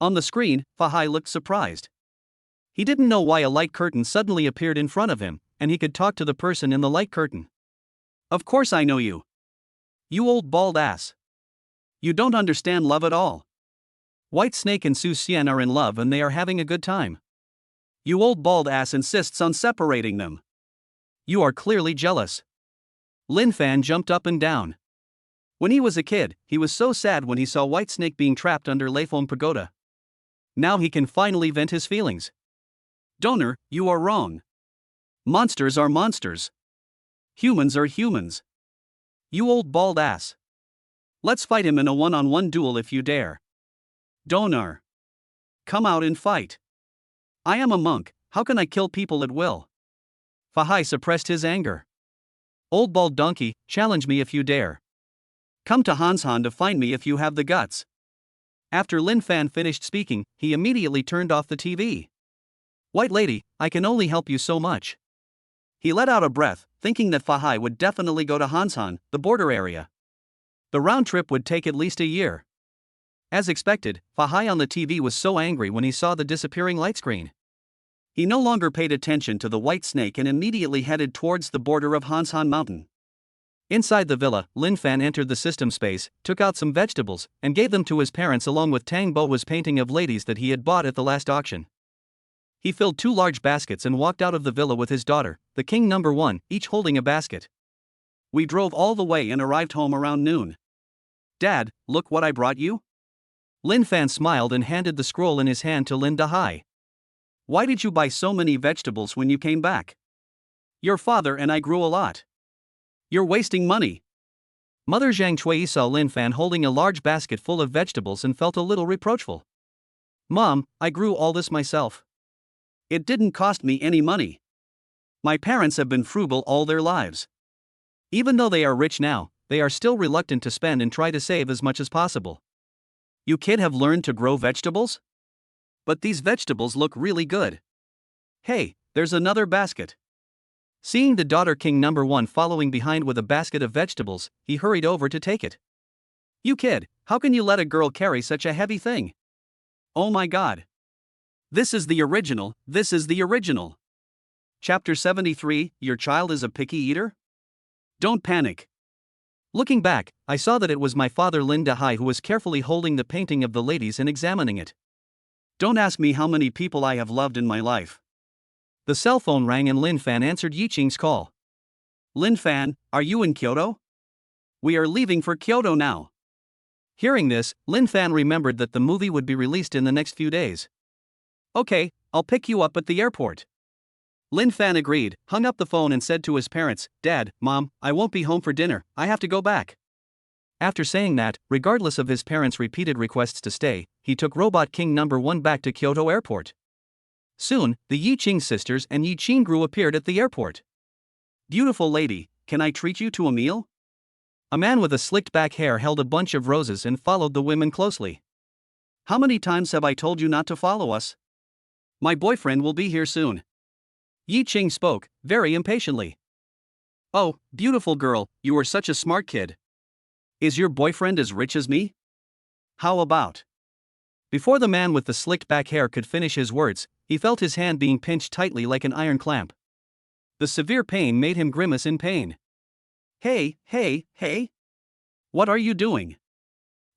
S1: On the screen, Fa Hai looked surprised. He didn't know why a light curtain suddenly appeared in front of him, and he could talk to the person in the light curtain. Of course I know you. You old bald ass. You don't understand love at all. White Snake and Su Xian are in love and they are having a good time. You old bald ass insists on separating them. You are clearly jealous. Lin Fan jumped up and down. When he was a kid, he was so sad when he saw White Snake being trapped under Leifong Pagoda. Now he can finally vent his feelings. Donor, you are wrong. Monsters are monsters. Humans are humans. You old bald ass. Let's fight him in a one-on-one duel if you dare. Donor. Come out and fight. I am a monk, how can I kill people at will? Fa Hai suppressed his anger. Old bald donkey, challenge me if you dare. Come to Hanshan to find me if you have the guts. After Lin Fan finished speaking, he immediately turned off the TV. White lady, I can only help you so much. He let out a breath, thinking that Fa Hai would definitely go to Hanshan, the border area. The round trip would take at least a year. As expected, Fa Hai on the TV was so angry when he saw the disappearing light screen. He no longer paid attention to the White Snake and immediately headed towards the border of Hanshan Mountain. Inside the villa, Lin Fan entered the system space, took out some vegetables, and gave them to his parents along with Tang Bo's painting of ladies that he had bought at the last auction. He filled 2 large baskets and walked out of the villa with his daughter, the king number 1, each holding a basket. We drove all the way and arrived home around noon. Dad, look what I brought you. Lin Fan smiled and handed the scroll in his hand to Lin Dahai. Why did you buy so many vegetables when you came back? Your father and I grew a lot. You're wasting money. Mother Zhang Chui saw Lin Fan holding a large basket full of vegetables and felt a little reproachful. Mom, I grew all this myself. It didn't cost me any money. My parents have been frugal all their lives. Even though they are rich now, they are still reluctant to spend and try to save as much as possible. You kid have learned to grow vegetables? But these vegetables look really good. Hey, there's another basket. Seeing the daughter king number 1 following behind with a basket of vegetables, he hurried over to take it. You kid, how can you let a girl carry such a heavy thing? Oh my god. This is the original, this is the original. Chapter 73, Your child is a picky eater? Don't panic. Looking back, I saw that it was my father Lin Dahai who was carefully holding the painting of the ladies and examining it. Don't ask me how many people I have loved in my life. The cell phone rang and Lin Fan answered Yiqing's call. Lin Fan, are you in Kyoto? We are leaving for Kyoto now. Hearing this, Lin Fan remembered that the movie would be released in the next few days. Okay, I'll pick you up at the airport. Lin Fan agreed, hung up the phone and said to his parents, Dad, Mom, I won't be home for dinner, I have to go back. After saying that, regardless of his parents' repeated requests to stay, he took Robot King number 1 back to Kyoto Airport. Soon, the Yi Qing sisters and Yi Qingru appeared at the airport. Beautiful lady, can I treat you to a meal? A man with a slicked back hair held a bunch of roses and followed the women closely. How many times have I told you not to follow us? My boyfriend will be here soon. Yi Qing spoke, very impatiently. Oh, beautiful girl, you are such a smart kid. Is your boyfriend as rich as me? How about? Before the man with the slicked back hair could finish his words, he felt his hand being pinched tightly like an iron clamp. The severe pain made him grimace in pain. Hey, hey, hey! What are you doing?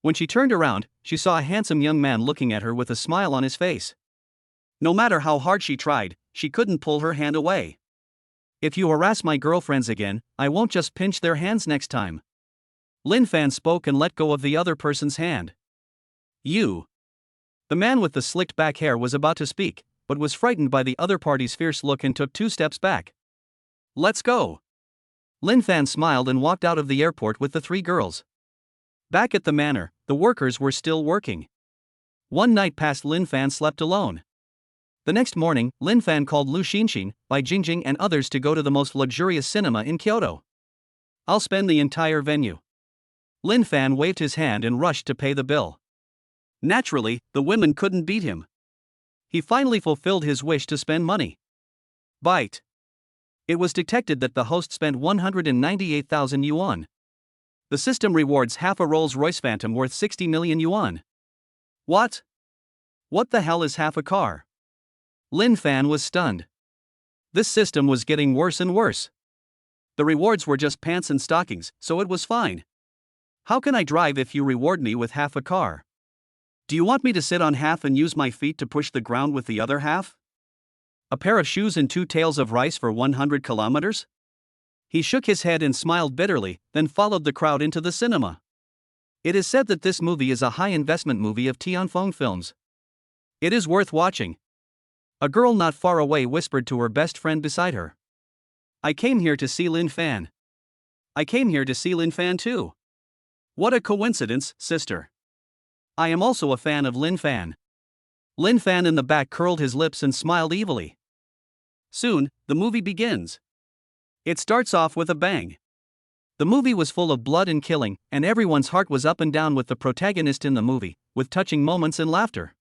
S1: When she turned around, she saw a handsome young man looking at her with a smile on his face. No matter how hard she tried, she couldn't pull her hand away. If you harass my girlfriends again, I won't just pinch their hands next time. Lin Fan spoke and let go of the other person's hand. You. The man with the slicked back hair was about to speak, but was frightened by the other party's fierce look and took 2 steps back. Let's go. Lin Fan smiled and walked out of the airport with the 3 girls. Back at the manor, the workers were still working. One night past, Lin Fan slept alone. The next morning, Lin Fan called Lu Xinxin, Bai Jingjing and others to go to the most luxurious cinema in Kyoto. I'll spend the entire venue. Lin Fan waved his hand and rushed to pay the bill. Naturally, the women couldn't beat him. He finally fulfilled his wish to spend money. Bite. It was detected that the host spent 198,000 yuan. The system rewards half a Rolls-Royce Phantom worth 60 million yuan. What? What the hell is half a car? Lin Fan was stunned. This system was getting worse and worse. The rewards were just pants and stockings, so it was fine. How can I drive if you reward me with half a car? Do you want me to sit on half and use my feet to push the ground with the other half? A pair of shoes and 2 tails of rice for 100 kilometers? He shook his head and smiled bitterly, then followed the crowd into the cinema. It is said that this movie is a high-investment movie of Tianfeng Films. It is worth watching. A girl not far away whispered to her best friend beside her. I came here to see Lin Fan. I came here to see Lin Fan too. What a coincidence, sister. I am also a fan of Lin Fan. Lin Fan in the back curled his lips and smiled evilly. Soon, the movie begins. It starts off with a bang. The movie was full of blood and killing, and everyone's heart was up and down with the protagonist in the movie, with touching moments and laughter.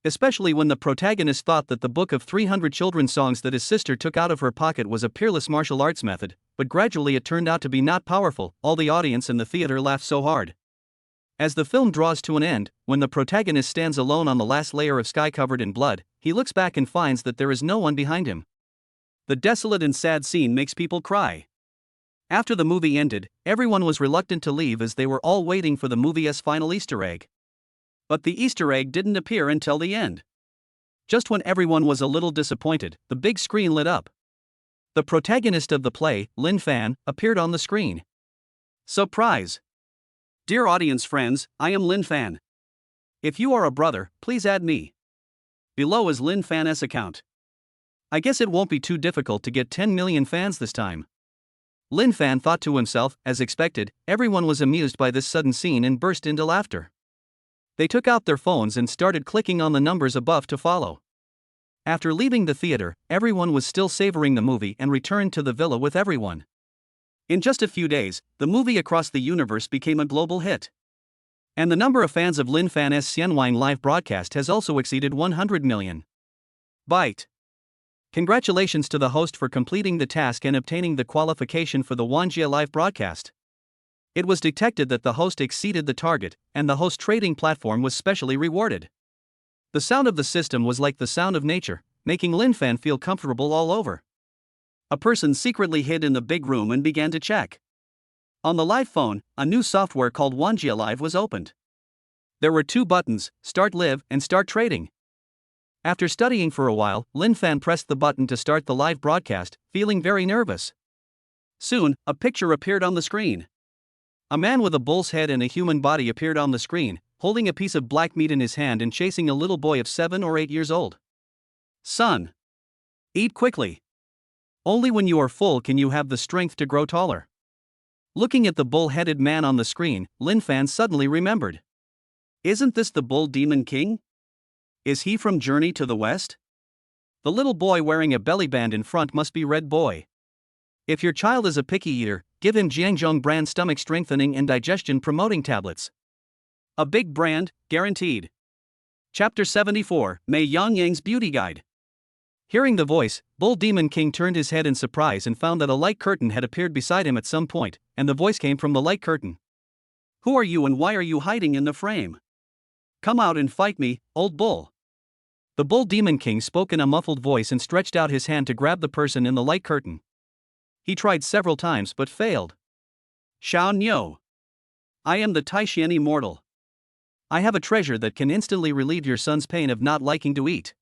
S1: Especially when the protagonist thought that the book of 300 children's songs that his sister took out of her pocket was a peerless martial arts method, but gradually it turned out to be not powerful. All the audience in the theater laughed so hard. As the film draws to an end, when the protagonist stands alone on the last layer of sky covered in blood, he looks back and finds that there is no one behind him. The desolate and sad scene makes people cry. After the movie ended, everyone was reluctant to leave as they were all waiting for the movie's final Easter egg. But the Easter egg didn't appear until the end. Just when everyone was a little disappointed, the big screen lit up. The protagonist of the play, Lin Fan, appeared on the screen. Surprise! Dear audience friends, I am Lin Fan. If you are a brother, please add me. Below is Lin Fan's account. I guess it won't be too difficult to get 10 million fans this time. Lin Fan thought to himself. As expected, everyone was amused by this sudden scene and burst into laughter. They took out their phones and started clicking on the numbers above to follow. After leaving the theater, everyone was still savoring the movie and returned to the villa with everyone. In just a few days, the movie Across the Universe became a global hit. And the number of fans of Lin Fan's Xianwang live broadcast has also exceeded 100 million. Bite. Congratulations to the host for completing the task and obtaining the qualification for the Wanjia live broadcast. It was detected that the host exceeded the target, and the host trading platform was specially rewarded. The sound of the system was like the sound of nature, making Lin Fan feel comfortable all over. A person secretly hid in the big room and began to check. On the live phone, a new software called Wanjia Live was opened. There were 2 buttons, Start Live and Start Trading. After studying for a while, Lin Fan pressed the button to start the live broadcast, feeling very nervous. Soon, a picture appeared on the screen. A man with a bull's head and a human body appeared on the screen, holding a piece of black meat in his hand and chasing a little boy of 7 or 8 years old. Son, eat quickly. Only when you are full can you have the strength to grow taller. Looking at the bull-headed man on the screen, Lin Fan suddenly remembered. Isn't this the Bull Demon King? Is he from Journey to the West? The little boy wearing a belly band in front must be Red Boy. If your child is a picky eater, give him Jiangzhong brand stomach strengthening and digestion promoting tablets. A big brand, guaranteed. Chapter 74, Mei Yangyang's Beauty Guide. Hearing the voice, Bull Demon King turned his head in surprise and found that a light curtain had appeared beside him at some point, and the voice came from the light curtain. Who are you and why are you hiding in the frame? Come out and fight me, old bull. The Bull Demon King spoke in a muffled voice and stretched out his hand to grab the person in the light curtain. He tried several times but failed. Xiao Niu. I am the Taishian immortal. I have a treasure that can instantly relieve your son's pain of not liking to eat.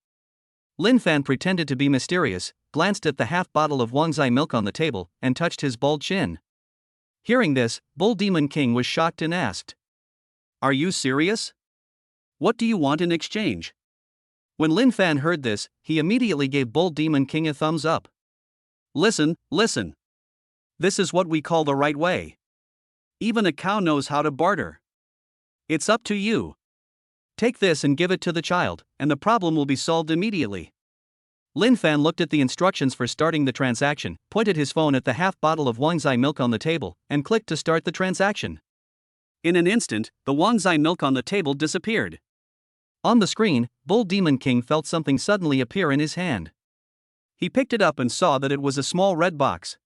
S1: Lin Fan pretended to be mysterious, glanced at the half bottle of Wangzai milk on the table, and touched his bald chin. Hearing this, Bull Demon King was shocked and asked, "Are you serious? What do you want in exchange?" When Lin Fan heard this, he immediately gave Bull Demon King a thumbs up. Listen. This is what we call the right way. Even a cow knows how to barter. It's up to you. Take this and give it to the child, and the problem will be solved immediately. Lin Fan looked at the instructions for starting the transaction, pointed his phone at the half bottle of Wangzai milk on the table, and clicked to start the transaction. In an instant, the Wangzai milk on the table disappeared. On the screen, Bull Demon King felt something suddenly appear in his hand. He picked it up and saw that it was a small red box.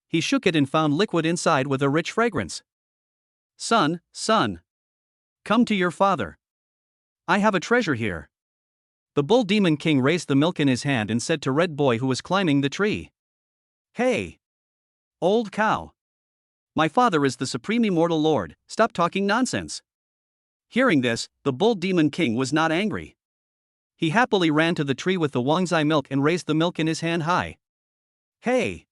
S1: He shook it and found liquid inside with a rich fragrance. Son, come to your father. I have a treasure here. The Bull Demon King raised the milk in his hand and said to Red Boy who was climbing the tree. Hey! Old cow. My father is the Supreme Immortal Lord, stop talking nonsense. Hearing this, the Bull Demon King was not angry. He happily ran to the tree with the Wangzai milk and raised the milk in his hand high. Hey!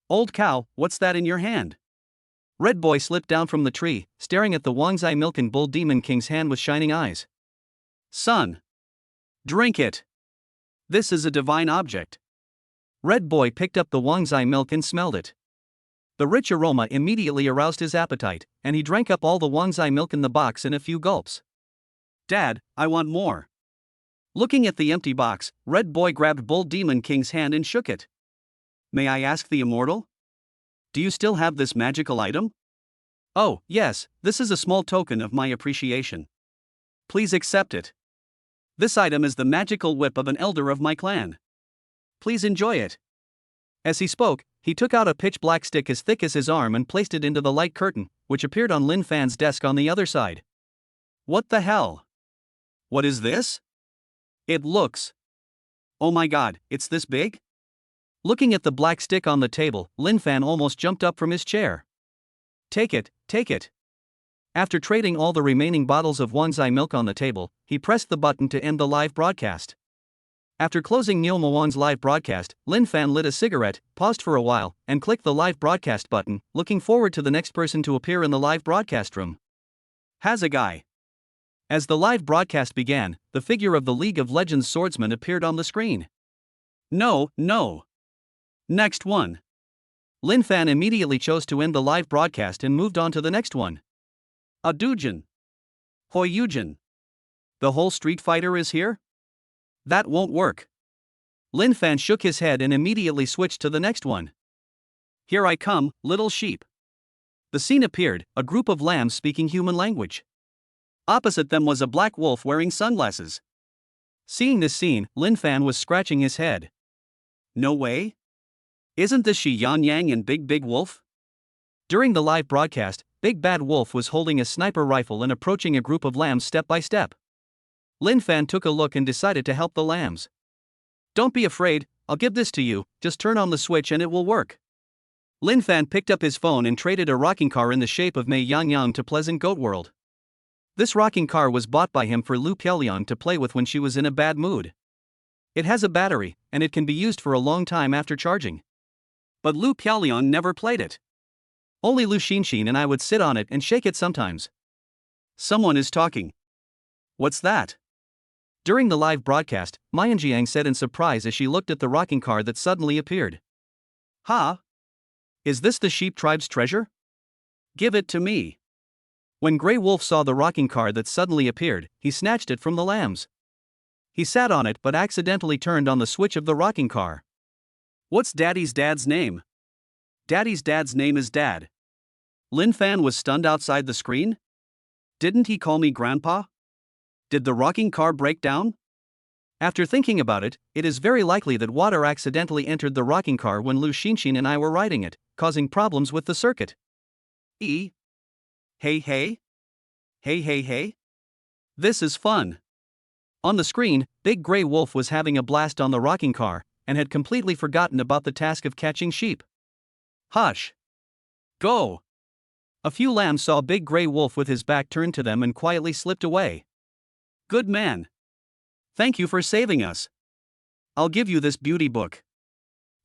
S1: Old cow, what's that in your hand? Red Boy slipped down from the tree, staring at the Wangzai milk in Bull Demon King's hand with shining eyes. Son! Drink it! This is a divine object. Red Boy picked up the Wangzai milk and smelled it. The rich aroma immediately aroused his appetite, and he drank up all the Wangzai milk in the box in a few gulps. Dad, I want more. Looking at the empty box, Red Boy grabbed Bull Demon King's hand and shook it. May I ask the immortal? Do you still have this magical item? Oh, yes, this is a small token of my appreciation. Please accept it. This item is the magical whip of an elder of my clan. Please enjoy it. As he spoke, he took out a pitch-black stick as thick as his arm and placed it into the light curtain, which appeared on Lin Fan's desk on the other side. What the hell? What is this? It looks... Oh my god, it's this big? Looking at the black stick on the table, Lin Fan almost jumped up from his chair. Take it. After trading all the remaining bottles of Wangzai milk on the table, he pressed the button to end the live broadcast. After closing Niu Moan's live broadcast, Lin Fan lit a cigarette, paused for a while, and clicked the live broadcast button, looking forward to the next person to appear in the live broadcast room. Has a guy. As the live broadcast began, the figure of the League of Legends swordsman appeared on the screen. No. Next one. Lin Fan immediately chose to end the live broadcast and moved on to the next one. A Dujin. Hoi Yujin. The whole Street Fighter is here? That won't work. Lin Fan shook his head and immediately switched to the next one. Here I come, little sheep. The scene appeared, a group of lambs speaking human language. Opposite them was a black wolf wearing sunglasses. Seeing this scene, Lin Fan was scratching his head. No way? Isn't this Shi Yang and Big Wolf? During the live broadcast, Big Bad Wolf was holding a sniper rifle and approaching a group of lambs step by step. Lin Fan took a look and decided to help the lambs. Don't be afraid, I'll give this to you, just turn on the switch and it will work. Lin Fan picked up his phone and traded a rocking car in the shape of Mei Yangyang to Pleasant Goat World. This rocking car was bought by him for Lu Piaolian to play with when she was in a bad mood. It has a battery, and it can be used for a long time after charging. But Lu Piaolian never played it. Only Lu Xinxin and I would sit on it and shake it sometimes. Someone is talking. What's that? During the live broadcast, Mianjiang said in surprise as she looked at the rocking car that suddenly appeared. Ha! Is this the sheep tribe's treasure? Give it to me. When Grey Wolf saw the rocking car that suddenly appeared, he snatched it from the lambs. He sat on it but accidentally turned on the switch of the rocking car. What's Daddy's dad's name? Daddy's dad's name is Dad. Lin Fan was stunned outside the screen. Didn't he call me Grandpa? Did the rocking car break down? After thinking about it, it is very likely that water accidentally entered the rocking car when Lu Xinxin and I were riding it, causing problems with the circuit. Hey hey? Hey hey hey? This is fun. On the screen, Big Grey Wolf was having a blast on the rocking car, and had completely forgotten about the task of catching sheep. Hush! Go! A few lambs saw Big Grey Wolf with his back turned to them and quietly slipped away. Good man. Thank you for saving us. I'll give you this beauty book.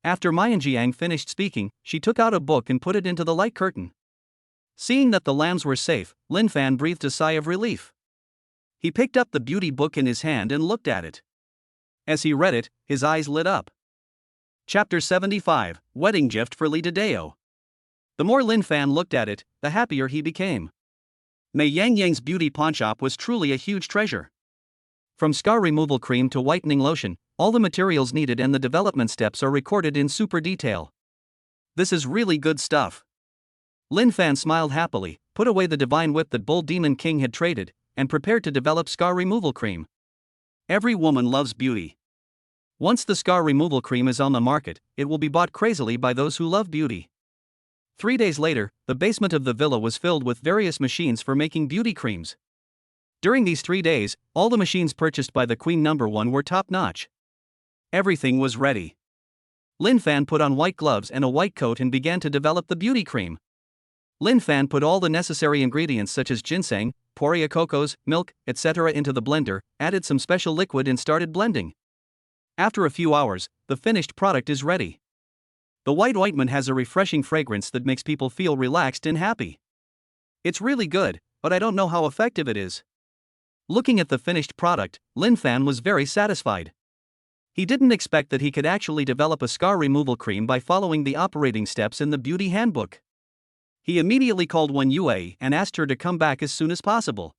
S1: After Mianjiang finished speaking, she took out a book and put it into the light curtain. Seeing that the lambs were safe, Lin Fan breathed a sigh of relief. He picked up the beauty book in his hand and looked at it. As he read it, his eyes lit up. Chapter 75, Wedding Gift for Li Dideo. The more Lin Fan looked at it, the happier he became. Mei Yangyang's beauty pawnshop was truly a huge treasure. From scar removal cream to whitening lotion, all the materials needed and the development steps are recorded in super detail. This is really good stuff. Lin Fan smiled happily, put away the divine whip that Bull Demon King had traded, and prepared to develop scar removal cream. Every woman loves beauty. Once the scar removal cream is on the market, it will be bought crazily by those who love beauty. 3 days later, the basement of the villa was filled with various machines for making beauty creams. During these 3 days, all the machines purchased by the Queen No. 1 were top-notch. Everything was ready. Lin Fan put on white gloves and a white coat and began to develop the beauty cream. Lin Fan put all the necessary ingredients such as ginseng, poria cocos, milk, etc. into the blender, added some special liquid and started blending. After a few hours, the finished product is ready. The white ointment has a refreshing fragrance that makes people feel relaxed and happy. It's really good, but I don't know how effective it is. Looking at the finished product, Lin Fan was very satisfied. He didn't expect that he could actually develop a scar removal cream by following the operating steps in the beauty handbook. He immediately called Wen Yue and asked her to come back as soon as possible.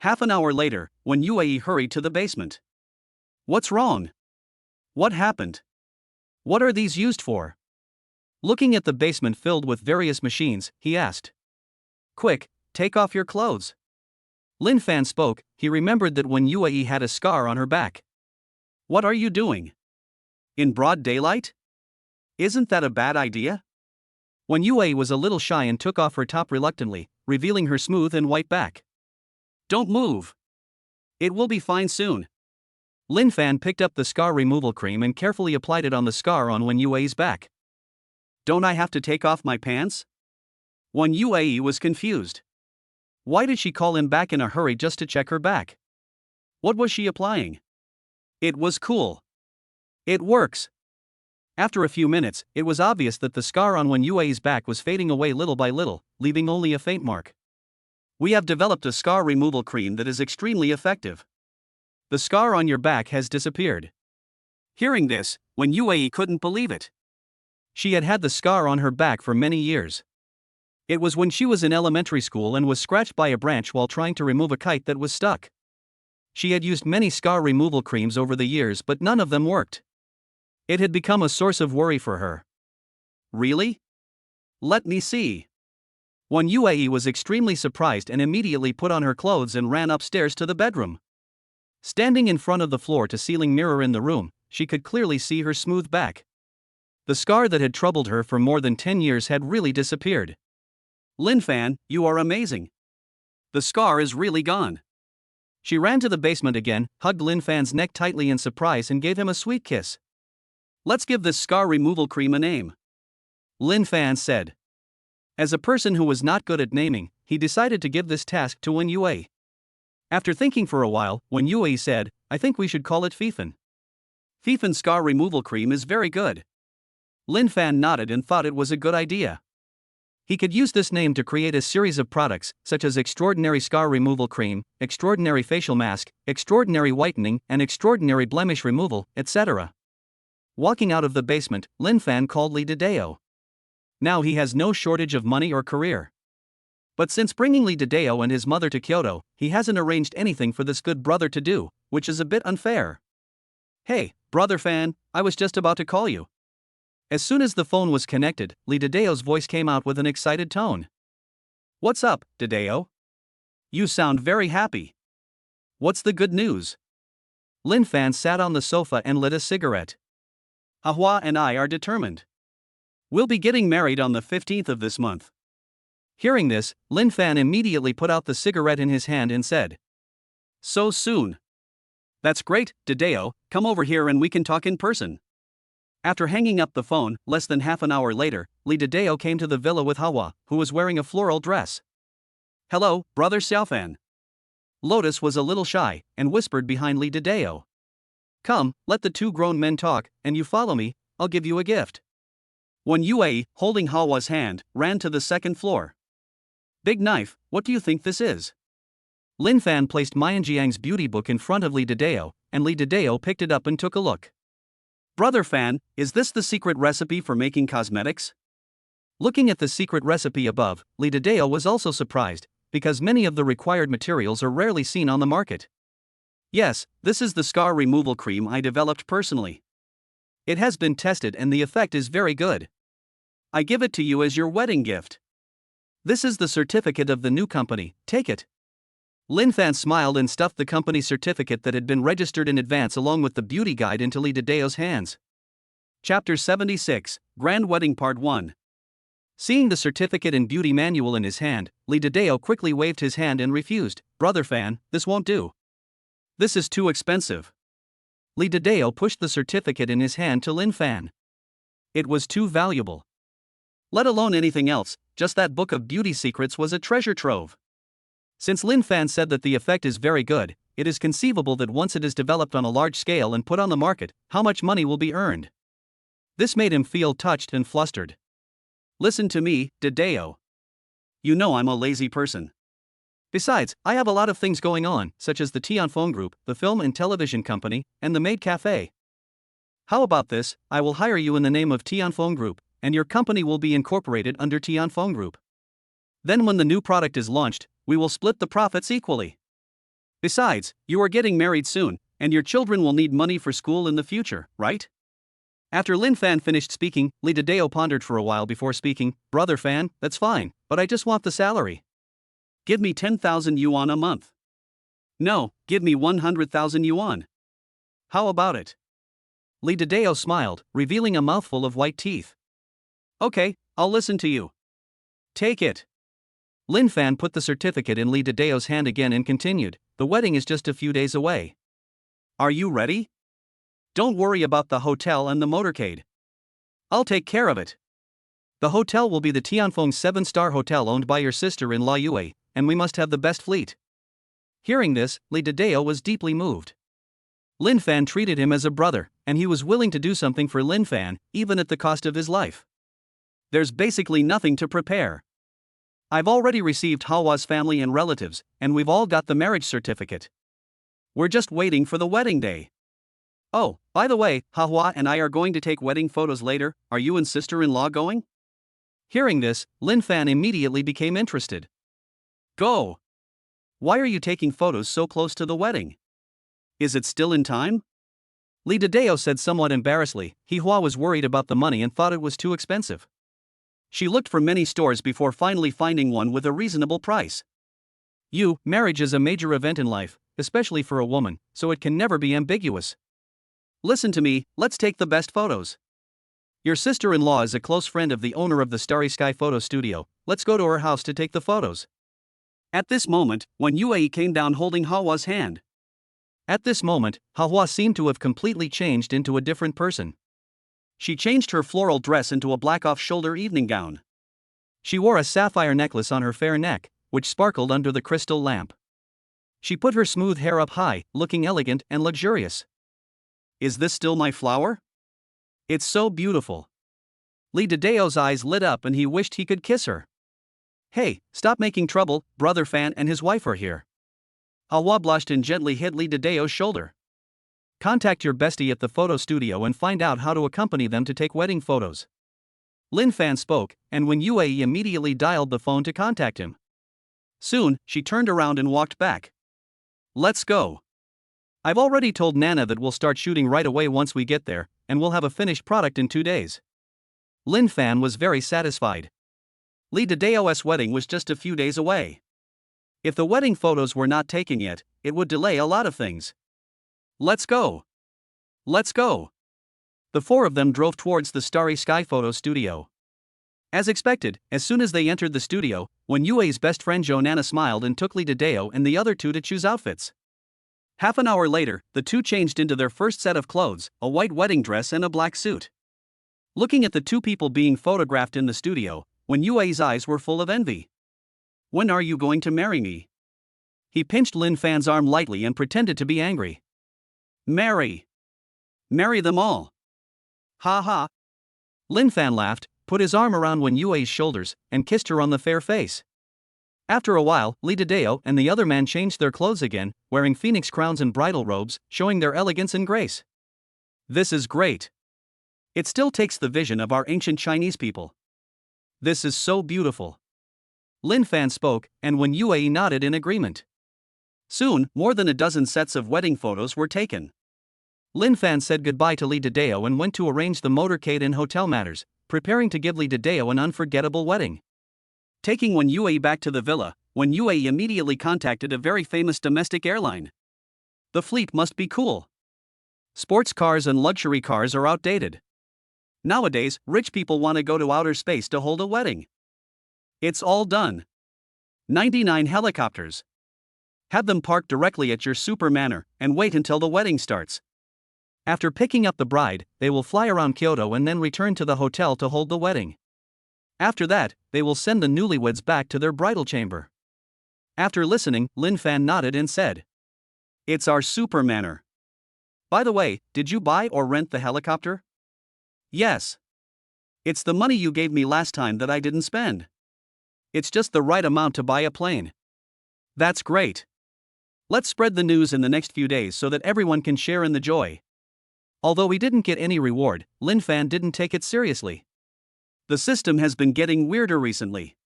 S1: Half an hour later, Wen Yue hurried to the basement. What's wrong? What happened? What are these used for? Looking at the basement filled with various machines, he asked. Quick, take off your clothes. Lin Fan spoke. He remembered that Wen Yue had a scar on her back. What are you doing? In broad daylight? Isn't that a bad idea? Wen Yue was a little shy and took off her top reluctantly, revealing her smooth and white back. Don't move. It will be fine soon. Lin Fan picked up the scar removal cream and carefully applied it on the scar on Wen Yue's back. Don't I have to take off my pants? Wen Yue was confused. Why did she call him back in a hurry just to check her back? What was she applying? It was cool. It works. After a few minutes, it was obvious that the scar on Wen Yue's back was fading away little by little, leaving only a faint mark. We have developed a scar removal cream that is extremely effective. The scar on your back has disappeared. Hearing this, Wen Yue couldn't believe it. She had had the scar on her back for many years. It was when she was in elementary school and was scratched by a branch while trying to remove a kite that was stuck. She had used many scar removal creams over the years but none of them worked. It had become a source of worry for her. Really? Let me see. Wen Yue was extremely surprised and immediately put on her clothes and ran upstairs to the bedroom. Standing in front of the floor-to-ceiling mirror in the room, she could clearly see her smooth back. The scar that had troubled her for more than 10 years had really disappeared. Lin Fan, you are amazing. The scar is really gone. She ran to the basement again, hugged Lin Fan's neck tightly in surprise and gave him a sweet kiss. Let's give this scar removal cream a name. Lin Fan said. As a person who was not good at naming, he decided to give this task to Wen Yue. After thinking for a while, Wen Yue said, I think we should call it Fifen. Fifen scar removal cream is very good. Lin Fan nodded and thought it was a good idea. He could use this name to create a series of products, such as Extraordinary Scar Removal Cream, Extraordinary Facial Mask, Extraordinary Whitening, and Extraordinary Blemish Removal, etc. Walking out of the basement, Lin Fan called Li Dideo. Now he has no shortage of money or career. But since bringing Lee Tadeo and his mother to Kyoto, he hasn't arranged anything for this good brother to do, which is a bit unfair. Hey, brother fan, I was just about to call you. As soon as the phone was connected, Lee Tadeo's voice came out with an excited tone. What's up, Tadeo? You sound very happy. What's the good news? Lin Fan sat on the sofa and lit a cigarette. Hahua and I are determined. We'll be getting married on the 15th of this month. Hearing this, Lin Fan immediately put out the cigarette in his hand and said, So soon. That's great, Tadeo, come over here and we can talk in person. After hanging up the phone, less than half an hour later, Lee Tadeo came to the villa with Hahua, who was wearing a floral dress. Hello, brother Xiaofan. Lotus was a little shy, and whispered behind Lee Tadeo. Come, let the two grown men talk, and you follow me, I'll give you a gift. When Yue, holding Hawa's hand, ran to the second floor. Big knife, what do you think this is? Lin Fan placed Mianjiang's beauty book in front of Lee Tadeo, and Lee Tadeo picked it up and took a look. Brother Fan, is this the secret recipe for making cosmetics? Looking at the secret recipe above, Lee Tadeo was also surprised, because many of the required materials are rarely seen on the market. Yes, this is the scar removal cream I developed personally. It has been tested and the effect is very good. I give it to you as your wedding gift. This is the certificate of the new company, take it. Lin Fan smiled and stuffed the company certificate that had been registered in advance along with the beauty guide into Lee Tadeo's hands. Chapter 76, Grand Wedding Part 1. Seeing the certificate and beauty manual in his hand, Lee Tadeo quickly waved his hand and refused. Brother Fan, this won't do. This is too expensive. Lee Tadeo pushed the certificate in his hand to Lin Fan. It was too valuable. Let alone anything else, just that book of beauty secrets was a treasure trove. Since Lin Fan said that the effect is very good, it is conceivable that once it is developed on a large scale and put on the market, how much money will be earned. This made him feel touched and flustered. Listen to me, Tadeo. You know I'm a lazy person. Besides, I have a lot of things going on, such as the Tianfeng Group, the film and television company, and the maid cafe. How about this? I will hire you in the name of Tianfeng Group, and your company will be incorporated under Tianfeng Group. Then when the new product is launched, we will split the profits equally. Besides, you are getting married soon, and your children will need money for school in the future, right? After Lin Fan finished speaking, Lee Tadeo pondered for a while before speaking. Brother Fan, that's fine, but I just want the salary. Give me 10,000 yuan a month. No, give me 100,000 yuan. How about it? Lee Tadeo smiled, revealing a mouthful of white teeth. Okay, I'll listen to you. Take it. Lin Fan put the certificate in Lee Tadeo's hand again and continued, the wedding is just a few days away. Are you ready? Don't worry about the hotel and the motorcade. I'll take care of it. The hotel will be the Tianfeng 7-star hotel owned by your sister-in-law Yue, and we must have the best fleet. Hearing this, Lee Tadeo was deeply moved. Lin Fan treated him as a brother, and he was willing to do something for Lin Fan, even at the cost of his life. There's basically nothing to prepare. I've already received Hawa's family and relatives, and we've all got the marriage certificate. We're just waiting for the wedding day. Oh, by the way, Hahua and I are going to take wedding photos later. Are you and sister-in-law going? Hearing this, Lin Fan immediately became interested. Go! Why are you taking photos so close to the wedding? Is it still in time? Lee Tadeo said somewhat embarrassedly. Hua was worried about the money and thought it was too expensive. She looked for many stores before finally finding one with a reasonable price. Marriage is a major event in life, especially for a woman, so it can never be ambiguous. Listen to me, let's take the best photos. Your sister-in-law is a close friend of the owner of the Starry Sky Photo Studio. Let's go to her house to take the photos. At this moment, when Yue came down holding Hawa's hand. At this moment, Hahua seemed to have completely changed into a different person. She changed her floral dress into a black off-shoulder evening gown. She wore a sapphire necklace on her fair neck, which sparkled under the crystal lamp. She put her smooth hair up high, looking elegant and luxurious. Is this still my flower? It's so beautiful. Lee Tadeo's eyes lit up and he wished he could kiss her. Hey, stop making trouble, Brother Fan and his wife are here. Hahua blushed and gently hit Lee Tadeo's shoulder. Contact your bestie at the photo studio and find out how to accompany them to take wedding photos. Lin Fan spoke, and when Yue immediately dialed the phone to contact him. Soon, she turned around and walked back. Let's go. I've already told Nana that we'll start shooting right away once we get there, and we'll have a finished product in 2 days. Lin Fan was very satisfied. Lee Dadeo's wedding was just a few days away. If the wedding photos were not taken yet, it would delay a lot of things. Let's go. Let's go. The four of them drove towards the Starry Sky photo studio. As expected, as soon as they entered the studio, when Yue's best friend Jo Nana smiled and took Lee Dadeo and the other two to choose outfits. Half an hour later, the two changed into their first set of clothes, a white wedding dress and a black suit. Looking at the two people being photographed in the studio, when Yue's eyes were full of envy. When are you going to marry me? He pinched Lin Fan's arm lightly and pretended to be angry. Marry. Marry them all. Ha ha. Lin Fan laughed, put his arm around Wen Yue's shoulders, and kissed her on the fair face. After a while, Lee Dadeo and the other man changed their clothes again, wearing phoenix crowns and bridal robes, showing their elegance and grace. This is great. It still takes the vision of our ancient Chinese people. This is so beautiful. Lin Fan spoke, and Wen Yue nodded in agreement. Soon, more than a dozen sets of wedding photos were taken. Lin Fan said goodbye to Lee Dadeo and went to arrange the motorcade and hotel matters, preparing to give Lee Dadeo an unforgettable wedding. Taking Wen Yue back to the villa, Wen Yue immediately contacted a very famous domestic airline. The fleet must be cool. Sports cars and luxury cars are outdated. Nowadays, rich people want to go to outer space to hold a wedding. It's all done. 99 helicopters. Have them parked directly at your super manor, and wait until the wedding starts. After picking up the bride, they will fly around Kyoto and then return to the hotel to hold the wedding. After that, they will send the newlyweds back to their bridal chamber. After listening, Lin Fan nodded and said, "It's our super manor. By the way, did you buy or rent the helicopter?" "Yes. It's the money you gave me last time that I didn't spend. It's just the right amount to buy a plane." "That's great. Let's spread the news in the next few days so that everyone can share in the joy." Although he didn't get any reward, Lin Fan didn't take it seriously. The system has been getting weirder recently.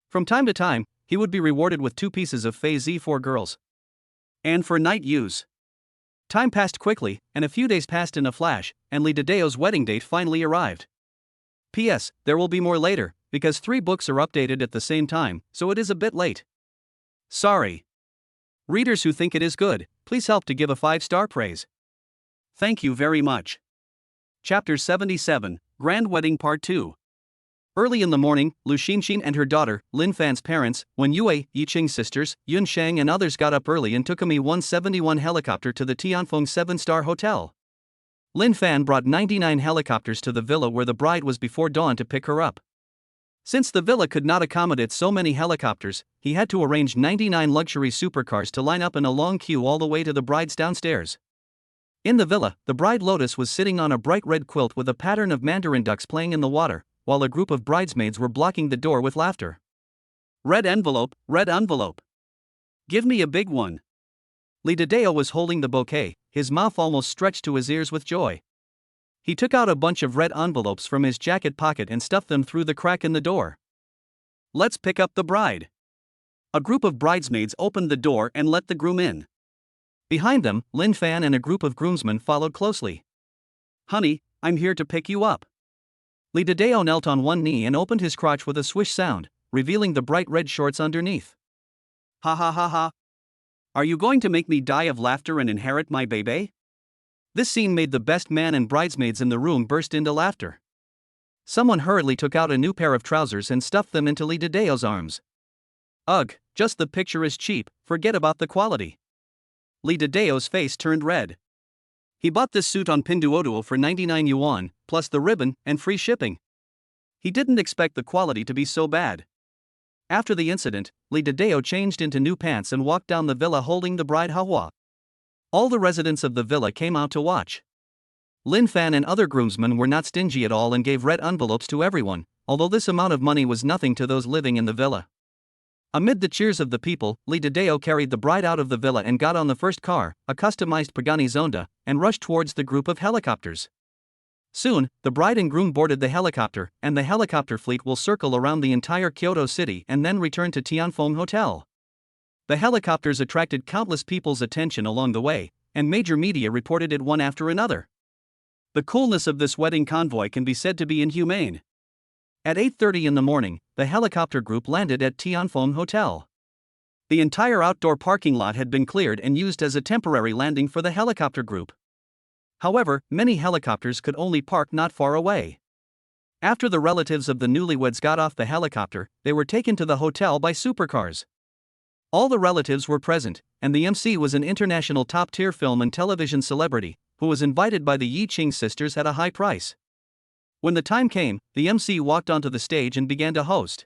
S1: From time to time, he would be rewarded with 2 pieces of Phase Z for girls. And for night use. Time passed quickly, and a few days passed in a flash, and Lee Dadeo's wedding date finally arrived. P.S. There will be more later, because 3 books are updated at the same time, so it is a bit late. Sorry. Readers who think it is good, please help to give a 5-star praise. Thank you very much. Chapter 77, Grand Wedding Part 2. Early in the morning, Lu Xinxin and her daughter, Lin Fan's parents, Wen Yue, Yiqing's sisters, Yun Shang and others got up early and took a Mi-171 helicopter to the Tianfeng 7-star hotel. Lin Fan brought 99 helicopters to the villa where the bride was before dawn to pick her up. Since the villa could not accommodate so many helicopters, he had to arrange 99 luxury supercars to line up in a long queue all the way to the bride's downstairs. In the villa, the bride Lotus was sitting on a bright red quilt with a pattern of mandarin ducks playing in the water, while a group of bridesmaids were blocking the door with laughter. Red envelope, red envelope. Give me a big one." Lee Dadeo was holding the bouquet, his mouth almost stretched to his ears with joy. He took out a bunch of red envelopes from his jacket pocket and stuffed them through the crack in the door. "Let's pick up the bride." A group of bridesmaids opened the door and let the groom in. Behind them, Lin Fan and a group of groomsmen followed closely. "Honey, I'm here to pick you up." Lee Dadeo knelt on one knee and opened his crotch with a swish sound, revealing the bright red shorts underneath. "Ha ha ha ha. Are you going to make me die of laughter and inherit my baby?" This scene made the best man and bridesmaids in the room burst into laughter. Someone hurriedly took out a new pair of trousers and stuffed them into Lee Dadeo's arms. "Ugh, just the picture is cheap, forget about the quality." Lee Dadeo's face turned red. He bought this suit on Pinduoduo for 99 yuan, plus the ribbon and free shipping. He didn't expect the quality to be so bad. After the incident, Lee Dadeo changed into new pants and walked down the villa holding the bride Hahua. All the residents of the villa came out to watch. Lin Fan and other groomsmen were not stingy at all and gave red envelopes to everyone, although this amount of money was nothing to those living in the villa. Amid the cheers of the people, Lee Dadeo carried the bride out of the villa and got on the first car, a customized Pagani Zonda, and rushed towards the group of helicopters. Soon, the bride and groom boarded the helicopter, and the helicopter fleet will circle around the entire Kyoto city and then return to Tianfeng Hotel. The helicopters attracted countless people's attention along the way, and major media reported it one after another. The coolness of this wedding convoy can be said to be inhumane. At 8:30 in the morning, the helicopter group landed at Tianfeng Hotel. The entire outdoor parking lot had been cleared and used as a temporary landing for the helicopter group. However, many helicopters could only park not far away. After the relatives of the newlyweds got off the helicopter, they were taken to the hotel by supercars. All the relatives were present, and the MC was an international top-tier film and television celebrity, who was invited by the Yi Qing sisters at a high price. When the time came, the MC walked onto the stage and began to host.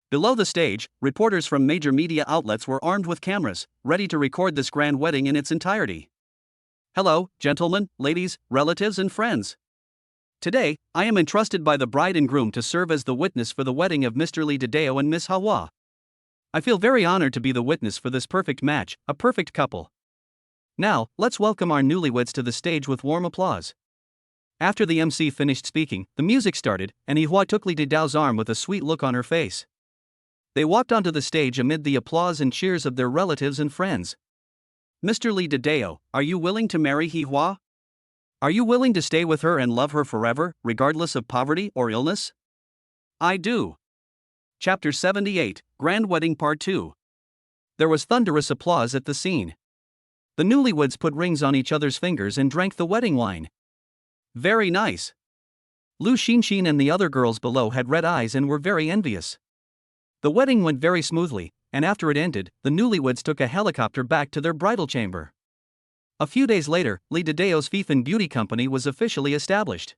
S1: Below the stage, reporters from major media outlets were armed with cameras, ready to record this grand wedding in its entirety. Hello, gentlemen, ladies, relatives and friends. Today, I am entrusted by the bride and groom to serve as the witness for the wedding of Mr. Li Dideo and Miss Hawa. I feel very honored to be the witness for this perfect match, a perfect couple. Now, let's welcome our newlyweds to the stage with warm applause. After the MC finished speaking, the music started, and Hihua took Li Dideo's arm with a sweet look on her face. They walked onto the stage amid the applause and cheers of their relatives and friends. Mr. Li Dideo, are you willing to marry Hihua? Are you willing to stay with her and love her forever, regardless of poverty or illness? I do. Chapter 78, Grand Wedding Part 2. There was thunderous applause at the scene. The newlyweds put rings on each other's fingers and drank the wedding wine. Very nice. Lu Xinxin and the other girls below had red eyes and were very envious. The wedding went very smoothly, and after it ended, the newlyweds took a helicopter back to their bridal chamber. A few days later, Li Dideo's Fifen Beauty Company was officially established.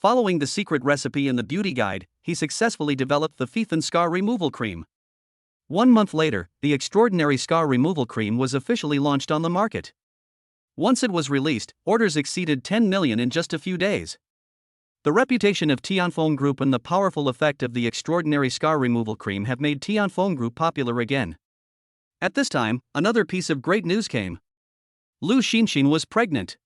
S1: Following the secret recipe in the beauty guide, he successfully developed the Fifen Scar Removal Cream. 1 month later, the extraordinary scar removal cream was officially launched on the market. Once it was released, orders exceeded 10 million in just a few days. The reputation of Tianfeng Group and the powerful effect of the extraordinary scar removal cream have made Tianfeng Group popular again. At this time, another piece of great news came. Lu Xinxin was pregnant.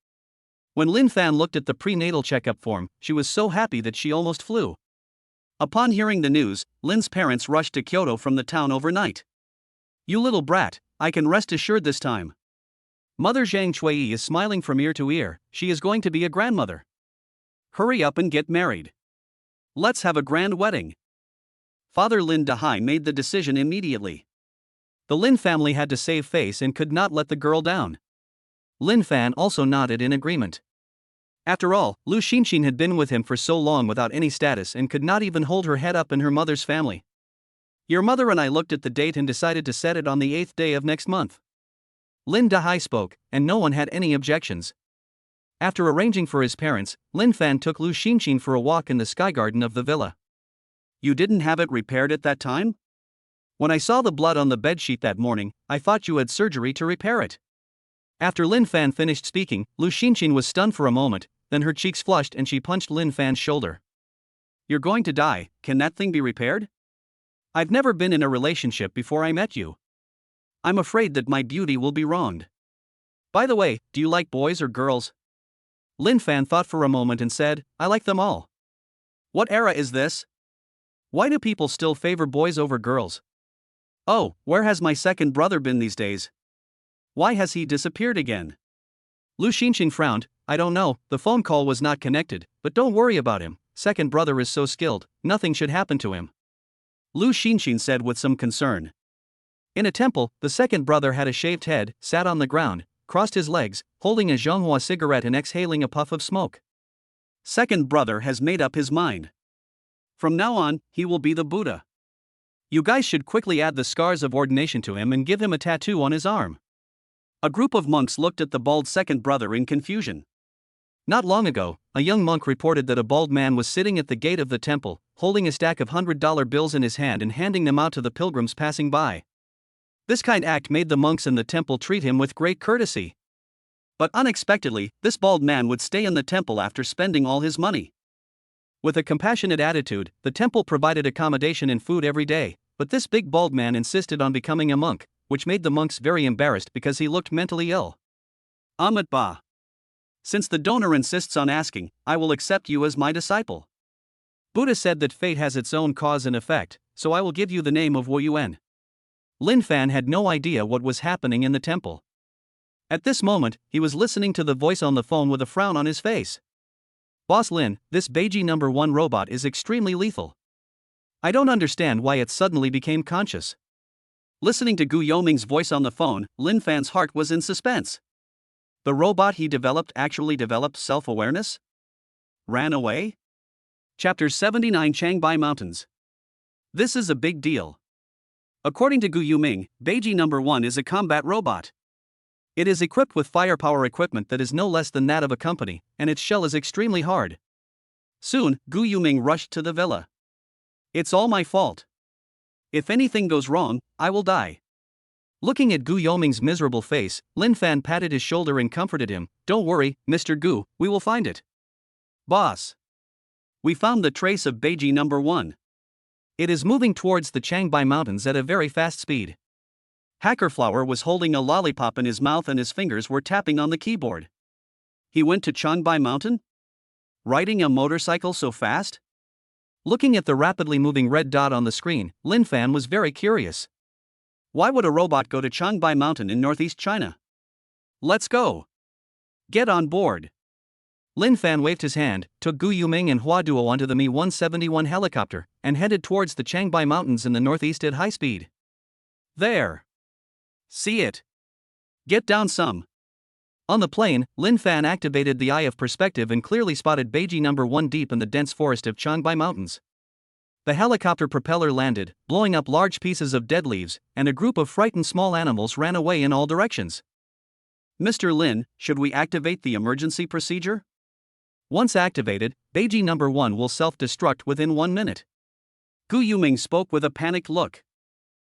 S1: When Lin Fan looked at the prenatal checkup form, she was so happy that she almost flew. Upon hearing the news, Lin's parents rushed to Kyoto from the town overnight. You little brat, I can rest assured this time. Mother Zhang Chui is smiling from ear to ear, she is going to be a grandmother. Hurry up and get married. Let's have a grand wedding. Father Lin Dahai made the decision immediately. The Lin family had to save face and could not let the girl down. Lin Fan also nodded in agreement. After all, Lu Xinxin had been with him for so long without any status and could not even hold her head up in her mother's family. Your mother and I looked at the date and decided to set it on the 8th day of next month. Lin Dahai spoke, and no one had any objections. After arranging for his parents, Lin Fan took Lu Xinxin for a walk in the sky garden of the villa. You didn't have it repaired at that time? When I saw the blood on the bedsheet that morning, I thought you had surgery to repair it. After Lin Fan finished speaking, Lu Xinxin was stunned for a moment, then her cheeks flushed and she punched Lin Fan's shoulder. You're going to die, can that thing be repaired? I've never been in a relationship before I met you. I'm afraid that my beauty will be wronged. By the way, do you like boys or girls? Lin Fan thought for a moment and said, I like them all. What era is this? Why do people still favor boys over girls? Oh, where has my second brother been these days? Why has he disappeared again? Lu Xinxin frowned, I don't know, the phone call was not connected, but don't worry about him, second brother is so skilled, nothing should happen to him. Lu Xinxin said with some concern. In a temple, the second brother had a shaved head, sat on the ground, crossed his legs, holding a Zhonghua cigarette and exhaling a puff of smoke. Second brother has made up his mind. From now on, he will be the Buddha. You guys should quickly add the scars of ordination to him and give him a tattoo on his arm. A group of monks looked at the bald second brother in confusion. Not long ago, a young monk reported that a bald man was sitting at the gate of the temple, holding a stack of $100 bills in his hand and handing them out to the pilgrims passing by. This kind act made the monks in the temple treat him with great courtesy. But unexpectedly, this bald man would stay in the temple after spending all his money. With a compassionate attitude, the temple provided accommodation and food every day, but this big bald man insisted on becoming a monk, which made the monks very embarrassed because he looked mentally ill. Ahmet Ba. Since the donor insists on asking, I will accept you as my disciple. Buddha said that fate has its own cause and effect, so I will give you the name of Wu Yuan. Lin Fan had no idea what was happening in the temple. At this moment, he was listening to the voice on the phone with a frown on his face. Boss Lin, this Beiji No. 1 robot is extremely lethal. I don't understand why it suddenly became conscious. Listening to Gu Yoming's voice on the phone, Lin Fan's heart was in suspense. The robot he developed actually developed self-awareness? Ran away? Chapter 79 Changbai Mountains. This is a big deal. According to Gu Yuming, Beiji No. 1 is a combat robot. It is equipped with firepower equipment that is no less than that of a company, and its shell is extremely hard. Soon, Gu Yuming rushed to the villa. It's all my fault. If anything goes wrong, I will die. Looking at Gu Yoming's miserable face, Lin Fan patted his shoulder and comforted him. Don't worry, Mr. Gu, we will find it. Boss. We found the trace of Beiji No. 1. It is moving towards the Changbai Mountains at a very fast speed. Hackerflower was holding a lollipop in his mouth and his fingers were tapping on the keyboard. He went to Changbai Mountain? Riding a motorcycle so fast? Looking at the rapidly moving red dot on the screen, Lin Fan was very curious. Why would a robot go to Changbai Mountain in northeast China? Let's go. Get on board. Lin Fan waved his hand, took Gu Yuming and Hua Duo onto the Mi-171 helicopter, and headed towards the Changbai Mountains in the northeast at high speed. There. See it. Get down some. On the plane, Lin Fan activated the Eye of Perspective and clearly spotted Beiji No. 1 deep in the dense forest of Changbai Mountains. The helicopter propeller landed, blowing up large pieces of dead leaves, and a group of frightened small animals ran away in all directions. Mr. Lin, should we activate the emergency procedure? Once activated, Beiji No. 1 will self-destruct within 1 minute. Gu Yuming spoke with a panicked look.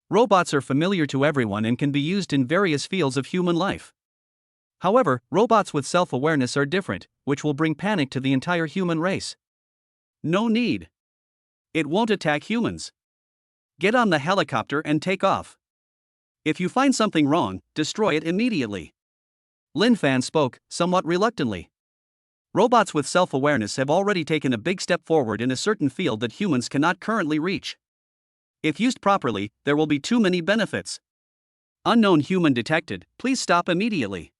S1: Robots are familiar to everyone and can be used in various fields of human life. However, robots with self-awareness are different, which will bring panic to the entire human race. No need. It won't attack humans. Get on the helicopter and take off. If you find something wrong, destroy it immediately. Lin Fan spoke, somewhat reluctantly. Robots with self-awareness have already taken a big step forward in a certain field that humans cannot currently reach. If used properly, there will be too many benefits. Unknown human detected, please stop immediately.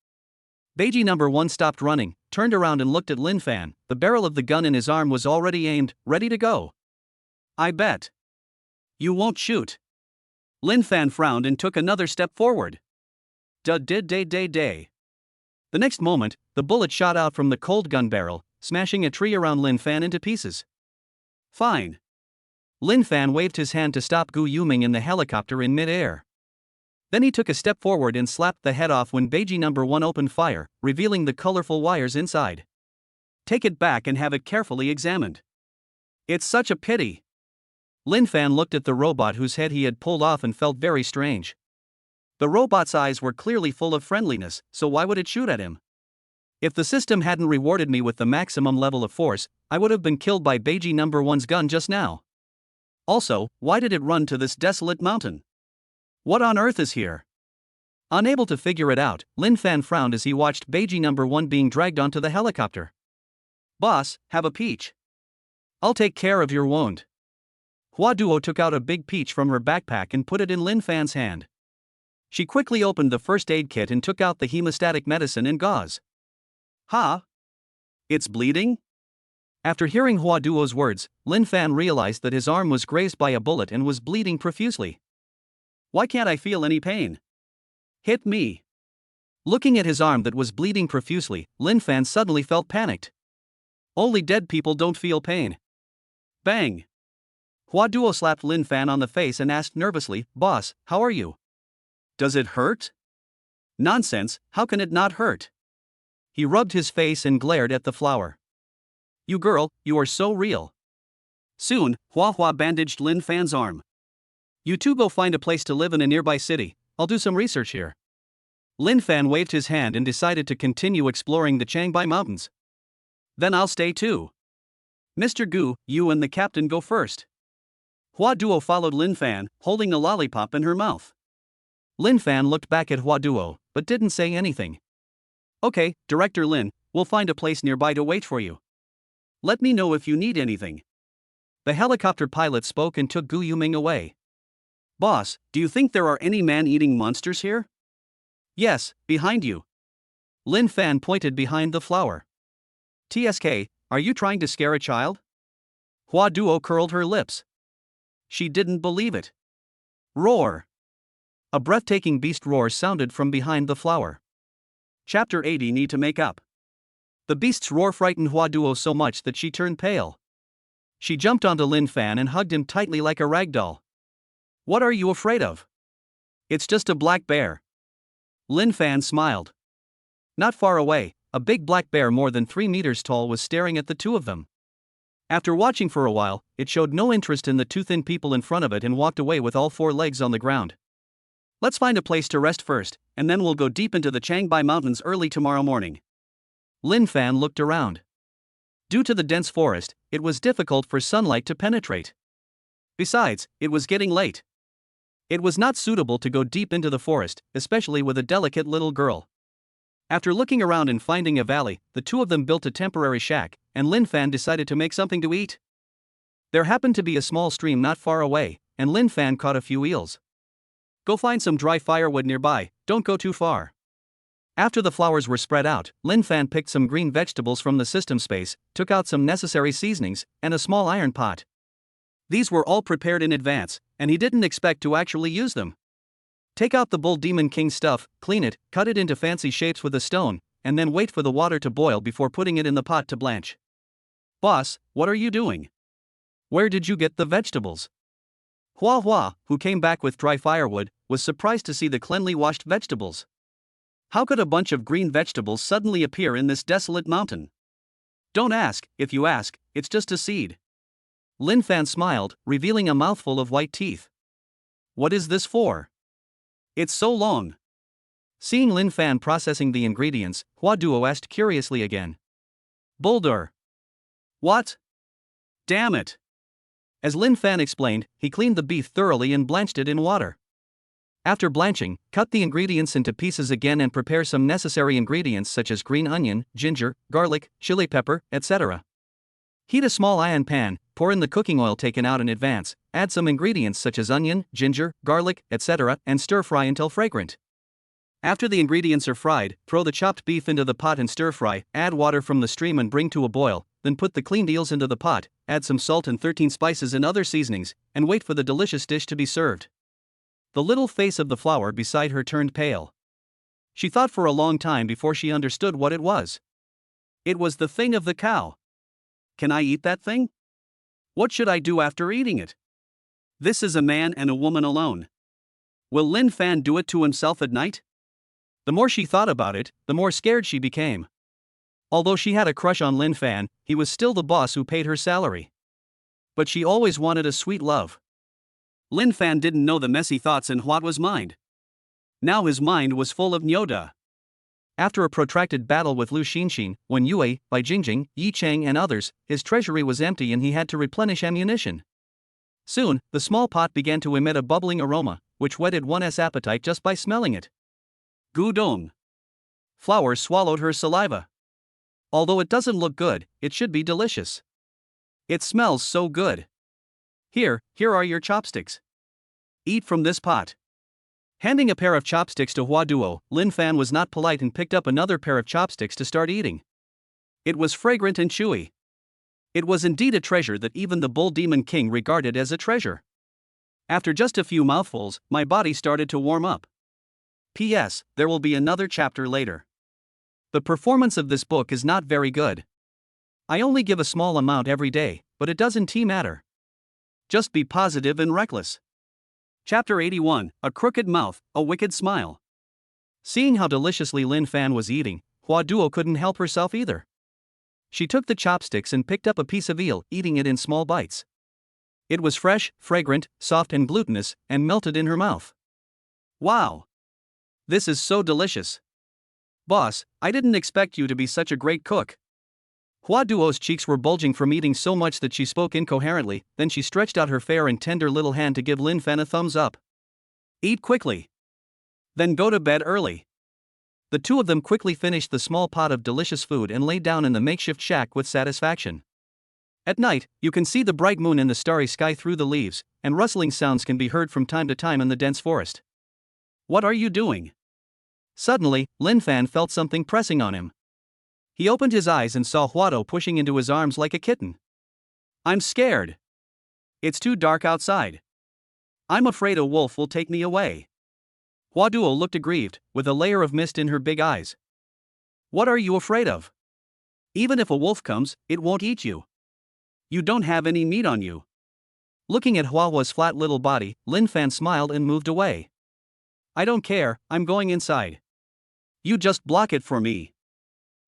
S1: Beiji No. 1 stopped running, turned around and looked at Lin Fan. The barrel of the gun in his arm was already aimed, ready to go. I bet. You won't shoot. Lin Fan frowned and took another step forward. The next moment, the bullet shot out from the cold gun barrel, smashing a tree around Lin Fan into pieces. Fine. Lin Fan waved his hand to stop Gu Yuming in the helicopter in mid-air. Then he took a step forward and slapped the head off when Beiji No. 1 opened fire, revealing the colorful wires inside. Take it back and have it carefully examined. It's such a pity. Lin Fan looked at the robot whose head he had pulled off and felt very strange. The robot's eyes were clearly full of friendliness, so why would it shoot at him? If the system hadn't rewarded me with the maximum level of force, I would have been killed by Beiji No. 1's gun just now. Also, why did it run to this desolate mountain? What on earth is here? Unable to figure it out, Lin Fan frowned as he watched Beiji No. 1 being dragged onto the helicopter. Boss, have a peach. I'll take care of your wound. Hua Duo took out a big peach from her backpack and put it in Lin Fan's hand. She quickly opened the first aid kit and took out the hemostatic medicine and gauze. Ha! It's bleeding? After hearing Hua Duo's words, Lin Fan realized that his arm was grazed by a bullet and was bleeding profusely. Why can't I feel any pain? Hit me. Looking at his arm that was bleeding profusely, Lin Fan suddenly felt panicked. Only dead people don't feel pain. Bang! Hua Duo slapped Lin Fan on the face and asked nervously, Boss, how are you? Does it hurt? Nonsense, how can it not hurt? He rubbed his face and glared at the flower. You girl, you are so real. Soon, Hua bandaged Lin Fan's arm. You two go find a place to live in a nearby city, I'll do some research here. Lin Fan waved his hand and decided to continue exploring the Changbai Mountains. Then I'll stay too. Mr. Gu, you and the captain go first. Hua Duo followed Lin Fan, holding a lollipop in her mouth. Lin Fan looked back at Hua Duo, but didn't say anything. Okay, Director Lin, We'll find a place nearby to wait for you. Let me know if you need anything. The helicopter pilot spoke and took Gu Yuming away. Boss, do you think there are any man-eating monsters here? Yes, behind you. Lin Fan pointed behind the flower. TSK, are you trying to scare a child? Hua Duo curled her lips. She didn't believe it. Roar! A breathtaking beast roar sounded from behind the flower. Chapter 80 Need to Make Up. The beast's roar frightened Hua Duo so much that she turned pale. She jumped onto Lin Fan and hugged him tightly like a rag doll. What are you afraid of? It's just a black bear. Lin Fan smiled. Not far away, a big black bear more than 3 meters tall was staring at the two of them. After watching for a while, it showed no interest in the two thin people in front of it and walked away with all 4 legs on the ground. Let's find a place to rest first, and then we'll go deep into the Changbai Mountains early tomorrow morning. Lin Fan looked around. Due to the dense forest, it was difficult for sunlight to penetrate. Besides, it was getting late. It was not suitable to go deep into the forest, especially with a delicate little girl. After looking around and finding a valley, the two of them built a temporary shack, and Lin Fan decided to make something to eat. There happened to be a small stream not far away, and Lin Fan caught a few eels. Go find some dry firewood nearby, don't go too far. After the flowers were spread out, Lin Fan picked some green vegetables from the system space, took out some necessary seasonings, and a small iron pot. These were all prepared in advance, and he didn't expect to actually use them. Take out the Bull Demon King stuff, clean it, cut it into fancy shapes with a stone, and then wait for the water to boil before putting it in the pot to blanch. Boss, what are you doing? Where did you get the vegetables? Hua Hua, who came back with dry firewood, was surprised to see the cleanly washed vegetables. How could a bunch of green vegetables suddenly appear in this desolate mountain? Don't ask, if you ask, it's just a seed. Lin Fan smiled, revealing a mouthful of white teeth. What is this for? It's so long. Seeing Lin Fan processing the ingredients, Hua Duo asked curiously again. Boulder. What? Damn it. As Lin Fan explained, he cleaned the beef thoroughly and blanched it in water. After blanching, cut the ingredients into pieces again and prepare some necessary ingredients such as green onion, ginger, garlic, chili pepper, etc. Heat a small iron pan, pour in the cooking oil taken out in advance, add some ingredients such as onion, ginger, garlic, etc., and stir fry until fragrant. After the ingredients are fried, throw the chopped beef into the pot and stir fry, add water from the stream and bring to a boil, then put the cleaned eels into the pot, add some salt and 13 spices and other seasonings, and wait for the delicious dish to be served. The little face of the flower beside her turned pale. She thought for a long time before she understood what it was. It was the thing of the cow. Can I eat that thing? What should I do after eating it? This is a man and a woman alone. Will Lin Fan do it to himself at night? The more she thought about it, the more scared she became. Although she had a crush on Lin Fan, he was still the boss who paid her salary. But she always wanted a sweet love. Lin Fan didn't know the messy thoughts in Hua's mind. Now his mind was full of Nyoda. After a protracted battle with Lu Xinxin, Wen Yue, Bai Jingjing, Yi Cheng and others, his treasury was empty and he had to replenish ammunition. Soon, the small pot began to emit a bubbling aroma, which whetted one's appetite just by smelling it. Gudong. Flower swallowed her saliva. Although it doesn't look good, it should be delicious. It smells so good. Here are your chopsticks. Eat from this pot. Handing a pair of chopsticks to Hua Duo, Lin Fan was not polite and picked up another pair of chopsticks to start eating. It was fragrant and chewy. It was indeed a treasure that even the Bull Demon King regarded as a treasure. After just a few mouthfuls, my body started to warm up. P.S. There will be another chapter later. The performance of this book is not very good. I only give a small amount every day, but it doesn't matter. Just be positive and reckless. Chapter 81, A Crooked Mouth, A Wicked Smile. Seeing how deliciously Lin Fan was eating, Hua Duo couldn't help herself either. She took the chopsticks and picked up a piece of eel, eating it in small bites. It was fresh, fragrant, soft and glutinous, and melted in her mouth. Wow! This is so delicious. Boss, I didn't expect you to be such a great cook. Hua Duo's cheeks were bulging from eating so much that she spoke incoherently, then she stretched out her fair and tender little hand to give Lin Fan a thumbs up. Eat quickly. Then go to bed early. The two of them quickly finished the small pot of delicious food and lay down in the makeshift shack with satisfaction. At night, you can see the bright moon in the starry sky through the leaves, and rustling sounds can be heard from time to time in the dense forest. What are you doing? Suddenly, Lin Fan felt something pressing on him. He opened his eyes and saw Huado pushing into his arms like a kitten. I'm scared. It's too dark outside. I'm afraid a wolf will take me away. Huaduo looked aggrieved, with a layer of mist in her big eyes. What are you afraid of? Even if a wolf comes, it won't eat you. You don't have any meat on you. Looking at Huahua's flat little body, Lin Fan smiled and moved away. I don't care, I'm going inside. You just block it for me.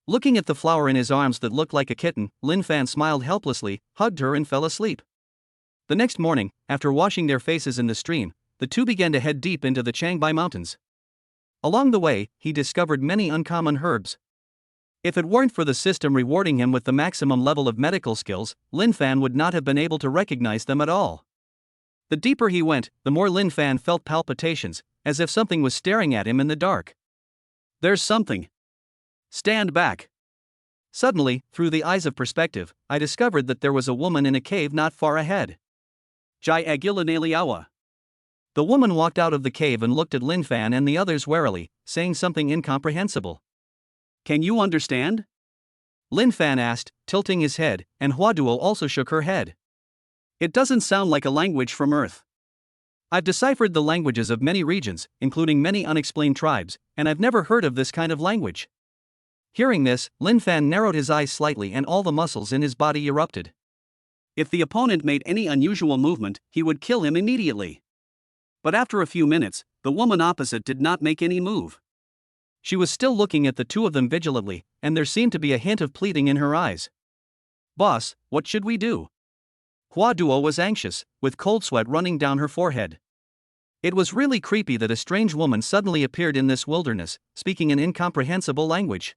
S1: Looking at the flower in his arms that looked like a kitten, Lin Fan smiled helplessly, hugged her and fell asleep. The next morning, after washing their faces in the stream, the two began to head deep into the Changbai Mountains. Along the way, he discovered many uncommon herbs. If it weren't for the system rewarding him with the maximum level of medical skills, Lin Fan would not have been able to recognize them at all. The deeper he went, the more Lin Fan felt palpitations, as if something was staring at him in the dark. There's something. Stand back. Suddenly, through the eyes of perspective, I discovered that there was a woman in a cave not far ahead. Jai Aguilanaliawa. The woman walked out of the cave and looked at Lin Fan and the others warily, saying something incomprehensible. Can you understand? Lin Fan asked, tilting his head, and Huaduo also shook her head. It doesn't sound like a language from Earth. I've deciphered the languages of many regions, including many unexplained tribes, and I've never heard of this kind of language. Hearing this, Lin Fan narrowed his eyes slightly and all the muscles in his body erupted. If the opponent made any unusual movement, he would kill him immediately. But after a few minutes, the woman opposite did not make any move. She was still looking at the two of them vigilantly, and there seemed to be a hint of pleading in her eyes. Boss, what should we do? Huaduo was anxious, with cold sweat running down her forehead. It was really creepy that a strange woman suddenly appeared in this wilderness, speaking an incomprehensible language.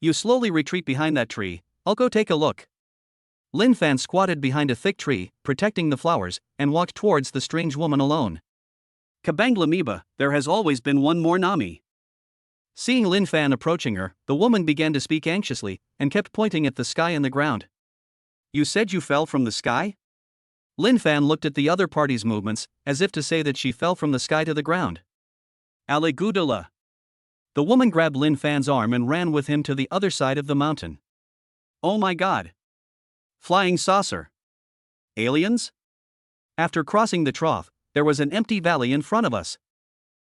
S1: You slowly retreat behind that tree, I'll go take a look. Lin Fan squatted behind a thick tree, protecting the flowers, and walked towards the strange woman alone. Kabanglamiba, there has always been one more Nami. Seeing Lin Fan approaching her, the woman began to speak anxiously, and kept pointing at the sky and the ground. You said you fell from the sky? Lin Fan looked at the other party's movements, as if to say that she fell from the sky to the ground. Aligudala. The woman grabbed Lin Fan's arm and ran with him to the other side of the mountain. Oh my god. Flying saucer. Aliens? After crossing the trough, there was an empty valley in front of us.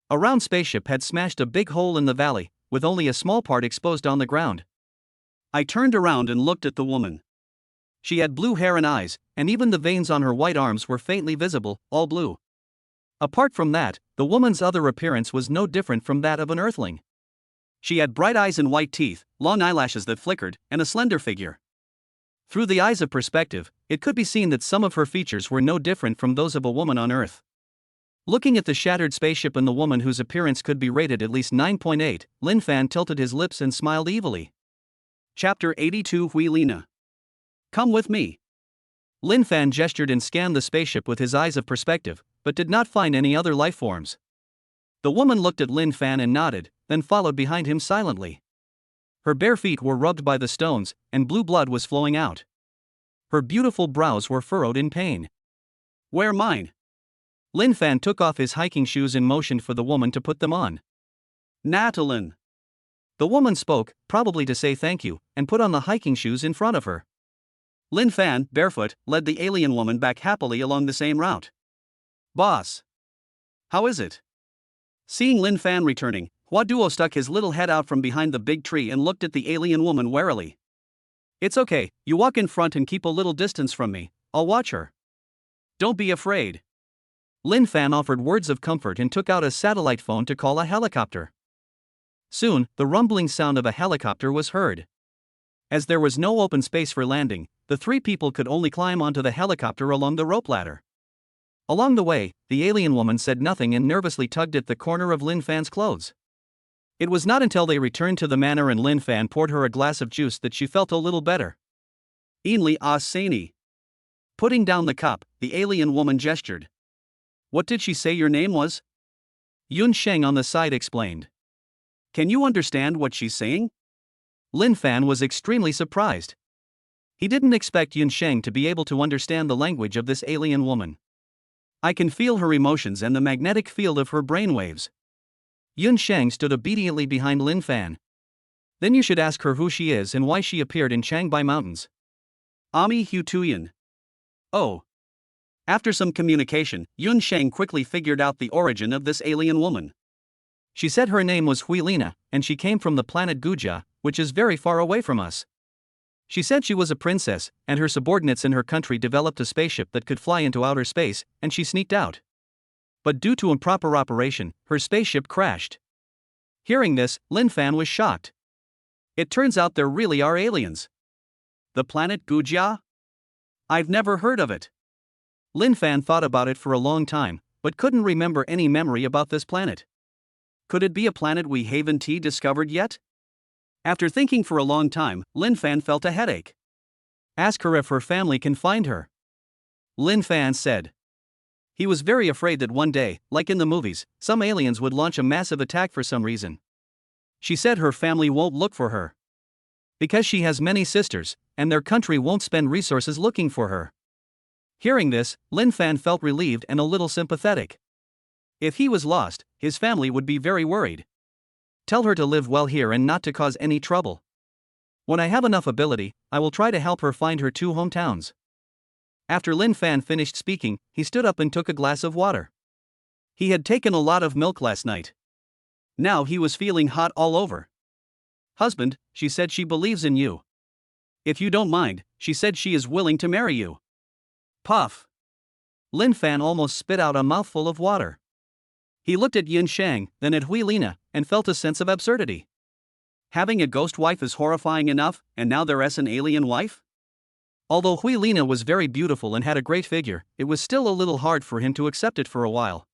S1: A round spaceship had smashed a big hole in the valley, with only a small part exposed on the ground. I turned around and looked at the woman. She had blue hair and eyes, and even the veins on her white arms were faintly visible, all blue. Apart from that, the woman's other appearance was no different from that of an earthling. She had bright eyes and white teeth, long eyelashes that flickered, and a slender figure. Through the eyes of perspective, it could be seen that some of her features were no different from those of a woman on Earth. Looking at the shattered spaceship and the woman whose appearance could be rated at least 9.8, Lin Fan tilted his lips and smiled evilly. Chapter 82 Huilina. Come with me. Lin Fan gestured and scanned the spaceship with his eyes of perspective, but did not find any other life forms. The woman looked at Lin Fan and nodded, then followed behind him silently. Her bare feet were rubbed by the stones, and blue blood was flowing out. Her beautiful brows were furrowed in pain. Wear mine. Lin Fan took off his hiking shoes and motioned for the woman to put them on. Natalin. The woman spoke, probably to say thank you, and put on the hiking shoes in front of her. Lin Fan, barefoot, led the alien woman back happily along the same route. Boss. How is it? Seeing Lin Fan returning, Huaduo stuck his little head out from behind the big tree and looked at the alien woman warily. It's okay, you walk in front and keep a little distance from me, I'll watch her. Don't be afraid. Lin Fan offered words of comfort and took out a satellite phone to call a helicopter. Soon, the rumbling sound of a helicopter was heard. As there was no open space for landing, the three people could only climb onto the helicopter along the rope ladder. Along the way, the alien woman said nothing and nervously tugged at the corner of Lin Fan's clothes. It was not until they returned to the manor and Lin Fan poured her a glass of juice that she felt a little better. Inli Asani. Putting down the cup, the alien woman gestured. What did she say your name was? Yun Sheng on the side explained. Can you understand what she's saying? Lin Fan was extremely surprised. He didn't expect Yun Sheng to be able to understand the language of this alien woman. I can feel her emotions and the magnetic field of her brainwaves. Yun Sheng stood obediently behind Lin Fan. Then you should ask her who she is and why she appeared in Changbai Mountains. Ami Hu Tuyen. Oh. After some communication, Yun Sheng quickly figured out the origin of this alien woman. She said her name was Huilina, and she came from the planet Gujia, which is very far away from us. She said she was a princess, and her subordinates in her country developed a spaceship that could fly into outer space, and she sneaked out. But due to improper operation, her spaceship crashed. Hearing this, Lin Fan was shocked. It turns out there really are aliens. The planet Gujia? I've never heard of it. Lin Fan thought about it for a long time, but couldn't remember any memory about this planet. Could it be a planet we haven't discovered yet? After thinking for a long time, Lin Fan felt a headache. Ask her if her family can find her. Lin Fan said. He was very afraid that one day, like in the movies, some aliens would launch a massive attack for some reason. She said her family won't look for her. Because she has many sisters, and their country won't spend resources looking for her. Hearing this, Lin Fan felt relieved and a little sympathetic. If he was lost, his family would be very worried. Tell her to live well here and not to cause any trouble. When I have enough ability, I will try to help her find her two hometowns. After Lin Fan finished speaking, he stood up and took a glass of water. He had taken a lot of milk last night. Now he was feeling hot all over. Husband, she said she believes in you. If you don't mind, she said she is willing to marry you. Puff. Lin Fan almost spit out a mouthful of water. He looked at Yun Sheng, then at Huilina, and felt a sense of absurdity. Having a ghost wife is horrifying enough, and now there's an alien wife? Although Huilina was very beautiful and had a great figure, it was still a little hard for him to accept it for a while.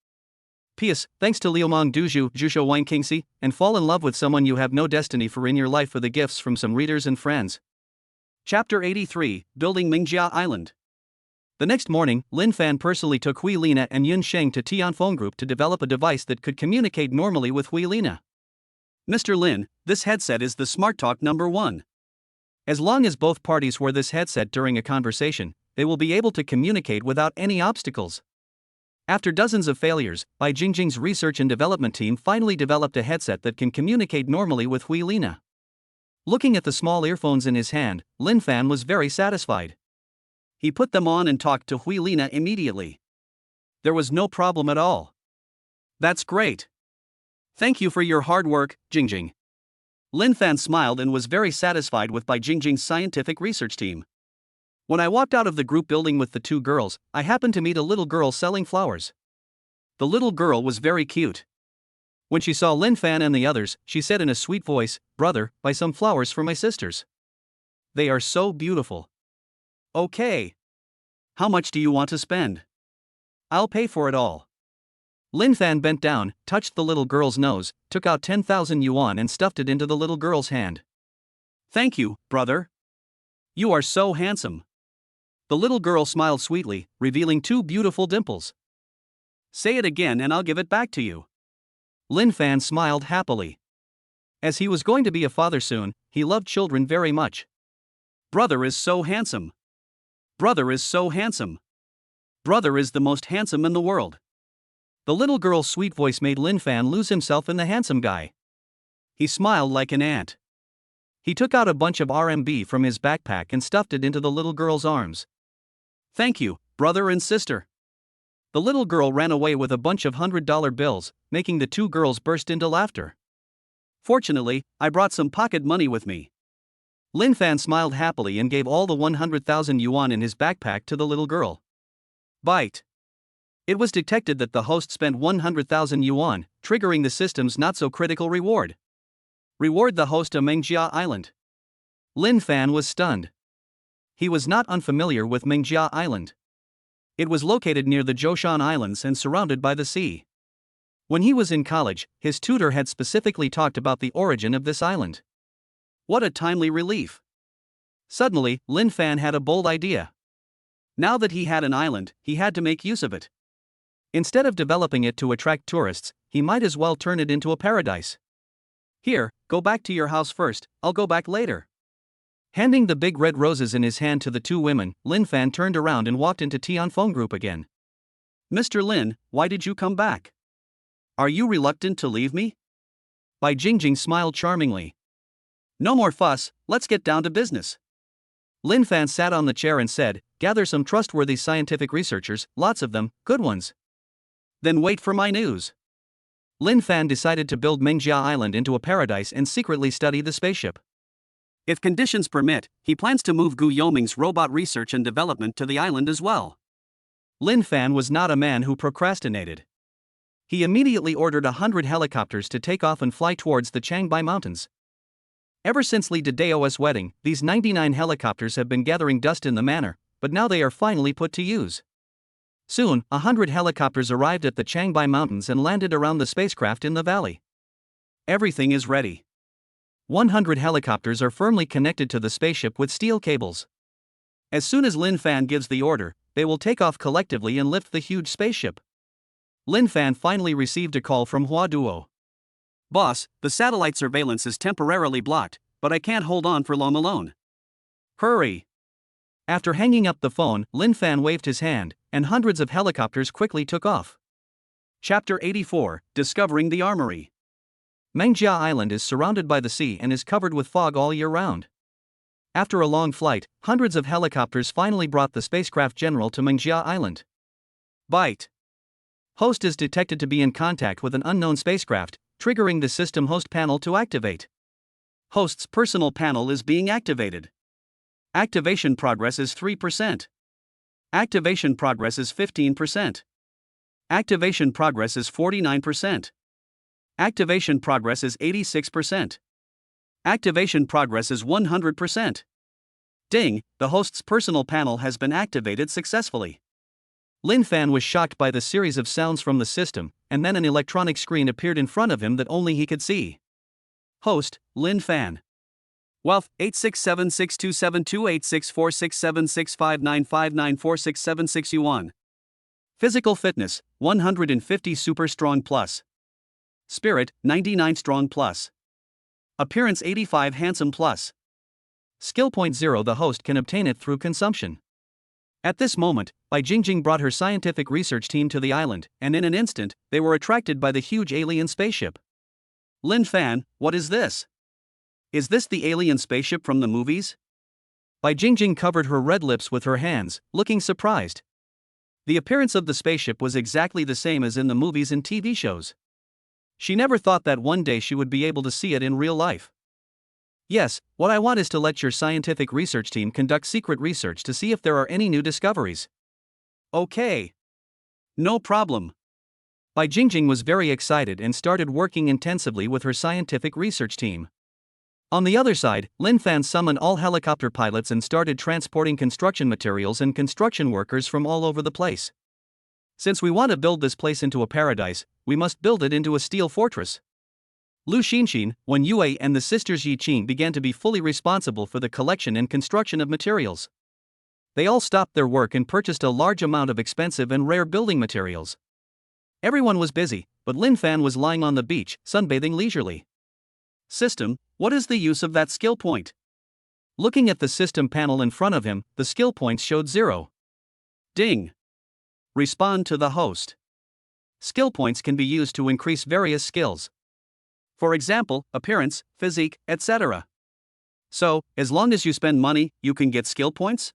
S1: P.S. Thanks to Liumang Duju, Jusho Wine Kingsi, and fall in love with someone you have no destiny for in your life for the gifts from some readers and friends. Chapter 83, Building Mingjia Island. The next morning, Lin Fan personally took Huilina and Yun Sheng to Tianfeng Group to develop a device that could communicate normally with Huilina. Mr. Lin, this headset is the Smart Talk number 1. As long as both parties wear this headset during a conversation, they will be able to communicate without any obstacles. After dozens of failures, Bai Jingjing's research and development team finally developed a headset that can communicate normally with Huilina. Looking at the small earphones in his hand, Lin Fan was very satisfied. He put them on and talked to Huilina immediately. There was no problem at all. That's great. Thank you for your hard work, Jingjing. Lin Fan smiled and was very satisfied with Bai Jingjing's scientific research team. When I walked out of the group building with the two girls, I happened to meet a little girl selling flowers. The little girl was very cute. When she saw Lin Fan and the others, she said in a sweet voice, "Brother, buy some flowers for my sisters. They are so beautiful." Okay. How much do you want to spend? I'll pay for it all. Lin Fan bent down, touched the little girl's nose, took out 10,000 yuan and stuffed it into the little girl's hand. Thank you, brother. You are so handsome. The little girl smiled sweetly, revealing 2 beautiful dimples. Say it again and I'll give it back to you. Lin Fan smiled happily. As he was going to be a father soon, he loved children very much. Brother is so handsome. Brother is so handsome. Brother is the most handsome in the world. The little girl's sweet voice made Lin Fan lose himself in the handsome guy. He smiled like an ant. He took out a bunch of RMB from his backpack and stuffed it into the little girl's arms. Thank you, brother and sister. The little girl ran away with a bunch of $100 bills, making the 2 girls burst into laughter. Fortunately, I brought some pocket money with me. Lin Fan smiled happily and gave all the 100,000 yuan in his backpack to the little girl. Bite. It was detected that the host spent 100,000 yuan, triggering the system's not-so-critical reward. Reward the host of Mingjia Island. Lin Fan was stunned. He was not unfamiliar with Mingjia Island. It was located near the Zhoushan Islands and surrounded by the sea. When he was in college, his tutor had specifically talked about the origin of this island. What a timely relief. Suddenly, Lin Fan had a bold idea. Now that he had an island, he had to make use of it. Instead of developing it to attract tourists, he might as well turn it into a paradise. Here, go back to your house first, I'll go back later. Handing the big red roses in his hand to the two women, Lin Fan turned around and walked into Tian phone group again. Mr. Lin, why did you come back? Are you reluctant to leave me? Bai Jingjing smiled charmingly. No more fuss, let's get down to business. Lin Fan sat on the chair and said, gather some trustworthy scientific researchers, lots of them, good ones. Then wait for my news. Lin Fan decided to build Mengjia Island into a paradise and secretly study the spaceship. If conditions permit, he plans to move Gu Yoming's robot research and development to the island as well. Lin Fan was not a man who procrastinated. He immediately ordered 100 helicopters to take off and fly towards the Changbai Mountains. Ever since Li Dadeo's wedding, these 99 helicopters have been gathering dust in the manor, but now they are finally put to use. Soon, 100 helicopters arrived at the Changbai Mountains and landed around the spacecraft in the valley. Everything is ready. 100 helicopters are firmly connected to the spaceship with steel cables. As soon as Lin Fan gives the order, they will take off collectively and lift the huge spaceship. Lin Fan finally received a call from Hua Duo. Boss, the satellite surveillance is temporarily blocked, but I can't hold on for long alone. Hurry! After hanging up the phone, Lin Fan waved his hand, and hundreds of helicopters quickly took off. Chapter 84, Discovering the Armory. Mengjia Island is surrounded by the sea and is covered with fog all year round. After a long flight, hundreds of helicopters finally brought the spacecraft general to Mengjia Island. Bite. Host is detected to be in contact with an unknown spacecraft, triggering the system host panel to activate. Host's personal panel is being activated. Activation progress is 3%. Activation progress is 15%. Activation progress is 49%. Activation progress is 86%. Activation progress is 100%. Ding, the host's personal panel has been activated successfully. Lin Fan was shocked by the series of sounds from the system, and then an electronic screen appeared in front of him that only he could see. Host, Lin Fan. Wealth, 867627286467659594676 yuan. Physical fitness, 150 super strong plus. Spirit, 99 strong plus. Appearance 85 handsome plus. Skill point 0. The host can obtain it through consumption. At this moment, Bai Jingjing brought her scientific research team to the island, and in an instant, they were attracted by the huge alien spaceship. Lin Fan, what is this? Is this the alien spaceship from the movies? Bai Jingjing covered her red lips with her hands, looking surprised. The appearance of the spaceship was exactly the same as in the movies and TV shows. She never thought that one day she would be able to see it in real life. Yes, what I want is to let your scientific research team conduct secret research to see if there are any new discoveries. Okay. No problem. Bai Jingjing was very excited and started working intensively with her scientific research team. On the other side, Lin Fan summoned all helicopter pilots and started transporting construction materials and construction workers from all over the place. Since we want to build this place into a paradise, we must build it into a steel fortress. Lu Xinxin, Wen Yue and the sisters Yi Qing began to be fully responsible for the collection and construction of materials. They all stopped their work and purchased a large amount of expensive and rare building materials. Everyone was busy, but Lin Fan was lying on the beach, sunbathing leisurely. System, what is the use of that skill point? Looking at the system panel in front of him, the skill points showed 0. Ding. Respond to the host. Skill points can be used to increase various skills. For example, appearance, physique, etc. So, as long as you spend money, you can get skill points?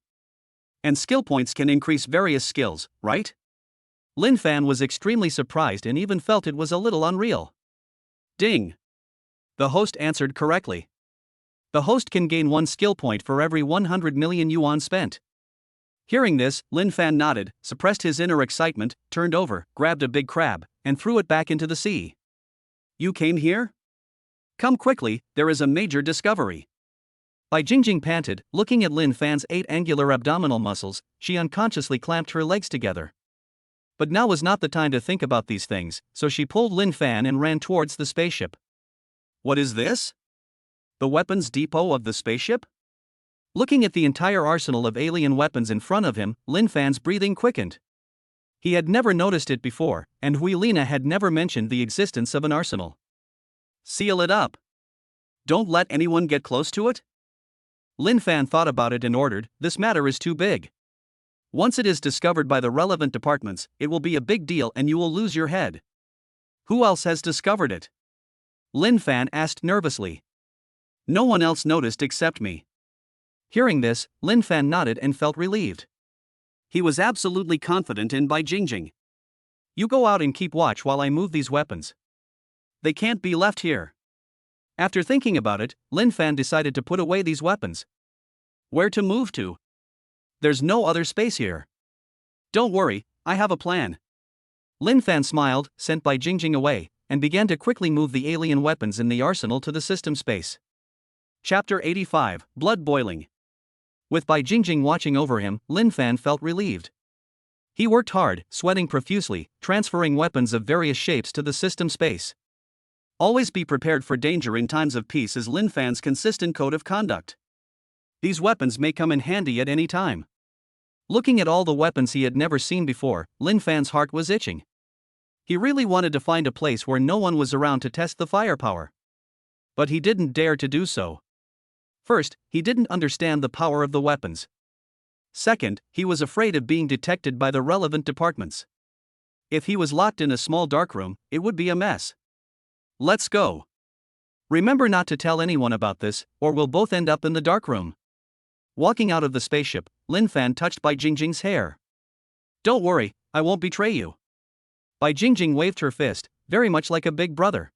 S1: And skill points can increase various skills, right? Lin Fan was extremely surprised and even felt it was a little unreal. Ding. The host answered correctly. The host can gain 1 skill point for every 100 million yuan spent. Hearing this, Lin Fan nodded, suppressed his inner excitement, turned over, grabbed a big crab, and threw it back into the sea. You came here? Come quickly, there is a major discovery. Bai Jingjing panted, looking at Lin Fan's 8 angular abdominal muscles. She unconsciously clamped her legs together. But now was not the time to think about these things, so she pulled Lin Fan and ran towards the spaceship. What is this? The weapons depot of the spaceship? Looking at the entire arsenal of alien weapons in front of him, Lin Fan's breathing quickened. He had never noticed it before, and Hui Lina had never mentioned the existence of an arsenal. Seal it up. Don't let anyone get close to it? Lin Fan thought about it and ordered, "This matter is too big. Once it is discovered by the relevant departments, it will be a big deal and you will lose your head." "Who else has discovered it?" Lin Fan asked nervously. "No one else noticed except me." Hearing this, Lin Fan nodded and felt relieved. He was absolutely confident in Bai Jingjing. "You go out and keep watch while I move these weapons. They can't be left here." After thinking about it, Lin Fan decided to put away these weapons. Where to move to? There's no other space here. "Don't worry, I have a plan." Lin Fan smiled, sent Bai Jingjing away, and began to quickly move the alien weapons in the arsenal to the system space. Chapter 85, Blood Boiling. With Bai Jingjing watching over him, Lin Fan felt relieved. He worked hard, sweating profusely, transferring weapons of various shapes to the system space. Always be prepared for danger in times of peace is Lin Fan's consistent code of conduct. These weapons may come in handy at any time. Looking at all the weapons he had never seen before, Lin Fan's heart was itching. He really wanted to find a place where no one was around to test the firepower. But he didn't dare to do so. First, he didn't understand the power of the weapons. Second, he was afraid of being detected by the relevant departments. If he was locked in a small darkroom, it would be a mess. "Let's go. Remember not to tell anyone about this, or we'll both end up in the darkroom." Walking out of the spaceship, Lin Fan touched Bai Jingjing's hair. "Don't worry, I won't betray you." Bai Jingjing waved her fist, very much like a big brother.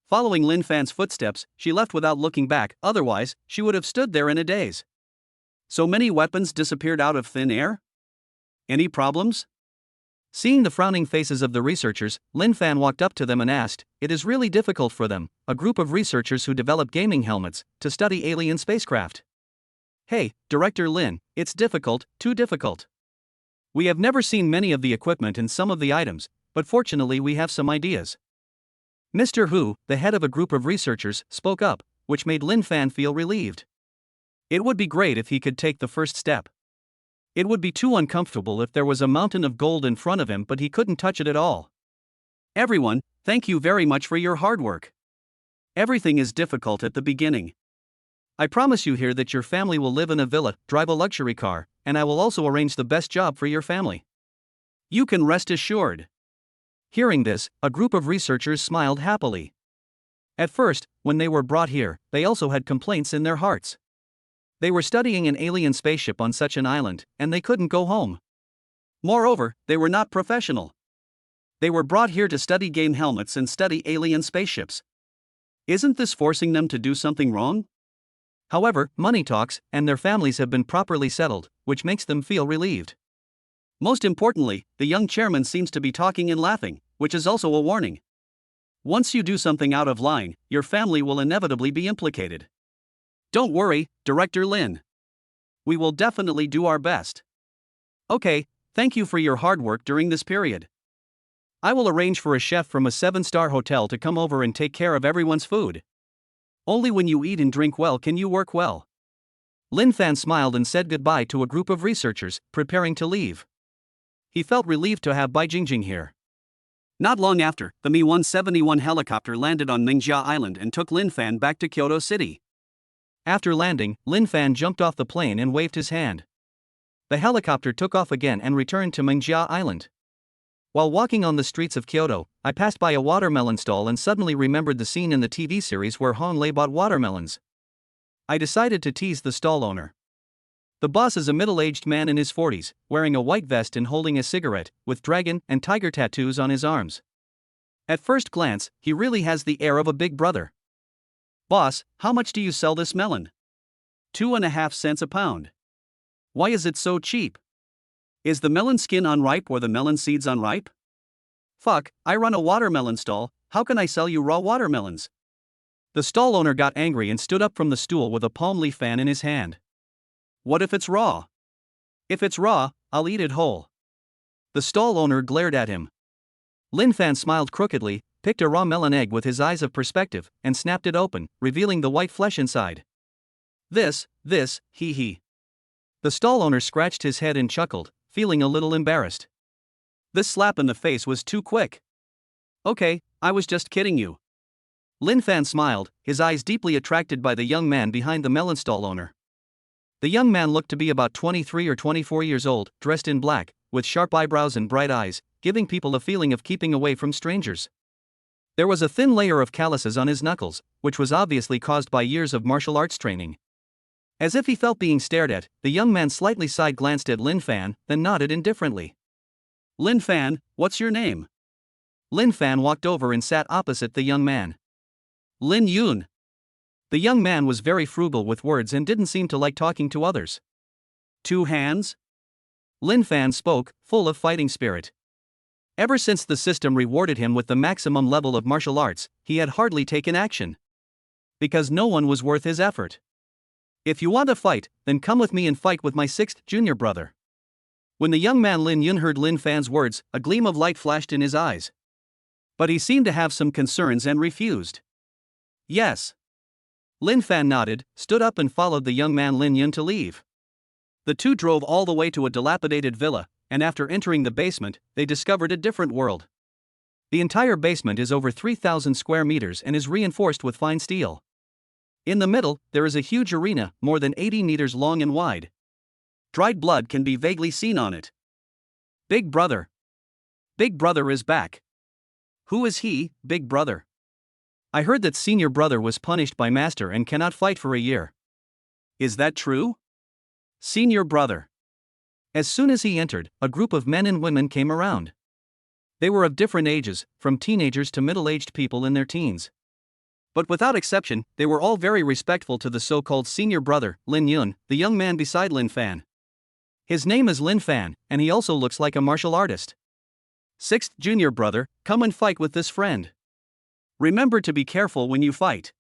S1: Following Lin Fan's footsteps, she left without looking back, otherwise, she would have stood there in a daze. So many weapons disappeared out of thin air? Any problems? Seeing the frowning faces of the researchers, Lin Fan walked up to them and asked, "It is really difficult for them, a group of researchers who develop gaming helmets, to study alien spacecraft." "Hey, Director Lin, it's difficult, too difficult. We have never seen many of the equipment and some of the items, but fortunately we have some ideas." Mr. Hu, the head of a group of researchers, spoke up, which made Lin Fan feel relieved. It would be great if he could take the first step. It would be too uncomfortable if there was a mountain of gold in front of him but he couldn't touch it at all. "Everyone, thank you very much for your hard work. Everything is difficult at the beginning. I promise you here that your family will live in a villa, drive a luxury car, and I will also arrange the best job for your family. You can rest assured." Hearing this, a group of researchers smiled happily. At first, when they were brought here, they also had complaints in their hearts. They were studying an alien spaceship on such an island, and they couldn't go home. Moreover, they were not professional. They were brought here to study game helmets and study alien spaceships. Isn't this forcing them to do something wrong? However, money talks, and their families have been properly settled, which makes them feel relieved. Most importantly, the young chairman seems to be talking and laughing, which is also a warning. Once you do something out of line, your family will inevitably be implicated. "Don't worry, Director Lin. We will definitely do our best." "Okay, thank you for your hard work during this period. I will arrange for a chef from a 7-star hotel to come over and take care of everyone's food. Only when you eat and drink well can you work well." Lin Fan smiled and said goodbye to a group of researchers, preparing to leave. He felt relieved to have Bai Jingjing here. Not long after, the Mi-171 helicopter landed on Mingjia Island and took Lin Fan back to Kyoto City. After landing, Lin Fan jumped off the plane and waved his hand. The helicopter took off again and returned to Mingjia Island. While walking on the streets of Kyoto, I passed by a watermelon stall and suddenly remembered the scene in the TV series where Hong Lei bought watermelons. I decided to tease the stall owner. The boss is a middle-aged man in his 40s, wearing a white vest and holding a cigarette, with dragon and tiger tattoos on his arms. At first glance, he really has the air of a big brother. "Boss, how much do you sell this melon?" 2.5 cents a pound. "Why is it so cheap? Is the melon skin unripe or the melon seeds unripe?" "Fuck, I run a watermelon stall, how can I sell you raw watermelons?" The stall owner got angry and stood up from the stool with a palm leaf fan in his hand. "What if it's raw?" "If it's raw, I'll eat it whole." The stall owner glared at him. Lin Fan smiled crookedly, picked a raw melon egg with his eyes of perspective, and snapped it open, revealing the white flesh inside. This, hee. The stall owner scratched his head and chuckled, feeling a little embarrassed. This slap in the face was too quick. "Okay, I was just kidding you. Lin Fan smiled, his eyes deeply attracted by the young man behind the melon stall owner. The young man looked to be about 23 or 24 years old, dressed in black, with sharp eyebrows and bright eyes, giving people a feeling of keeping away from strangers. There was a thin layer of calluses on his knuckles, which was obviously caused by years of martial arts training. As if he felt being stared at, the young man slightly side-glanced at Lin Fan, then nodded indifferently. "Lin Fan, what's your name?" Lin Fan walked over and sat opposite the young man. "Lin Yun." The young man was very frugal with words and didn't seem to like talking to others. "Two hands?" Lin Fan spoke, full of fighting spirit. Ever since the system rewarded him with the maximum level of martial arts, he had hardly taken action. Because no one was worth his effort. "If you want to fight, then come with me and fight with my 6th junior brother." When the young man Lin Yun heard Lin Fan's words, a gleam of light flashed in his eyes. But he seemed to have some concerns and refused. "Yes." Lin Fan nodded, stood up and followed the young man Lin Yun to leave. The two drove all the way to a dilapidated villa, and after entering the basement, they discovered a different world. The entire basement is over 3,000 square meters and is reinforced with fine steel. In the middle, there is a huge arena, more than 80 meters long and wide. Dried blood can be vaguely seen on it. "Big brother. Big brother is back." "Who is he, big brother?" "I heard that senior brother was punished by master and cannot fight for a year." "Is that true?" "Senior brother." As soon as he entered, a group of men and women came around. They were of different ages, from teenagers to middle-aged people in their teens. But without exception, they were all very respectful to the so-called senior brother, Lin Yun, the young man beside Lin Fan. His name is Lin Fan, and he also looks like a martial artist. "6th junior brother, come and fight with this friend. Remember to be careful when you fight."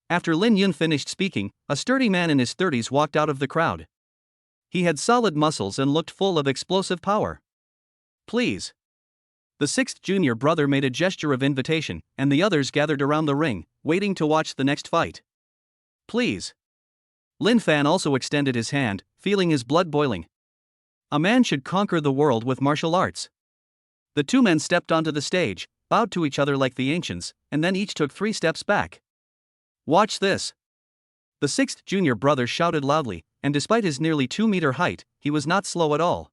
S1: After Lin Yun finished speaking, a sturdy man in his 30s walked out of the crowd. He had solid muscles and looked full of explosive power. "Please." The 6th junior brother made a gesture of invitation, and the others gathered around the ring, waiting to watch the next fight. "Please." Lin Fan also extended his hand, feeling his blood boiling. A man should conquer the world with martial arts. The two men stepped onto the stage, bowed to each other like the ancients, and then each took 3 steps back. "Watch this." The 6th junior brother shouted loudly, and despite his nearly 2-meter height, he was not slow at all.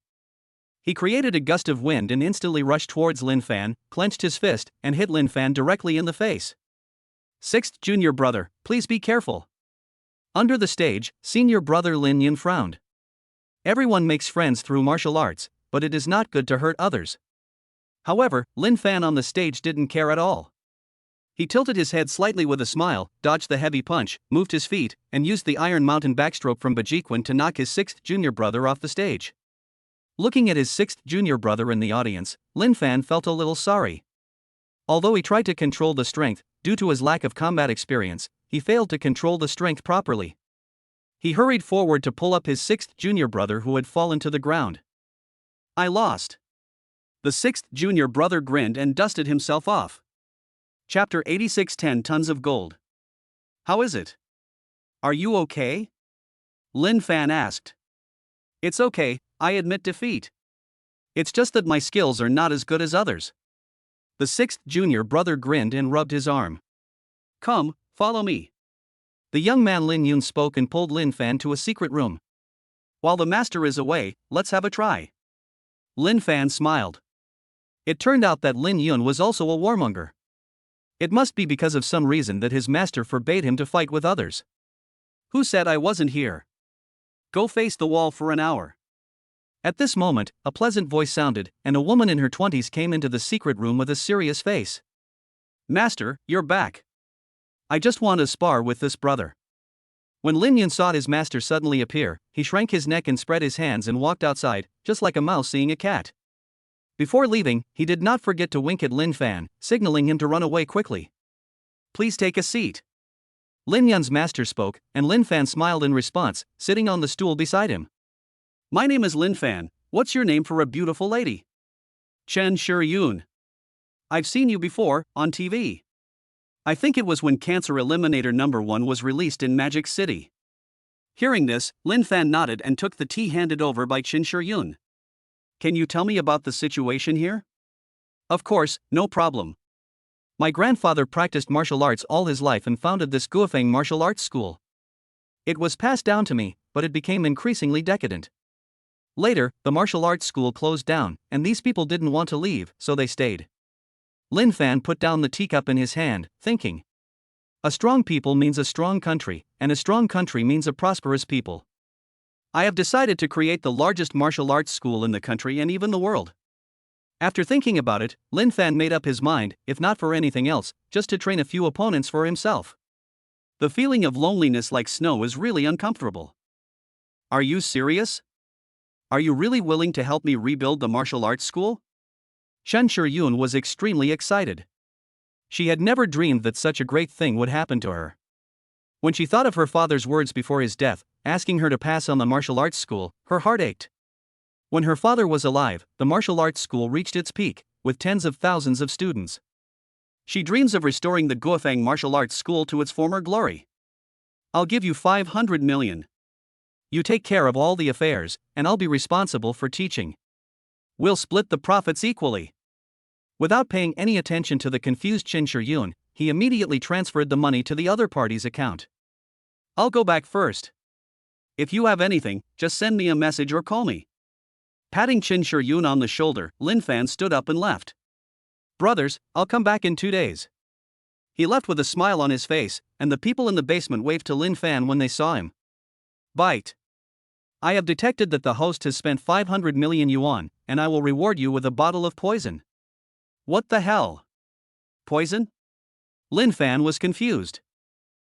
S1: He created a gust of wind and instantly rushed towards Lin Fan, clenched his fist, and hit Lin Fan directly in the face. "6th junior brother, please be careful." Under the stage, senior brother Lin Yun frowned. Everyone makes friends through martial arts, but it is not good to hurt others. However, Lin Fan on the stage didn't care at all. He tilted his head slightly with a smile, dodged the heavy punch, moved his feet, and used the Iron Mountain backstroke from Bajiquan to knock his 6th junior brother off the stage. Looking at his 6th junior brother in the audience, Lin Fan felt a little sorry. Although he tried to control the strength, due to his lack of combat experience, he failed to control the strength properly. He hurried forward to pull up his 6th junior brother who had fallen to the ground. "I lost." The 6th junior brother grinned and dusted himself off. Chapter 86, 10 tons of gold. "How is it? Are you okay?" Lin Fan asked. "It's okay, I admit defeat. It's just that my skills are not as good as others." The 6th junior brother grinned and rubbed his arm. "Come, follow me." The young man Lin Yun spoke and pulled Lin Fan to a secret room. "While the master is away, let's have a try." Lin Fan smiled. It turned out that Lin Yun was also a warmonger. It must be because of some reason that his master forbade him to fight with others. "Who said I wasn't here? Go face the wall for an hour." At this moment, a pleasant voice sounded, and a woman in her 20s came into the secret room with a serious face. "Master, you're back. I just want to spar with this brother." When Lin Yun saw his master suddenly appear, he shrank his neck and spread his hands and walked outside, just like a mouse seeing a cat. Before leaving, he did not forget to wink at Lin Fan, signaling him to run away quickly. "Please take a seat." Lin Yun's master spoke, and Lin Fan smiled in response, sitting on the stool beside him. "My name is Lin Fan. What's your name for a beautiful lady?" "Chen Shiyun. I've seen you before, on TV. I think it was when Cancer Eliminator #1 was released in Magic City." Hearing this, Lin Fan nodded and took the tea handed over by Chen Shiyun. "Can you tell me about the situation here?" "Of course, no problem. My grandfather practiced martial arts all his life and founded this Guofeng martial arts school. It was passed down to me, but it became increasingly decadent. Later, the martial arts school closed down, and these people didn't want to leave, so they stayed. Lin Fan put down the teacup in his hand, thinking. A strong people means a strong country, and a strong country means a prosperous people. I have decided to create the largest martial arts school in the country and even the world. After thinking about it, Lin Fan made up his mind, if not for anything else, just to train a few opponents for himself. The feeling of loneliness like snow is really uncomfortable. Are you serious? Are you really willing to help me rebuild the martial arts school? Shen Shiyun was extremely excited. She had never dreamed that such a great thing would happen to her. When she thought of her father's words before his death, asking her to pass on the martial arts school, her heart ached. When her father was alive, the martial arts school reached its peak, with tens of thousands of students. She dreams of restoring the Guofeng martial arts school to its former glory. I'll give you 500 million. You take care of all the affairs, and I'll be responsible for teaching. We'll split the profits equally. Without paying any attention to the confused Shen Shiyun, he immediately transferred the money to the other party's account. I'll go back first. If you have anything, just send me a message or call me. Patting Shen Shiyun on the shoulder, Lin Fan stood up and left. Brothers, I'll come back in 2 days. He left with a smile on his face, and the people in the basement waved to Lin Fan when they saw him. Bite. I have detected that the host has spent 500 million yuan, and I will reward you with a bottle of poison. What the hell? Poison? Lin Fan was confused.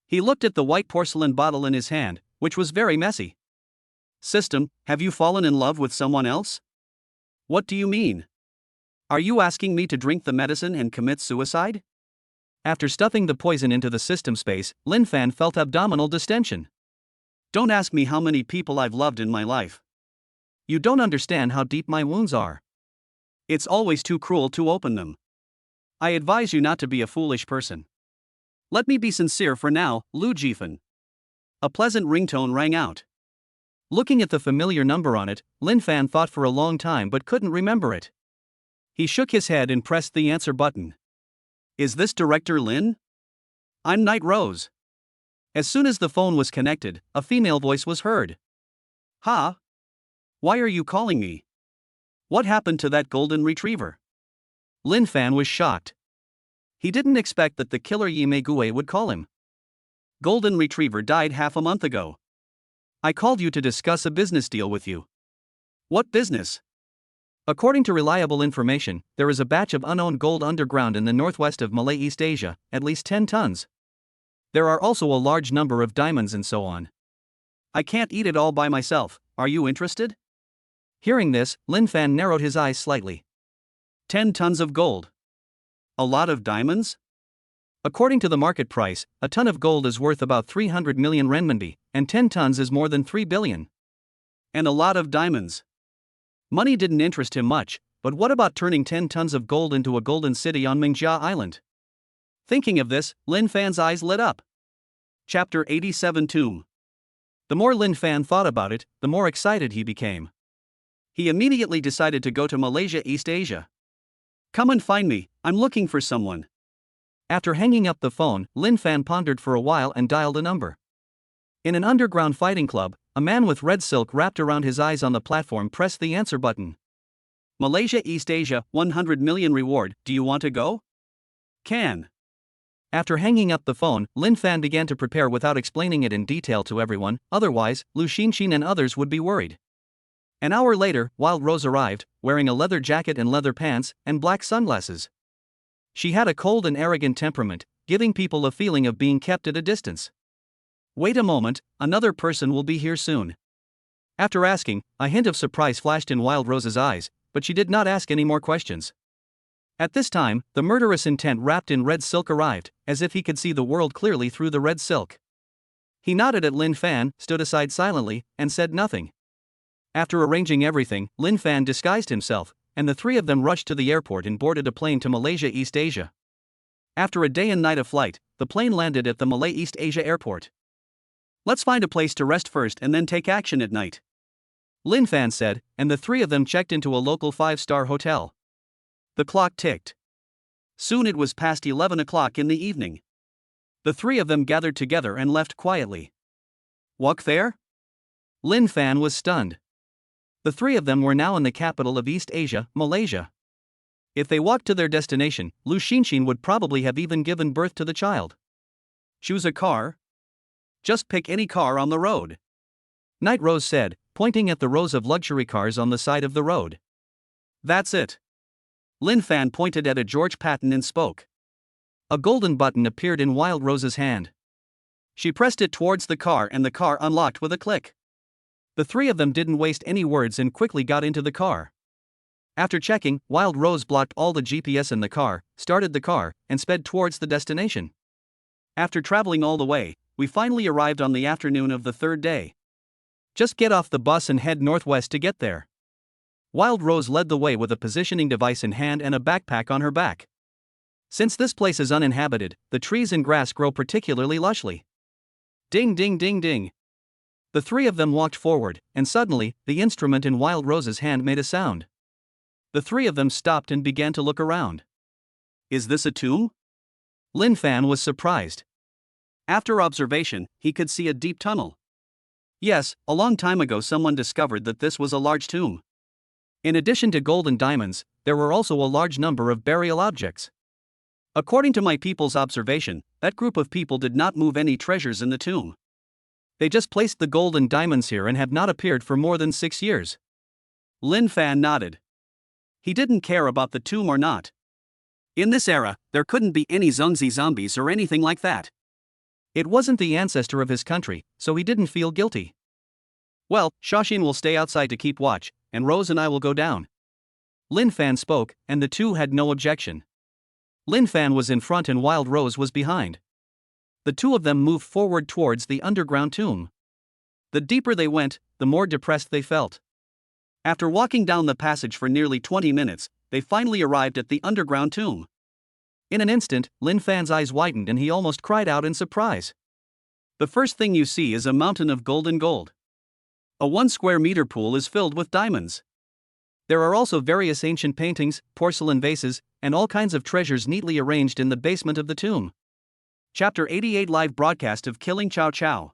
S1: He looked at the white porcelain bottle in his hand, which was very messy. System, have you fallen in love with someone else? What do you mean? Are you asking me to drink the medicine and commit suicide? After stuffing the poison into the system space, Lin Fan felt abdominal distension. Don't ask me how many people I've loved in my life. You don't understand how deep my wounds are. It's always too cruel to open them. I advise you not to be a foolish person. Let me be sincere for now, Lu Jifan. A pleasant ringtone rang out. Looking at the familiar number on it, Lin Fan thought for a long time but couldn't remember it. He shook his head and pressed the answer button. Is this Director Lin? I'm Night Rose. As soon as the phone was connected, a female voice was heard. Ha? Why are you calling me? What happened to that golden retriever? Lin Fan was shocked. He didn't expect that the killer Yi Meiguei would call him. Golden retriever died half a month ago. I called you to discuss a business deal with you. What business? According to reliable information, there is a batch of unowned gold underground in the northwest of Malay East Asia, at least 10 tons. There are also a large number of diamonds and so on. I can't eat it all by myself, are you interested? Hearing this, Lin Fan narrowed his eyes slightly. 10 tons of gold. A lot of diamonds? According to the market price, a ton of gold is worth about 300 million renminbi, and 10 tons is more than 3 billion. And a lot of diamonds. Money didn't interest him much, but what about turning 10 tons of gold into a golden city on Mingjia Island? Thinking of this, Lin Fan's eyes lit up. Chapter 87 Tomb. The more Lin Fan thought about it, the more excited he became. He immediately decided to go to Malaysia East Asia. Come and find me, I'm looking for someone. After hanging up the phone, Lin Fan pondered for a while and dialed a number. In an underground fighting club, a man with red silk wrapped around his eyes on the platform pressed the answer button. Malaysia East Asia, 100 million reward, do you want to go? Can. After hanging up the phone, Lin Fan began to prepare without explaining it in detail to everyone, otherwise, Lu Xinxin and others would be worried. An hour later, Wild Rose arrived, wearing a leather jacket and leather pants, and black sunglasses. She had a cold and arrogant temperament, giving people a feeling of being kept at a distance. Wait a moment, another person will be here soon. After asking, a hint of surprise flashed in Wild Rose's eyes, but she did not ask any more questions. At this time, the murderous intent wrapped in red silk arrived, as if he could see the world clearly through the red silk. He nodded at Lin Fan, stood aside silently, and said nothing. After arranging everything, Lin Fan disguised himself, and the three of them rushed to the airport and boarded a plane to Malaysia East Asia. After a day and night of flight, the plane landed at the Malay East Asia airport. Let's find a place to rest first and then take action at night, Lin Fan said, and the three of them checked into a local 5-star hotel. The clock ticked. Soon it was past 11 o'clock in the evening. The three of them gathered together and left quietly. Walk there? Lin Fan was stunned. The three of them were now in the capital of East Asia, Malaysia. If they walked to their destination, Lu Xinxin would probably have even given birth to the child. Choose a car? Just pick any car on the road. Night Rose said, pointing at the rows of luxury cars on the side of the road. That's it. Lin Fan pointed at a George Patton and spoke. A golden button appeared in Wild Rose's hand. She pressed it towards the car and the car unlocked with a click. The three of them didn't waste any words and quickly got into the car. After checking, Wild Rose blocked all the GPS in the car, started the car, and sped towards the destination. After traveling all the way, we finally arrived on the afternoon of the third day. Just get off the bus and head northwest to get there. Wild Rose led the way with a positioning device in hand and a backpack on her back. Since this place is uninhabited, the trees and grass grow particularly lushly. Ding ding ding ding. The three of them walked forward, and suddenly, the instrument in Wild Rose's hand made a sound. The three of them stopped and began to look around. Is this a tomb? Lin Fan was surprised. After observation, he could see a deep tunnel. Yes, a long time ago someone discovered that this was a large tomb. In addition to gold and diamonds, there were also a large number of burial objects. According to my people's observation, that group of people did not move any treasures in the tomb. They just placed the gold and diamonds here and have not appeared for more than 6 years. Lin Fan nodded. He didn't care about the tomb or not. In this era, there couldn't be any Zhongzi zombies or anything like that. It wasn't the ancestor of his country, so he didn't feel guilty. Well, Shaoxin will stay outside to keep watch, and Rose and I will go down. Lin Fan spoke, and the two had no objection. Lin Fan was in front and Wild Rose was behind. The two of them moved forward towards the underground tomb. The deeper they went, the more depressed they felt. After walking down the passage for nearly 20 minutes, they finally arrived at the underground tomb. In an instant, Lin Fan's eyes widened and he almost cried out in surprise. The first thing you see is a mountain of golden gold. A 1 square meter pool is filled with diamonds. There are also various ancient paintings, porcelain vases, and all kinds of treasures neatly arranged in the basement of the tomb. Chapter 88 Live broadcast of Killing Chow Chow.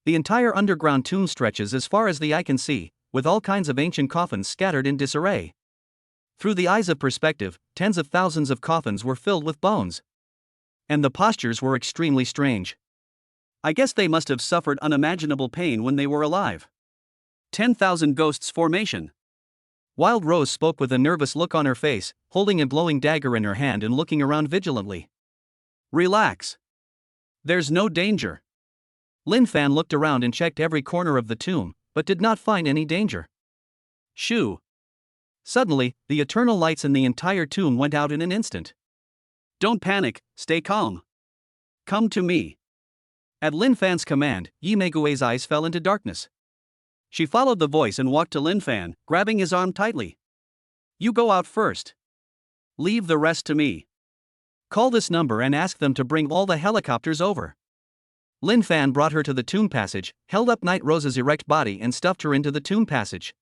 S1: The entire underground tomb stretches as far as the eye can see, with all kinds of ancient coffins scattered in disarray. Through the eyes of perspective, tens of thousands of coffins were filled with bones. And the postures were extremely strange. I guess they must have suffered unimaginable pain when they were alive. 10,000 ghosts formation. Wild Rose spoke with a nervous look on her face, holding a glowing dagger in her hand and looking around vigilantly. Relax. There's no danger. Lin Fan looked around and checked every corner of the tomb, but did not find any danger. Shoo. Suddenly, the eternal lights in the entire tomb went out in an instant. Don't panic, stay calm. Come to me. At Lin Fan's command, Yi Meigui's eyes fell into darkness. She followed the voice and walked to Lin Fan, grabbing his arm tightly. You go out first. Leave the rest to me. Call this number and ask them to bring all the helicopters over. Lin Fan brought her to the tomb passage, held up Night Rose's erect body and stuffed her into the tomb passage.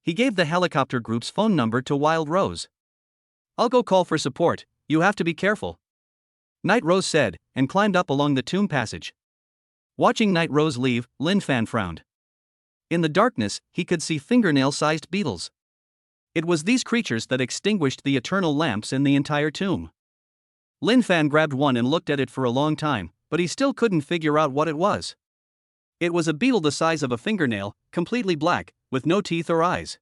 S1: He gave the helicopter group's phone number to Wild Rose. I'll go call for support, you have to be careful. Night Rose said, and climbed up along the tomb passage. Watching Night Rose leave, Lin Fan frowned. In the darkness, he could see fingernail-sized beetles. It was these creatures that extinguished the eternal lamps in the entire tomb. Lin Fan grabbed one and looked at it for a long time, but he still couldn't figure out what it was. It was a beetle the size of a fingernail, completely black, with no teeth or eyes.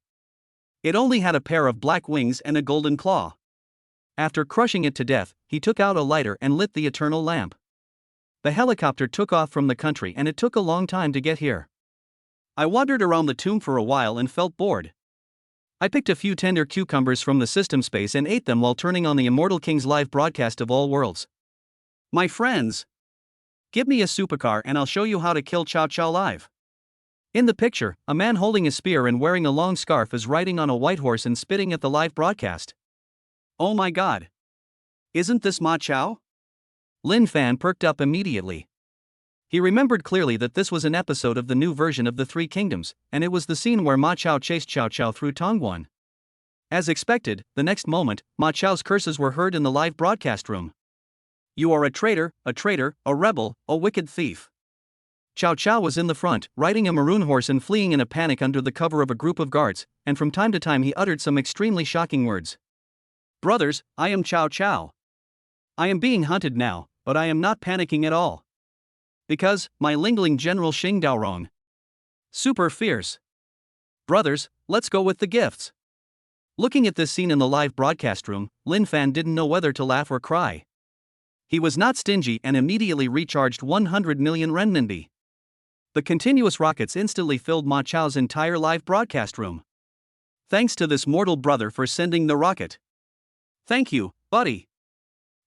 S1: It only had a pair of black wings and a golden claw. After crushing it to death, he took out a lighter and lit the eternal lamp. The helicopter took off from the country and it took a long time to get here. I wandered around the tomb for a while and felt bored. I picked a few tender cucumbers from the system space and ate them while turning on the Immortal King's live broadcast of all worlds. My friends! Give me a supercar and I'll show you how to kill Chow Chow live. In the picture, a man holding a spear and wearing a long scarf is riding on a white horse and spitting at the live broadcast. Oh my god! Isn't this Ma Chao? Lin Fan perked up immediately. He remembered clearly that this was an episode of the new version of the Three Kingdoms, and it was the scene where Ma Chao chased Chow Chow through Tongguan. As expected, the next moment, Ma Chao's curses were heard in the live broadcast room. "You are a traitor, a rebel, a wicked thief." Cao Cao was in the front, riding a maroon horse and fleeing in a panic under the cover of a group of guards, and from time to time he uttered some extremely shocking words. "Brothers, I am Cao Cao. I am being hunted now, but I am not panicking at all. Because, my Lingling General Xing Daorong. Super fierce. Brothers, let's go with the gifts." Looking at this scene in the live broadcast room, Lin Fan didn't know whether to laugh or cry. He was not stingy and immediately recharged 100 million renminbi. The continuous rockets instantly filled Ma Chao's entire live broadcast room. "Thanks to this mortal brother for sending the rocket. Thank you, buddy."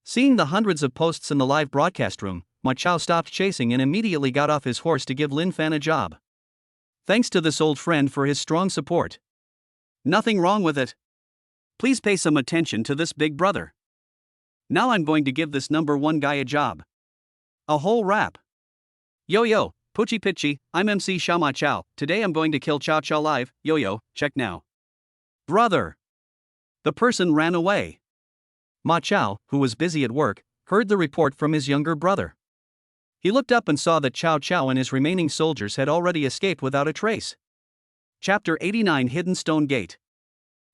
S1: Seeing the hundreds of posts in the live broadcast room, Ma Chao stopped chasing and immediately got off his horse to give Lin Fan a job. "Thanks to this old friend for his strong support. Nothing wrong with it. Please pay some attention to this big brother. Now I'm going to give this number one guy a job. A whole rap. Yo, Puchi Pitchi, I'm MC Xiao Ma Chao. Today I'm going to kill Cao Cao live. Yo, check now." "Brother!" The person ran away. Ma Chao, who was busy at work, heard the report from his younger brother. He looked up and saw that Cao Cao and his remaining soldiers had already escaped without a trace. Chapter 89 Hidden Stone Gate.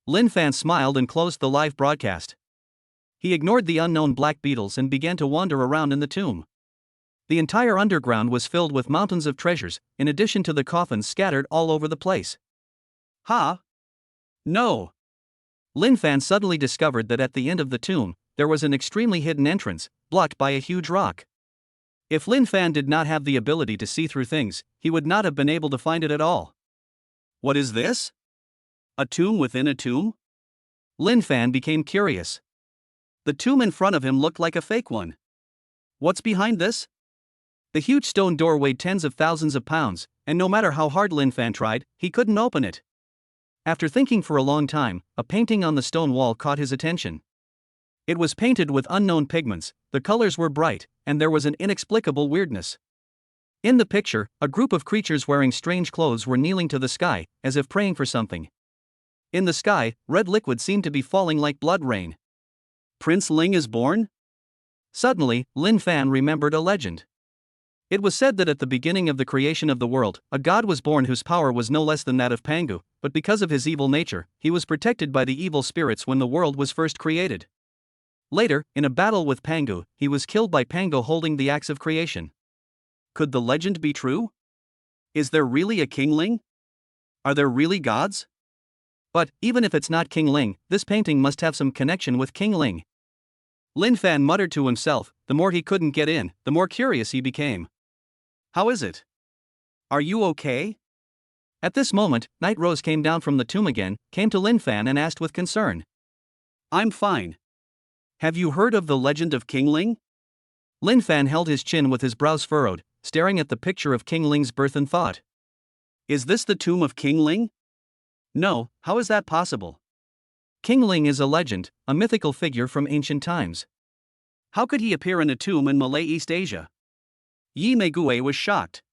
S1: Lin Fan smiled and closed the live broadcast. He ignored the unknown black beetles and began to wander around in the tomb. The entire underground was filled with mountains of treasures, in addition to the coffins scattered all over the place. Ha! No! Lin Fan suddenly discovered that at the end of the tomb, there was an extremely hidden entrance, blocked by a huge rock. If Lin Fan did not have the ability to see through things, he would not have been able to find it at all. What is this? A tomb within a tomb? Lin Fan became curious. The tomb in front of him looked like a fake one. What's behind this? The huge stone door weighed tens of thousands of pounds, and no matter how hard Lin Fan tried, he couldn't open it. After thinking for a long time, a painting on the stone wall caught his attention. It was painted with unknown pigments, the colors were bright, and there was an inexplicable weirdness. In the picture, a group of creatures wearing strange clothes were kneeling to the sky, as if praying for something. In the sky, red liquid seemed to be falling like blood rain. Prince Ling is born? Suddenly, Lin Fan remembered a legend. It was said that at the beginning of the creation of the world, a god was born whose power was no less than that of Pangu, but because of his evil nature, he was protected by the evil spirits when the world was first created. Later, in a battle with Pangu, he was killed by Pangu holding the axe of creation. Could the legend be true? Is there really a King Ling? Are there really gods? But, even if it's not King Ling, this painting must have some connection with King Ling. Lin Fan muttered to himself. The more he couldn't get in, the more curious he became. "How is it? Are you okay?" At this moment, Night Rose came down from the tomb again, came to Lin Fan and asked with concern. "I'm fine. Have you heard of the legend of King Ling?" Lin Fan held his chin with his brows furrowed, staring at the picture of King Ling's birth and thought. "Is this the tomb of King Ling?" "No, how is that possible? King Ling is a legend, a mythical figure from ancient times. How could he appear in a tomb in Malay East Asia?" Yi Meiguei was shocked.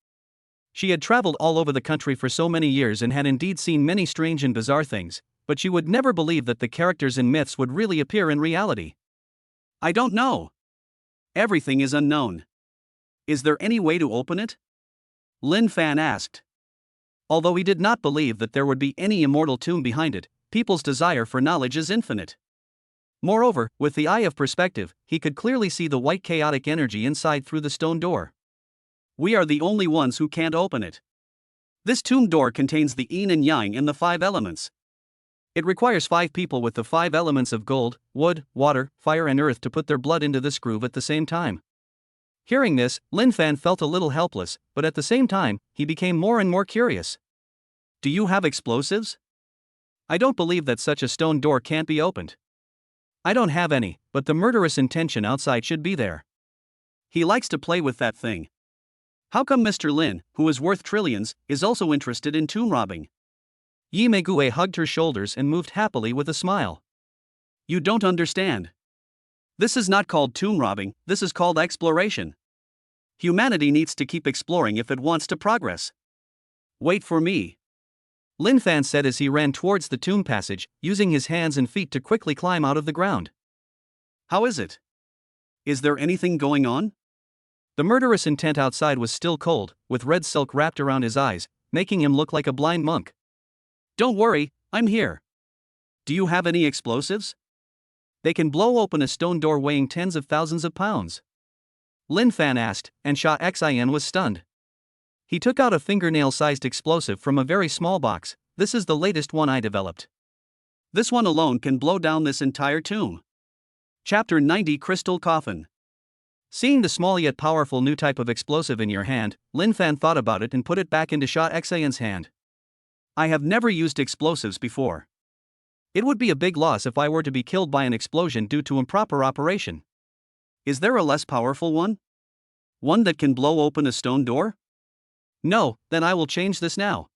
S1: She had traveled all over the country for so many years and had indeed seen many strange and bizarre things, but she would never believe that the characters in myths would really appear in reality. "I don't know. Everything is unknown. Is there any way to open it?" Lin Fan asked. Although he did not believe that there would be any immortal tomb behind it, people's desire for knowledge is infinite. Moreover, with the eye of perspective, he could clearly see the white chaotic energy inside through the stone door. "We are the only ones who can't open it. This tomb door contains the yin and yang and the 5 elements. It requires 5 people with the 5 elements of gold, wood, water, fire and earth to put their blood into this groove at the same time." Hearing this, Lin Fan felt a little helpless, but at the same time, he became more and more curious. "Do you have explosives?" "I don't believe that such a stone door can't be opened." "I don't have any, but the murderous intention outside should be there. He likes to play with that thing. How come Mr. Lin, who is worth trillions, is also interested in tomb robbing?" Yi Meiguei hugged her shoulders and moved happily with a smile. "You don't understand. This is not called tomb robbing, this is called exploration. Humanity needs to keep exploring if it wants to progress. Wait for me." Lin Fan said as he ran towards the tomb passage, using his hands and feet to quickly climb out of the ground. How is it? Is there anything going on? The murderous intent outside was still cold, with red silk wrapped around his eyes, making him look like a blind monk. Don't worry, I'm here. Do you have any explosives? They can blow open a stone door weighing tens of thousands of pounds. Lin Fan asked, and Sha Xian was stunned. He took out a fingernail-sized explosive from a very small box. This is the latest one I developed. This one alone can blow down this entire tomb. Chapter 90 Crystal Coffin. Seeing the small yet powerful new type of explosive in your hand, Lin Fan thought about it and put it back into Sha Xian's hand. I have never used explosives before. It would be a big loss if I were to be killed by an explosion due to improper operation. Is there a less powerful one? One that can blow open a stone door? No, then I will change this now.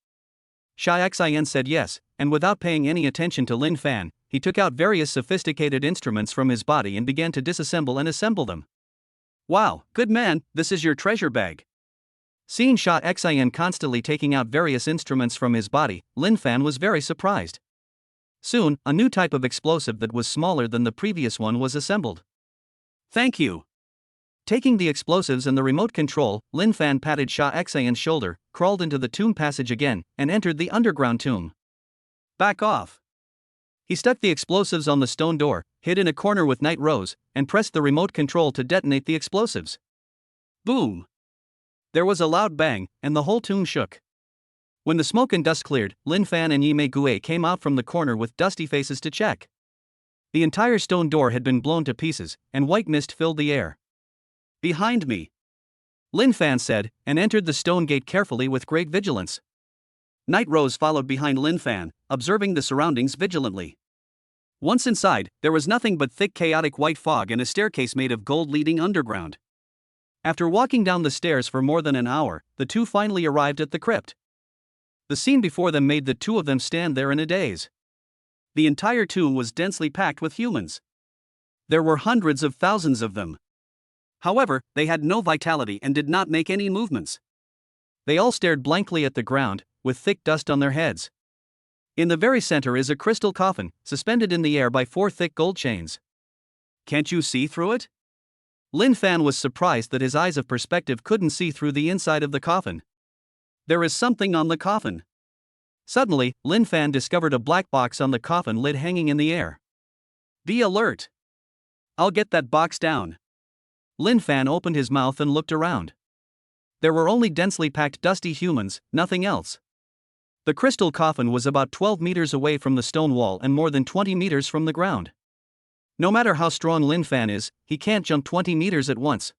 S1: Sha Xian said yes, and without paying any attention to Lin Fan, he took out various sophisticated instruments from his body and began to disassemble and assemble them. Wow, good man, this is your treasure bag. Seeing Sha Xian constantly taking out various instruments from his body, Lin Fan was very surprised. Soon, a new type of explosive that was smaller than the previous one was assembled. Thank you. Taking the explosives and the remote control, Lin Fan patted Sha Xian's shoulder, crawled into the tomb passage again, and entered the underground tomb. Back off. He stuck the explosives on the stone door, hid in a corner with Night Rose, and pressed the remote control to detonate the explosives. Boom! There was a loud bang, and the whole tomb shook. When the smoke and dust cleared, Lin Fan and Yi Mei Gue came out from the corner with dusty faces to check. The entire stone door had been blown to pieces, and white mist filled the air. Behind me, Lin Fan said, and entered the stone gate carefully with great vigilance. Night Rose followed behind Lin Fan, observing the surroundings vigilantly. Once inside, there was nothing but thick chaotic white fog and a staircase made of gold leading underground. After walking down the stairs for more than an hour, the two finally arrived at the crypt. The scene before them made the two of them stand there in a daze. The entire tomb was densely packed with humans. There were hundreds of thousands of them. However, they had no vitality and did not make any movements. They all stared blankly at the ground, with thick dust on their heads. In the very center is a crystal coffin, suspended in the air by 4 thick gold chains. Can't you see through it? Lin Fan was surprised that his eyes of perspective couldn't see through the inside of the coffin. There is something on the coffin. Suddenly, Lin Fan discovered a black box on the coffin lid hanging in the air. Be alert. I'll get that box down. Lin Fan opened his mouth and looked around. There were only densely packed dusty humans, nothing else. The crystal coffin was about 12 meters away from the stone wall and more than 20 meters from the ground. No matter how strong Lin Fan is, he can't jump 20 meters at once.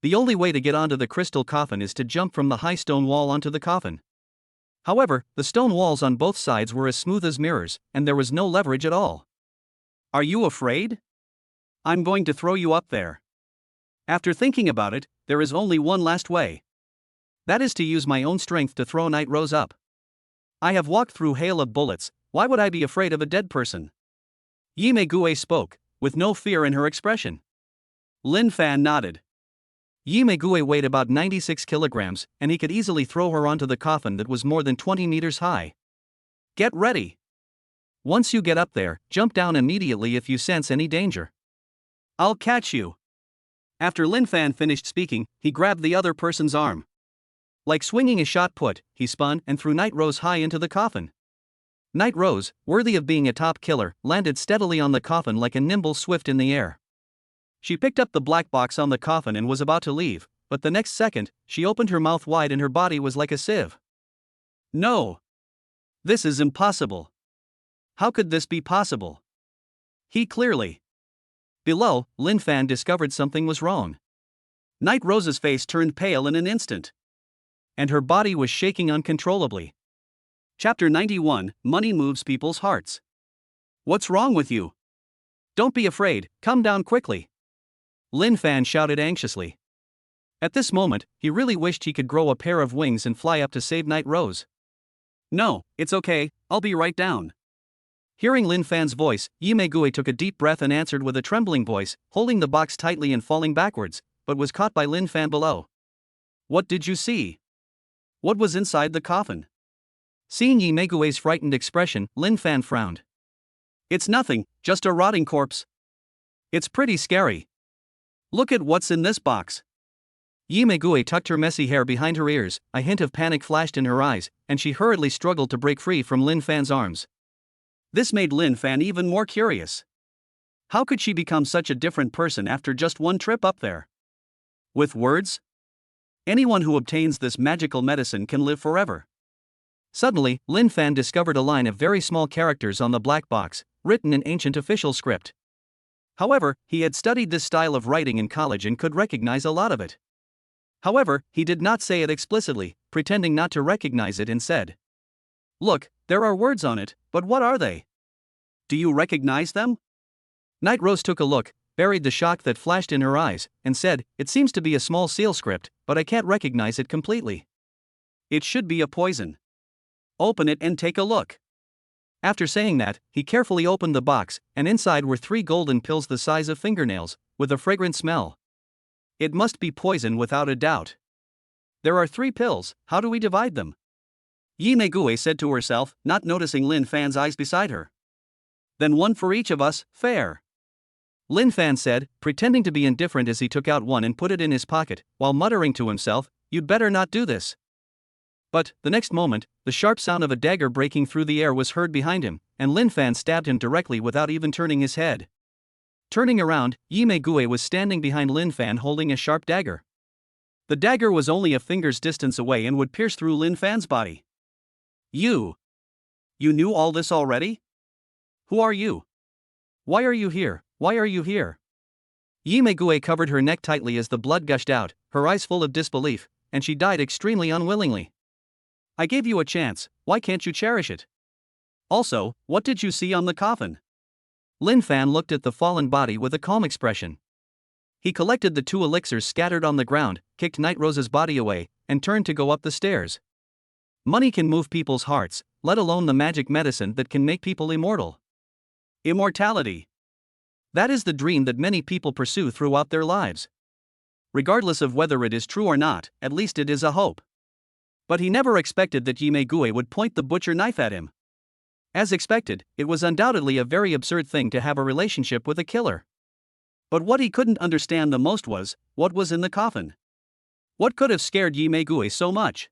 S1: The only way to get onto the crystal coffin is to jump from the high stone wall onto the coffin. However, the stone walls on both sides were as smooth as mirrors, and there was no leverage at all. Are you afraid? I'm going to throw you up there. After thinking about it, there is only one last way. That is to use my own strength to throw Night Rose up. I have walked through hail of bullets, why would I be afraid of a dead person? Yi Mei Gue spoke, with no fear in her expression. Lin Fan nodded. Yi Mei Gue weighed about 96 kilograms, and he could easily throw her onto the coffin that was more than 20 meters high. Get ready. Once you get up there, jump down immediately if you sense any danger. I'll catch you. After Lin Fan finished speaking, he grabbed the other person's arm. Like swinging a shot put, he spun and threw Night Rose high into the coffin. Night Rose, worthy of being a top killer, landed steadily on the coffin like a nimble swift in the air. She picked up the black box on the coffin and was about to leave, but the next second, she opened her mouth wide and her body was like a sieve. No! This is impossible. How could this be possible? He clearly. Below, Lin Fan discovered something was wrong. Night Rose's face turned pale in an instant. And her body was shaking uncontrollably. Chapter 91, Money Moves People's Hearts. What's wrong with you? Don't be afraid, come down quickly. Lin Fan shouted anxiously. At this moment, he really wished he could grow a pair of wings and fly up to save Night Rose. No, it's okay, I'll be right down. Hearing Lin Fan's voice, Yi Mei Gue took a deep breath and answered with a trembling voice, holding the box tightly and falling backwards, but was caught by Lin Fan below. What did you see? What was inside the coffin? Seeing Yi Meigui's frightened expression, Lin Fan frowned. It's nothing, just a rotting corpse. It's pretty scary. Look at what's in this box. Yi Meigui tucked her messy hair behind her ears, a hint of panic flashed in her eyes, and she hurriedly struggled to break free from Lin Fan's arms. This made Lin Fan even more curious. How could she become such a different person after just one trip up there? With words? Anyone who obtains this magical medicine can live forever. Suddenly, Lin Fan discovered a line of very small characters on the black box, written in ancient official script. However, he had studied this style of writing in college and could recognize a lot of it. However, he did not say it explicitly, pretending not to recognize it, and said, "Look, there are words on it, but what are they? Do you recognize them?" Night Rose took a look, buried the shock that flashed in her eyes, and said, "It seems to be a small seal script, but I can't recognize it completely. It should be a poison. Open it and take a look." After saying that, he carefully opened the box, and inside were 3 golden pills the size of fingernails, with a fragrant smell. It must be poison without a doubt. There are 3 pills, how do we divide them? Yi Meigui said to herself, not noticing Lin Fan's eyes beside her. Then one for each of us, fair. Lin Fan said, pretending to be indifferent as he took out one and put it in his pocket, while muttering to himself, "You'd better not do this." But, the next moment, the sharp sound of a dagger breaking through the air was heard behind him, and Lin Fan stabbed him directly without even turning his head. Turning around, Yi Meigui was standing behind Lin Fan holding a sharp dagger. The dagger was only a finger's distance away and would pierce through Lin Fan's body. You knew all this already? Who are you? Why are you here? Why are you here? Yi Meigui covered her neck tightly as the blood gushed out, her eyes full of disbelief, and she died extremely unwillingly. I gave you a chance, why can't you cherish it? Also, what did you see on the coffin? Lin Fan looked at the fallen body with a calm expression. He collected the 2 elixirs scattered on the ground, kicked Night Rose's body away, and turned to go up the stairs. Money can move people's hearts, let alone the magic medicine that can make people immortal. Immortality. That is the dream that many people pursue throughout their lives. Regardless of whether it is true or not, at least it is a hope. But he never expected that Yi Meigui would point the butcher knife at him. As expected, it was undoubtedly a very absurd thing to have a relationship with a killer. But what he couldn't understand the most was, what was in the coffin? What could have scared Yi Meigui so much?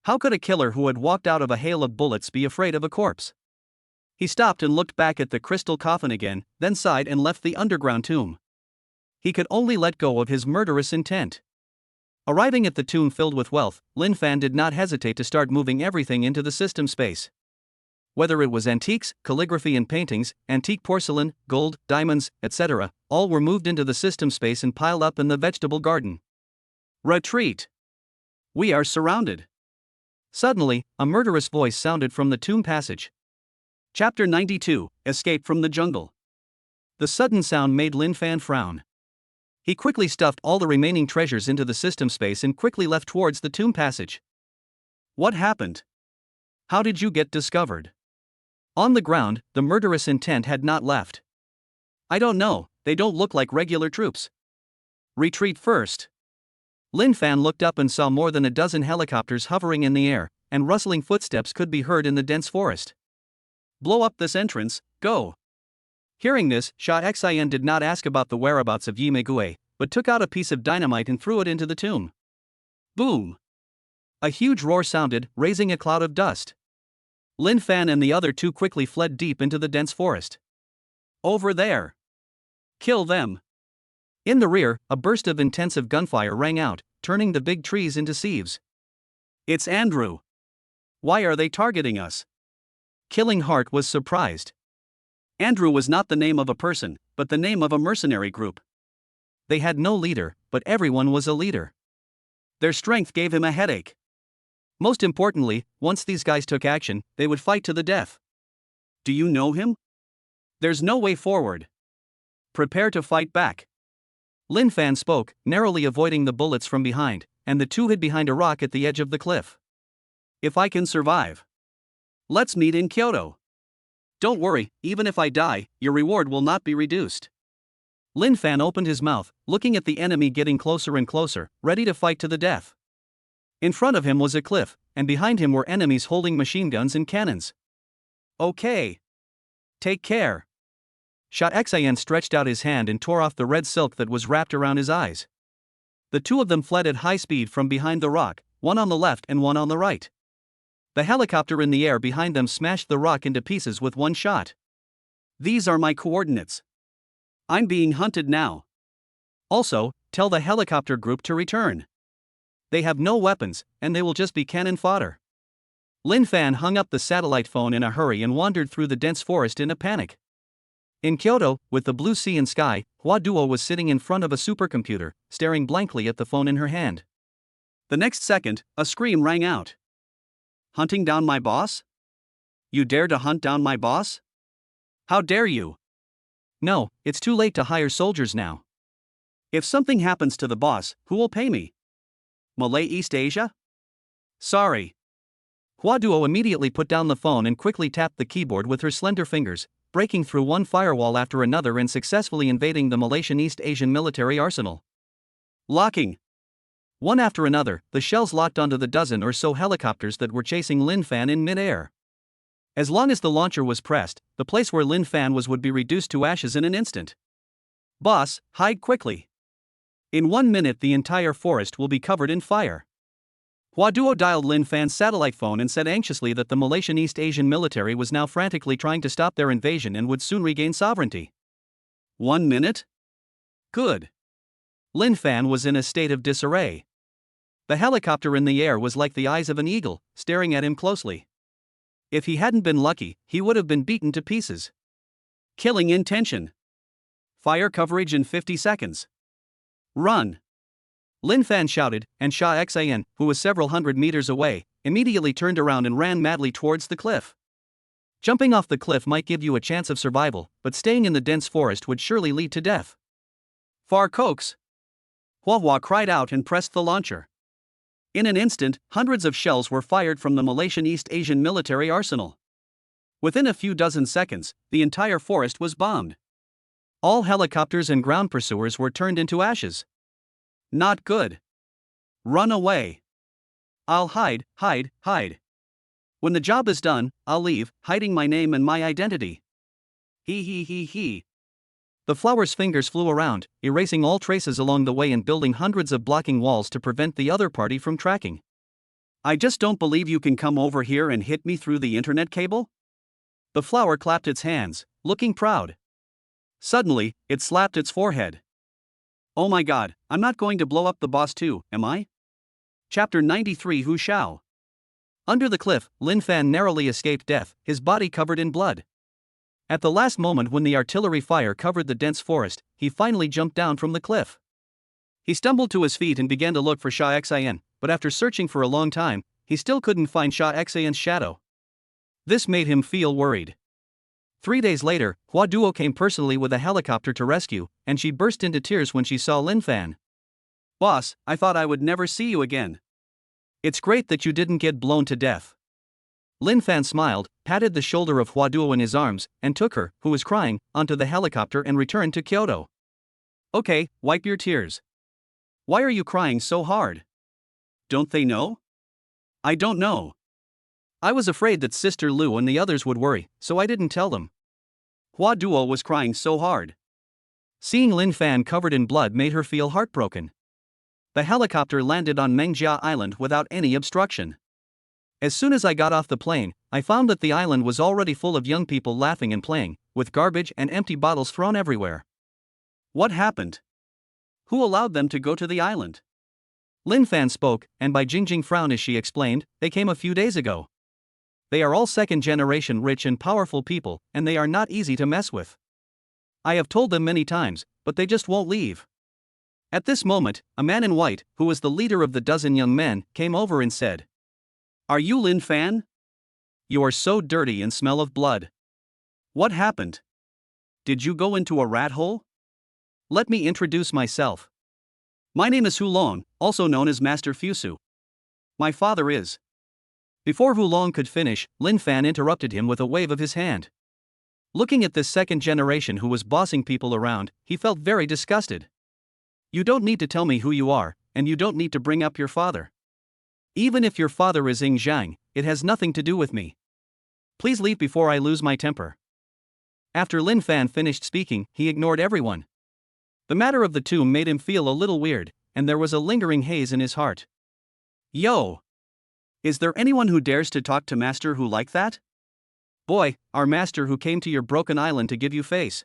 S1: How could a killer who had walked out of a hail of bullets be afraid of a corpse? He stopped and looked back at the crystal coffin again, then sighed and left the underground tomb. He could only let go of his murderous intent. Arriving at the tomb filled with wealth, Lin Fan did not hesitate to start moving everything into the system space. Whether it was antiques, calligraphy and paintings, antique porcelain, gold, diamonds, etc., all were moved into the system space and piled up in the vegetable garden. Retreat! We are surrounded. Suddenly, a murderous voice sounded from the tomb passage. Chapter 92, Escape from the Jungle. The sudden sound made Lin Fan frown. He quickly stuffed all the remaining treasures into the system space and quickly left towards the tomb passage. What happened? How did you get discovered? On the ground, the murderous intent had not left. I don't know, they don't look like regular troops. Retreat first. Lin Fan looked up and saw more than a dozen helicopters hovering in the air, and rustling footsteps could be heard in the dense forest. Blow up this entrance, go. Hearing this, Sha Xian did not ask about the whereabouts of Yi Meigui, but took out a piece of dynamite and threw it into the tomb. Boom! A huge roar sounded, raising a cloud of dust. Lin Fan and the other 2 quickly fled deep into the dense forest. Over there! Kill them! In the rear, a burst of intensive gunfire rang out, turning the big trees into sieves. It's Andrew! Why are they targeting us? Killing Heart was surprised. Andrew was not the name of a person, but the name of a mercenary group. They had no leader, but everyone was a leader. Their strength gave him a headache. Most importantly, once these guys took action, they would fight to the death. Do you know him? There's no way forward. Prepare to fight back. Lin Fan spoke, narrowly avoiding the bullets from behind, and the 2 hid behind a rock at the edge of the cliff. If I can survive. Let's meet in Kyoto. Don't worry, even if I die, your reward will not be reduced. Lin Fan opened his mouth, looking at the enemy getting closer and closer, ready to fight to the death. In front of him was a cliff, and behind him were enemies holding machine guns and cannons. Okay. Take care. Sha Xian stretched out his hand and tore off the red silk that was wrapped around his eyes. The two of them fled at high speed from behind the rock, one on the left and one on the right. The helicopter in the air behind them smashed the rock into pieces with one shot. These are my coordinates. I'm being hunted now. Also, tell the helicopter group to return. They have no weapons, and they will just be cannon fodder. Lin Fan hung up the satellite phone in a hurry and wandered through the dense forest in a panic. In Kyoto, with the blue sea and sky, Hua Duo was sitting in front of a supercomputer, staring blankly at the phone in her hand. The next second, a scream rang out. Hunting down my boss? You dare to hunt down my boss? How dare you? No, it's too late to hire soldiers now. If something happens to the boss, who will pay me? Malay East Asia? Sorry. Hua Duo immediately put down the phone and quickly tapped the keyboard with her slender fingers, breaking through one firewall after another and successfully invading the Malaysian East Asian military arsenal. Locking. One after another, the shells locked onto the dozen or so helicopters that were chasing Lin Fan in mid-air. As long as the launcher was pressed, the place where Lin Fan was would be reduced to ashes in an instant. Boss, hide quickly. In 1 minute the entire forest will be covered in fire. Hua Duo dialed Lin Fan's satellite phone and said anxiously that the Malaysian East Asian military was now frantically trying to stop their invasion and would soon regain sovereignty. 1 minute? Good. Lin Fan was in a state of disarray. The helicopter in the air was like the eyes of an eagle, staring at him closely. If he hadn't been lucky, he would have been beaten to pieces. Killing intention. Fire coverage in 50 seconds. Run! Lin Fan shouted, and Sha Xian, who was several hundred meters away, immediately turned around and ran madly towards the cliff. Jumping off the cliff might give you a chance of survival, but staying in the dense forest would surely lead to death. Far Cokes! Hua Hua cried out and pressed the launcher. In an instant, hundreds of shells were fired from the Malaysian East Asian military arsenal. Within a few dozen seconds, the entire forest was bombed. All helicopters and ground pursuers were turned into ashes. Not good. Run away. I'll hide. When the job is done, I'll leave, hiding my name and my identity. He. The flower's fingers flew around, erasing all traces along the way and building hundreds of blocking walls to prevent the other party from tracking. I just don't believe you can come over here and hit me through the internet cable? The flower clapped its hands, looking proud. Suddenly, it slapped its forehead. Oh my god, I'm not going to blow up the boss too, am I? Chapter 93 Hu Shao. Under the cliff, Lin Fan narrowly escaped death, his body covered in blood. At the last moment when the artillery fire covered the dense forest, he finally jumped down from the cliff. He stumbled to his feet and began to look for Sha Xian, but after searching for a long time, he still couldn't find Sha Xian's shadow. This made him feel worried. 3 days later, Hua Duo came personally with a helicopter to rescue, and she burst into tears when she saw Lin Fan. Boss, I thought I would never see you again. It's great that you didn't get blown to death. Lin Fan smiled, patted the shoulder of Hua Duo in his arms, and took her, who was crying, onto the helicopter and returned to Kyoto. Okay, wipe your tears. Why are you crying so hard? Don't they know? I don't know. I was afraid that Sister Lu and the others would worry, so I didn't tell them. Hua Duo was crying so hard. Seeing Lin Fan covered in blood made her feel heartbroken. The helicopter landed on Mengjia Island without any obstruction. As soon as I got off the plane, I found that the island was already full of young people laughing and playing, with garbage and empty bottles thrown everywhere. What happened? Who allowed them to go to the island? Lin Fan spoke, and by Jingjing frowned as she explained, they came a few days ago. They are all second-generation rich and powerful people, and they are not easy to mess with. I have told them many times, but they just won't leave. At this moment, a man in white, who was the leader of the dozen young men, came over and said, Are you Lin Fan? You are so dirty and smell of blood. What happened? Did you go into a rat hole? Let me introduce myself. My name is Hu Long, also known as Master Fusu. My father is. Before Hu Long could finish, Lin Fan interrupted him with a wave of his hand. Looking at this second generation who was bossing people around, he felt very disgusted. You don't need to tell me who you are, and you don't need to bring up your father. Even if your father is Ying Zhang, it has nothing to do with me. Please leave before I lose my temper. After Lin Fan finished speaking, he ignored everyone. The matter of the tomb made him feel a little weird, and there was a lingering haze in his heart. Yo! Is there anyone who dares to talk to Master Hu like that? Boy, our Master Hu came to your broken island to give you face.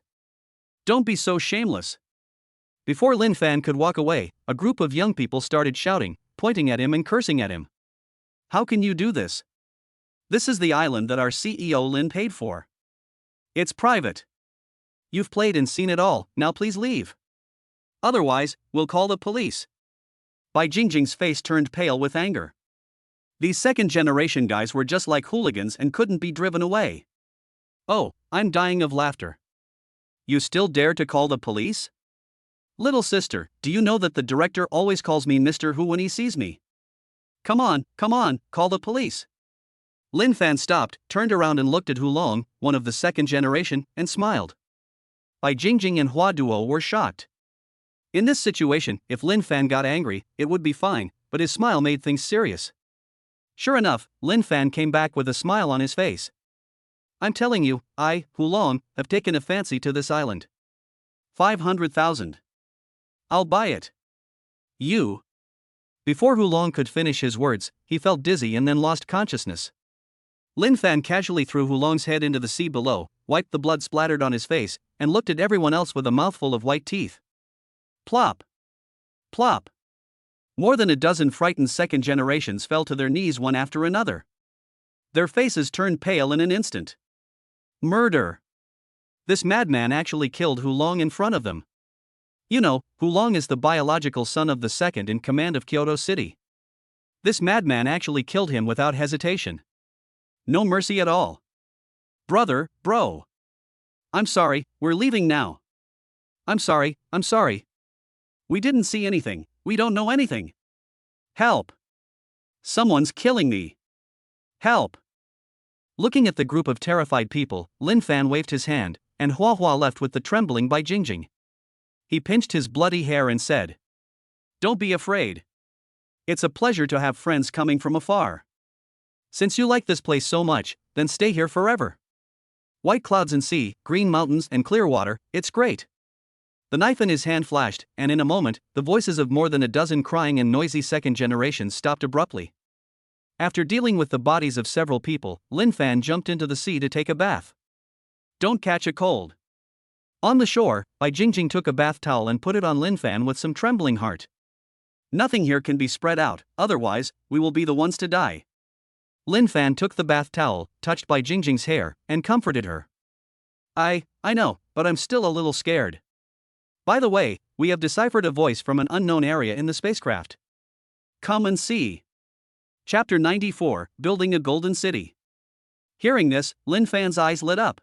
S1: Don't be so shameless. Before Lin Fan could walk away, a group of young people started shouting, pointing at him and cursing at him. How can you do this? This is the island that our CEO Lin paid for. It's private. You've played and seen it all, now please leave. Otherwise, we'll call the police. Bai Jingjing's face turned pale with anger. These second-generation guys were just like hooligans and couldn't be driven away. Oh, I'm dying of laughter. You still dare to call the police? Little sister, do you know that the director always calls me Mr. Hu when he sees me? Come on, call the police. Lin Fan stopped, turned around and looked at Hu Long, one of the second generation, and smiled. Bai Jingjing and Hua Duo were shocked. In this situation, if Lin Fan got angry, it would be fine, but his smile made things serious. Sure enough, Lin Fan came back with a smile on his face. I'm telling you, I, Hu Long, have taken a fancy to this island. 500,000. I'll buy it. You. Before Hu Long could finish his words, he felt dizzy and then lost consciousness. Lin Fan casually threw Hu Long's head into the sea below, wiped the blood splattered on his face, and looked at everyone else with a mouthful of white teeth. Plop. Plop. More than a dozen frightened second generations fell to their knees one after another. Their faces turned pale in an instant. Murder. This madman actually killed Hu Long in front of them. You know, Hu Long is the biological son of the second in command of Kyoto City. This madman actually killed him without hesitation. No mercy at all. Bro. I'm sorry, we're leaving now. I'm sorry. We didn't see anything, we don't know anything. Help! Someone's killing me. Help! Looking at the group of terrified people, Lin Fan waved his hand, and Hua Hua left with the trembling Bai Jingjing. He pinched his bloody hair and said, Don't be afraid. It's a pleasure to have friends coming from afar. Since you like this place so much, then stay here forever. White clouds and sea, green mountains and clear water, it's great. The knife in his hand flashed, and in a moment, the voices of more than a dozen crying and noisy second generations stopped abruptly. After dealing with the bodies of several people, Lin Fan jumped into the sea to take a bath. Don't catch a cold. On the shore, Bai Jingjing took a bath towel and put it on Lin Fan with some trembling heart. Nothing here can be spread out, otherwise, we will be the ones to die. Lin Fan took the bath towel, touched Bai Jingjing's hair, and comforted her. I know, but I'm still a little scared. By the way, we have deciphered a voice from an unknown area in the spacecraft. Come and see. Chapter 94, Building a Golden City. Hearing this, Lin Fan's eyes lit up.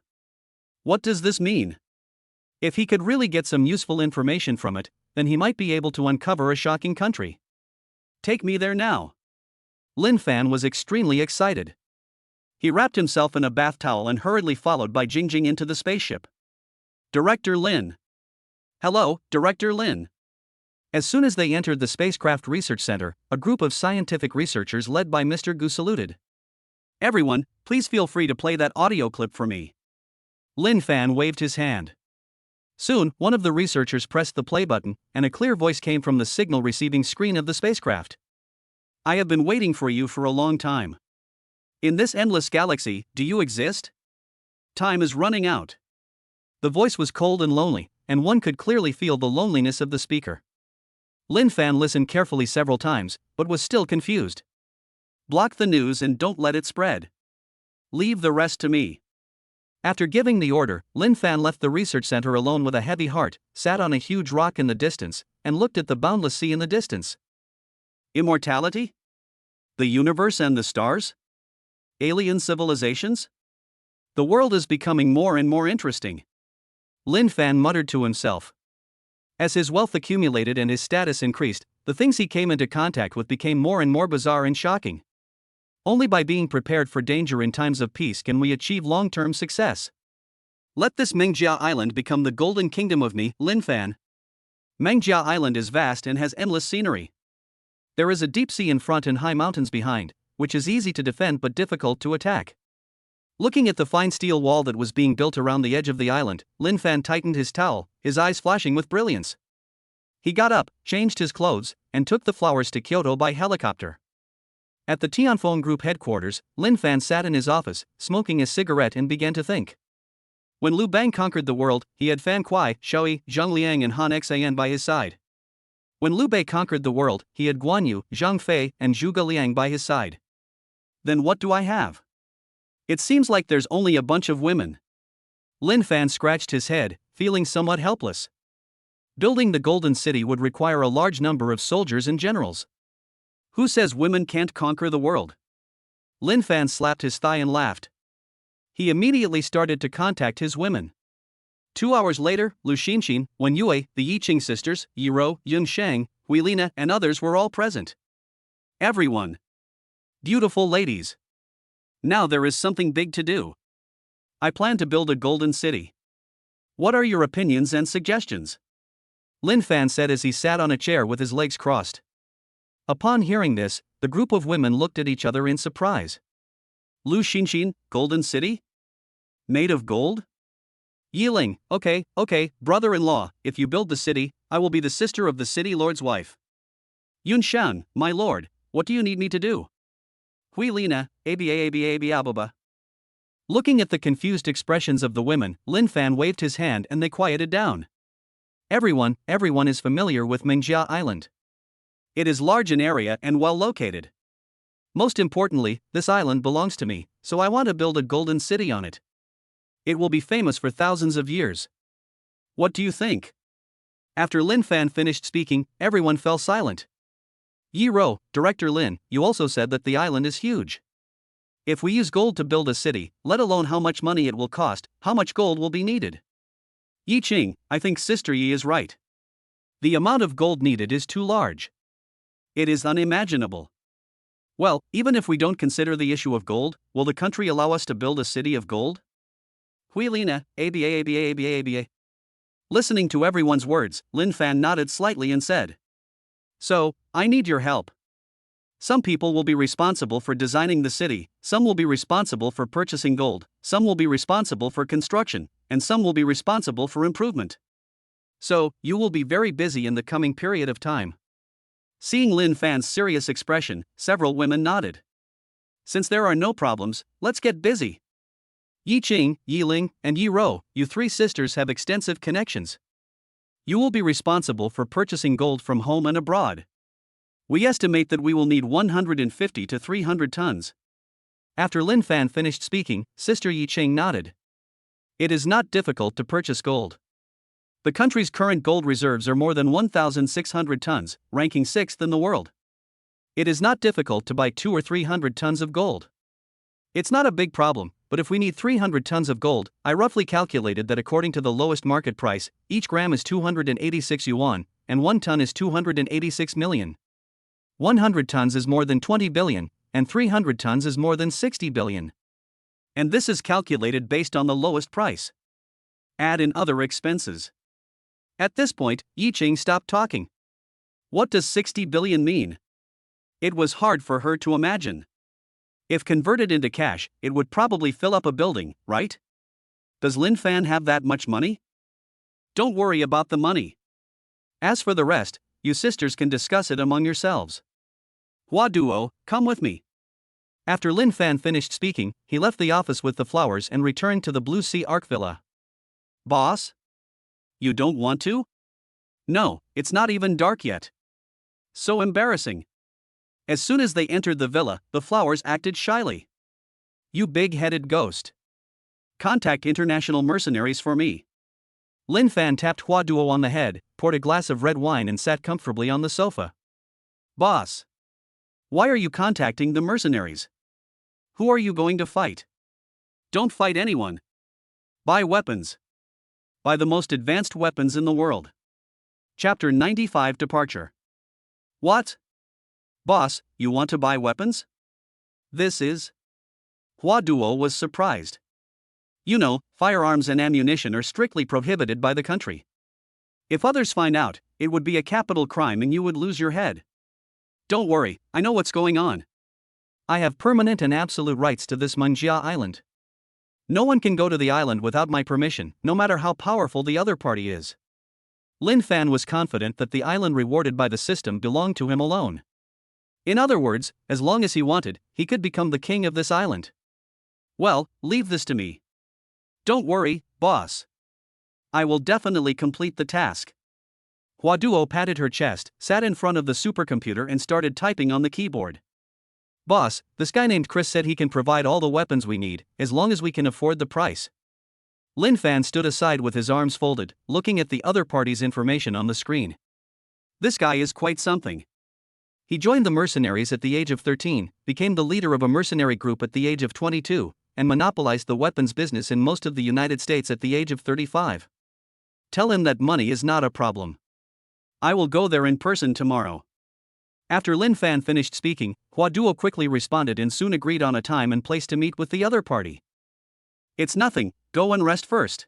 S1: What does this mean? If he could really get some useful information from it, then he might be able to uncover a shocking country. Take me there now. Lin Fan was extremely excited. He wrapped himself in a bath towel and hurriedly followed Bai Jingjing into the spaceship. Director Lin. Hello, Director Lin. As soon as they entered the Spacecraft Research Center, a group of scientific researchers led by Mr. Gu saluted. Everyone, please feel free to play that audio clip for me. Lin Fan waved his hand. Soon, one of the researchers pressed the play button, and a clear voice came from the signal receiving screen of the spacecraft. I have been waiting for you for a long time. In this endless galaxy, do you exist? Time is running out. The voice was cold and lonely, and one could clearly feel the loneliness of the speaker. Lin Fan listened carefully several times, but was still confused. Block the news and don't let it spread. Leave the rest to me. After giving the order, Lin Fan left the research center alone with a heavy heart, sat on a huge rock in the distance, and looked at the boundless sea in the distance. Immortality? The universe and the stars? Alien civilizations? The world is becoming more and more interesting. Lin Fan muttered to himself. As his wealth accumulated and his status increased, the things he came into contact with became more and more bizarre and shocking. Only by being prepared for danger in times of peace can we achieve long-term success. Let this Mengjia Island become the golden kingdom of me, Lin Fan. Mengjia Island is vast and has endless scenery. There is a deep sea in front and high mountains behind, which is easy to defend but difficult to attack. Looking at the fine steel wall that was being built around the edge of the island, Lin Fan tightened his towel, his eyes flashing with brilliance. He got up, changed his clothes, and took the flowers to Kyoto by helicopter. At the Tianfeng Group headquarters, Lin Fan sat in his office, smoking a cigarette and began to think. When Liu Bang conquered the world, he had Fan Kuai, Shui, Zhang Liang and Han Xan by his side. When Liu Bei conquered the world, he had Guan Yu, Zhang Fei and Zhuge Liang by his side. Then what do I have? It seems like there's only a bunch of women. Lin Fan scratched his head, feeling somewhat helpless. Building the Golden City would require a large number of soldiers and generals. Who says women can't conquer the world? Lin Fan slapped his thigh and laughed. He immediately started to contact his women. 2 hours later, Lu Xinxin, Wen Yue, the Yiqing sisters, Yi Rou, Yun Sheng, Hui Lina and others were all present. Everyone. Beautiful ladies. Now there is something big to do. I plan to build a golden city. What are your opinions and suggestions? Lin Fan said as he sat on a chair with his legs crossed. Upon hearing this, the group of women looked at each other in surprise. Lu Xinxin, Golden City? Made of gold? Yiling, okay, brother-in-law, if you build the city, I will be the sister of the city lord's wife. Yun Shan, my lord, what do you need me to do? Hui Lina, abba. Looking at the confused expressions of the women, Lin Fan waved his hand and they quieted down. Everyone is familiar with Mingjia Island. It is large in area and well located. Most importantly, this island belongs to me, so I want to build a golden city on it. It will be famous for thousands of years. What do you think? After Lin Fan finished speaking, everyone fell silent. Yi Rou, Director Lin, you also said that the island is huge. If we use gold to build a city, let alone how much money it will cost, how much gold will be needed? Yi Qing, I think Sister Yi is right. The amount of gold needed is too large. It is unimaginable. Well, even if we don't consider the issue of gold, will the country allow us to build a city of gold? Hui Lina, abba. Listening to everyone's words, Lin Fan nodded slightly and said. So, I need your help. Some people will be responsible for designing the city, some will be responsible for purchasing gold, some will be responsible for construction, and some will be responsible for improvement. So, you will be very busy in the coming period of time. Seeing Lin Fan's serious expression, several women nodded. Since there are no problems, let's get busy. Yi Qing, Yi Ling, and Yi Rou, you three sisters have extensive connections. You will be responsible for purchasing gold from home and abroad. We estimate that we will need 150 to 300 tons. After Lin Fan finished speaking, Sister Yi Qing nodded. It is not difficult to purchase gold. The country's current gold reserves are more than 1,600 tons, ranking 6th in the world. It is not difficult to buy 200 or 300 tons of gold. It's not a big problem, but if we need 300 tons of gold, I roughly calculated that according to the lowest market price, each gram is 286 yuan, and 1 ton is 286 million. 100 tons is more than 20 billion, and 300 tons is more than 60 billion. And this is calculated based on the lowest price. Add in other expenses. At this point, Yi Qing stopped talking. What does 60 billion mean? It was hard for her to imagine. If converted into cash, it would probably fill up a building, right? Does Lin Fan have that much money? Don't worry about the money. As for the rest, you sisters can discuss it among yourselves. Hua Duo, come with me. After Lin Fan finished speaking, he left the office with the flowers and returned to the Blue Sea Arc Villa. Boss? You don't want to? No, it's not even dark yet. So embarrassing. As soon as they entered the villa, the flowers acted shyly. You big-headed ghost. Contact international mercenaries for me. Lin Fan tapped Hua Duo on the head, poured a glass of red wine and sat comfortably on the sofa. Boss. Why are you contacting the mercenaries? Who are you going to fight? Don't fight anyone. Buy weapons. Buy the most advanced weapons in the world. Chapter 95 Departure. What? Boss, you want to buy weapons? This is... Hua Duo was surprised. You know, firearms and ammunition are strictly prohibited by the country. If others find out, it would be a capital crime and you would lose your head. Don't worry, I know what's going on. I have permanent and absolute rights to this Munjia island. No one can go to the island without my permission, no matter how powerful the other party is. Lin Fan was confident that the island rewarded by the system belonged to him alone. In other words, as long as he wanted, he could become the king of this island. Well, leave this to me. Don't worry, boss. I will definitely complete the task. Hua Duo patted her chest, sat in front of the supercomputer and started typing on the keyboard. Boss, this guy named Chris said he can provide all the weapons we need, as long as we can afford the price. Lin Fan stood aside with his arms folded, looking at the other party's information on the screen. This guy is quite something. He joined the mercenaries at the age of 13, became the leader of a mercenary group at the age of 22, and monopolized the weapons business in most of the United States at the age of 35. Tell him that money is not a problem. I will go there in person tomorrow. After Lin Fan finished speaking, Hua Duo quickly responded and soon agreed on a time and place to meet with the other party. It's nothing, go and rest first.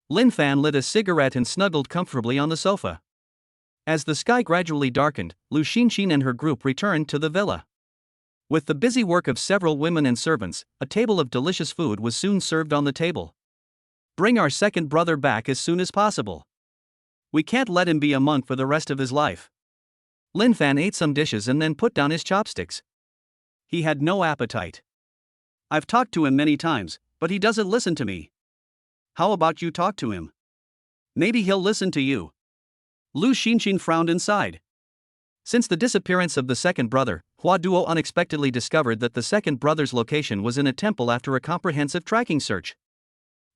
S1: Lin Fan lit a cigarette and snuggled comfortably on the sofa. As the sky gradually darkened, Lu Xinxin and her group returned to the villa. With the busy work of several women and servants, a table of delicious food was soon served on the table. Bring our second brother back as soon as possible. We can't let him be a monk for the rest of his life. Lin Fan ate some dishes and then put down his chopsticks. He had no appetite. I've talked to him many times, but he doesn't listen to me. How about you talk to him? Maybe he'll listen to you. Lu Xinxin frowned and sighed. Since the disappearance of the second brother, Hua Duo unexpectedly discovered that the second brother's location was in a temple after a comprehensive tracking search.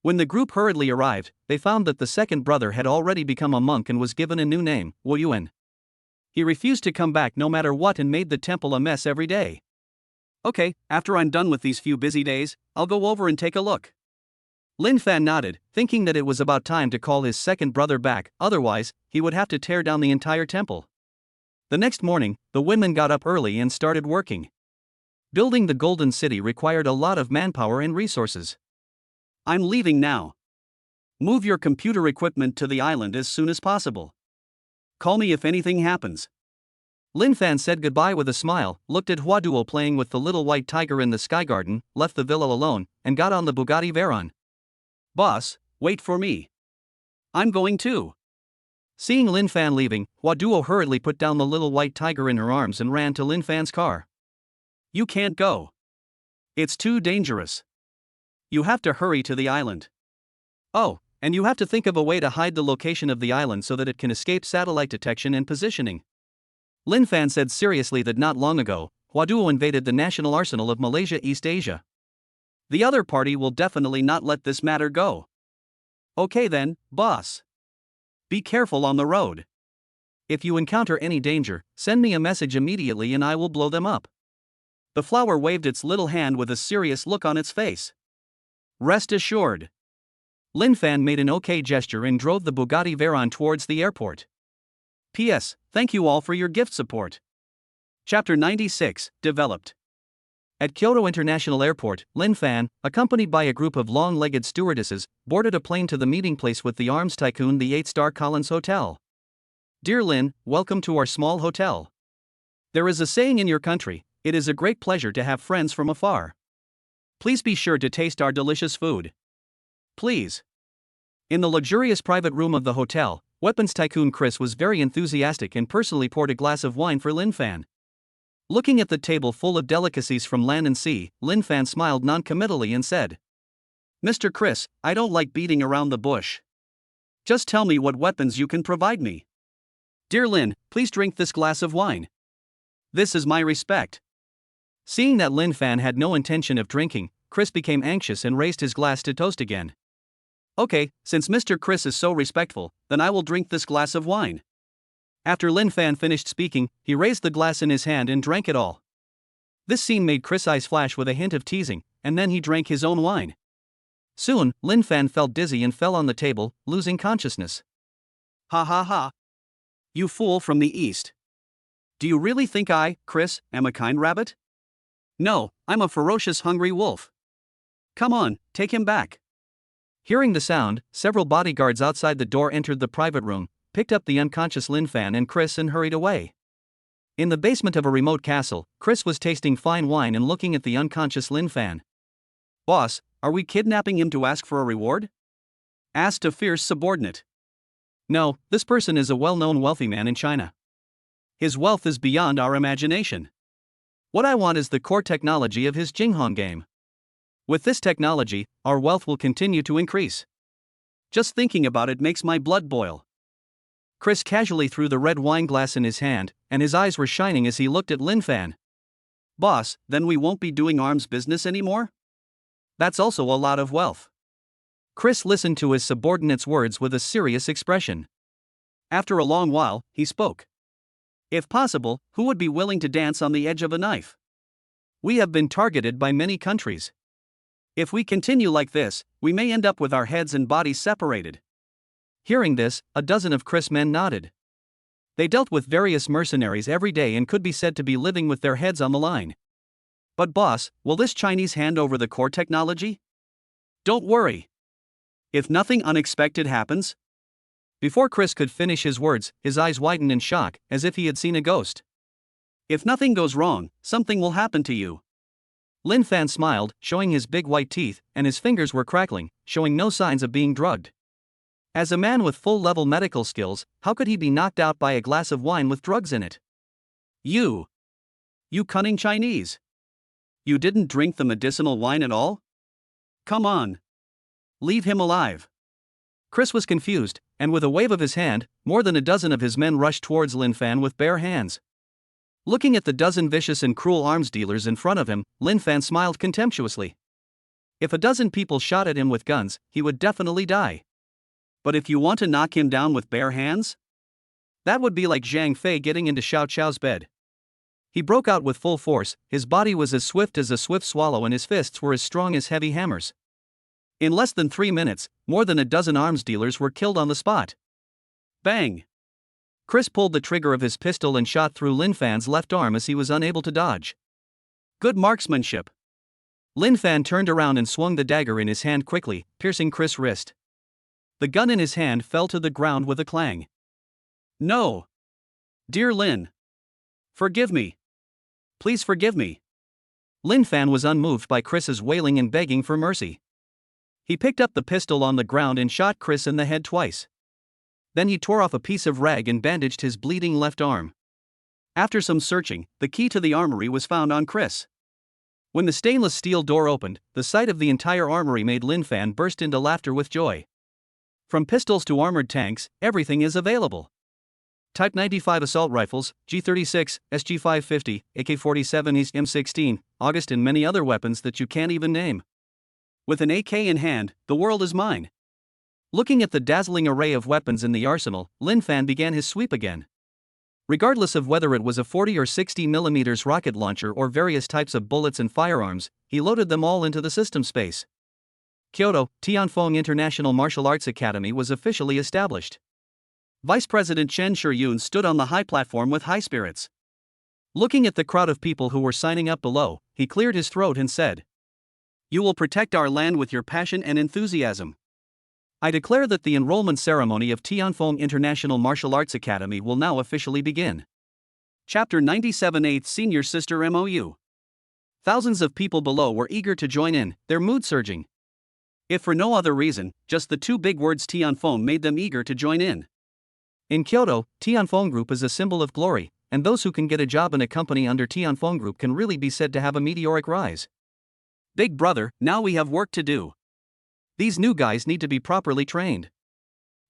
S1: When the group hurriedly arrived, they found that the second brother had already become a monk and was given a new name, Wu Yuan. He refused to come back no matter what and made the temple a mess every day. Okay, after I'm done with these few busy days, I'll go over and take a look. Lin Fan nodded, thinking that it was about time to call his second brother back, otherwise, he would have to tear down the entire temple. The next morning, the women got up early and started working. Building the Golden City required a lot of manpower and resources. I'm leaving now. Move your computer equipment to the island as soon as possible. Call me if anything happens. Lin Fan said goodbye with a smile, looked at Hua Duo playing with the little white tiger in the sky garden, left the villa alone, and got on the Bugatti Veyron. Boss, wait for me. I'm going too. Seeing Lin Fan leaving, Hua Duo hurriedly put down the little white tiger in her arms and ran to Lin Fan's car. You can't go. It's too dangerous. You have to hurry to the island. Oh, and you have to think of a way to hide the location of the island so that it can escape satellite detection and positioning. Lin Fan said seriously that not long ago, Hua Duo invaded the national arsenal of Malaysia East Asia. The other party will definitely not let this matter go. Okay then, boss. Be careful on the road. If you encounter any danger, send me a message immediately and I will blow them up. The flower waved its little hand with a serious look on its face. Rest assured. Lin Fan made an okay gesture and drove the Bugatti Veyron towards the airport. P.S. Thank you all for your gift support. Chapter 96, Developed. At Kyoto International Airport, Lin Fan, accompanied by a group of long-legged stewardesses, boarded a plane to the meeting place with the arms tycoon, the 8-star Collins Hotel. Dear Lin, welcome to our small hotel. There is a saying in your country, it is a great pleasure to have friends from afar. Please be sure to taste our delicious food. Please. In the luxurious private room of the hotel, weapons tycoon Chris was very enthusiastic and personally poured a glass of wine for Lin Fan. Looking at the table full of delicacies from land and sea, Lin Fan smiled non-committally and said, Mr. Chris, I don't like beating around the bush. Just tell me what weapons you can provide me. Dear Lin, please drink this glass of wine. This is my respect. Seeing that Lin Fan had no intention of drinking, Chris became anxious and raised his glass to toast again. Okay, since Mr. Chris is so respectful, then I will drink this glass of wine. After Lin Fan finished speaking, he raised the glass in his hand and drank it all. This scene made Chris' eyes flash with a hint of teasing, and then he drank his own wine. Soon, Lin Fan felt dizzy and fell on the table, losing consciousness. Ha ha ha. You fool from the east. Do you really think I, Chris, am a kind rabbit? No, I'm a ferocious hungry wolf. Come on, take him back. Hearing the sound, several bodyguards outside the door entered the private room, picked up the unconscious Lin Fan and Chris and hurried away. In the basement of a remote castle, Chris was tasting fine wine and looking at the unconscious Lin Fan. "Boss, are we kidnapping him to ask for a reward?" asked a fierce subordinate. "No, this person is a well-known wealthy man in China. His wealth is beyond our imagination. What I want is the core technology of his Jinghong game. With this technology, our wealth will continue to increase. Just thinking about it makes my blood boil." Chris casually threw the red wine glass in his hand, and his eyes were shining as he looked at Lin Fan. "Boss, then we won't be doing arms business anymore? That's also a lot of wealth." Chris listened to his subordinate's words with a serious expression. After a long while, he spoke. "If possible, who would be willing to dance on the edge of a knife? We have been targeted by many countries. If we continue like this, we may end up with our heads and bodies separated." Hearing this, a dozen of Chris' men nodded. They dealt with various mercenaries every day and could be said to be living with their heads on the line. "But boss, will this Chinese hand over the core technology?" "Don't worry. If nothing unexpected happens." Before Chris could finish his words, his eyes widened in shock, as if he had seen a ghost. "If nothing goes wrong, something will happen to you." Lin Fan smiled, showing his big white teeth, and his fingers were crackling, showing no signs of being drugged. As a man with full-level medical skills, how could he be knocked out by a glass of wine with drugs in it? You cunning Chinese. You didn't drink the medicinal wine at all? Come on. Leave him alive." Chris was confused, and with a wave of his hand, more than a dozen of his men rushed towards Lin Fan with bare hands. Looking at the dozen vicious and cruel arms dealers in front of him, Lin Fan smiled contemptuously. If a dozen people shot at him with guns, he would definitely die. But if you want to knock him down with bare hands? That would be like Zhang Fei getting into Xiao Qiao's bed. He broke out with full force, his body was as swift as a swift swallow and his fists were as strong as heavy hammers. In less than 3 minutes, more than a dozen arms dealers were killed on the spot. Bang! Chris pulled the trigger of his pistol and shot through Lin Fan's left arm as he was unable to dodge. Good marksmanship. Lin Fan turned around and swung the dagger in his hand quickly, piercing Chris' wrist. The gun in his hand fell to the ground with a clang. "No! Dear Lin! Forgive me! Please forgive me!" Lin Fan was unmoved by Chris's wailing and begging for mercy. He picked up the pistol on the ground and shot Chris in the head twice. Then he tore off a piece of rag and bandaged his bleeding left arm. After some searching, the key to the armory was found on Chris. When the stainless steel door opened, the sight of the entire armory made Lin Fan burst into laughter with joy. From pistols to armored tanks, everything is available. Type 95 assault rifles, G36, SG550, AK-47s, M16, August and many other weapons that you can't even name. With an AK in hand, the world is mine. Looking at the dazzling array of weapons in the arsenal, Lin Fan began his sweep again. Regardless of whether it was a 40 or 60 mm rocket launcher or various types of bullets and firearms, he loaded them all into the system space. Kyoto, Tianfeng International Martial Arts Academy was officially established. Vice President Chen Shiyun stood on the high platform with high spirits. Looking at the crowd of people who were signing up below, he cleared his throat and said, "You will protect our land with your passion and enthusiasm. I declare that the enrollment ceremony of Tianfeng International Martial Arts Academy will now officially begin." Chapter 97 8th Senior Sister MOU. Thousands of people below were eager to join in, their mood surging. If for no other reason, just the two big words Tianfeng made them eager to join in. In Kyoto, Tianfeng Group is a symbol of glory, and those who can get a job in a company under Tianfeng Group can really be said to have a meteoric rise. Big brother, now we have work to do. These new guys need to be properly trained.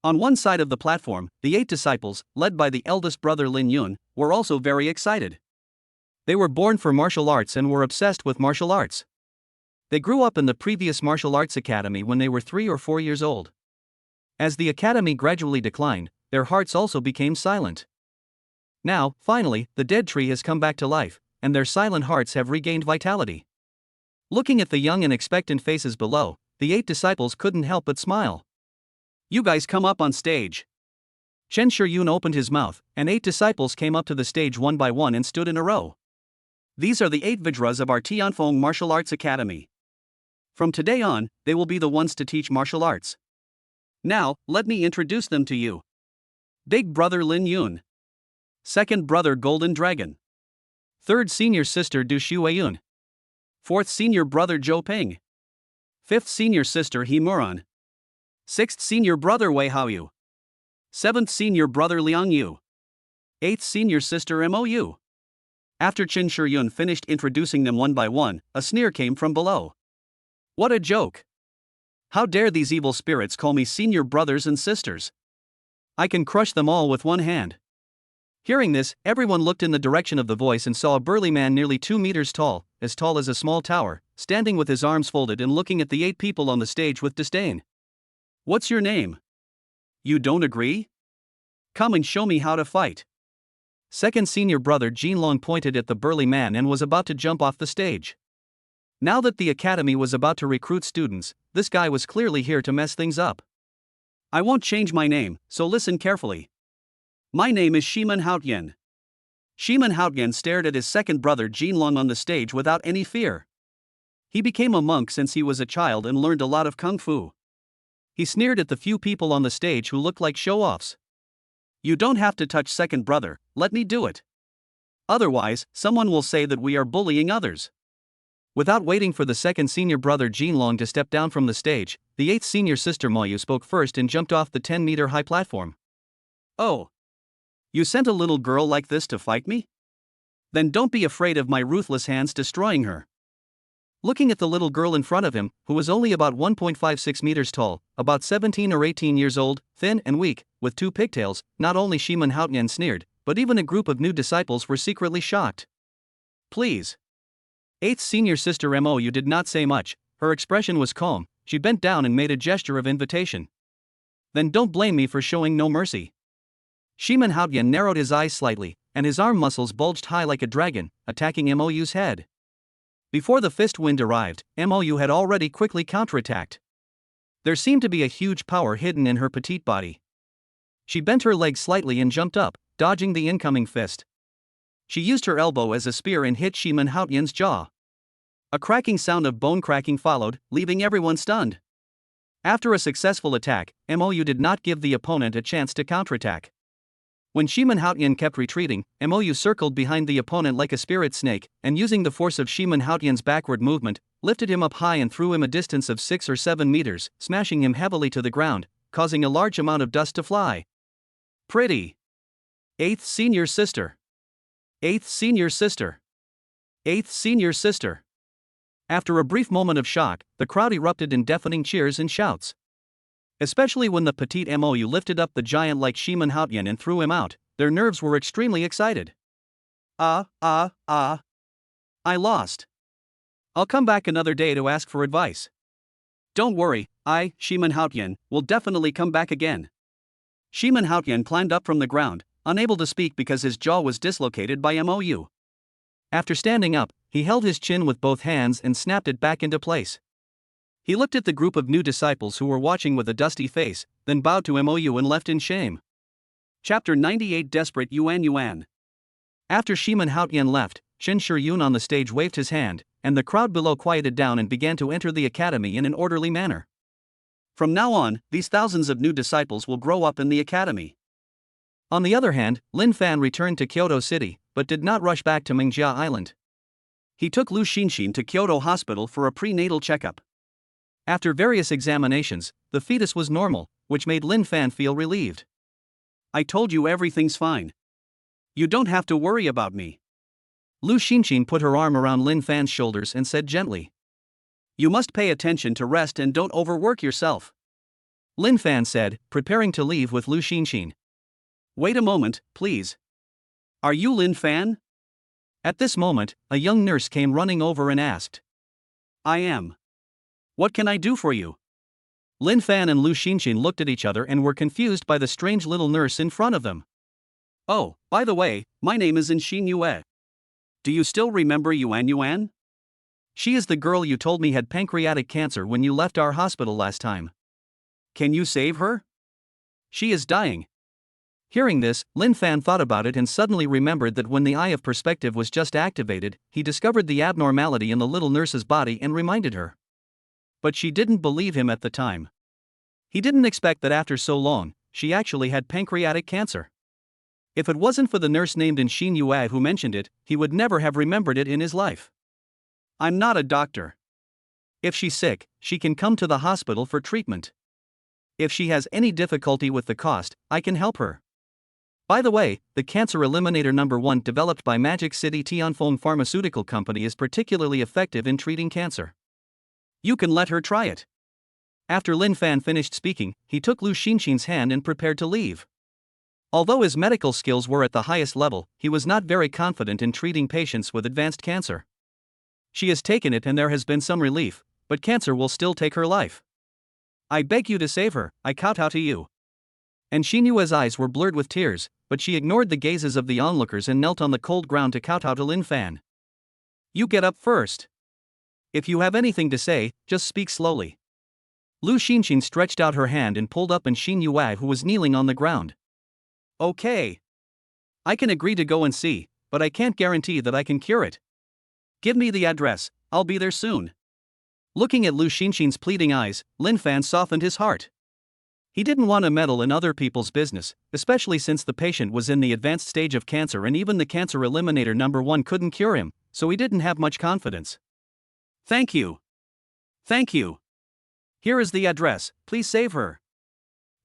S1: On one side of the platform, the 8 disciples, led by the eldest brother Lin Yun, were also very excited. They were born for martial arts and were obsessed with martial arts. They grew up in the previous martial arts academy when they were 3 or 4 years old. As the academy gradually declined, their hearts also became silent. Now, finally, the dead tree has come back to life, and their silent hearts have regained vitality. Looking at the young and expectant faces below, the 8 disciples couldn't help but smile. "You guys come up on stage." Chen Shiyun opened his mouth, and 8 disciples came up to the stage one by one and stood in a row. "These are the 8 Vajras of our Tianfeng Martial Arts Academy. From today on, they will be the ones to teach martial arts. Now, let me introduce them to you. Big brother Lin Yun. Second brother Golden Dragon. Third senior sister Du Shuayun. Fourth senior brother Zhou Ping. Fifth senior sister He Muran. Sixth senior brother Wei Haoyu. Seventh senior brother Liang Yu. Eighth senior sister Mou. After Qin Shiyun finished introducing them one by one, a sneer came from below. What a joke! How dare these evil spirits call me senior brothers and sisters? I can crush them all with one hand. Hearing this, everyone looked in the direction of the voice and saw a burly man nearly 2 meters tall as a small tower, standing with his arms folded and looking at the 8 people on the stage with disdain. What's your name? You don't agree? Come and show me how to fight. Second senior brother Jinlong pointed at the burly man and was about to jump off the stage. Now that the academy was about to recruit students, this guy was clearly here to mess things up. I won't change my name, so listen carefully. My name is Shiman Haotian. Shiman Haotian stared at his second brother Jinlong on the stage without any fear. He became a monk since he was a child and learned a lot of kung fu. He sneered at the few people on the stage who looked like show-offs. You don't have to touch second brother, let me do it. Otherwise, someone will say that we are bullying others. Without waiting for the second senior brother Jinlong to step down from the stage, the 8th senior sister Moyu spoke first and jumped off the 10-meter high platform. Oh. You sent a little girl like this to fight me? Then don't be afraid of my ruthless hands destroying her. Looking at the little girl in front of him, who was only about 1.56 meters tall, about 17 or 18 years old, thin and weak, with 2 pigtails, not only Shiman Haotian sneered, but even a group of new disciples were secretly shocked. Please. 8th senior sister Mou did not say much, her expression was calm, she bent down and made a gesture of invitation. Then don't blame me for showing no mercy. Shiman Haotian narrowed his eyes slightly, and his arm muscles bulged high like a dragon, attacking Mou's head. Before the fist wind arrived, Mou had already quickly counterattacked. There seemed to be a huge power hidden in her petite body. She bent her leg slightly and jumped up, dodging the incoming fist. She used her elbow as a spear and hit Shiman Haotian's jaw. A cracking sound of bone cracking followed, leaving everyone stunned. After a successful attack, Mou did not give the opponent a chance to counterattack. When Shiman Haotian kept retreating, Mou circled behind the opponent like a spirit snake, and using the force of Shiman Haotian's backward movement, lifted him up high and threw him a distance of 6 or 7 meters, smashing him heavily to the ground, causing a large amount of dust to fly. Pretty. 8th senior sister. 8th senior sister. 8th senior sister. After a brief moment of shock, the crowd erupted in deafening cheers and shouts. Especially when the petite Mou lifted up the giant like Shiman Haotian and threw him out, their nerves were extremely excited. I lost. I'll come back another day to ask for advice. Don't worry, I, Shiman Haotian, will definitely come back again. Shiman Haotian climbed up from the ground, unable to speak because his jaw was dislocated by Mou. After standing up, he held his chin with both hands and snapped it back into place. He looked at the group of new disciples who were watching with a dusty face, then bowed to Mou and left in shame. Chapter 98 Desperate Yuan. After Shiman Haotian left, Qin Shiyun on the stage waved his hand, and the crowd below quieted down and began to enter the academy in an orderly manner. From now on, these thousands of new disciples will grow up in the academy. On the other hand, Lin Fan returned to Kyoto City, but did not rush back to Mingjia Island. He took Lu Xinxin to Kyoto Hospital for a prenatal checkup. After various examinations, the fetus was normal, which made Lin Fan feel relieved. I told you everything's fine. You don't have to worry about me. Lu Xinxin put her arm around Lin Fan's shoulders and said gently. You must pay attention to rest and don't overwork yourself. Lin Fan said, preparing to leave with Lu Xinxin. Wait a moment, please. Are you Lin Fan? At this moment, a young nurse came running over and asked. I am. What can I do for you? Lin Fan and Lu Xinxin looked at each other and were confused by the strange little nurse in front of them. Oh, by the way, my name is Xin Yue. Do you still remember Yuan? She is the girl you told me had pancreatic cancer when you left our hospital last time. Can you save her? She is dying. Hearing this, Lin Fan thought about it and suddenly remembered that when the Eye of Perspective was just activated, he discovered the abnormality in the little nurse's body and reminded her. But she didn't believe him at the time. He didn't expect that after so long, she actually had pancreatic cancer. If it wasn't for the nurse named Xin Yue who mentioned it, he would never have remembered it in his life. I'm not a doctor. If she's sick, she can come to the hospital for treatment. If she has any difficulty with the cost, I can help her. By the way, the Cancer Eliminator #1 developed by Magic City Tianfeng Pharmaceutical Company is particularly effective in treating cancer. You can let her try it. After Lin Fan finished speaking, he took Lu Xinxin's hand and prepared to leave. Although his medical skills were at the highest level, he was not very confident in treating patients with advanced cancer. She has taken it and there has been some relief, but cancer will still take her life. I beg you to save her, I kowtow to you. And Xinyue's eyes were blurred with tears, but she ignored the gazes of the onlookers and knelt on the cold ground to kowtow to Lin Fan. You get up first. If you have anything to say, just speak slowly. Lu Xinxin stretched out her hand and pulled up Xin Yue, who was kneeling on the ground. Okay. I can agree to go and see, but I can't guarantee that I can cure it. Give me the address, I'll be there soon. Looking at Lu Xinxin's pleading eyes, Lin Fan softened his heart. He didn't want to meddle in other people's business, especially since the patient was in the advanced stage of cancer and even the Cancer Eliminator #1 couldn't cure him, so he didn't have much confidence. Thank you. Thank you. Here is the address, please save her.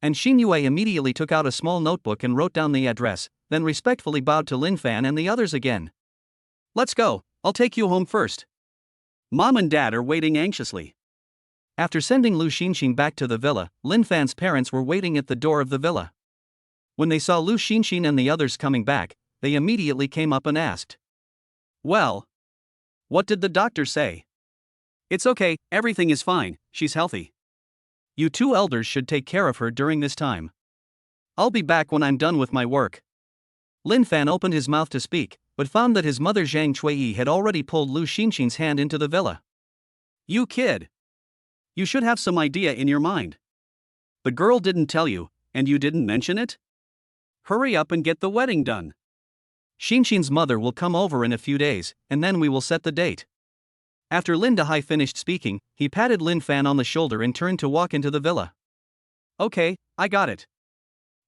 S1: And Xin Yue immediately took out a small notebook and wrote down the address, then respectfully bowed to Lin Fan and the others again. Let's go, I'll take you home first. Mom and Dad are waiting anxiously. After sending Lu Xinxin back to the villa, Lin Fan's parents were waiting at the door of the villa. When they saw Lu Xinxin and the others coming back, they immediately came up and asked. Well, what did the doctor say? It's okay, everything is fine, she's healthy. You two elders should take care of her during this time. I'll be back when I'm done with my work. Lin Fan opened his mouth to speak, but found that his mother Zhang Chuiyi had already pulled Lu Xinxin's hand into the villa. You kid! You should have some idea in your mind. The girl didn't tell you, and you didn't mention it? Hurry up and get the wedding done. Xinxin's mother will come over in a few days, and then we will set the date. After Lin Dehai finished speaking, he patted Lin Fan on the shoulder and turned to walk into the villa. Okay, I got it.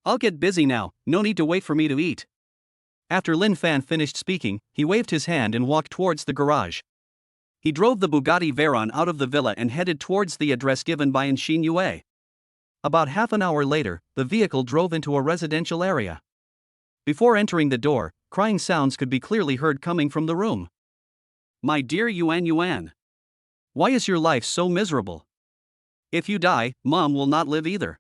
S1: I'll get busy now, no need to wait for me to eat. After Lin Fan finished speaking, he waved his hand and walked towards the garage. He drove the Bugatti Veyron out of the villa and headed towards the address given by Xin Yue. About half an hour later, the vehicle drove into a residential area. Before entering the door, crying sounds could be clearly heard coming from the room. My dear Yuan, why is your life so miserable? If you die, Mom will not live either.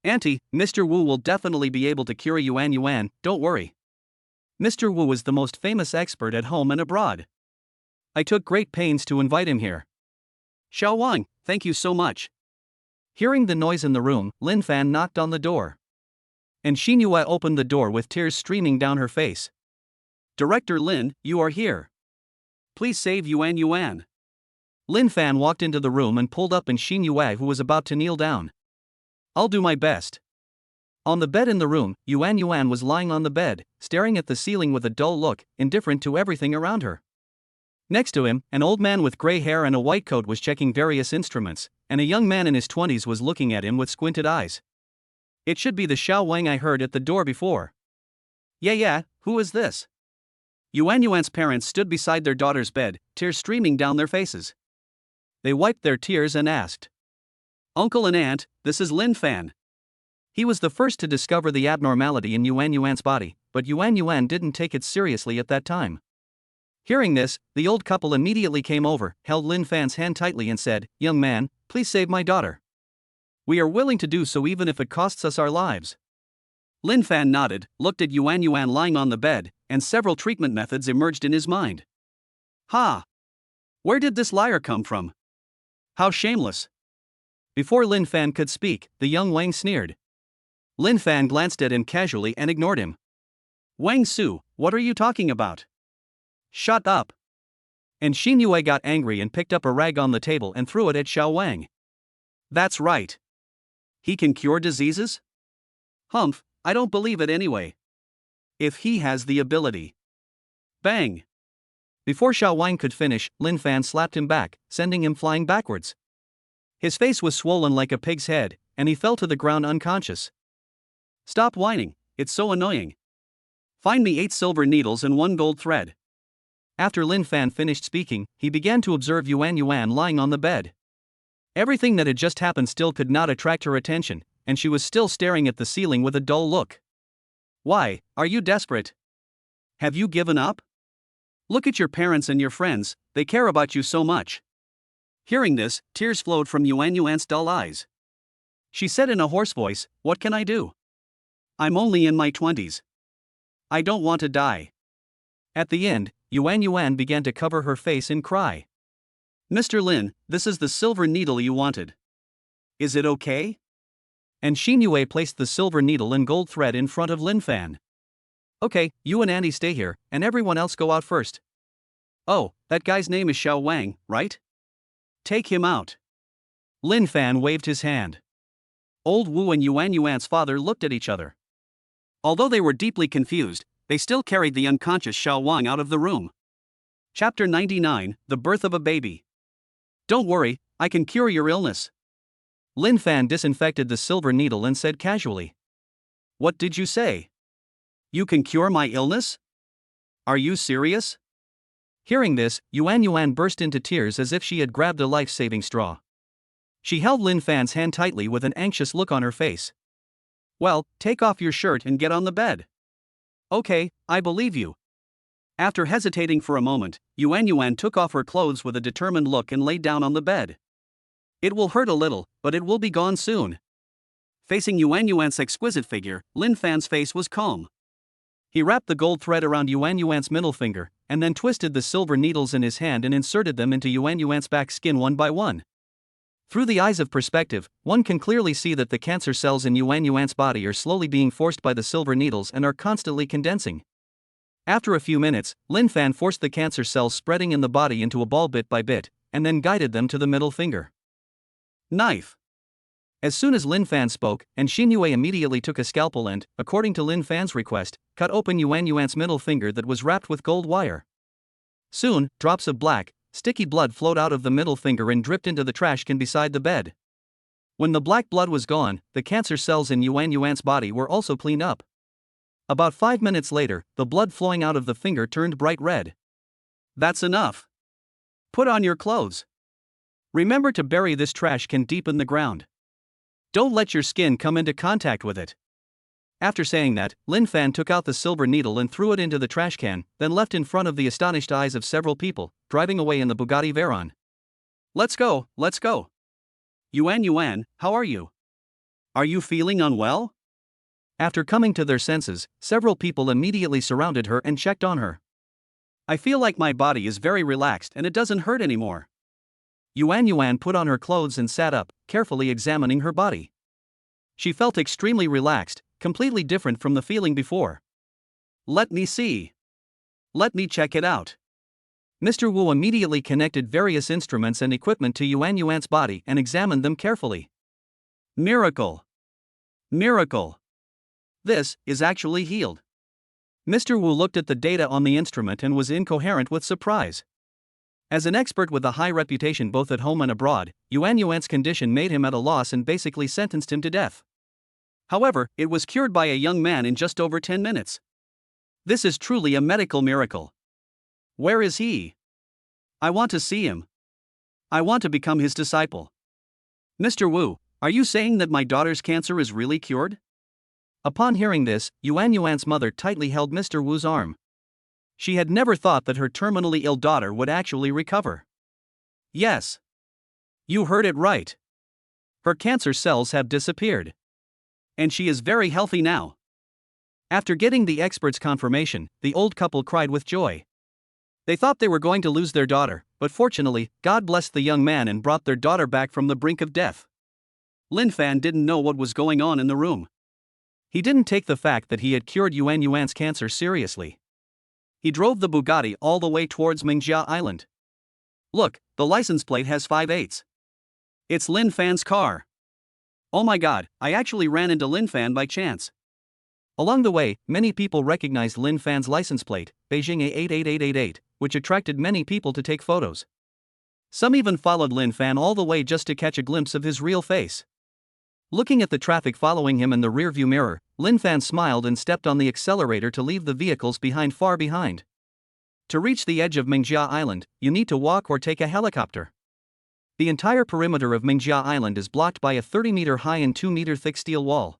S1: Auntie, Mr. Wu will definitely be able to cure Yuan, don't worry. Mr. Wu is the most famous expert at home and abroad. I took great pains to invite him here. Xiao Wang, thank you so much. Hearing the noise in the room, Lin Fan knocked on the door. And Xin Yue opened the door with tears streaming down her face. Director Lin, you are here. Please save Yuan. Lin Fan walked into the room and pulled up Xin Yue, who was about to kneel down. I'll do my best. On the bed in the room, Yuan was lying on the bed, staring at the ceiling with a dull look, indifferent to everything around her. Next to him, an old man with gray hair and a white coat was checking various instruments, and a young man in his 20s was looking at him with squinted eyes. It should be the Xiao Wang I heard at the door before. Yeah, who is this? Yuan's parents stood beside their daughter's bed, tears streaming down their faces. They wiped their tears and asked. Uncle and Aunt, this is Lin Fan. He was the first to discover the abnormality in Yuan's body, but Yuan didn't take it seriously at that time. Hearing this, the old couple immediately came over, held Lin Fan's hand tightly and said, Young man, please save my daughter. We are willing to do so even if it costs us our lives. Lin Fan nodded, looked at Yuan lying on the bed, and several treatment methods emerged in his mind. Ha! Where did this liar come from? How shameless! Before Lin Fan could speak, the young Wang sneered. Lin Fan glanced at him casually and ignored him. Wang Su, what are you talking about? Shut up! And Xin Yue got angry and picked up a rag on the table and threw it at Xiao Wang. That's right. He can cure diseases? Humph, I don't believe it anyway. If he has the ability. Bang! Before Xiao Wang could finish, Lin Fan slapped him back, sending him flying backwards. His face was swollen like a pig's head, and he fell to the ground unconscious. Stop whining, it's so annoying. Find me 8 silver needles and 1 gold thread. After Lin Fan finished speaking, he began to observe Yuan Yuan lying on the bed. Everything that had just happened still could not attract her attention, and she was still staring at the ceiling with a dull look. Why, are you desperate? Have you given up? Look at your parents and your friends, they care about you so much. Hearing this, tears flowed from Yuan Yuan's dull eyes. She said in a hoarse voice, "What can I do? I'm only in my 20s. I don't want to die." At the end, Yuan Yuan began to cover her face and cry. "Mr. Lin, this is the silver needle you wanted. Is it okay?" And Xin Yue placed the silver needle and gold thread in front of Lin Fan. "Okay, you and Andy stay here, and everyone else go out first. Oh, that guy's name is Xiao Wang, right? Take him out." Lin Fan waved his hand. Old Wu and Yuan Yuan's father looked at each other. Although they were deeply confused, they still carried the unconscious Xiao Wang out of the room. Chapter 99, The Birth of a Baby. "Don't worry, I can cure your illness." Lin Fan disinfected the silver needle and said casually. "What did you say? You can cure my illness? Are you serious?" Hearing this, Yuan Yuan burst into tears as if she had grabbed a life-saving straw. She held Lin Fan's hand tightly with an anxious look on her face. "Well, take off your shirt and get on the bed." "Okay, I believe you." After hesitating for a moment, Yuan Yuan took off her clothes with a determined look and lay down on the bed. "It will hurt a little, but it will be gone soon." Facing Yuan Yuan's exquisite figure, Lin Fan's face was calm. He wrapped the gold thread around Yuan Yuan's middle finger, and then twisted the silver needles in his hand and inserted them into Yuan Yuan's back skin one by one. Through the eyes of perspective, one can clearly see that the cancer cells in Yuan Yuan's body are slowly being forced by the silver needles and are constantly condensing. After a few minutes, Lin Fan forced the cancer cells spreading in the body into a ball bit by bit, and then guided them to the middle finger. Knife. As soon as Lin Fan spoke, and Xin Yue immediately took a scalpel and, according to Lin Fan's request, cut open Yuan Yuan's middle finger that was wrapped with gold wire. Soon, drops of black, sticky blood flowed out of the middle finger and dripped into the trash can beside the bed. When the black blood was gone, the cancer cells in Yuan Yuan's body were also cleaned up. About 5 minutes later, the blood flowing out of the finger turned bright red. "That's enough. Put on your clothes. Remember to bury this trash can deep in the ground. Don't let your skin come into contact with it." After saying that, Lin Fan took out the silver needle and threw it into the trash can, then left in front of the astonished eyes of several people, driving away in the Bugatti Veyron. Let's go, let's go. Yuan Yuan, how are you? Are you feeling unwell?" After coming to their senses, several people immediately surrounded her and checked on her. "I feel like my body is very relaxed and it doesn't hurt anymore." Yuan Yuan put on her clothes and sat up, carefully examining her body. She felt extremely relaxed, completely different from the feeling before. "Let me see. Let me check it out." Mr. Wu immediately connected various instruments and equipment to Yuan Yuan's body and examined them carefully. "Miracle! Miracle! This is actually healed." Mr. Wu looked at the data on the instrument and was incoherent with surprise. As an expert with a high reputation both at home and abroad, Yuan Yuan's condition made him at a loss and basically sentenced him to death. However, it was cured by a young man in just over 10 minutes. This is truly a medical miracle. Where is he? I want to see him. I want to become his disciple. "Mr. Wu, are you saying that my daughter's cancer is really cured?" Upon hearing this, Yuan Yuan's mother tightly held Mr. Wu's arm. She had never thought that her terminally ill daughter would actually recover. "Yes. You heard it right. Her cancer cells have disappeared. And she is very healthy now." After getting the expert's confirmation, the old couple cried with joy. They thought they were going to lose their daughter, but fortunately, God blessed the young man and brought their daughter back from the brink of death. Lin Fan didn't know what was going on in the room. He didn't take the fact that he had cured Yuan Yuan's cancer seriously. He drove the Bugatti all the way towards Mingjia Island. "Look, the license plate has 5/8. It's Lin Fan's car. Oh my god, I actually ran into Lin Fan by chance." Along the way, many people recognized Lin Fan's license plate, Beijing A88888, which attracted many people to take photos. Some even followed Lin Fan all the way just to catch a glimpse of his real face. Looking at the traffic following him in the rearview mirror, Lin Fan smiled and stepped on the accelerator to leave the vehicles far behind. To reach the edge of Mingjia Island, you need to walk or take a helicopter. The entire perimeter of Mingjia Island is blocked by a 30-meter high and 2-meter thick steel wall.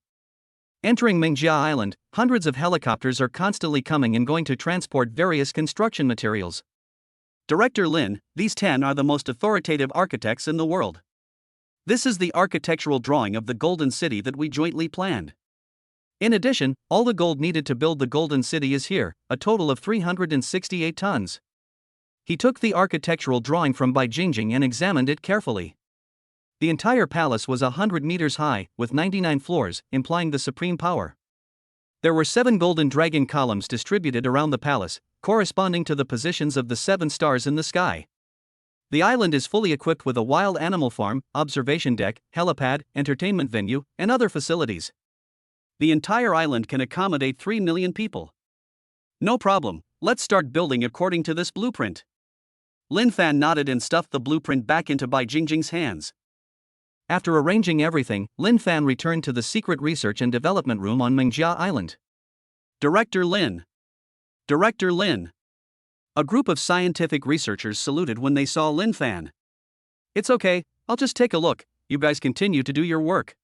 S1: Entering Mingjia Island, hundreds of helicopters are constantly coming and going to transport various construction materials. Director Lin, these 10 are the most authoritative architects in the world. This is the architectural drawing of the Golden City that we jointly planned. In addition, all the gold needed to build the Golden City is here, a total of 368 tons. He took the architectural drawing from Bai Jingjing and examined it carefully. The entire palace was 100 meters high, with 99 floors, implying the supreme power. There were 7 golden dragon columns distributed around the palace, corresponding to the positions of the 7 stars in the sky. The island is fully equipped with a wild animal farm, observation deck, helipad, entertainment venue, and other facilities. The entire island can accommodate 3 million people. No problem, let's start building according to this blueprint. Lin Fan nodded and stuffed the blueprint back into Bai Jingjing's hands. After arranging everything, Lin Fan returned to the secret research and development room on Mingjia Island. Director Lin. Director Lin. A group of scientific researchers saluted when they saw Lin Fan. It's okay, I'll just take a look, you guys continue to do your work.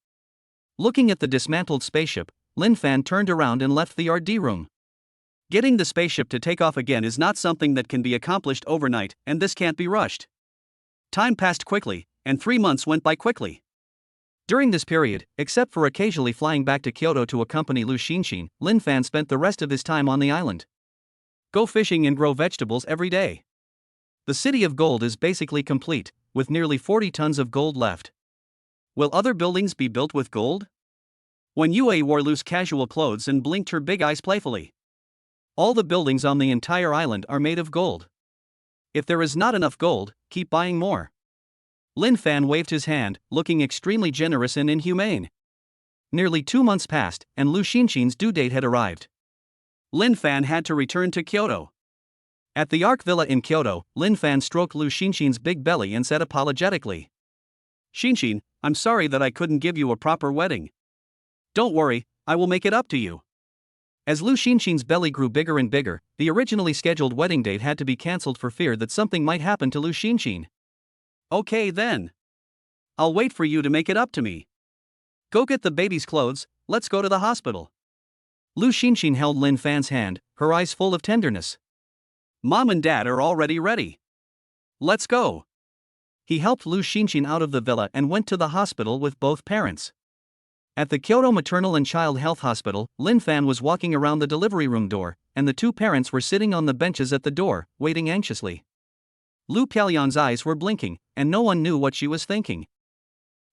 S1: Looking at the dismantled spaceship, Lin Fan turned around and left the R&D room. Getting the spaceship to take off again is not something that can be accomplished overnight, and this can't be rushed. Time passed quickly, and 3 months went by quickly. During this period, except for occasionally flying back to Kyoto to accompany Lu Xinxin, Lin Fan spent the rest of his time on the island. Go fishing and grow vegetables every day. The city of gold is basically complete, with nearly 40 tons of gold left. Will other buildings be built with gold? When Yue wore loose casual clothes and blinked her big eyes playfully. All the buildings on the entire island are made of gold. If there is not enough gold, keep buying more. Lin Fan waved his hand, looking extremely generous and inhumane. Nearly 2 months passed, and Lu Xinxin's due date had arrived. Lin Fan had to return to Kyoto. At the Ark Villa in Kyoto, Lin Fan stroked Lu Xinxin's big belly and said apologetically, "Xinxin, I'm sorry that I couldn't give you a proper wedding. Don't worry, I will make it up to you." As Lu Xinxin's belly grew bigger and bigger, the originally scheduled wedding date had to be cancelled for fear that something might happen to Lu Xinxin. Okay then. I'll wait for you to make it up to me. Go get the baby's clothes, let's go to the hospital. Lu Xinxin held Lin Fan's hand, her eyes full of tenderness. Mom and Dad are already ready. Let's go. He helped Lu Xinxin out of the villa and went to the hospital with both parents. At the Kyoto Maternal and Child Health Hospital, Lin Fan was walking around the delivery room door, and the 2 parents were sitting on the benches at the door, waiting anxiously. Lu Piaoliang's eyes were blinking, and no one knew what she was thinking.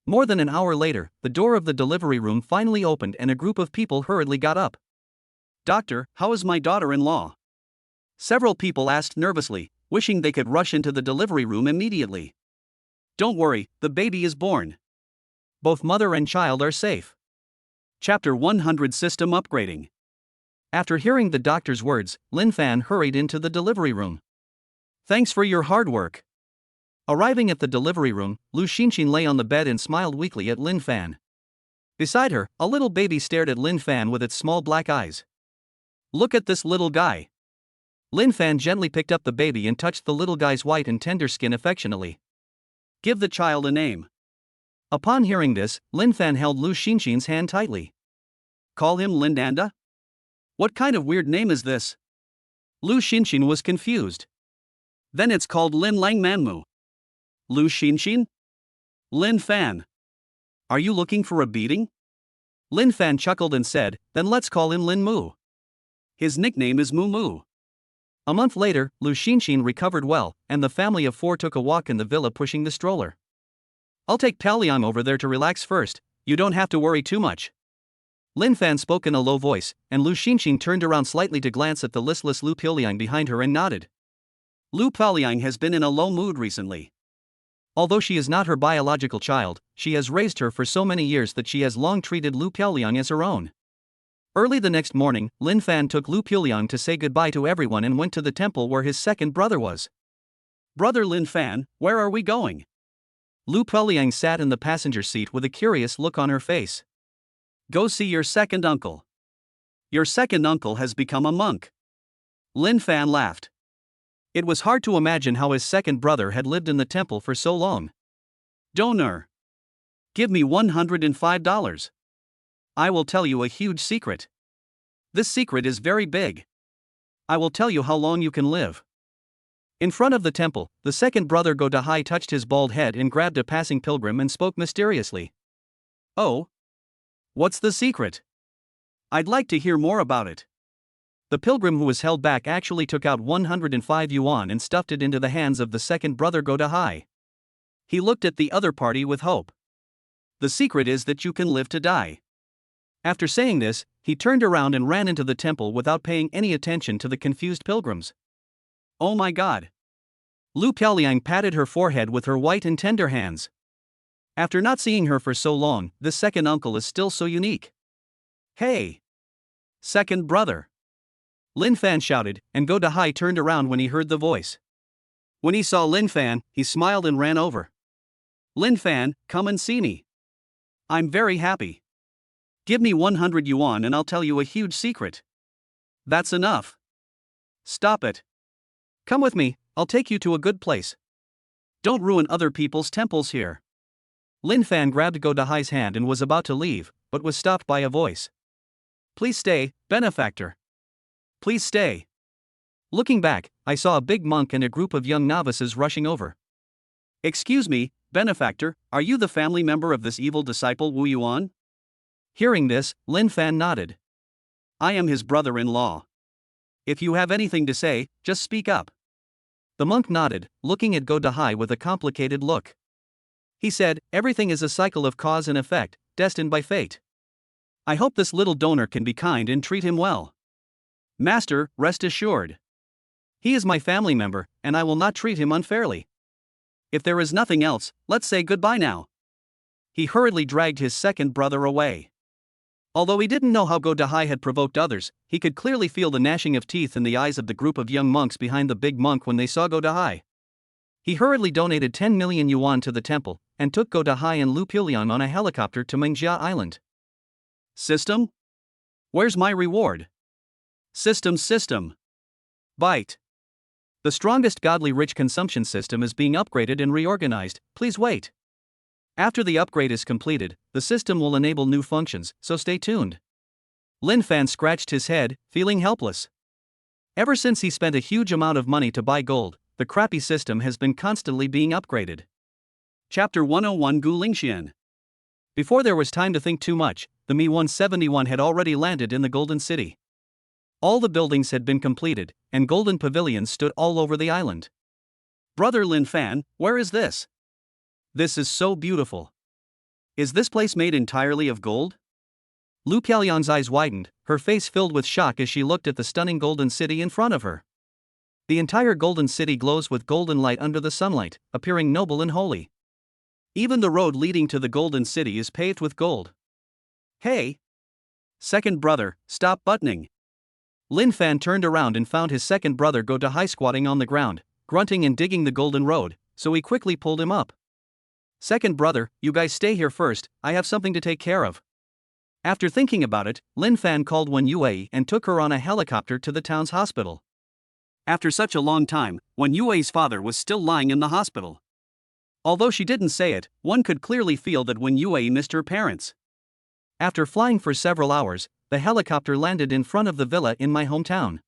S1: More than an hour later, the door of the delivery room finally opened and a group of people hurriedly got up. "Doctor, how is my daughter-in-law?" Several people asked nervously, wishing they could rush into the delivery room immediately. "Don't worry, the baby is born. Both mother and child are safe." Chapter 100 System Upgrading. After hearing the doctor's words, Lin Fan hurried into the delivery room. "Thanks for your hard work." Arriving at the delivery room, Lu Xinxin lay on the bed and smiled weakly at Lin Fan. Beside her, a little baby stared at Lin Fan with its small black eyes. "Look at this little guy." Lin Fan gently picked up the baby and touched the little guy's white and tender skin affectionately. "Give the child a name." Upon hearing this, Lin Fan held Lu Xinxin's hand tightly. "Call him Lin Nanda? What kind of weird name is this?" Lu Xinxin was confused. "Then it's called Lin Lang Manmu." "Lu Xinxin? Lin Fan. Are you looking for a beating?" Lin Fan chuckled and said, "Then let's call him Lin Mu. His nickname is Mu Mu." A month later, Lu Xinxin recovered well, and the family of 4 took a walk in the villa pushing the stroller. "I'll take Piaoliang over there to relax first, you don't have to worry too much." Lin Fan spoke in a low voice, and Lu Xinxin turned around slightly to glance at the listless Lu Piaoliang behind her and nodded. Lu Piaoliang has been in a low mood recently. Although she is not her biological child, she has raised her for so many years that she has long treated Lu Piaoliang as her own. Early the next morning, Lin Fan took Lu Piaoliang to say goodbye to everyone and went to the temple where his second brother was. "Brother Lin Fan, where are we going?" Lu Puliang sat in the passenger seat with a curious look on her face. Go see your second uncle. Your second uncle has become a monk. Lin Fan laughed. It was hard to imagine how his second brother had lived in the temple for so long. Donor. Give me $105. I will tell you a huge secret. This secret is very big. I will tell you how long you can live. In front of the temple, the second brother Go Dahai touched his bald head and grabbed a passing pilgrim and spoke mysteriously. Oh? What's the secret? I'd like to hear more about it. The pilgrim who was held back actually took out 105 yuan and stuffed it into the hands of the second brother Go Dahai. He looked at the other party with hope. The secret is that you can live to die. After saying this, he turned around and ran into the temple without paying any attention to the confused pilgrims. Oh my God! Lu Piaoliang patted her forehead with her white and tender hands. After not seeing her for so long, this second uncle is still so unique. Hey! Second brother! Lin Fan shouted, and Go Dahai turned around when he heard the voice. When he saw Lin Fan, he smiled and ran over. Lin Fan, come and see me. I'm very happy. Give me 100 yuan and I'll tell you a huge secret. That's enough. Stop it. Come with me, I'll take you to a good place. Don't ruin other people's temples here. Lin Fan grabbed Go Dahai's hand and was about to leave, but was stopped by a voice. Please stay, benefactor. Please stay. Looking back, I saw a big monk and a group of young novices rushing over. Excuse me, benefactor, are you the family member of this evil disciple Wu Yuan? Hearing this, Lin Fan nodded. I am his brother-in-law. If you have anything to say, just speak up. The monk nodded, looking at Go Dahai with a complicated look. He said, everything is a cycle of cause and effect, destined by fate. I hope this little donor can be kind and treat him well. Master, rest assured. He is my family member, and I will not treat him unfairly. If there is nothing else, let's say goodbye now. He hurriedly dragged his second brother away. Although he didn't know how Go Dahai had provoked others, he could clearly feel the gnashing of teeth in the eyes of the group of young monks behind the big monk when they saw Go Dahai. He hurriedly donated 10 million yuan to the temple, and took Go Dahai and Lu Puliang on a helicopter to Mengjia Island. System? Where's my reward? System. Bite. The strongest godly rich consumption system is being upgraded and reorganized, please wait. After the upgrade is completed, the system will enable new functions, so stay tuned. Lin Fan scratched his head, feeling helpless. Ever since he spent a huge amount of money to buy gold, the crappy system has been constantly being upgraded. Chapter 101 Gu Lingxian. Before there was time to think too much, the Mi-171 had already landed in the Golden City. All the buildings had been completed, and golden pavilions stood all over the island. Brother Lin Fan, where is this? This is so beautiful. Is this place made entirely of gold? Lu Piaoliang's eyes widened, her face filled with shock as she looked at the stunning golden city in front of her. The entire golden city glows with golden light under the sunlight, appearing noble and holy. Even the road leading to the golden city is paved with gold. Hey! Second brother, stop buttoning. Lin Fan turned around and found his second brother Go Dahai squatting on the ground, grunting and digging the golden road, so he quickly pulled him up. Second brother, you guys stay here first, I have something to take care of. After thinking about it, Lin Fan called Wen Yue and took her on a helicopter to the town's hospital. After such a long time, Wen Yue's father was still lying in the hospital. Although she didn't say it, one could clearly feel that Wen Yue missed her parents. After flying for several hours, the helicopter landed in front of the villa in my hometown.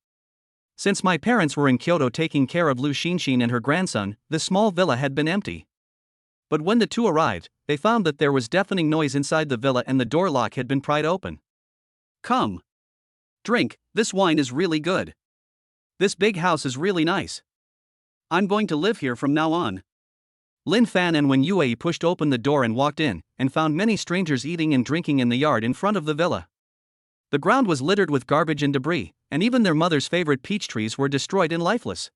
S1: Since my parents were in Kyoto taking care of Lu Xinxin and her grandson, the small villa had been empty. But when the two arrived, they found that there was deafening noise inside the villa and the door lock had been pried open. Come. Drink, this wine is really good. This big house is really nice. I'm going to live here from now on. Lin Fan and Wen Yue pushed open the door and walked in, and found many strangers eating and drinking in the yard in front of the villa. The ground was littered with garbage and debris, and even their mother's favorite peach trees were destroyed and lifeless.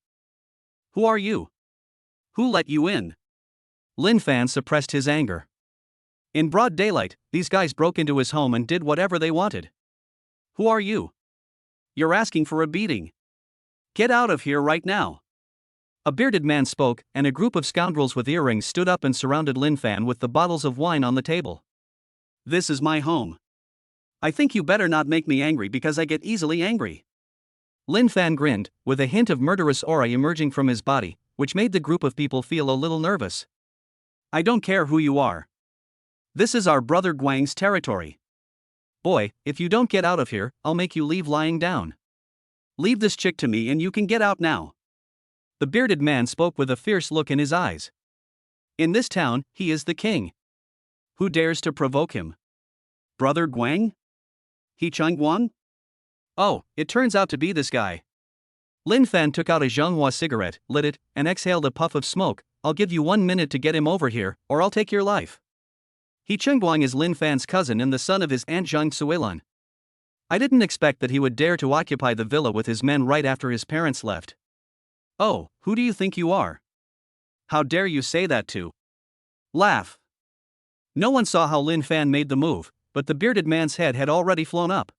S1: Who are you? Who let you in? Lin Fan suppressed his anger. In broad daylight, these guys broke into his home and did whatever they wanted. Who are you? You're asking for a beating. Get out of here right now. A bearded man spoke, and a group of scoundrels with earrings stood up and surrounded Lin Fan with the bottles of wine on the table. This is my home. I think you better not make me angry because I get easily angry. Lin Fan grinned, with a hint of murderous aura emerging from his body, which made the group of people feel a little nervous. I don't care who you are. This is our brother Guang's territory. Boy, if you don't get out of here, I'll make you leave lying down. Leave this chick to me and you can get out now. The bearded man spoke with a fierce look in his eyes. In this town, he is the king. Who dares to provoke him? Brother Guang? He Changguang? Oh, it turns out to be this guy. Lin Fan took out a Zhonghua cigarette, lit it, and exhaled a puff of smoke. I'll give you 1 minute to get him over here, or I'll take your life. He Changguang is Lin Fan's cousin and the son of his aunt Zhang Suilan. I didn't expect that he would dare to occupy the villa with his men right after his parents left. Oh, who do you think you are? How dare you say that to? Laugh. No one saw how Lin Fan made the move, but the bearded man's head had already flown up.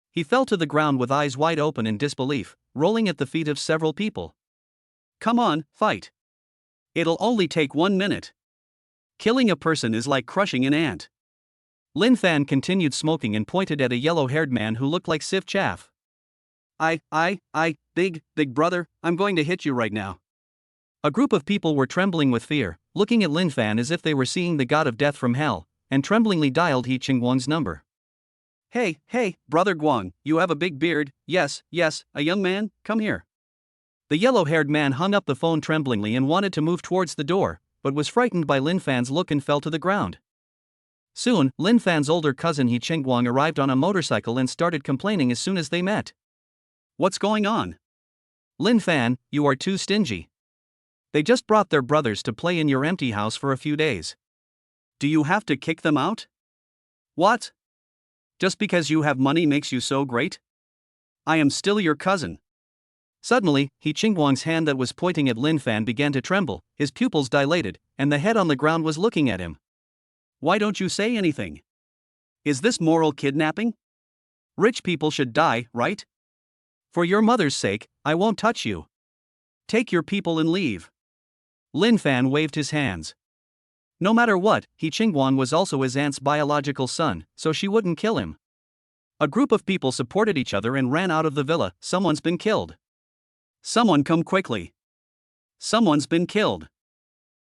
S1: He fell to the ground with eyes wide open in disbelief, rolling at the feet of several people. Come on, fight. It'll only take 1 minute. Killing a person is like crushing an ant. Lin Fan continued smoking and pointed at a yellow-haired man who looked like Sif Chaff. Big brother, I'm going to hit you right now. A group of people were trembling with fear, looking at Lin Fan as if they were seeing the god of death from hell, and tremblingly dialed He Chingguang's number. Hey, brother Guang, you have a big beard, yes, a young man, come here. The yellow-haired man hung up the phone tremblingly and wanted to move towards the door, but was frightened by Lin Fan's look and fell to the ground. Soon, Lin Fan's older cousin He Chingguang arrived on a motorcycle and started complaining as soon as they met. What's going on? Lin Fan, you are too stingy. They just brought their brothers to play in your empty house for a few days. Do you have to kick them out? What? Just because you have money makes you so great? I am still your cousin. Suddenly, He Chingguang's hand that was pointing at Lin Fan began to tremble, his pupils dilated, and the head on the ground was looking at him. Why don't you say anything? Is this moral kidnapping? Rich people should die, right? For your mother's sake, I won't touch you. Take your people and leave. Lin Fan waved his hands. No matter what, He Chingguang was also his aunt's biological son, so she wouldn't kill him. A group of people supported each other and ran out of the villa. Someone's been killed. Someone come quickly. Someone's been killed.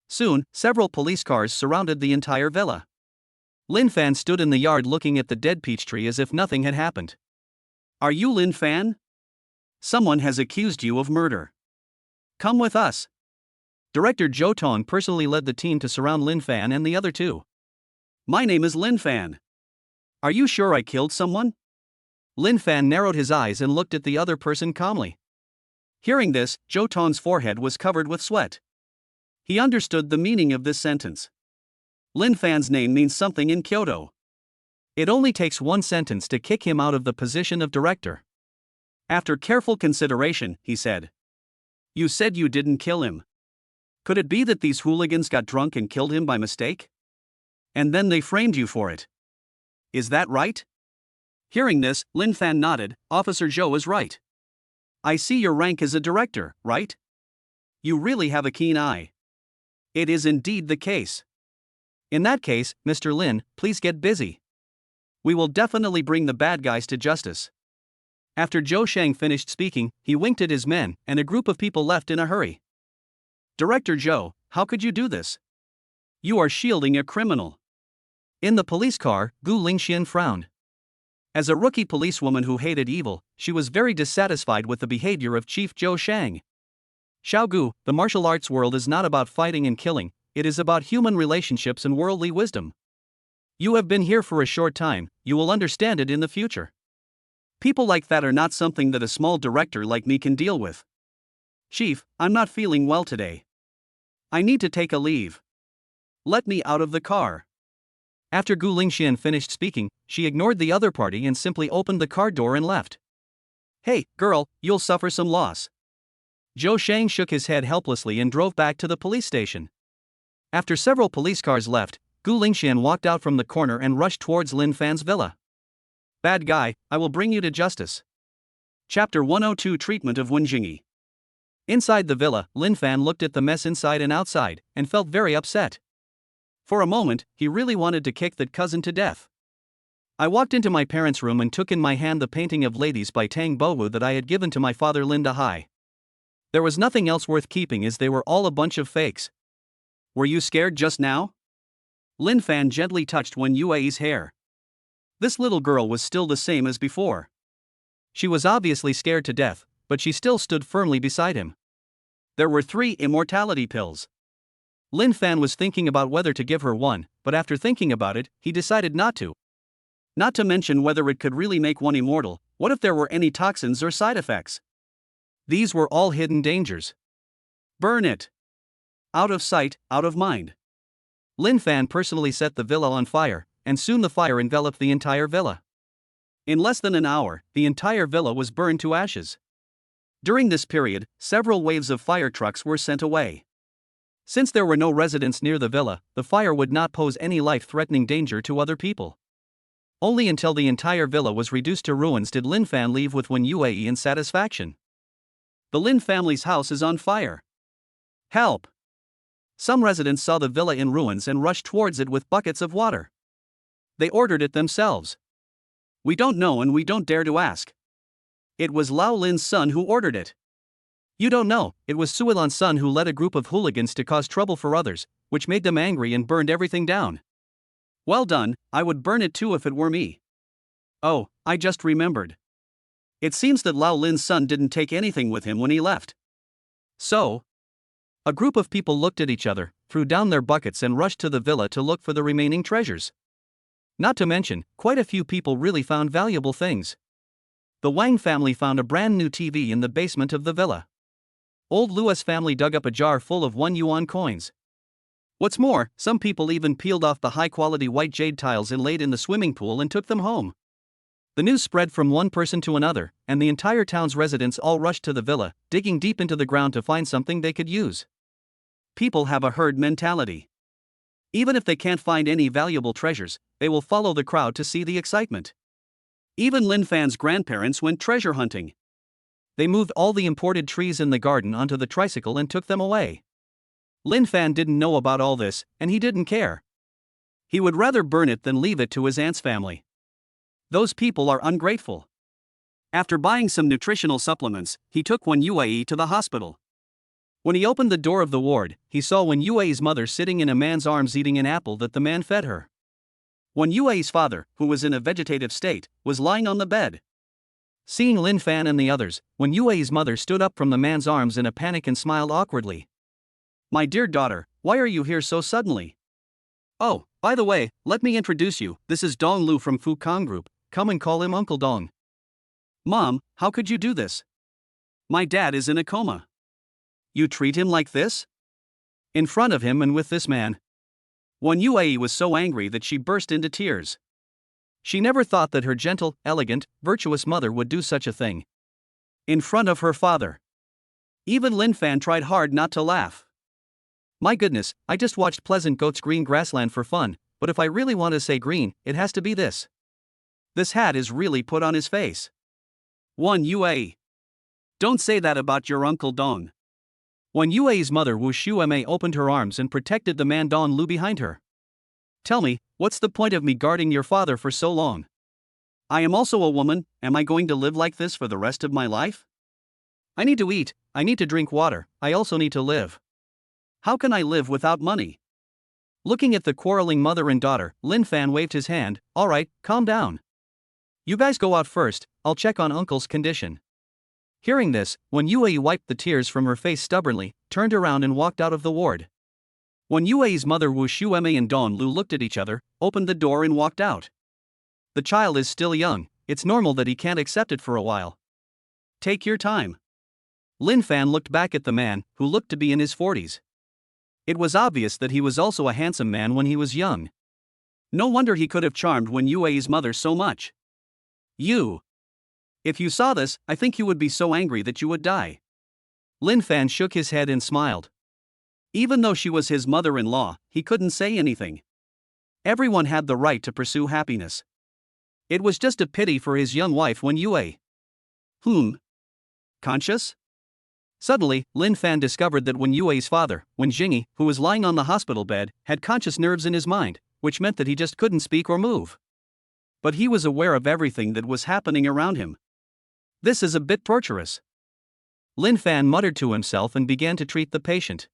S1: Soon, several police cars surrounded the entire villa. Lin Fan stood in the yard looking at the dead peach tree as if nothing had happened. Are you Lin Fan? Someone has accused you of murder. Come with us. Director Zhou Tong personally led the team to surround Lin Fan and the other two. My name is Lin Fan. Are you sure I killed someone? Lin Fan narrowed his eyes and looked at the other person calmly. Hearing this, Zhou Tong's forehead was covered with sweat. He understood the meaning of this sentence. Lin Fan's name means something in Kyoto. It only takes one sentence to kick him out of the position of director. After careful consideration, he said. You said you didn't kill him. Could it be that these hooligans got drunk and killed him by mistake? And then they framed you for it. Is that right? Hearing this, Lin Fan nodded. Officer Zhou is right. I see your rank as a director, right? You really have a keen eye. It is indeed the case. In that case, Mr. Lin, please get busy. We will definitely bring the bad guys to justice. After Zhou Shang finished speaking, he winked at his men, and a group of people left in a hurry. Director Zhou, how could you do this? You are shielding a criminal. In the police car, Gu Lingxian frowned. As a rookie policewoman who hated evil, she was very dissatisfied with the behavior of Chief Zhou Shang. Xiao Gu, the martial arts world is not about fighting and killing, it is about human relationships and worldly wisdom. You have been here for a short time, you will understand it in the future. People like that are not something that a small director like me can deal with. Chief, I'm not feeling well today. I need to take a leave. Let me out of the car. After Gu Lingxian finished speaking, she ignored the other party and simply opened the car door and left. Hey, girl, you'll suffer some loss. Zhou Shang shook his head helplessly and drove back to the police station. After several police cars left, Gu Lingxian walked out from the corner and rushed towards Lin Fan's villa. Bad guy, I will bring you to justice. Chapter 102 Treatment of Wenjingyi. Inside the villa, Lin Fan looked at the mess inside and outside, and felt very upset. For a moment, he really wanted to kick that cousin to death. I walked into my parents' room and took in my hand the painting of ladies by Tang Bowu that I had given to my father Linda Hai. There was nothing else worth keeping as they were all a bunch of fakes. Were you scared just now? Lin Fan gently touched Wen Yue's hair. This little girl was still the same as before. She was obviously scared to death, but she still stood firmly beside him. There were 3 immortality pills. Lin Fan was thinking about whether to give her one, but after thinking about it, he decided not to. Not to mention whether it could really make one immortal. What if there were any toxins or side effects? These were all hidden dangers. Burn it. Out of sight, out of mind. Lin Fan personally set the villa on fire, and soon the fire enveloped the entire villa. In less than an hour, the entire villa was burned to ashes. During this period, several waves of fire trucks were sent away. Since there were no residents near the villa, the fire would not pose any life-threatening danger to other people. Only until the entire villa was reduced to ruins did Lin Fan leave with Wen Yue in satisfaction. The Lin family's house is on fire. Help! Some residents saw the villa in ruins and rushed towards it with buckets of water. They ordered it themselves. We don't know and we don't dare to ask. It was Lao Lin's son who ordered it. You don't know, it was Suilan's son who led a group of hooligans to cause trouble for others, which made them angry and burned everything down. Well done, I would burn it too if it were me. Oh, I just remembered. It seems that Lao Lin's son didn't take anything with him when he left. So? A group of people looked at each other, threw down their buckets and rushed to the villa to look for the remaining treasures. Not to mention, quite a few people really found valuable things. The Wang family found a brand new TV in the basement of the villa. Old Lua's family dug up a jar full of 1 yuan coins. What's more, some people even peeled off the high-quality white jade tiles inlaid in the swimming pool and took them home. The news spread from one person to another, and the entire town's residents all rushed to the villa, digging deep into the ground to find something they could use. People have a herd mentality. Even if they can't find any valuable treasures, they will follow the crowd to see the excitement. Even Lin Fan's grandparents went treasure hunting. They moved all the imported trees in the garden onto the tricycle and took them away. Lin Fan didn't know about all this, and he didn't care. He would rather burn it than leave it to his aunt's family. Those people are ungrateful. After buying some nutritional supplements, he took Wen Yue to the hospital. When he opened the door of the ward, he saw Wen Yue's mother sitting in a man's arms eating an apple that the man fed her. Wen Yue's father, who was in a vegetative state, was lying on the bed. Seeing Lin Fan and the others, Wen Yue's mother stood up from the man's arms in a panic and smiled awkwardly. My dear daughter, why are you here so suddenly? Oh, by the way, let me introduce you, this is Dong Lu from Fukang Group, come and call him Uncle Dong. Mom, how could you do this? My dad is in a coma. You treat him like this? In front of him and with this man. Wen Yue was so angry that she burst into tears. She never thought that her gentle, elegant, virtuous mother would do such a thing. In front of her father. Even Lin Fan tried hard not to laugh. My goodness, I just watched Pleasant Goat's Green Grassland for fun, but if I really want to say green, it has to be this. This hat is really put on his face. Wen Yue. Don't say that about your Uncle Dong. Wen Yue's mother Wu Shueme opened her arms and protected the man Don Lu behind her. Tell me, what's the point of me guarding your father for so long? I am also a woman, am I going to live like this for the rest of my life? I need to eat, I need to drink water, I also need to live. How can I live without money? Looking at the quarreling mother and daughter, Lin Fan waved his hand, alright, calm down. You guys go out first, I'll check on Uncle's condition. Hearing this, Wen Yue wiped the tears from her face stubbornly, turned around and walked out of the ward. Wen Yue's mother Wu Shueme and Don Lu looked at each other, opened the door and walked out. The child is still young, it's normal that he can't accept it for a while. Take your time. Lin Fan looked back at the man, who looked to be in his 40s. It was obvious that he was also a handsome man when he was young. No wonder he could have charmed Wen Yue's mother so much. You. If you saw this, I think you would be so angry that you would die. Lin Fan shook his head and smiled. Even though she was his mother-in-law, he couldn't say anything. Everyone had the right to pursue happiness. It was just a pity for his young wife Wen Yue. Conscious? Suddenly, Lin Fan discovered that Wen Yue's father, Wen Jingyi, who was lying on the hospital bed, had conscious nerves in his mind, which meant that he just couldn't speak or move. But he was aware of everything that was happening around him. This is a bit torturous. Lin Fan muttered to himself and began to treat the patient.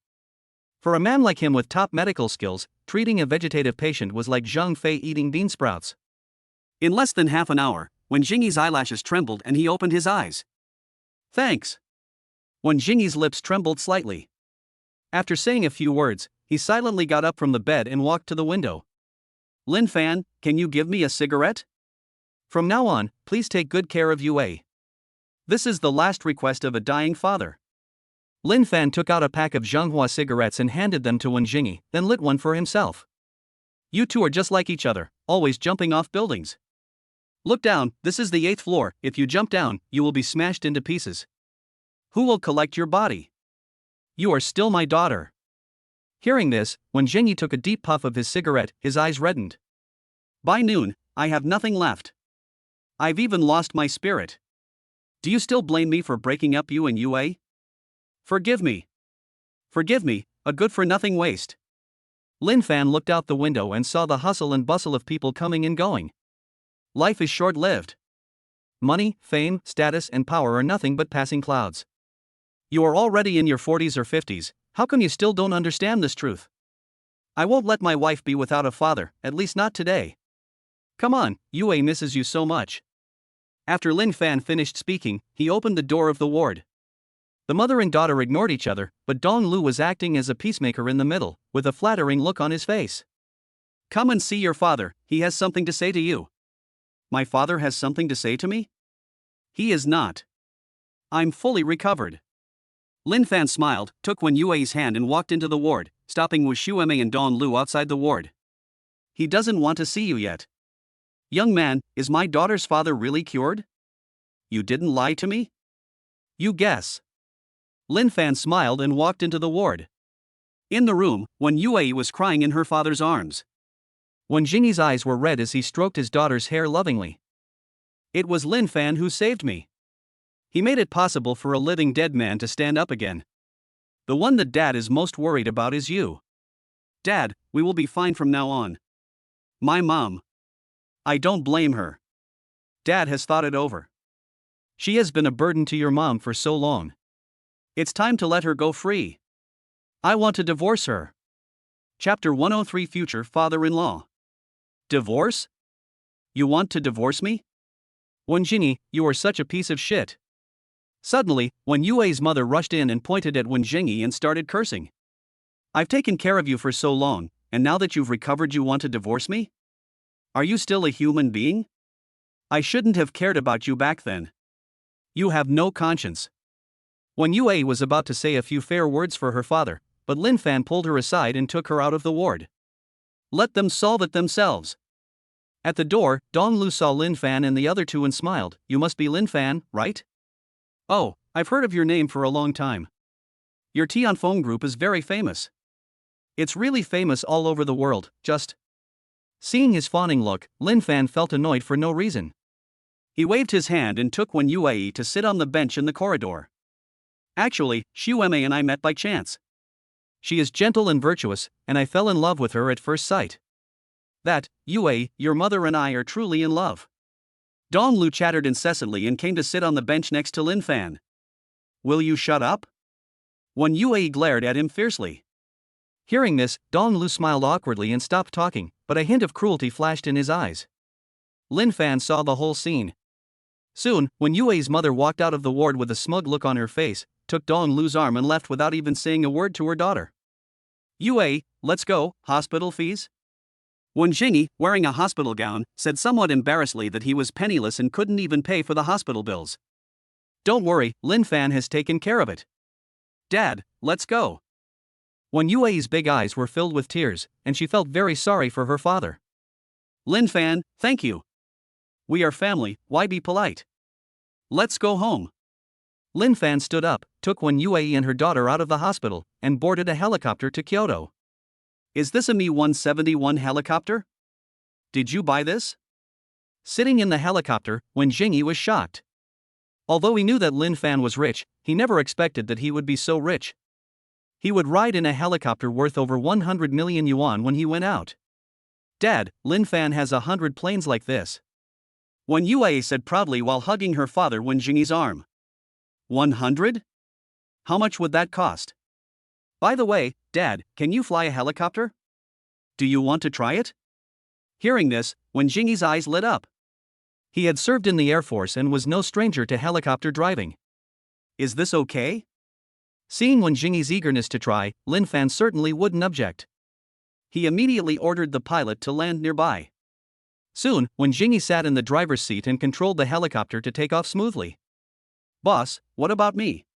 S1: For a man like him with top medical skills, treating a vegetative patient was like Zhang Fei eating bean sprouts. In less than half an hour, Wen Jingyi's eyelashes trembled and he opened his eyes. Thanks. Wen Jingyi's lips trembled slightly. After saying a few words, he silently got up from the bed and walked to the window. Lin Fan, can you give me a cigarette? From now on, please take good care of Yue. This is the last request of a dying father. Lin Fan took out a pack of Zhenghua cigarettes and handed them to Wen Jingyi, then lit one for himself. You two are just like each other, always jumping off buildings. Look down, this is the 8th floor, if you jump down, you will be smashed into pieces. Who will collect your body? You are still my daughter. Hearing this, Wen Jingyi took a deep puff of his cigarette, his eyes reddened. By noon, I have nothing left. I've even lost my spirit. Do you still blame me for breaking up you and Yue? Forgive me. Forgive me, a good-for-nothing waste. Lin Fan looked out the window and saw the hustle and bustle of people coming and going. Life is short-lived. Money, fame, status, and power are nothing but passing clouds. You are already in your 40s or 50s, how come you still don't understand this truth? I won't let my wife be without a father, at least not today. Come on, Yue misses you so much. After Lin Fan finished speaking, he opened the door of the ward. The mother and daughter ignored each other, but Dong Lu was acting as a peacemaker in the middle, with a flattering look on his face. Come and see your father, he has something to say to you. My father has something to say to me? He is not. I'm fully recovered. Lin Fan smiled, took Wen Yue's hand and walked into the ward, stopping Wu Xuemei and Dong Lu outside the ward. He doesn't want to see you yet. Young man, is my daughter's father really cured? You didn't lie to me? You guess. Lin Fan smiled and walked into the ward. In the room, Wen Yue was crying in her father's arms. Wen Jingyi's eyes were red as he stroked his daughter's hair lovingly. It was Lin Fan who saved me. He made it possible for a living dead man to stand up again. The one that Dad is most worried about is you. Dad, we will be fine from now on. My mom. I don't blame her. Dad has thought it over. She has been a burden to your mom for so long. It's time to let her go free. I want to divorce her. Chapter 103 Future Father-in-Law. Divorce? You want to divorce me? Wen Jingyi, you are such a piece of shit. Suddenly, Wen Yue's mother rushed in and pointed at Wen Jingyi and started cursing. I've taken care of you for so long, and now that you've recovered you want to divorce me? Are you still a human being? I shouldn't have cared about you back then. You have no conscience. Wen Yue was about to say a few fair words for her father, but Lin Fan pulled her aside and took her out of the ward. Let them solve it themselves. At the door, Dong Lu saw Lin Fan and the other two and smiled. You must be Lin Fan, right? Oh, I've heard of your name for a long time. Your Tianfeng group is very famous. It's really famous all over the world, just. Seeing his fawning look, Lin Fan felt annoyed for no reason. He waved his hand and took Wen Yue to sit on the bench in the corridor. Actually, Xuemei and I met by chance. She is gentle and virtuous, and I fell in love with her at first sight. That, Yue, your mother and I are truly in love. Dong Lu chattered incessantly and came to sit on the bench next to Lin Fan. Will you shut up? Wen Yue glared at him fiercely. Hearing this, Dong Lu smiled awkwardly and stopped talking, but a hint of cruelty flashed in his eyes. Lin Fan saw the whole scene. Soon, Wen Yue's mother walked out of the ward with a smug look on her face, took Dong Lu's arm and left without even saying a word to her daughter. Yue, let's go, hospital fees? Wen Jingyi, wearing a hospital gown, said somewhat embarrassedly that he was penniless and couldn't even pay for the hospital bills. Don't worry, Lin Fan has taken care of it. Dad, let's go. Wen Yue's big eyes were filled with tears, and she felt very sorry for her father. Lin Fan, thank you. We are family, why be polite? Let's go home. Lin Fan stood up, took Wen Yue and her daughter out of the hospital, and boarded a helicopter to Kyoto. Is this a Mi-171 helicopter? Did you buy this? Sitting in the helicopter, Wen Jingyi was shocked. Although he knew that Lin Fan was rich, he never expected that he would be so rich. He would ride in a helicopter worth over 100 million yuan when he went out. Dad, Lin Fan has 100 planes like this. Wen Yue said proudly while hugging her father Wen Jingyi's arm. 100? How much would that cost? By the way, Dad, can you fly a helicopter? Do you want to try it? Hearing this, Wen Jingyi's eyes lit up. He had served in the Air Force and was no stranger to helicopter driving. Is this okay? Seeing Wen Jingyi's eagerness to try, Lin Fan certainly wouldn't object. He immediately ordered the pilot to land nearby. Soon, Wen Jingyi sat in the driver's seat and controlled the helicopter to take off smoothly. Boss, what about me?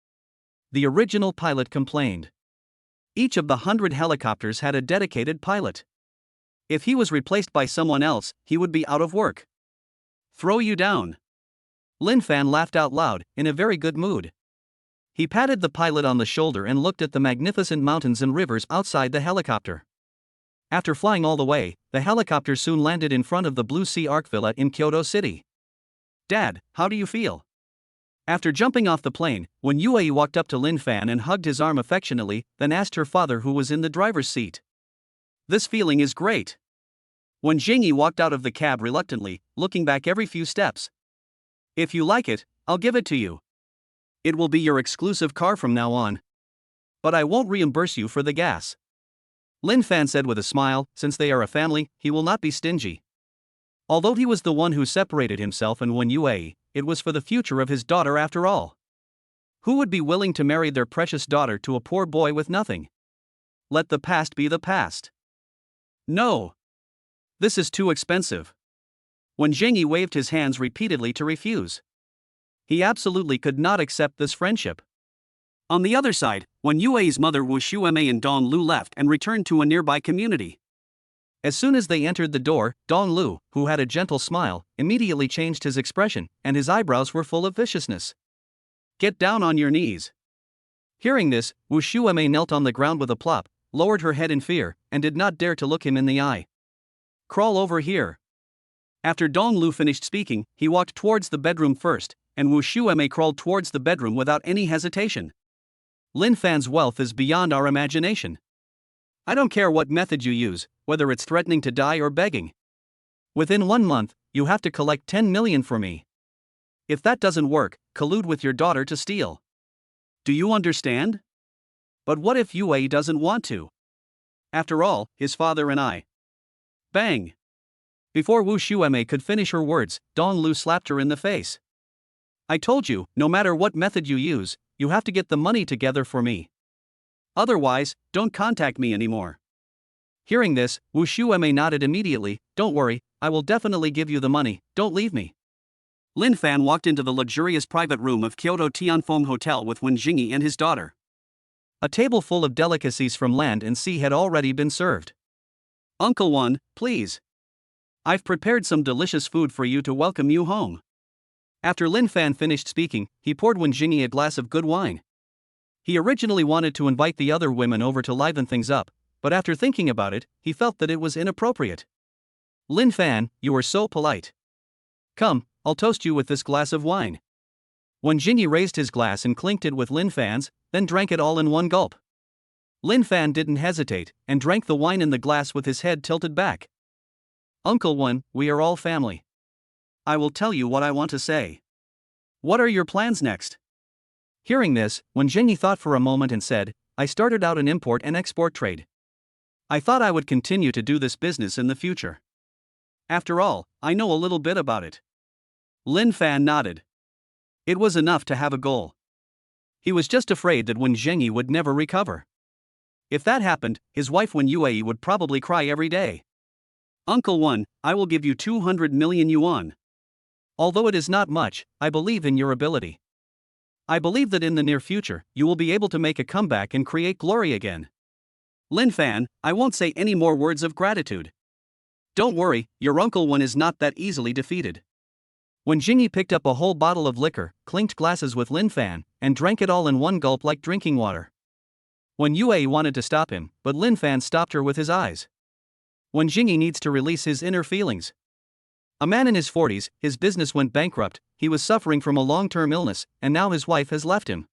S1: The original pilot complained. Each of the 100 helicopters had a dedicated pilot. If he was replaced by someone else, he would be out of work. Throw you down. Lin Fan laughed out loud, in a very good mood. He patted the pilot on the shoulder and looked at the magnificent mountains and rivers outside the helicopter. After flying all the way, the helicopter soon landed in front of the Blue Sea Arc Villa in Kyoto City. Dad, how do you feel? After jumping off the plane, Wen Yue walked up to Lin Fan and hugged his arm affectionately, then asked her father who was in the driver's seat. This feeling is great. Wen Jingyi walked out of the cab reluctantly, looking back every few steps. If you like it, I'll give it to you. It will be your exclusive car from now on. But I won't reimburse you for the gas. Lin Fan said with a smile, since they are a family, he will not be stingy. Although he was the one who separated himself and Wen Yue, it was for the future of his daughter after all. Who would be willing to marry their precious daughter to a poor boy with nothing? Let the past be the past. No. This is too expensive. Wen Jingyi waved his hands repeatedly to refuse. He absolutely could not accept this friendship. On the other side, Wen Yue's mother Wu Shuemei and Dong Lu left and returned to a nearby community. As soon as they entered the door, Dong Lu, who had a gentle smile, immediately changed his expression, and his eyebrows were full of viciousness. Get down on your knees. Hearing this, Wu Shuemei knelt on the ground with a plop, lowered her head in fear, and did not dare to look him in the eye. Crawl over here. After Dong Lu finished speaking, he walked towards the bedroom first, and Wu Shuemei crawled towards the bedroom without any hesitation. Lin Fan's wealth is beyond our imagination. I don't care what method you use, whether it's threatening to die or begging. Within 1 month, you have to collect 10 million for me. If that doesn't work, collude with your daughter to steal. Do you understand? But what if Yue doesn't want to? After all, his father and I. Bang! Before Wu Shuemei could finish her words, Dong Lu slapped her in the face. I told you, no matter what method you use, you have to get the money together for me. Otherwise, don't contact me anymore. Hearing this, Wu Shuemei nodded immediately. Don't worry, I will definitely give you the money, don't leave me. Lin Fan walked into the luxurious private room of Kyoto Tianfeng Hotel with Wen Jingyi and his daughter. A table full of delicacies from land and sea had already been served. Uncle Wen, please. I've prepared some delicious food for you to welcome you home. After Lin Fan finished speaking, he poured Wen Jingyi a glass of good wine. He originally wanted to invite the other women over to liven things up, but after thinking about it, he felt that it was inappropriate. Lin Fan, you are so polite. Come, I'll toast you with this glass of wine. Wen Jingyi raised his glass and clinked it with Lin Fan's, then drank it all in one gulp. Lin Fan didn't hesitate, and drank the wine in the glass with his head tilted back. Uncle Wen, we are all family. I will tell you what I want to say. What are your plans next? Hearing this, Wen Jingyi thought for a moment and said, I started out an import and export trade. I thought I would continue to do this business in the future. After all, I know a little bit about it. Lin Fan nodded. It was enough to have a goal. He was just afraid that Wen Jingyi would never recover. If that happened, his wife Wen Yue would probably cry every day. Uncle Wen, I will give you 200 million yuan. Although it is not much, I believe in your ability. I believe that in the near future, you will be able to make a comeback and create glory again. Lin Fan, I won't say any more words of gratitude. Don't worry, your Uncle Wen is not that easily defeated. Wen Jingyi picked up a whole bottle of liquor, clinked glasses with Lin Fan, and drank it all in one gulp like drinking water. Wen Yue wanted to stop him, but Lin Fan stopped her with his eyes. Wen Jingyi needs to release his inner feelings. A man in his 40s, his business went bankrupt, he was suffering from a long-term illness, and now his wife has left him.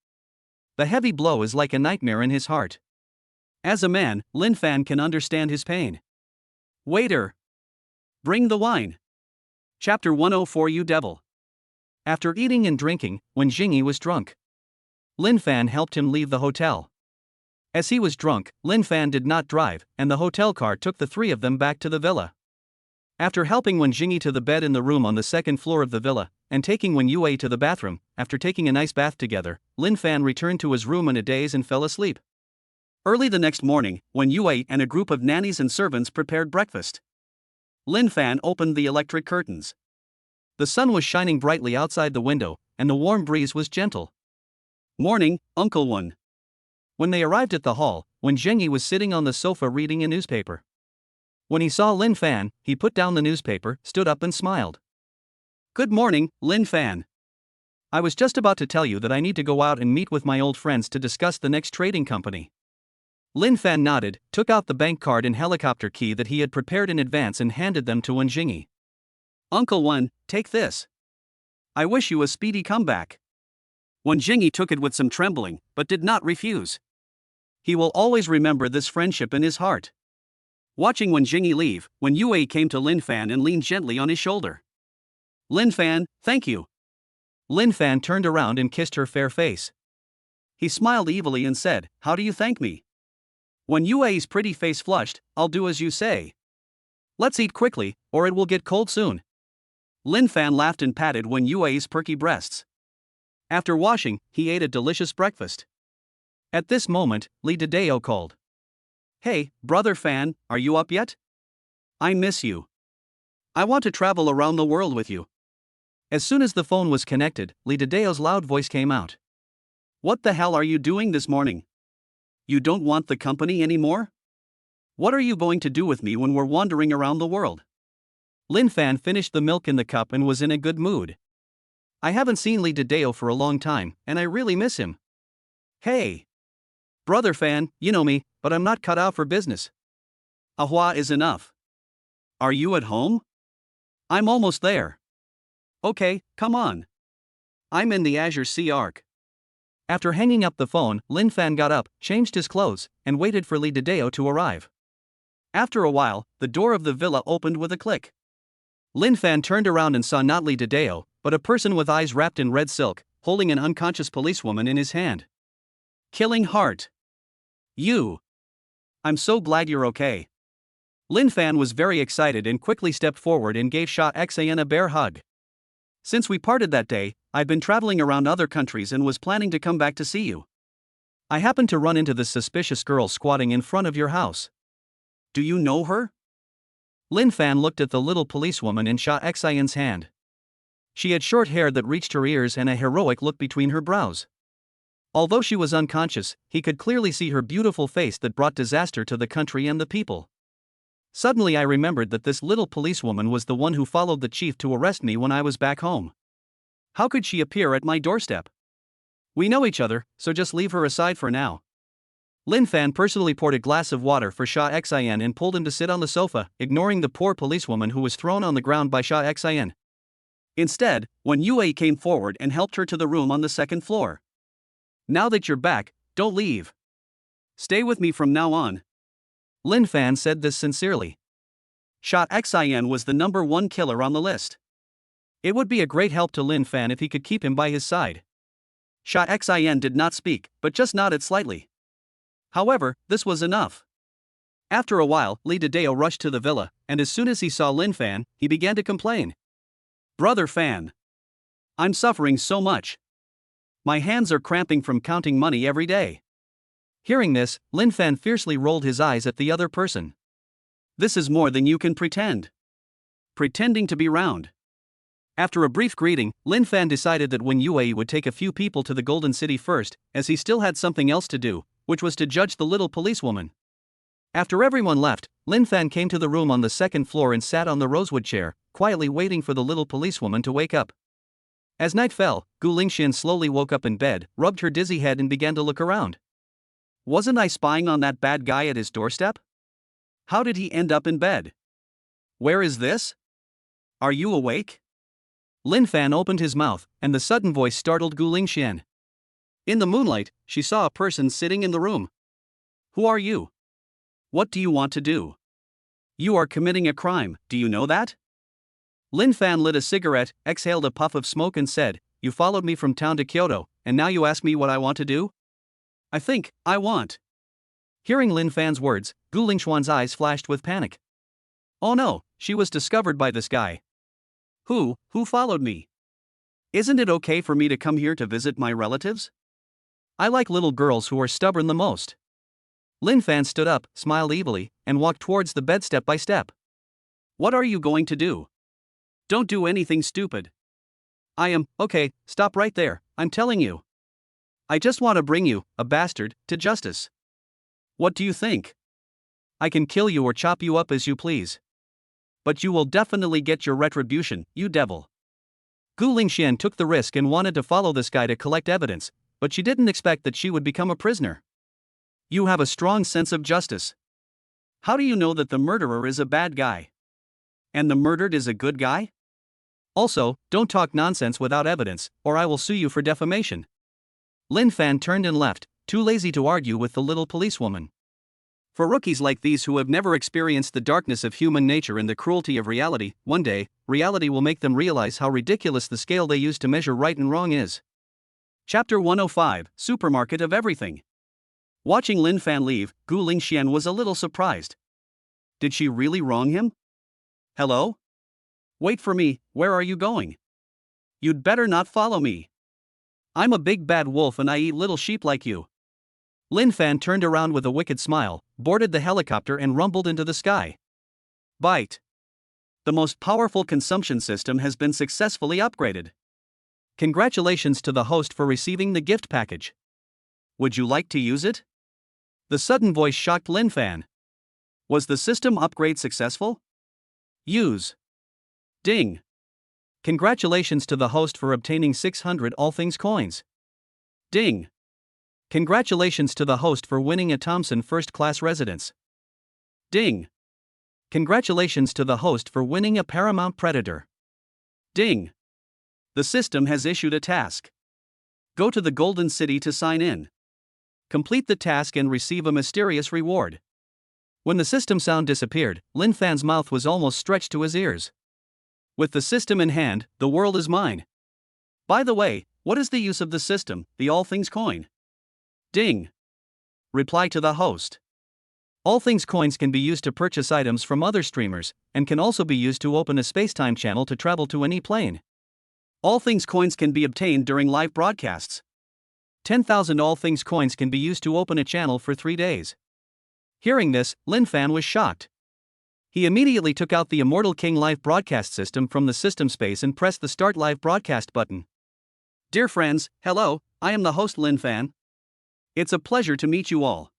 S1: The heavy blow is like a nightmare in his heart. As a man, Lin Fan can understand his pain. Waiter! Bring the wine. Chapter 104 You Devil. After eating and drinking, when Jingyi was drunk, Lin Fan helped him leave the hotel. As he was drunk, Lin Fan did not drive, and the hotel car took the three of them back to the villa. After helping Wen Jingyi to the bed in the room on the second floor of the villa, and taking Wen Yue to the bathroom, after taking a nice bath together, Lin Fan returned to his room in a daze and fell asleep. Early the next morning, Wen Yue and a group of nannies and servants prepared breakfast. Lin Fan opened the electric curtains. The sun was shining brightly outside the window, and the warm breeze was gentle. Morning, Uncle Wen. When they arrived at the hall, Wen Zhengyi was sitting on the sofa reading a newspaper. When he saw Lin Fan, he put down the newspaper, stood up and smiled. Good morning, Lin Fan. I was just about to tell you that I need to go out and meet with my old friends to discuss the next trading company. Lin Fan nodded, took out the bank card and helicopter key that he had prepared in advance and handed them to Wen Jingyi. Uncle Wen, take this. I wish you a speedy comeback. Wen Jingyi took it with some trembling, but did not refuse. He will always remember this friendship in his heart. Watching Wen Jingyi leave, Wen Yue came to Lin Fan and leaned gently on his shoulder. Lin Fan, thank you. Lin Fan turned around and kissed her fair face. He smiled evilly and said, How do you thank me? Wen Yue's pretty face flushed, I'll do as you say. Let's eat quickly, or it will get cold soon. Lin Fan laughed and patted Wen Yue's perky breasts. After washing, he ate a delicious breakfast. At this moment, Li Dideo called. Hey, brother Fan, are you up yet? I miss you. I want to travel around the world with you. As soon as the phone was connected, Li Dideo's loud voice came out. What the hell are you doing this morning? You don't want the company anymore? What are you going to do with me when we're wandering around the world? Lin Fan finished the milk in the cup and was in a good mood. I haven't seen Li Dideo for a long time, and I really miss him. Hey! Brother Fan, you know me, but I'm not cut out for business. Ahua is enough. Are you at home? I'm almost there. Okay, come on. I'm in the Azure Sea Arc. After hanging up the phone, Lin Fan got up, changed his clothes, and waited for Li Dideo to arrive. After a while, the door of the villa opened with a click. Lin Fan turned around and saw not Li Dideo, but a person with eyes wrapped in red silk, holding an unconscious policewoman in his hand. Killing Heart. You. I'm so glad you're okay. Lin Fan was very excited and quickly stepped forward and gave Sha Xan a bear hug. Since we parted that day, I've been traveling around other countries and was planning to come back to see you. I happened to run into this suspicious girl squatting in front of your house. Do you know her? Lin Fan looked at the little policewoman in Sha Xian's hand. She had short hair that reached her ears and a heroic look between her brows. Although she was unconscious, he could clearly see her beautiful face that brought disaster to the country and the people. Suddenly I remembered that this little policewoman was the one who followed the chief to arrest me when I was back home. How could she appear at my doorstep? We know each other, so just leave her aside for now. Lin Fan personally poured a glass of water for Sha Xian and pulled him to sit on the sofa, ignoring the poor policewoman who was thrown on the ground by Sha Xian. Instead, Wen Yue came forward and helped her to the room on the second floor. Now that you're back, don't leave. Stay with me from now on. Lin Fan said this sincerely. Sha Xian was the number one killer on the list. It would be a great help to Lin Fan if he could keep him by his side. Sha Xian did not speak, but just nodded slightly. However, this was enough. After a while, Li Dideo rushed to the villa, and as soon as he saw Lin Fan, he began to complain. Brother Fan. I'm suffering so much. My hands are cramping from counting money every day. Hearing this, Lin Fan fiercely rolled his eyes at the other person. This is more than you can pretend. Pretending to be round. After a brief greeting, Lin Fan decided that Wen Yue would take a few people to the Golden City first, as he still had something else to do, which was to judge the little policewoman. After everyone left, Lin Fan came to the room on the second floor and sat on the rosewood chair, quietly waiting for the little policewoman to wake up. As night fell, Gu Lingxian slowly woke up in bed, rubbed her dizzy head and began to look around. Wasn't I spying on that bad guy at his doorstep? How did he end up in bed? Where is this? Are you awake? Lin Fan opened his mouth, and the sudden voice startled Gu Lingxian. In the moonlight, she saw a person sitting in the room. Who are you? What do you want to do? You are committing a crime, do you know that? Lin Fan lit a cigarette, exhaled a puff of smoke and said, You followed me from town to Kyoto, and now you ask me what I want to do? I want. Hearing Lin Fan's words, Gu Lingxuan's eyes flashed with panic. Oh no, she was discovered by this guy. Who followed me? Isn't it okay for me to come here to visit my relatives? I like little girls who are stubborn the most. Lin Fan stood up, smiled evilly, and walked towards the bed step by step. What are you going to do? Don't do anything stupid. Okay, stop right there, I'm telling you. I just want to bring you, a bastard, to justice. What do you think? I can kill you or chop you up as you please. But you will definitely get your retribution, you devil. Gu Lingxian took the risk and wanted to follow this guy to collect evidence, but she didn't expect that she would become a prisoner. You have a strong sense of justice. How do you know that the murderer is a bad guy? And the murdered is a good guy? Also, don't talk nonsense without evidence, or I will sue you for defamation. Lin Fan turned and left, too lazy to argue with the little policewoman. For rookies like these who have never experienced the darkness of human nature and the cruelty of reality, one day, reality will make them realize how ridiculous the scale they use to measure right and wrong is. Chapter 105, Supermarket of Everything. Watching Lin Fan leave, Gu Lingxian was a little surprised. Did she really wrong him? Hello? Wait for me, where are you going? You'd better not follow me. I'm a big bad wolf and I eat little sheep like you. Lin Fan turned around with a wicked smile, boarded the helicopter and rumbled into the sky. Bite. The most powerful consumption system has been successfully upgraded. Congratulations to the host for receiving the gift package. Would you like to use it? The sudden voice shocked Lin Fan. Was the system upgrade successful? Use. Ding. Congratulations to the host for obtaining 600 All Things coins. Ding. Congratulations to the host for winning a Thompson First Class Residence. Ding. Congratulations to the host for winning a Paramount Predator. Ding. The system has issued a task. Go to the Golden City to sign in. Complete the task and receive a mysterious reward. When the system sound disappeared, Lin Fan's mouth was almost stretched to his ears. With the system in hand, the world is mine. By the way, what is the use of the system, the All Things coin? Ding. Reply to the host. All Things coins can be used to purchase items from other streamers, and can also be used to open a space-time channel to travel to any plane. All Things coins can be obtained during live broadcasts. 10,000 All Things coins can be used to open a channel for 3 days. Hearing this, Lin Fan was shocked. He immediately took out the Immortal King live broadcast system from the system space and pressed the Start Live Broadcast button. Dear friends, hello, I am the host Lin Fan. It's a pleasure to meet you all.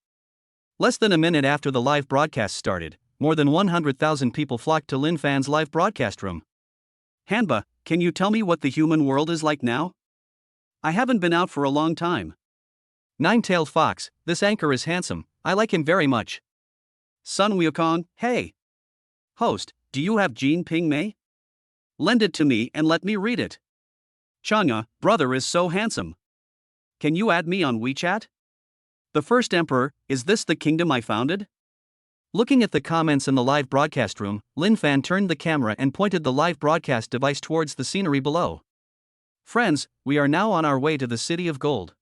S1: Less than a minute after the live broadcast started, more than 100,000 people flocked to Lin Fan's live broadcast room. Hanba, can you tell me what the human world is like now? I haven't been out for a long time. Nine-tailed fox, this anchor is handsome, I like him very much. Sun Wukong, hey. Host, do you have Jean Ping Mei? Lend it to me and let me read it. Chang'e, brother is so handsome. Can you add me on WeChat? The First Emperor, is this the kingdom I founded? Looking at the comments in the live broadcast room, Lin Fan turned the camera and pointed the live broadcast device towards the scenery below. Friends, we are now on our way to the City of Gold.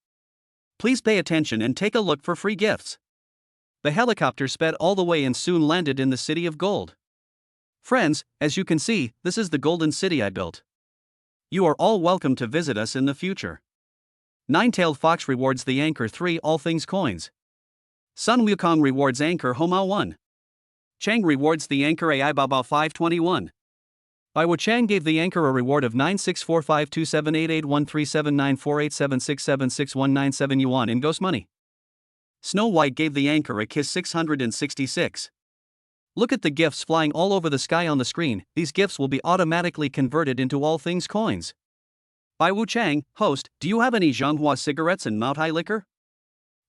S1: Please pay attention and take a look for free gifts. The helicopter sped all the way and soon landed in the City of Gold. Friends, as you can see, this is the golden city I built. You are all welcome to visit us in the future. Nine-tailed fox rewards the anchor 3 All Things coins. Sun Wukong rewards anchor Homa 1. Chang rewards the anchor AI Bao 521. Bai Wuchang gave the anchor a reward of 9645278813794876766197 yuan in ghost money. Snow White gave the anchor a kiss 666. Look at the gifts flying all over the sky on the screen, these gifts will be automatically converted into All Things coins. Bai Wuchang, host, do you have any Zhonghua cigarettes and Moutai liquor?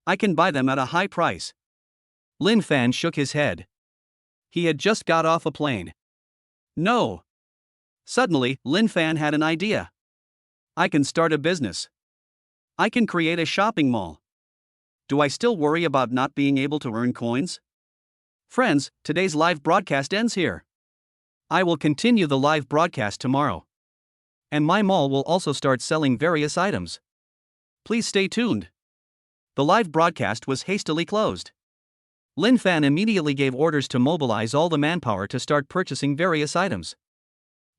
S1: I can buy them at a high price. Lin Fan shook his head. He had just got off a plane. No. Suddenly, Lin Fan had an idea. I can start a business. I can create a shopping mall. Do I still worry about not being able to earn coins? Friends, today's live broadcast ends here. I will continue the live broadcast tomorrow. And my mall will also start selling various items. Please stay tuned. The live broadcast was hastily closed. Lin Fan immediately gave orders to mobilize all the manpower to start purchasing various items.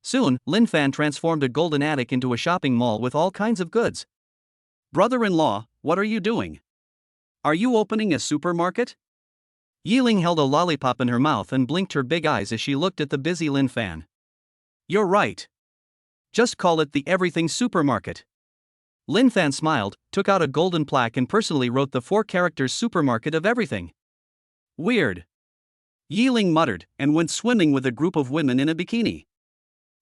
S1: Soon, Lin Fan transformed a golden attic into a shopping mall with all kinds of goods. Brother-in-law, what are you doing? Are you opening a supermarket? Yiling held a lollipop in her mouth and blinked her big eyes as she looked at the busy Lin Fan. You're right. Just call it the Everything Supermarket. Lin Fan smiled, took out a golden plaque and personally wrote the 4 characters Supermarket of Everything. Weird. Yiling muttered, and went swimming with a group of women in a bikini.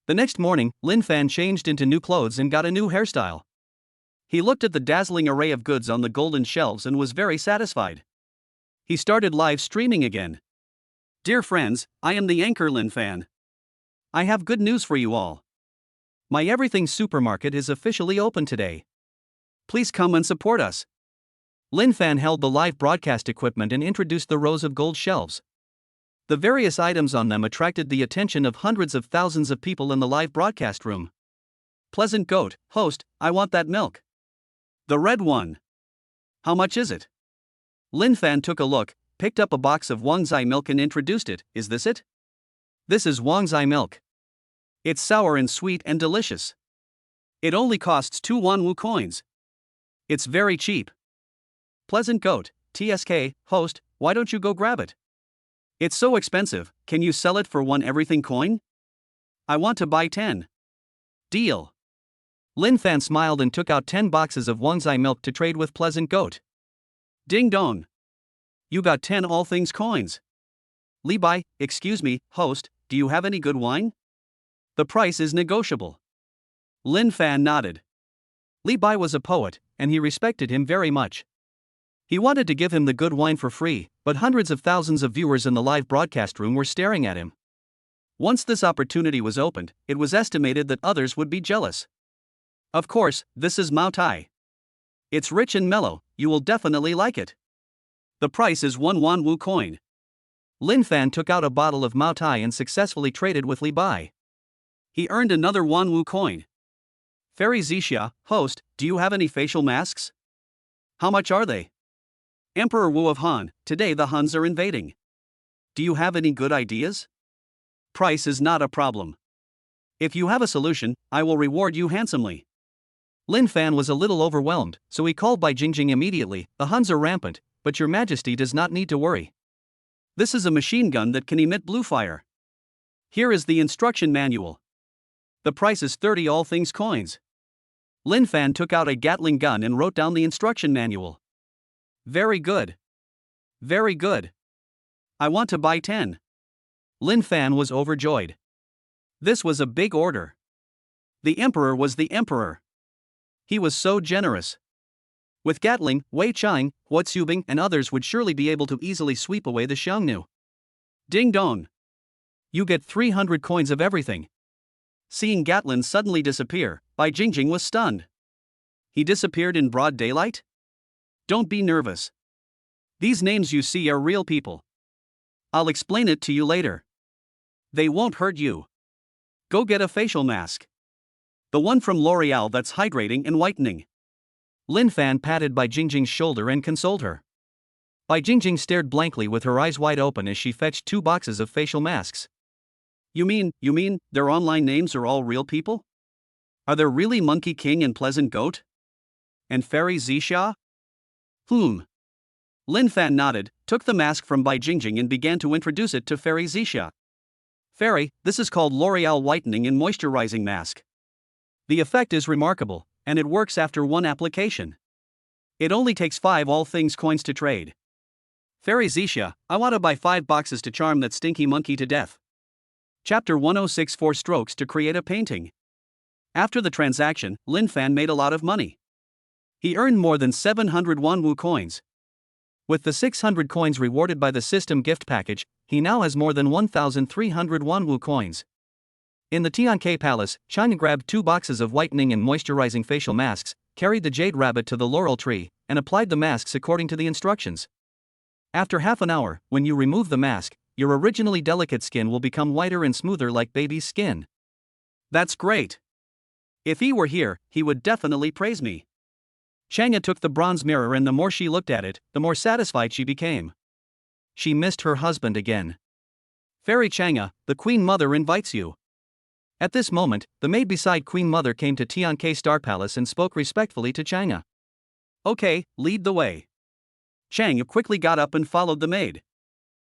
S1: The next morning, Lin Fan changed into new clothes and got a new hairstyle. He looked at the dazzling array of goods on the golden shelves and was very satisfied. He started live streaming again. Dear friends, I am the anchor Lin Fan. I have good news for you all. My Everything Supermarket is officially open today. Please come and support us. Lin Fan held the live broadcast equipment and introduced the rows of gold shelves. The various items on them attracted the attention of hundreds of thousands of people in the live broadcast room. Pleasant Goat, host, I want that milk. The red one. How much is it? Lin Fan took a look, picked up a box of Wangzai milk and introduced it. Is this it? This is Wangzai milk. It's sour and sweet and delicious. It only costs 2 Wanwu coins. It's very cheap. Pleasant Goat, TSK, host, why don't you go grab it? It's so expensive, can you sell it for 1 everything coin? I want to buy 10. Deal. Lin Fan smiled and took out 10 boxes of Wangzai milk to trade with Pleasant Goat. Ding dong. You got 10 all things coins. Li Bai, excuse me, host, do you have any good wine? The price is negotiable. Lin Fan nodded. Li Bai was a poet, and he respected him very much. He wanted to give him the good wine for free, but hundreds of thousands of viewers in the live broadcast room were staring at him. Once this opportunity was opened, it was estimated that others would be jealous. Of course, this is Mao Tai. It's rich and mellow, you will definitely like it. The price is 1 Wanwu coin. Lin Fan took out a bottle of Mao Tai and successfully traded with Li Bai. He earned another Wanwu coin. Fairy Zixia, host, do you have any facial masks? How much are they? Emperor Wu of Han, today the Huns are invading. Do you have any good ideas? Price is not a problem. If you have a solution, I will reward you handsomely. Lin Fan was a little overwhelmed, so he called Bai Jingjing immediately. The Huns are rampant, but your majesty does not need to worry. This is a machine gun that can emit blue fire. Here is the instruction manual. The price is 30 all things coins. Lin Fan took out a Gatling gun and wrote down the instruction manual. Very good. Very good. I want to buy 10. Lin Fan was overjoyed. This was a big order. The emperor was the emperor. He was so generous. With Gatling, Wei Chang, Hua Xubing and others would surely be able to easily sweep away the Xiongnu. Ding dong. You get 300 coins of everything. Seeing Gatlin suddenly disappear, Bai Jingjing was stunned. He disappeared in broad daylight? Don't be nervous. These names you see are real people. I'll explain it to you later. They won't hurt you. Go get a facial mask. The one from L'Oreal that's hydrating and whitening. Lin Fan patted Bai Jingjing's shoulder and consoled her. Bai Jingjing stared blankly with her eyes wide open as she fetched 2 boxes of facial masks. You mean, their online names are all real people? Are there really Monkey King and Pleasant Goat? And Fairy Zixia? Lin Fan nodded, took the mask from Bai Jingjing and began to introduce it to Fairy Zixia. Fairy, this is called L'Oreal Whitening and Moisturizing Mask. The effect is remarkable, and it works after 1 application. It only takes 5 all things coins to trade. Fairy Zixia, I want to buy 5 boxes to charm that stinky monkey to death. Chapter 106 4 strokes to create a painting. After the transaction, Lin Fan made a lot of money. He earned more than 700 Wanwu coins. With the 600 coins rewarded by the system gift package, he now has more than 1,300 Wanwu coins. In the Tianke Palace, China grabbed 2 boxes of whitening and moisturizing facial masks, carried the jade rabbit to the laurel tree, and applied the masks according to the instructions. After half an hour, when you remove the mask, your originally delicate skin will become whiter and smoother like baby's skin. That's great. If he were here, he would definitely praise me. Chang'e took the bronze mirror, and the more she looked at it, the more satisfied she became. She missed her husband again. Fairy Chang'e, the Queen Mother invites you. At this moment, the maid beside Queen Mother came to Tianke Star Palace and spoke respectfully to Chang'e. Okay, lead the way. Chang'e quickly got up and followed the maid.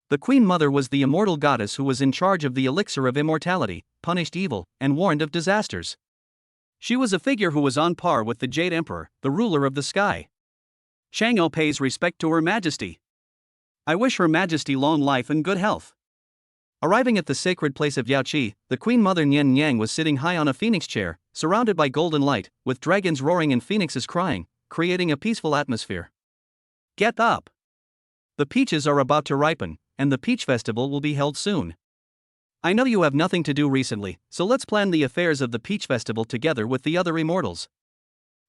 S1: The Queen Mother was the immortal goddess who was in charge of the elixir of immortality, punished evil, and warned of disasters. She was a figure who was on par with the Jade Emperor, the ruler of the sky. Chang'e pays respect to Her Majesty. I wish Her Majesty long life and good health. Arriving at the sacred place of Yaoqi, the Queen Mother Nian Yang was sitting high on a phoenix chair, surrounded by golden light, with dragons roaring and phoenixes crying, creating a peaceful atmosphere. Get up! The peaches are about to ripen, and the Peach Festival will be held soon. I know you have nothing to do recently, so let's plan the affairs of the Peach Festival together with the other immortals.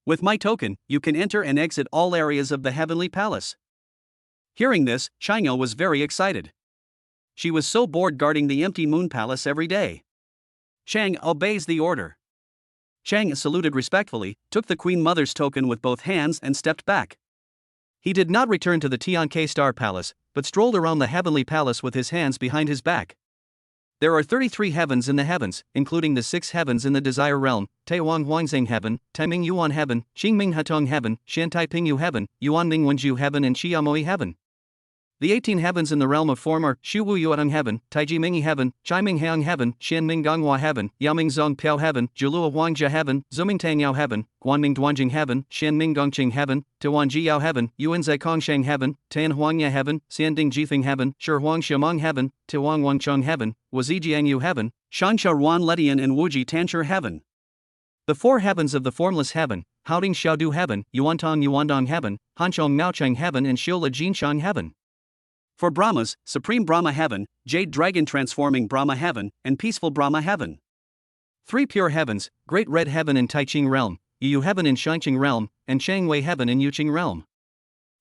S1: With my token, you can enter and exit all areas of the Heavenly Palace. Hearing this, Chang'e was very excited. She was so bored guarding the empty Moon Palace every day. Chang'e obeys the order. Chang'e saluted respectfully, took the Queen Mother's token with both hands and stepped back. He did not return to the Tianke Star Palace, but strolled around the Heavenly Palace with his hands behind his back. There are 33 heavens in the heavens, including the 6 heavens in the Desire Realm: Taiwang Huangzheng Heaven, Taiming Yuan Heaven, Qingming Hatong Heaven, Xiantai Pingyu Heaven, Yuanming Wenju Heaven, and Xiaomoi Heaven. The 18 heavens in the realm of form are Shu Wu Yuatong Heaven, Taiji Mingi Heaven, Chiming Heang Heaven, Xianming Gonghua Heaven, Yaoming Zong Piao Heaven, Julua Huangjia Heaven, Zuming Tangyao Heaven, Guanming Duanjing Heaven, Xianming Gongqing Heaven, Tuan Jiyao Heaven, Yuan Zai Kongsheng Heaven, Tan Huangya Heaven, Xianding Jifeng Heaven, Shi Huang Xiamong Heaven, Tuang Wangchong Heaven, Wazi Jiangyu Heaven, Shansha Ruan Letian, and Wuji Tanshir Heaven. The 4 heavens of the formless heaven: Haoding Xiaodu Heaven, Yuantong Yuandong Heaven, Hanchong Maocheng Heaven, and Shiola Jinshang Heaven. For Brahmas, Supreme Brahma Heaven, Jade Dragon Transforming Brahma Heaven, and Peaceful Brahma Heaven. 3 pure heavens: Great Red Heaven in Taiching Realm, Yu Heaven in Shangqing Realm, and Changwei Heaven in Yuqing Realm.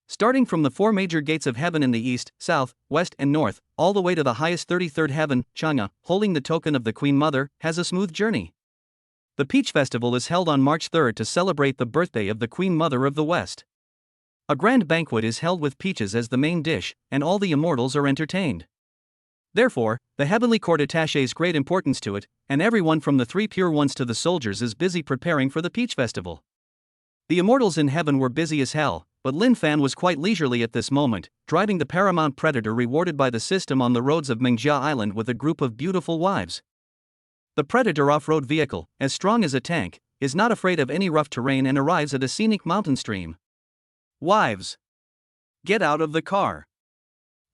S1: Starting from the 4 major gates of heaven in the east, south, west, and north, all the way to the highest 33rd heaven, Chang'e, holding the token of the Queen Mother, has a smooth journey. The Peach Festival is held on March 3rd to celebrate the birthday of the Queen Mother of the West. A grand banquet is held with peaches as the main dish, and all the immortals are entertained. Therefore, the heavenly court attaches great importance to it, and everyone from the 3 pure ones to the soldiers is busy preparing for the Peach Festival. The immortals in heaven were busy as hell, but Lin Fan was quite leisurely at this moment, driving the paramount predator rewarded by the system on the roads of Mengjia Island with a group of beautiful wives. The predator off-road vehicle, as strong as a tank, is not afraid of any rough terrain and arrives at a scenic mountain stream. Wives, get out of the car.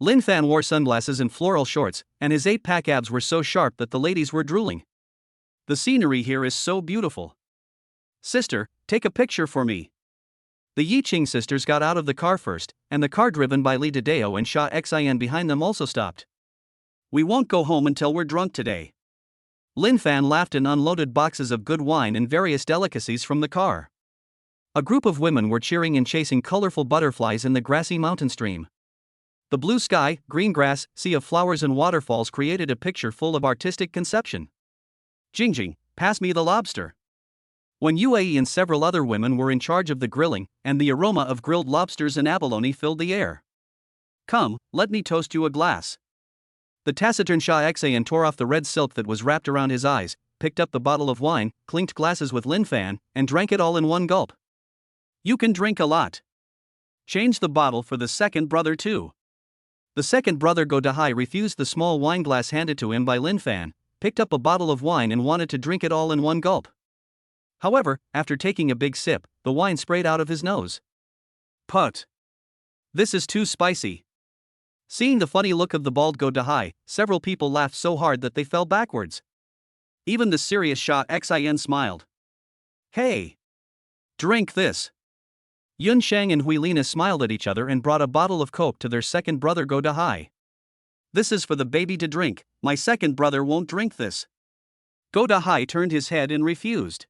S1: Lin Fan wore sunglasses and floral shorts, and his 8-pack abs were so sharp that the ladies were drooling. The scenery here is so beautiful. Sister, take a picture for me. The Yiqing sisters got out of the car first, and the car driven by Li Dideo and Sha Xian behind them also stopped. We won't go home until we're drunk today. Lin Fan laughed and unloaded boxes of good wine and various delicacies from the car. A group of women were cheering and chasing colorful butterflies in the grassy mountain stream. The blue sky, green grass, sea of flowers and waterfalls created a picture full of artistic conception. Jingjing, pass me the lobster. When Yue and several other women were in charge of the grilling, and the aroma of grilled lobsters and abalone filled the air. Come, let me toast you a glass. The taciturn Sha Xian tore off the red silk that was wrapped around his eyes, picked up the bottle of wine, clinked glasses with Lin Fan, and drank it all in one gulp. You can drink a lot. Change the bottle for the second brother too. The second brother Go Dahai refused the small wine glass handed to him by Lin Fan, picked up a bottle of wine and wanted to drink it all in one gulp. However, after taking a big sip, the wine sprayed out of his nose. Put. This is too spicy. Seeing the funny look of the bald Go Dahai, several people laughed so hard that they fell backwards. Even the serious Sha Xian smiled. Hey! Drink this. Yun Shang and Huilina smiled at each other and brought a bottle of coke to their second brother Go Dahai. This is for the baby to drink, my second brother won't drink this. Go Dahai turned his head and refused.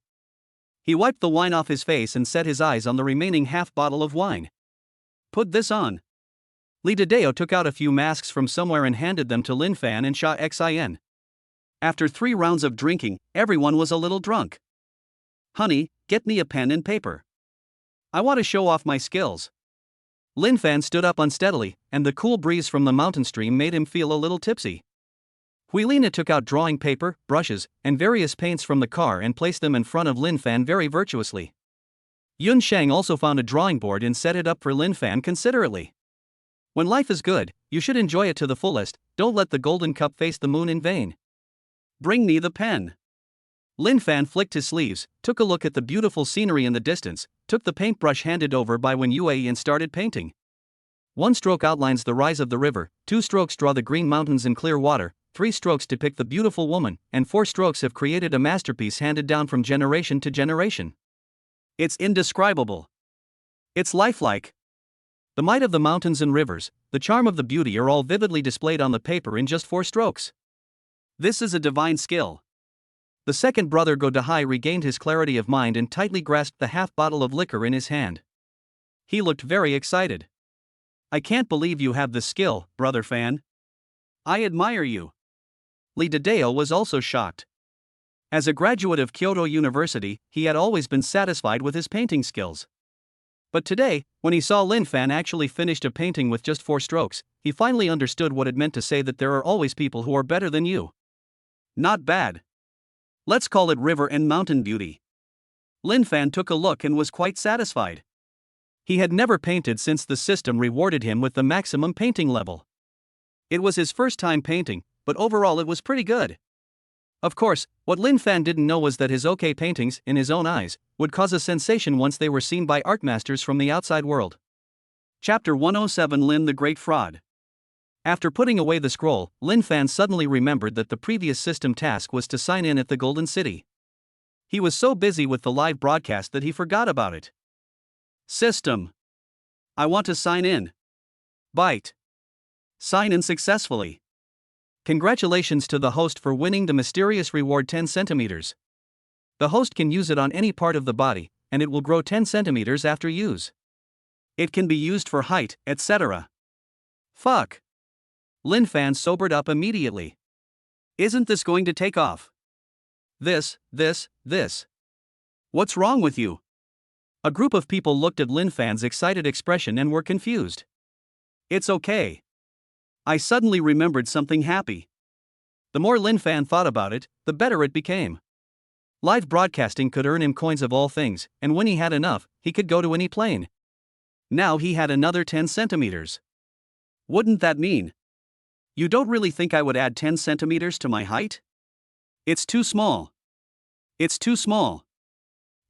S1: He wiped the wine off his face and set his eyes on the remaining half bottle of wine. Put this on. Li Dideo took out a few masks from somewhere and handed them to Lin Fan and Sha Xin. After 3 rounds of drinking, everyone was a little drunk. Honey, get me a pen and paper. I want to show off my skills. Lin Fan stood up unsteadily, and the cool breeze from the mountain stream made him feel a little tipsy. Huilina took out drawing paper, brushes, and various paints from the car and placed them in front of Lin Fan very virtuously. Yun Shang also found a drawing board and set it up for Lin Fan considerately. When life is good, you should enjoy it to the fullest. Don't let the golden cup face the moon in vain. Bring me the pen. Lin Fan flicked his sleeves, took a look at the beautiful scenery in the distance, took the paintbrush handed over by Wen Yue and started painting. 1 stroke outlines the rise of the river, 2 strokes draw the green mountains and clear water, 3 strokes depict the beautiful woman, and 4 strokes have created a masterpiece handed down from generation to generation. It's indescribable. It's lifelike. The might of the mountains and rivers, the charm of the beauty are all vividly displayed on the paper in just 4 strokes. This is a divine skill. The second brother Go Dahai regained his clarity of mind and tightly grasped the half bottle of liquor in his hand. He looked very excited. I can't believe you have the skill, Brother Fan. I admire you. Li Dideo was also shocked. As a graduate of Kyoto University, he had always been satisfied with his painting skills. But today, when he saw Lin Fan actually finished a painting with just 4 strokes, he finally understood what it meant to say that there are always people who are better than you. Not bad. Let's call it river and mountain beauty. Lin Fan took a look and was quite satisfied. He had never painted since the system rewarded him with the maximum painting level. It was his first time painting, but overall it was pretty good. Of course, what Lin Fan didn't know was that his okay paintings, in his own eyes, would cause a sensation once they were seen by art masters from the outside world. Chapter 107 Lin the Great Fraud. After putting away the scroll, Lin Fan suddenly remembered that the previous system task was to sign in at the Golden City. He was so busy with the live broadcast that he forgot about it. System. I want to sign in. Byte. Sign in successfully. Congratulations to the host for winning the mysterious reward 10 centimeters. The host can use it on any part of the body, and it will grow 10 centimeters after use. It can be used for height, etc. Fuck. Lin Fan sobered up immediately. Isn't this going to take off? This. What's wrong with you? A group of people looked at Lin Fan's excited expression and were confused. It's okay. I suddenly remembered something happy. The more Lin Fan thought about it, the better it became. Live broadcasting could earn him coins of all things, and when he had enough, he could go to any plane. Now he had another 10 centimeters. Wouldn't that mean? You don't really think I would add 10 centimeters to my height? It's too small. It's too small.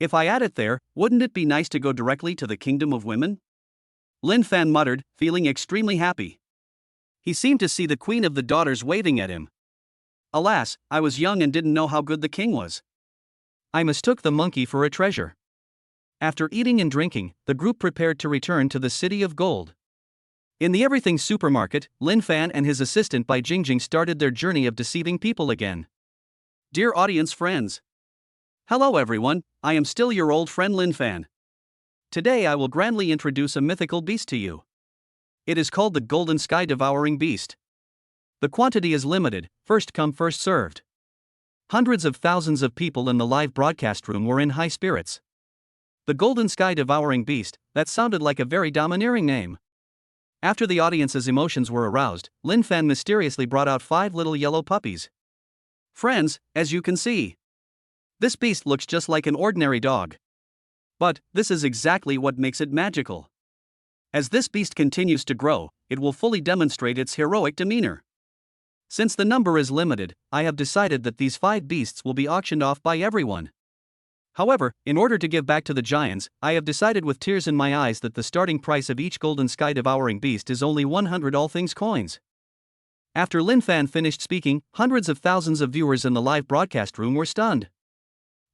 S1: If I add it there, wouldn't it be nice to go directly to the kingdom of women? Lin Fan muttered, feeling extremely happy. He seemed to see the queen of the daughters waving at him. Alas, I was young and didn't know how good the king was. I mistook the monkey for a treasure. After eating and drinking, the group prepared to return to the City of Gold. In the Everything supermarket, Lin Fan and his assistant Bai Jingjing started their journey of deceiving people again. Dear audience friends. Hello everyone, I am still your old friend Lin Fan. Today I will grandly introduce a mythical beast to you. It is called the Golden Sky Devouring Beast. The quantity is limited, first come first served. Hundreds of thousands of people in the live broadcast room were in high spirits. The Golden Sky Devouring Beast, that sounded like a very domineering name. After the audience's emotions were aroused, Lin Fan mysteriously brought out 5 little yellow puppies. Friends, as you can see, this beast looks just like an ordinary dog. But this is exactly what makes it magical. As this beast continues to grow, it will fully demonstrate its heroic demeanor. Since the number is limited, I have decided that these 5 beasts will be auctioned off by everyone. However, in order to give back to the giants, I have decided with tears in my eyes that the starting price of each Golden Sky Devouring Beast is only 100 all things coins. After Lin Fan finished speaking, hundreds of thousands of viewers in the live broadcast room were stunned.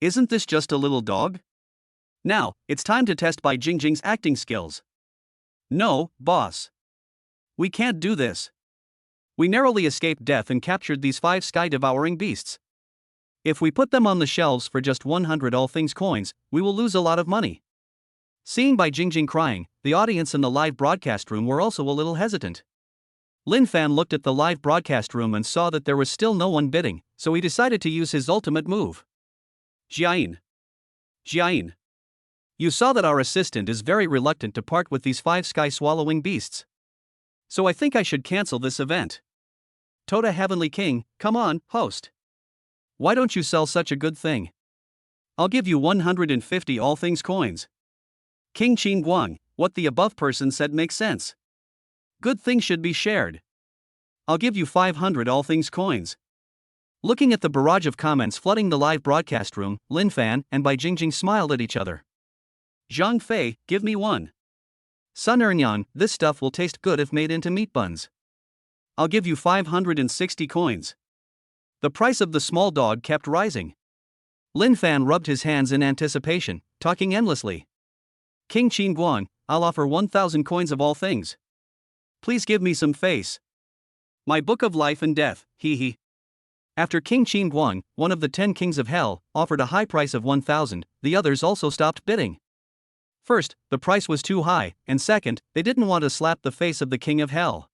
S1: Isn't this just a little dog? Now, it's time to test Bai Jingjing's acting skills. No, boss. We can't do this. We narrowly escaped death and captured these 5 sky-devouring beasts. If we put them on the shelves for just 100 all things coins, we will lose a lot of money. Seeing Bai Jingjing crying, the audience in the live broadcast room were also a little hesitant. Lin Fan looked at the live broadcast room and saw that there was still no one bidding, so he decided to use his ultimate move. Jiayin. Jiayin. You saw that our assistant is very reluctant to part with these 5 sky-swallowing beasts. So I think I should cancel this event. Toda Heavenly King, come on, host. Why don't you sell such a good thing? I'll give you 150 all things coins. King Qin Guang, what the above person said makes sense. Good things should be shared. I'll give you 500 all things coins. Looking at the barrage of comments flooding the live broadcast room, Lin Fan and Bai Jingjing smiled at each other. Zhang Fei, give me one. Sun Ernyan, this stuff will taste good if made into meat buns. I'll give you 560 coins. The price of the small dog kept rising. Lin Fan rubbed his hands in anticipation, talking endlessly. King Qin Guang, I'll offer 1,000 coins of all things. Please give me some face. My book of life and death, hee hee. After King Qin Guang, one of the 10 kings of hell, offered a high price of 1,000, the others also stopped bidding. First, the price was too high, and second, they didn't want to slap the face of the king of hell.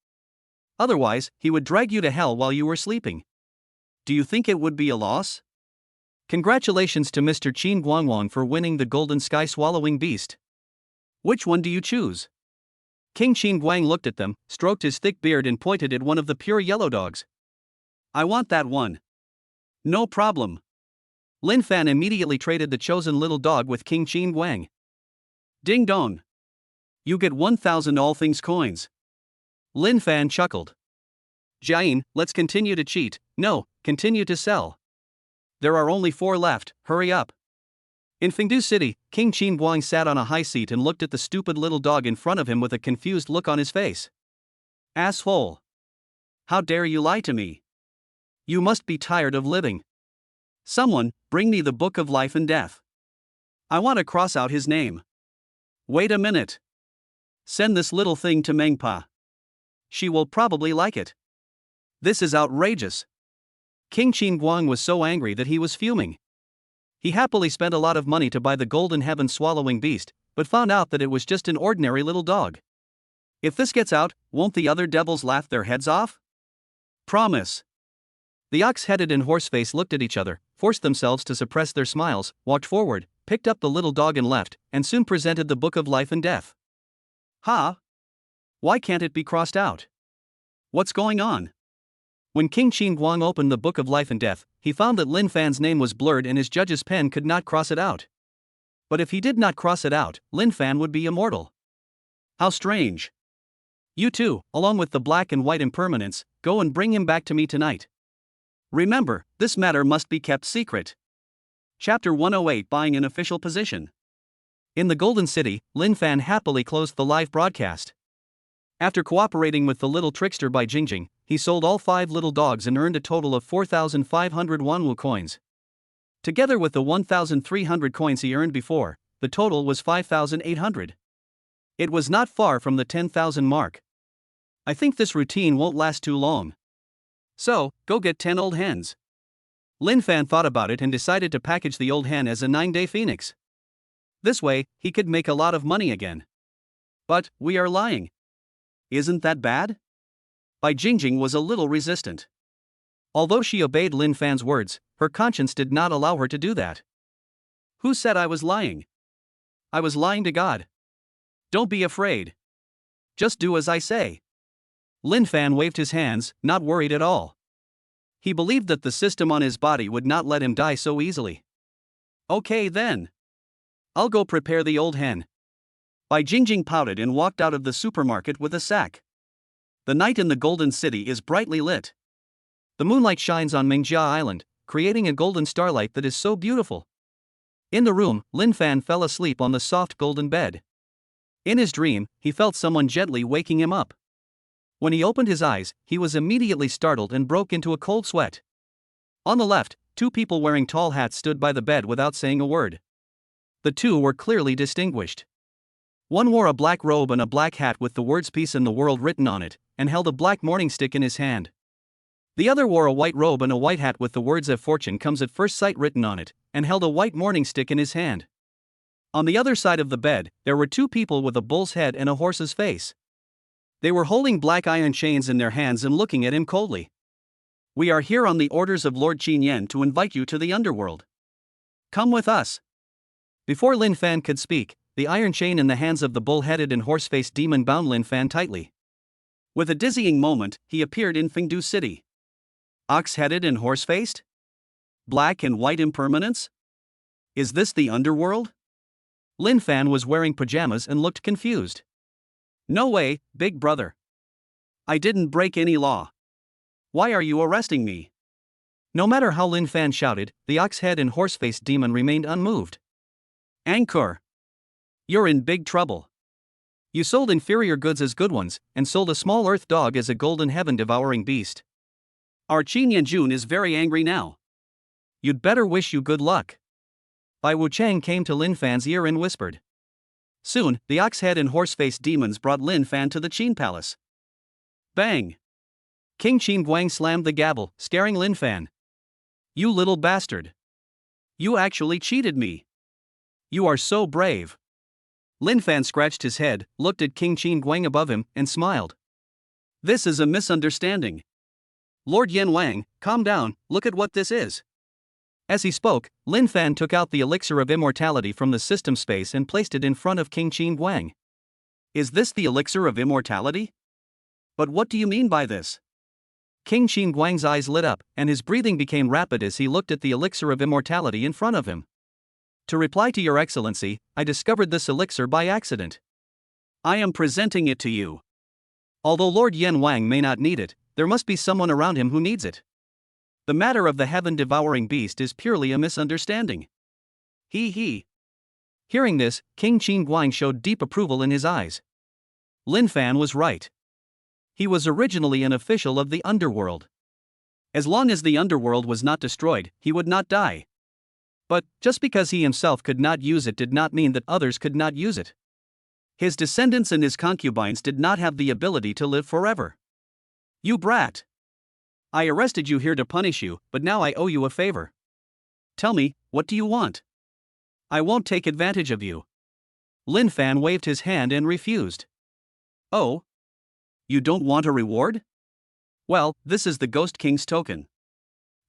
S1: Otherwise, he would drag you to hell while you were sleeping. Do you think it would be a loss? Congratulations to Mr. Qin Guangwang for winning the golden sky-swallowing beast. Which one do you choose? King Qin Guang looked at them, stroked his thick beard and pointed at one of the pure yellow dogs. I want that one. No problem. Lin Fan immediately traded the chosen little dog with King Qin Guang. Ding dong. You get 1,000 all things coins. Lin Fan chuckled. Jiayin, let's continue to cheat, no, continue to sell. There are only 4 left, hurry up. In Fengdu City, King Qin Guang sat on a high seat and looked at the stupid little dog in front of him with a confused look on his face. Asshole. How dare you lie to me? You must be tired of living. Someone, bring me the book of life and death. I want to cross out his name. Wait a minute. Send this little thing to Mengpa. She will probably like it. This is outrageous. King Qin Guang was so angry that he was fuming. He happily spent a lot of money to buy the golden heaven swallowing beast, but found out that it was just an ordinary little dog. If this gets out, won't the other devils laugh their heads off? Promise. The ox-headed and horseface looked at each other, forced themselves to suppress their smiles, walked forward, picked up the little dog and left, and soon presented the book of life and death. Ha! Why can't it be crossed out? What's going on? When King Qin Guang opened the book of life and death, he found that Lin Fan's name was blurred and his judge's pen could not cross it out. But if he did not cross it out, Lin Fan would be immortal. How strange. You two, along with the black and white impermanents, go and bring him back to me tonight. Remember, this matter must be kept secret. Chapter 108, Buying an Official Position. In the Golden City, Lin Fan happily closed the live broadcast. After cooperating with the little trickster Bai Jingjing, he sold all 5 little dogs and earned a total of 4,500 Wanwu coins. Together with the 1,300 coins he earned before, the total was 5,800. It was not far from the 10,000 mark. I think this routine won't last too long. So, go get 10 old hens. Lin Fan thought about it and decided to package the old hen as a 9-day phoenix. This way, he could make a lot of money again. But, we are lying. Isn't that bad? Bai Jingjing was a little resistant. Although she obeyed Lin Fan's words, her conscience did not allow her to do that. Who said I was lying? I was lying to God. Don't be afraid. Just do as I say. Lin Fan waved his hands, not worried at all. He believed that the system on his body would not let him die so easily. Okay then. I'll go prepare the old hen. Bai Jingjing pouted and walked out of the supermarket with a sack. The night in the Golden City is brightly lit. The moonlight shines on Mengjia Island, creating a golden starlight that is so beautiful. In the room, Lin Fan fell asleep on the soft golden bed. In his dream, he felt someone gently waking him up. When he opened his eyes, he was immediately startled and broke into a cold sweat. On the left, 2 people wearing tall hats stood by the bed without saying a word. The 2 were clearly distinguished. One wore a black robe and a black hat with the words "Peace in the World" written on it, and held a black mourning stick in his hand. The other wore a white robe and a white hat with the words "If fortune comes at first sight" written on it, and held a white mourning stick in his hand. On the other side of the bed, there were two people with a bull's head and a horse's face. They were holding black iron chains in their hands and looking at him coldly. "We are here on the orders of Lord Qin Yan to invite you to the underworld. Come with us." Before Lin Fan could speak, the iron chain in the hands of the bull-headed and horse-faced demon bound Lin Fan tightly. With a dizzying moment, he appeared in Fengdu City. Ox-headed and horse-faced? Black and white impermanence? Is this the underworld? Lin Fan was wearing pajamas and looked confused. "No way, big brother. I didn't break any law. Why are you arresting me?" No matter how Lin Fan shouted, the ox-head and horse-faced demon remained unmoved. "Angkor. You're in big trouble. You sold inferior goods as good ones, and sold a small earth dog as a golden heaven-devouring beast. Our Qin Yanjun is very angry now. You'd better wish you good luck." Bai Wuchang came to Lin Fan's ear and whispered. Soon, the ox-head and horse-faced demons brought Lin Fan to the Qin Palace. Bang! King Qin Guang slammed the gavel, scaring Lin Fan. "You little bastard! You actually cheated me! You are so brave!" Lin Fan scratched his head, looked at King Qin Guang above him, and smiled. "This is a misunderstanding. Lord Yan Wang, calm down, look at what this is." As he spoke, Lin Fan took out the elixir of immortality from the system space and placed it in front of King Qin Guang. "Is this the elixir of immortality? But what do you mean by this?" King Qin Guang's eyes lit up, and his breathing became rapid as he looked at the elixir of immortality in front of him. "To reply to your excellency, I discovered this elixir by accident. I am presenting it to you. Although Lord Yan Wang may not need it, there must be someone around him who needs it. The matter of the heaven-devouring beast is purely a misunderstanding." He. Hearing this, King Qin Guang showed deep approval in his eyes. Lin Fan was right. He was originally an official of the underworld. As long as the underworld was not destroyed, he would not die. But, just because he himself could not use it did not mean that others could not use it. His descendants and his concubines did not have the ability to live forever. "You brat! I arrested you here to punish you, but now I owe you a favor. Tell me, what do you want? I won't take advantage of you." Lin Fan waved his hand and refused. "Oh? You don't want a reward? Well, this is the Ghost King's token.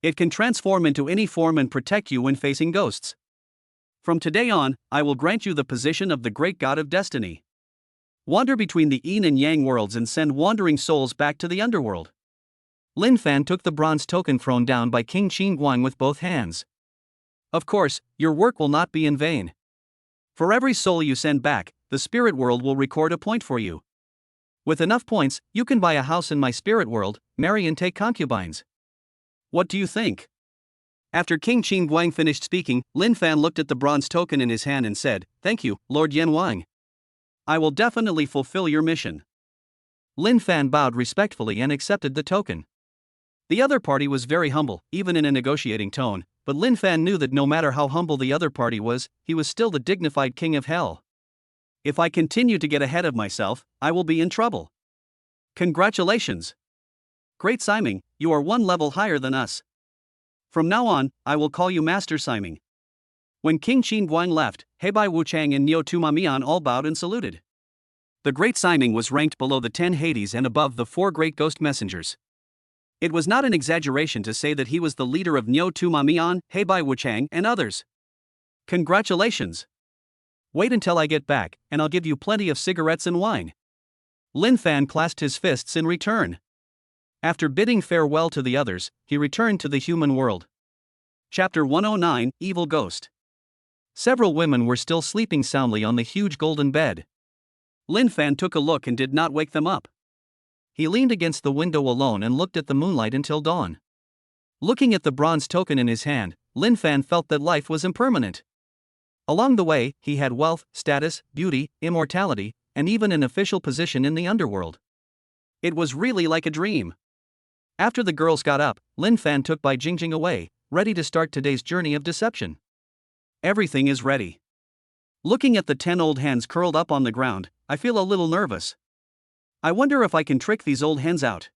S1: It can transform into any form and protect you when facing ghosts. From today on, I will grant you the position of the great god of destiny. Wander between the yin and yang worlds and send wandering souls back to the underworld." Lin Fan took the bronze token thrown down by King Qin Guang with both hands. "Of course, your work will not be in vain. For every soul you send back, the spirit world will record a point for you. With enough points, you can buy a house in my spirit world, marry and take concubines. What do you think?" After King Qin Guang finished speaking, Lin Fan looked at the bronze token in his hand and said, "Thank you, Lord Yan Wang. I will definitely fulfill your mission." Lin Fan bowed respectfully and accepted the token. The other party was very humble, even in a negotiating tone, but Lin Fan knew that no matter how humble the other party was, he was still the dignified king of hell. "If I continue to get ahead of myself, I will be in trouble. Congratulations. Great Siming, you are one level higher than us. From now on, I will call you Master Siming." When King Qin Guang left, Hebai Wuchang and Niu Tumamian all bowed and saluted. The Great Siming was ranked below the 10 Hades and above the 4 Great Ghost Messengers. It was not an exaggeration to say that he was the leader of Niu Tumamian, Hebai Wuchang, and others. Congratulations. Wait until I get back, and I'll give you plenty of cigarettes and wine. Lin Fan clasped his fists in return. After bidding farewell to the others, he returned to the human world. Chapter 109, Evil Ghost. Several women were still sleeping soundly on the huge golden bed. Lin Fan took a look and did not wake them up. He leaned against the window alone and looked at the moonlight until dawn. Looking at the bronze token in his hand, Lin Fan felt that life was impermanent. Along the way, he had wealth, status, beauty, immortality, and even an official position in the underworld. It was really like a dream. After the girls got up, Lin Fan took Bai Jingjing away, ready to start today's journey of deception. Everything is ready. Looking at the 10 old hens curled up on the ground, I feel a little nervous. I wonder if I can trick these old hens out.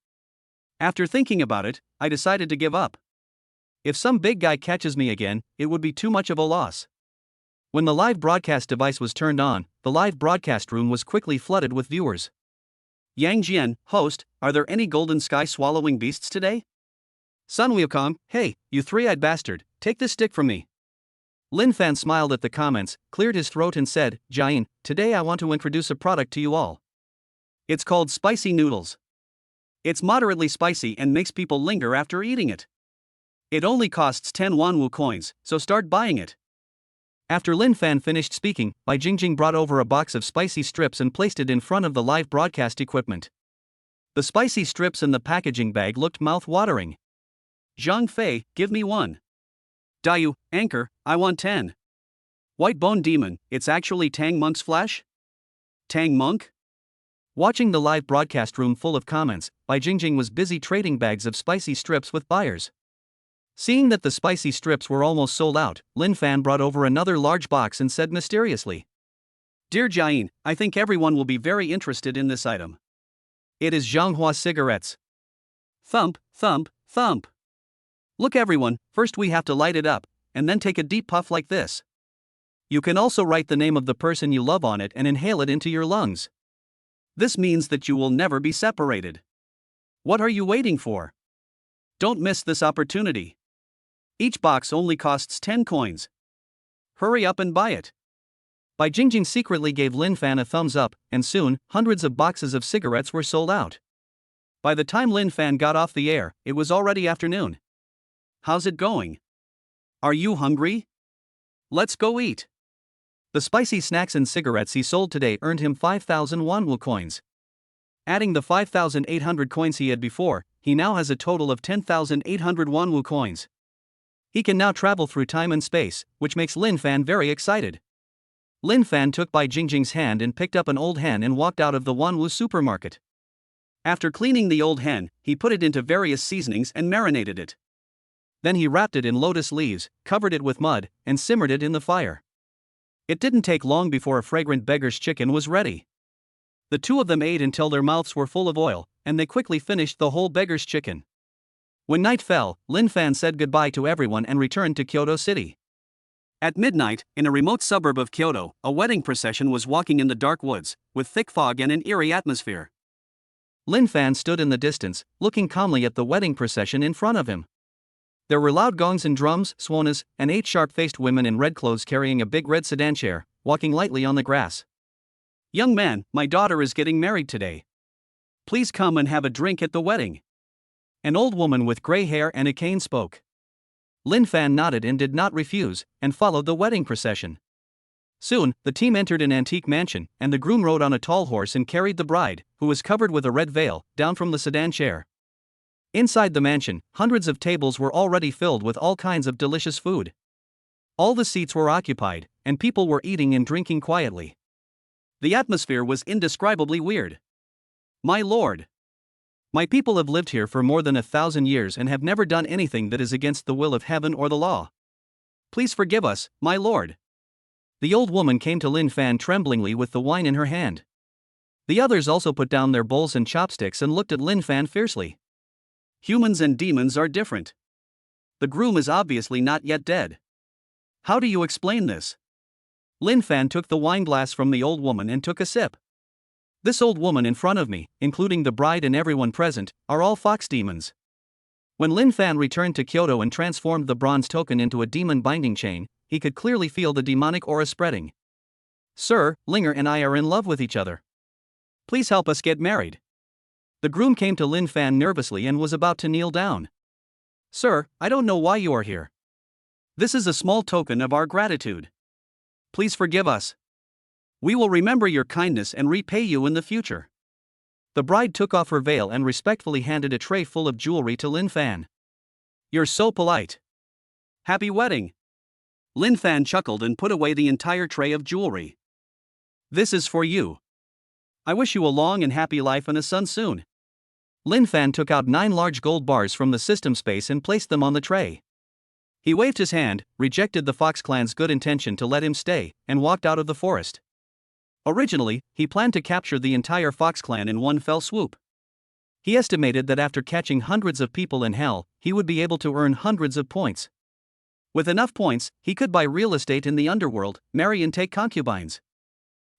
S1: After thinking about it, I decided to give up. If some big guy catches me again, it would be too much of a loss. When the live broadcast device was turned on, the live broadcast room was quickly flooded with viewers. Yang Jian, host, are there any golden sky swallowing beasts today? Sun Wukong, hey, you three-eyed bastard, take this stick from me. Lin Fan smiled at the comments, cleared his throat and said, Jian, today I want to introduce a product to you all. It's called spicy noodles. It's moderately spicy and makes people linger after eating it. It only costs 10 Wanwu coins, so start buying it. After Lin Fan finished speaking, Bai Jingjing brought over a box of spicy strips and placed it in front of the live broadcast equipment. The spicy strips in the packaging bag looked mouth-watering. Zhang Fei, give me one. Dayu, Anchor, I want 10. White Bone Demon, it's actually Tang Monk's flesh? Tang Monk? Watching the live broadcast room full of comments, Bai Jingjing was busy trading bags of spicy strips with buyers. Seeing that the spicy strips were almost sold out, Lin Fan brought over another large box and said mysteriously, Dear Jian, I think everyone will be very interested in this item. It is Zhanghua cigarettes. Thump, thump, thump. Look everyone, first we have to light it up, and then take a deep puff like this. You can also write the name of the person you love on it and inhale it into your lungs. This means that you will never be separated. What are you waiting for? Don't miss this opportunity. Each box only costs 10 coins. Hurry up and buy it. Bai Jingjing secretly gave Lin Fan a thumbs up, and soon, hundreds of boxes of cigarettes were sold out. By the time Lin Fan got off the air, it was already afternoon. How's it going? Are you hungry? Let's go eat. The spicy snacks and cigarettes he sold today earned him 5,000 Wanwu coins. Adding the 5,800 coins he had before, he now has a total of 10,800 Wanwu coins. He can now travel through time and space, which makes Lin Fan very excited. Lin Fan took Bai Jingjing's hand and picked up an old hen and walked out of the Wanwu supermarket. After cleaning the old hen, he put it into various seasonings and marinated it. Then he wrapped it in lotus leaves, covered it with mud, and simmered it in the fire. It didn't take long before a fragrant beggar's chicken was ready. The two of them ate until their mouths were full of oil, and they quickly finished the whole beggar's chicken. When night fell, Lin Fan said goodbye to everyone and returned to Kyoto City. At midnight, in a remote suburb of Kyoto, a wedding procession was walking in the dark woods, with thick fog and an eerie atmosphere. Lin Fan stood in the distance, looking calmly at the wedding procession in front of him. There were loud gongs and drums, swanas, and 8 sharp-faced women in red clothes carrying a big red sedan chair, walking lightly on the grass. Young man, my daughter is getting married today. Please come and have a drink at the wedding. An old woman with gray hair and a cane spoke. Lin Fan nodded and did not refuse, and followed the wedding procession. Soon, the team entered an antique mansion, and the groom rode on a tall horse and carried the bride, who was covered with a red veil, down from the sedan chair. Inside the mansion, hundreds of tables were already filled with all kinds of delicious food. All the seats were occupied, and people were eating and drinking quietly. The atmosphere was indescribably weird. My lord. My people have lived here for more than 1,000 years and have never done anything that is against the will of heaven or the law. Please forgive us, my lord. The old woman came to Lin Fan tremblingly with the wine in her hand. The others also put down their bowls and chopsticks and looked at Lin Fan fiercely. Humans and demons are different. The groom is obviously not yet dead. How do you explain this? Lin Fan took the wine glass from the old woman and took a sip. This old woman in front of me, including the bride and everyone present, are all fox demons. When Lin Fan returned to Kyoto and transformed the bronze token into a demon binding chain, he could clearly feel the demonic aura spreading. Sir, Linger and I are in love with each other. Please help us get married. The groom came to Lin Fan nervously and was about to kneel down. Sir, I don't know why you are here. This is a small token of our gratitude. Please forgive us. We will remember your kindness and repay you in the future. The bride took off her veil and respectfully handed a tray full of jewelry to Lin Fan. You're so polite. Happy wedding. Lin Fan chuckled and put away the entire tray of jewelry. This is for you. I wish you a long and happy life and a son soon. Lin Fan took out 9 large gold bars from the system space and placed them on the tray. He waved his hand, rejected the Fox clan's good intention to let him stay, and walked out of the forest. Originally, he planned to capture the entire Fox clan in one fell swoop. He estimated that after catching hundreds of people in hell, he would be able to earn hundreds of points. With enough points, he could buy real estate in the underworld, marry and take concubines.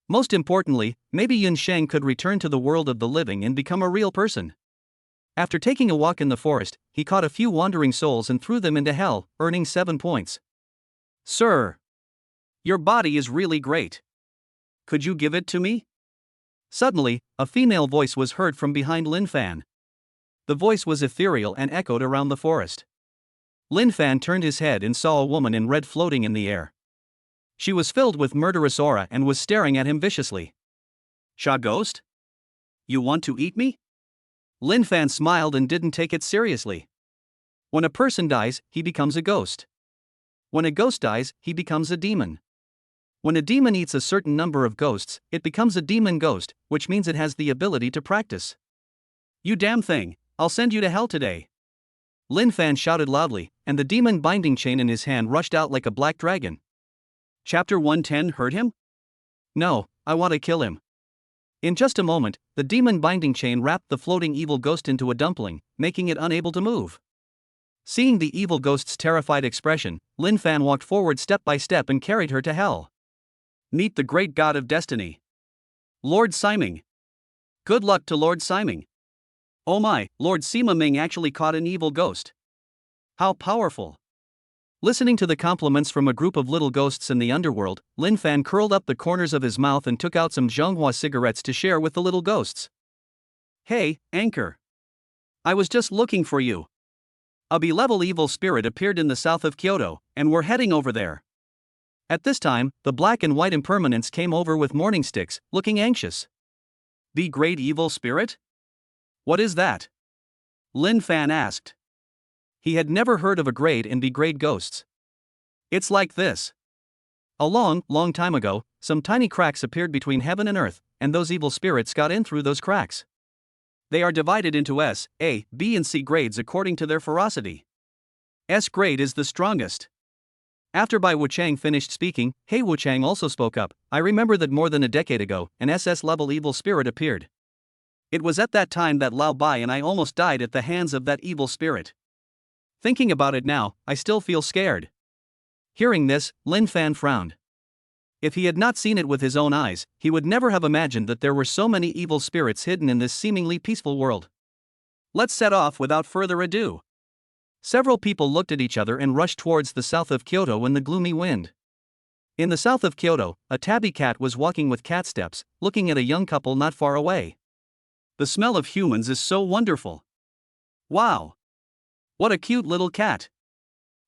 S1: Most importantly, maybe Yun Sheng could return to the world of the living and become a real person. After taking a walk in the forest, he caught a few wandering souls and threw them into hell, earning 7 points. Sir, your body is really great. Could you give it to me? Suddenly, a female voice was heard from behind Lin Fan. The voice was ethereal and echoed around the forest. Lin Fan turned his head and saw a woman in red floating in the air. She was filled with murderous aura and was staring at him viciously. Sha Ghost? You want to eat me? Lin Fan smiled and didn't take it seriously. When a person dies, he becomes a ghost. When a ghost dies, he becomes a demon. When a demon eats a certain number of ghosts, it becomes a demon ghost, which means it has the ability to practice. You damn thing, I'll send you to hell today. Lin Fan shouted loudly, and the demon binding chain in his hand rushed out like a black dragon. Chapter 110 hurt him? No, I want to kill him. In just a moment, the demon binding chain wrapped the floating evil ghost into a dumpling, making it unable to move. Seeing the evil ghost's terrified expression, Lin Fan walked forward step by step and carried her to hell. Meet the great god of destiny. Lord Siming. Good luck to Lord Siming. Oh my, Lord Sima Ming actually caught an evil ghost. How powerful. Listening to the compliments from a group of little ghosts in the underworld, Lin Fan curled up the corners of his mouth and took out some Zhonghua cigarettes to share with the little ghosts. Hey, Anchor. I was just looking for you. A B-level evil spirit appeared in the south of Kyoto, and we're heading over there. At this time, the black and white impermanents came over with morning sticks, looking anxious. The great evil spirit? What is that? Lin Fan asked. He had never heard of a grade and B-grade ghosts. It's like this. A long, long time ago, some tiny cracks appeared between heaven and earth, and those evil spirits got in through those cracks. They are divided into S, A, B and C grades according to their ferocity. S grade is the strongest. After Bai Wuchang finished speaking, He Wuchang also spoke up. I remember that more than a decade ago, an SS-level evil spirit appeared. It was at that time that Lao Bai and I almost died at the hands of that evil spirit. Thinking about it now, I still feel scared. Hearing this, Lin Fan frowned. If he had not seen it with his own eyes, he would never have imagined that there were so many evil spirits hidden in this seemingly peaceful world. Let's set off without further ado. Several people looked at each other and rushed towards the south of Kyoto in the gloomy wind. In the south of Kyoto, a tabby cat was walking with cat steps, looking at a young couple not far away. The smell of humans is so wonderful. Wow! What a cute little cat!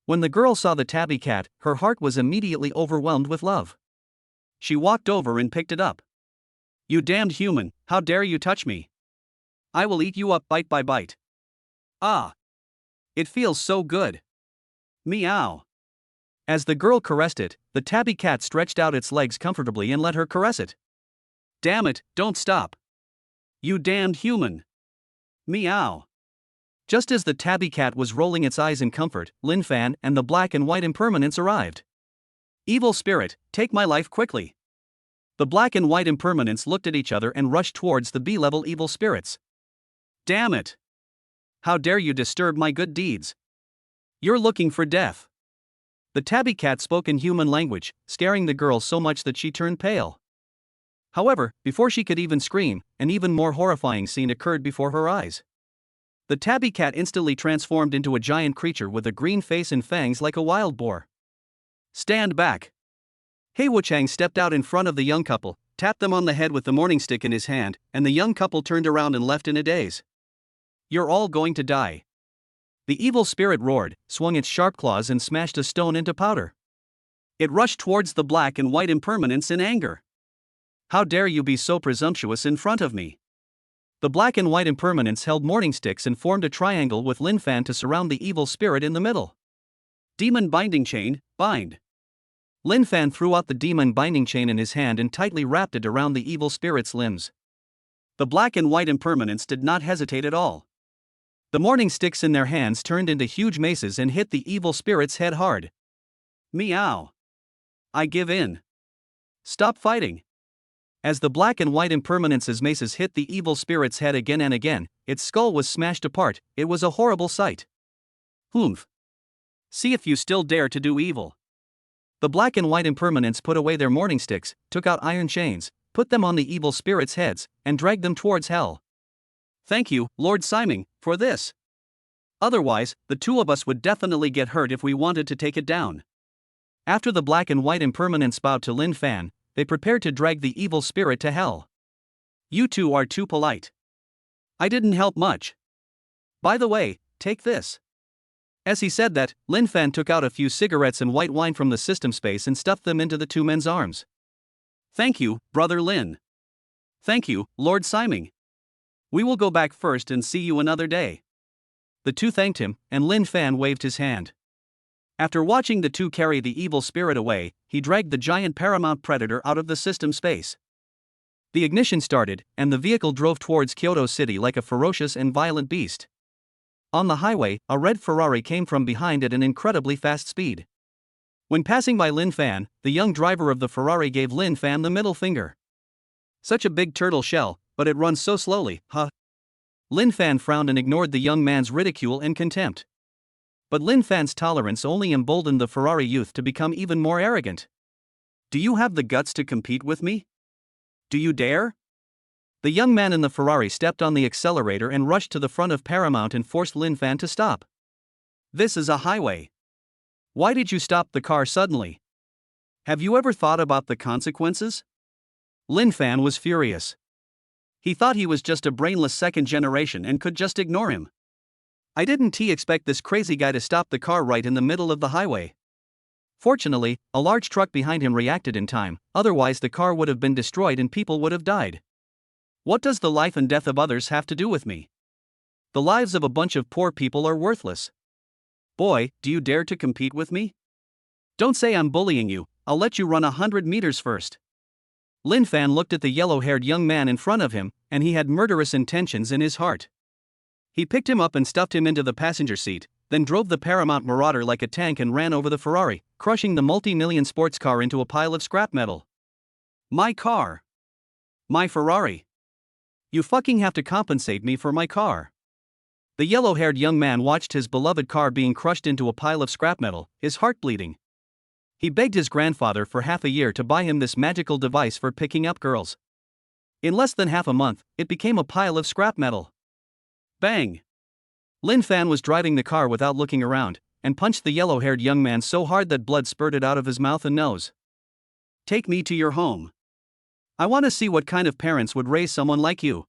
S1: When the girl saw the tabby cat, her heart was immediately overwhelmed with love. She walked over and picked it up. You damned human, how dare you touch me? I will eat you up bite by bite. Ah! It feels so good. Meow. As the girl caressed it, the tabby cat stretched out its legs comfortably and let her caress it. Damn it, don't stop. You damned human. Meow. Just as the tabby cat was rolling its eyes in comfort, Lin Fan and the black and white impermanents arrived. Evil spirit, take my life quickly. The black and white impermanents looked at each other and rushed towards the B-level evil spirits. Damn it! How dare you disturb my good deeds? You're looking for death. The tabby cat spoke in human language, scaring the girl so much that she turned pale. However, before she could even scream, an even more horrifying scene occurred before her eyes. The tabby cat instantly transformed into a giant creature with a green face and fangs like a wild boar. Stand back! He Wuchang stepped out in front of the young couple, tapped them on the head with the morning stick in his hand, and the young couple turned around and left in a daze. You're all going to die. The evil spirit roared, swung its sharp claws and smashed a stone into powder. It rushed towards the black and white impermanents in anger. How dare you be so presumptuous in front of me? The black and white impermanents held morning sticks and formed a triangle with Lin Fan to surround the evil spirit in the middle. Demon binding chain, bind. Lin Fan threw out the demon binding chain in his hand and tightly wrapped it around the evil spirit's limbs. The black and white impermanents did not hesitate at all. The morning sticks in their hands turned into huge maces and hit the evil spirit's head hard. Meow. I give in. Stop fighting. As the black and white impermanence's maces hit the evil spirit's head again and again, its skull was smashed apart. It was a horrible sight. Humph. See if you still dare to do evil. The black and white impermanence put away their mourning sticks, took out iron chains, put them on the evil spirits' heads, and dragged them towards hell. Thank you, Lord Simon, for this. Otherwise, the two of us would definitely get hurt if we wanted to take it down. After the black and white impermanence bowed to Lin Fan, they prepared to drag the evil spirit to hell. You two are too polite. I didn't help much. By the way, take this. As he said that, Lin Fan took out a few cigarettes and white wine from the system space and stuffed them into the two men's arms. Thank you, Brother Lin. Thank you, Lord Simon. We will go back first and see you another day. The two thanked him, and Lin Fan waved his hand. After watching the two carry the evil spirit away, he dragged the giant paramount predator out of the system space. The ignition started, and the vehicle drove towards Kyoto City like a ferocious and violent beast. On the highway, a red Ferrari came from behind at an incredibly fast speed. When passing by Lin Fan, the young driver of the Ferrari gave Lin Fan the middle finger. Such a big turtle shell, but it runs so slowly, huh? Lin Fan frowned and ignored the young man's ridicule and contempt. But Lin Fan's tolerance only emboldened the Ferrari youth to become even more arrogant. Do you have the guts to compete with me? Do you dare? The young man in the Ferrari stepped on the accelerator and rushed to the front of Paramount and forced Lin Fan to stop. This is a highway. Why did you stop the car suddenly? Have you ever thought about the consequences? Lin Fan was furious. He thought he was just a brainless second generation and could just ignore him. I didn't expect this crazy guy to stop the car right in the middle of the highway. Fortunately, a large truck behind him reacted in time, otherwise the car would have been destroyed and people would have died. What does the life and death of others have to do with me? The lives of a bunch of poor people are worthless. Boy, do you dare to compete with me? Don't say I'm bullying you, I'll let you run 100 meters first. Lin Fan looked at the yellow-haired young man in front of him, and he had murderous intentions in his heart. He picked him up and stuffed him into the passenger seat, then drove the Paramount Marauder like a tank and ran over the Ferrari, crushing the multi-million sports car into a pile of scrap metal. My car. My Ferrari. You fucking have to compensate me for my car. The yellow-haired young man watched his beloved car being crushed into a pile of scrap metal, his heart bleeding. He begged his grandfather for half a year to buy him this magical device for picking up girls. In less than half a month, it became a pile of scrap metal. Bang! Lin Fan was driving the car without looking around, and punched the yellow-haired young man so hard that blood spurted out of his mouth and nose. Take me to your home. I want to see what kind of parents would raise someone like you.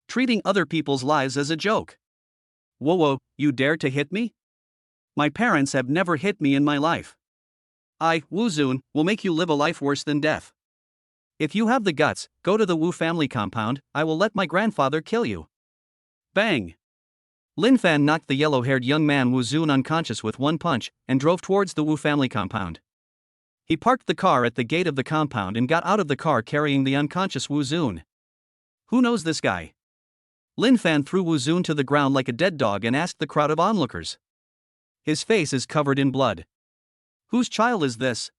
S1: Treating other people's lives as a joke. Whoa, you dare to hit me? My parents have never hit me in my life. I, Wu Zun, will make you live a life worse than death. If you have the guts, go to the Wu family compound, I will let my grandfather kill you. Bang! Lin Fan knocked the yellow-haired young man Wu Zun unconscious with one punch, and drove towards the Wu family compound. He parked the car at the gate of the compound and got out of the car carrying the unconscious Wu Zun. Who knows this guy? Lin Fan threw Wu Zun to the ground like a dead dog and asked the crowd of onlookers. His face is covered in blood. Whose child is this?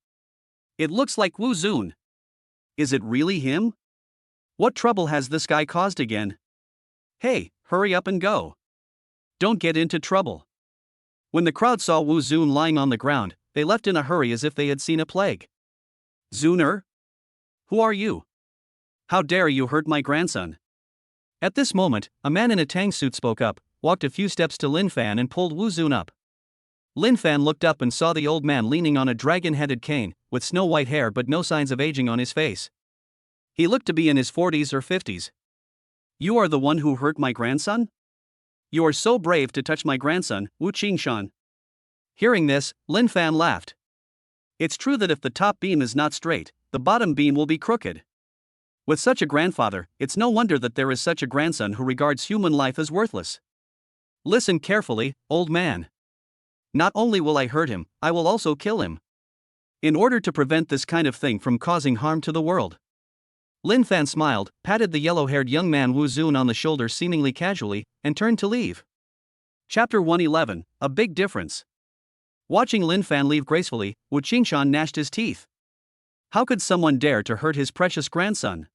S1: It looks like Wu Zun. Is it really him? What trouble has this guy caused again? Hey, hurry up and go. Don't get into trouble. When the crowd saw Wu Zun lying on the ground, they left in a hurry as if they had seen a plague. Zuner? Who are you? How dare you hurt my grandson? At this moment, a man in a tang suit spoke up, walked a few steps to Lin Fan and pulled Wu Zun up. Lin Fan looked up and saw the old man leaning on a dragon-headed cane, with snow-white hair but no signs of aging on his face. He looked to be in his 40s or 50s. You are the one who hurt my grandson? You are so brave to touch my grandson, Wu Qingshan. Hearing this, Lin Fan laughed. It's true that if the top beam is not straight, the bottom beam will be crooked. With such a grandfather, it's no wonder that there is such a grandson who regards human life as worthless. Listen carefully, old man. Not only will I hurt him, I will also kill him. In order to prevent this kind of thing from causing harm to the world. Lin Fan smiled, patted the yellow-haired young man Wu Zun on the shoulder seemingly casually, and turned to leave. Chapter 111, A Big Difference. Watching Lin Fan leave gracefully, Wu Qingshan gnashed his teeth. How could someone dare to hurt his precious grandson?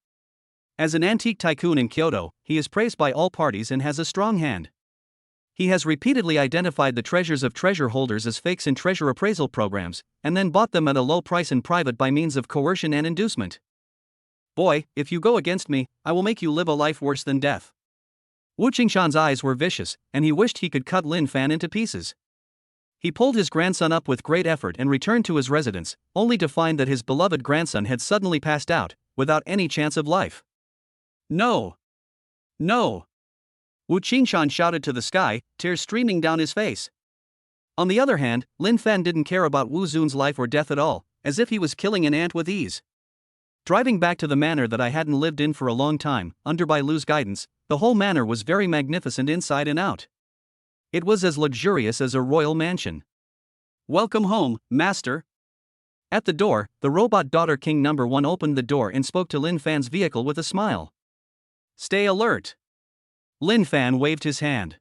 S1: As an antique tycoon in Kyoto, he is praised by all parties and has a strong hand. He has repeatedly identified the treasures of treasure holders as fakes in treasure appraisal programs, and then bought them at a low price in private by means of coercion and inducement. Boy, if you go against me, I will make you live a life worse than death. Wu Qingshan's eyes were vicious, and he wished he could cut Lin Fan into pieces. He pulled his grandson up with great effort and returned to his residence, only to find that his beloved grandson had suddenly passed out, without any chance of life. No! No! Wu Qingshan shouted to the sky, tears streaming down his face. On the other hand, Lin Fan didn't care about Wu Zun's life or death at all, as if he was killing an ant with ease. Driving back to the manor that I hadn't lived in for a long time, under Bai Lu's guidance, the whole manor was very magnificent inside and out. It was as luxurious as a royal mansion. Welcome home, master. At the door, the robot daughter King No. 1 opened the door and spoke to Lin Fan's vehicle with a smile. Stay alert. Lin Fan waved his hand.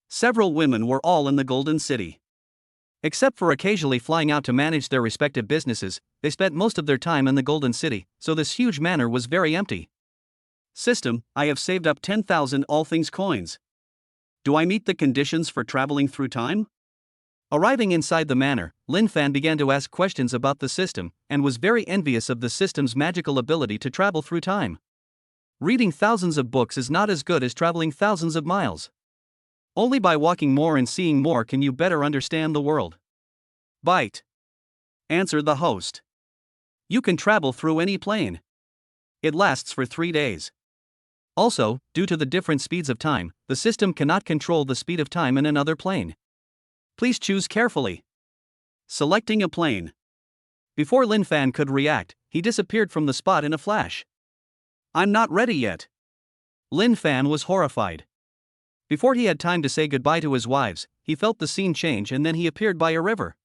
S1: Several women were all in the Golden City. Except for occasionally flying out to manage their respective businesses, they spent most of their time in the Golden City, so this huge manor was very empty. System, I have saved up 10,000 all things coins. Do I meet the conditions for traveling through time? Arriving inside the manor, Lin Fan began to ask questions about the system, and was very envious of the system's magical ability to travel through time. Reading thousands of books is not as good as traveling thousands of miles. Only by walking more and seeing more can you better understand the world. Bite. Answered the host. You can travel through any plane. It lasts for 3 days. Also, due to the different speeds of time, the system cannot control the speed of time in another plane. Please choose carefully. Selecting a plane. Before Lin Fan could react, he disappeared from the spot in a flash. I'm not ready yet. Lin Fan was horrified. Before he had time to say goodbye to his wives, he felt the scene change and then he appeared by a river.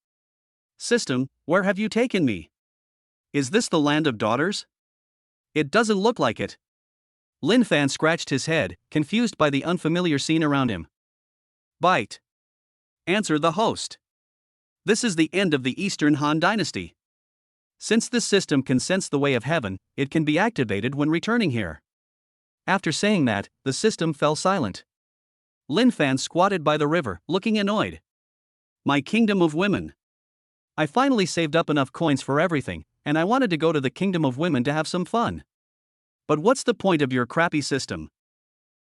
S1: System, where have you taken me? Is this the land of daughters? It doesn't look like it. Lin Fan scratched his head, confused by the unfamiliar scene around him. Bite. Answered the host. This is the end of the Eastern Han Dynasty. Since this system can sense the way of heaven, it can be activated when returning here. After saying that, the system fell silent. Lin Fan squatted by the river, looking annoyed. My kingdom of women. I finally saved up enough coins for everything, and I wanted to go to the kingdom of women to have some fun. But what's the point of your crappy system?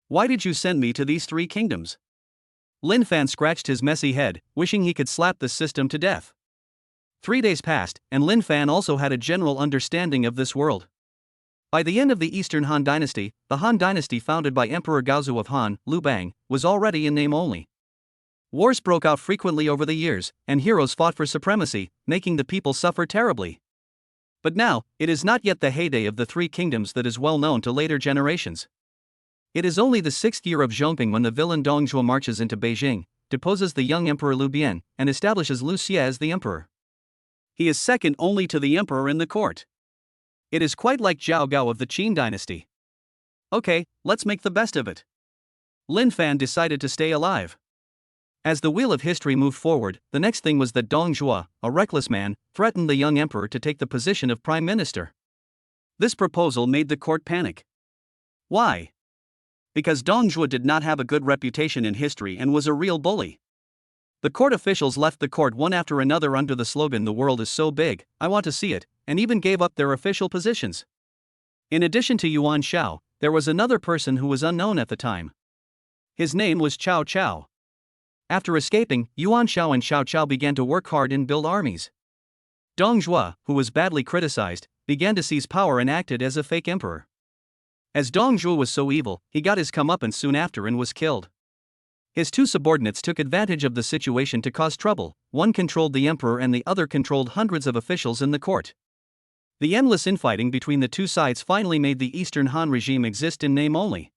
S1: Why did you send me to these 3 kingdoms? Lin Fan scratched his messy head, wishing he could slap the system to death. 3 days passed, and Lin Fan also had a general understanding of this world. By the end of the Eastern Han Dynasty, the Han Dynasty founded by Emperor Gaozu of Han, Liu Bang, was already in name only. Wars broke out frequently over the years, and heroes fought for supremacy, making the people suffer terribly. But now, it is not yet the heyday of the 3 kingdoms that is well known to later generations. It is only the 6th year of Zhongping when the villain Dong Zhuo marches into Beijing, deposes the young Emperor Liu Bian, and establishes Liu Xie as the emperor. He is second only to the emperor in the court. It is quite like Zhao Gao of the Qin dynasty. Okay, let's make the best of it. Lin Fan decided to stay alive. As the wheel of history moved forward, the next thing was that Dong Zhuo, a reckless man, threatened the young emperor to take the position of prime minister. This proposal made the court panic. Why? Because Dong Zhuo did not have a good reputation in history and was a real bully. The court officials left the court one after another under the slogan "The world is so big, I want to see it," and even gave up their official positions. In addition to Yuan Shao, there was another person who was unknown at the time. His name was Cao Cao. After escaping, Yuan Shao and Xiao Chao began to work hard and build armies. Dong Zhuo, who was badly criticized, began to seize power and acted as a fake emperor. As Dong Zhuo was so evil, he got his comeuppance soon after and was killed. His 2 subordinates took advantage of the situation to cause trouble. One controlled the emperor and the other controlled hundreds of officials in the court. The endless infighting between the 2 sides finally made the Eastern Han regime exist in name only.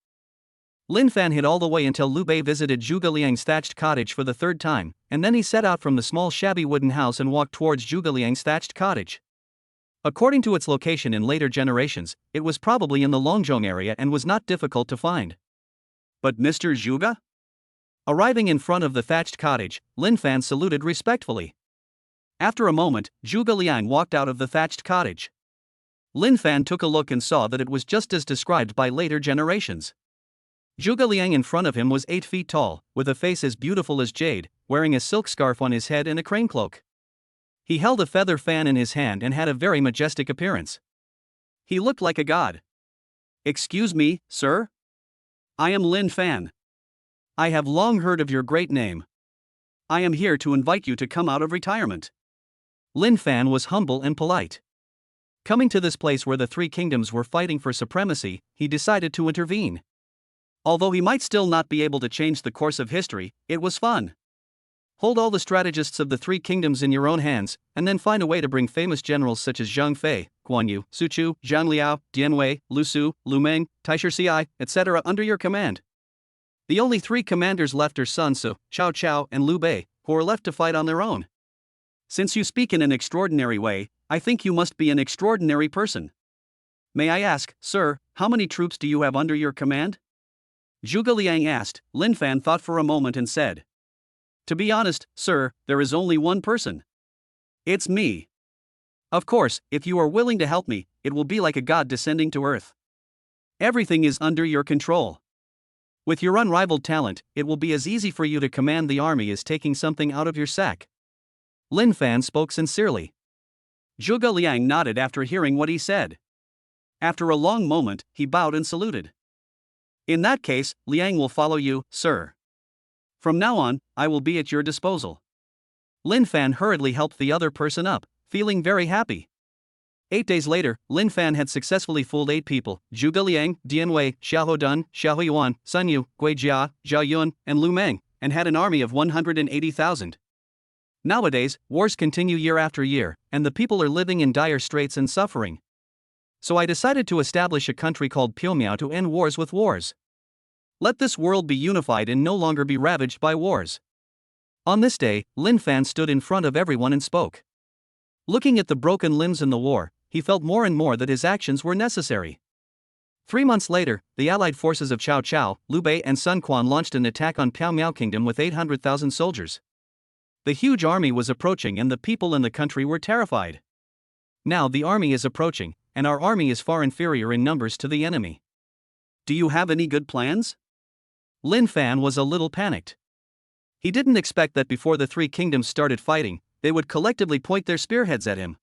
S1: Lin Fan hid all the way until Liu Bei visited Zhuge Liang's thatched cottage for the 3rd time, and then he set out from the small shabby wooden house and walked towards Zhuge Liang's thatched cottage. According to its location in later generations, it was probably in the Longzhong area and was not difficult to find. But Mr. Zhuge? Arriving in front of the thatched cottage, Lin Fan saluted respectfully. After a moment, Zhuge Liang walked out of the thatched cottage. Lin Fan took a look and saw that it was just as described by later generations. Zhuge Liang in front of him was 8 feet tall, with a face as beautiful as jade, wearing a silk scarf on his head and a crane cloak. He held a feather fan in his hand and had a very majestic appearance. He looked like a god. "Excuse me, sir? I am Lin Fan. I have long heard of your great name. I am here to invite you to come out of retirement." Lin Fan was humble and polite. Coming to this place where the three kingdoms were fighting for supremacy, he decided to intervene. Although he might still not be able to change the course of history, it was fun. Hold all the strategists of the three kingdoms in your own hands, and then find a way to bring famous generals such as Zhang Fei, Guan Yu, Su Chu, Zhang Liao, Dian Wei, Lu Su, Lu Meng, Taisher Ci, etc. under your command. The only 3 commanders left are Sun Tzu, Xiao Chao, and Liu Bei, who are left to fight on their own. Since you speak in an extraordinary way, I think you must be an extraordinary person. May I ask, sir, how many troops do you have under your command? Zhuge Liang asked. Lin Fan thought for a moment and said, "To be honest, sir, there is only one person. It's me. Of course, if you are willing to help me, it will be like a god descending to earth. Everything is under your control. With your unrivaled talent, it will be as easy for you to command the army as taking something out of your sack." Lin Fan spoke sincerely. Zhuge Liang nodded after hearing what he said. After a long moment, he bowed and saluted. "In that case, Liang will follow you, sir. From now on, I will be at your disposal." Lin Fan hurriedly helped the other person up, feeling very happy. 8 days later, Lin Fan had successfully fooled 8 people: Zhuge Liang, Dian Wei, Xiahou Dun, Xiahou Yuan, Sun Yu, Gui Jia, Zhao Yun, and Lu Meng, and had an army of 180,000. Nowadays, wars continue year after year, and the people are living in dire straits and suffering. So I decided to establish a country called Pyongyang to end wars with wars. Let this world be unified and no longer be ravaged by wars. On this day, Lin Fan stood in front of everyone and spoke. Looking at the broken limbs in the war, he felt more and more that his actions were necessary. 3 months later, the allied forces of Xiao Chao, Liu Bei and Sun Quan launched an attack on Pyongyang Kingdom with 800,000 soldiers. The huge army was approaching and the people in the country were terrified. Now the army is approaching, and our army is far inferior in numbers to the enemy. Do you have any good plans? Lin Fan was a little panicked. He didn't expect that before the three kingdoms started fighting, they would collectively point their spearheads at him.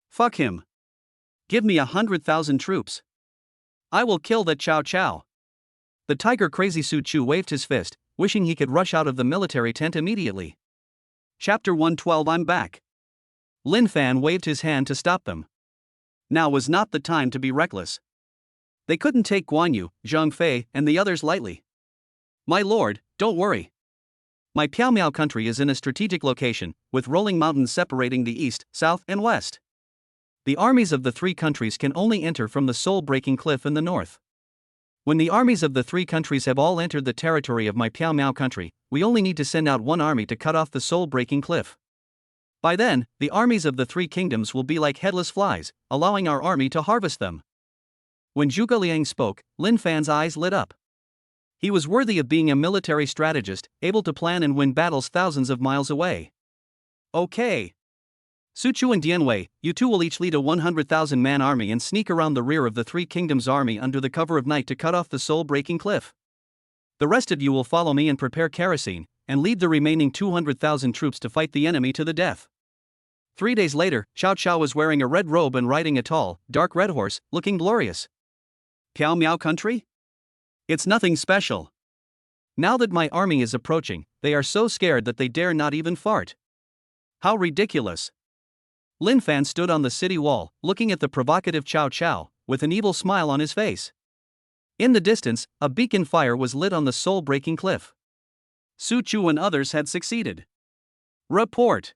S1: Fuck him. Give me 100,000 troops. I will kill that Xiao Chao. The tiger-crazy Su Chu waved his fist, wishing he could rush out of the military tent immediately. Chapter 112. I'm back. Lin Fan waved his hand to stop them. Now was not the time to be reckless. They couldn't take Guan Yu, Zhang Fei, and the others lightly. My lord, don't worry. My Pyongyang country is in a strategic location, with rolling mountains separating the east, south, and west. The armies of the three countries can only enter from the soul-breaking cliff in the north. When the armies of the three countries have all entered the territory of my Pyongyang country, we only need to send out one army to cut off the soul-breaking cliff. By then, the armies of the three kingdoms will be like headless flies, allowing our army to harvest them. When Zhuge Liang spoke, Lin Fan's eyes lit up. He was worthy of being a military strategist, able to plan and win battles thousands of miles away. Okay. Su Chu and Dian Wei, you two will each lead a 100,000-man army and sneak around the rear of the three kingdoms' army under the cover of night to cut off the soul-breaking cliff. The rest of you will follow me and prepare kerosene, and lead the remaining 200,000 troops to fight the enemy to the death. 3 days later, Xiao Chao was wearing a red robe and riding a tall, dark red horse, looking glorious. Pyongyang country? It's nothing special. Now that my army is approaching, they are so scared that they dare not even fart. How ridiculous. Lin Fan stood on the city wall, looking at the provocative Xiao Chao, with an evil smile on his face. In the distance, a beacon fire was lit on the soul-breaking cliff. Su Chu and others had succeeded. Report.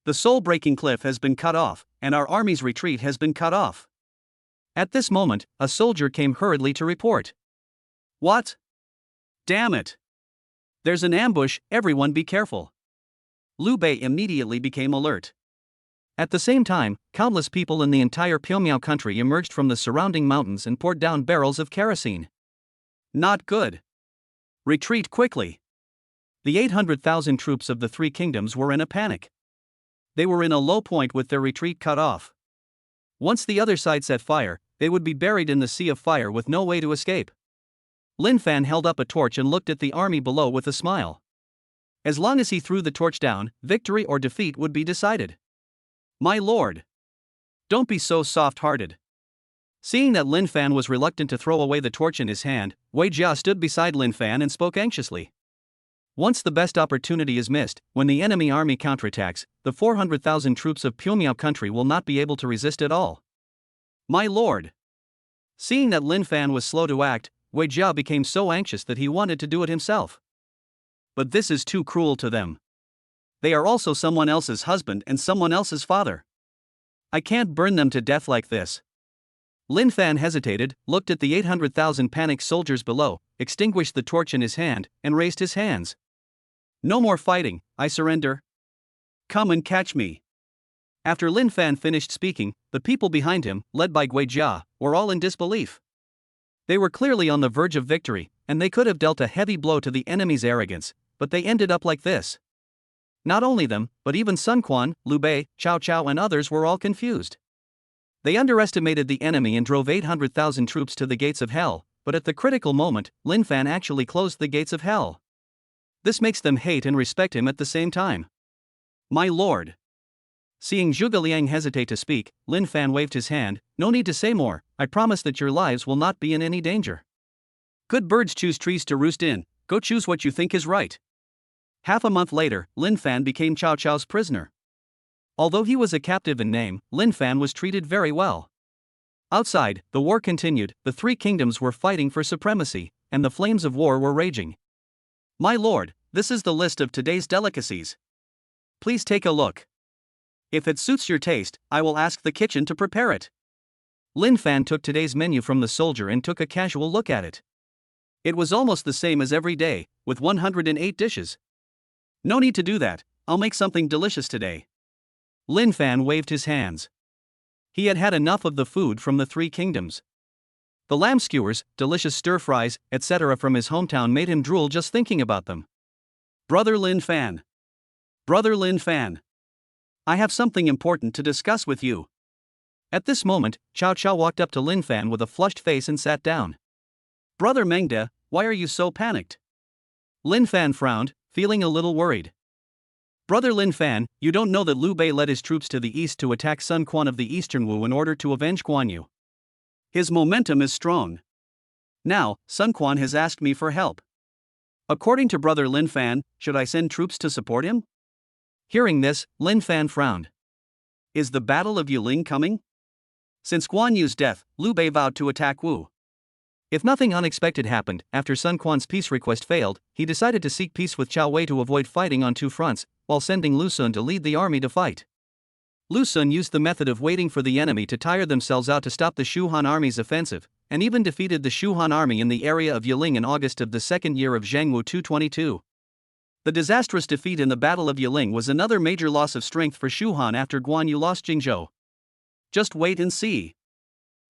S1: The soul-breaking cliff has been cut off, and our army's retreat has been cut off. At this moment, a soldier came hurriedly to report. What? Damn it. There's an ambush, everyone be careful. Liu Bei immediately became alert. At the same time, countless people in the entire Pyongyang country emerged from the surrounding mountains and poured down barrels of kerosene. Not good. Retreat quickly. The 800,000 troops of the three kingdoms were in a panic. They were in a low point with their retreat cut off. Once the other side set fire, they would be buried in the sea of fire with no way to escape. Lin Fan held up a torch and looked at the army below with a smile. As long as he threw the torch down, victory or defeat would be decided. My lord! Don't be so soft-hearted. Seeing that Lin Fan was reluctant to throw away the torch in his hand, Wei Jia stood beside Lin Fan and spoke anxiously. Once the best opportunity is missed, when the enemy army counterattacks, the 400,000 troops of Pyongyang country will not be able to resist at all. My lord! Seeing that Lin Fan was slow to act, Wei Jia became so anxious that he wanted to do it himself. But this is too cruel to them. They are also someone else's husband and someone else's father. I can't burn them to death like this. Lin Fan hesitated, looked at the 800,000 panicked soldiers below, extinguished the torch in his hand, and raised his hands. No more fighting, I surrender. Come and catch me. After Lin Fan finished speaking, the people behind him, led by Wei Jia, were all in disbelief. They were clearly on the verge of victory, and they could have dealt a heavy blow to the enemy's arrogance, but they ended up like this. Not only them, but even Sun Quan, Liu Bei, Cao Cao and others were all confused. They underestimated the enemy and drove 800,000 troops to the gates of hell, but at the critical moment, Lin Fan actually closed the gates of hell. This makes them hate and respect him at the same time. My lord! Seeing Zhuge Liang hesitate to speak, Lin Fan waved his hand. No need to say more, I promise that your lives will not be in any danger. Good birds choose trees to roost in, go choose what you think is right. Half a month later, Lin Fan became Cao Cao's prisoner. Although he was a captive in name, Lin Fan was treated very well. Outside, the war continued, the three kingdoms were fighting for supremacy, and the flames of war were raging. My lord, this is the list of today's delicacies. Please take a look. If it suits your taste, I will ask the kitchen to prepare it. Lin Fan took today's menu from the soldier and took a casual look at it. It was almost the same as every day, with 108 dishes. No need to do that, I'll make something delicious today. Lin Fan waved his hands. He had had enough of the food from the three kingdoms. The lamb skewers, delicious stir-fries, etc. from his hometown made him drool just thinking about them. Brother Lin Fan. Brother Lin Fan. I have something important to discuss with you. At this moment, Cao Cao walked up to Lin Fan with a flushed face and sat down. Brother Mengde, why are you so panicked? Lin Fan frowned, feeling a little worried. Brother Lin Fan, you don't know that Liu Bei led his troops to the east to attack Sun Quan of the Eastern Wu in order to avenge Guan Yu. His momentum is strong. Now, Sun Quan has asked me for help. According to Brother Lin Fan, should I send troops to support him? Hearing this, Lin Fan frowned. Is the Battle of Yiling coming? Since Guan Yu's death, Liu Bei vowed to attack Wu. If nothing unexpected happened, after Sun Quan's peace request failed, he decided to seek peace with Cao Wei to avoid fighting on two fronts, while sending Lu Sun to lead the army to fight. Lu Sun used the method of waiting for the enemy to tire themselves out to stop the Shu Han army's offensive, and even defeated the Shu Han army in the area of Yiling in August of the second year of Zhang Wu 222. The disastrous defeat in the Battle of Yiling was another major loss of strength for Shu Han after Guan Yu lost Jingzhou. Just wait and see.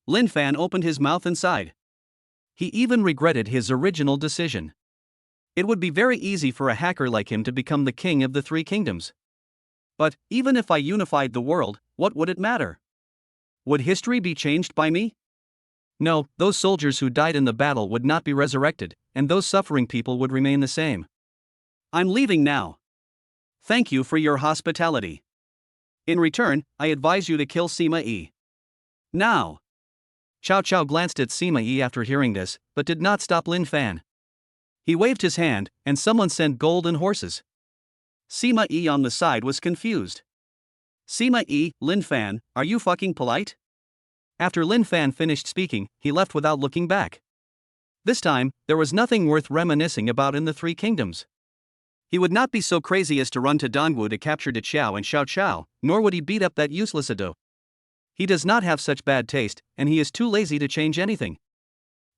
S1: Lin Fan opened his mouth and sighed. He even regretted his original decision. It would be very easy for a hacker like him to become the king of the three kingdoms. But, even if I unified the world, what would it matter? Would history be changed by me? No, those soldiers who died in the battle would not be resurrected, and those suffering people would remain the same. I'm leaving now. Thank you for your hospitality. In return, I advise you to kill Sima Yi. Now. Cao Cao glanced at Sima Yi after hearing this, but did not stop Lin Fan. He waved his hand, and someone sent gold and horses. Sima Yi on the side was confused. Sima Yi, Lin Fan, are you fucking polite? After Lin Fan finished speaking, he left without looking back. This time, there was nothing worth reminiscing about in the three kingdoms. He would not be so crazy as to run to Dongwu to capture De Qiao and Xiao Qiao, nor would he beat up that useless ado. He does not have such bad taste, and he is too lazy to change anything.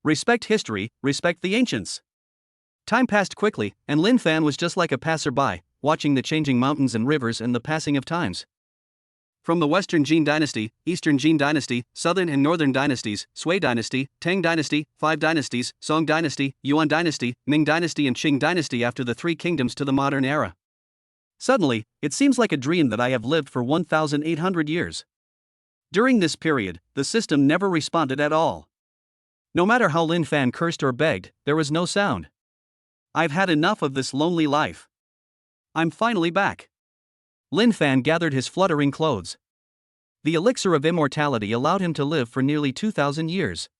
S1: Respect history, respect the ancients. Time passed quickly, and Lin Fan was just like a passerby, watching the changing mountains and rivers and the passing of times. From the Western Jin Dynasty, Eastern Jin Dynasty, Southern and Northern Dynasties, Sui Dynasty, Tang Dynasty, Five Dynasties, Song Dynasty, Yuan Dynasty, Ming Dynasty and Qing Dynasty after the three kingdoms to the modern era. Suddenly, it seems like a dream that I have lived for 1,800 years. During this period, the system never responded at all. No matter how Lin Fan cursed or begged, there was no sound. I've had enough of this lonely life. I'm finally back. Lin Fan gathered his fluttering clothes. The elixir of immortality allowed him to live for nearly 2,000 years.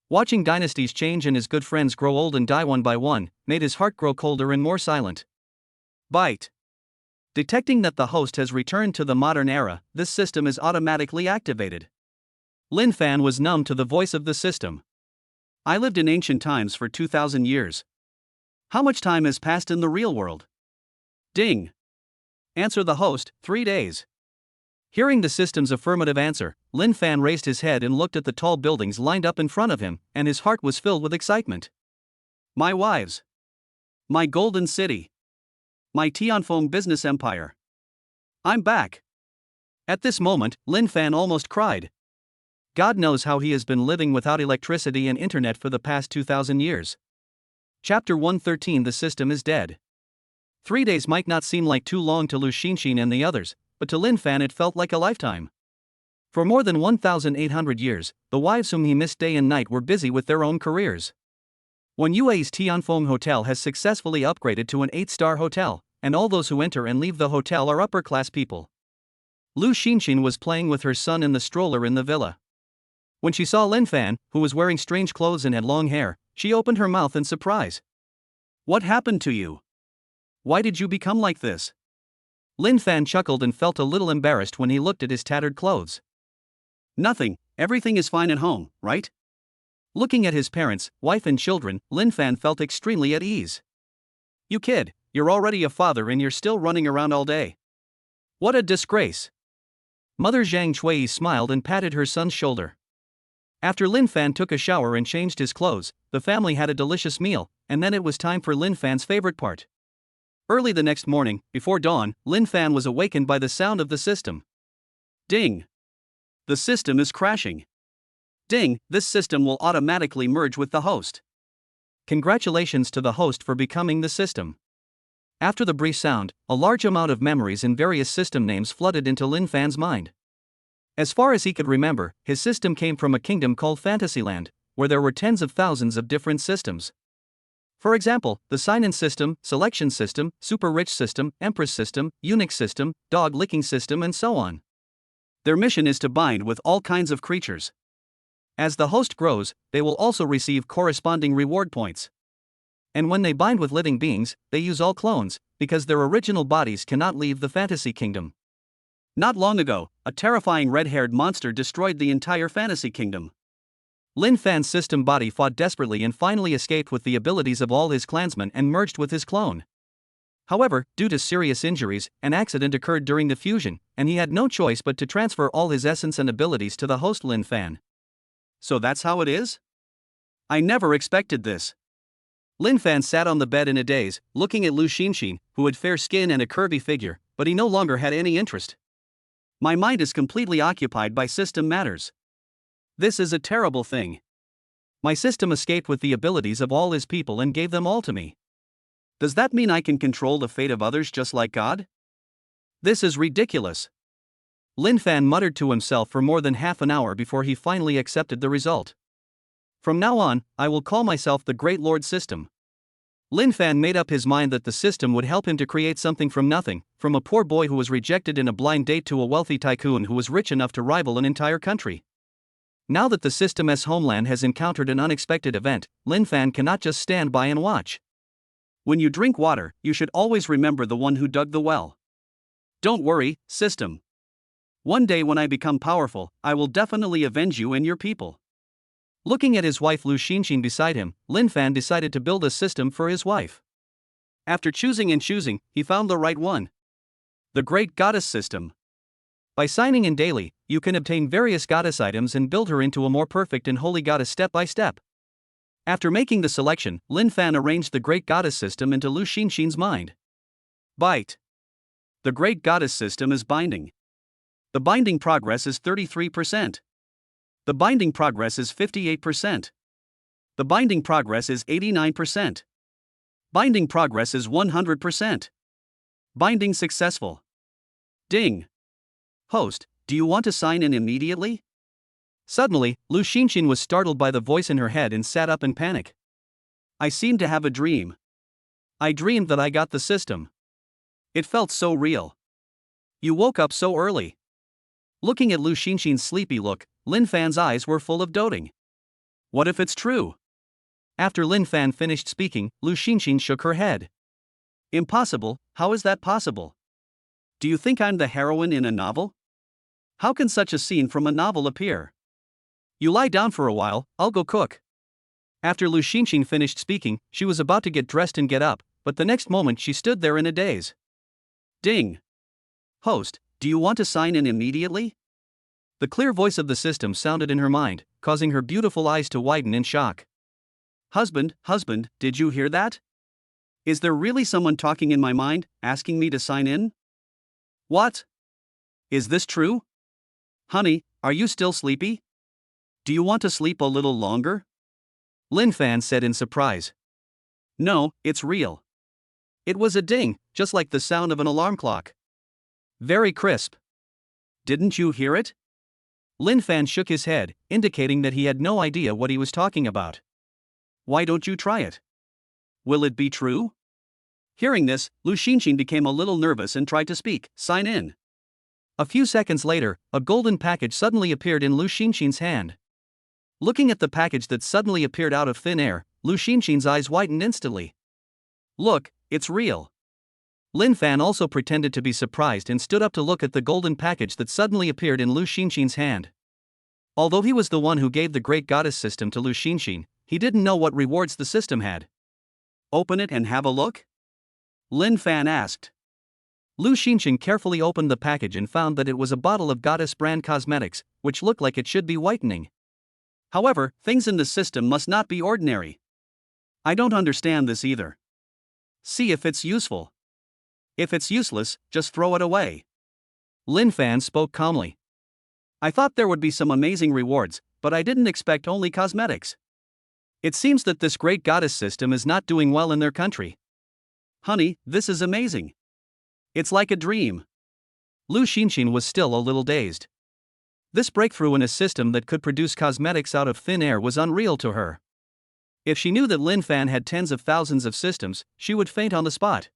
S1: Watching dynasties change and his good friends grow old and die one by one made his heart grow colder and more silent. Bite. Detecting that the host has returned to the modern era, this system is automatically activated. Lin Fan was numb to the voice of the system. I lived in ancient times for 2,000 years. How much time has passed in the real world? Ding. Answer the host, 3 days. Hearing the system's affirmative answer, Lin Fan raised his head and looked at the tall buildings lined up in front of him, and his heart was filled with excitement. My wives. My golden city. My Tianfeng business empire. I'm back. At this moment, Lin Fan almost cried. God knows how he has been living without electricity and internet for the past 2,000 years. Chapter 113. The system is dead. 3 days might not seem like too long to Lu Xinxin and the others, but to Lin Fan it felt like a lifetime. For more than 1,800 years, the wives whom he missed day and night were busy with their own careers. When UAE's Tianfeng Hotel has successfully upgraded to an 8-star hotel, and all those who enter and leave the hotel are upper-class people. Lu Xinxin was playing with her son in the stroller in the villa. When she saw Lin Fan, who was wearing strange clothes and had long hair, she opened her mouth in surprise. What happened to you? Why did you become like this? Lin Fan chuckled and felt a little embarrassed when he looked at his tattered clothes. Nothing, everything is fine at home, right? Looking at his parents, wife and children, Lin Fan felt extremely at ease. You kid, you're already a father and you're still running around all day. What a disgrace. Mother Zhang Chui smiled and patted her son's shoulder. After Lin Fan took a shower and changed his clothes, the family had a delicious meal, and then it was time for Lin Fan's favorite part. Early the next morning, before dawn, Lin Fan was awakened by the sound of the system. Ding. The system is crashing. Ding, this system will automatically merge with the host. Congratulations to the host for becoming the system. After the brief sound, a large amount of memories and various system names flooded into Lin Fan's mind. As far as he could remember, his system came from a kingdom called Fantasyland, where there were tens of thousands of different systems. For example, the sign-in system, selection system, super rich system, empress system, eunuch system, dog licking system, and so on. Their mission is to bind with all kinds of creatures. As the host grows, they will also receive corresponding reward points. And when they bind with living beings, they use all clones, because their original bodies cannot leave the fantasy kingdom. Not long ago, a terrifying red-haired monster destroyed the entire fantasy kingdom. Lin Fan's system body fought desperately and finally escaped with the abilities of all his clansmen and merged with his clone. However, due to serious injuries, an accident occurred during the fusion, and he had no choice but to transfer all his essence and abilities to the host Lin Fan. So that's how it is? I never expected this. Lin Fan sat on the bed in a daze, looking at Lu Xinxin, who had fair skin and a curvy figure, but he no longer had any interest. My mind is completely occupied by system matters. This is a terrible thing. My system escaped with the abilities of all his people and gave them all to me. Does that mean I can control the fate of others just like God? This is ridiculous. Lin Fan muttered to himself for more than half an hour before he finally accepted the result. From now on, I will call myself the Great Lord System. Lin Fan made up his mind that the system would help him to create something from nothing, from a poor boy who was rejected in a blind date to a wealthy tycoon who was rich enough to rival an entire country. Now that the system's homeland has encountered an unexpected event, Lin Fan cannot just stand by and watch. When you drink water, you should always remember the one who dug the well. Don't worry, system. One day when I become powerful, I will definitely avenge you and your people. Looking at his wife Lu Xinxin beside him, Lin Fan decided to build a system for his wife. After choosing, he found the right one. The Great Goddess System. By signing in daily, you can obtain various goddess items and build her into a more perfect and holy goddess step by step. After making the selection, Lin Fan arranged the Great Goddess System into Lu Xinxin's mind. Bite. The Great Goddess System is binding. The binding progress is 33%. The binding progress is 58%. The binding progress is 89%. Binding progress is 100%. Binding successful. Ding. Host, Do you want to sign in immediately? Suddenly, Lu Xinxin was startled by the voice in her head and sat up in panic. I seemed to have a dream. I dreamed that I got the system. It felt so real. You woke up so early. Looking at Lu Xinxin's sleepy look, Lin Fan's eyes were full of doting. What if it's true? After Lin Fan finished speaking, Lu Xinxin shook her head. Impossible, how is that possible? Do you think I'm the heroine in a novel? How can such a scene from a novel appear? You lie down for a while, I'll go cook. After Lu Xinxin finished speaking, she was about to get dressed and get up, but the next moment she stood there in a daze. Ding! Host, do you want to sign in immediately? The clear voice of the system sounded in her mind, causing her beautiful eyes to widen in shock. Husband, did you hear that? Is there really someone talking in my mind, asking me to sign in? What? Is this true? Honey, are you still sleepy? Do you want to sleep a little longer? Lin Fan said in surprise. No, it's real. It was a ding, just like the sound of an alarm clock. Very crisp. Didn't you hear it? Lin Fan shook his head, indicating that he had no idea what he was talking about. Why don't you try it? Will it be true? Hearing this, Lu Xinxin became a little nervous and tried to speak, sign in. A few seconds later, a golden package suddenly appeared in Lu Xinxin's hand. Looking at the package that suddenly appeared out of thin air, Lu Xinxin's eyes widened instantly. Look, it's real. Lin Fan also pretended to be surprised and stood up to look at the golden package that suddenly appeared in Lu Xinxin's hand. Although he was the one who gave the great goddess system to Lu Xinxin, he didn't know what rewards the system had. Open it and have a look? Lin Fan asked. Lu Xinxin carefully opened the package and found that it was a bottle of goddess brand cosmetics, which looked like it should be whitening. However, things in the system must not be ordinary. I don't understand this either. See if it's useful. If it's useless, just throw it away. Lin Fan spoke calmly. I thought there would be some amazing rewards, but I didn't expect only cosmetics. It seems that this great goddess system is not doing well in their country. Honey, this is amazing. It's like a dream. Lu Xinxin was still a little dazed. This breakthrough in a system that could produce cosmetics out of thin air was unreal to her. If she knew that Lin Fan had tens of thousands of systems, she would faint on the spot.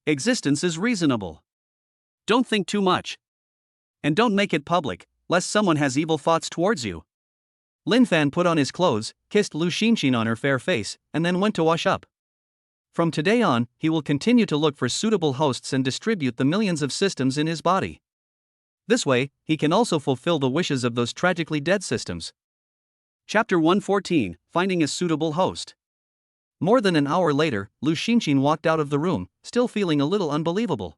S1: Existence is reasonable. Don't think too much. And don't make it public, lest someone has evil thoughts towards you. Lin Fan put on his clothes, kissed Lu Xinxin on her fair face, and then went to wash up. From today on, he will continue to look for suitable hosts and distribute the millions of systems in his body. This way, he can also fulfill the wishes of those tragically dead systems. Chapter 114, Finding a Suitable Host. More than an hour later, Lu Xinxin walked out of the room, still feeling a little unbelievable.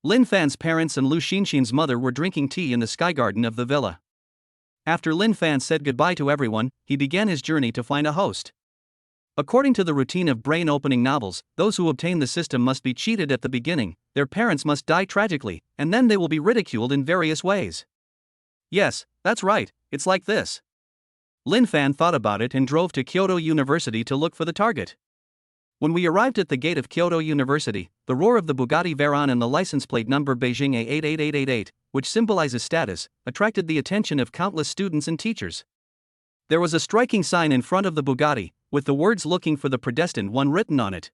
S1: Lin Fan's parents and Lu Xinxin's mother were drinking tea in the sky garden of the villa. After Lin Fan said goodbye to everyone, he began his journey to find a host. According to the routine of brain-opening novels, those who obtain the system must be cheated at the beginning, their parents must die tragically, and then they will be ridiculed in various ways. Yes, that's right, it's like this. Lin Fan thought about it and drove to Kyoto University to look for the target. When we arrived at the gate of Kyoto University, the roar of the Bugatti Veyron and the license plate number Beijing A88888, which symbolizes status, attracted the attention of countless students and teachers. There was a striking sign in front of the Bugatti, with the words "Looking for the Predestined One" written on it.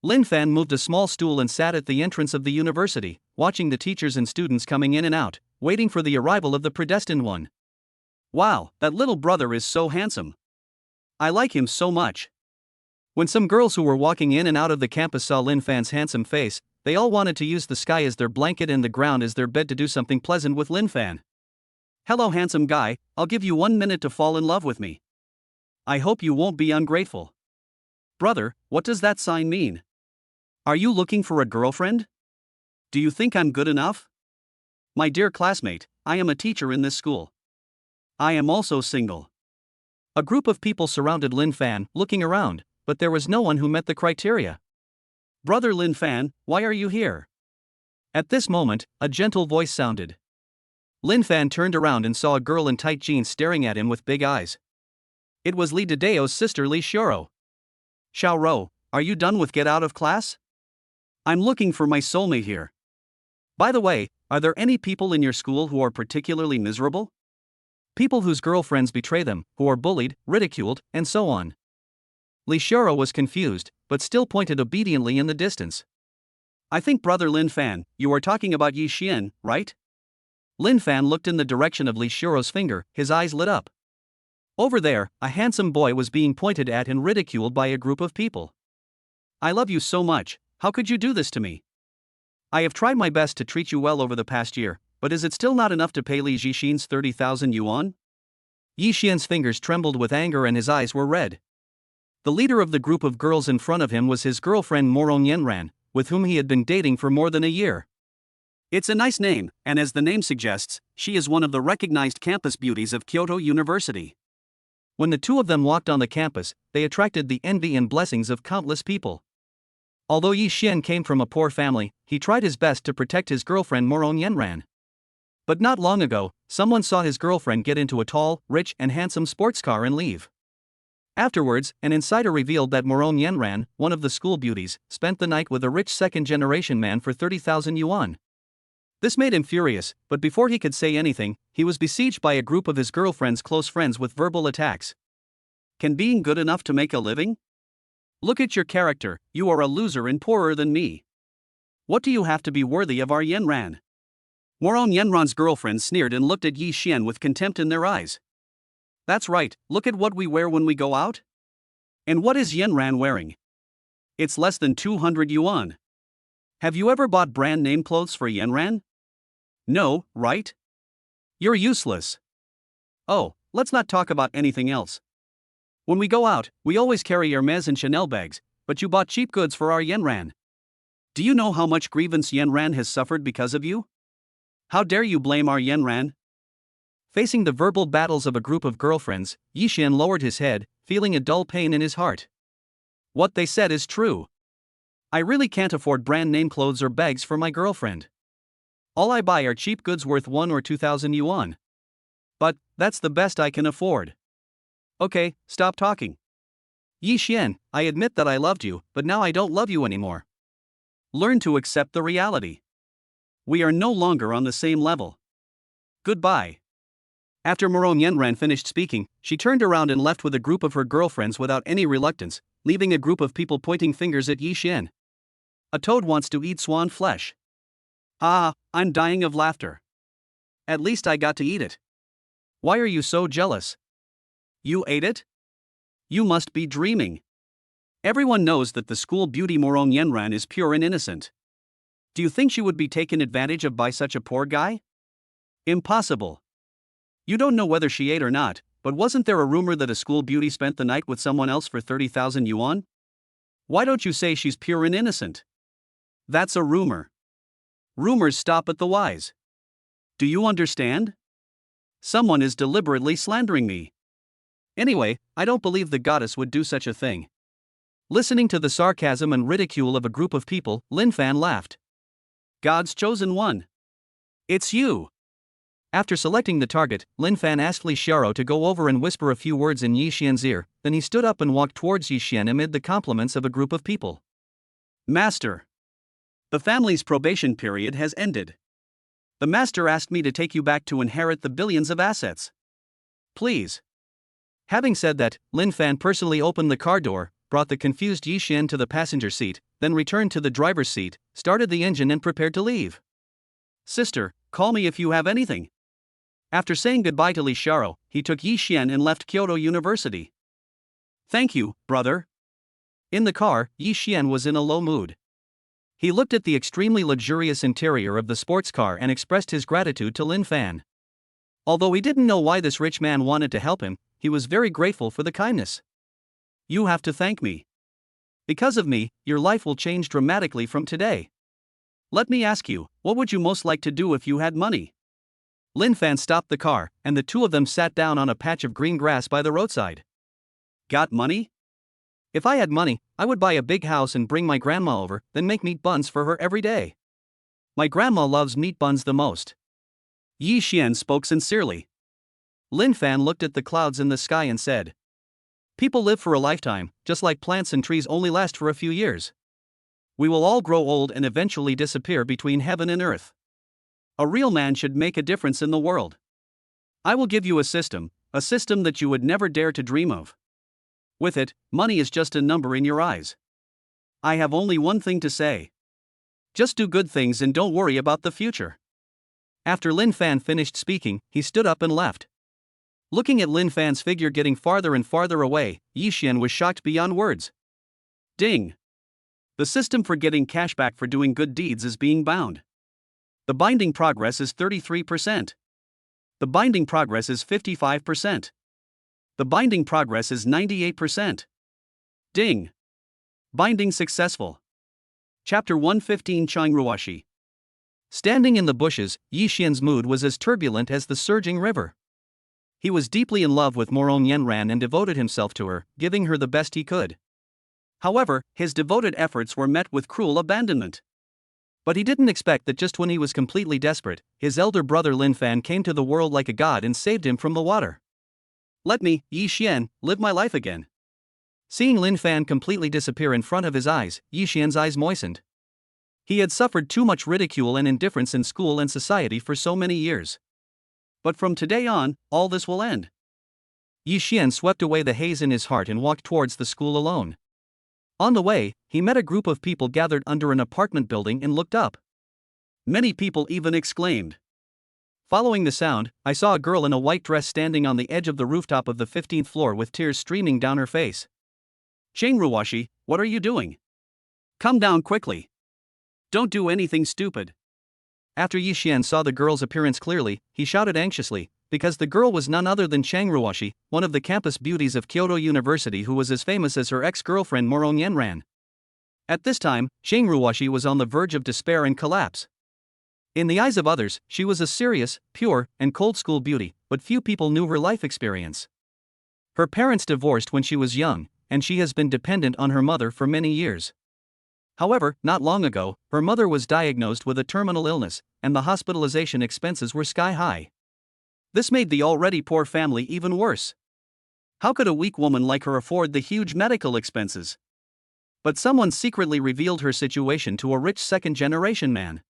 S1: Lin Fan moved a small stool and sat at the entrance of the university, watching the teachers and students coming in and out, waiting for the arrival of the predestined one. Wow, that little brother is so handsome. I like him so much. When some girls who were walking in and out of the campus saw Lin Fan's handsome face, they all wanted to use the sky as their blanket and the ground as their bed to do something pleasant with Lin Fan. Hello handsome guy, I'll give you 1 minute to fall in love with me. I hope you won't be ungrateful. Brother, what does that sign mean? Are you looking for a girlfriend? Do you think I'm good enough? My dear classmate, I am a teacher in this school. I am also single. A group of people surrounded Lin Fan, looking around, but there was no one who met the criteria. Brother Lin Fan, why are you here? At this moment, a gentle voice sounded. Lin Fan turned around and saw a girl in tight jeans staring at him with big eyes. It was Li Dedeo's sister Li Xiaoro. Xiaoro, are you done with get out of class? I'm looking for my soulmate here. By the way, Are there any people in your school who are particularly miserable? People whose girlfriends betray them, who are bullied, ridiculed, and so on. Li Xiaoro was confused, but still pointed obediently in the distance. I think Brother Lin Fan, you are talking about Yi Xian, right? Lin Fan looked in the direction of Li Xiaoro's finger, his eyes lit up. Over there, a handsome boy was being pointed at and ridiculed by a group of people. I love you so much, how could you do this to me? I have tried my best to treat you well over the past year, but is it still not enough to pay Li Zhixin's 30,000 yuan? Yi Xian's fingers trembled with anger and his eyes were red. The leader of the group of girls in front of him was his girlfriend Morong Yenran, with whom he had been dating for more than a year. It's a nice name, and as the name suggests, she is one of the recognized campus beauties of Kyoto University. When the two of them walked on the campus, they attracted the envy and blessings of countless people. Although Yi Xian came from a poor family, he tried his best to protect his girlfriend Morong Yenran. But not long ago, someone saw his girlfriend get into a tall, rich, and handsome sports car and leave. Afterwards, an insider revealed that Morong Yenran, one of the school beauties, spent the night with a rich second-generation man for 30,000 yuan. This made him furious, but before he could say anything, he was besieged by a group of his girlfriend's close friends with verbal attacks. Can being good enough to make a living? Look at your character, you are a loser and poorer than me. What do you have to be worthy of our Yenran? Morong Yenran's girlfriend sneered and looked at Yi Xian with contempt in their eyes. That's right, look at what we wear when we go out. And what is Yenran wearing? It's less than 200 yuan. Have you ever bought brand name clothes for Yenran? No, right? You're useless. Oh, let's not talk about anything else. When we go out, we always carry Hermes and Chanel bags, but you bought cheap goods for our Yenran. Do you know how much grievance Yenran has suffered because of you? How dare you blame our Yenran? Facing the verbal battles of a group of girlfriends, Yi Xian lowered his head, feeling a dull pain in his heart. What they said is true. I really can't afford brand name clothes or bags for my girlfriend. All I buy are cheap goods worth 1 or 2,000 yuan. But that's the best I can afford. Okay, stop talking. Yi Xian, I admit that I loved you, but now I don't love you anymore. Learn to accept the reality. We are no longer on the same level. Goodbye. After Morong Yenran finished speaking, she turned around and left with a group of her girlfriends without any reluctance, leaving a group of people pointing fingers at Yi Xian. A toad wants to eat swan flesh. Ah, I'm dying of laughter. At least I got to eat it. Why are you so jealous? You ate it? You must be dreaming. Everyone knows that the school beauty Morong Yenran is pure and innocent. Do you think she would be taken advantage of by such a poor guy? Impossible. You don't know whether she ate or not, but wasn't there a rumor that a school beauty spent the night with someone else for 30,000 yuan? Why don't you say she's pure and innocent? That's a rumor. Rumors stop at the wise. Do you understand? Someone is deliberately slandering me. Anyway, I don't believe the goddess would do such a thing. Listening to the sarcasm and ridicule of a group of people, Lin Fan laughed. God's chosen one. It's you. After selecting the target, Lin Fan asked Li Xiaoro to go over and whisper a few words in Yi Xian's ear, then he stood up and walked towards Yi Xian amid the compliments of a group of people. Master. The family's probation period has ended. The master asked me to take you back to inherit the billions of assets. Please. Having said that, Lin Fan personally opened the car door, brought the confused Yi Xian to the passenger seat, then returned to the driver's seat, started the engine and prepared to leave. Sister, call me if you have anything. After saying goodbye to Li Xiaoro, he took Yi Xian and left Kyoto University. Thank you, brother. In the car, Yi Xian was in a low mood. He looked at the extremely luxurious interior of the sports car and expressed his gratitude to Lin Fan. Although he didn't know why this rich man wanted to help him, he was very grateful for the kindness. You have to thank me. Because of me, your life will change dramatically from today. Let me ask you, what would you most like to do if you had money? Lin Fan stopped the car, and the two of them sat down on a patch of green grass by the roadside. Got money? If I had money, I would buy a big house and bring my grandma over, then make meat buns for her every day. My grandma loves meat buns the most. Yi Xian spoke sincerely. Lin Fan looked at the clouds in the sky and said, People live for a lifetime, just like plants and trees only last for a few years. We will all grow old and eventually disappear between heaven and earth. A real man should make a difference in the world. I will give you a system that you would never dare to dream of. With it, money is just a number in your eyes. I have only one thing to say. Just do good things and don't worry about the future." After Lin Fan finished speaking, he stood up and left. Looking at Lin Fan's figure getting farther and farther away, Yi Xian was shocked beyond words. Ding! The system for getting cash back for doing good deeds is being bound. The binding progress is 33%. The binding progress is 55%. The binding progress is 98%. Ding! Binding successful. Chapter 115 Changruashi. Standing in the bushes, Yi Xian's mood was as turbulent as the surging river. He was deeply in love with Morong Yenran and devoted himself to her, giving her the best he could. However, his devoted efforts were met with cruel abandonment. But he didn't expect that just when he was completely desperate, his elder brother Lin Fan came to the world like a god and saved him from the water. "Let me, Yi Xian, live my life again." Seeing Lin Fan completely disappear in front of his eyes, Yi Xian's eyes moistened. He had suffered too much ridicule and indifference in school and society for so many years. But from today on, all this will end. Yi Xian swept away the haze in his heart and walked towards the school alone. On the way, he met a group of people gathered under an apartment building and looked up. Many people even exclaimed. Following the sound, I saw a girl in a white dress standing on the edge of the rooftop of the 15th floor with tears streaming down her face. "Changruashi, what are you doing? Come down quickly. Don't do anything stupid." After Yi Xian saw the girl's appearance clearly, he shouted anxiously, because the girl was none other than Changruashi, one of the campus beauties of Kyoto University who was as famous as her ex-girlfriend Morong Yenran. At this time, Changruashi was on the verge of despair and collapse. In the eyes of others, she was a serious, pure, and cold school beauty, but few people knew her life experience. Her parents divorced when she was young, and she has been dependent on her mother for many years. However, not long ago, her mother was diagnosed with a terminal illness, and the hospitalization expenses were sky high. This made the already poor family even worse. How could a weak woman like her afford the huge medical expenses? But someone secretly revealed her situation to a rich second-generation man.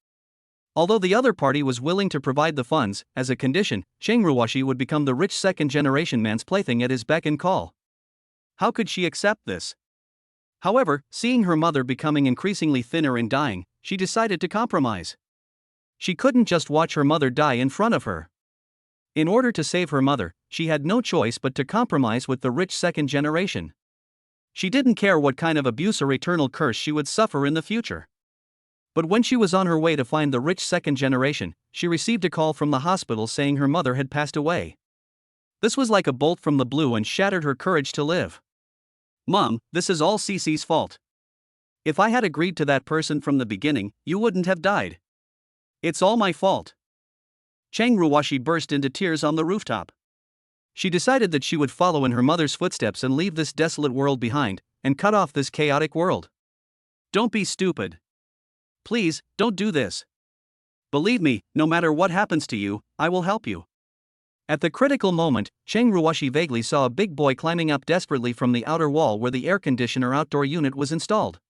S1: Although the other party was willing to provide the funds, as a condition, Changruashi would become the rich second-generation man's plaything at his beck and call. How could she accept this? However, seeing her mother becoming increasingly thinner and dying, she decided to compromise. She couldn't just watch her mother die in front of her. In order to save her mother, she had no choice but to compromise with the rich second generation. She didn't care what kind of abuse or eternal curse she would suffer in the future. But when she was on her way to find the rich second generation, she received a call from the hospital saying her mother had passed away. This was like a bolt from the blue and shattered her courage to live. "Mom, this is all Cece's fault. If I had agreed to that person from the beginning, you wouldn't have died. It's all my fault." Changruashi burst into tears on the rooftop. She decided that she would follow in her mother's footsteps and leave this desolate world behind, and cut off this chaotic world. "Don't be stupid. Please, don't do this. Believe me, no matter what happens to you, I will help you." At the critical moment, Changruashi vaguely saw a big boy climbing up desperately from the outer wall where the air conditioner outdoor unit was installed.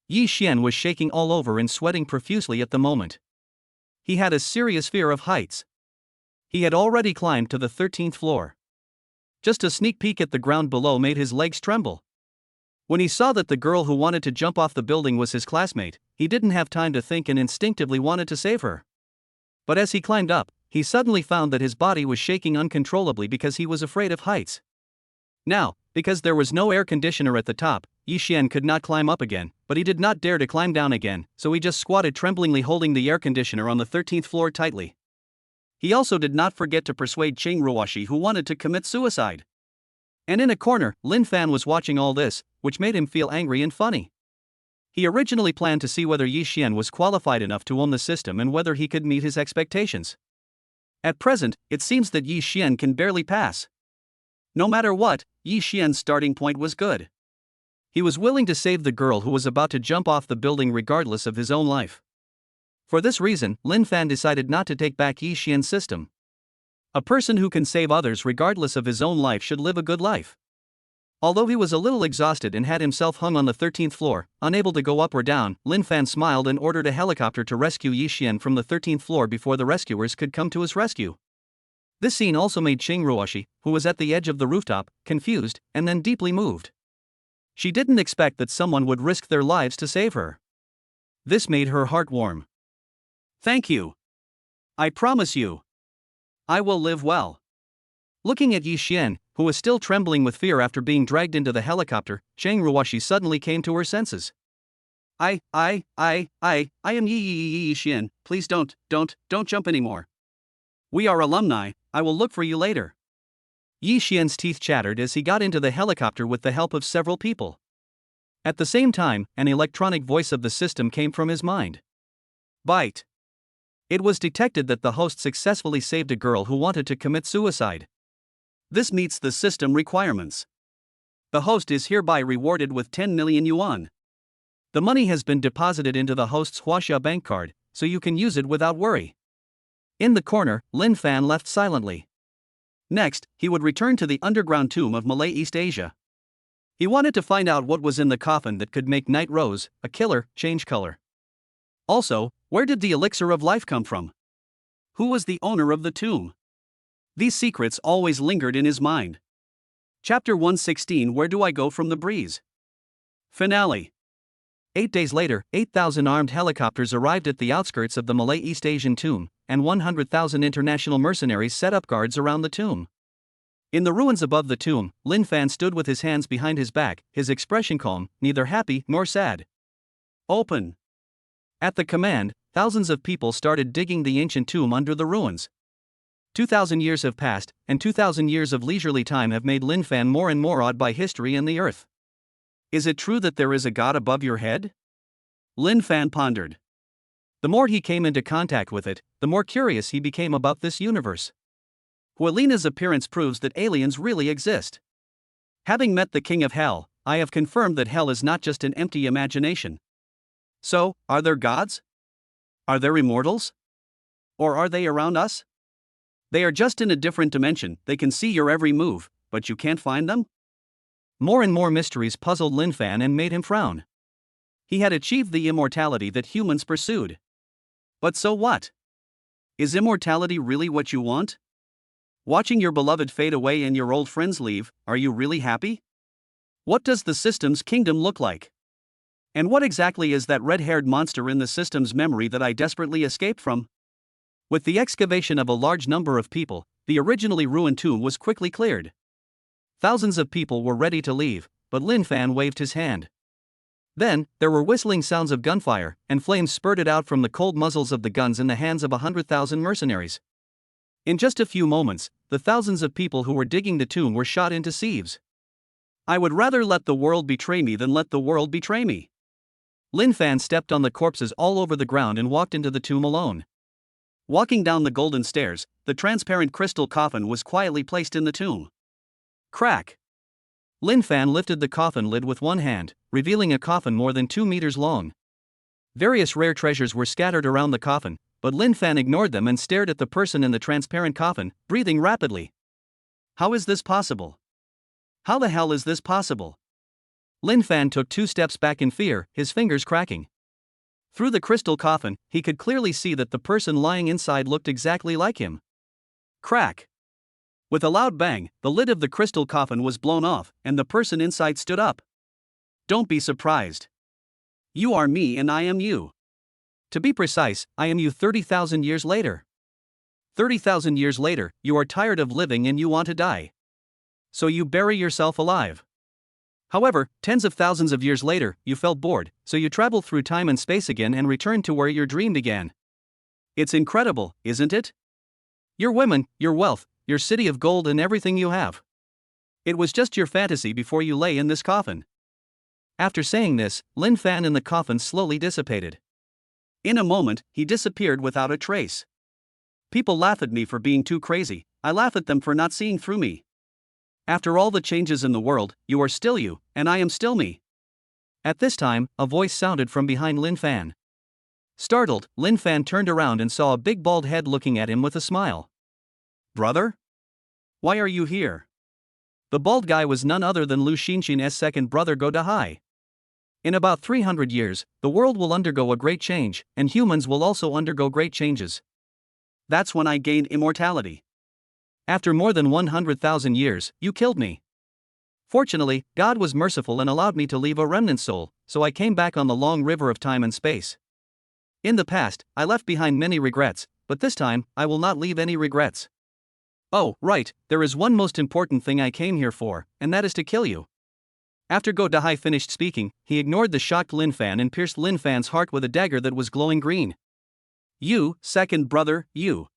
S1: Yi Xian was shaking all over and sweating profusely at the moment. He had a serious fear of heights. He had already climbed to the 13th floor. Just a sneak peek at the ground below made his legs tremble. When he saw that the girl who wanted to jump off the building was his classmate, he didn't have time to think and instinctively wanted to save her. But as he climbed up, he suddenly found that his body was shaking uncontrollably because he was afraid of heights. Now, because there was no air conditioner at the top, Yi Xian could not climb up again, but he did not dare to climb down again, so he just squatted tremblingly holding the air conditioner on the 13th floor tightly. He also did not forget to persuade Changruashi, who wanted to commit suicide. And in a corner, Lin Fan was watching all this, which made him feel angry and funny. He originally planned to see whether Yi Xian was qualified enough to own the system and whether he could meet his expectations. At present, it seems that Yi Xian can barely pass. No matter what, Yi Xian's starting point was good. He was willing to save the girl who was about to jump off the building regardless of his own life. For this reason, Lin Fan decided not to take back Yi Xian's system. A person who can save others regardless of his own life should live a good life. Although he was a little exhausted and had himself hung on the 13th floor, unable to go up or down, Lin Fan smiled and ordered a helicopter to rescue Yi Xian from the 13th floor before the rescuers could come to his rescue. This scene also made Qing Ruoshi, who was at the edge of the rooftop, confused and then deeply moved. She didn't expect that someone would risk their lives to save her. This made her heart warm. Thank you. I promise you. I will live well. Looking at Yi Xian, who was still trembling with fear after being dragged into the helicopter, Qing Ruoshi suddenly came to her senses. I am Yi Xian, please don't jump anymore. We are alumni, I will look for you later. Yi Xian's teeth chattered as he got into the helicopter with the help of several people. At the same time, an electronic voice of the system came from his mind. Bite. It was detected that the host successfully saved a girl who wanted to commit suicide. This meets the system requirements. The host is hereby rewarded with 10 million yuan. The money has been deposited into the host's Huaxia bank card, so you can use it without worry. In the corner, Lin Fan left silently. Next, he would return to the underground tomb of Malay East Asia. He wanted to find out what was in the coffin that could make Night Rose, a killer, change color. Also, where did the elixir of life come from? Who was the owner of the tomb? These secrets always lingered in his mind. Chapter 116 Where Do I Go from the Breeze? Finale. 8 days later, 8,000 armed helicopters arrived at the outskirts of the Malay East Asian tomb, and 100,000 international mercenaries set up guards around the tomb. In the ruins above the tomb, Lin Fan stood with his hands behind his back, his expression calm, neither happy nor sad. Open. At the command, thousands of people started digging the ancient tomb under the ruins. 2,000 years have passed, and 2,000 years of leisurely time have made Lin Fan more and more awed by history and the earth. Is it true that there is a god above your head? Lin Fan pondered. The more he came into contact with it, the more curious he became about this universe. Hualina's appearance proves that aliens really exist. Having met the king of hell, I have confirmed that hell is not just an empty imagination. So, are there gods? Are there immortals? Or are they around us? They are just in a different dimension, they can see your every move, but you can't find them? More and more mysteries puzzled Lin Fan and made him frown. He had achieved the immortality that humans pursued. But so what? Is immortality really what you want? Watching your beloved fade away and your old friends leave, are you really happy? What does the system's kingdom look like? And what exactly is that red-haired monster in the system's memory that I desperately escaped from? With the excavation of a large number of people, the originally ruined tomb was quickly cleared. Thousands of people were ready to leave, but Lin Fan waved his hand. Then, there were whistling sounds of gunfire, and flames spurted out from the cold muzzles of the guns in the hands of 100,000 mercenaries. In just a few moments, the thousands of people who were digging the tomb were shot into sieves. I would rather let the world betray me than let the world betray me. Lin Fan stepped on the corpses all over the ground and walked into the tomb alone. Walking down the golden stairs, the transparent crystal coffin was quietly placed in the tomb. Crack! Lin Fan lifted the coffin lid with one hand, revealing a coffin more than 2 meters long. Various rare treasures were scattered around the coffin, but Lin Fan ignored them and stared at the person in the transparent coffin, breathing rapidly. How is this possible? How the hell is this possible? Lin Fan took 2 steps back in fear, his fingers cracking. Through the crystal coffin, he could clearly see that the person lying inside looked exactly like him. Crack! With a loud bang, the lid of the crystal coffin was blown off, and the person inside stood up. Don't be surprised. You are me and I am you. To be precise, I am you 30,000 years later. 30,000 years later, you are tired of living and you want to die. So you bury yourself alive. However, tens of thousands of years later, you felt bored, so you traveled through time and space again and returned to where your dream began. It's incredible, isn't it? Your women, your wealth, your city of gold and everything you have. It was just your fantasy before you lay in this coffin. After saying this, Lin Fan in the coffin slowly dissipated. In a moment, he disappeared without a trace. People laugh at me for being too crazy, I laugh at them for not seeing through me. After all the changes in the world, you are still you, and I am still me. At this time, a voice sounded from behind Lin Fan. Startled, Lin Fan turned around and saw a big bald head looking at him with a smile. Brother? Why are you here? The bald guy was none other than Lu Xinshin's second brother Go Dahai. In about 300 years, the world will undergo a great change, and humans will also undergo great changes. That's when I gained immortality. After more than 100,000 years, you killed me. Fortunately, God was merciful and allowed me to leave a remnant soul, so I came back on the long river of time and space. In the past, I left behind many regrets, but this time, I will not leave any regrets. Oh, right, there is one most important thing I came here for, and that is to kill you. After Go Dahai finished speaking, he ignored the shocked Lin Fan and pierced Lin Fan's heart with a dagger that was glowing green. You, second brother, you.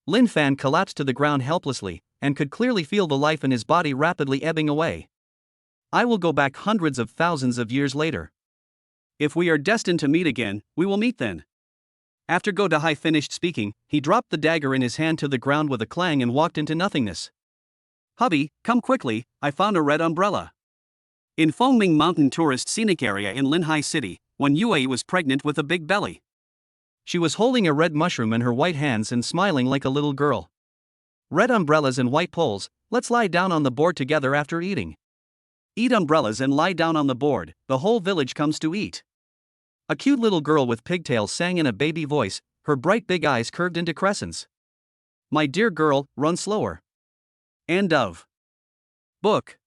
S1: Lin Fan collapsed to the ground helplessly, and could clearly feel the life in his body rapidly ebbing away. I will go back hundreds of thousands of years later. If we are destined to meet again, we will meet then. After Go Dahai finished speaking, he dropped the dagger in his hand to the ground with a clang and walked into nothingness. Hubby, come quickly, I found a red umbrella. In Fengming Mountain tourist scenic area in Linhai City, when Yue was pregnant with a big belly. She was holding a red mushroom in her white hands and smiling like a little girl. Red umbrellas and white poles, let's lie down on the board together after eating. Eat umbrellas and lie down on the board, the whole village comes to eat. A cute little girl with pigtails sang in a baby voice, her bright big eyes curved into crescents. My dear girl, run slower. End of book.